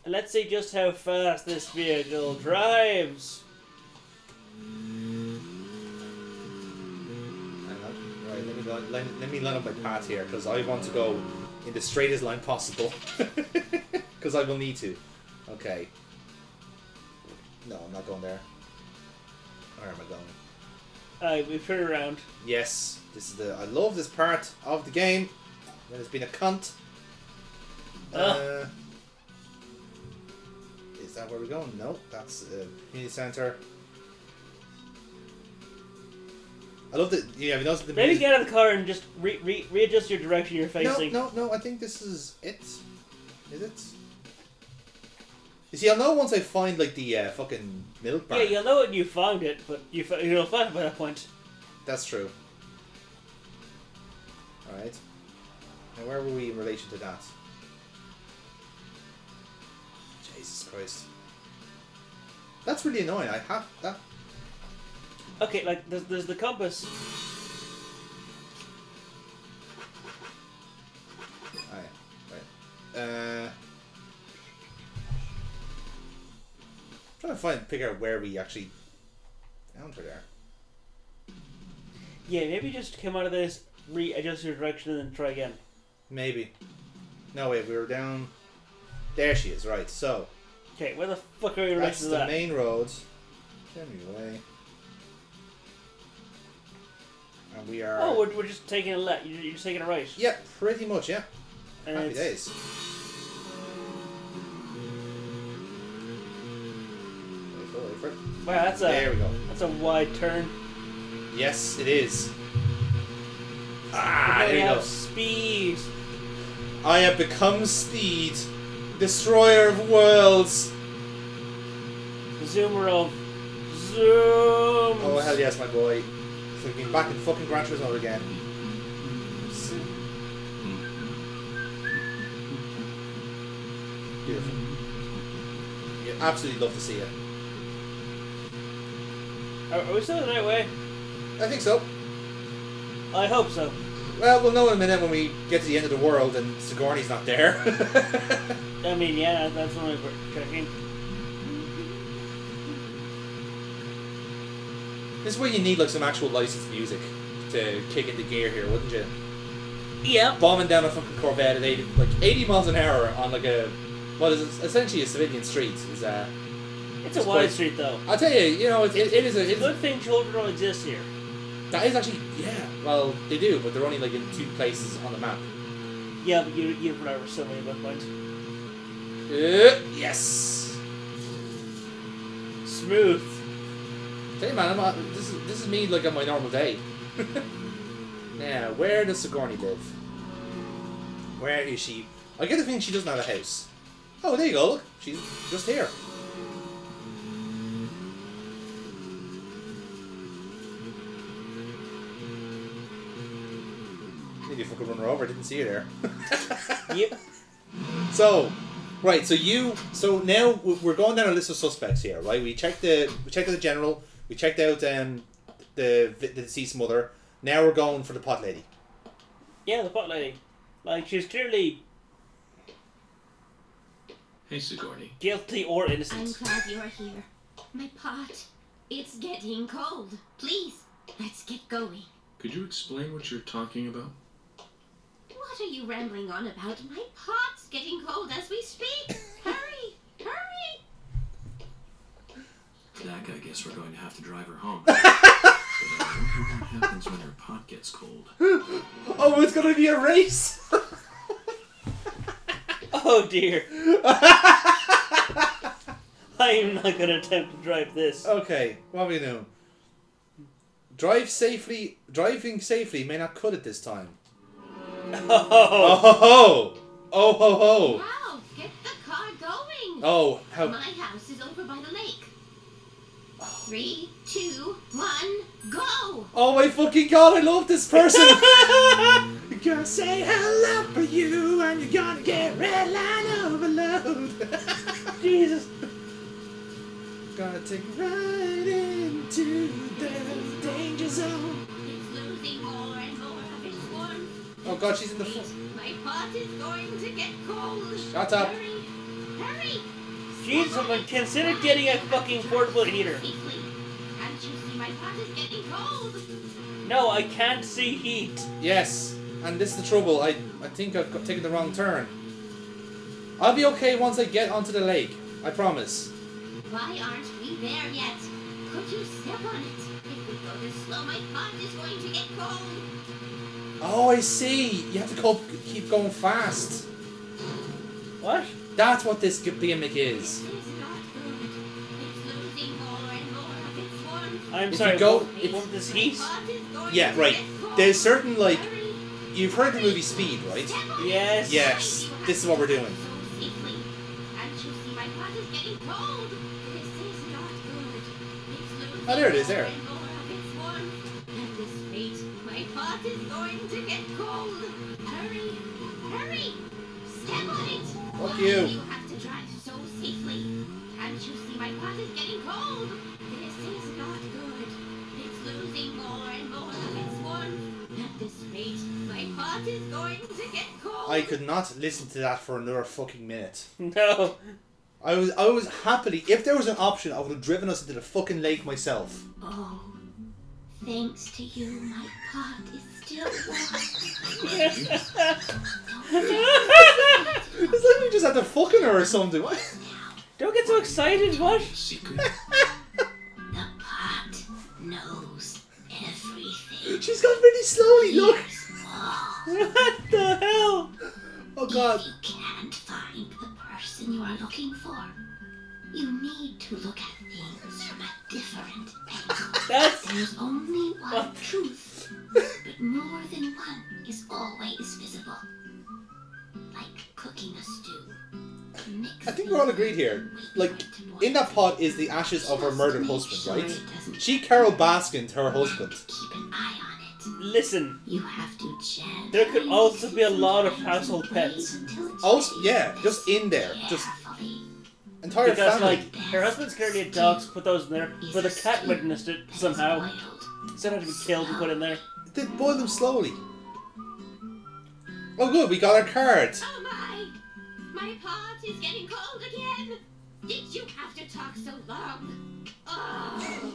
And let's see just how fast this vehicle drives. Right, let me line up my path here, because I want to go in the straightest line possible. Because I will need to. Okay. No, I'm not going there. Where am I going? We turn around. Yes, this is I love this part of the game. When it's been a cunt. Is that where we're going? No, that's community center. I love that. Yeah, we noticed the maybe get out of the car and just readjust your direction you're facing. No. I think this is it. Is it? You see, I'll know once I find like the fucking milk bar. Yeah, you'll know when you found it, but you'll find it by that point. That's true. All right. Now, where were we in relation to that? Jesus Christ. That's really annoying. I have that. Okay, like there's the compass. Oh, yeah. Right. Trying to figure out where we actually found her there. Yeah, maybe just come out of this, readjust your direction, and then try again. Maybe. No, wait, we were down. There she is, right, so. Okay, where the fuck are we direction That's to the that? main road. Tell me away. And we are. Oh, we're just taking a left. You're just taking a right. Yeah, pretty much, yeah. And Happy days. Wait for it. Wow, that's there we go. That's a wide turn. Yes, it is. Ah, there you go. Speed. I have become Speed, destroyer of worlds. Zoomer of zoom. Oh hell yes, my boy. So we're back in fucking Gran Turismo again. Beautiful. You absolutely love to see it. Are we still the right way? I think so. I hope so. Well, we'll know in a minute when we get to the end of the world and Sigourney's not there. I mean, yeah, that's only we're checking. This is where you need like some actual licensed music to kick into gear here, wouldn't you? Yeah. Bombing down a fucking Corvette at 80 miles an hour on like a what is essentially a civilian street is It's a wide street though. I'll tell you, you know, it is a good thing children don't exist here. That is actually, yeah. Well, they do, but they're only like in 2 places on the map. Yeah, but you whatever, so many good points. Yes. Smooth. Tell you, man, this is me like on my normal day. Now, where does Sigourney live? Where is she? I get the feeling she doesn't have a house. Oh, there you go. Look, she's just here. Maybe if I could run her over, I didn't see her there. Yep. So, right. So now we're going down a list of suspects here, right? We checked out the general. We checked out the deceased mother. Now we're going for the pot lady. Yeah, the pot lady. Like she's clearly Hey, Sigourney. Guilty or innocent. I'm glad you're here. My pot, it's getting cold. Please, let's get going. Could you explain what you're talking about? What are you rambling on about? My pot's getting cold as we speak. Hurry, hurry. Dak, I guess we're going to have to drive her home. But I wonder what happens when her pot gets cold. Oh, it's gonna be a race! Oh dear. I'm not gonna attempt to drive this. Okay, what are we doing? Driving safely may not cut it this time. Oh ho ho! Oh ho ho! Wow, get the car going. Oh, how... My house is over by the lake. 3, 2, 1, go! Oh my fucking god, I love this person! You're gonna say hello for you and you're gonna get red line overload. Jesus. Gonna take right into the danger zone. It's losing more and more of its warmth. Oh god, she's in the My pot is going to get cold. Shut up. Hurry, hurry. Jesus, someone consider getting a fucking portable heater. Can't you see my pot is getting cold? No, I can't see heat. Yes, and this is the trouble. I think I've taken the wrong turn. I'll be okay once I get onto the lake. I promise. Why aren't we there yet? Could you step on it? If we go this slow, my pot is going to get cold. Oh, I see. You have to keep going fast. What? That's what this gimmick is. I'm If sorry, you go, want this heat? Yeah, right. There's certain, like... You've heard the movie Speed, right? Yes. Yes. This is what we're doing. Oh, there it is, there. At this rate, my pot is going to get cold. Hurry, hurry. Step on it. Fuck Why you. do you have to drive so safely? Can't you see my pot is getting cold? This is not good. It's losing more and more of its warmth. At this rate, my pot is going to get cold. I could not listen to that for another fucking minute. No. I was happily... If there was an option, I would have driven us into the fucking lake myself. Oh, thanks to you, my pot is still warm. It's like we just had to fucking her or something. What? Don't get so excited, what? Secret? The pot knows everything. She's gone really slowly, look! What the hell? Oh god. If you can't find the person you are looking for, you need to look at things from a different angle. There's only one truth, but more than one is always visible. Like cooking a stew. I think we're all agreed here. Like, in that pot is the ashes of her murdered husband, right? She Carol Baskined her husband. Listen. You have to gently. There could also be a lot of household pets. Also, yeah, just in there. Just entire because, family. like, her husband's clearly a dog, so put those in there, but the cat witnessed it somehow. Instead of having to be killed and put in there. They boil them slowly. Oh good, we got our cards. Oh my! My pot is getting cold again! Did you have to talk so long? Oh!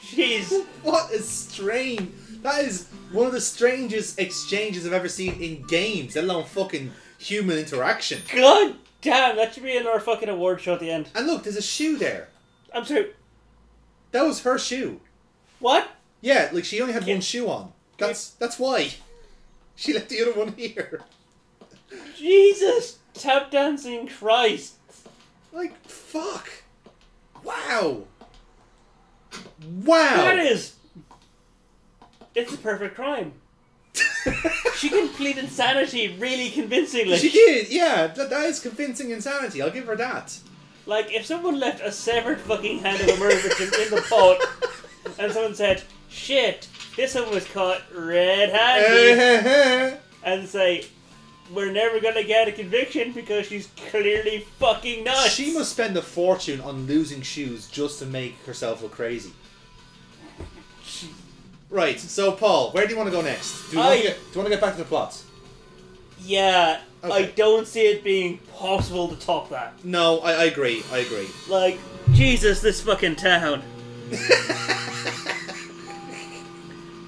Jeez. What a strange... That is one of the strangest exchanges I've ever seen in games, let alone fucking human interaction. God damn, that should be in our fucking award show at the end. And look, there's a shoe there. I'm sorry. That was her shoe. What? Yeah, like she only had one shoe on. That's why. She left the other one here. Jesus! Tap dancing Christ. Like, fuck. Wow. Wow. That is... It's a perfect crime. She can plead insanity really convincingly. She did, yeah. That is convincing insanity. I'll give her that. Like, if someone left a severed fucking hand of a murder victim in the pot, and someone said, shit, this one was caught red-handed, and say, we're never gonna get a conviction because she's clearly fucking nuts. She must spend a fortune on losing shoes just to make herself look crazy. Right, so Paul, where do you want to go next? Do you want to get back to the plot? Yeah, Okay. I don't see it being possible to top that. No, I agree. I agree. Like, Jesus, this fucking town.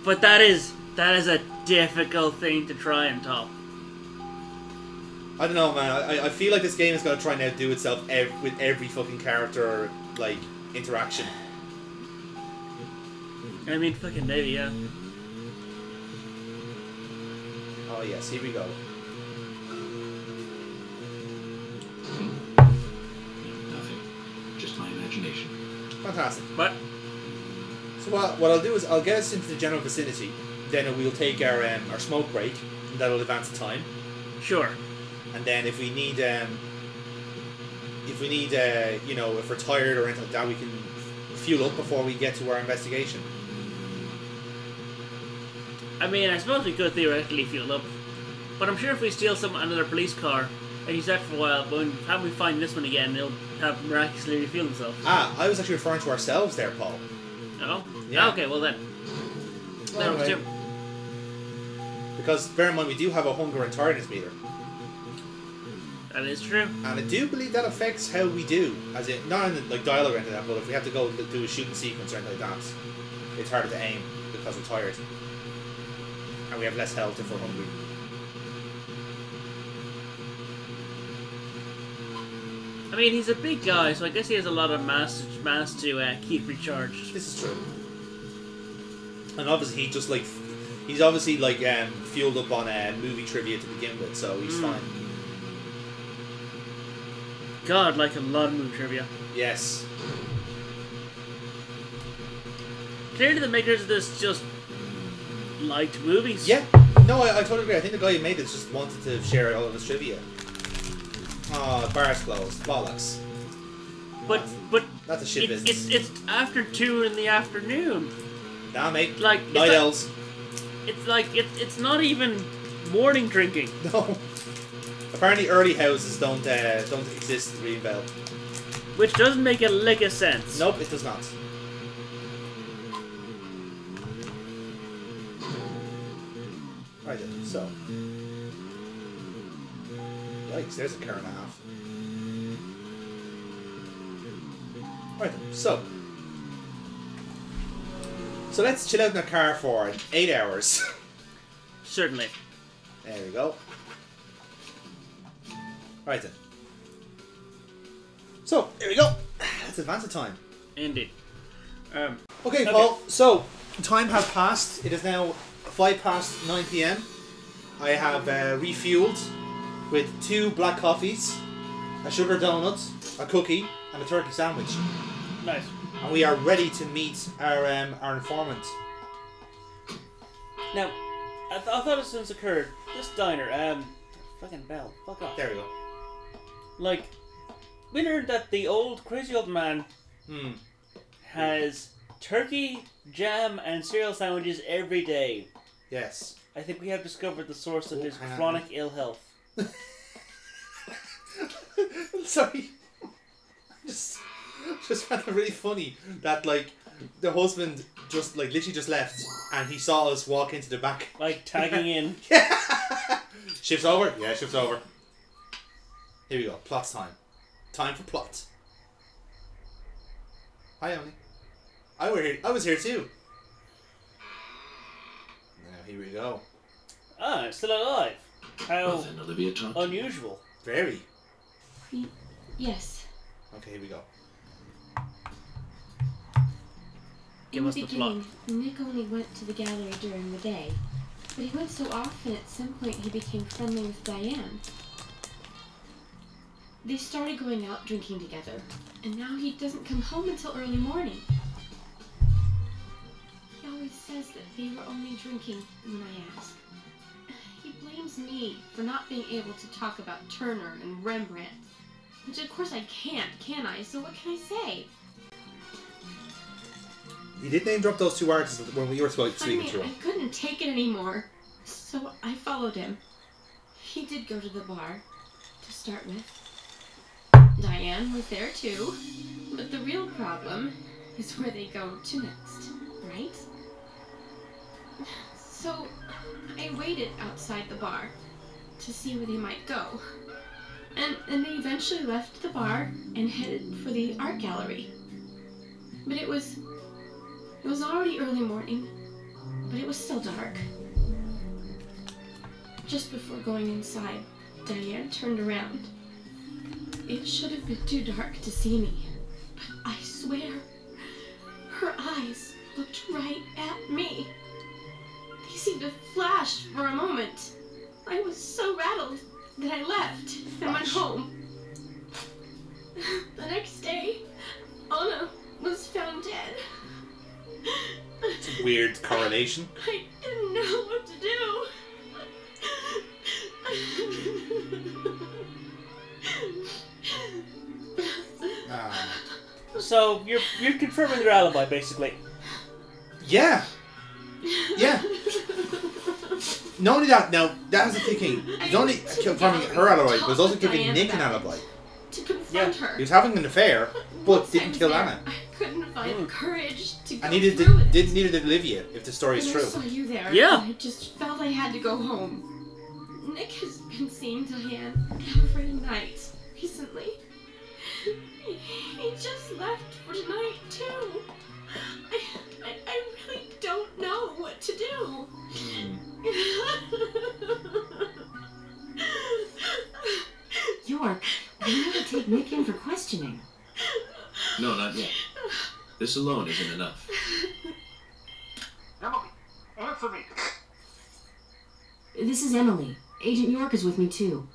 But that is a difficult thing to try and top. I don't know, man. I feel like this game is going to try and outdo itself with every fucking character, like, interaction. I mean, fucking maybe, yeah. Oh, yes, here we go. Nothing. Just my imagination. Fantastic. What? So what I'll do is I'll get us into the general vicinity, then we'll take our smoke break, and that'll advance the time. Sure. And then if we need, you know, if we're tired or anything like that, we can fuel up before we get to our investigation. I mean, I suppose we could theoretically fuel up, but I'm sure if we steal another police car and use that for a while, when we find this one again, it'll have miraculously refueled itself. Ah, I was actually referring to ourselves there, Paul. No? Yeah. Okay, well then. Well, That was anyway. Because bear in mind, we do have a hunger and tiredness meter. That is true. And I do believe that affects how we do, as in not in like dialogue or anything like that, but if we have to go do a shooting sequence or anything like that, it's harder to aim because we're tired. And we have less health if we're hungry. I mean, he's a big guy, so I guess he has a lot of mass to keep recharged. This is true. And obviously he's obviously like fueled up on movie trivia to begin with, so he's fine. God, like a lot of movie trivia. Yes. Clearly the makers of this just liked movies. Yeah. No, I totally agree. I think the guy who made this just wanted to share all of his trivia. Oh, the bar's closed. Bollocks. But that's a shit business. It's after 2 in the afternoon. Nah, mate. Like night elves. It's like it's not even morning drinking. No. Apparently, early houses don't exist in Greenvale. Which doesn't make a lick of sense. Nope, it does not. Right then, so. Yikes, there's a car and a half. Right then, so. So let's chill out in the car for 8 hours. Certainly. There we go. Right then. So, here we go. Let's advance the time. Indeed. Okay, Paul. So, time has passed. It is now 9 p.m. I have refueled with 2 black coffees, a sugar donut, a cookie, and a turkey sandwich. Nice. And we are ready to meet our informant. Now, I thought a sentence occurred. This diner, fucking bell. Fuck off. There we go. Like, we learned that the crazy old man has turkey, jam, and cereal sandwiches every day. Yes. I think we have discovered the source of his chronic ill health. Sorry. Just found it really funny that, like, the husband just, like, literally just left and he saw us walk into the back. Like, tagging in. Shift's over? Yeah, shift's over. Here we go. Plot's time. Time for plot. Hi, Emily. I was here too. Now, here we go. Ah, it's still alive. How Well, then Olivia talked. unusual. Very. Yes. Okay, here we go. Give us the plot. Nick only went to the gallery during the day, but he went so often at some point he became friendly with Diane. They started going out drinking together, and now he doesn't come home until early morning. He always says that they were only drinking when I ask. He blames me for not being able to talk about Turner and Rembrandt, which of course I can't, can I? So what can I say? You did name drop those 2 artists when we were speaking to I him. couldn't take it anymore, so I followed him. He did go to the bar, to start with. Diane was there too, but the real problem is where they go to next, right? So I waited outside the bar to to see where they might go. And they eventually left the bar and headed for the art gallery. But it was already early morning, but it was still dark. Just before going inside, Diane turned around. It should have been too dark to see me, but I swear, her eyes looked right at me. They seemed to flash for a moment. I was so rattled that I left and went home. The next day, Anna was found dead. It's a weird correlation. I didn't know what to do. So you're confirming their alibi, basically. Yeah. Yeah. Not only that, now that's the thinking. He's not only confirming her alibi, but he's also giving Nick an alibi. To confront her. He was having an affair, but didn't kill Anna. I couldn't find courage to go And neither did Olivia, if the story is When true. I saw you there, Yeah. I just felt I had to go home. Nick has been seeing Diane every night recently. He just left for tonight too. I really don't know what to do. York, we need to take Nick in for questioning. No, not yet. This alone isn't enough. Emily, answer me. This is Emily. Agent York is with me too.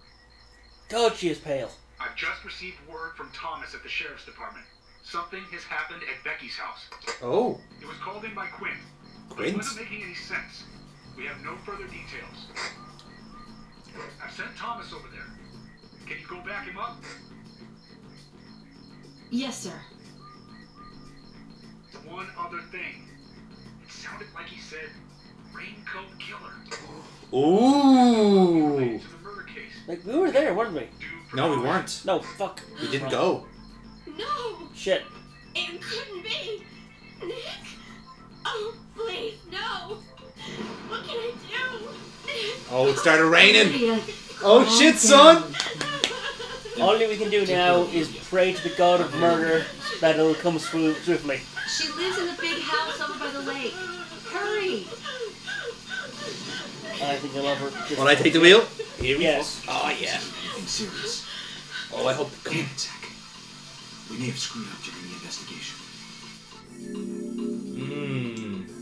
God, she is pale. I've just received word from Thomas at the sheriff's department. Something has happened at Becky's house. Oh. It was called in by Quinn. But Quinn? it wasn't making any sense. We have no further details. I've sent Thomas over there. Can you go back him up? Yes, sir. One other thing. It sounded like he said Raincoat Killer. Ooh. Like, we were there, weren't we? No, we weren't. No, fuck. We didn't go. No! Shit. It couldn't be! Nick! Oh, please, no! What can I do? Nick! Oh, it started raining. Oh shit, son! All we can do now is pray to the god of murder that it'll come swiftly. She lives in the big house over by the lake. Hurry! I think I love her. Will I take the wheel? Here we Yes. go. Oh yeah. Anything serious? Oh, I hope. Damn it, Zach. We may have screwed up during the investigation.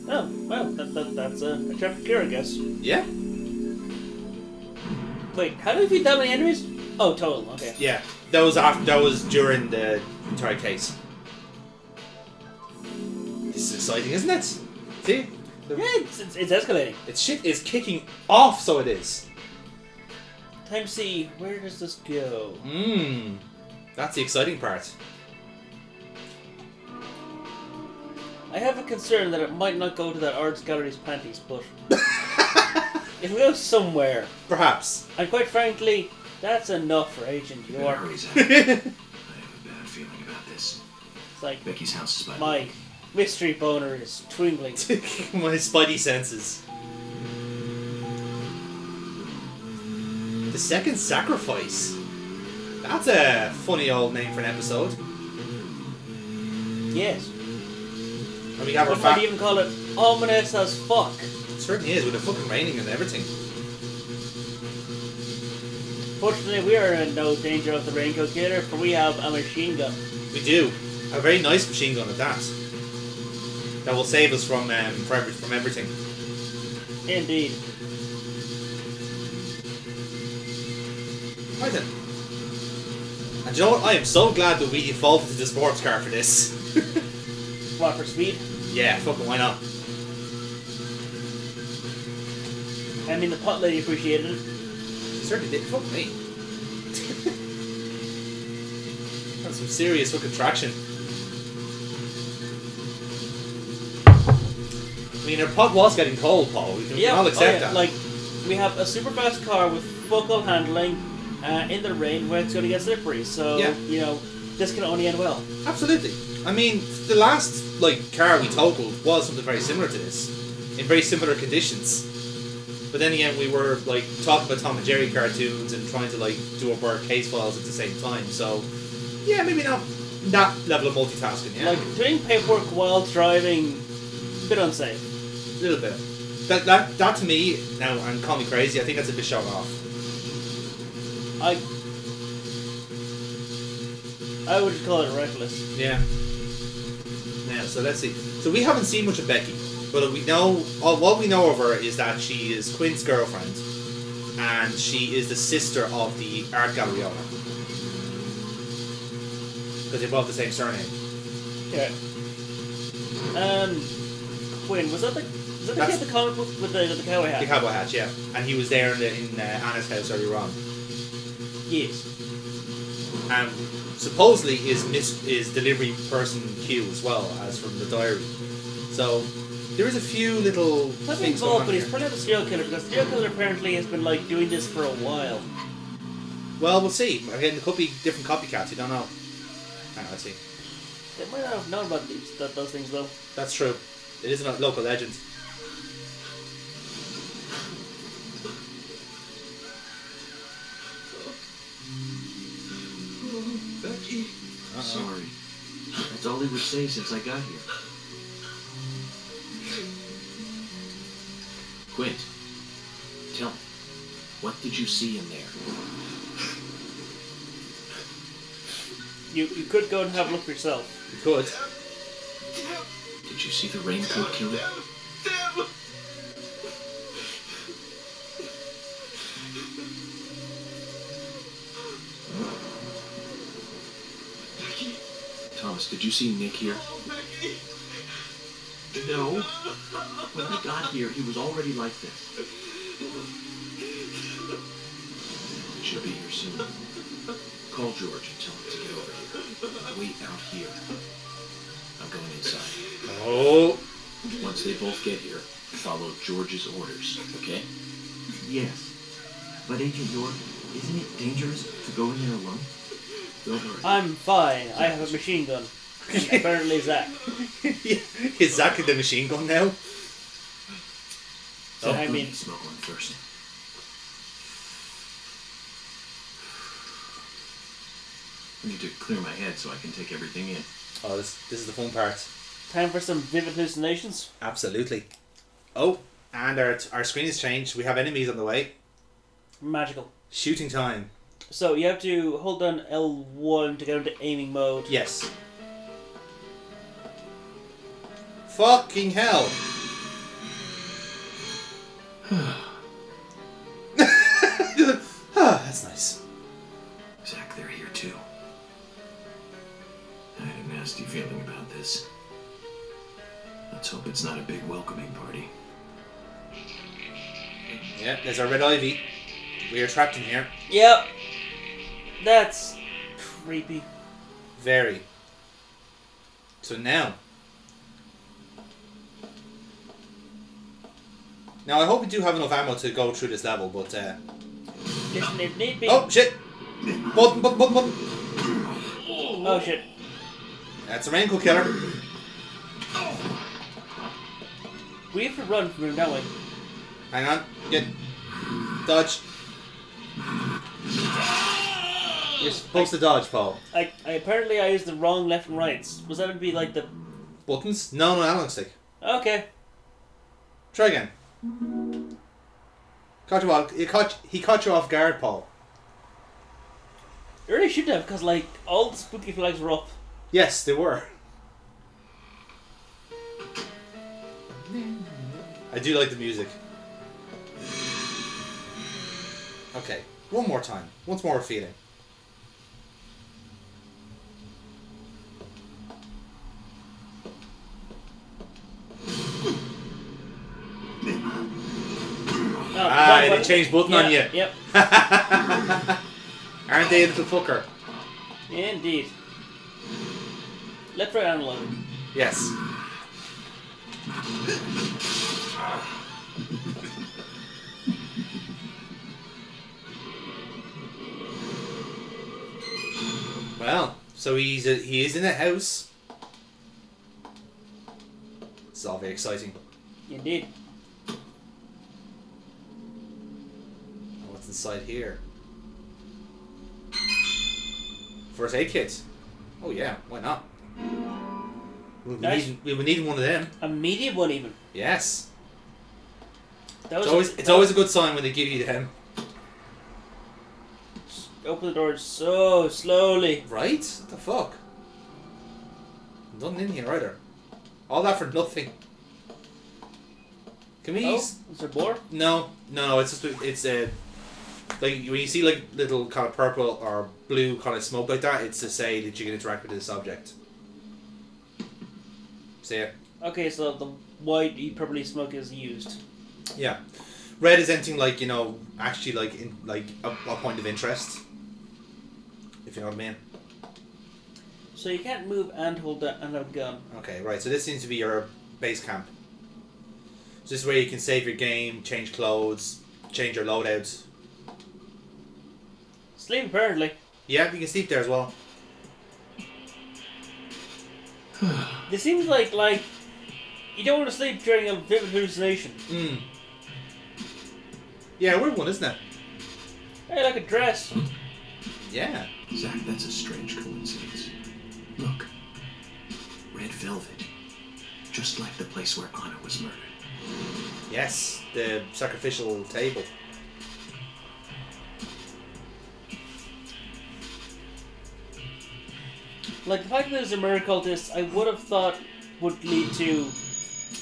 Oh, well, that's a chapter clear, I guess. Yeah. Wait, how do we feed that many enemies? Oh, total. Okay. Yeah. That was after. That was during the entire case. This is exciting, isn't it? See? Yeah, it's escalating. Its shit is kicking off, so it is. Time to see, where does this go? That's the exciting part. I have a concern that it might not go to that arts gallery's panties, but it'll go somewhere. Perhaps. And quite frankly, that's enough for Agent York. Hurry, Zach. I have a bad feeling about this. It's like Becky's house is by my mystery boner is twinkling. My spidey senses. The second sacrifice. That's a funny old name for an episode. Yes. And we have our One might even call it ominous as fuck. It certainly is, with it fucking raining and everything. Fortunately, we are in no danger of the raincoat killer, for we have a machine gun. We do. A very nice machine gun at that. That will save us from everything. Indeed. Right then. And you know what? I am so glad that we defaulted to the sports car for this. What, for speed? Yeah, fucking why not? I mean, the pot lady appreciated it. She certainly did. Fuck me. That's some serious fucking traction. I mean, our pod was getting cold, Paul. We can all accept that. Like, we have a super fast car with fuck all handling in the rain where it's going to get slippery. So, you know, this can only end well. Absolutely. I mean, the last car we totaled was something very similar to this, in very similar conditions. But then again, we were like talking about Tom and Jerry cartoons and trying to like do up our case files at the same time. So yeah, maybe not that level of multitasking. Yeah, like doing paperwork while driving, a bit unsafe. A little bit. That to me now, and call me crazy, I think that's a bit showing off. I would call it reckless. Yeah. Yeah. So let's see. So we haven't seen much of Becky. But we know, what we know of her is that she is Quint's girlfriend, and she is the sister of the art gallery owner. Because they both have the same surname. Yeah. Quinn, was that the kid in the comic book with the cowboy hat? The cowboy hat, yeah. And he was there in Anna's house earlier on. Yes. And supposedly is delivery person Q as well, as from the diary. So there is a few little things going on. But he's probably not a serial killer, because the serial killer apparently has been like doing this for a while. Well, we'll see. Again, there could be different copycats. You don't know. Hang on, let's see. They might not have known about those things though. That's true. It is a local legend. Becky. Sorry. That's all they would say since I got here. Quint, tell me, what did you see in there? You could go and have a look for yourself. You could. Did you see the raincoat killer? Thomas, did you see Nick here? No. When I got here, he was already like this. He should be here soon. Call George and tell him to get over here. Wait out here. I'm going inside. Oh. Once they both get here, follow George's orders, okay? Yes. But Agent York, isn't it dangerous to go in there alone? Don't worry. I'm fine. I have a machine gun. And apparently Zach. Is Zach in the machine gun now? So I mean, smoke one first. I need to clear my head so I can take everything in. Oh, this is the fun part. Time for some vivid hallucinations. Absolutely. Oh, and our screen has changed. We have enemies on the way. Magical. Shooting time. So you have to hold down L1 to get into aiming mode. Yes. Fucking hell. That's nice. Zach, they're here too. I had a nasty feeling about this. Let's hope it's not a big welcoming party. Yeah, there's our red ivy. We are trapped in here. Yep. That's creepy. Very. So now. Now I hope we do have enough ammo to go through this level, but Listen, if need be. Oh shit! Button. Oh shit. That's a raincoat killer. We have to run from him, don't we? Hang on. Get. Dodge. You're supposed to dodge, Paul. Apparently I used the wrong left and rights. Was that to be like the buttons? No, analog stick. Okay. Try again. Caught you off. He caught you off guard, Paul. You really should have, because like all the spooky flags were up. Yes, they were. I do like the music. Okay, one more time. Once more feeling. They changed button on you. Yep. Aren't they a little fucker? Indeed. Left right analog. Yes. Well, so he is in a house. This is all very exciting. Indeed. inside here? First aid kit. Oh yeah, why not? We'll be needing one of them. A medium one even. Yes. It's always a good sign when they give you them. Open the door so slowly. Right? What the fuck? Nothing in here either. All that for nothing. Can we? Is there more? No. It's just like when you see like little kind of purple or blue kind of smoke like that, it's to say that you can interact with this object. See it? Okay, so the white purpley smoke is used. Yeah, red is anything like actually like in like a point of interest. If you know what I mean. So you can't move and hold that and have a gun. Okay, right. So this seems to be your base camp. So this is where you can save your game, change clothes, change your loadouts. Sleep apparently. Yeah, you can sleep there as well. It seems like you don't want to sleep during a vivid hallucination. Yeah, weird one, isn't it? Hey, like a dress. Yeah. Zach, that's a strange coincidence. Look. Red velvet. Just like the place where Anna was murdered. Yes, the sacrificial table. Like, the fact that there's a murder cultist, I would have thought would lead to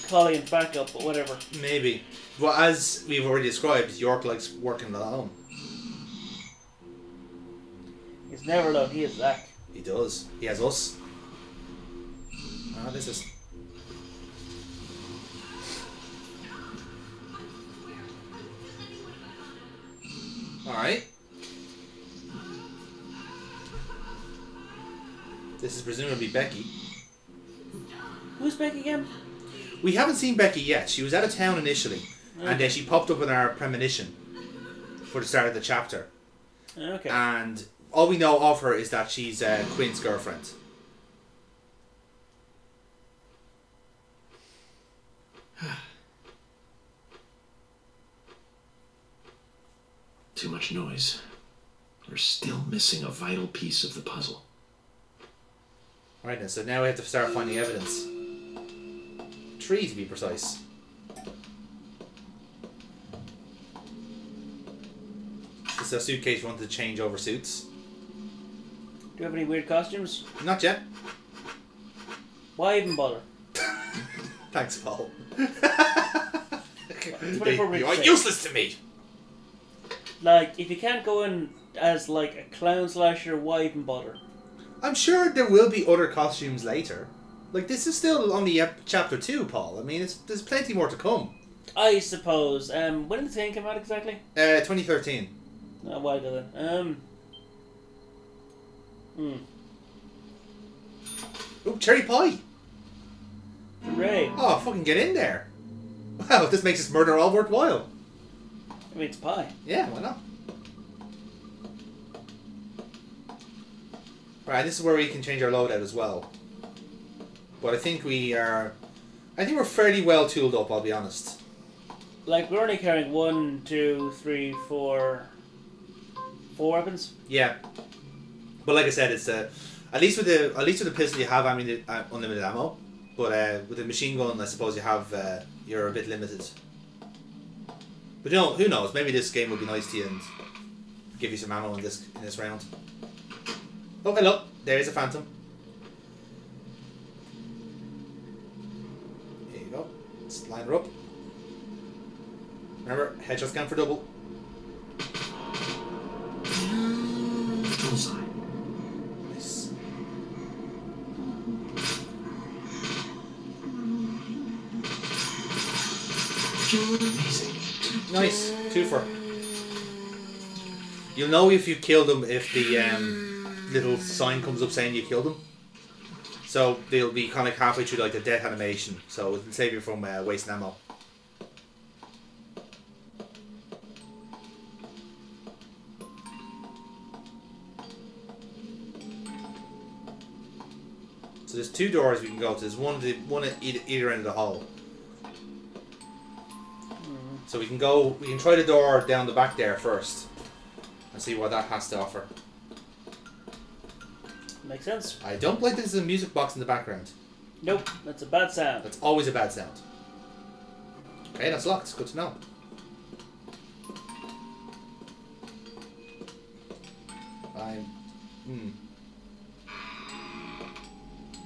calling and backup, but whatever. Maybe. Well, as we've already described, York likes working alone. He's never alone, he is Zach. He does. He has us. Ah, this is... Alright. This is presumably Becky. Who's Becky again? We haven't seen Becky yet. She was out of town initially. Okay. And then she popped up in our premonition for the start of the chapter. Okay. And all we know of her is that she's Quinn's girlfriend. Too much noise. We're still missing a vital piece of the puzzle. Right then, so now we have to start finding evidence. 3 to be precise. This is a suitcase we wanted to change over suits. Do you have any weird costumes? Not yet. Why even bother? Thanks, Paul. You are useless to me! Like, if you can't go in as like a clown slasher, why even bother? I'm sure there will be other costumes later. Like, this is still only chapter 2, Paul. I mean, there's plenty more to come. I suppose. When did the thing come out exactly? 2013. A while ago then. Oh, cherry pie! Hooray! Oh, fucking get in there! Wow, this makes this murder all worthwhile. I mean, it's pie. Yeah, why not? Right, this is where we can change our loadout as well. But I think we're fairly well tooled up, I'll be honest. Like, we're only carrying 1, 2, 3, 4 weapons? Yeah. But like I said, it's at least with the pistol you have unlimited ammo. But with the machine gun, I suppose you're a bit limited. But who knows? Maybe this game will be nice to you and give you some ammo in this round. Oh, hello. There's a phantom. Here you go. Let's line her up. Remember, headshot scan for double. Bullseye. Nice. Amazing. Nice. 2 for. You'll know if you've killed them if the little sign comes up saying you killed them. So they'll be kind of halfway through like the death animation. So it'll save you from wasting ammo. So there's 2 doors we can go to. There's one at either end of the hall. So we can try the door down the back there first. and see what that has to offer. Makes sense. I don't like this as a music box in the background. Nope, that's a bad sound. That's always a bad sound. Okay, that's locked. Good to know.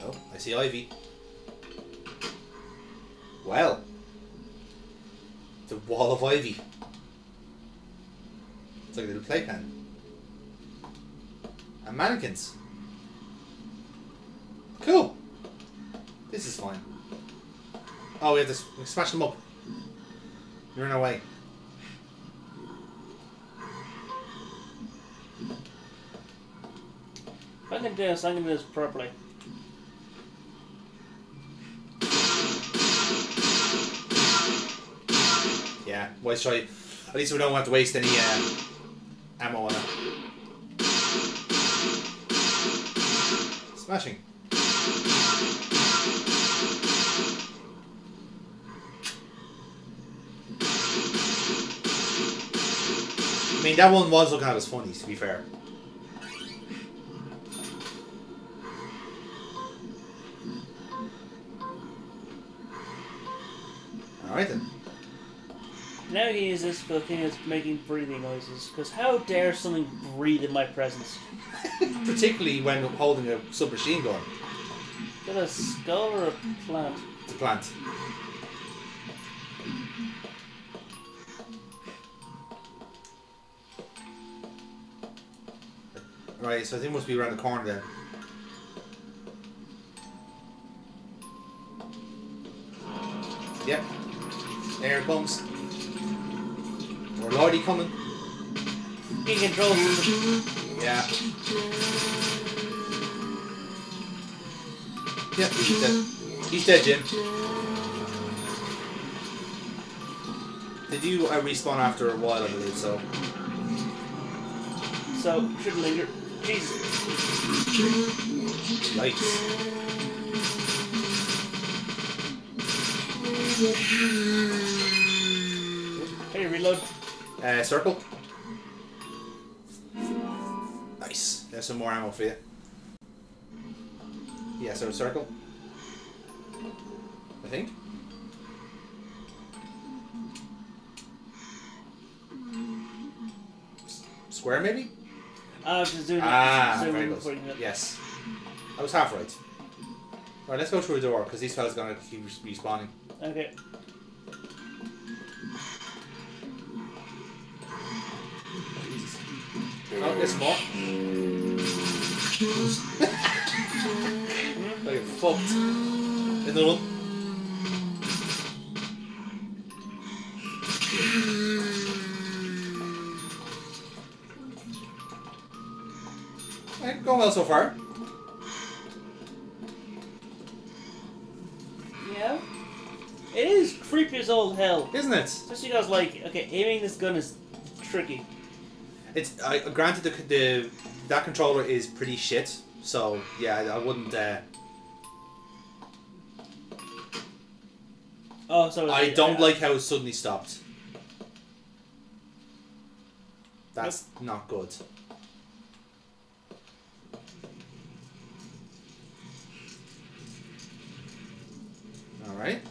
Oh, I see Ivy. Well. The wall of ivy. It's like a little playpen. And mannequins. Cool. This is fine. Oh, we have to smash them up. You're in our way. If I can do this, I'm going to do this properly. Yeah, let's try. At least we don't have to waste any ammo on it. Smashing. I mean, that one was looking at us funny, to be fair. Alright then. Now he uses the thing that's making breathing noises, because how dare something breathe in my presence? Particularly when holding a submachine gun. Is that a skull or a plant? It's a plant. Right, so I think it must be around the corner then. Yep. There it comes. More Lordy coming. He controls it. Yeah. Yep, he's dead. He's dead, Jim. Did you respawn after a while, I believe, so. So, shouldn't linger. Jesus. Yikes. Hey, reload. Circle. Nice. There's some more ammo for you. Yeah, so circle. I think. Square, maybe? I was just doing very good. Yes. I was half right. Alright, let's go through a door, because these fellas are going to keep respawning. Okay. Oh, there's some more. I get fucked. Another one. Alright, going well so far. Yeah. It is creepy as all hell. Isn't it? Especially because, like, okay, aiming this gun is tricky. It's granted that controller is pretty shit, so yeah, I wouldn't. Oh, so I don't like how it suddenly stopped. That's not good. All right.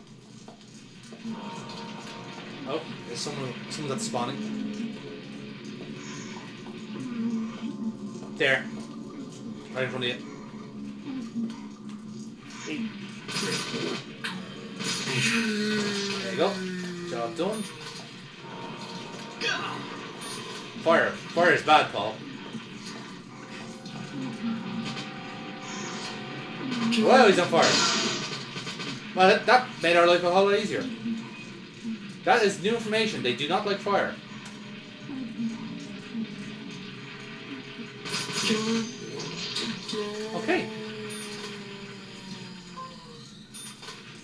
Oh, there's someone that's spawning. There. Right in front of you. There you go. Job done. Fire. Fire is bad, Paul. Wow, he's on fire. Well, that made our life a whole lot easier. That is new information. They do not like fire. Okay.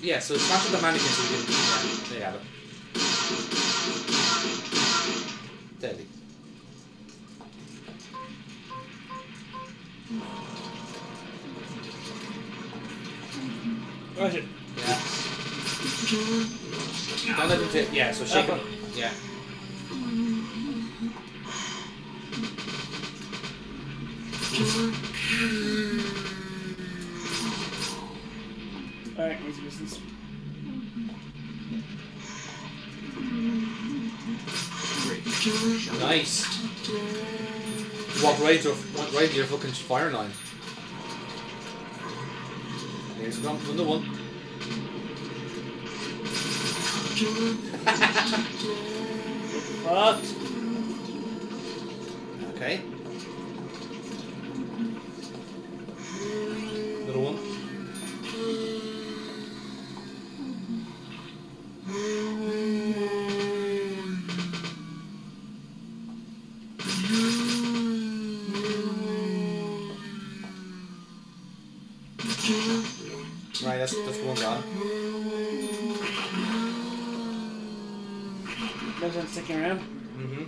Yeah, so smash up the mannequins so we can... Yeah, there you have it. Deadly. Rush it. Yeah. Don't let them tip. Yeah, so shake them. Yeah. Alright, easy business. Nice. Walked right into your fucking fire line. Here's another one. Fucked. Okay. Little one. Right, that's one gone. No sense sticking around. Mm-hmm.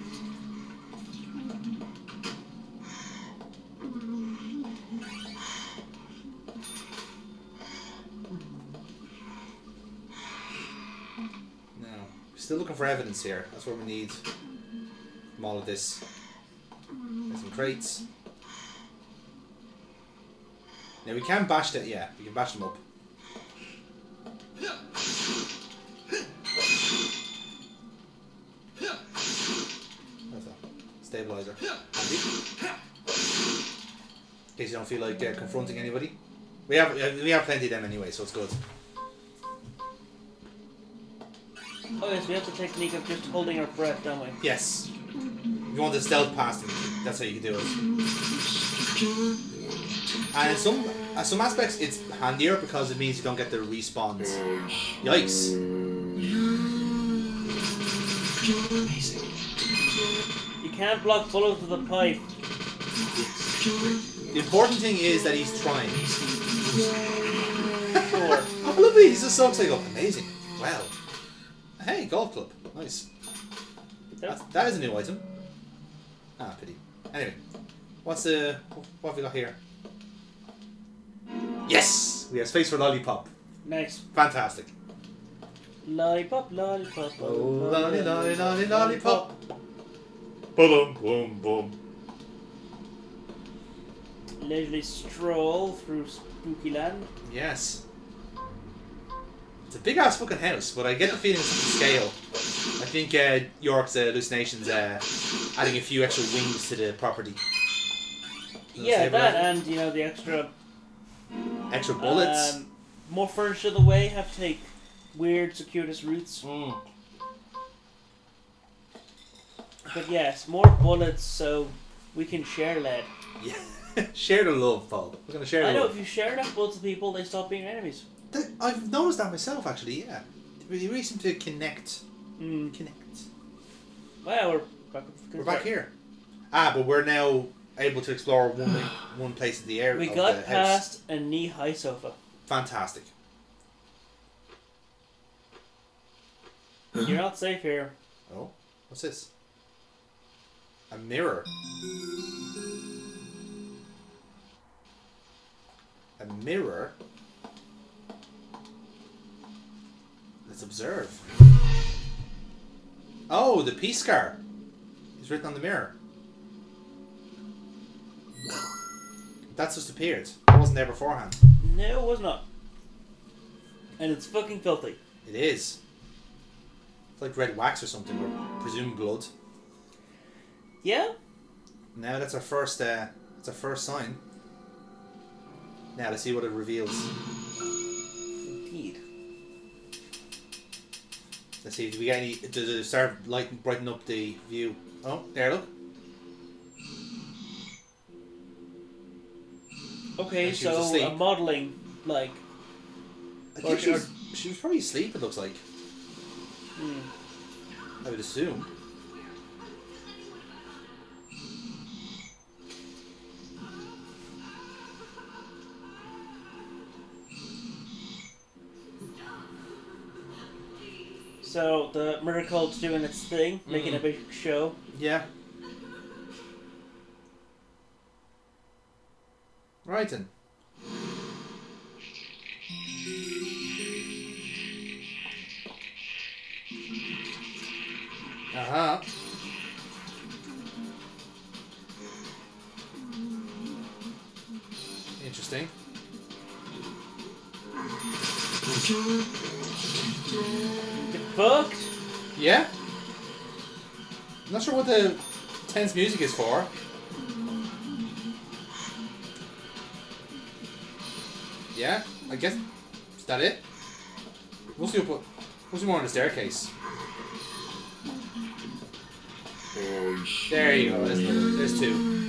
Now, still looking for evidence here. That's what we need from all of this. There's some crates. Now we can bash that, yeah, we can bash them up. What's that? Stabilizer. In case you don't feel like confronting anybody. We have plenty of them anyway, so it's good. Oh yes, we have the technique of just holding our breath, don't we? Yes. If you want to stealth past them, that's how you can do it. And in some aspects, it's handier because it means you don't get the respawns. Yikes! Amazing. You can't block bullets with a pipe. The important thing is that he's trying. Sure. Oh, lovely! He's just so excited. Amazing! Wow. Hey, golf club. Nice. That is a new item. Ah, pity. Anyway, what have we got here? Yes! We have space for lollipop. Nice. Fantastic. Lollipop, lollipop, oh, lolly, lolly, lolly, lollipop. Boom, boom, boom. Leisurely stroll through spooky land. Yes. It's a big ass fucking house, but I get the feeling it's the scale. I think York's hallucinations adding a few extra wings to the property. Yeah, that and you know the extra bullets. More furniture the way have to take weird circuitous routes. But yes, more bullets so we can share lead. Yeah, share the love, Paul. We're gonna share. I know if you share enough bullets with people, they stop being enemies. I've noticed that myself, actually. Yeah, we really seem to connect. Connect. Well, we're back here. Ah, but we're now able to explore one place in the area. We got past a knee-high sofa. Fantastic. You're not safe here. Oh, what's this? A mirror. A mirror. Let's observe. Oh, the peace scar is written on the mirror. That's just appeared. It wasn't there beforehand. No, it was not. And it's fucking filthy. It is. It's like red wax or something, or presumed blood. Yeah. Now that's our first. That's our first sign. Now let's see what it reveals. Indeed. Let's see. Do we get any? Does it start brightening up the view? Oh, there. Look. Okay, so a modelling like. I think she was probably asleep. It looks like. I would assume. So the murder cult's doing its thing, making a big show. Yeah. Right then. Interesting. Get fucked? Yeah. I'm not sure what the tense music is for. Yeah, I guess. Is that it? Mostly more on the staircase. There you go. There's two.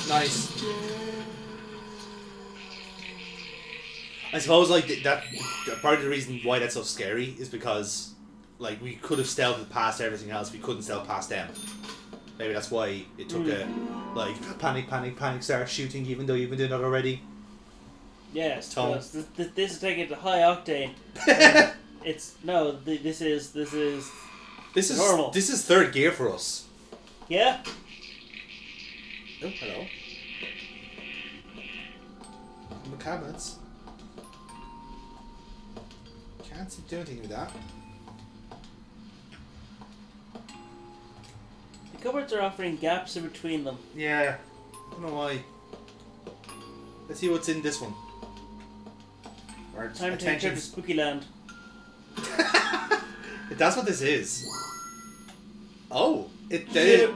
Nice. I suppose like that part of the reason why that's so scary is because like we could have stealthed past everything else, we couldn't stealth past them. Maybe that's why it took a like panic, start shooting even though you've been doing it already. Yes, because this is taking it to high octane. It's no, this is normal. This is third gear for us. Yeah. Oh, hello. The cabinets. Can't seem to do anything with that. The cupboards are offering gaps in between them. Yeah. I don't know why. Let's see what's in this one. Time to take a trip to Spooky Land. That's what this is. Oh, there's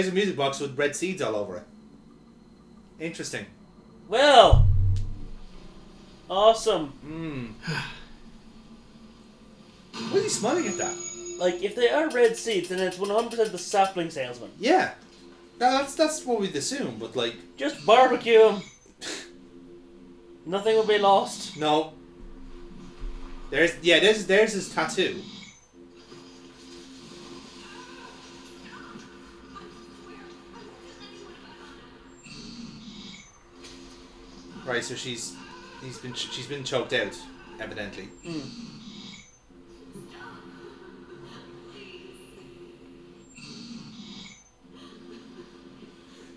a music box with red seeds all over it. Interesting. Well, awesome. Why are you smiling at that? Like, if they are red seeds, then it's 100% the sapling salesman. Yeah. That's what we'd assume, but like... Just barbecue them. Nothing will be lost. No. There's his tattoo. Right, so she's been choked out, evidently.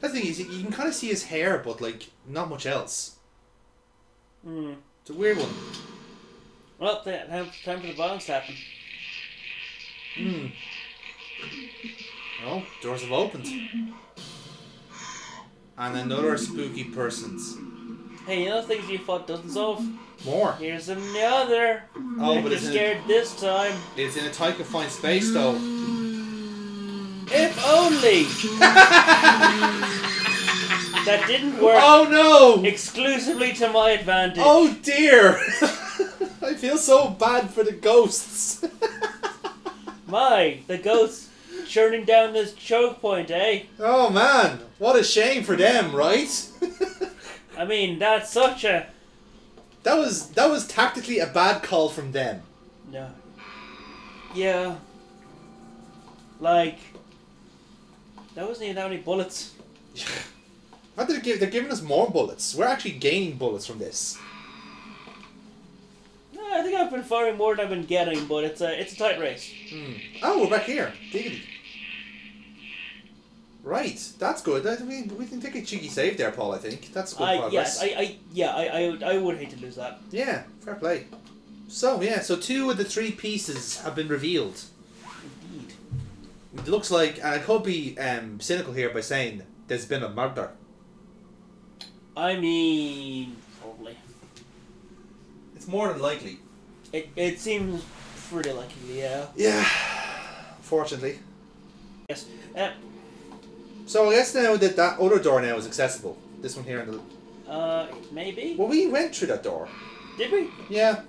That's the thing is, you can kind of see his hair, but like not much else. It's a weird one. Well, time for the violence to happen. Oh, doors have opened. And another spooky person's. Hey, you know things you thought doesn't solve? More. Here's another. Oh, but you're scared this time. It's in a tight confined space, though. If only. That didn't work. Oh no! Exclusively to my advantage. Oh dear! I feel so bad for the ghosts. The ghosts churning down this choke point, eh? Oh man, what a shame for them, right? I mean, that's such a... That was tactically a bad call from them. No. Yeah. Like, that wasn't even that many bullets. They're giving us more bullets. We're actually gaining bullets from this. No, I think I've been firing more than I've been getting, but it's a tight race. Oh, we're back here. Diggity. Right, that's good. We can take a cheeky save there, Paul. I think that's good progress. Yes, I would hate to lose that. Yeah, fair play. So yeah, so 2 of the 3 pieces have been revealed. Indeed. It looks like, and I could be cynical here by saying there's been a murder. I mean, probably. It's more than likely. It seems pretty likely, yeah. Yeah, fortunately. Yes. So I guess now that other door now is accessible. This one here in the... maybe? Well, we went through that door. Did we? Yeah.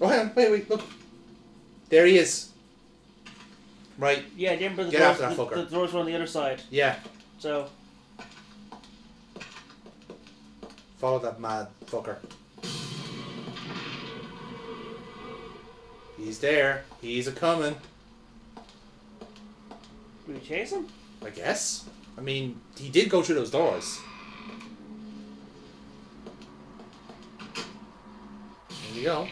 Oh, hang on. Wait, look. There he is. Right. Yeah, remember Get after that fucker. The doors were on the other side. Yeah. So... Follow that mad fucker. He's there. He's a-coming. Do we chase him? I guess. I mean, he did go through those doors. There you go.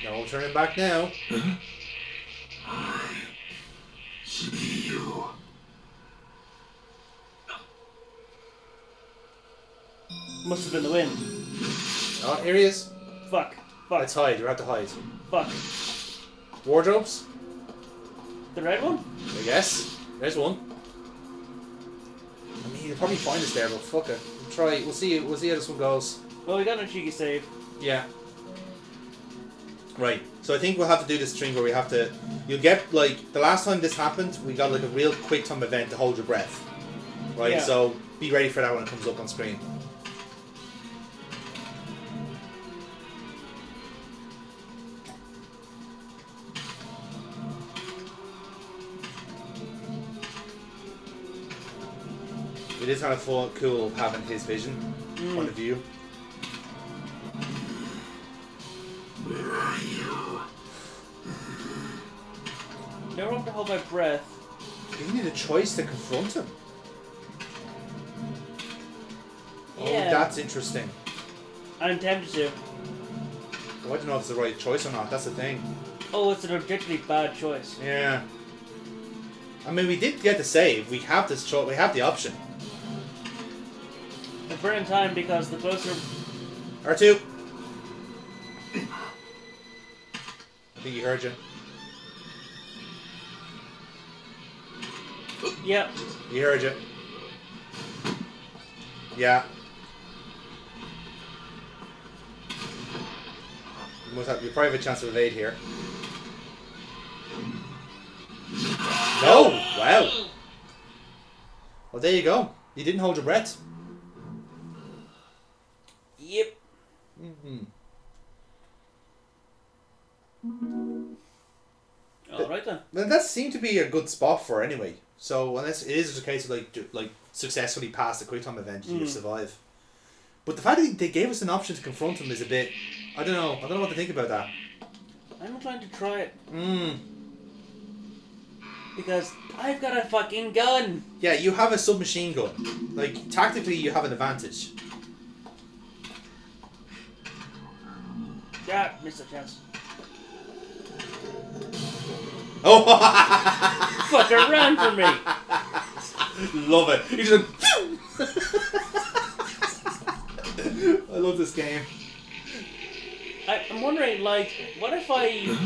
No turning back now. I see you. Must have been the wind. Oh, here he is. Fuck. Fuck. Let's hide. We have to hide. Fuck. Wardrobes? The red one? I guess. There's one. I mean, he'll probably find us there, but fuck it. We'll try. We'll see how this one goes. Well, we got a cheeky save. Yeah. Right. So I think we'll have to do this thing where we have to... You'll get, like... The last time this happened, we got, like, a real quick time event to hold your breath. Right? Yeah. So be ready for that when it comes up on screen. It is kind of cool having his vision, point of view. Where are you? Never have to hold my breath. You need a choice to confront him. Yeah. Oh, that's interesting. I'm tempted to. Well, I don't know if it's the right choice or not. That's the thing. Oh, it's an objectively bad choice. Yeah. I mean, we did get the save. We have this choice. We have the option. We're burning time because the closer... R2. I think he heard you. Yep. He heard you. Yeah. You probably have a chance to evade here. No! Wow! Well, there you go. You didn't hold your breath. Yep. Alright then. Well, that seemed to be a good spot for her anyway. So unless it is just a case of like successfully pass the quick time event, you survive. But the fact that they gave us an option to confront him is a bit... I don't know what to think about that. I'm inclined to try it. Because I've got a fucking gun. Yeah, you have a submachine gun. Like, tactically you have an advantage. Yeah, missed a chance. Oh! Fucker ran for me! Love it. He's just like... I love this game. I'm wondering, like, what if I...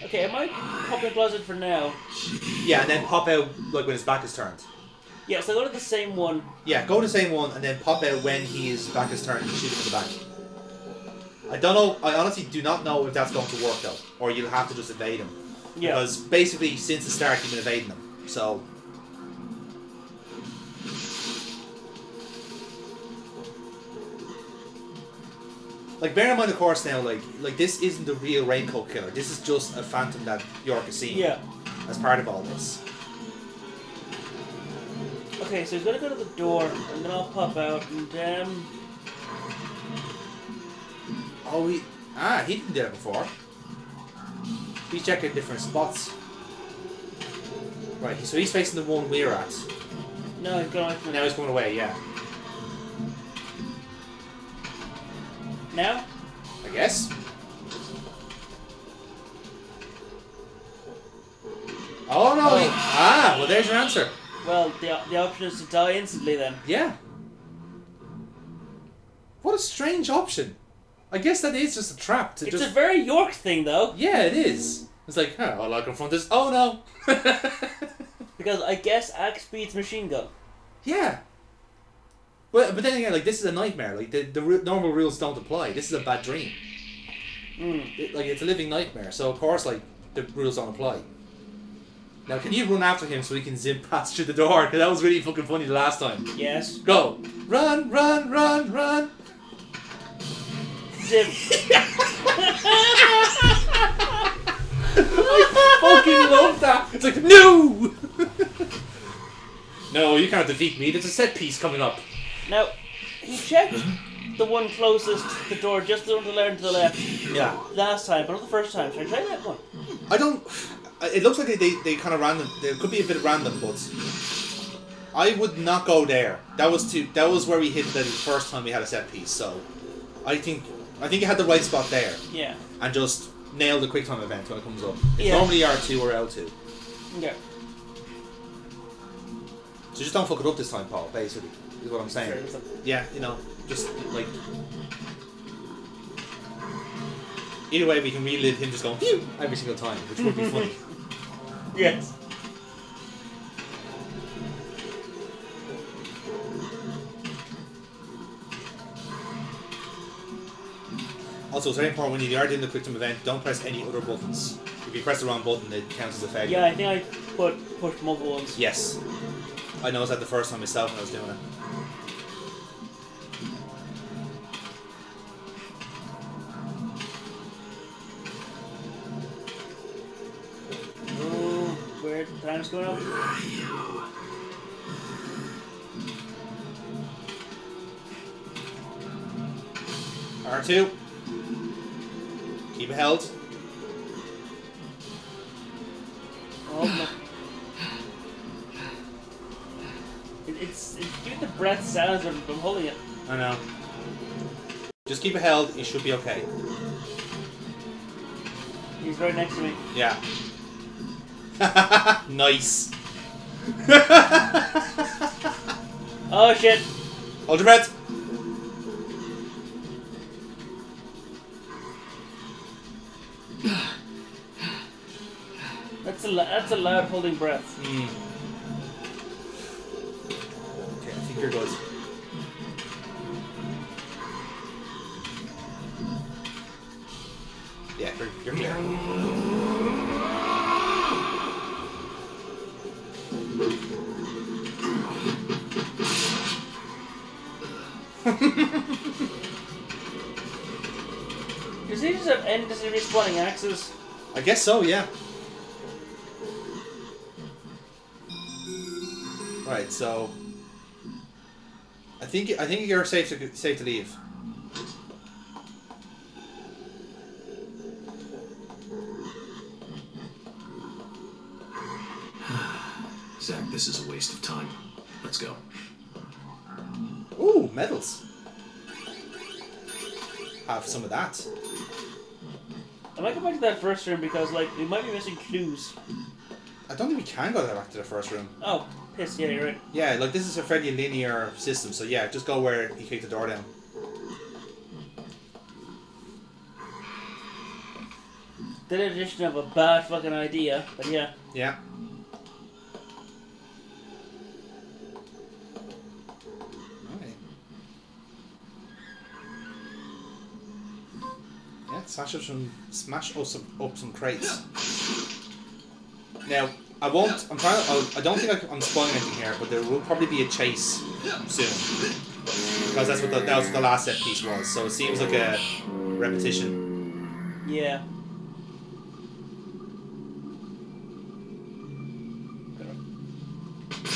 Okay, I might pop in the closet for now. Yeah, and then pop out, like, when his back is turned. Yeah, so go to the same one. Yeah, go to the same one, and then pop out when his back is turned and shoot him in the back. I don't know, I honestly do not know if that's going to work, though. Or you'll have to just evade him. Yeah. Because, basically, since the start, you've been evading him. So... Like, bear in mind, of course, now, like this isn't the real Raincoat Killer. This is just a phantom that York is seeing. Yeah. As part of all this. Okay, so he's gonna go to the door, and then I'll pop out, and Oh, he didn't do that before. He's checking different spots. Right, so he's facing the one we're at. No, he's going away from Now he's going away, yeah. Now? I guess. Oh no! Well, there's your answer. Well, the option is to die instantly then. Yeah. What a strange option. I guess that is just a trap to It's a very York thing, though. Yeah, it is. It's like, I'll confront this. Oh no! Because I guess axe beats machine gun. Yeah. But then again, like, this is a nightmare. Like, the normal rules don't apply. This is a bad dream. It's a living nightmare. So, of course, like, the rules don't apply. Now, can you run after him so he can zip past through the door? Because that was really fucking funny the last time. Yes. Go. Run, run, run, run. Zip. I fucking love that. It's like, no! No, you can't defeat me. There's a set piece coming up. Now, he checked the one closest to the door, just the one to the left. Yeah. Last time, but not the first time. Should I try that one? I don't... It looks like they kind of random. There could be a bit of random, but I would not go there. That was where we hit the first time we had a set piece. So I think you had the right spot there. Yeah. And just nail the quick time event when it comes up. It's Yeah. normally R2 or L2. Yeah. So just don't fuck it up this time, Paul. Basically, is what I'm saying. Sure. Yeah, just like. Either way, we can relive him just going phew every single time, which would be funny. Yes. Also, it's very important when you are doing the quick time event, don't press any other buttons. If you press the wrong button, it counts as a failure. Yeah, I think I pushed multiple ones. Yes. I noticed that the first time myself when I was doing it. Oh, weird. Time's going up. R2. Keep it held. Oh no. It's doing the breath sounds when I'm holding it. I know. Just keep it held, you should be okay. He's right next to me. Yeah. Nice. Oh shit. Hold your breath. That's a loud holding breath. Mm. Okay, I think you're good. Yeah, you're clear. Does he just have endlessly respawning axes? I guess so, yeah. Right, so I think you're safe to leave. Zach, this is a waste of time. Let's go. Ooh, medals. Have some of that. I might go back to that first room because, like, we might be missing clues. I don't think we can go back to the first room. Oh, piss, yeah, you're right. Yeah, like, this is a fairly linear system, so yeah, just go where he kicked the door down. That addition of a bad fucking idea, but yeah. Yeah. Yeah, smash up some crates. Now, I don't think I'm spoiling anything here, but there will probably be a chase soon. Because that's what the last set piece was, so it seems like a repetition. Yeah.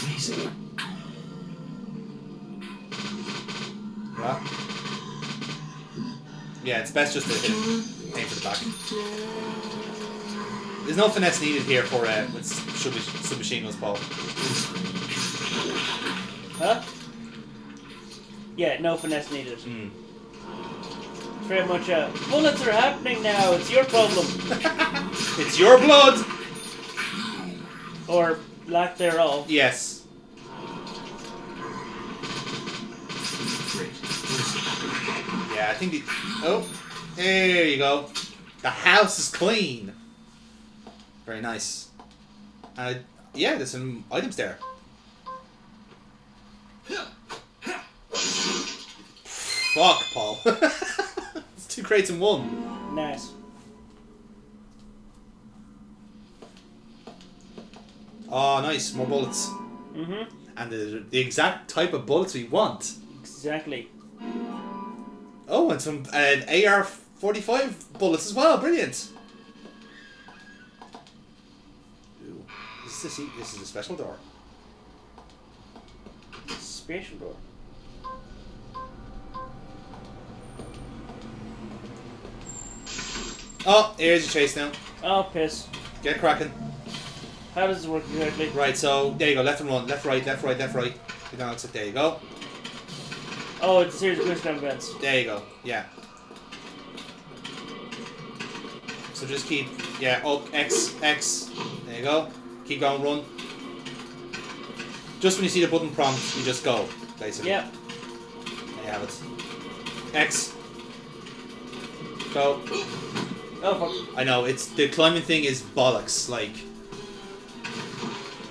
Amazing. Yeah. Yeah, it's best just to hit him. Aim for the back. There's no finesse needed here for submachine guns, Paul. Huh? Yeah, no finesse needed. Mm. It's very much bullets are happening now, it's your problem. It's your blood! Or lack thereof. Yes. Yeah, I think oh, there you go. The house is clean. Very nice. And yeah, there's some items there. Fuck, Paul. It's 2 crates in 1. Nice. Oh, nice. More bullets. Mm-hmm. And the exact type of bullets we want. Exactly. Oh, and some AR-45 bullets as well. Brilliant. Ooh. This is a special door. Special door. Oh, here's your chase now. Oh, piss. Get cracking. How does it work exactly? Right, so there you go. Left and run. Left, right, left, right, left, right. Go down, there you go. Oh, it's a series of quick time events. There you go. Yeah. So just keep, yeah, up, X. There you go. Keep going, run. Just when you see the button prompt, you just go, basically. Yep. There you have it. X. Go. Oh, fuck. I know, it's the climbing thing is bollocks, like...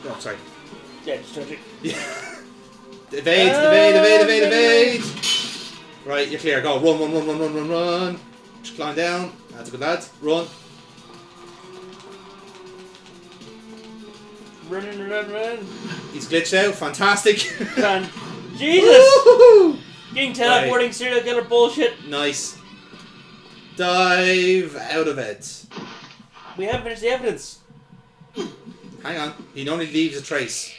Oh, sorry. Yeah, just touch it. Yeah. Evade! Right, you're clear. Go. Run. Just climb down. That's a good lad. Run. Run. He's glitched out. Fantastic. Jesus! Getting teleporting serial killer bullshit. Nice. Dive out of it. We haven't finished the evidence. Hang on. He only leaves a trace.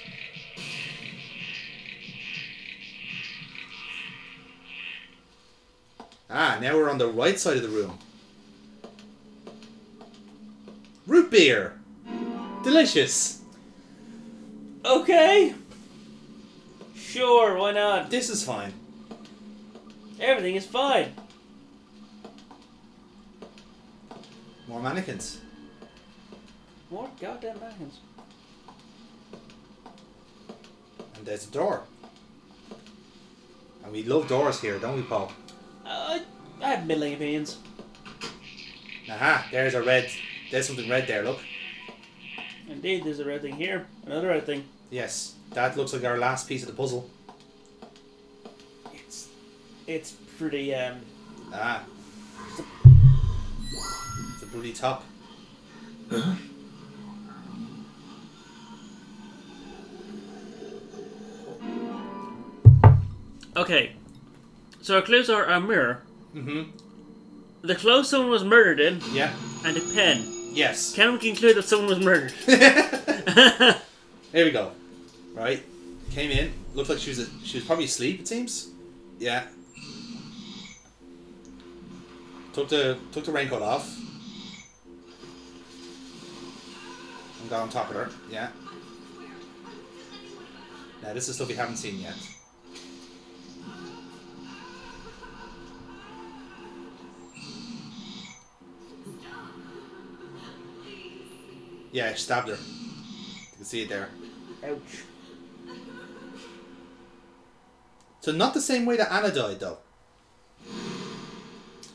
Ah, now we're on the right side of the room. Root beer. Delicious. Okay. Sure, why not? This is fine. Everything is fine. More mannequins. More goddamn mannequins. And there's a door. And we love doors here, don't we, Paul? I have middling opinions. Aha, there's a red. There's something red there, look. Indeed, there's a red thing here. Another red thing. Yes, that looks like our last piece of the puzzle. It's pretty, Ah. It's a pretty top. Huh? Okay. So our clues are a mirror. Mm-hmm. The clothes someone was murdered in. Yeah. And a pen. Yes. Can we conclude that someone was murdered? Here we go. Right. Came in. Looked like she was probably asleep, it seems. Yeah. Took the raincoat off. And got on top of her. Yeah. Now this is stuff we haven't seen yet. Yeah, she stabbed her. You can see it there. Ouch. So not the same way that Anna died, though.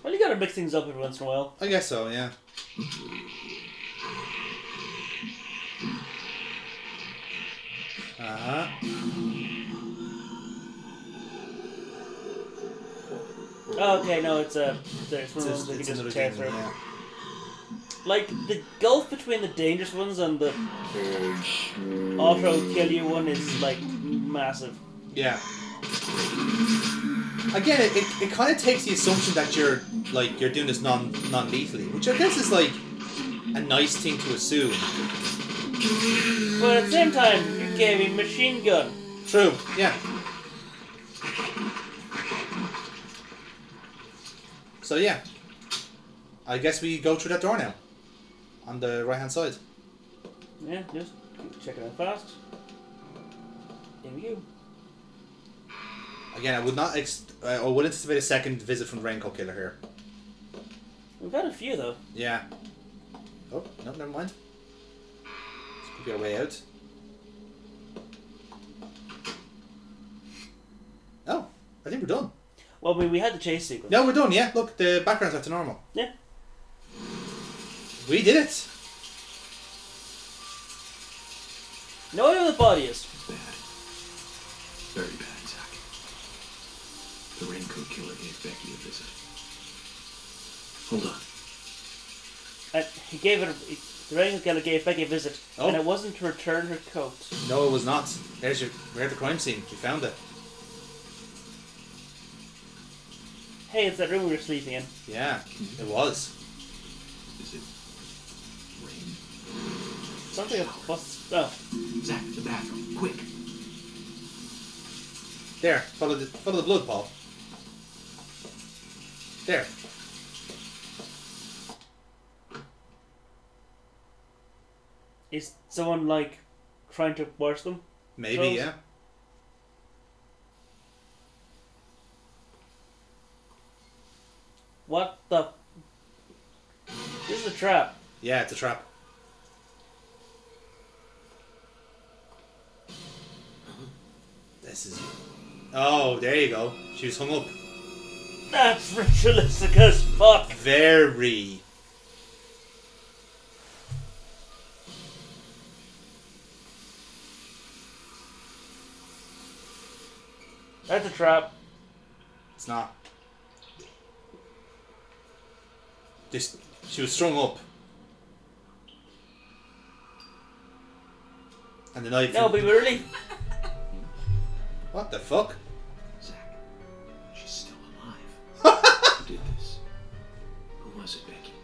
Well, you gotta mix things up every once in a while. I guess so, yeah. Uh-huh. Okay, no, it's one of those that you just tear through. Yeah. Like, the gulf between the dangerous ones and the auto-kill-you one is, like, massive. Yeah. Again, it kind of takes the assumption that you're doing this non-lethally, which I guess is, like, a nice thing to assume. But at the same time, you gave me a machine gun. True, yeah. So, yeah. I guess we go through that door now. On the right-hand side. Yeah, just check it out fast. Here we go. Again, I would not I would anticipate a second visit from the Raincoat Killer here. We've had a few, though. Yeah. Oh, no, never mind. Let's quickly our way out. Oh, I think we're done. Well, we had the chase sequence. No, we're done, yeah. Look, the background's back to normal. Yeah. We did it. No idea where the body is. Bad. Very bad, Zach. The Raincoat Killer gave Becky a visit. Hold on. He gave it. The Raincoat Killer gave Becky a visit, and it wasn't to return her coat. No, it was not. We're at the crime scene. We found it. Hey, it's that room we were sleeping in. Yeah, it was. Is it rain? Something was. Oh. Zach, the bathroom, quick. There, follow the blood, Paul. There. Is someone like trying to watch them? Maybe, Throws? yeah. What the? This is a trap. Yeah, it's a trap. This is... Oh, there you go. She was hung up. That's ritualistic as fuck. Very. That's a trap. It's not. She was strung up. And the knife... No, but we really... What the fuck? Zach, she's still alive. Who did this? Who was it, Becky?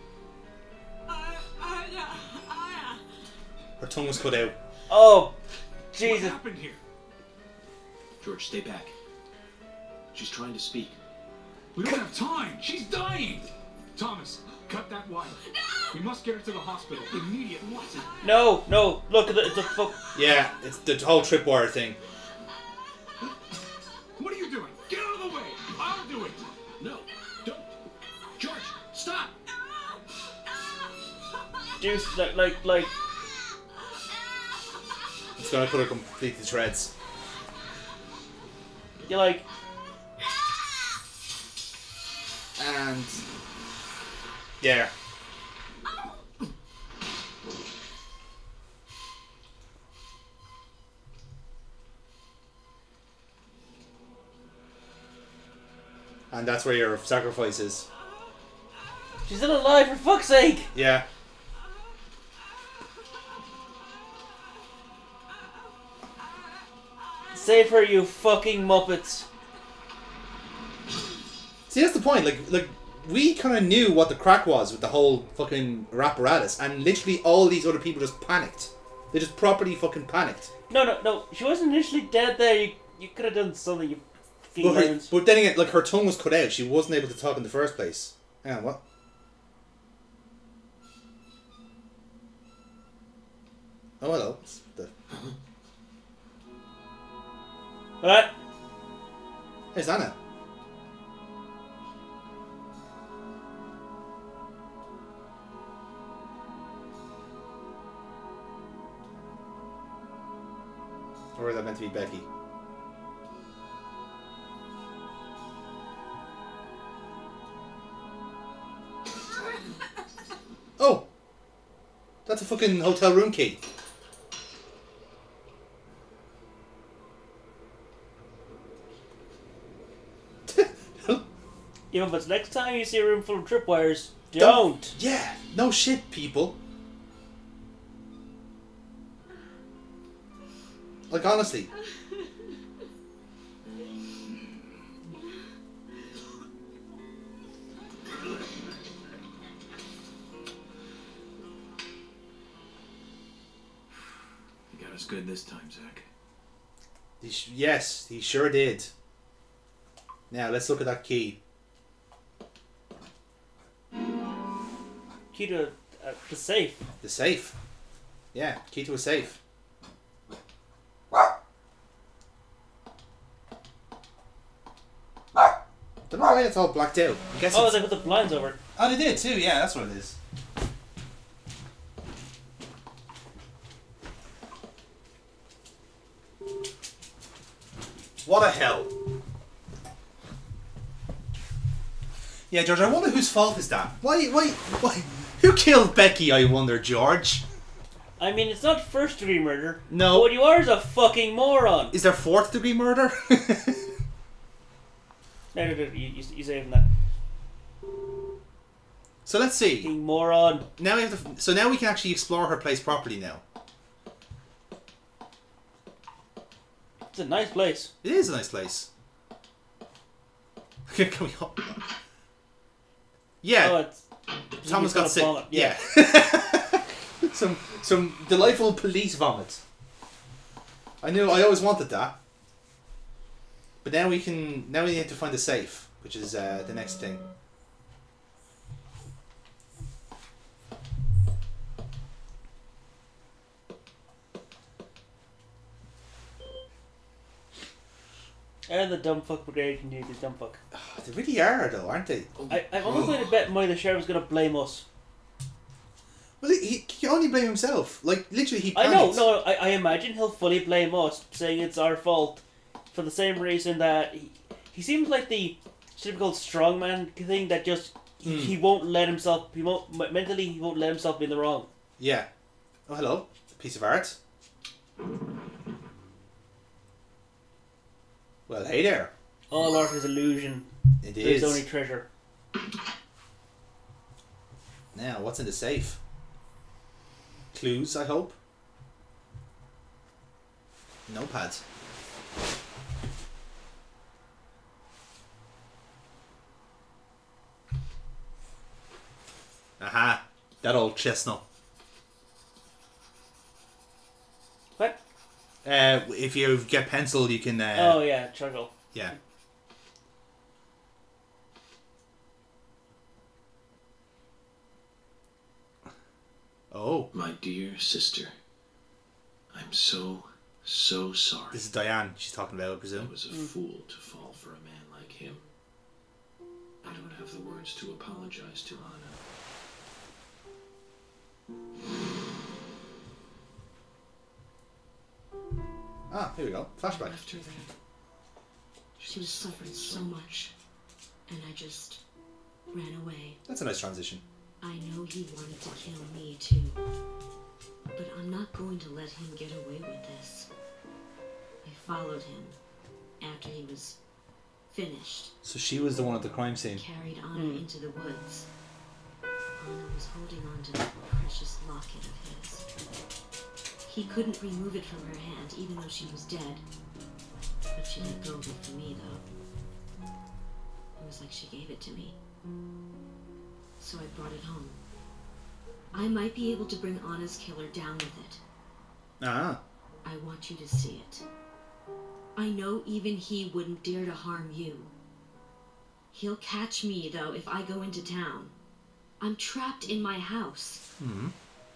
Her tongue was cut out. Oh, Jesus. What happened here? George, stay back. She's trying to speak. We don't have time. She's dying. Thomas, cut that wire. We must get her to the hospital immediately. No, no. Look at it. It's a fuck. Yeah, it's the whole tripwire thing. What are you doing? Get out of the way. I'll do it. No, don't. George, stop. Juice, like. It's gonna put her completely to shreds. You're like. And yeah. And that's where your sacrifice is. She's still alive, for fuck's sake! Yeah. Save her, you fucking muppets. See, that's the point. Like we kind of knew what the crack was with the whole fucking apparatus, and literally all these other people just panicked. They just properly fucking panicked. No. She wasn't initially dead there. You could have done something, you fucking but then again, like her tongue was cut out. She wasn't able to talk in the first place. Hang on, what? Oh, hello. What? There's Anna. Or is that meant to be Becky? Oh! That's a fucking hotel room key. Yeah, but next time you see a room full of tripwires, don't. Yeah, no shit, people. Like, honestly. You got us good this time, Zach. Yes, he sure did. Now, let's look at that key. Key to the safe. The safe. Yeah, key to a safe. Don't know why it's all blacked out. I guess they put the blinds over. Oh, they did too. Yeah, that's what it is. What a hell. Yeah, George, I wonder whose fault is that? Why? Who killed Becky, I wonder, George? I mean, it's not first degree murder. No. But what you are is a fucking moron. Is there fourth degree murder? No, you saving that. So let's see. Fucking moron. Now we have to. So now we can actually explore her place properly now. It's a nice place. It is a nice place. Can we hop? Yeah. Oh, Thomas got sick. Vomit. Yeah. some delightful police vomit. I always wanted that. But now we need to find the safe, which is the next thing. And the dumb fuck brigade can do this dumb fuck. They really are, though, aren't they? I'm almost going to bet the sheriff's going to blame us. Well, he can only blame himself. Like, literally, he I panicked. know, I imagine he'll fully blame us, saying it's our fault, for the same reason that he seems like the typical strongman thing that just he won't let himself. He won't let himself be in the wrong. Yeah. Oh, hello. A piece of art. Well, hey there. All art is illusion. It There's is. only treasure. Now, what's in the safe? Clues, I hope. Notepad. Aha, that old chestnut. What? If you get pencil, you can. Oh yeah, charcoal. Yeah. Oh. My dear sister, I'm so sorry. This is Diane she's talking about, I presume. I was a fool to fall for a man like him. I don't have the words to apologize to Anna. Ah, here we go. Flashback. After that, she was suffering so much, and I just ran away. That's a nice transition. I know he wanted to kill me too, but I'm not going to let him get away with this. I followed him after he was finished. So she was the one at the crime scene. Carried Anna into the woods. Anna was holding on to that precious locket of his. He couldn't remove it from her hand, even though she was dead. But she let go of it for me, though. It was like she gave it to me. So I brought it home. I might be able to bring Anna's killer down with it. Ah. I want you to see it. I know even he wouldn't dare to harm you. He'll catch me, though, if I go into town. I'm trapped in my house. Hmm.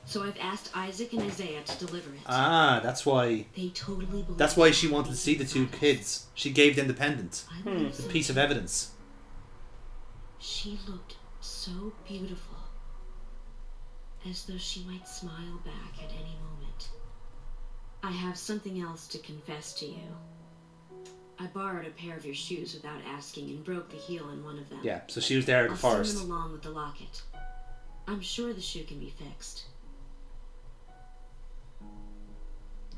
So I've asked Isaac and Isaiah to deliver it. Ah, that's why. They totally believe. That's why she wanted to see the two kids. She gave them the pendant. I believe The so. piece of evidence. She looked so beautiful. As though she might smile back at any moment. I have something else to confess to you. I borrowed a pair of your shoes without asking and broke the heel in one of them. Yeah, so she was there at the I'll send forest. them along with the locket. I'm sure the shoe can be fixed.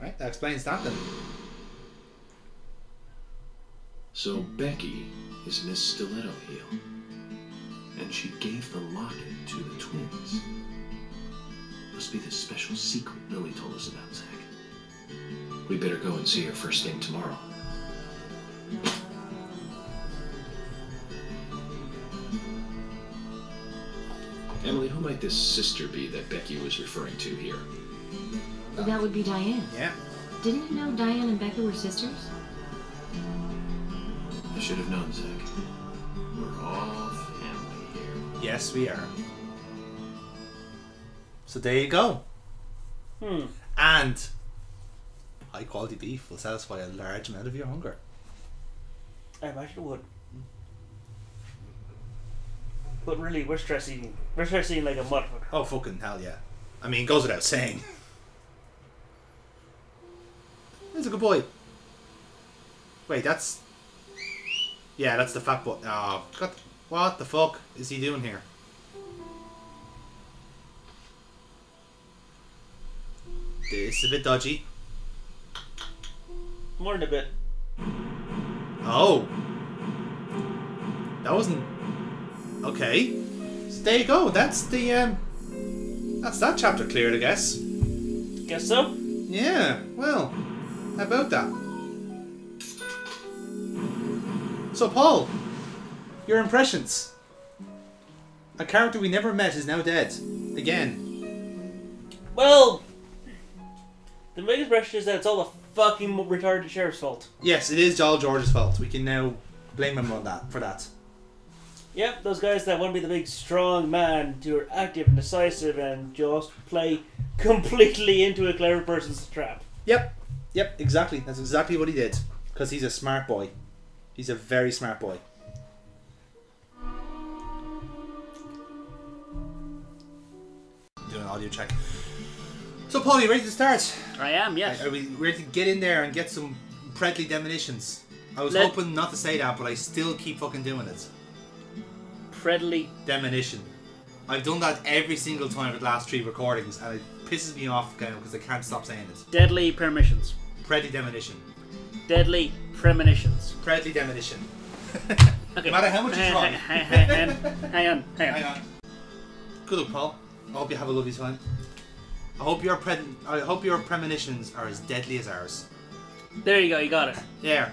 Right, that explains that then. So Becky is Miss Stiletto Heel, and she gave the locket to the twins. Must be this special secret Lily told us about, Zach. We better go and see her first thing tomorrow. Emily, who might this sister be that Becky was referring to here? That would be Diane. Yeah. Didn't you know Diane and Becca were sisters? I should have known, Zach. We're all family here. Yes, we are. So there you go. And high quality beef will satisfy a large amount of your hunger. I imagine it would. But really, we're stress eating. We're stress eating like a motherfucker. Oh, fucking hell yeah. I mean, it goes without saying. He's a good boy. Wait, that's... Yeah, that's the fat boy. Oh, God. What the fuck is he doing here? This is a bit dodgy. More than a bit. Oh. That wasn't... Okay. So there you go. That's the, that's that chapter cleared, I guess. Guess so? Yeah, well, how about that? So, Paul, your impressions. A character we never met is now dead. Again. Well, the biggest impression is that it's all the fucking retarded sheriff's fault. Yes, it is Joel George's fault. We can now blame him on that, for that. Yep, those guys that want to be the big strong man who are active and decisive and just play completely into a clever person's trap. Yep, exactly. That's exactly what he did. Because he's a smart boy. He's a very smart boy. Doing an audio check. So, Paul, you ready to start? I am, yes. Are we ready to get in there and get some Predly demolitions? I was hoping not to say that, but I still keep fucking doing it. Predly demolition. I've done that every single time for the last 3 recordings, and it pisses me off because I can't stop saying it. Deadly Premonitions. Predly demolition. Deadly Premonitions. Predly demolition. No matter how much you try. Hang on. Good luck, Paul. I hope you have a lovely time. I hope your premonitions are as deadly as ours. There you go, you got it. Yeah.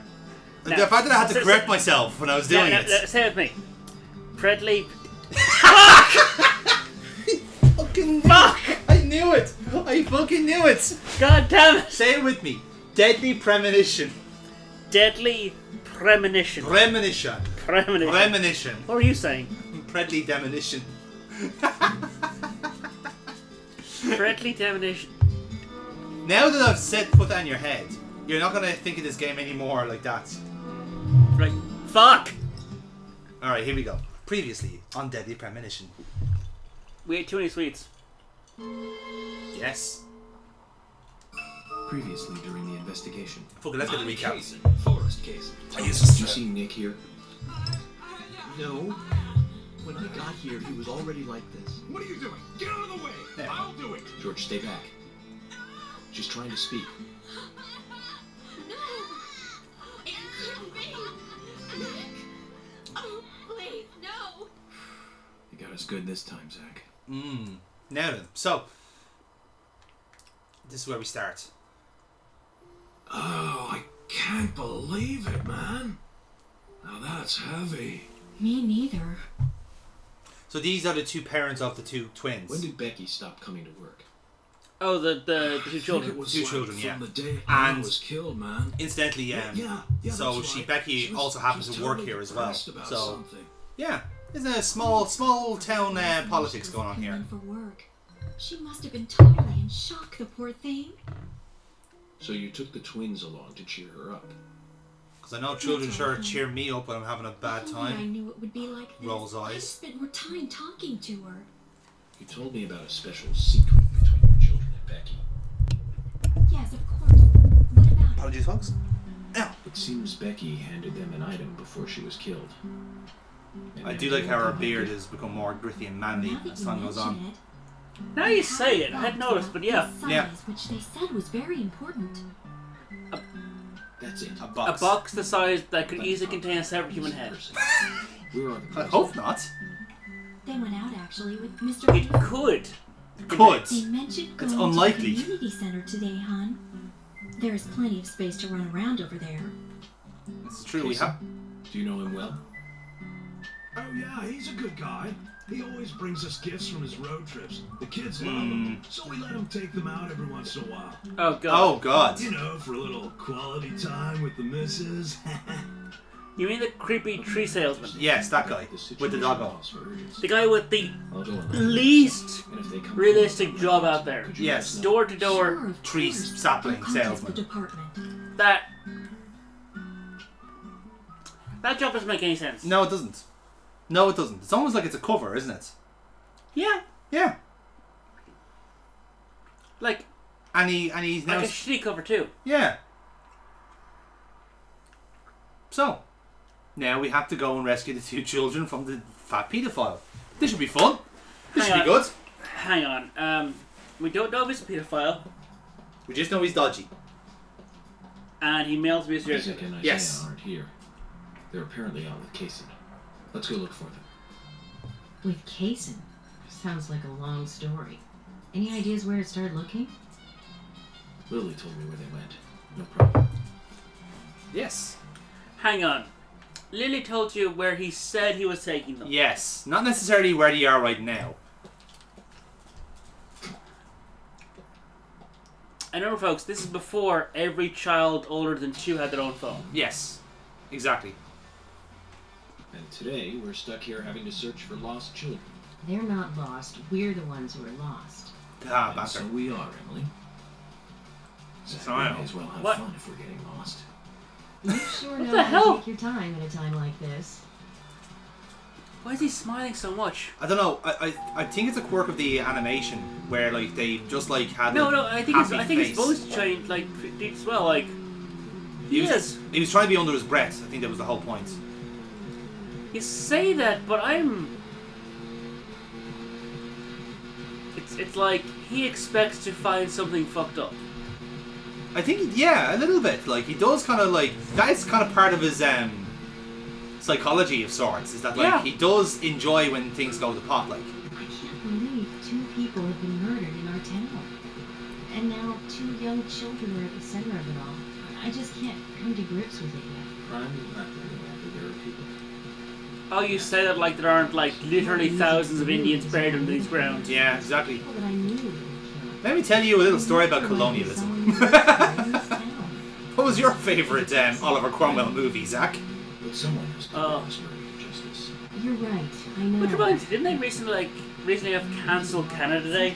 Now, the fact that I had to correct myself when I was doing it. Say it with me. Predly. Fucking fuck! I knew it! I fucking knew it! God damn it! Say it with me. Deadly Premonition. Deadly Premonition. Premonition. What were you saying? Predly Demonition. Predly Demonition. Now that I've put that in your head, you're not gonna think of this game anymore like that. Right. Fuck! Alright, here we go. Previously on Deadly Premonition. We ate too many sweets. Yes. Previously during the investigation. Fuck it, let's get the recap. Forest case. Did you see Nick here? No. When I got here, he was already like this. What are you doing? Get out of the way! Yeah. I'll do it! George, stay back. She's trying to speak. No! It couldn't be! Nick! Oh, please, no! You got us good this time, Zach. Now then, so this is where we start. Oh, I can't believe it, man. Now that's heavy. Me neither. So these are the two parents of the two twins. When did Becky stop coming to work? Oh, the two children. It was two like children, from yeah. the day And I was killed, man. incidentally, Yeah, so that's right. Becky She was- also happens she was to work totally here as well. depressed about So something. yeah, there's a small town politics going on here. For work. She must have been totally in shock, the poor thing. So you took the twins along to cheer her up. Because I know children sure cheer me up when I'm having a bad If only I time. knew it would be like this. Rolls I eyes. spent more time talking to her. You told me about a special secret between your children and Becky. Yes, of course. What about it? Apologies, folks. It seems Becky handed them an item before she was killed. And I now do like how her you're beard has become more gritty and manly Now that as you time goes mention on. it, Now you say it. I hadn't noticed, but yeah. the size, which they said was very important. That's it. A A box. box the size that could easily contain a separate human head. Where are the I hope not. They went out actually with Mr. It could. Could. They mentioned It's going unlikely. to the community center today, hon. There is plenty of space to run around over there. It's true. We have. Do you know him well? Oh yeah, he's a good guy. He always brings us gifts from his road trips. The kids love him, so we let him take them out every once in a while. Oh god. Oh god. You know, for a little quality time with the missus. You mean the creepy tree salesman? Yes, that guy with the doggo. The guy with the I'll go on. least And if they come realistic job out there. Yes. Door to door. Sure, of Tree course. sapling I'll contact salesman. the department. That job doesn't make any sense. No, it doesn't. No, it doesn't. It's almost like it's a cover, isn't it? Yeah. Yeah. Like And he's now. a shitty cover too. Yeah. So, now we have to go and rescue the two children from the fat paedophile. This should be fun. This should be good. Hang on. We don't know if he's a pedophile, We just know he's dodgy. and he mails me a serious. Isaac and Isaiah Yes. aren't here. They're apparently out with Kaysen. Let's go look for them. With Kaysen? Sounds like a long story. Any ideas where to start looking? Lily told me where they went. No problem. Yes. Hang on. Lily told you where he said he was taking them. Yes. Not necessarily where they are right now. And remember, folks, this is before every child older than 2 had their own phone. Yes. Exactly. And today, we're stuck here having to search for lost children. They're not lost. We're the ones who are lost. Ah, And banter. so we are, Emily. So I we know. may as well have What? fun if we're getting lost. You sure What know the how hell? to take your time at a time like this. Why is he smiling so much? I don't know. I think it's a quirk of the animation where like they just like had. No, a I think his happy face. voice changed like as well. Like he is. He was trying to be under his breath. I think that was the whole point. You say that, but I'm. It's like he expects to find something fucked up. I think, yeah, a little bit. Like, he does kind of like, that's kind of part of his, psychology of sorts. Is that like he does enjoy when things go to pot, like. I can't believe 2 people have been murdered in our town. And now 2 young children are at the center of it all. I just can't come to grips with it yet. Crime is not really after there are people. Oh, you say that like there aren't like literally thousands of Indians buried under these grounds. Yeah, exactly. People that I knew. Let me tell you a little story about colonialism. What was your favourite Oliver Cromwell movie, Zach? But someone has to justice. You're right. I know. Which reminds me, didn't they recently have cancelled Canada Day?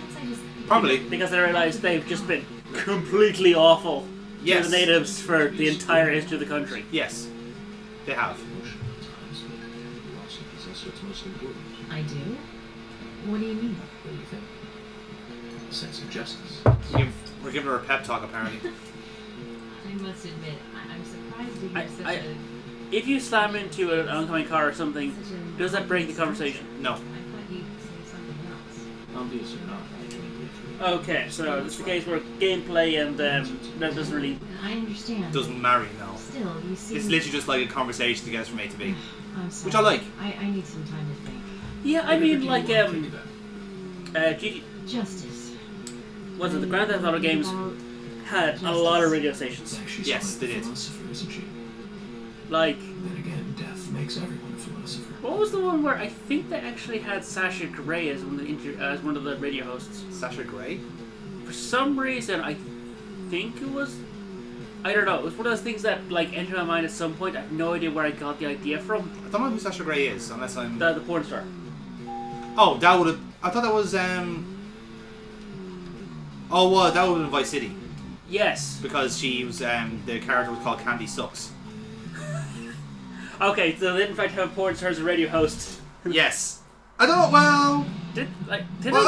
Probably. Because they realised they've just been completely awful to the natives for the entire history of the country. Yes, they have. I do? What do you mean? What do you think? A sense of justice. We're giving her a pep talk, apparently. I must admit, I'm surprised to hear such a... If you slam into an oncoming car or something, does that break the conversation? No. I thought you'd say something else. Obviously not. Okay, so it's the case where gameplay and that doesn't really... I understand. Doesn't marry, no. Still, you see... It's literally just like a conversation to get us from A to B. I'm sorry. Which I like. I need some time to think. Yeah, I mean, like, Justice. Was it the Grand Theft Auto games had a lot of radio stations? Yes, they did. Like... Then again, death makes everyone a philosopher. What was the one where I think they actually had Sasha Grey as one of the radio hosts? Sasha Grey? For some reason, I think it was... I don't know. It was one of those things that like entered my mind at some point. I have no idea where I got the idea from. I don't know who Sasha Grey is, unless I'm... The porn star. Oh, that would have... I thought that was, Oh, well, that would have been Vice City. Yes. Because she was, the character was called Candy Sucks. Okay, so they in fact have porn stars as a radio host. Yes. I don't know, well... I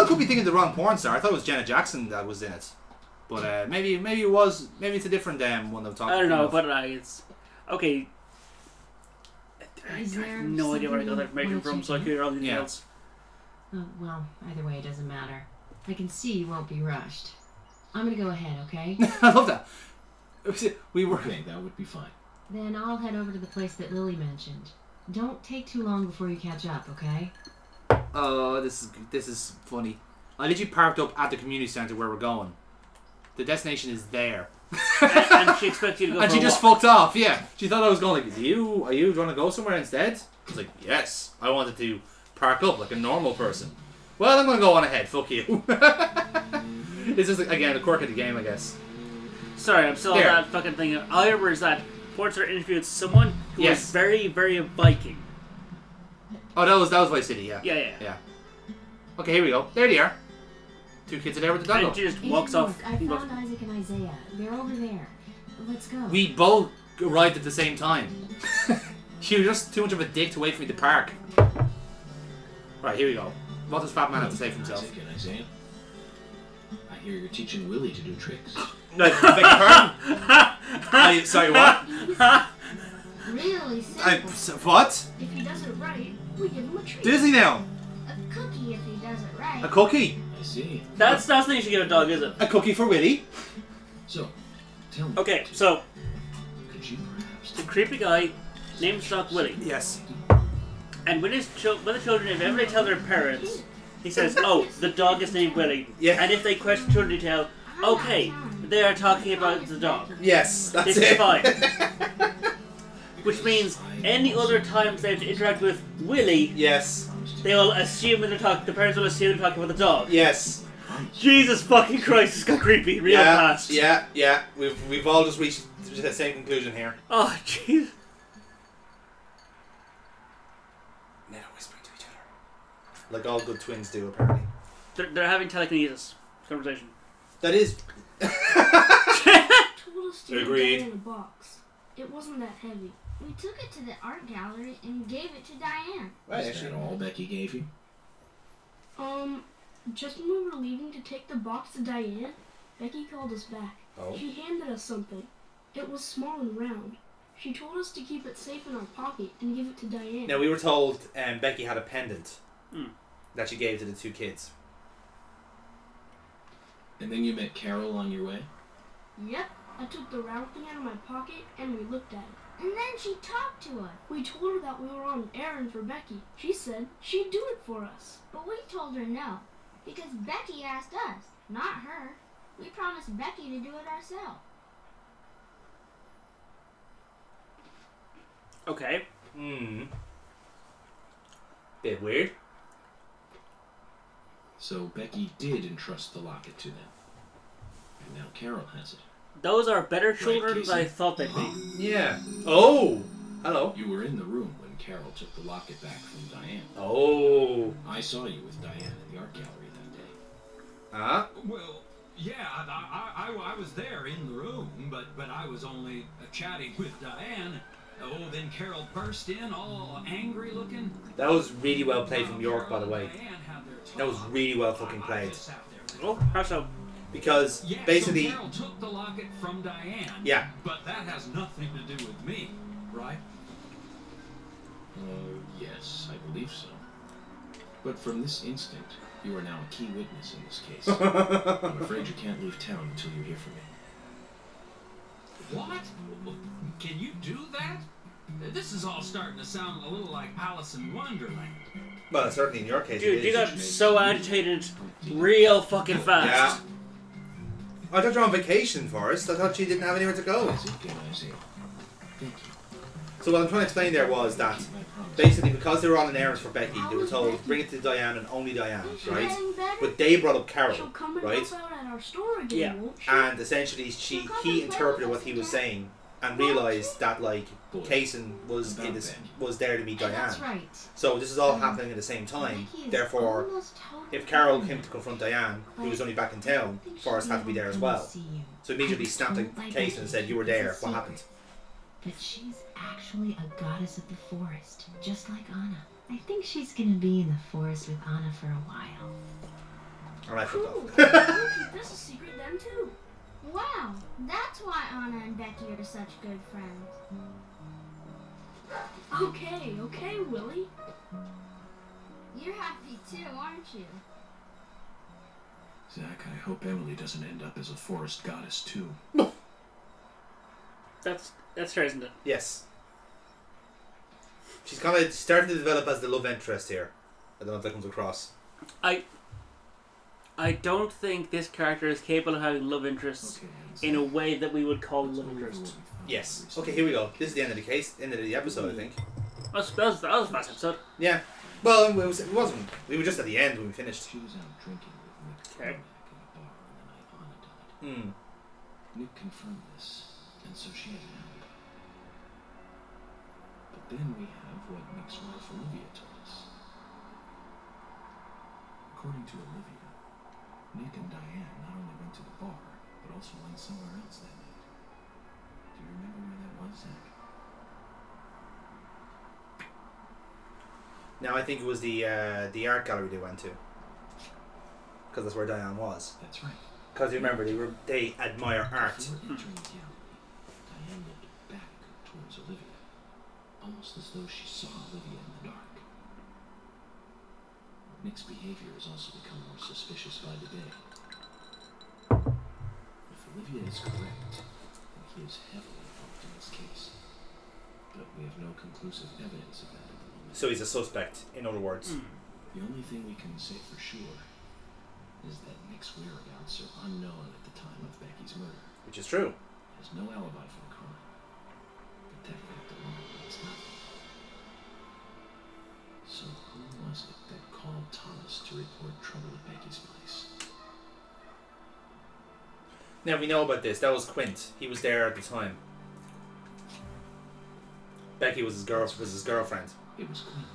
could be thinking the wrong porn star. I thought it was Janet Jackson that was in it. But maybe it was... Maybe it's a different one I'm talking about. I don't know, but it's... Okay. I Is have there no idea where I got that something information from, so I could hear all the details. Oh, well, either way, it doesn't matter. I can see you won't be rushed. I'm gonna go ahead, okay? I love that. We were... Okay, that would be fine. Then I'll head over to the place that Lily mentioned. Don't take too long before you catch up, okay? Oh, this is funny. I literally parked up at the community centre where we're going. The destination is there. and she expects you to go and for she just fucked off, yeah. She thought I was going like, are you going to go somewhere instead? I was like, yes. I wanted to park up like a normal person. Well, I'm going to go on ahead. Fuck you. This is, again, a quirk of the game, I guess. Sorry, I'm still on that fucking thing. All I remember is that Portsmouth interviewed someone who was very, very Viking. Oh, that was Vice City, yeah. Yeah. Okay, here we go. There they are. 2 kids are there with the dog. And she just walks off. I found Isaac and Isaiah. They're over there. Let's go. We both arrived at the same time. She was just too much of a dick to wait for me to park. Right, here we go. What does Fat Man have to say for himself? Isaac and Isaiah, I hear you're teaching Willie to do tricks. No, I beg your pardon? Sorry, what? Really simple. What? If he does it right, we give him a treat. Does he now? A cookie if he does it right. A cookie? I see. That's the thing you should give a dog, is it? A cookie for Willie? So, tell me. Okay, so... Could you perhaps... The creepy guy named Stock Willie. Yes. And when the children, if ever they tell their parents, he says, oh, the dog is named Willie. Yeah. And if they question children detail, okay, they are talking about the dog. Yes, that's this it. is fine. Which means any other times they have to interact with Willie, yes, they will assume that the parents will assume they're talking about the dog. Yes. Jesus fucking Christ, this got creepy real fast. Yeah. We've all just reached the same conclusion here. Oh, jeez. They're whispering to each other. Like all good twins do, apparently. They're having telekinesis conversation. That is... Told us to Agreed. put it in a box. It wasn't that heavy. We took it to the art gallery and gave it to Diane. Is that all Becky gave you? Just when we were leaving to take the box to Diane, Becky called us back. Oh. She handed us something. It was small and round. She told us to keep it safe in our pocket and give it to Diane. Now, we were told Becky had a pendant that she gave to the 2 kids. And then you met Carol on your way? Yep. I took the round thing out of my pocket and we looked at it. And then she talked to us. We told her that we were on an errand for Becky. She said she'd do it for us. But we told her no, because Becky asked us, not her. We promised Becky to do it ourselves. Okay. Bit weird. So Becky did entrust the locket to them. And now Carol has it. Those are better children Casey? than I thought they'd be. Yeah. Oh! Hello. You were in the room when Carol took the locket back from Diane. Oh. I saw you with Diane in the art gallery that day. Huh? Well, yeah, I was there in the room, but I was only chatting with Diane. Oh, then Carol burst in, all angry looking. That was really well played from York, by the way. That was really well fucking played. Oh, how so? Because Yeah, basically, so Carol took the locket from Diane. Yeah. But that has nothing to do with me, right? Yes, I believe so. But from this instant, you are now a key witness in this case. I'm afraid you can't leave town until you hear from me. What? Can you do that? This is all starting to sound a little like Alice in Wonderland. well, certainly in your case, Dude, it you is. got so agitated real fucking fast. Yeah. I thought you were on vacation, Forrest. I thought you didn't have anywhere to go. So what I'm trying to explain there was that basically because they were on an errand for Becky, they were told bring it to Diane and only Diane, right? But they brought up Carol, right? Yeah. And essentially he interpreted what he was saying and realised that like Kaysen was there to meet Diane. That's right. So this is all happening at the same time. Therefore, if Carol came to confront Diane, who was only back in town, Forrest had to be there as well. So immediately snapped at Kaysen and said, "You were there. What happened?" But she's actually a goddess of the forest, just like Anna. I think she's gonna be in the forest with Anna for a while. Alright, fuck Cool. off. That's a secret then too. Wow, that's why Anna and Becky are such good friends. Okay, Willie. You're happy too, aren't you? Zach, I hope Emily doesn't end up as a forest goddess too. That's fair, isn't it? Yes. She's kind of starting to develop as the love interest here. I don't know if that comes across. I don't think this character is capable of having love interests in a way that we would call love interest. Yes. Okay, here we go. This is the end of the case, end of the episode, I think. That was a fast episode. Yeah. Well, it wasn't. We were just at the end when we finished. She was out drinking with Nick Okay. in a bar on the night Anna died. Hmm. Nick confirmed this, and so she had an alibi. But then we have what Nick's wife Olivia told us. According to Olivia, Nick and Diane not only went to the bar, but also went somewhere else that night. Do you remember where that was, Zach? Now I think it was the art gallery they went to, because that's where Diane was. That's right. Because you remember they admire art. Before entering the gallery, Diane looked back towards Olivia, almost as though she saw Olivia in the dark. Nick's behavior has also become more suspicious by the day. If Olivia is correct, then he is heavily involved in this case. But we have no conclusive evidence of that at the moment. So he's a suspect, in other words. The only thing we can say for sure is that Nick's whereabouts are unknown at the time of Becky's murder. Which is true. He has no alibi for the crime. But that fact alone means nothing. So who was it that called Thomas to report trouble at Becky's place? Now we know about this. That was Quint. He was there at the time. Becky was his girlfriend. It was Quint,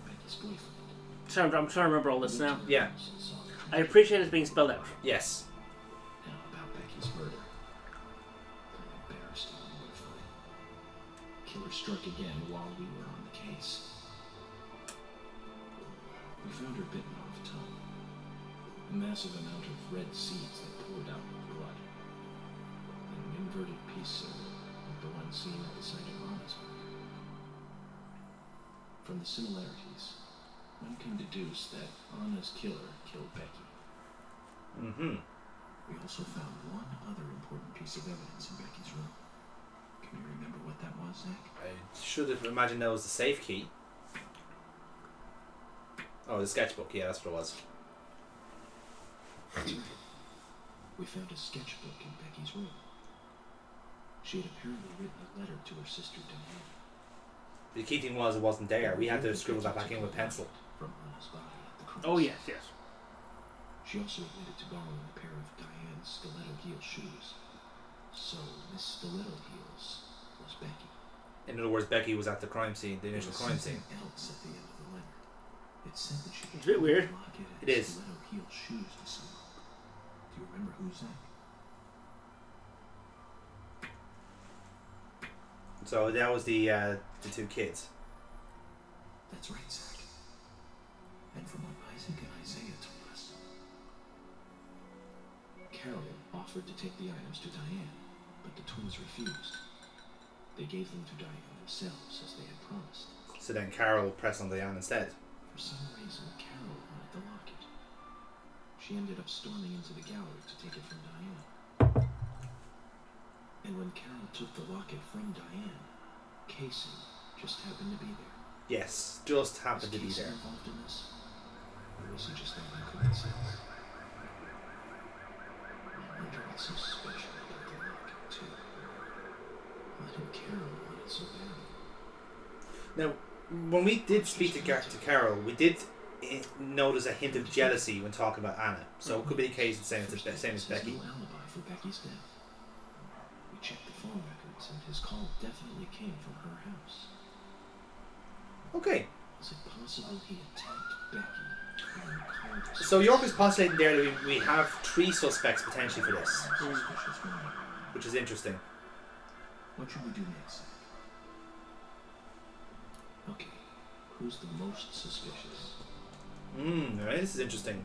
Becky's boyfriend. Sorry, I'm trying to remember all this now. Yeah. I appreciate it being spelled out. Yes. Now about Becky's murder. I'm embarrassed and mortified. Killer struck again while we were on the case. We found her bitten off tongue. A massive amount of red seeds that poured out with blood. And an inverted piece of it, like the one seen at the site of Anna's murder. From the similarities, one can deduce that Anna's killer killed Becky. Mm-hmm. We also found one other important piece of evidence in Becky's room. Can you remember what that was, Zach? I should have imagined that was the safe key. Oh, the sketchbook. Yeah, that's what it was. That's right. We found a sketchbook in Becky's room. She had apparently written a letter to her sister Diane. The key thing was it wasn't there. We had to scribble that back in with pencil. From Anna's body at the crime Oh scene. yes. She also admitted to borrowing a pair of Diane's stiletto heel shoes. So Miss Stiletto Heels was Becky. In other words, Becky was at the crime scene, the initial crime scene. Else at the end of the letter. It said that she It's a bit weird. It is. Stiletto heel shoes to someone. Do you remember who, Zach? So that was the two kids. That's right, Zach. And from what Isaac and Isaiah told us, Carol offered to take the items to Diane, but the twins refused. They gave them to Diane themselves, as they had promised. So then Carol pressed on Diane instead. For some reason, Carol wanted the locket. She ended up storming into the gallery to take it from Diane. And when Carol took the locket from Diane, Casey just happened to be there. Yes, just happened to be Casey there. involved in this? Or was he just having a coincidence? I wonder what's so special about the locket, too. Why did Carol want it so badly? Now, when we did speak to Carol, we did notice a hint of jealousy when talking about Anna. So it could be the case the same as Becky. No alibi for Becky's death. We checked the phone records, and his call definitely came from her house. Okay. Is it possible he attacked Becky and called us? So York is postulating there that we have 3 suspects potentially for this, which is interesting. What should we do next? Okay, who's the most suspicious? Alright, this is interesting.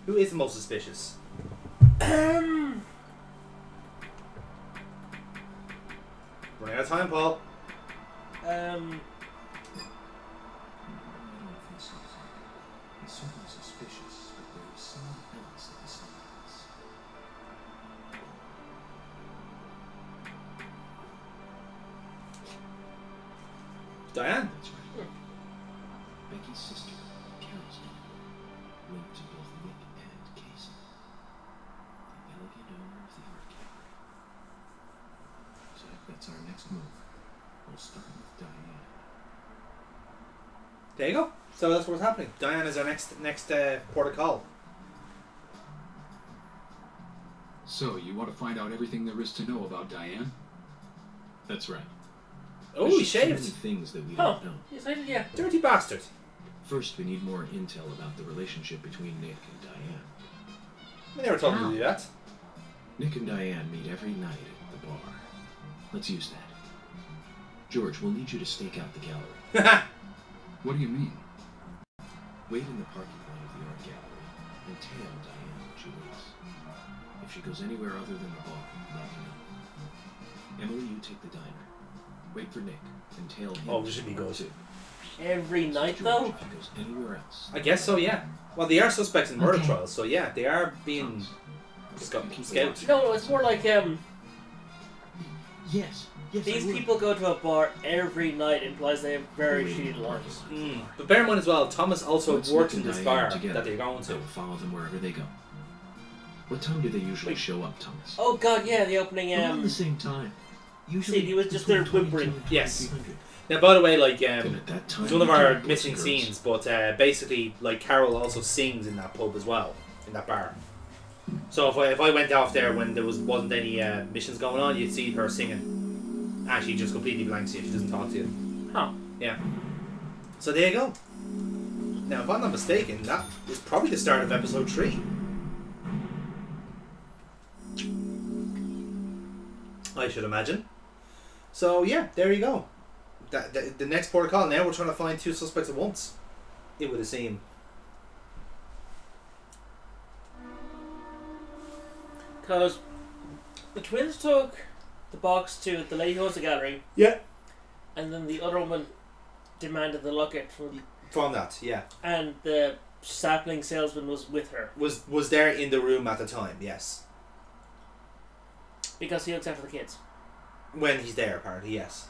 Who is the most suspicious? Running out of time, Paul. I don't think so. He's certainly suspicious, but there is someone else that is something else. Diane. That's right. Becky's sister, Carol's daughter, linked to both Nick and Casey. The elegant owner of the art gallery. Zach, that's our next move. We'll start with Diane. There you go. So that's what's happening. Diane is our next port of call. So, you want to find out everything there is to know about Diane? That's right. Oh, There's he so many shaved. things that we Oh, don't know. yes, I did, yeah. Dirty bastard. First, we need more intel about the relationship between Nick and Diane. We never told him to do that. Nick and Diane meet every night at the bar. Let's use that. George, we'll need you to stake out the gallery. What do you mean? Wait in the parking lot of the art gallery and tail Diane when she leaves. If she goes anywhere other than the bar, let me know. Emily, you take the diner. Wait for Nick and tail him. Oh, should be good. Every night, George, though? if he goes anywhere else. I guess so, yeah. Well, they are suspects in murder trials, so yeah, they are being scouted. No, it's more like Yes. These people go to a bar every night implies they have very shitty lives. But bear in mind as well, Thomas also Let's works Nick in and this Diane bar together. that they're going I to. will follow them wherever they go. What time do they usually show up, Thomas? Oh god, yeah, the opening. Around the same time. Usually See, he was just there whimpering. Yes. Now, by the way, like, Then at that time, it's one of you our can boys missing and girls. scenes, but basically, like, Carol also sings in that pub as well, in that bar. So if I went off there when there wasn't any missions going on, you'd see her singing. And she just completely blanks you. She doesn't talk to you. Huh. Yeah. So there you go. Now, if I'm not mistaken, that was probably the start of episode 3. I should imagine. So yeah, there you go. The next port of call. Now we're trying to find 2 suspects at once. It would seem. Because the twins took the box to the lady who owns the gallery. Yeah. And then the other woman demanded the locket From that, yeah. and the sapling salesman was with her. Was there in the room at the time, yes. Because he looks after the kids. When he's there, apparently, yes.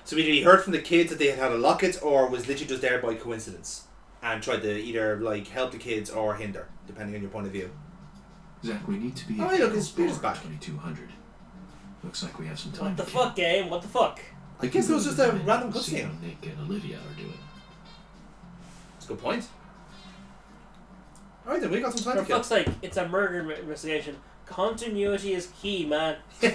So either he heard from the kids that they had a locket, or was literally just there by coincidence and tried to either like help the kids or hinder, depending on your point of view. Zach, we need to be. Oh, hey, look, his spear's back. 2200. Looks like we have some time. What the fuck, game? What the fuck? I guess it was just a random cutscene. Nick and Olivia are doing. That's a good point. Alright then, we got some time For to kill. fuck's sake, it's a murder investigation. Continuity is key, man. They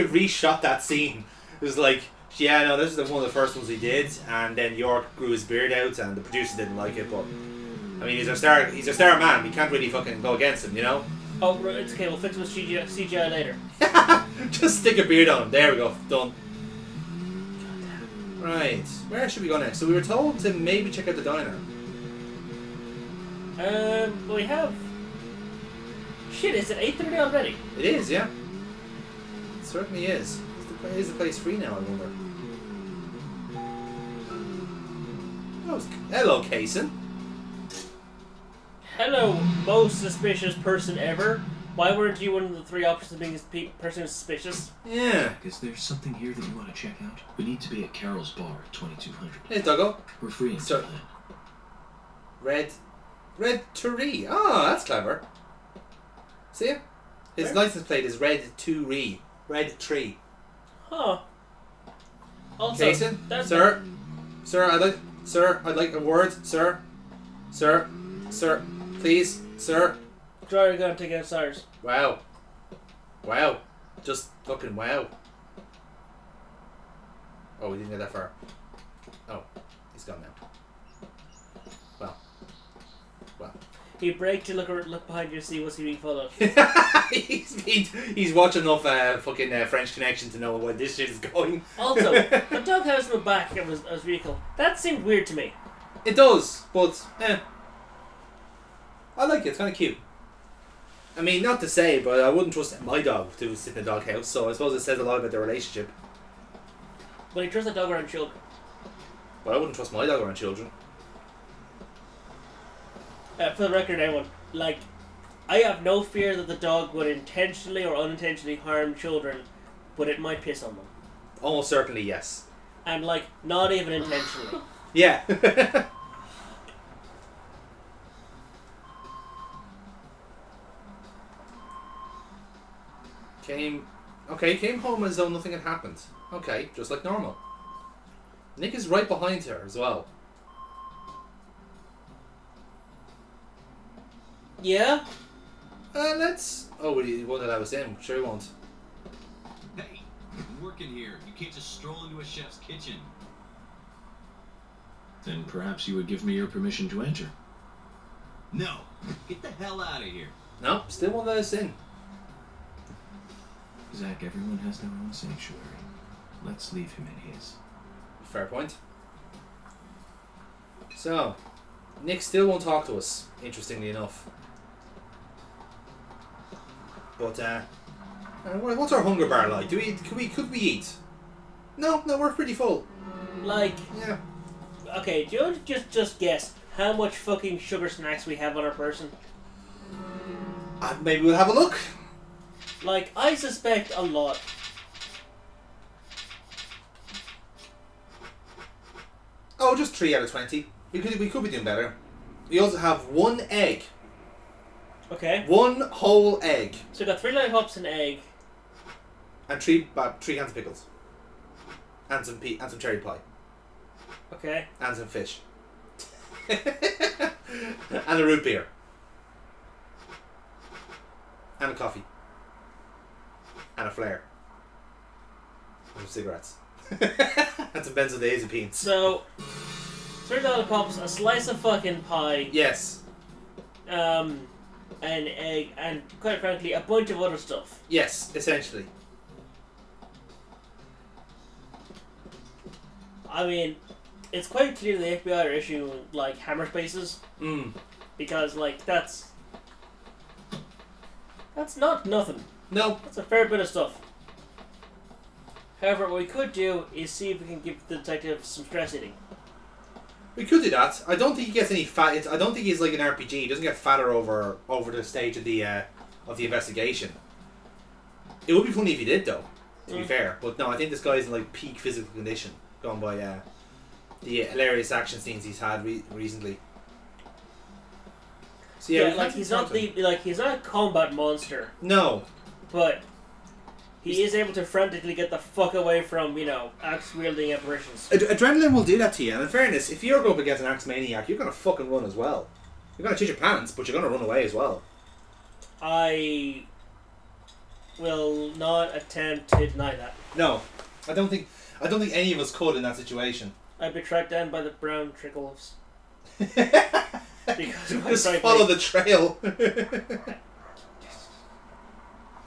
reshot that scene. It was like, yeah, no, this is one of the first ones he did, and then York grew his beard out, and the producer didn't like it. But I mean, he's a star man. We can't really fucking go against him, you know. Oh, it's okay. We'll fix it with CGI later. Just stick a beard on him. There we go. Done. Right. Where should we go next? So we were told to maybe check out the diner. We have. Shit, is it 8:30 already? It is, yeah. It certainly is. Is the place free now, I wonder? Oh, hello, Kaysen. Hello, most suspicious person ever. Why weren't you one of the three options of being a person who's suspicious? Yeah. Is there something here that you want to check out? We need to be at Carol's bar at 2200. Hey, Doggo. We're free until then. Red Turee. Oh, that's clever. See? His license plate is Red Turee. Red Tree. Huh. Also, Jason, sir, I'd like a word, sir, please, sir. Draw your gun, take out SARS. Wow, just fucking wow. Oh, we didn't get that far. Oh, he's gone now. Well. He braked to look behind you to see what's he being followed. he's watching enough fucking French Connection to know where this shit is going. Also, the dog has no back of his vehicle. That seemed weird to me. It does, but I like it. It's kind of cute. I mean, not to say, but I wouldn't trust my dog to sit in a doghouse, so I suppose it says a lot about their relationship. But he trusts a dog around children. But I wouldn't trust my dog around children. For the record, everyone, like, I have no fear that the dog would intentionally or unintentionally harm children, but it might piss on them. Almost certainly, yes. And, like, not even intentionally. Yeah. Came home as though nothing had happened. Okay, just like normal. Nick is right behind her as well. Yeah? Let's... Oh, well, he won't allow us in. Sure he won't. Hey, I'm working here. You can't just stroll into a chef's kitchen. Then perhaps you would give me your permission to enter. No. Get the hell out of here. No, still won't let us in. Zach, everyone has their own sanctuary. Let's leave him in his. Fair point. So, Nick still won't talk to us, interestingly enough. But, what's our hunger bar like? Could we eat? No, we're pretty full. Like, yeah. Okay, do you want to just guess how much fucking sugar snacks we have on our person? Maybe we'll have a look. Like, I suspect a lot. Oh, just 3 out of 20. We could be doing better. We also have 1 egg. Okay. 1 whole egg. So we got 3 lollipops and egg. And 3 cans of pickles. And some cherry pie. Okay. And some fish. And a root beer. And a coffee. And a flare. And some cigarettes. And some benzodiazepines. So, 3 lollipops, a slice of fucking pie. Yes. An egg, and quite frankly, a bunch of other stuff. Yes, essentially. I mean, it's quite clear the FBI are issuing, like, hammer spaces. Because, like, that's not nothing. No. That's a fair bit of stuff. However, what we could do is see if we can give the detective some stress eating. We could do that. I don't think he gets any fat. I don't think he's like an RPG. He doesn't get fatter over the stage of the investigation. It would be funny if he did, though. To be fair, but no, I think this guy's in like peak physical condition, going by the hilarious action scenes he's had recently. So yeah, like he's not a combat monster. No, but he is able to frantically get the fuck away from, you know, axe-wielding apparitions. Adrenaline will do that to you, and in fairness, if you're going up against an axe maniac, you're going to fucking run as well. You're going to change your pants, but you're going to run away as well. I will not attempt to deny that. No, I don't think any of us could in that situation. I'd be tracked down by the brown trickles. Just follow the trail.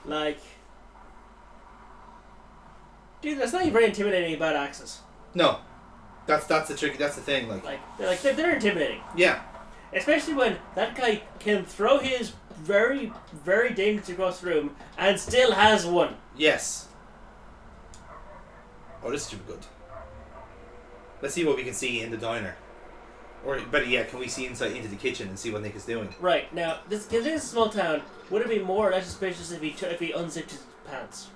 Like, dude, there's nothing very intimidating about axes. No, that's the trick. That's the thing. They're intimidating. Yeah. Especially when that guy can throw his very, very dangerous across the room and still has one. Yes. Oh, this should be good. Let's see what we can see in the diner. Or better yet, can we see inside into the kitchen and see what Nick is doing? Right, now, this is a small town. Would it be more or less suspicious if he unzipped his pants?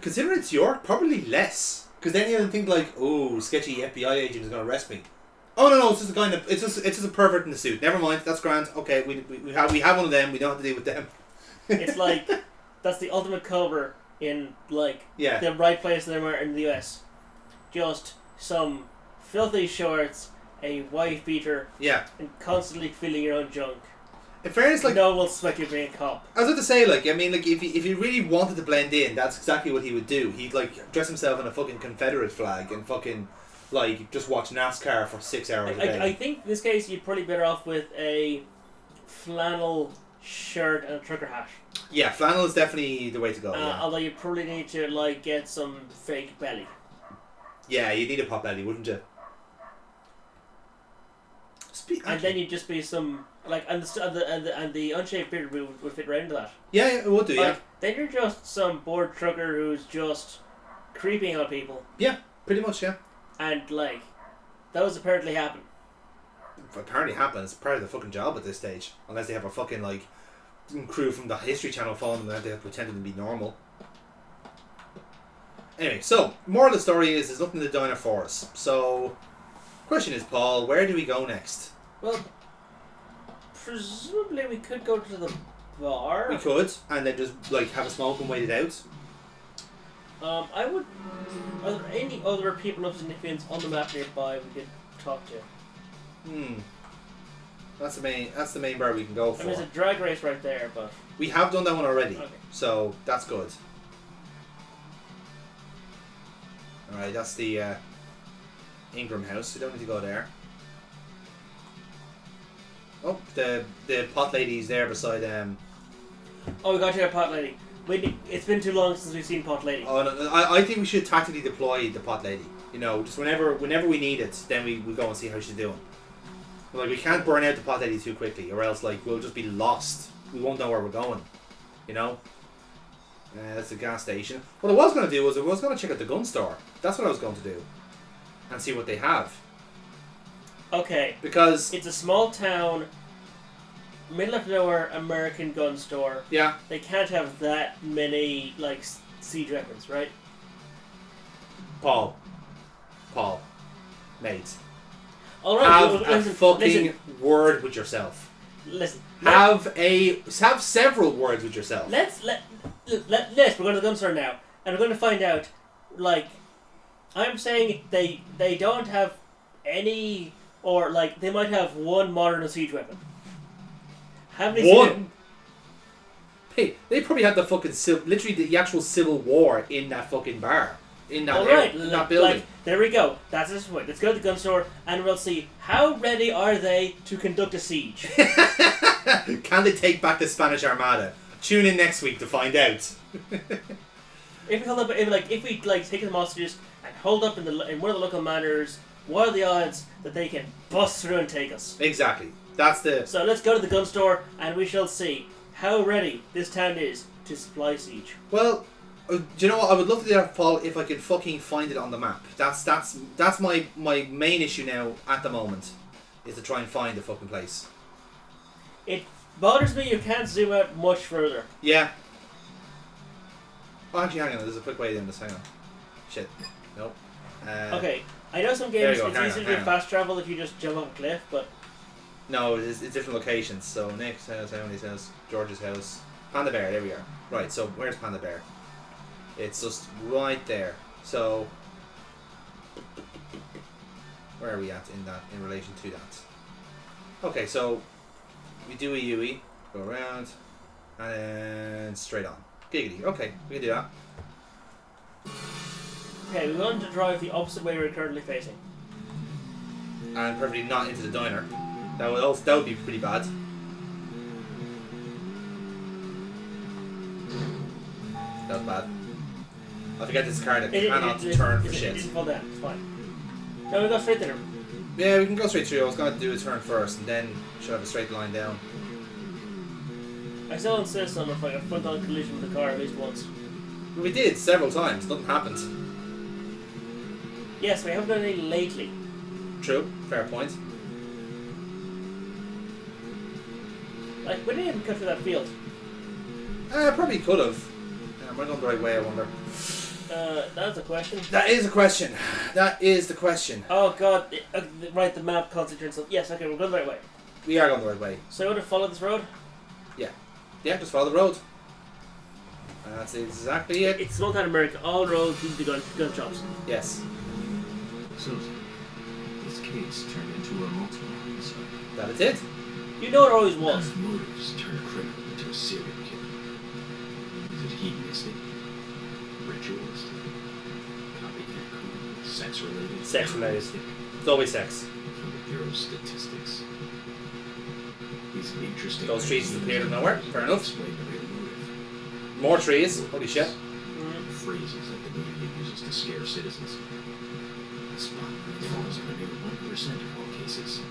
Considering it's York, probably less. Because then you think like, oh, sketchy FBI agent is going to arrest me. Oh no, it's just a guy. It's just a pervert in the suit. Never mind, that's grand. Okay, we have one of them. We don't have to deal with them. It's like that's the ultimate cover in like the right place in the US. Just some filthy shorts, a wife beater, and constantly feeling your own junk. In fairness, like no one will suspect you being a cop. I was about to say, like, I mean, like if he really wanted to blend in, that's exactly what he would do. He'd like dress himself in a fucking Confederate flag and fucking like just watch NASCAR for 6 hours a day. I think in this case you'd probably better off with a flannel shirt and a trucker hat. Yeah, flannel is definitely the way to go. Although you probably need to like get some fake belly. Yeah, you need a pot belly, wouldn't you? And then you'd just be some like and the unshaved beard would fit right into that. Yeah, it would do. Like, then you're just some bored trucker who's just creeping on people. Yeah, pretty much. Yeah. And like, those apparently happen. Apparently happen. It's part of the fucking job at this stage, unless they have a fucking like crew from the History Channel phone and they have pretended to be normal. Anyway, so moral of the story is there's nothing in the diner for us. So, question is, Paul, where do we go next? Well, presumably we could go to the bar. We could, and then just like have a smoke and wait it out. I would. Are there any other people of significance on the map nearby we could talk to? That's the main bar we can go for. I mean, there's a drag race right there, but we have done that one already, okay. So that's good. All right, that's the Ingram house. We don't need to go there. Oh, the pot lady's there beside Oh, we got to get pot lady. It's been too long since we've seen pot lady. Oh no, I think we should tactically deploy the pot lady. You know, just whenever we need it, then we go and see how she's doing. Like we can't burn out the pot lady too quickly, or else like we'll just be lost. We won't know where we're going. You know. That's the gas station. What I was going to do was I was going to check out the gun store. That's what I was going to do, and see what they have. Okay. Because it's a small town, middle of nowhere American gun store. Yeah. They can't have that many like siege weapons, right? Paul, mate. All right. Have a fucking word with yourself. Listen. Have several words with yourself. Let's we're going to the gun store now, and we're going to find out. Like, I'm saying they don't have any, or like they might have one modern siege weapon. How many? One. Hey, they probably had the fucking literally the actual civil war in that fucking bar, in that in that building. Like, there we go. That's this point. Let's go to the gun store, and we'll see how ready are they to conduct a siege. Can they take back the Spanish Armada? Tune in next week to find out. If we take them hostages and hold up in one of the local manors, what are the odds that they can bust through and take us? Exactly. That's the. So let's go to the gun store and we shall see how ready this town is to supply siege. Well, do you know what? I would love to do that, Paul, if I could fucking find it on the map. That's my main issue now at the moment, is to try and find the fucking place. It bothers me you can't zoom out much further. Yeah. Oh, actually, hang on. There's a quick way in this. Hang on. Shit. Nope. Okay. I know some games it's easier to do fast travel if you just jump off a cliff, but... No, it's different locations. So Nick's house, Emily's house, George's house. Panda Bear, there we are. Right, so where's Panda Bear? It's just right there. So... Where are we at in relation to that? Okay, so... We do a Yui, go around, and then straight on. Giggity. Okay, we can do that. Okay, we're going to drive the opposite way we're currently facing. And preferably not into the diner. That would be pretty bad. That was bad. I forget this car that cannot turn for shit. It didn't fall down, it's fine. No, we go straight there. Yeah, we can go straight through. I was going to do a turn first and then should have a straight line down. I still insist on a front-on collision with the car at least once. We did several times. Nothing happened. Yes, we haven't done any lately. True. Fair point. Like, when did we cut through that field? Probably could have. Am I going the right way, I wonder? That's a question. That is a question. That is the question. Oh god, right, the map constantly turns up. Yes, okay, we're going the right way. We are going the right way. So I want to follow this road? Yeah. Yeah, just follow the road. That's exactly it. It's small town America. All roads lead to gun shops. Yes. So, this case turned into a multiple homicide. That is it. You know it always was. As motives turn a criminal into a serial killer. Is it hedonistic? Ritualistic? Copycat cool? Sex related? Sex related. It's always sex. From the Bureau of Statistics. These interesting. Those trees appear out of nowhere. Fair enough. Explain the real motive. More trees. Holy shit. Phrases that the media uses to scare citizens. The spotlight falls on nearly 1% of all cases.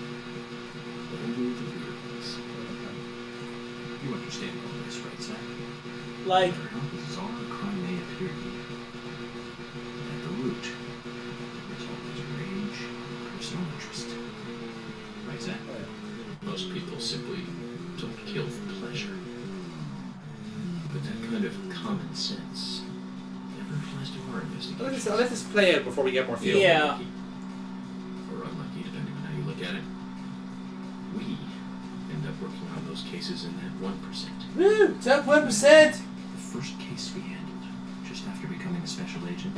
Only the real ones. You understand all this, right, Zach? Like... This is all the crime may appear to be. At the root, there's always rage and personal interest. Right, Zach? Most people simply don't kill for pleasure. But that kind of common sense never applies to our investigation. I'll let this play out before we get more feel. Yeah. Or unlucky, depending on how you look at it. We end up working on those cases in that 1%. Woo! Top 1%! The first case we handled, just after becoming a special agent.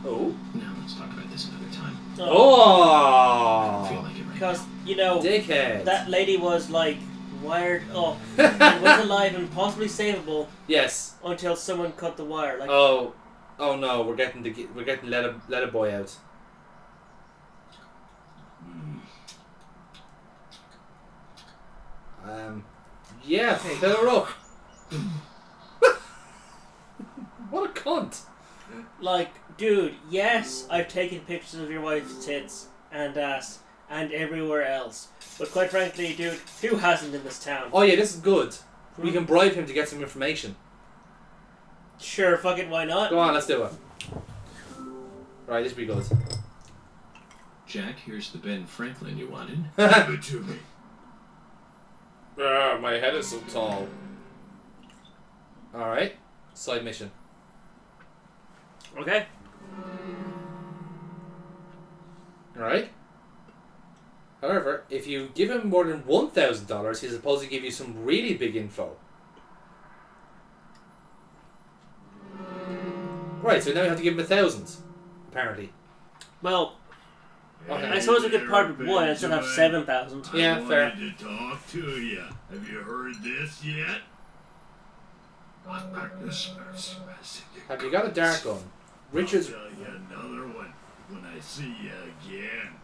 Oh? Now let's talk about this another time. Oh! I don't feel like it right Because, now. you know, dickhead. That lady was, like, wired up and was alive and possibly savable. Yes. Until someone cut the wire. Like, oh no, we're getting let a boy out. Yeah, fill her up. What a cunt. Like, dude, yes, I've taken pictures of your wife's tits and ass and everywhere else. But quite frankly, dude, who hasn't in this town? Oh yeah, this is good. We can bribe him to get some information. Sure, fuck it, why not? Go on, let's do it. Right, this will be good. Jack, here's the Ben Franklin you wanted. Give it to me. My head is so tall. Alright, side mission. Okay. Alright. However, if you give him more than $1,000, he's supposed to give you some really big info. Right, so now you have to give him 1,000, apparently. Well, okay. I suppose we could part with one and still have 7,000. Yeah, fair. I wanted to talk to you. Have you heard this yet? Have you got a dart gun? Richard's... I'll tell you another one when I see you again.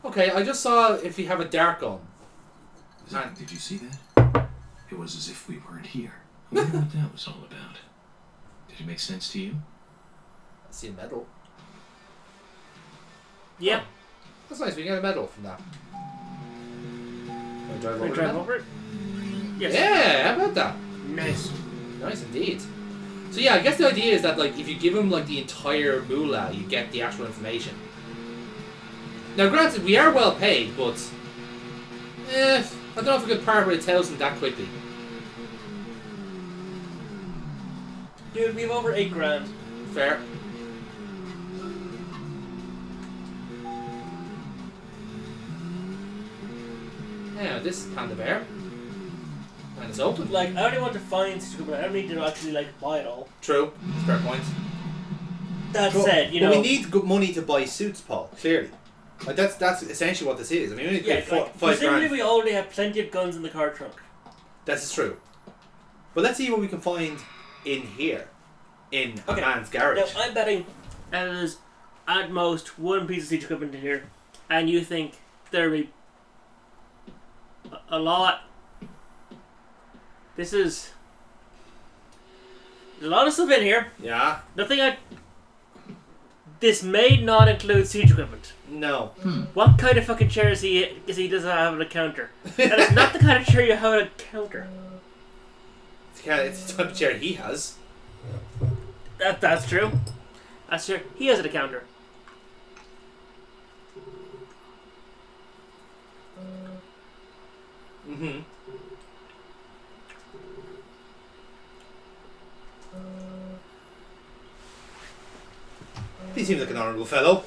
Okay, I just saw if you have a dart gun. Zach, did you see that? It was as if we weren't here. I wonder what that was all about. Did it make sense to you? I see a medal. Yep. Oh, that's nice, we can get a medal from that. Can we drive over it? Yes. Yeah, how about that? Nice. Nice indeed. So yeah, I guess the idea is that like if you give him like the entire moolah, you get the actual information. Now, granted, we are well paid, but I don't know if we could part with 1,000 that quickly. Dude, we have over 8 grand. Fair. Yeah, this is Panda Bear. And it's open. Like, I only want to find stupid, I don't need to actually, like, buy it all. True. Fair point. That said, you know... But we need good money to buy suits, Paul, clearly. Like, that's essentially what this is. I mean, we only pay like, 5 grand. we already have plenty of guns in the car trunk. That's true. But let's see what we can find in here. In a man's garage. Now, I'm betting there's at most one piece of siege equipment in here, and you think there'll be a lot. There's a lot of stuff in here. Yeah. This may not include siege equipment. No. What kind of fucking chair does he doesn't have on a counter? That is not the kind of chair you have on a counter. It's the type of chair he has. That's true. That's true. He has it a counter. Mm-hmm. He seems like an honourable fellow.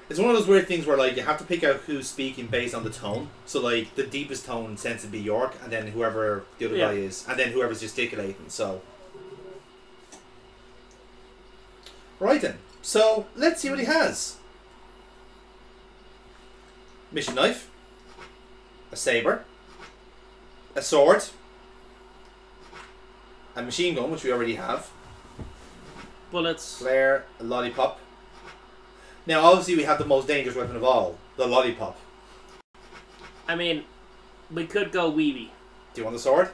It's one of those weird things where, like, you have to pick out who's speaking based on the tone. So, like, the deepest tone tends to be York, and then whoever the other guy is, and then whoever's gesticulating. So, right then. So let's see what he has. Mission knife, a saber, a sword, a machine gun, which we already have. Bullets. Flare, a lollipop. Now, obviously, we have the most dangerous weapon of all, the lollipop. I mean, we could go weeby. Do you want the sword?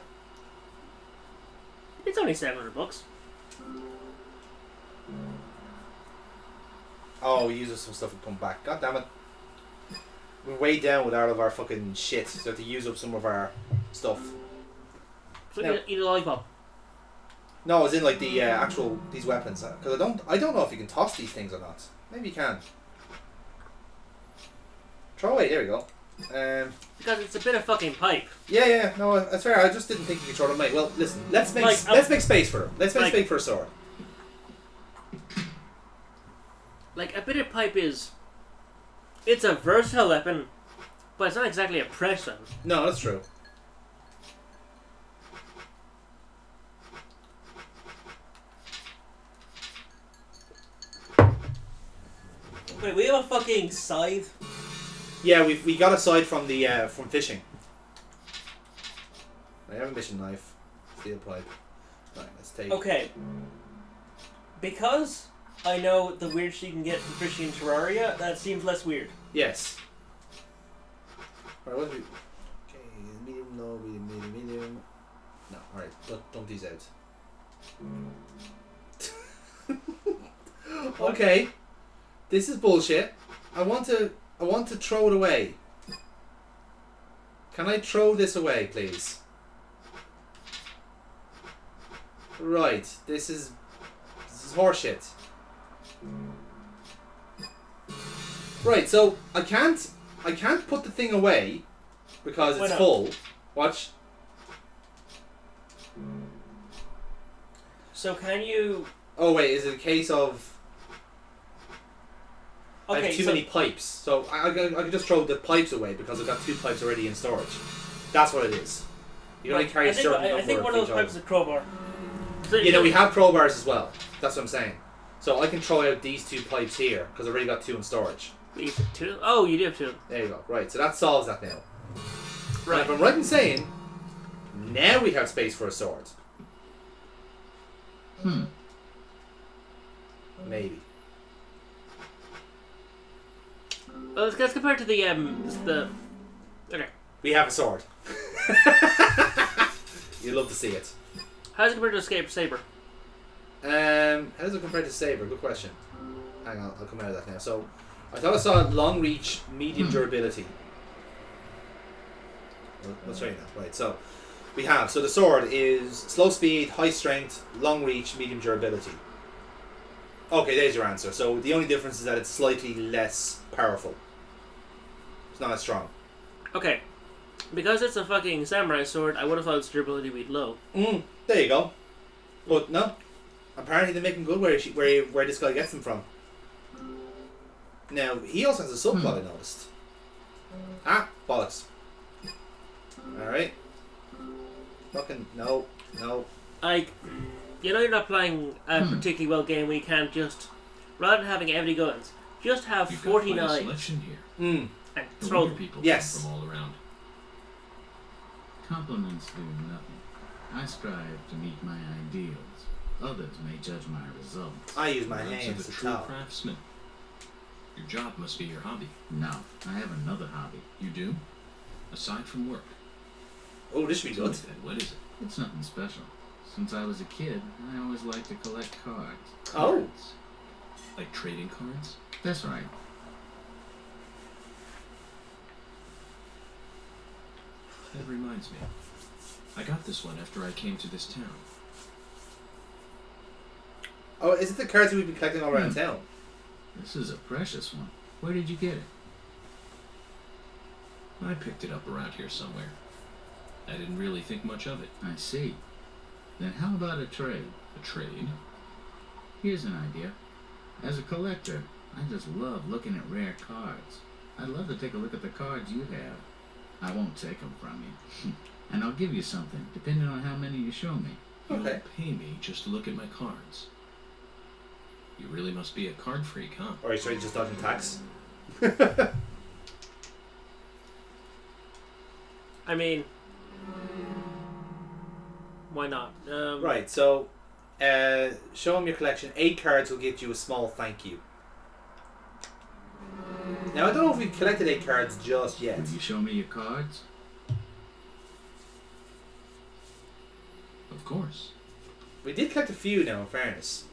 It's only $700. Oh, we use some stuff and come back. God damn it. We're way down with all of our fucking shit, so we have to use up some of our stuff. So now, eat a lollipop. No, it's in like the actual these weapons. Because I don't know if you can toss these things or not. Maybe you can. Throw away. There we go. Because it's a bit of fucking pipe. Yeah. No, that's fair. I just didn't think you could throw them away. Well, listen. Let's make space for him. Let's make space for a sword. Like, a bit of pipe is... It's a versatile weapon, but it's not exactly a press weapon. No, that's true. Wait, we have a fucking scythe? Yeah, we got a scythe from the from fishing. I have a mission knife. Steel pipe. Right, let's take... Okay. Because I know the weird shit you can get from fishing in Terraria, that seems less weird. Yes. Alright, what do we... Okay, medium, low, medium. No, alright, dump these out. Okay. This is bullshit. I want to throw it away. Can I throw this away, please? Right, this is horseshit. Right, so I can't put the thing away because it's full. Watch. So can you... Oh wait, is it a case of... Okay, I have too many pipes, so I can just throw the pipes away because I've got 2 pipes already in storage. That's what it is. You only carry a certain number. I think one of those pipes is a crowbar. So, you know, we have crowbars as well. That's what I'm saying. So I can throw out these 2 pipes here because I've already got 2 in storage. You have 2? Oh, you do have 2. There you go. Right, so that solves that now. Right. And if I'm right in saying, now we have space for a sword. Maybe. Well, let's compare it to the okay. We have a sword. You'd love to see it. How does it compare to a saber? How does it compare to saber? Good question. Hang on, I'll come out of that now. So, I thought I saw long reach, medium durability. Let's show you that. Right, so we have. So the sword is slow speed, high strength, long reach, medium durability. Okay, there's your answer. So the only difference is that it's slightly less powerful. It's not as strong. Okay. Because it's a fucking samurai sword, I would have thought its durability would be low. There you go. But no. Apparently they make him good where this guy gets them from. Now, he also has a subplot, I noticed. Ah, bollocks. Alright. Fucking, no. You know you're not playing a particularly well game when you can't just, rather than having empty guns, just have 49 selection here. and throw them. People yes. From all around. Compliments do nothing. I strive to meet my ideals. Others may judge my results. I use my Words hands of a to true talk. craftsman. Your job must be your hobby. No, I have another hobby. You do? Aside from work. Oh, this should be good. Then what is it? It's nothing special. Since I was a kid, I always liked to collect cards. Oh. Like trading cards? That's right. That reminds me. I got this one after I came to this town. Oh, is it the cards we've been collecting all around town? This is a precious one. Where did you get it? I picked it up around here somewhere. I didn't really think much of it. I see. Then how about a trade? A trade? Here's an idea. As a collector, I just love looking at rare cards. I'd love to take a look at the cards you have. I won't take them from you. And I'll give you something, depending on how many you show me. You'll pay me just to look at my cards. You really must be a card freak, huh? Or he's just dodging tax. I mean, why not? Right, so show him your collection. 8 cards will get you a small thank you. Now, I don't know if we've collected 8 cards just yet. Will you show me your cards? Of course. We did collect a few now, in fairness.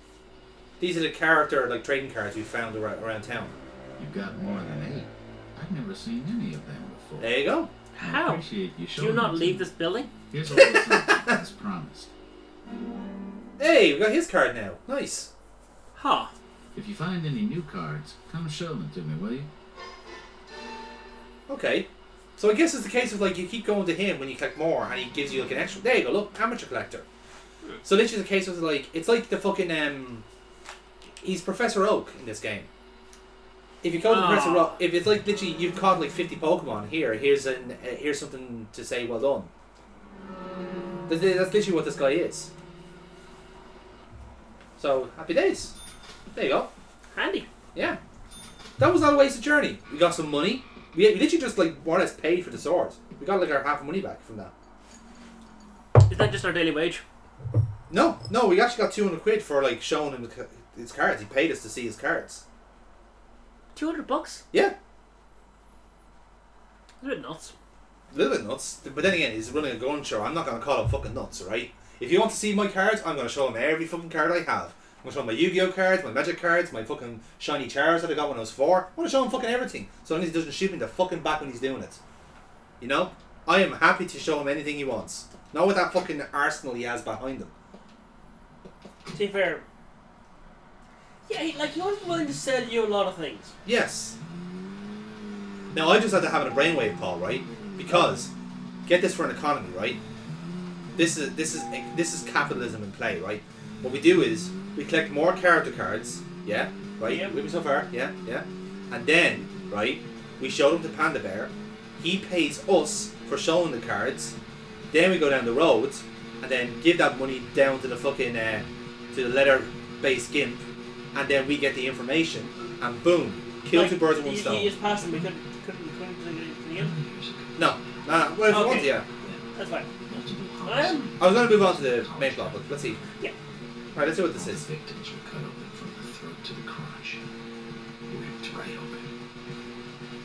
These are the character, like, trading cards we found around town. You've got more than 8. I've never seen any of them before. There you go. How? I appreciate you Do showing you not them leave to me. this building? Here's a little something as promised. Hey, we got his card now. Nice. Huh. If you find any new cards, come show them to me, will you? Okay. So I guess it's the case of, like, you keep going to him when you collect more, and he gives you, like, an extra. There you go, look, amateur collector. So literally the case was, like, it's like the fucking, he's Professor Oak in this game. If you call Professor Oak, if it's like literally you've caught like 50 Pokemon, here's something to say well done. That's literally what this guy is. So, happy days. There you go. Handy. Yeah. That was not a wasted journey. We got some money. We literally just like more or less paid for the swords. We got like our half money back from that. Is that just our daily wage? No, we actually got 200 quid for like showing him his cards. He paid us to see his cards. $200? Yeah. A bit nuts. A little bit nuts. But then again, he's running a gun show. I'm not going to call him fucking nuts, right? If you want to see my cards, I'm going to show him every fucking card I have. I'm going to show him my Yu-Gi-Oh cards, my Magic cards, my fucking shiny Charizard that I got when I was 4. I want to show him fucking everything. So long as he doesn't shoot me in the fucking back when he's doing it. You know? I am happy to show him anything he wants. Not with that fucking arsenal he has behind him. To be fair, yeah, he was willing to sell you a lot of things. Yes. Now I just had to have a brainwave, Paul, right? Because get this for an economy, right? This is capitalism in play, right? What we do is we collect more character cards, yeah, right? Yeah. With me so far, yeah. And then, right, we show them to Panda Bear. He pays us for showing the cards. Then we go down the road and then give that money down to the fucking to the leather-based gimp, and then we get the information, and boom, kill 2 birds with 1 stone. You just passed him. We couldn't again. No. Well, if you want to, yeah. That's fine. I was going to move on to the main plot, but let's see. Yeah. Right, let's see what this is. Victims were cut open from the throat to the crotch, ripped right open.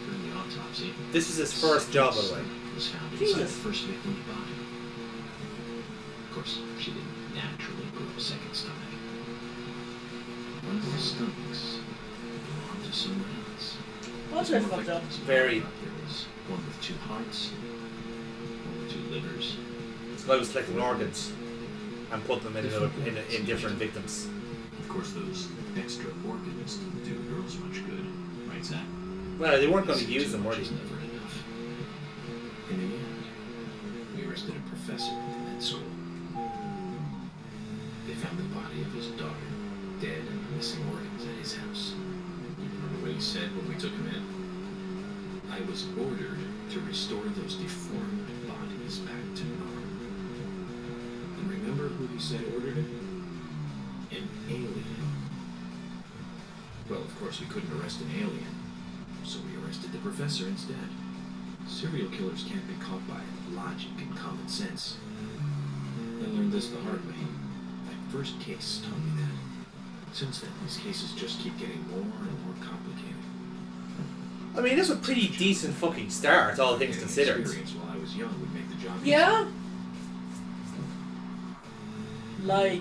During the autopsy, This was his first job, by the way. was found inside the first victim's body. Of course, she didn't naturally grow a second stomach. One of the stomachs belonged to someone else. What's that fucked up? Very. There was one with 2 hearts, one with 2 livers. This guy was collecting organs and put them in different victims. course, those extra organs didn't do the girls much good, right, Zach? Well, they weren't going to use them, were they? Never enough. In the end, we arrested a professor in that school. They found the body of his daughter, dead and missing organs at his house. Remember what he said when we took him in? I was ordered to restore those deformed bodies back to normal. And remember who he said ordered it? An alien. Well, of course, we couldn't arrest an alien, so we arrested the professor instead. Serial killers can't be caught by logic and common sense. I learned this the hard way. That first case taught me that. Since then, these cases just keep getting more and more complicated. I mean, this was a pretty decent fucking start, all things considered. Experience while I was young would make the job Yeah. Like,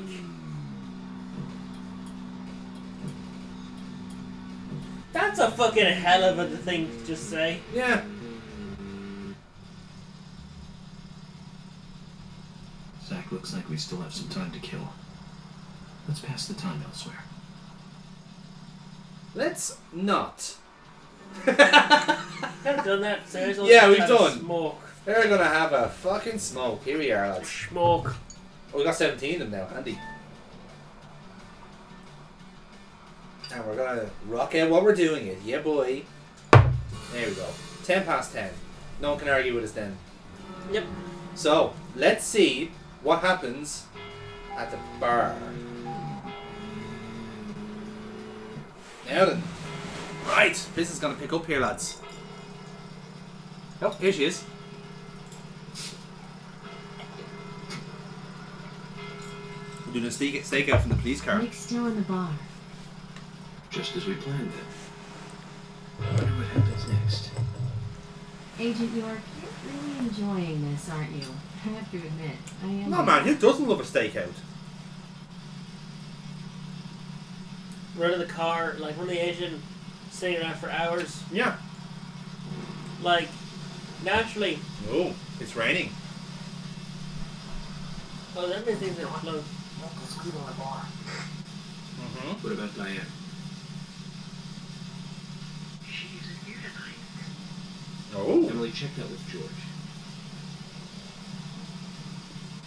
that's a fucking hell of a thing to just say. Yeah. Zach, looks like we still have some time to kill. Let's pass the time elsewhere. Let's not. I've done that. So Yeah, we've done. Smoke. We're gonna have a fucking smoke. Here we are, lads. Smoke. Oh, we got 17 of them now. Handy. And we're gonna rock out while we're doing it. Yeah, boy. There we go. 10 past 10. No one can argue with us then. Yep. So, let's see what happens at the bar. Now then. Right, business is gonna pick up here, lads. Oh, here she is. We're doing a stakeout from the police car. Nick's still in the bar. Just as we planned it. I wonder what happens next. Agent York, you're really enjoying this, aren't you? I have to admit, I am. No, man, who doesn't love a stakeout? Run in the car, like run the agent, sitting around for hours. Yeah. Like, naturally. Oh, it's raining. Oh, that means things are close. What about Diane? Oh. Emily, check that with George.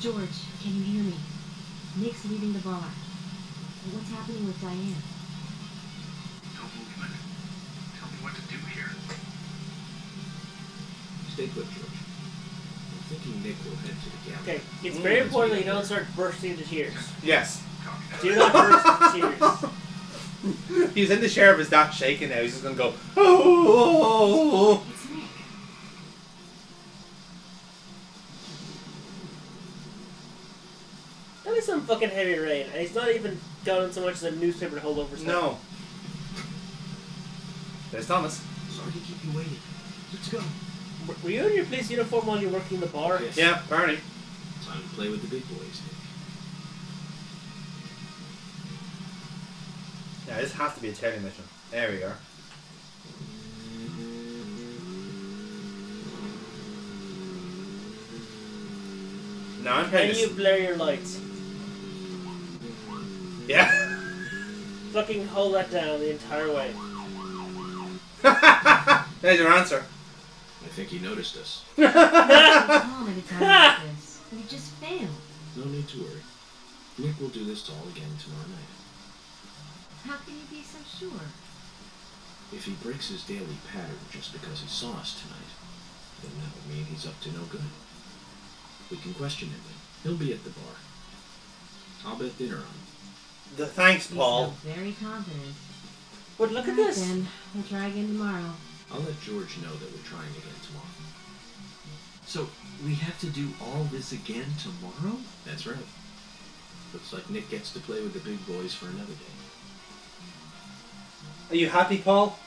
George, can you hear me? Nick's leaving the bar. What's happening with Diane? No movement. Tell me what to do here. Stay put, George. I'm thinking Nick will head to the galley. Okay, it's very important that you don't start bursting into tears. Yes. Do not burst into tears. He's in the sheriff is that shaking now. He's just gonna go. Oh. It's Nick. That is some fucking heavy rain, and he's not even gotten so much as a newspaper to hold over his head. No. There's Thomas. Sorry to keep you waiting. Let's go. Were you in your police uniform while you were working the bar? Yes. Yeah, apparently. Time to play with the big boys, Nick. Yeah, this has to be a Terry mission. There we go. No, I'm paying Can you blare your lights? Yeah. Fucking hold that down the entire way. There's your answer. I think he noticed us. Calm at a time like this. We just failed. No need to worry. Nick will do this all again tomorrow night. How can you be so sure? If he breaks his daily pattern just because he saw us tonight, then that would mean he's up to no good. We can question him then. He'll be at the bar. I'll bet dinner on him. Thanks, You Paul. sound very confident. But look at All right, this. Then we'll try again tomorrow. I'll let George know that we're trying again tomorrow. So, we have to do all this again tomorrow? That's right. Looks like Nick gets to play with the big boys for another day. Are you happy, Paul?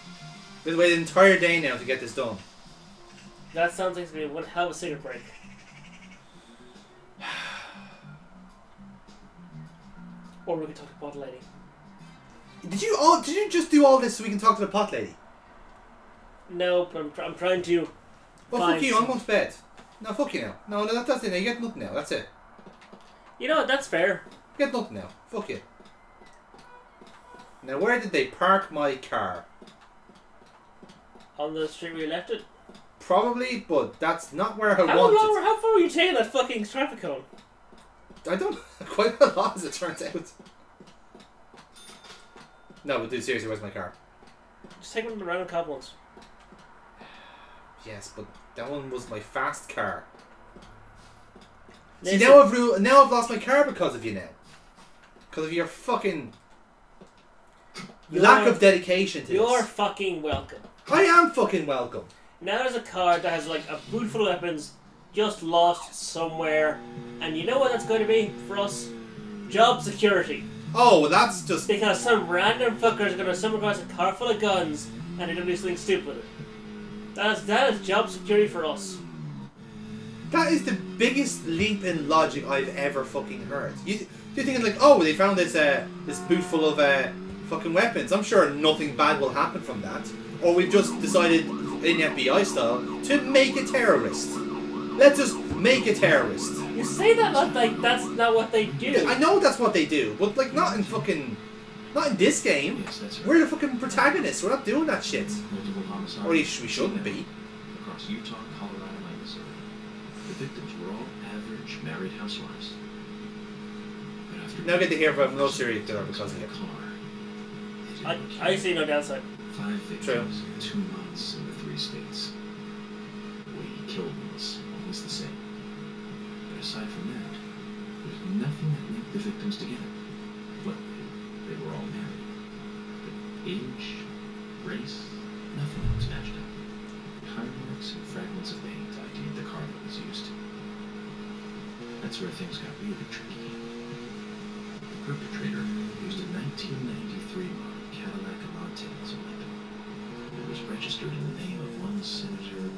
We've waited an entire day now to get this done. That sounds like it's going to be one hell of a cigarette break. Or we could talk to Pot Lady. Did you just do all this so we can talk to the pot lady? No, but I'm trying to. Well, fuck you. I'm going to bed. No, fuck you now. No, that's it. Now. You get nothing now. That's it. You know what? That's fair. You get nothing now. Fuck you. Now, where did they park my car? On the street where you left it? Probably, but that's not where I wanted. How far were you taking that fucking traffic cone? I don't... Quite a lot, as it turns out. No, but dude, seriously, where's my car? Just take one of the random cop ones. Yes, but that one was my fast car. Listen. See, now I've lost my car because of you now. Because of your fucking lack of dedication to this. You're fucking welcome. I am fucking welcome. Now there's a car that has like a boot full of weapons just lost somewhere. And you know what that's going to be for us? Job security. Oh, well that's just... Because some random fuckers are going to stumble across a car full of guns and they're going to do something stupid with it. That is job security for us. That is the biggest leap in logic I've ever fucking heard. You're thinking like, oh, they found this this boot full of fucking weapons. I'm sure nothing bad will happen from that. Or we've just decided, in FBI style, to make a terrorist. Let's just make a terrorist. You say that like that's not what they do. I know that's what they do, but like not in this game. Yes, that's right. We're the fucking protagonists. We're not doing that shit. Multiple homicides. Or we shouldn't be. Across Utah, Colorado, and Missouri. The victims were all average married housewives. But after Now get to hear about no serial killer because of it. I see no downside. 5 victims in 2 months in the 3 states. The way he killed them was always the same. But aside from that, there's nothing that linked the victims together. Well, they were all married. But age, race, nothing else matched up. Tire marks and fragments of paint ID'd the car that was used. That's where things got really tricky. The perpetrator used a 1993 model Cadillac Amante as a weapon. It was registered in the name of one senator.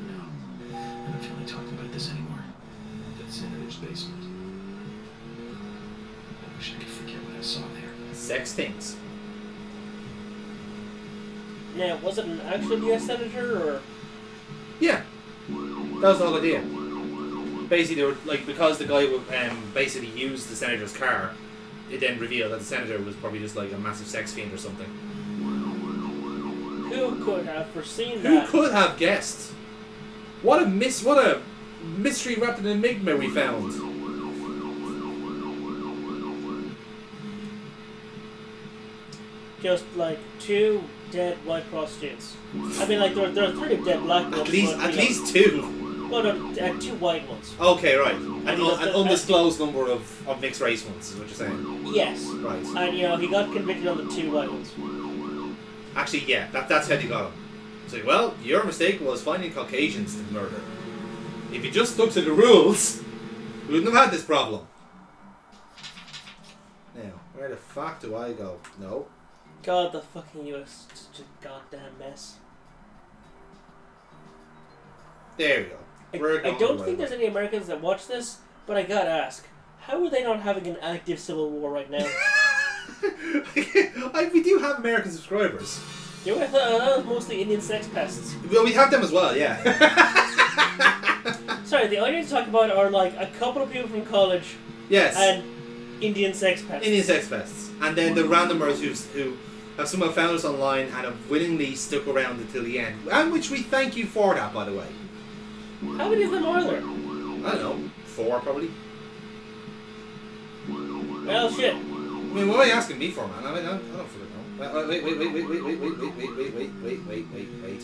No, I don't feel like talking about this anymore. That senator's basement. I wish I could forget what I saw there. Sex things. Yeah, was it an actual U.S. senator or? Yeah, that was the whole idea. Basically, they were like, because the guy basically used the senator's car, it then revealed that the senator was probably just like a massive sex fiend or something. Who could have foreseen Who that? could have guessed? What a mystery wrapped in an enigma we found. Just like 2 dead white prostitutes. I mean, like there are 3 dead black ones. At least 2. Well, no, 2 white ones. Okay, right. An undisclosed number of mixed race ones is what you're saying. Yes. Right. And you know he got convicted on the 2 white ones. Actually, yeah, that's how you got him. So, well, your mistake was finding Caucasians to murder. If you just stuck to the rules, we wouldn't have had this problem. Now, where the fuck do I go? No. God, the fucking US is such a goddamn mess. There we go. I don't think there's any Americans that watch this, but I gotta ask, how are they not having an active civil war right now? We do have American subscribers. Yeah, I thought that was mostly Indian sex pests. Well, we have them as well, yeah. Sorry, the only to talk about are like a couple of people from college. Yes. And Indian sex pests. Indian sex pests. And then the randomers who have somehow found us online and have willingly stuck around until the end. And which we thank you for that, by the way. How many of them are there? I don't know. 4 probably. Well, shit. I mean, what are you asking me for, man? I don't fucking know. Wait.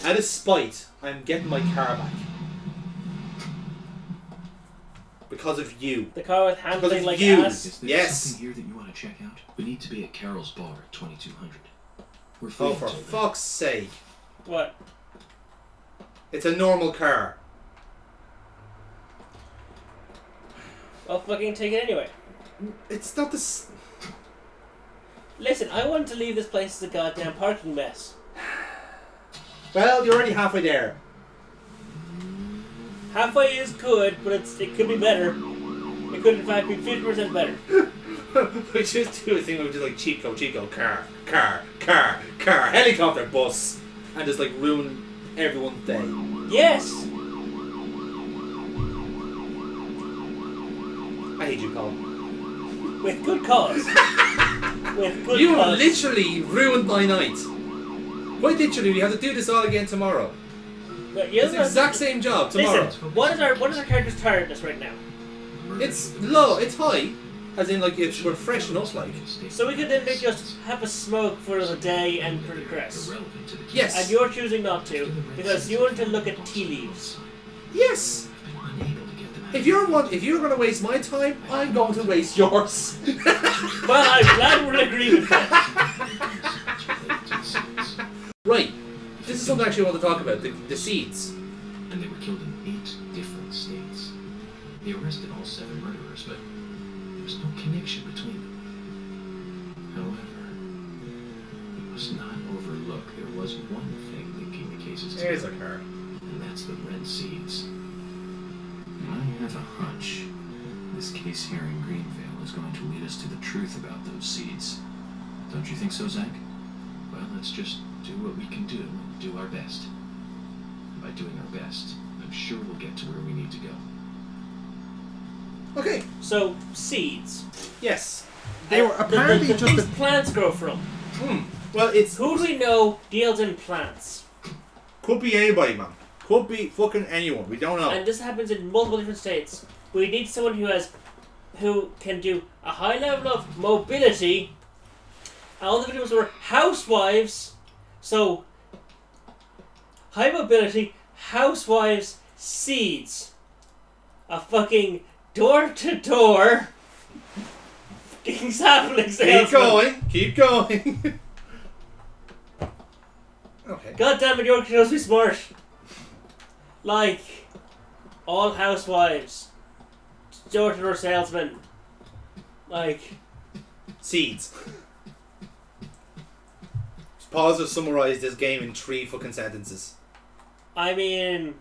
Out of spite, I'm getting my car back. Because of you. The car with handling like you. ass? Yes. Something here that you want to check out? We need to be at Carol's bar at 2200. We're Oh, for fuck's sake. What? It's a normal car. Well, fucking take it anyway. It's not this. Listen, I want to leave this place as a goddamn parking mess. Well, you're already halfway there. Halfway is good, but it could be better. It could, in fact, be 50% better. We just do a thing where we just like Chico, car, helicopter, bus, and just like ruin everyone's day. Yes! hate you, Cole. With good cause. With good You cause. literally ruined my night. Quite literally, we have to do this all again tomorrow. It's the exact same job tomorrow. Listen, what is our character's tiredness right now? It's low, it's high. As in, like, we're fresh enough, like. So we could then just have a smoke for the day and progress. Yes. And you're choosing not to, because you want to look at tea leaves. Yes. If you're going to waste my time, I'm going to waste yours. Well, I'm glad we're in agreement then. Right. This is something actually I want to talk about. The seeds. And they were killed in 8 different states. They arrested all 7 murderers, but there was no connection between them. However, we must not overlook there was one thing linking the cases together. Here's a card. And that's the red seeds. I have a hunch this case here in Greenvale is going to lead us to the truth about those seeds. Don't you think so, Zach? Well, let's just do what we can do and do our best. And by doing our best, I'm sure we'll get to where we need to go. Okay. So, seeds. Yes. They were apparently the just things plants grow from. Well, it's... Who do we know deals in plants? Could be anybody, man. Could be fucking anyone. We don't know. And this happens in multiple different states. We need someone who can do a high level of mobility. All the victims were housewives. So, high mobility, housewives, seeds. A fucking door-to-door fucking sapling salesman. Keep going. Okay. God damn it, York knows me smart. Like, all housewives, door-to-door salesmen. Like, seeds. Pause to summarize this game in 3 fucking sentences. I mean,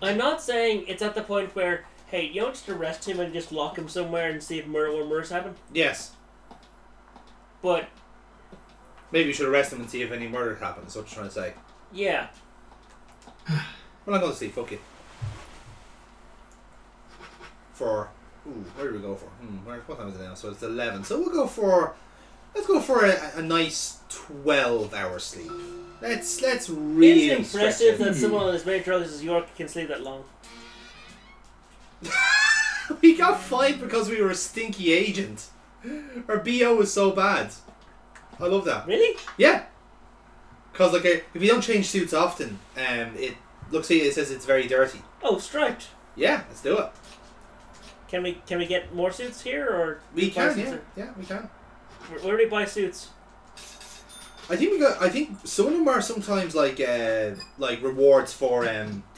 I'm not saying it's at the point where, hey, you don't just arrest him and just lock him somewhere and see if more murders happen. Yes. But maybe we should arrest him and see if any murder happens. That's what you're trying to say. Yeah. We're not going to see. Fuck it. For... Ooh, where do we go for? What time is it now? So it's 11. So we'll go for... Let's go for a nice 12-hour sleep. Let's really... It's impressive that someone on as many drugs as York can sleep that long. We got fined because we were a stinky agent. Our BO was so bad. I love that. Really? Yeah. Because like if you don't change suits often, it looks like it says it's very dirty. Oh, striped. Yeah, let's do it. Can we get more suits here, or we can? Yeah, we can. Where do we buy suits? I think some of them are sometimes like rewards for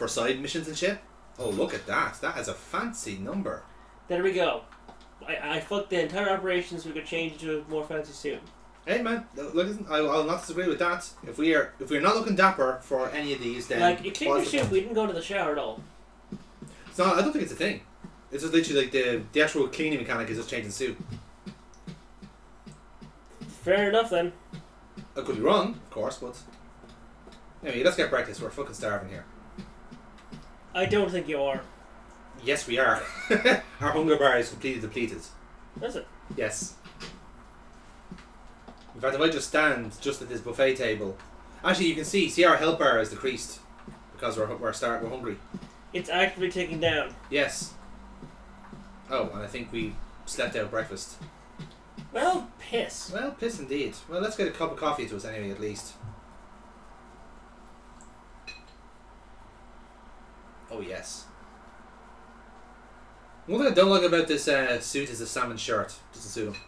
side missions and shit. Oh, look at that! That has a fancy number. There we go. I fucked the entire operation so we could change into a more fancy suit. Hey man, look, I'll not disagree with that. If we're not looking dapper for any of these, then like you cleaned your suit, we didn't go to the shower at all. It's not. I don't think it's a thing. It's just literally like the actual cleaning mechanic is just changing the suit. Fair enough then. I could be wrong, of course, but anyway, let's get breakfast. We're fucking starving here. I don't think you are. Yes, we are. Our hunger bar is completely depleted. Is it? Yes. In fact, if I just stand just at this buffet table, actually, you can see our health bar is decreased because we're hungry. It's actively ticking down. Yes. Oh, and I think we slept out breakfast. Well, piss. Well, piss indeed. Well, let's get a cup of coffee to us anyway, at least. Oh, yes. One thing I don't like about this suit is the salmon shirt. Doesn't suit him.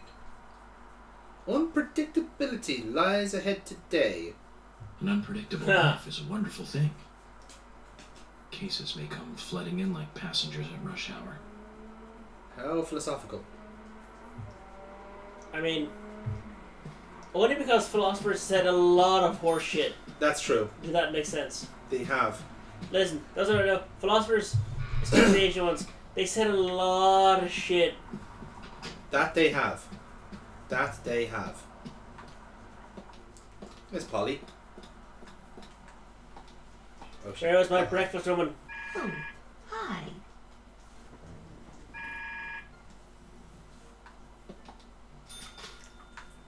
Unpredictability lies ahead today. An unpredictable life is a wonderful thing. Cases may come flooding in like passengers at rush hour. How philosophical. I mean, only because philosophers said a lot of horse shit. That's true. Does that make sense? They have. Listen, those are no philosophers, especially the ancient ones. They said a lot of shit. That they have. That they have. Miss Polly. Oh, shit. Where was my breakfast woman?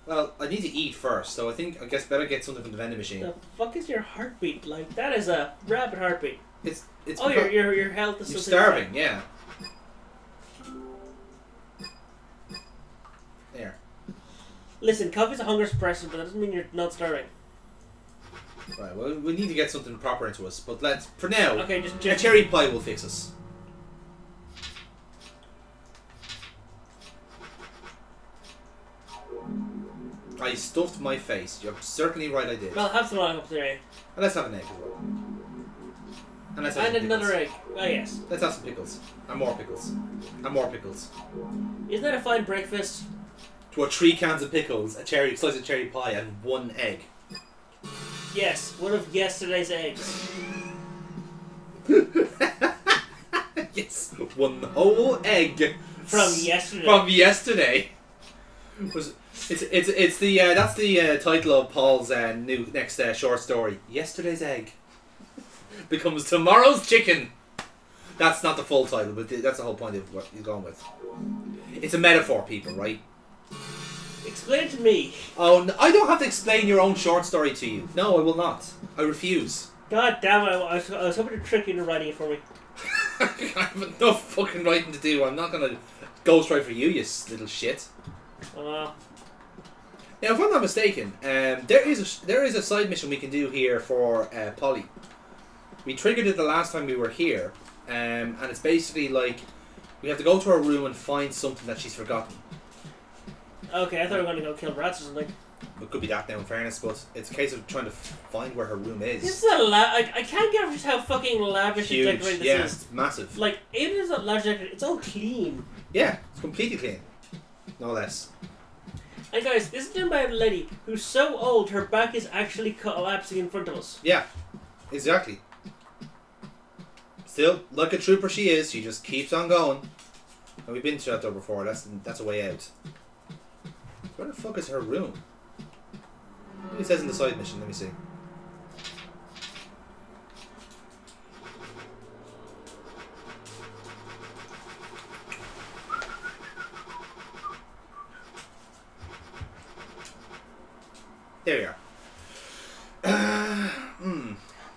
Well, I need to eat first, so I guess better get something from the vending machine. The fuck is your heartbeat like? That is a rapid heartbeat. It's oh, your health is you're starving, yeah. There. Listen, coffee's a hunger suppressant, but that doesn't mean you're not starving. Right, well, we need to get something proper into us, but for now, okay, a cherry pie will fix us. I stuffed my face. You're certainly right, I did. Well, have some up there. And let's have an egg as well. And let's have and another egg. Oh, yes. Let's have some pickles. And more pickles. And more pickles. Isn't that a fine breakfast? To 3 cans of pickles, a slice of cherry pie, and 1 egg. Yes, one of yesterday's eggs. Yes, 1 whole egg from yesterday. From yesterday. It's the that's the title of Paul's next short story. Yesterday's egg becomes tomorrow's chicken. That's not the full title, but that's the whole point of what he's going with. It's a metaphor, people, right? Explain it to me. Oh, no, I don't have to explain your own short story to you. No, I will not. I refuse. God damn it! I was hoping to trick you into writing it for me. I have enough fucking writing to do. I'm not gonna ghostwrite for you, you little shit. Now, if I'm not mistaken, there is a side mission we can do here for Polly. We triggered it the last time we were here, and it's basically like we have to go to her room and find something that she's forgotten. Okay, I thought we were going to go kill rats or something. It could be that now, in fairness, but it's a case of trying to find where her room is. This is I can't get over just how fucking lavish and decorated this is. It's massive. Like, even if it's not lavish decorated, it's all clean. Yeah, it's completely clean. No less. And guys, this is done by a lady who's so old her back is actually collapsing in front of us. Yeah, exactly. Still, like a trooper she is, she just keeps on going. And we've been to that door before, that's a way out. Where the fuck is her room? It says in the side mission, let me see. There we are.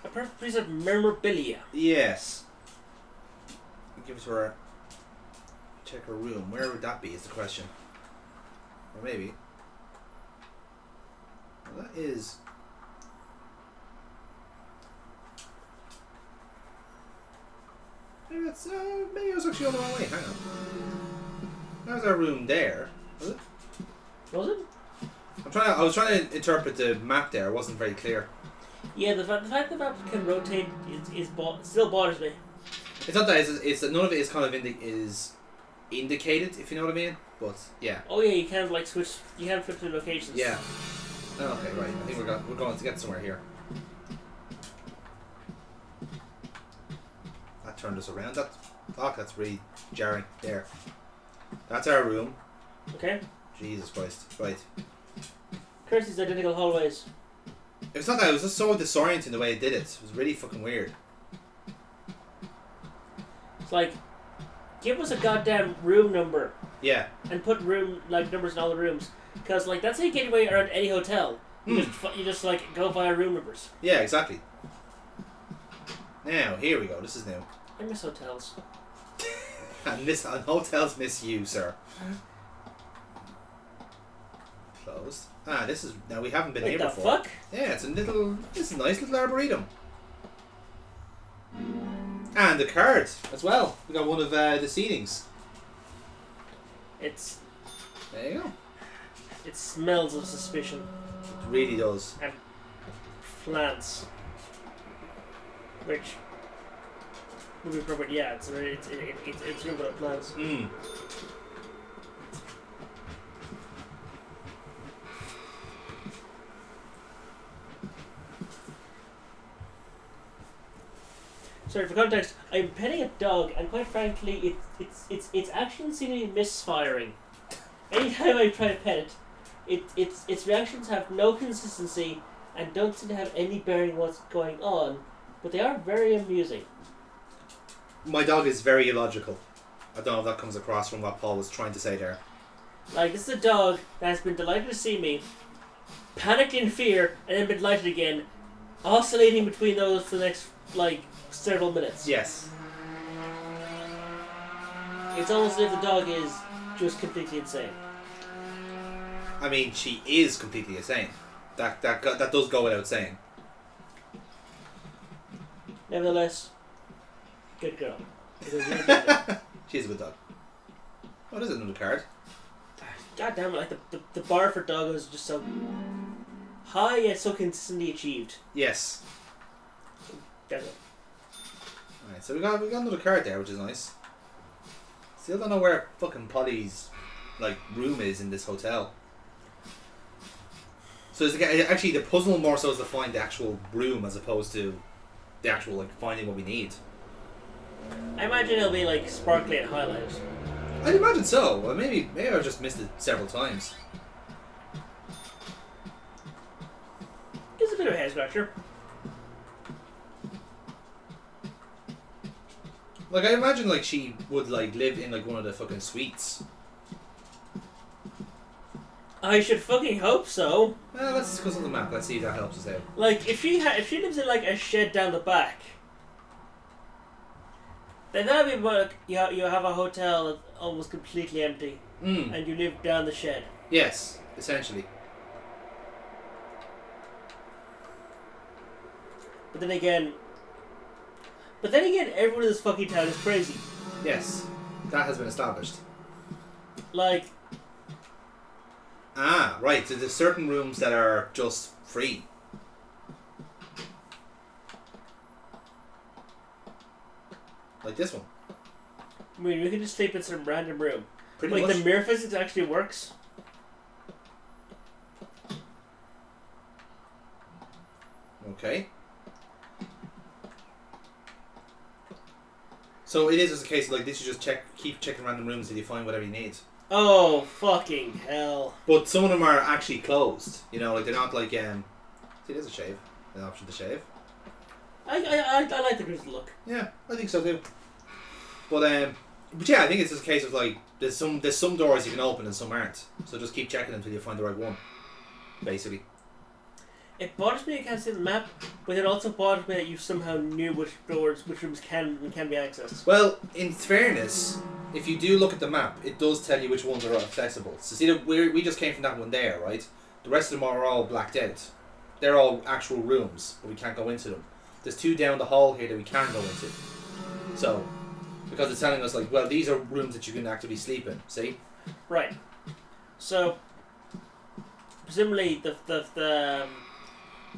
A perfect piece of memorabilia. Yes. Give it to her. Check her room. Where would that be is the question. Or maybe. Well, that is... Maybe that's, maybe I was actually on the wrong way. Hang on. That was our room there. Was it? Was it? I was trying to interpret the map there. It wasn't very clear. Yeah, the fact the map can rotate still bothers me. It's not that. It's that none of it is kind of is indicated, if you know what I mean. But yeah. Oh yeah, you can't like switch. You can't flip through locations. Yeah. Oh, okay, right. I think we're going to get somewhere here. That turned us around. That's really jarring. There. That's our room. Okay. Jesus Christ. Right. Curse these identical hallways. It's not that. It was just so disorienting the way it did it. It was really fucking weird. It's like, give us a goddamn room number. Yeah. And put numbers in all the rooms, because like that's how you get your way around any hotel. You just like go via room numbers. Yeah, exactly. Now here we go. This is new. I miss hotels. And hotels miss you, sir. Closed. Ah, this is now we haven't been here before. What the fuck? Yeah, it's a nice little arboretum. And a card as well. We got one of the seatings. There you go. It smells of suspicion. It really does. And plants. Which would be appropriate. Yeah, it's room full of plants. Mm. Sorry, for context, I'm petting a dog, and quite frankly, its actions seem to be misfiring. Anytime I try to pet it, its reactions have no consistency and don't seem to have any bearing on what's going on, but they are very amusing. My dog is very illogical. I don't know if that comes across from what Paul was trying to say there. Like, this is a dog that has been delighted to see me, panicked in fear, and then been delighted again, oscillating between those for the next, like, several minutes. Yes. It's almost as if the dog is just completely insane. I mean, she is completely insane. That does go without saying. Nevertheless, good girl. She's a good dog. Oh, there's another card. God damn it, like the bar for doggos is just so high yet so consistently achieved. Yes. Damn it. Alright, so we got another card there, which is nice. Still don't know where fucking Polly's like room is in this hotel. So is actually the puzzle more so is to find the actual room as opposed to the actual like finding what we need. I imagine it'll be like sparkly and highlighted. I'd imagine so. Well, maybe I've just missed it several times. Gives a bit of a head scratcher. Like, I imagine like she would like live in like one of the fucking suites. I should fucking hope so. Well, let's discuss on the map. Let's see if that helps us out. Like, if she lives in like a shed down the back, then that'd be like you have a hotel that's almost completely empty, and you live down the shed. Yes, essentially. But then again, everyone in this fucking town is crazy. Yes, that has been established. Like. Ah, right. So there's certain rooms that are just free. Like this one. I mean, we can just sleep in some random room. Pretty like much. The mirror physics actually works. Okay. So it is just a case of like this. You just keep checking random rooms until you find whatever you need. Oh fucking hell! But some of them are actually closed. You know, like they're not like See, there's a shave. An option to shave. I like the grizzly look. Yeah, I think so too. But yeah, I think it's just a case of like there's some doors you can open and some aren't. So just keep checking until you find the right one. Basically. It bothers me you can't see the map, but it also bothers me that you somehow knew which rooms can be accessed. Well, in fairness, if you do look at the map, it does tell you which ones are accessible. So see that we just came from that one there, right? The rest of them are all blacked out. They're all actual rooms, but we can't go into them. There's two down the hall here that we can go into. So, because it's telling us like, well, these are rooms that you can actively sleep in. See? Right. So, presumably the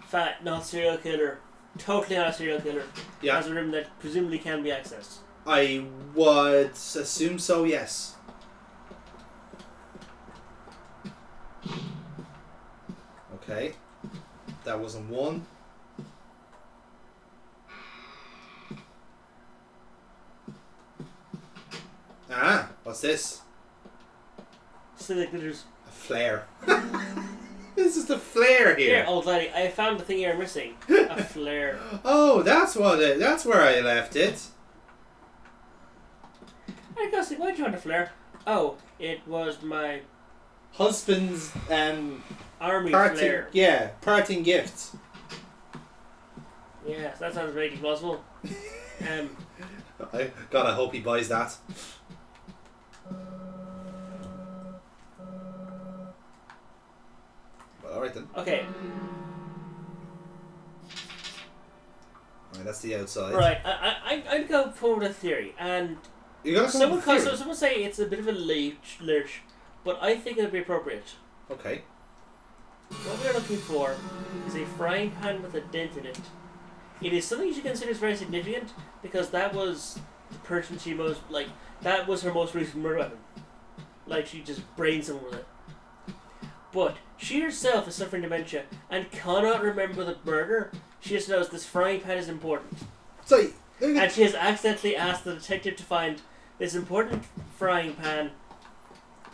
fat, not serial killer, totally not a serial killer, has a room that presumably can be accessed. I would assume so, yes. Okay. That wasn't one. Ah, what's this? So like there's a flare. This is the flare here. Here, old lady, I found the thing you're missing. A flare. Oh, that's where I left it. Hey, Gussie, why'd you want a flare? Oh, it was my husband's army flare. Yeah, parting gifts. Yeah, that sounds very plausible. God, I hope he buys that. Well, alright then. Okay. Alright, that's the outside. Right, I'd go forward with a theory, and someone say it's a bit of a lurch, but I think it'd be appropriate. Okay. What we're looking for is a frying pan with a dent in it. It is something she considers very significant because that was the person she that was her most recent murder weapon. Like, she just brained someone with it. But she herself is suffering dementia and cannot remember the murder. She just knows this frying pan is important. So, and she has accidentally asked the detective to find this important frying pan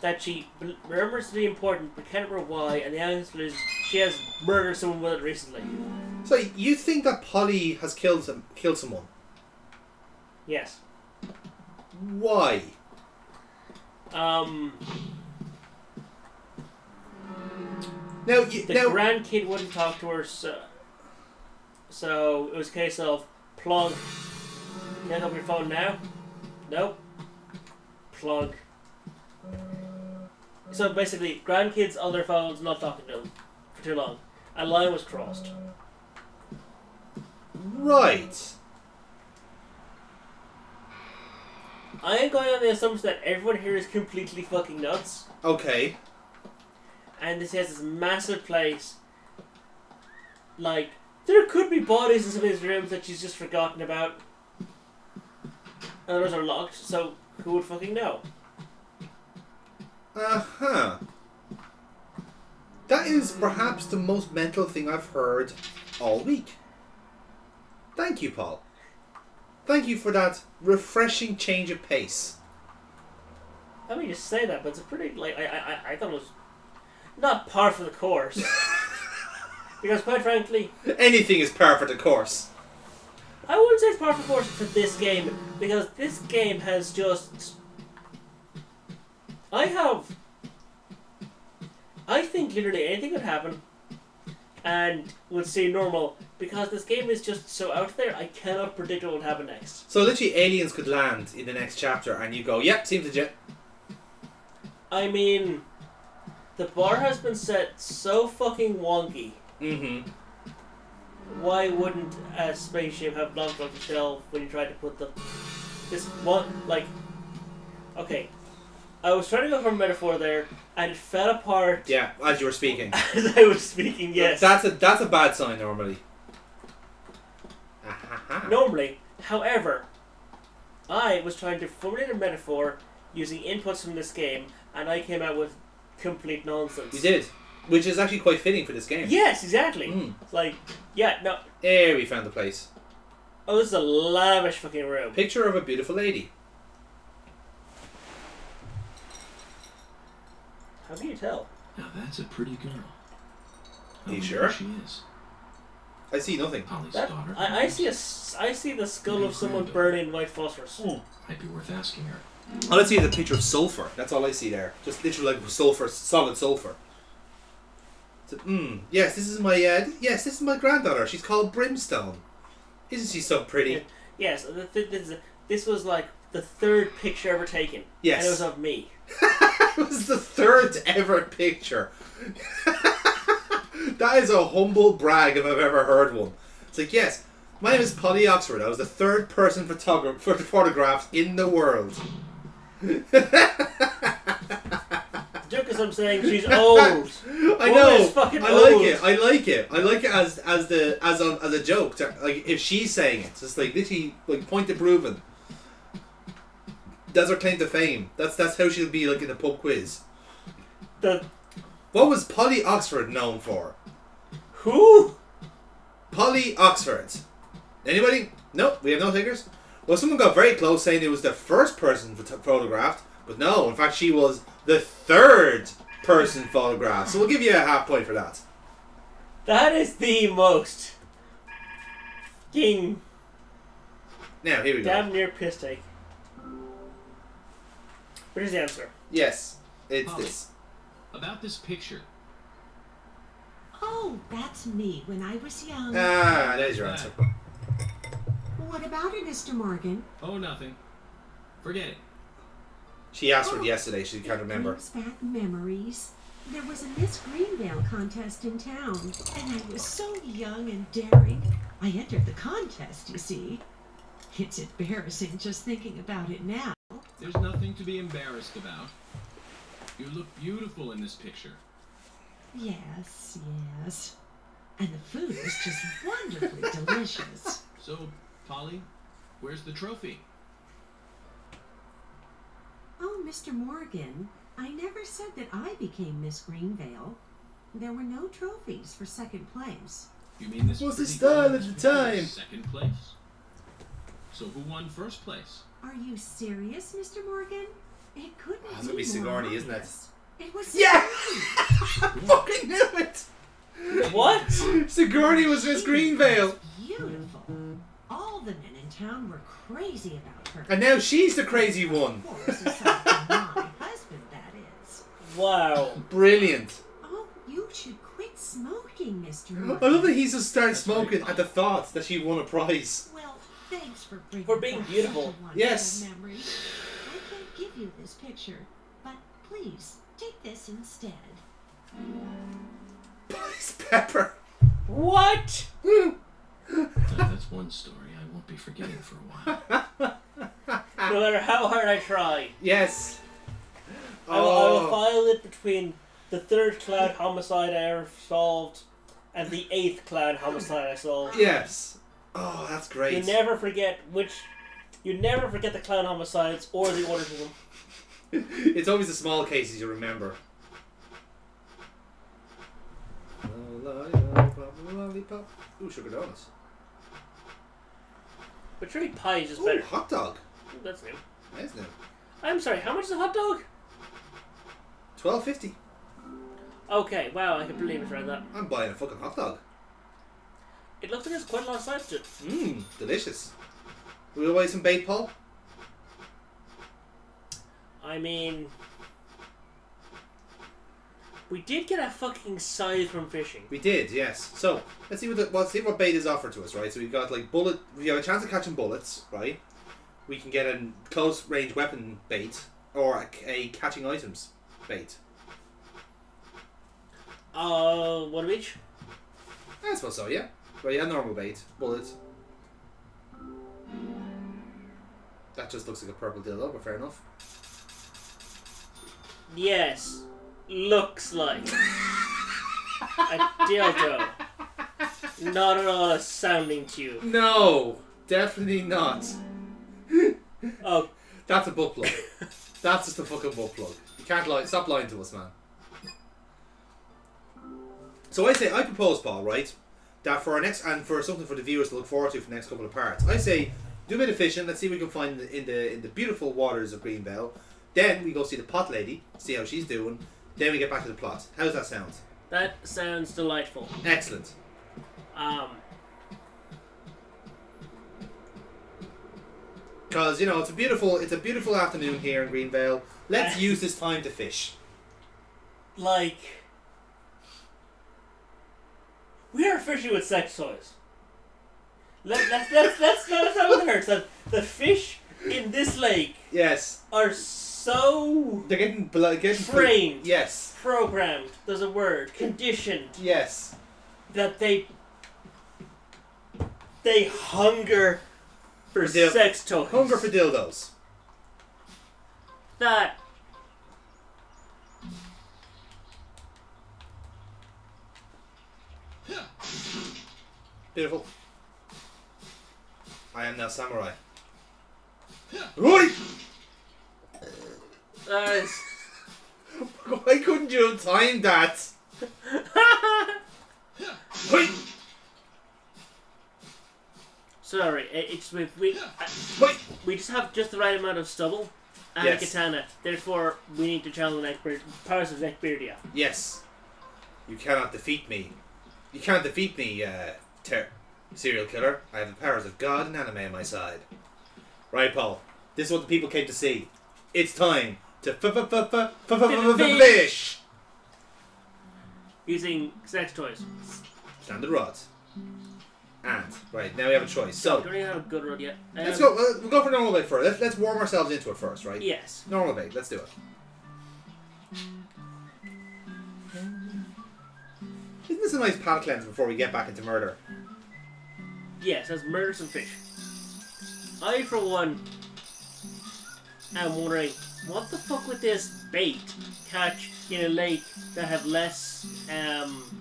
that she remembers to be important but can't remember why, and the answer is she has murdered someone with it recently. So you think that Polly has killed someone? Yes. Why? Now, the grandkid wouldn't talk to her, so it was a case of plug. Can't open your phone now? Nope. Plug. So basically, grandkids on their phones, not talking to them for too long. A line was crossed. Right. I am going on the assumption that everyone here is completely fucking nuts. Okay. And this has this massive place. Like, there could be bodies in some of these rooms that she's just forgotten about. And others are locked, so who would fucking know? Uh-huh. That is perhaps the most mental thing I've heard all week. Thank you, Paul. Thank you for that refreshing change of pace. I mean, you say that, but it's a pretty, like, I thought it was not par for the course. Because quite frankly... Anything is par for the course. I wouldn't say it's par for the course for this game, because this game has just... I think literally anything could happen and would seem normal, because this game is just so out there, I cannot predict what will happen next. So literally aliens could land in the next chapter and you go, yep, seems legit. I mean, the bar has been set so fucking wonky. Mm-hmm. Why wouldn't a spaceship have knocked off the shelf when you tried to put them? This one, like, okay, I was trying to go for a metaphor there, and it fell apart. Yeah, as you were speaking. As I was speaking, yes. That's a bad sign normally. Normally, however, I was trying to formulate a metaphor using inputs from this game, and I came out with complete nonsense. You did. Which is actually quite fitting for this game. Yes, exactly. It's like, yeah, no. There we found the place. Oh, this is a lavish fucking room. Picture of a beautiful lady. How can you tell? Now that's a pretty girl. Are you sure? She is. I see nothing. Polly's That, daughter. I see the skull of someone burning white phosphorus. Might be worth asking her. All I see is a picture of sulfur. That's all I see there. Just literally like sulfur, solid sulfur. So, yes, this is my granddaughter. She's called Brimstone. Isn't she so pretty? Yes, this was like the third picture ever taken. Yes. And it was of me. It was the third ever picture. That is a humble brag if I've ever heard one. It's like, yes, my name is Polly Oxford. I was the third person photographed in the world. Joke is I'm saying she's old. I know. Is fucking I old. like it. I like it. I like it as a joke. Like if she's saying it, it's just like literally like point to proven. That's her claim to fame. That's how she'll be like in a pub quiz. What was Polly Oxford known for? Who? Polly Oxford. Anybody? Nope. We have no takers. Well, someone got very close saying it was the first person photographed, but no. In fact, she was the third person photographed. So we'll give you a half point for that. That is the most fucking Now here we go. damn near piss take. What is the answer? Yes, it's Polly, this. About this picture. Oh, that's me when I was young. Ah, there's your answer. What about it, Mr. Morgan? Oh, nothing. Forget it. She asked for it yesterday. She can't remember. Brings back memories. There was a Miss Greenvale contest in town, and I was so young and daring. I entered the contest, you see. It's embarrassing just thinking about it now. There's nothing to be embarrassed about. You look beautiful in this picture. Yes, yes. And the food was just wonderfully delicious. So, Polly, where's the trophy? Oh, Mr. Morgan, I never said that I became Miss Greenvale. There were no trophies for second place. You mean this was the pretty style girl at the was time? Second place. So who won first place? Are you serious, Mr. Morgan? It couldn't That's gonna be more Sigourney, isn't it? obvious. It was Yeah! Sigourney. I fucking knew it! What? Sigourney was Miss Greenvale. Beautiful. All the men in town were crazy about her. And now she's the crazy one. Of course, aside from my husband, that is. Wow. Brilliant. Oh, you should quit thinking, Mr. I love that he just started smoking at the thought that she won a prize. Well, thanks for bringing For being back beautiful. such a wonderful Yes. memory. I can't give you this picture, but please take this instead. It's Pepper. What? That's one story I won't be forgetting for a while. No matter how hard I try. Yes. I will file it between the 3rd clown homicide I ever solved and the 8th clown homicide I solved. Yes. Oh, that's great. You never forget the clown homicides or the order to them. It's always the small cases you remember. Lollipop. Ooh, sugar donuts. But surely pie is just Ooh, better. hot dog. Ooh, that's new. That's new. I'm sorry, how much is a hot dog? $12.50. Okay, wow, I completely misread that. I'm buying a fucking hot dog. It looks like there's quite a lot of size to it. Mmm, delicious. Will we buy some bait, Paul? I mean, we did get a fucking scythe from fishing. We did, yes. So let's see what bait is offered to us, right? So we've got like we have a chance of catching bullets, right? We can get a close range weapon bait or a catching items bait. One of each? I suppose so, yeah. Well, yeah, normal bait, bullets. That just looks like a purple dildo, but fair enough. Yes, looks like a dildo. Not at all a sounding tube. No, definitely not. Oh, that's a butt plug. That's just a fucking butt plug. You can't lie. Stop lying to us, man. So I propose, Paul, right, that for our next, and for something for the viewers to look forward to for the next couple of parts, I say do a bit of fishing. Let's see what we can find in the beautiful waters of Greenvale. Then we go see the pot lady, see how she's doing. Then we get back to the plot. How does that sound? that sounds delightful. Excellent. Because it's a beautiful afternoon here in Greenvale. Let's use this time to fish. Like, we are fishing with sex toys. Let's not what hurts. The fish in this lake, yes, are so they're getting trained. Yes, programmed. There's a word. Conditioned. Yes, that they hunger for sex toys. Hunger for dildos. That. Beautiful. I am now samurai. Right. Why couldn't you have timed that? Sorry, it's we just have just the right amount of stubble and a katana. Therefore, we need to channel the powers of Neckbeardia. Yes, you cannot defeat me. You can't defeat me, serial killer. I have the powers of God and anime on my side. Right, Paul. This is what the people came to see. It's time to fish. Using sex toys. Standard rods. And right now we have a choice. So don't even have a good rod yet. Let's go. We'll go for normal bait first. Let's warm ourselves into it first, right? Yes. Normal bait. Let's do it. Isn't this a nice palate cleanse before we get back into murder? Yes, let's murder some fish. I, for one, am wondering what the fuck would this bait catch in a lake that have less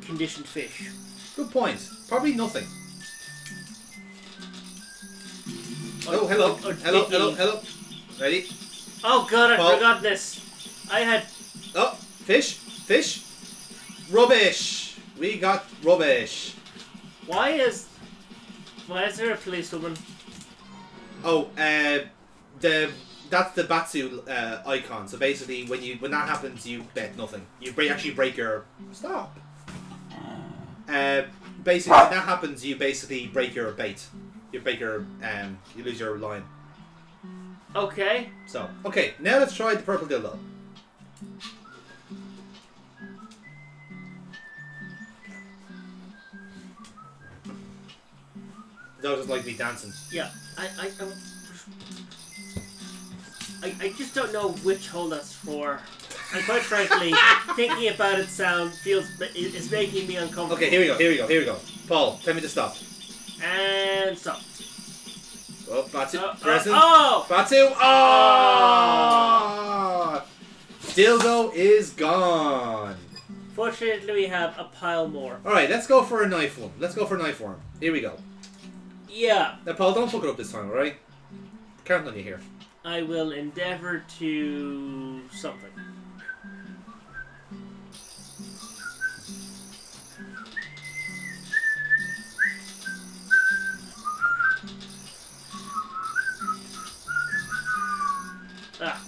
conditioned fish? Good point. Probably nothing. Oh, hello. Hello. Ready? Oh god, I forgot this. I had... Oh, fish. Rubbish. We got rubbish. Why is there a policewoman? Oh, that's the Batsu icon. So basically, when that happens, you bet nothing. You actually break your... Stop. Basically, when that happens, you basically break your bait. You break your... you lose your line. Okay. So, okay, now let's try the purple dildo. The dog doesn't like me dancing. Yeah, I just don't know which hole that's for. And quite frankly, thinking about it is making me uncomfortable. Okay, here we go. Paul, tell me to stop. And stop. Oh, Batu. Present. Oh! Batu. Oh! Dildo is gone. Fortunately, we have a pile more. Alright, let's go for a knife one. Here we go. Yeah. Now, Paul, don't fuck it up this time, alright? Count on you here. I will endeavour to something. Ah.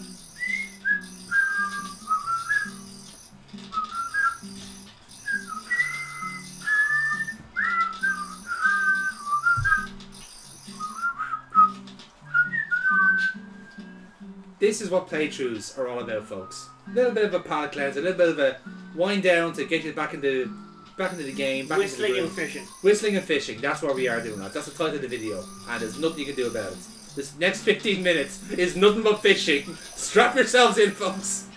This is what playthroughs are all about, folks. A little bit of a palate cleanse, a little bit of a wind down to get you back into the game. Whistling and fishing. Whistling and fishing. That's what we are doing. That's the title of the video, and there's nothing you can do about it. This next 15 minutes is nothing but fishing. Strap yourselves in, folks.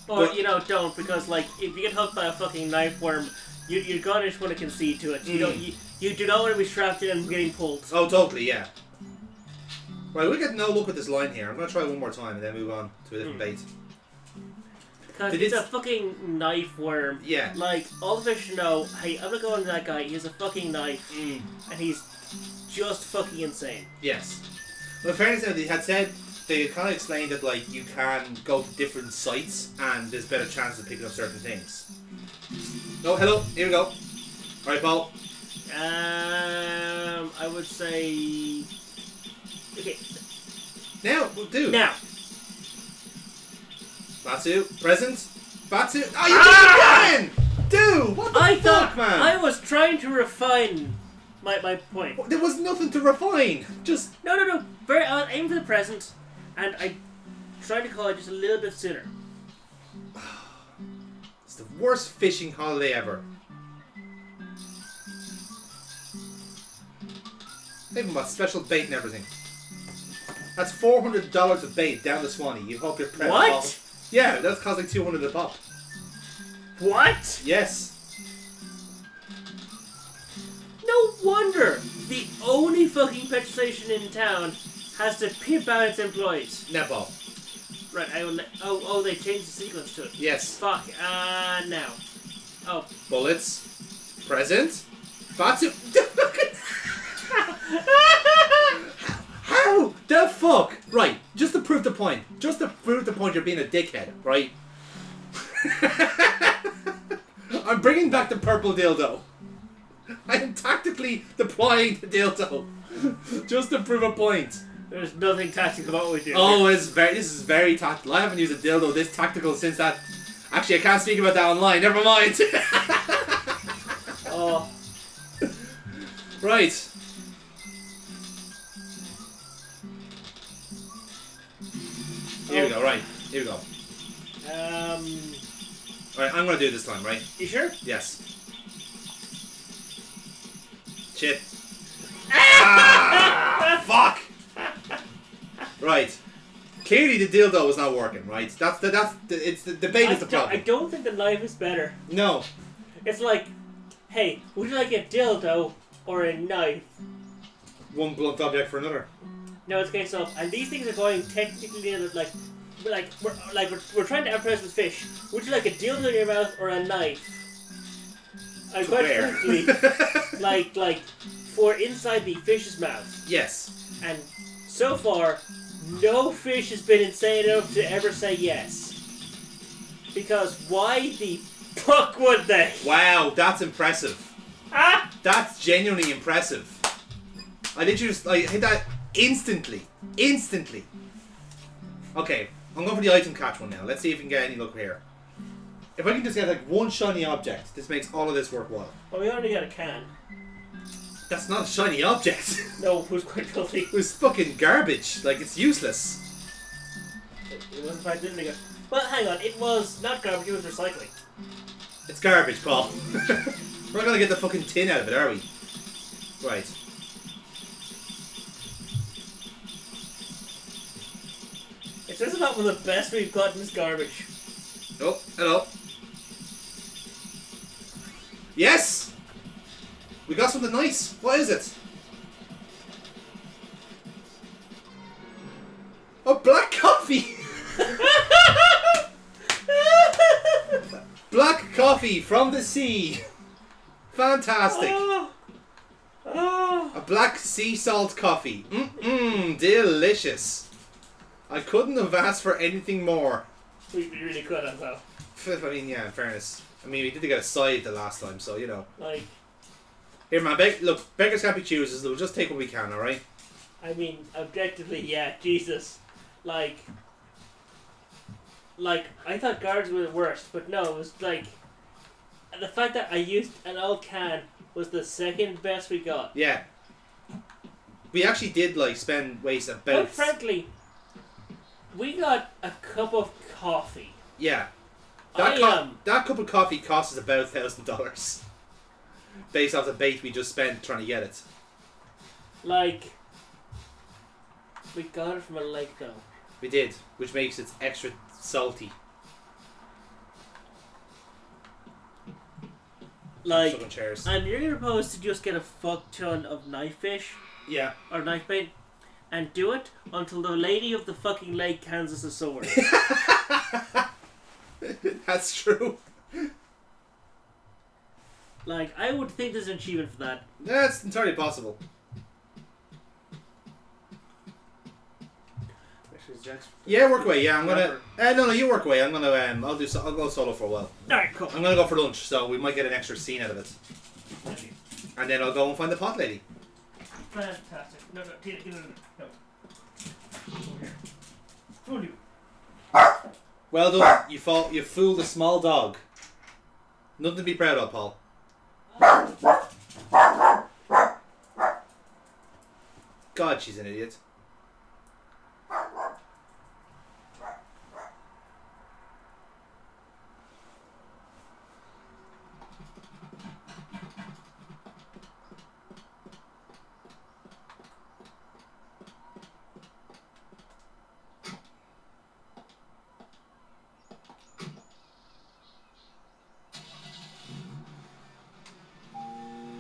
Or, don't, because, like, if you get hooked by a fucking knife worm, you're gonna just want to concede to it. You do not want to be strapped in and getting pulled. Oh, totally, yeah. Right, we'll get no look at this line here. I'm going to try one more time and then move on to a different bait. Because it's a fucking knife worm. Yeah. Like, all the fish know, hey, I'm not going to that guy, he has a fucking knife. And he's just fucking insane. Yes. Well, in fairness, they had said, they kind of explained that, like, you can go to different sites and there's better chances of picking up certain things. Oh, hello. Here we go. Alright, Paul. I would say... Okay. Now, we'll do. Now. Batu, present. Batu. Oh, you did it again! Dude, what the fuck, man? I was trying to refine my point. There was nothing to refine. Just... No. Very aim for the present, and I tried to call it just a little bit sooner. It's the worst fishing holiday ever. They even got special bait and everything. That's $400 of bait down the Swanee. You hope you're prepped. What? Yeah, that's costing $200 a pop. What? Yes. No wonder the only fucking petrol station in town has to pimp out its employees. Netball. Right, I will. Oh, they changed the sequence to it. Yes. Fuck. Now. Oh. Bullets. Present. Batu. How the fuck? Right, just to prove the point. You're being a dickhead, right? I'm bringing back the purple dildo. I am tactically deploying the dildo. Just to prove a point. There's nothing tactical about what we do. Oh, this is very tactical. I haven't used a dildo this tactical since that... Actually, I can't speak about that online. Never mind. Oh. Right. Here we go, right. Here we go. Alright, I'm gonna do it this time, right? You sure? Yes. Shit. Ah! Fuck! Right. Clearly the dildo was not working, right? The bait is the problem. I don't think the knife is better. No. It's like, hey, would you like a dildo or a knife? One blunt object for another. No, it's a case of, and these things are going technically we're trying to impress with fish. Would you like a dildo in your mouth or a knife? And quite frankly, like for inside the fish's mouth. Yes. And so far, no fish has been insane enough to ever say yes. Because why the fuck would they? Wow, that's impressive. Ah! That's genuinely impressive. I hit that instantly. Instantly. Okay, I'm going for the item catch one now. Let's see if we can get any luck here. If I can just get like one shiny object, this makes all of this worthwhile. Well, we already got a can. That's not a shiny object. No, it was quite filthy. It was fucking garbage. Like, it's useless. It wasn't quite vinegar. Well, hang on. It was not garbage, it was recycling. It's garbage, Paul. We're not gonna get the fucking tin out of it, are we? Right. It says about one of the best we've got in this garbage. Oh, hello. Yes! We got something nice. What is it? Oh, black coffee! Black coffee from the sea. Fantastic. A black sea salt coffee. Delicious. I couldn't have asked for anything more. We really could have, though. I mean, yeah, in fairness. I mean, we did get a side the last time, so, you know. Like... Here, man, look, beggars can't be choosers. We'll just take what we can, alright? I mean, objectively, yeah, Jesus. Like, I thought guards were the worst, but no, it was like... The fact that I used an old can was the second best we got. Yeah. We actually did, like, waste about... But frankly, we got a cup of coffee. Yeah. That cup of coffee cost us about $1,000. Based off the bait we just spent trying to get it. Like, we got it from a lake, though. We did, which makes it extra salty. Like, and you're supposed to just get a fuck ton of knife fish. Yeah. Or knife bait. And do it until the lady of the fucking lake hands us a sword. That's true. Like, I would think there's an achievement for that. That's entirely possible. Yeah, work away. Yeah, I'm gonna. No, you work away. I'm gonna. I'll go solo for a while. Alright, cool. I'm gonna go for lunch, so we might get an extra scene out of it. And then I'll go and find the pot lady. Fantastic. No, Tina, no. Over here. Fool you. Well done. You fooled a small dog. Nothing to be proud of, Paul. God, she's an idiot.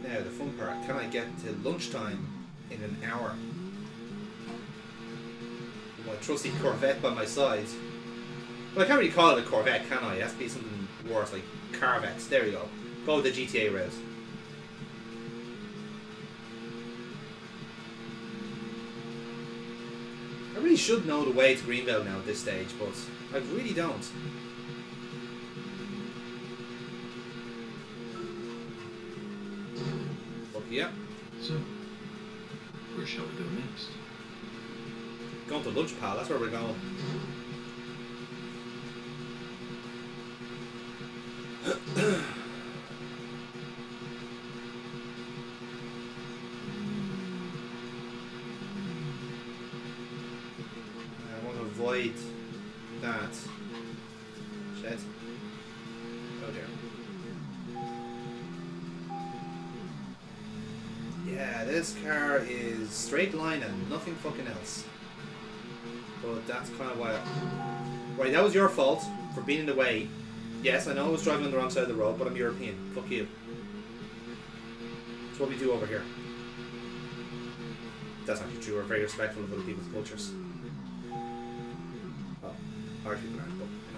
Now, the fun part, can I get to lunchtime in an hour? With my trusty Corvette by my side. Well, I can't really call it a Corvette, can I? It has to be something worse, like Carvettes. There you go. Go with the GTA route. I really should know the way to Greenvale now at this stage, but I really don't. Yeah. So, where shall we go next? Going to lunch, pal. That's where we're going. I want to avoid that. Shit. Oh dear. Yeah, this car is straight line and nothing fucking else. But that's kind of why Right, that was your fault for being in the way. Yes, I know I was driving on the wrong side of the road, but I'm European. Fuck you. That's what we do over here. That's not true. We're very respectful of other people's cultures. Well, our people aren't, but, you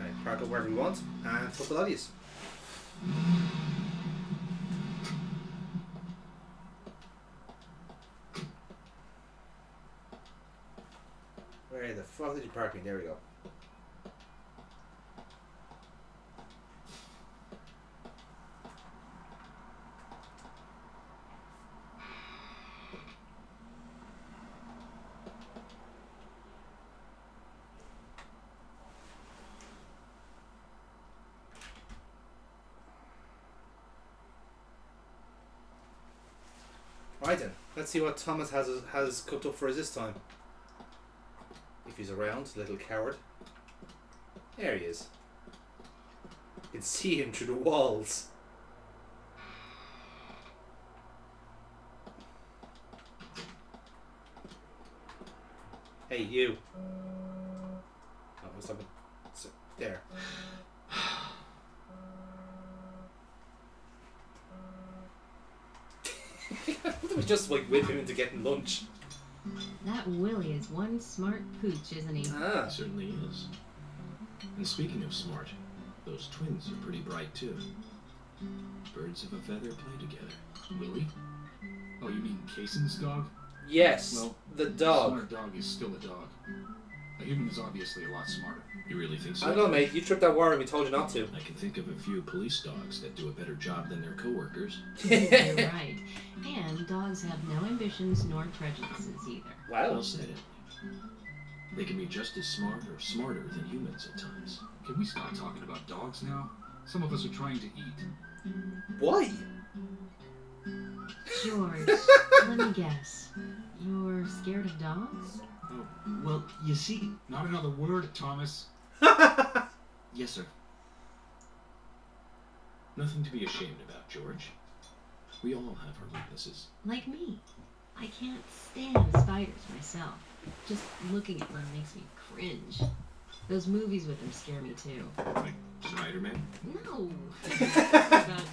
know. Right, park up wherever we want, and fuck the ladies. Where the fuck did you park me? There we go. Right then, let's see what Thomas has cooked up for us this time. If he's around, little coward. There he is. can see him through the walls. Hey, you. Oh, what's up? There. We just like whip him into getting lunch. That Willie is one smart pooch, isn't he? He certainly is. And speaking of smart, those twins are pretty bright too. Birds of a feather play together. Willie? Oh, you mean Kaysen's dog? Yes, well, the dog. A smart dog is still a dog. A human is obviously a lot smarter. You really think so? I don't know, mate. You tripped that wire and we told you not to. I can think of a few police dogs that do a better job than their coworkers. You're right. And dogs have no ambitions nor prejudices either. Wow. Well said, Emily. They can be just as smart or smarter than humans at times. Can we stop talking about dogs now? Some of us are trying to eat. Why? George, let me guess. You're scared of dogs? Oh, well, you see... Not another word, Thomas. Yes, sir. Nothing to be ashamed about, George. We all have our weaknesses. Like me. I can't stand spiders myself. Just looking at one makes me cringe. Those movies with them scare me too. Like Spider-Man? No. About,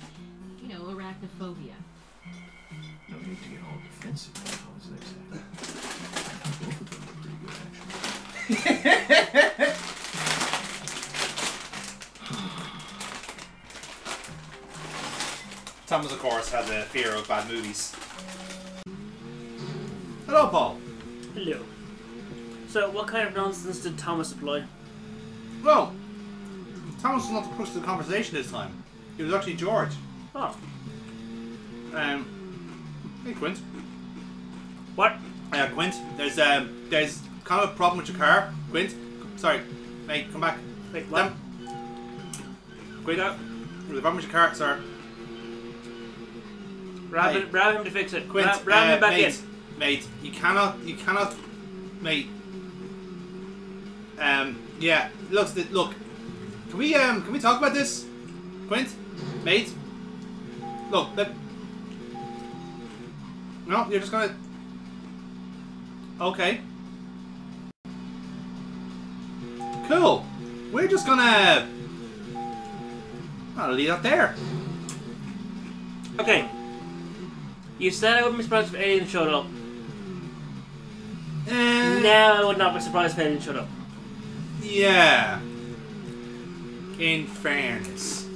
arachnophobia. No need to get all defensive now, is there, Zach? I think both of them are pretty good, actually. Thomas, of course, has a fear of bad movies. Hello, Paul. Hello. So, what kind of nonsense did Thomas apply? Well, Thomas was not the crux of the conversation this time. It was actually George. Oh. Hey, Quint. What? Quint, there's kind of a problem with your car. Quint, sorry, mate, come back. Wait, what? Quint, there's a problem with your car, sir. Grab him to fix it. Quint, grab him back mate, in. Mate, you cannot, mate. Yeah, look, can we talk about this? Quint, mate, look, no, you're just gonna, okay. Cool, we're just gonna, I'll leave that there. Okay. You said I wouldn't be surprised if aliens showed up. Now I would not be surprised if aliens showed up. Yeah. In fairness.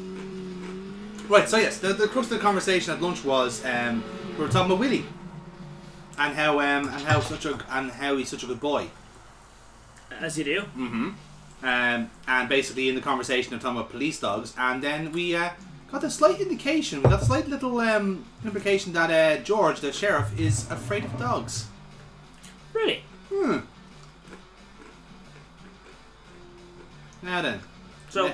Right, so yes, the crux of the conversation at lunch was we were talking about Willie. And how he's such a good boy. As you do. Mm-hmm. And basically in the conversation we're talking about police dogs, and then we got a slight indication, we got a slight little implication that George, the sheriff, is afraid of dogs. Really? Now then. So,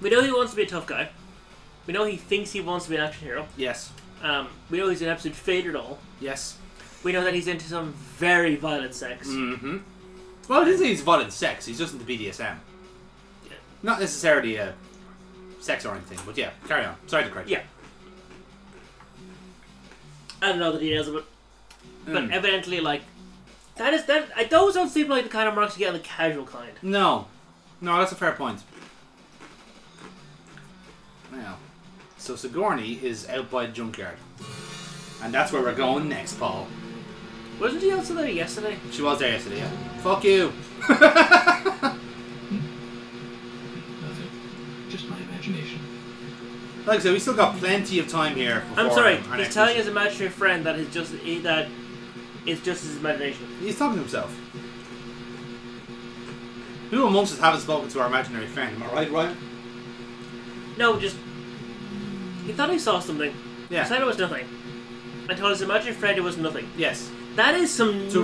we know he wants to be a tough guy. We know he thinks he wants to be an action hero. Yes. We know he's an absolute fader doll. Yes. We know that he's into some very violent sex. Mm-hmm. Well, it isn't he's violent sex, he's just into BDSM. Yeah. Not necessarily sex or anything, but yeah, carry on. Sorry to correct you. Yeah. I don't know the details of it. But evidently, like, those don't seem like the kind of marks you get on the casual kind. No, that's a fair point. Now, so Sigourney is out by the junkyard. And that's where we're going next, Paul. Wasn't she also there yesterday? She was there yesterday, yeah. Fuck you! Nothing. Just my imagination. Like I said, we still got plenty of time here. I'm sorry, he's telling his imaginary friend that it's just his imagination. He's talking to himself. Who amongst us haven't spoken to our imaginary friend? Am I right, Ryan? No, just... He thought he saw something. Yeah. He said it was nothing. I told his imaginary friend it was nothing. Yes. That is some... To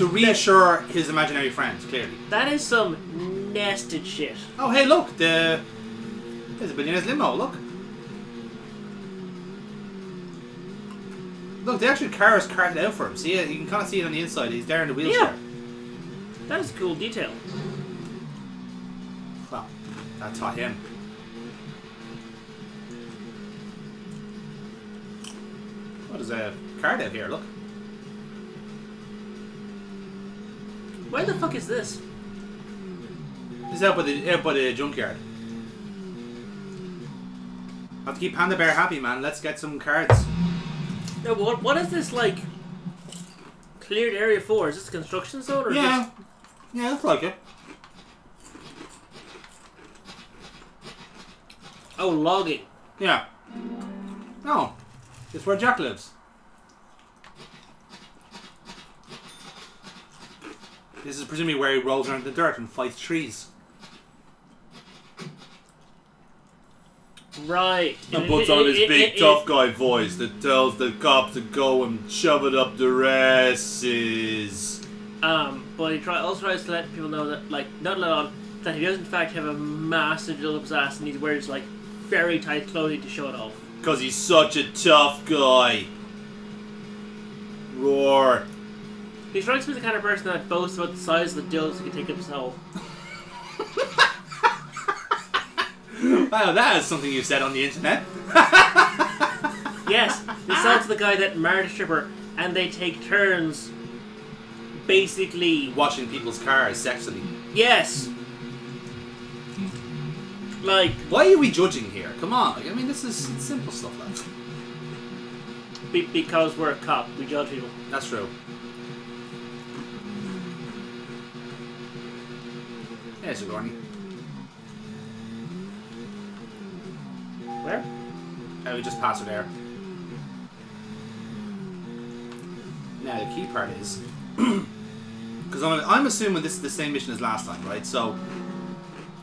reassure his imaginary friends, clearly. That is some nested shit. Oh, hey, look! There's a billionaire's limo, look. Look, the actual car is carted out for him. See it? You can kind of see it on the inside. He's there in the wheelchair. Yeah. That is a cool detail. Well, that taught him. Oh, there's a card out here, look. Where the fuck is this? This is out by the junkyard. Have to keep Panda Bear happy, man. Let's get some cards. No, but what is this, like, cleared area for? Is this a construction zone? Or Yeah. just... Yeah, looks like it. Oh, logging. Yeah. No. It's where Jack lives. This is presumably where he rolls around in the dirt and fights trees. Right. And puts on his big tough guy voice that tells the cop to go and shove it up their asses. But he also tries to let people know that, like, not let on, that he does in fact have a massive dildo up his ass and he wears, like, very tight clothing to show it off. Because he's such a tough guy. Roar. He strikes me as the kind of person that boasts about the size of the dildos he can take up his hole. Wow, that is something you said on the internet. Yes, he sells to the guy that married a stripper and they take turns basically washing people's cars sexually. Yes. Like, why are we judging here? Come on, like, I mean, it's simple stuff, lads. Because we're a cop, we judge people. That's true. Yeah, Sigourney. Where? Oh, we just passed her there. Now, the key part is... Because I'm assuming this is the same mission as last time, right? So,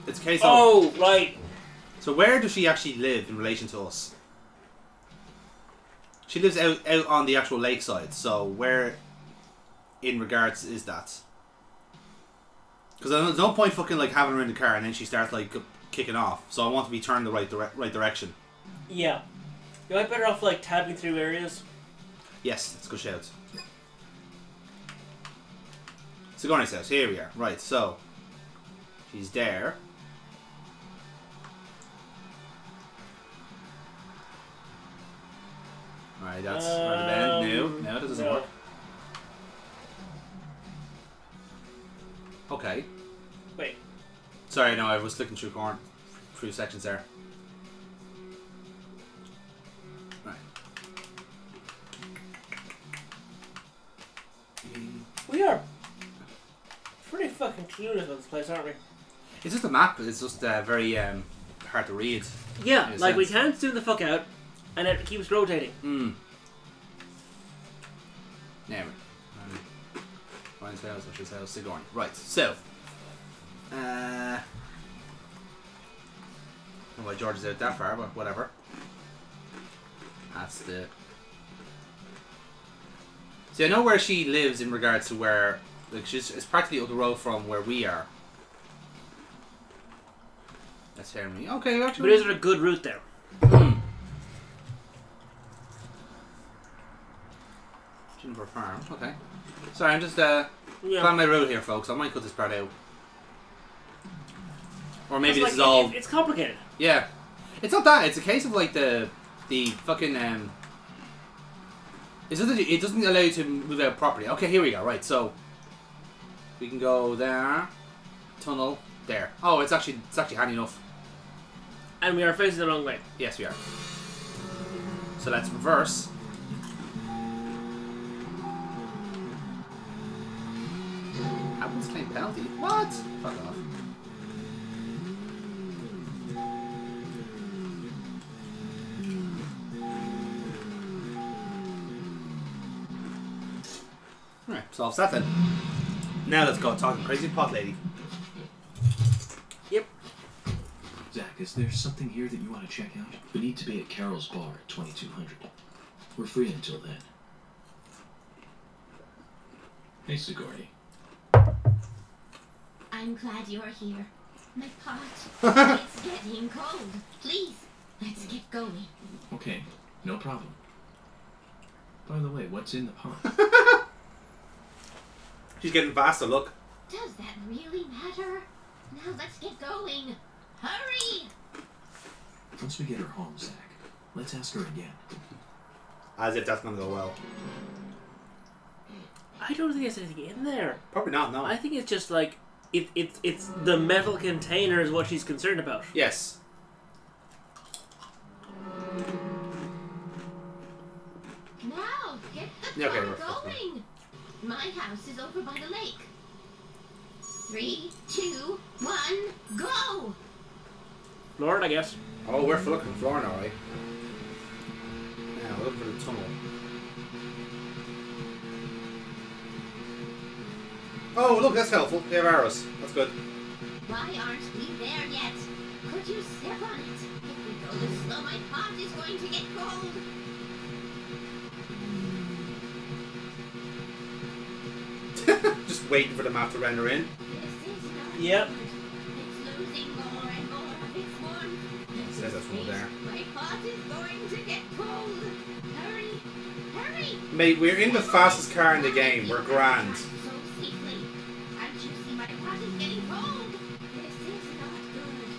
it's a case of... Oh, right. So where does she actually live in relation to us? She lives out on the actual lakeside, so where in regards is that? Because there's no point fucking like having her in the car and then she starts like kicking off. So I want to be turned the right direction. Yeah. You might better off like tabbing through areas. Yes, that's a good shout. Sigourney's house, here we are. Right, so she's there. Right, that's right then. No, that doesn't work. Okay. Wait. Sorry, no, I was clicking through sections there. Right. We are pretty fucking clueless on this place, aren't we? It's just a map. It's just very hard to read. Yeah, like we can't zoom the fuck out, and it keeps rotating. Hmm. Now, Ryan's house, Usher's house, Sigourney. Right, so. I don't know why George is out that far, but whatever. That's the. See, I know where she lives in regards to where. Like, it's practically up the road from where we are. That's Henry. Okay, actually. But is there a good route there? Juniper Farm. Okay. Sorry, I'm just planning my route here, folks. I might cut this part out. Or maybe this is all. It's complicated. Yeah, it's not that. It's a case of like the fucking it doesn't allow you to move out properly. Okay, here we go. Right, so we can go there, tunnel there. Oh, it's actually handy enough. And we are facing the wrong way. Yes, we are. So let's reverse. Apples claim penalty. What? Fuck off. Alright, solves that then. Now let's go talking crazy pot lady. Yep. Zach, is there something here that you want to check out? We need to be at Carol's bar at 2200. We're free until then. Hey, Sigourney. I'm glad you're here. My pot, it's getting cold. Please, let's get going. Okay, no problem. By the way, what's in the pot? She's getting faster, look. Does that really matter? Now let's get going. Hurry! Once we get her home, Zach, let's ask her again. As if that's going to go well. I don't think there's anything in there. Probably not, no. I think it's just like, it's the metal container is what she's concerned about. Yes. Now, get the Yeah, okay, car going. My house is over by the lake. 3, 2, 1, go! Lord, I guess. Oh, we're looking for Florida, alright. Now, look for the tunnel. Oh, look, that's helpful. They have arrows. That's good. Why aren't we there yet? Could you step on it? If we go this slow, my pot is going to get cold. Just waiting for the map to render in. Yep. It's losing more and more of its warmth. It says that's more there. My pot is going to get cold. Hurry! Hurry! Mate, we're in the fastest car in the game. We're grand. So safely. Can't you see my pot is getting cold? This is not good.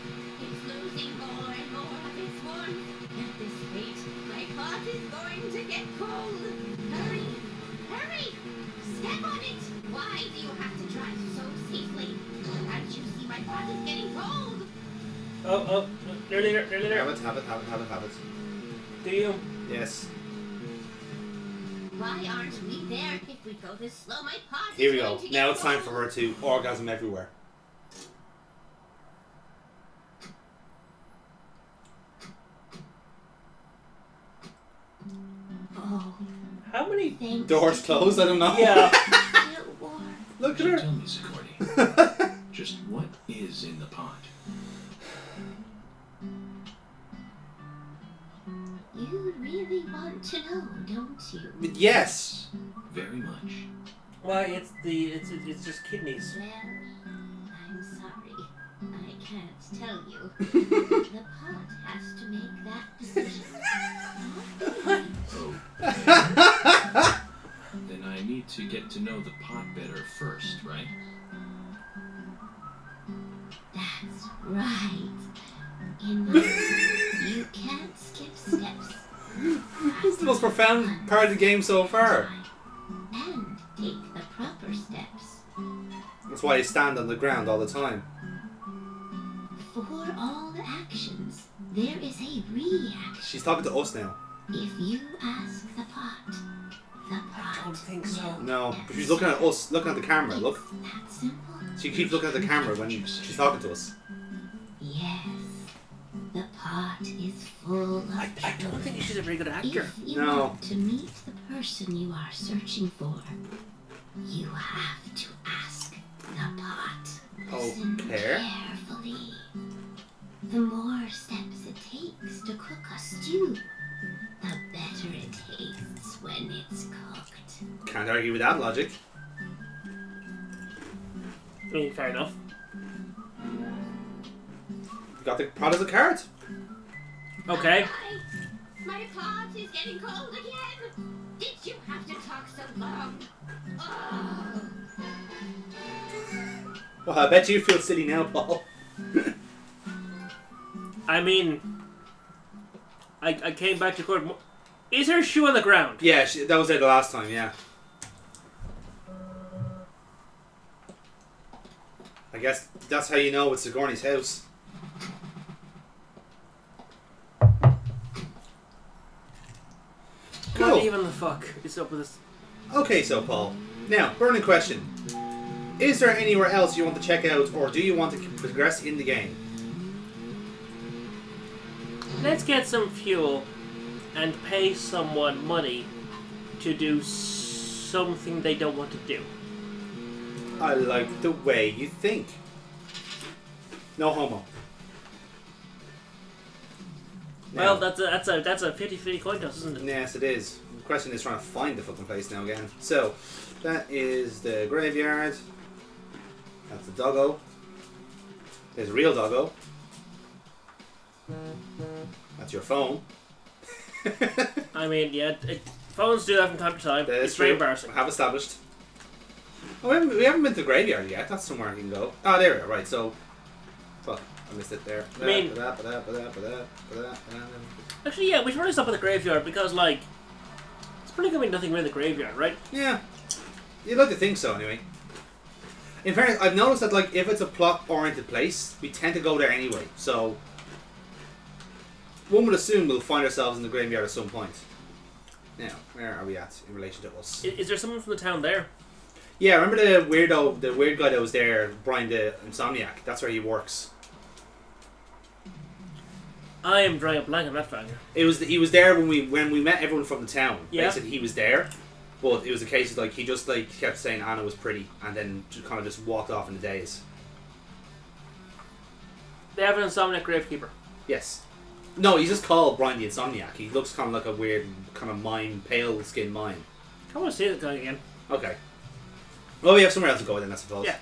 It's losing more and more of its warmth. At this rate, my pot is going to get cold. Hurry! Hurry! Step on it! Why do you have to drive so safely? Can't you see my pot is getting cold? Oh, nearly there. Have it. Do you? Yes. Why aren't we there? If we go this slow, my pot Here is we going go. to Now get it's time cold. for her to orgasm everywhere. Oh. How many doors closed? I don't know. Yeah. Look at her. Tell me, Sigourney, just what is in the pot? You really want to know, don't you? Yes. Very much. Why, it's just kidneys. Well, I'm sorry. I can't tell you. The pot has to make that decision. Then I need to get to know the pot better first, right? That's right. In life, you can't skip steps. This is the most profound part of the game so far. And take the proper steps. That's why you stand on the ground all the time. For all actions, there is a reaction. She's talking to us now. If you ask the pot, I don't think so. No, but she's looking at us, looking at the camera. Look. That simple. She keeps looking at the camera when she's talking to us. Yes, the pot is full of I don't think she's a very good actor. If you want to meet the person you are searching for, you have to ask the pot. Listen Okay. carefully. The more steps it takes to cook a stew, the better it tastes when it's cooked. Can't argue with that logic. I mean, fair enough. You got the pot as a card. Okay. My pot is getting cold again. Did you have to talk so long? Oh. Well, I bet you feel silly now, Paul. I mean, I came back to court. Is her shoe on the ground? Yeah, that was there the last time, yeah. I guess that's how you know it's Sigourney's house. Cool. What even the fuck is up with this? Okay, so Paul. Now, burning question. Is there anywhere else you want to check out, or do you want to progress in the game? Let's get some fuel and pay someone money to do something they don't want to do. I like the way you think. No homo. Well, that's a 50-50 coin toss, isn't it? Yes, it is. The question is trying to find the fucking place now again. So, that is the graveyard. That's the doggo. There's a real doggo. That's your phone. I mean, yeah, phones do that from time to time. That is It's very true. embarrassing. We have established. Oh, we haven't been to the graveyard yet. That's somewhere I can go. Oh, there we are. Right, so... Fuck, I missed it there. I mean- Ba-da. Actually, yeah, we should really stop at the graveyard because, like, probably going to be nothing around the graveyard, right? Yeah. You'd like to think so, anyway. In fairness, I've noticed that, like, if it's a plot-oriented place, we tend to go there anyway. So, one would assume we'll find ourselves in the graveyard at some point. Now, where are we at in relation to us? Is there someone from the town there? Yeah, remember the weird guy that was there, Brian the Insomniac? That's where he works. I am drawing a blank on that fact. He was there when we met everyone from the town. Yeah. Basically, he was there, but it was a case of, like, he just, like, kept saying Anna was pretty, and then kind of just walked off in the days. They have an Insomniac gravekeeper. Yes. No, he's just called Brian the Insomniac. He looks kind of like a weird kind of mime, pale skin mime. I want to see that guy again. Okay. Well, we have somewhere else to go then, I suppose. Yeah.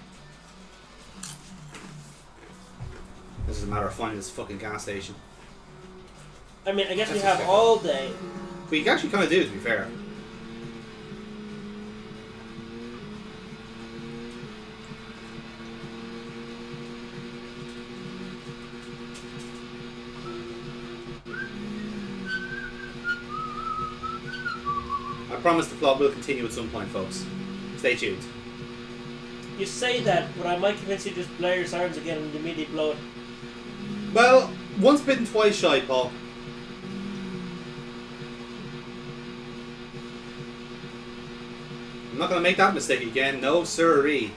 This is a matter of finding this fucking gas station. I mean, I guess we have all day. We actually kind of do, to be fair. I promise the plot will continue at some point, folks. Stay tuned. You say that, but I might convince you to just blare your sirens again and immediately blow it. Well, once bitten, twice shy, Paul. I'm not going to make that mistake again. No, sirree.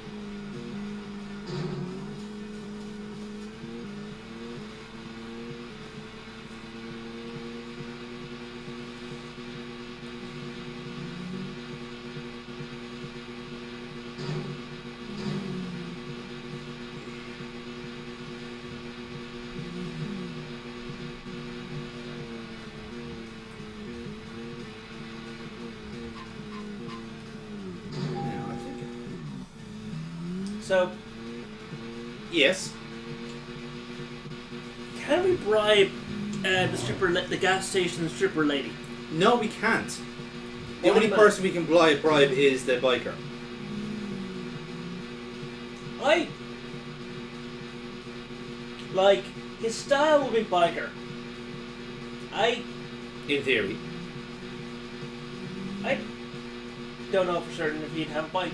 So, yes. Can we bribe the gas station stripper lady? No, we can't. The only person we can bribe is the biker. Like, his style will be biker. In theory. I don't know for certain if he'd have a bike.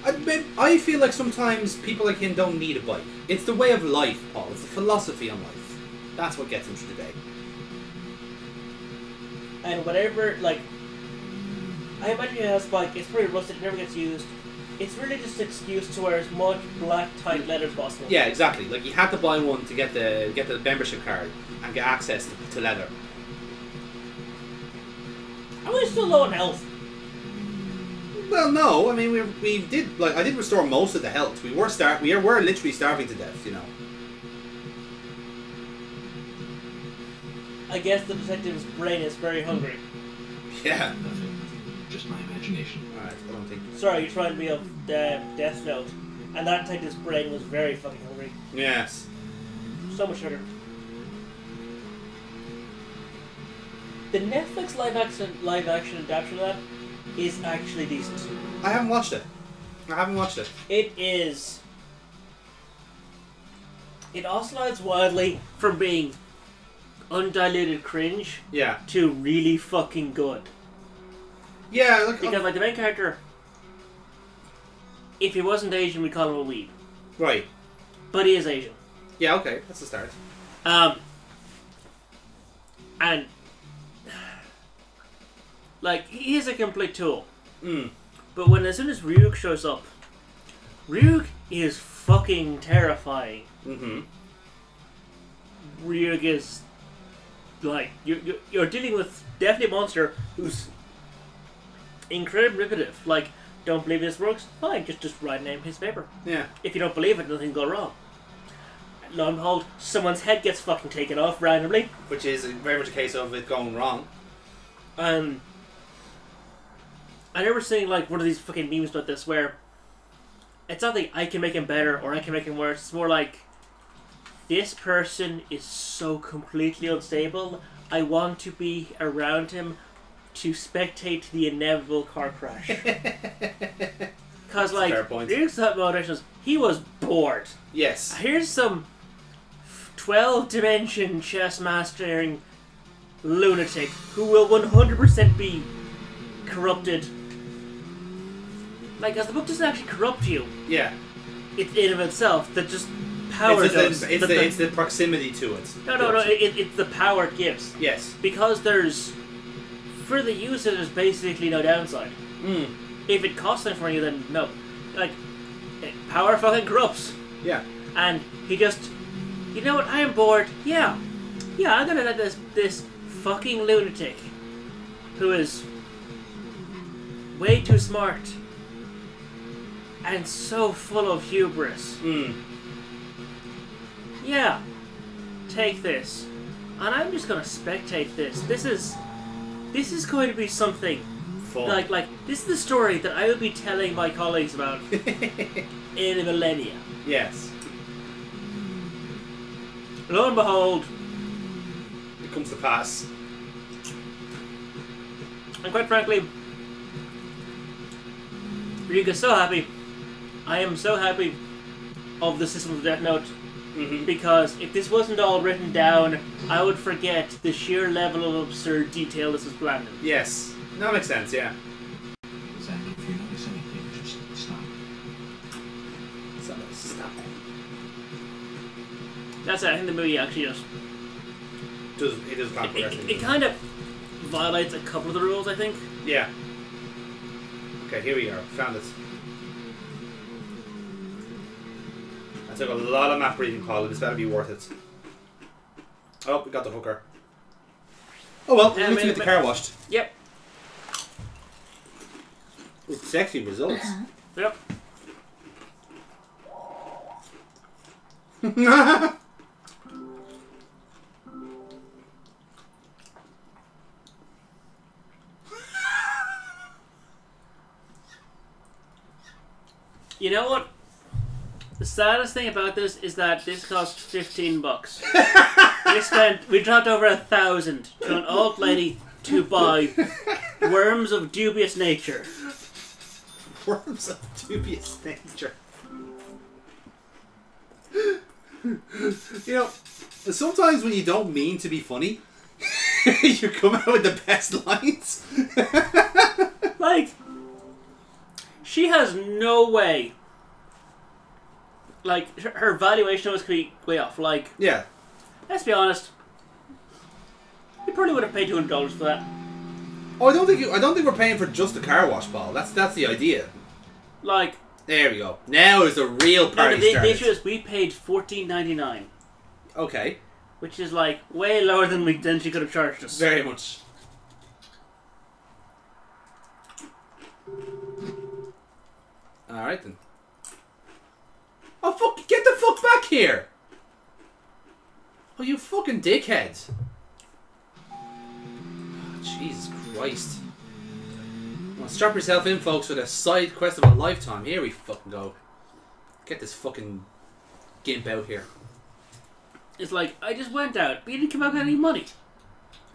I feel like sometimes people like him don't need a bike. It's the way of life, Paul. It's the philosophy on life. That's what gets him through the day. And whatever, like, I imagine he has a bike. It's pretty rusted. It never gets used. It's really just an excuse to wear as much black tight leather as possible. Yeah, exactly. Like, you had to buy one to get the membership card and get access to leather. Are we still low on health? Well, no. I mean, we did, like, I did restore most of the health. We were literally starving to death, you know. I guess the detective's brain is very hungry. Yeah. Nothing. Just my imagination. Alright, I don't think... Sorry, you're trying to be of Death Note. And that detective's brain was very fucking hungry. Yes. So much sugar. The Netflix live action adaptation of that is actually decent. I haven't watched it. It is. It oscillates wildly from being undiluted cringe to really fucking good. Yeah, look, because like the main character, if he wasn't Asian, we'd call him a weeb. Right. But he is Asian. Yeah, okay, that's the start. And like he is a complete tool. But as soon as Ryuk shows up, Ryuk is fucking terrifying. Ryuk is like you're dealing with definitely a monster who's incredibly manipulative. Like, don't believe this works? Fine, just write a name on his paper. Yeah. If you don't believe it, nothing will go wrong. Lo and behold, someone's head gets fucking taken off randomly. Which is very much a case of it going wrong. I remember seeing like one of these fucking memes about this where it's not like I can make him better or I can make him worse. It's more like this person is so completely unstable. I want to be around him to spectate the inevitable car crash. Because like Ryuk's motivations, he was bored. Yes. Here's some 12-dimension chess mastering lunatic who will 100% be corrupted. Like, as the book doesn't actually corrupt you. Yeah. It's in of itself that just power does. It's the proximity to it. No. It's the power it gives. Yes. Because there's, for the user, there's basically no downside. If it costs anything for you, then no. Like, power fucking corrupts. Yeah. And he just, you know what? I am bored. Yeah, I'm gonna let this fucking lunatic, who is way too smart and so full of hubris. Yeah, take this, and I'm just gonna spectate this. This is going to be something fun. Like this is the story that I will be telling my colleagues about in a millennia. Yes. Lo and behold, it comes to pass. And quite frankly, Ryuga's so happy. I am so happy of the system of Death Note. Because if this wasn't all written down, I would forget the sheer level of absurd detail this was planned in. Yes. That makes sense, yeah. Zach, if you notice anything, just stop. Stop. That's it. I think the movie actually just... It does conquer everything. It kind of violates a couple of the rules, I think. Yeah. Okay, here we are. Found it. I took a lot of map reading, Paul. This better be worth it. Oh, we got the hooker. Oh well, we need to get the car washed. Yep. With sexy results. Yep. You know what? The saddest thing about this is that this cost $15. We dropped over 1,000 to an old lady to buy worms of dubious nature. Worms of dubious nature. You know, sometimes when you don't mean to be funny, you come out with the best lines. Like, she has no way. Like, her valuation was way off. Like, yeah. Let's be honest. You probably would have paid $200 for that. Oh, I don't think we're paying for just the car wash, Paul. That's the idea. Like, there we go. Now is the real party the issue is we paid $14.99. Okay. Which is like way lower than she could have charged us. Very much. All right then. Oh fuck! Get the fuck back here! Oh, you fucking dickheads! Oh, Jesus Christ! Well, strap yourself in, folks, for the side quest of a lifetime. Here we fucking go. Get this fucking gimp out here. It's like, I just went out, but you didn't come out with any money.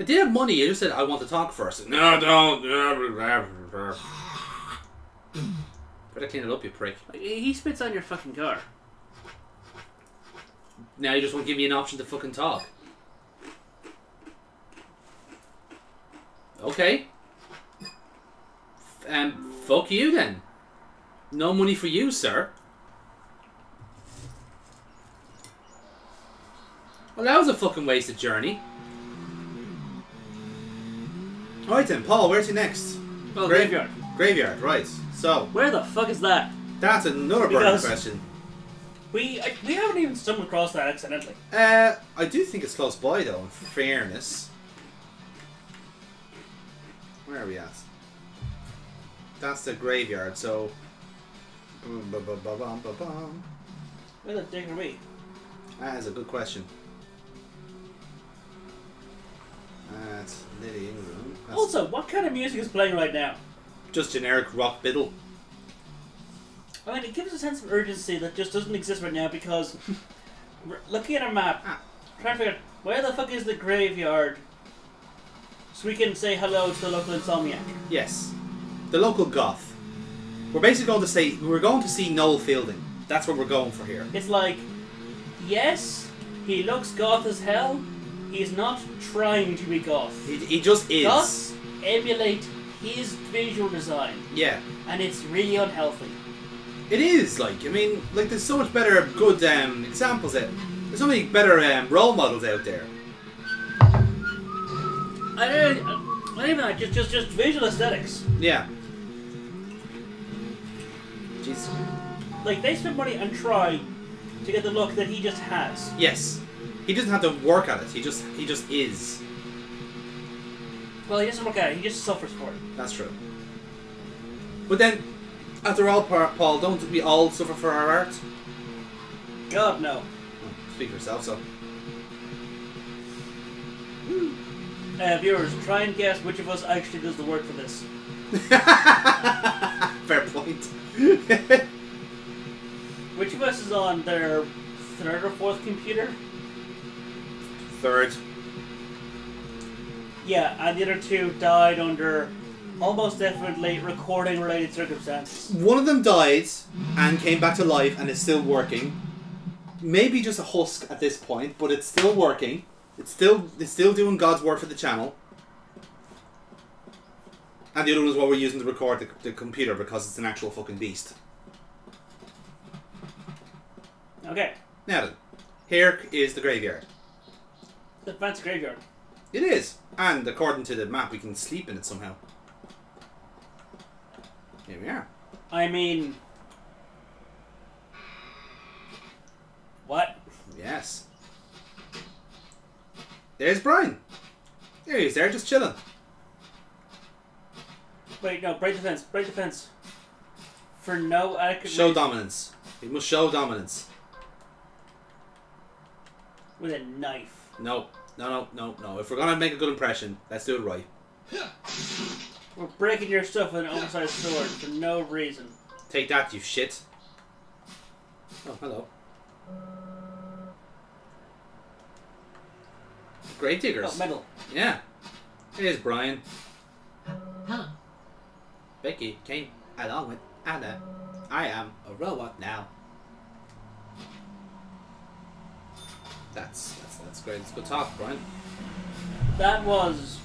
I did have money, you just said, I want to talk first. No, don't. Better clean it up, you prick. He spits on your fucking car. Now you just won't give me an option to fucking talk. Okay. Fuck you then. No money for you, sir. Well, that was a fucking wasted journey. Alright then, Paul, where's he next? Well, graveyard. Graveyard, right. So. Where the fuck is that? That's another burning question. We haven't even stumbled across that accidentally. I do think it's close by though, in fairness. Where are we at? That's the graveyard, so... Where the dick are we? That is a good question. That's Lily Ingram. Also, what kind of music is playing right now? Just generic rock biddle. I mean, it gives a sense of urgency that just doesn't exist right now because looking at our map, trying to figure out where the fuck is the graveyard so we can say hello to the local insomniac. Yes. The local goth. We're basically going to say, we're going to see Noel Fielding. That's what we're going for here. It's like, yes, he looks goth as hell. He's not trying to be goth. He just is. Goths emulate his visual design. Yeah. And it's really unhealthy. It is, like, I mean, like, there's so much better good examples out. There's so many better role models out there. I don't even know, just visual aesthetics. Yeah. Jeez. Like, they spend money and try to get the look that he just has. Yes. He doesn't have to work at it. He just is. Well, he doesn't work at it. He just suffers for it. That's true. But then, after all, Paul, don't we all suffer for our art? God, no. Speak for yourself, so. Viewers, try and guess which of us actually does the work for this. Fair point. Which of us is on their third or fourth computer? Third. Yeah, and the other two died under almost definitely recording-related circumstances. One of them died and came back to life and is still working. Maybe just a husk at this point, but it's still working. It's still doing God's work for the channel. And the other one is what we're using to record the computer because it's an actual fucking beast. Okay. Now then, here is the graveyard. The fancy graveyard. It is. And according to the map, we can sleep in it somehow. Here we are. I mean... What? Yes. There's Brian. There he is there, just chilling. Wait, no, break the fence. Break the fence. For no adequate... Show dominance. We must show dominance. With a knife. No. No. If we're going to make a good impression, let's do it right. We're breaking your stuff with an oversized sword for no reason. Take that, you shit. Oh, hello. Grave diggers. Oh, metal. Yeah. Here's Brian. Hello. Becky came along with Anna. I am a robot now. That's great. Let's go talk, Brian. That was...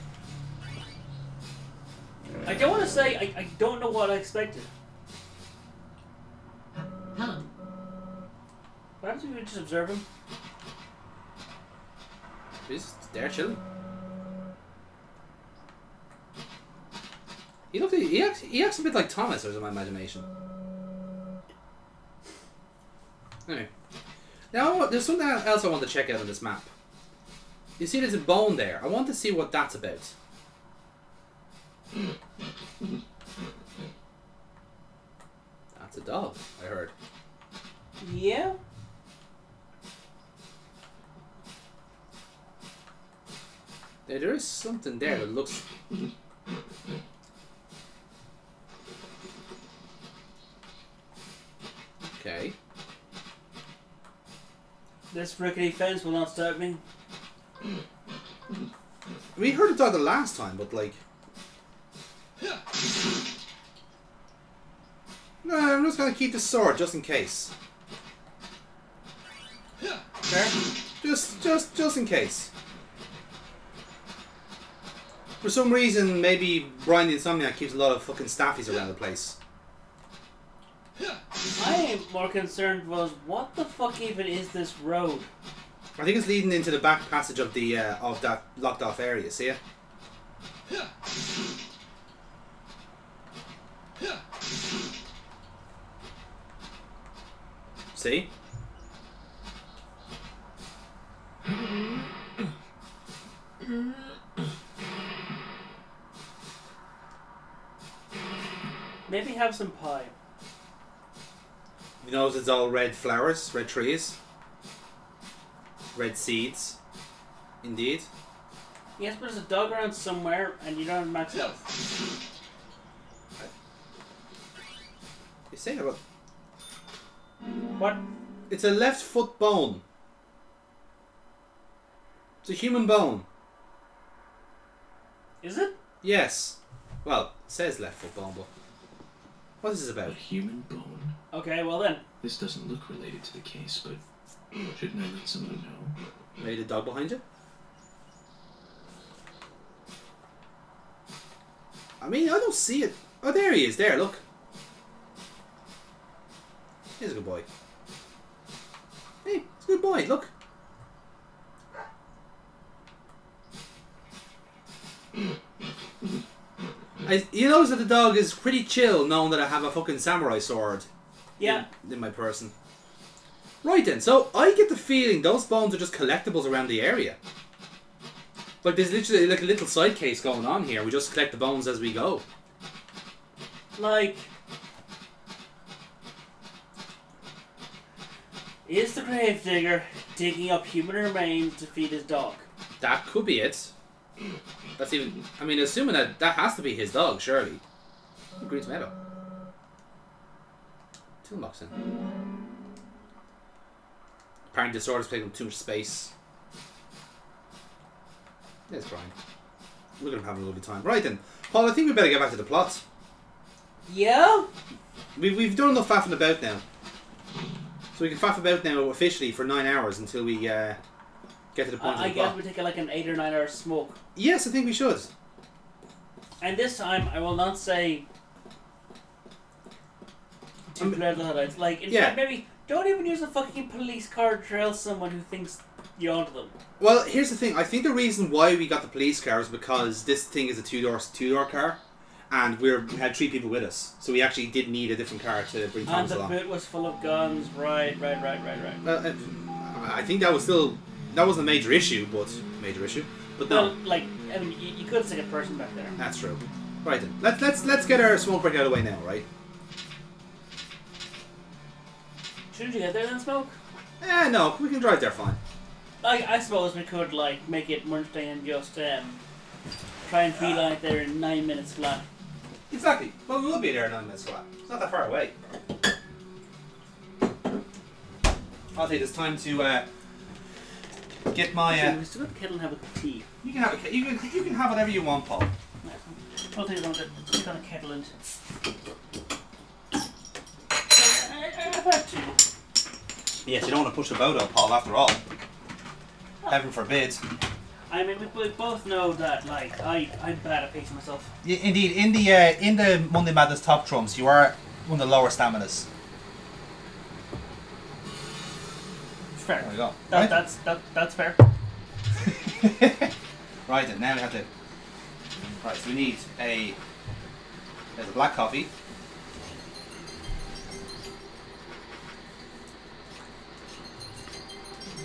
I don't want to say I don't know what I expected. Hello. Perhaps we would just observe him. He's there chilling. He acts a bit like Thomas, or is it my imagination? Anyway. Now, there's something else I want to check out on this map. You see there's a bone there. I want to see what that's about. That's a dog, I heard. Yeah? There is something there that looks... Okay. This rickety fence will not stop me. We heard it the last time, but like... No, I'm just gonna keep the sword just in case. Fair? Just in case. For some reason, maybe Brian the Insomniac keeps a lot of fucking staffies around the place. I am more concerned was what the fuck even is this road? I think it's leading into the back passage of the of that locked off area. See ya. See? Maybe have some pie. You notice it's all red flowers, red trees, red seeds. Indeed. Yes, but there's a dog around somewhere and you don't have max health. You say about... What? It's a left foot bone. It's a human bone. Is it? Yes. Well, it says left foot bone, but... What is this about? A human bone? Okay, well then. This doesn't look related to the case, but shouldn't I let someone know? Maybe the dog behind you? I mean, I don't see it. Oh, there he is. There, look. He's a good boy. Hey, it's a good boy. Look. You notice that the dog is pretty chill, knowing that I have a fucking samurai sword. Yeah. In my person. Right then, so I get the feeling those bones are just collectibles around the area. Like there's literally like a little side case going on here. We just collect the bones as we go. Like, is the gravedigger digging up human remains to feed his dog? That could be it. That's even. I mean, assuming that has to be his dog, surely. Green tomato. Toolbox in. Apparently, the sword is taking up too much space. There's Brian. Look at him having a lovely time. Right then, Paul. I think we better get back to the plot. Yeah. We've done enough faffing about now, so we can faff about now officially for 9 hours until we get to the point. I guess we take like an 8 or 9 hour smoke. Yes, I think we should. And this time, I will not say to blood highlights. Like, in fact, maybe don't even use a fucking police car to trail someone who thinks you're onto them. Well, here's the thing. I think the reason why we got the police car is because this thing is a two-door car, and we had 3 people with us, so we actually did need a different car to bring Thomas along. And the boot was full of guns. Right. Well, I think that wasn't a major issue, but no. Well, like, I mean, you could stick a person back there. That's true. Right then, let's get our smoke break out of the way now, right? Shouldn't you get there then, Smoke? No, we can drive there fine. Like, I suppose we could like make it Wednesday and just try and beeline it there in 9 minutes flat. Exactly. Well, we will be there in 9 minutes flat. It's not that far away. I'll take this time to get my. We still got the kettle and have a cup of tea. You can have you can have whatever you want, Paul. I'll take it on a kettle and. I've had two. Yes, you don't want to push the boat up, Paul. After all, heaven forbid. I mean, we both know that, like, I'm bad at pacing myself. Yeah, indeed, in the Monday Madness Top Trumps, you are one of the lower staminas. Fair. There we go. That's fair. Right then, now we have to. Right, so we need there's a black coffee.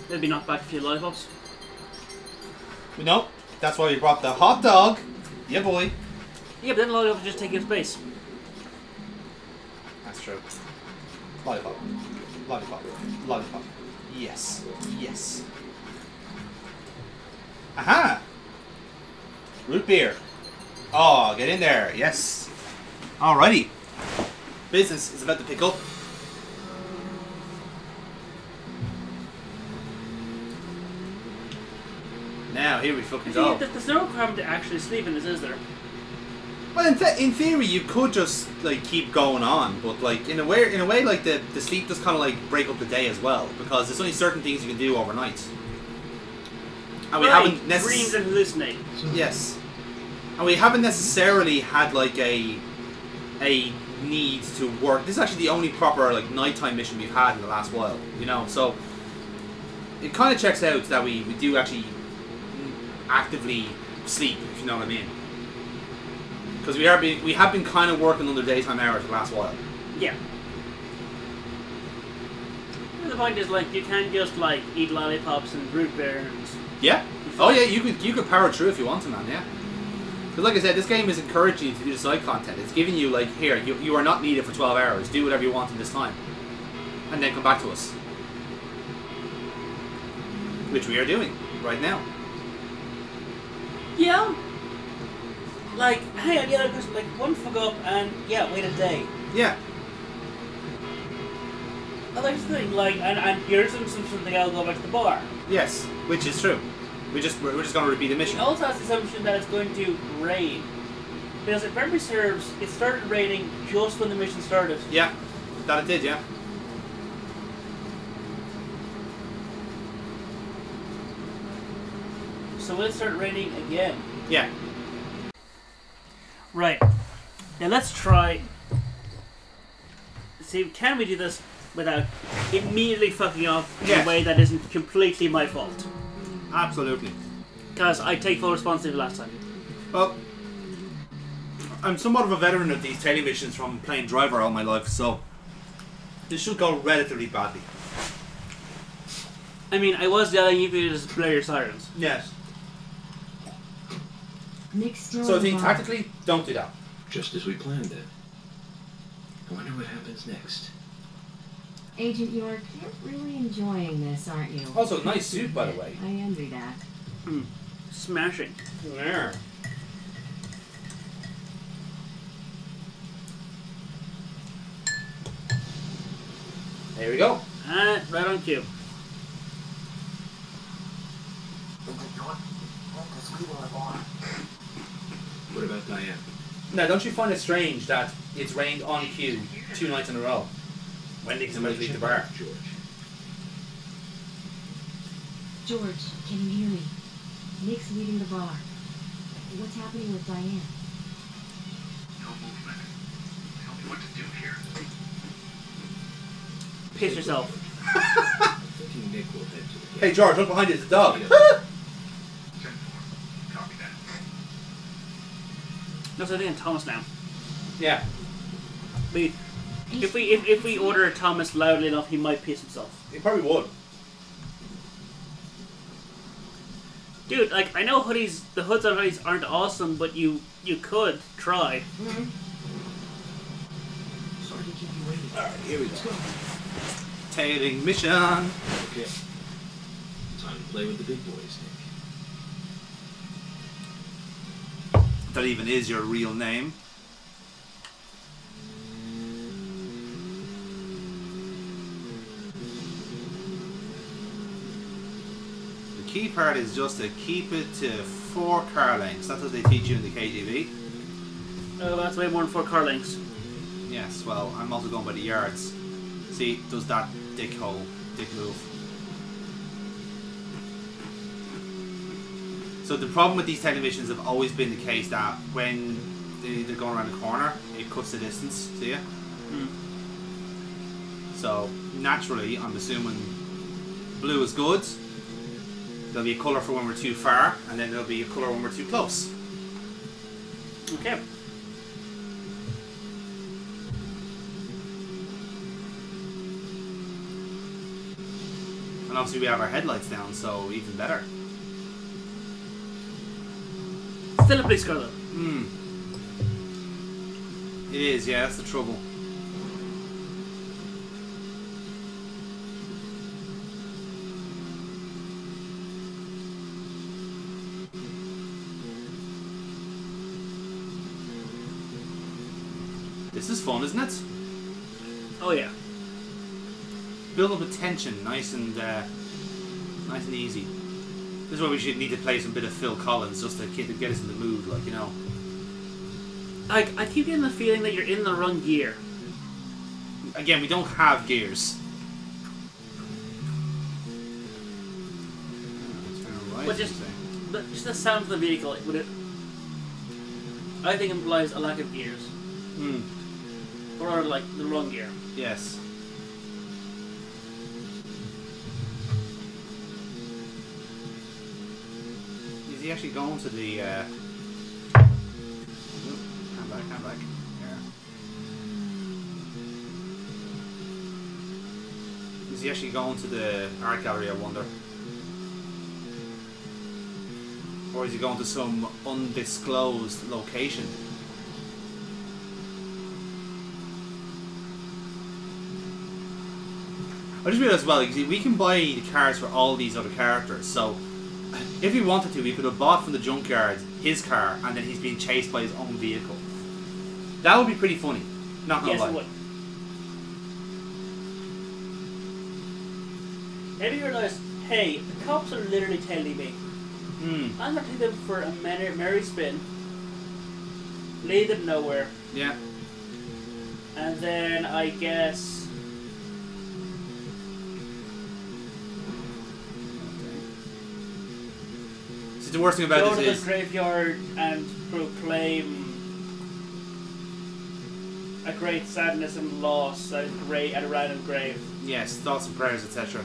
Maybe knock back a few lollipops. No, that's why we brought the hot dog. Yeah, boy. Yeah, but then lollipops just take up space. That's true. Lollipop. Lollipop. Lollipop. Yes. Yes. Aha! Root beer. Oh, get in there. Yes. Alrighty. Business is about to pick up. Now, here we fucking go. There's no requirement to actually sleep in this, is there? Well, in theory, you could just like keep going on, but like in a way, like the sleep does kind of like break up the day as well, because there's only certain things you can do overnight. And we haven't dreams and hallucinate. Yes, and we haven't necessarily had like a need to work. This is actually the only proper like nighttime mission we've had in the last while, you know. So it kind of checks out that we do actually actively sleep, if you know what I mean. Because we have been kind of working under daytime hours the last while. Yeah. And the point is, like, you can just like eat lollipops and root beer and. Yeah. Oh yeah, you could power through if you want to, man. Yeah. Because like I said, this game is encouraging you to do the side content. It's giving you like, here, you are not needed for 12 hours. Do whatever you want in this time, and then come back to us, which we are doing right now. Yeah. Like, hang on, yeah, just like one fuck up and yeah, wait a day. Yeah. I like to think, like, and you're doing something, I'll go back to the bar. Yes, which is true. We're just going to repeat the mission. It also has the assumption that it's going to rain, because if memory serves, it started raining just when the mission started. Yeah, that it did. Yeah. So will it start raining again? Yeah. Right. Now let's try. See, can we do this without immediately fucking off in a way that isn't completely my fault? Absolutely. Because I take full responsibility last time. Well, I'm somewhat of a veteran of these tele missions from playing driver all my life, so this should go relatively badly. I mean, I was yelling if you just blare your sirens. Yes. So I think tactically, don't do that. Just as we planned it. I wonder what happens next. Agent York, you're really enjoying this, aren't you? Also, nice suit, by the way. I envy that. Smashing. Yeah. There we go. Right on cue. What about Diane? Now, don't you find it strange that it's rained on cue 2 nights in a row? Wendy's about to leave the bar. George, can you hear me? Nick's leaving the bar. What's happening with Diane? No movement. Tell me what to do here. Piss yourself. I'm thinking Nick will head to the Hey, George, look behind you. It's a dog. No, so I think Thomas now. Yeah. If we order Thomas loudly enough, he might piss himself. He probably would. Dude, like, I know hoodies, the hoods on hoodies aren't awesome, but you could try. Sorry to keep you waiting. Alright, here we go. Tailing mission. Okay. Time to play with the big boys, Nick. That even is your real name. The key part is just to keep it to 4 car lengths. That's what they teach you in the KGB. Oh, that's way more than 4 car lengths. Yes, well, I'm also going by the yards. See, does that dick move. So the problem with these televisions have always been the case that when they're going around the corner, it cuts the distance, see ya? So naturally, I'm assuming blue is good. There'll be a colour for when we're too far, and then there'll be a colour when we're too close. Okay. And obviously we have our headlights down, so even better. Still a police car though. It is, yeah, that's the trouble. This is fun, isn't it? Oh yeah. Build up a tension, nice and easy. This is where we should need to play some bit of Phil Collins just to get us in the mood, like, you know. Like, I keep getting the feeling that you're in the wrong gear. Again, we don't have gears. But just the sound of the vehicle, would it? I think implies a lack of gears. Or like the wrong gear. Yes. Is he actually going to the come back. Yeah. Is he actually going to the art gallery, I wonder? Or is he going to some undisclosed location? I just realised as well, we can buy the cars for all these other characters, so if we wanted to, we could have bought from the junkyard his car, and then he's being chased by his own vehicle. That would be pretty funny. Not gonna lie. It would. Maybe you realise, hey, the cops are literally telling me. I'm gonna take them for a merry spin. Lead them nowhere. Yeah. And then I guess. The worst thing about go this to is the graveyard and proclaim a great sadness and loss at a random grave. Yes, thoughts and prayers, etc.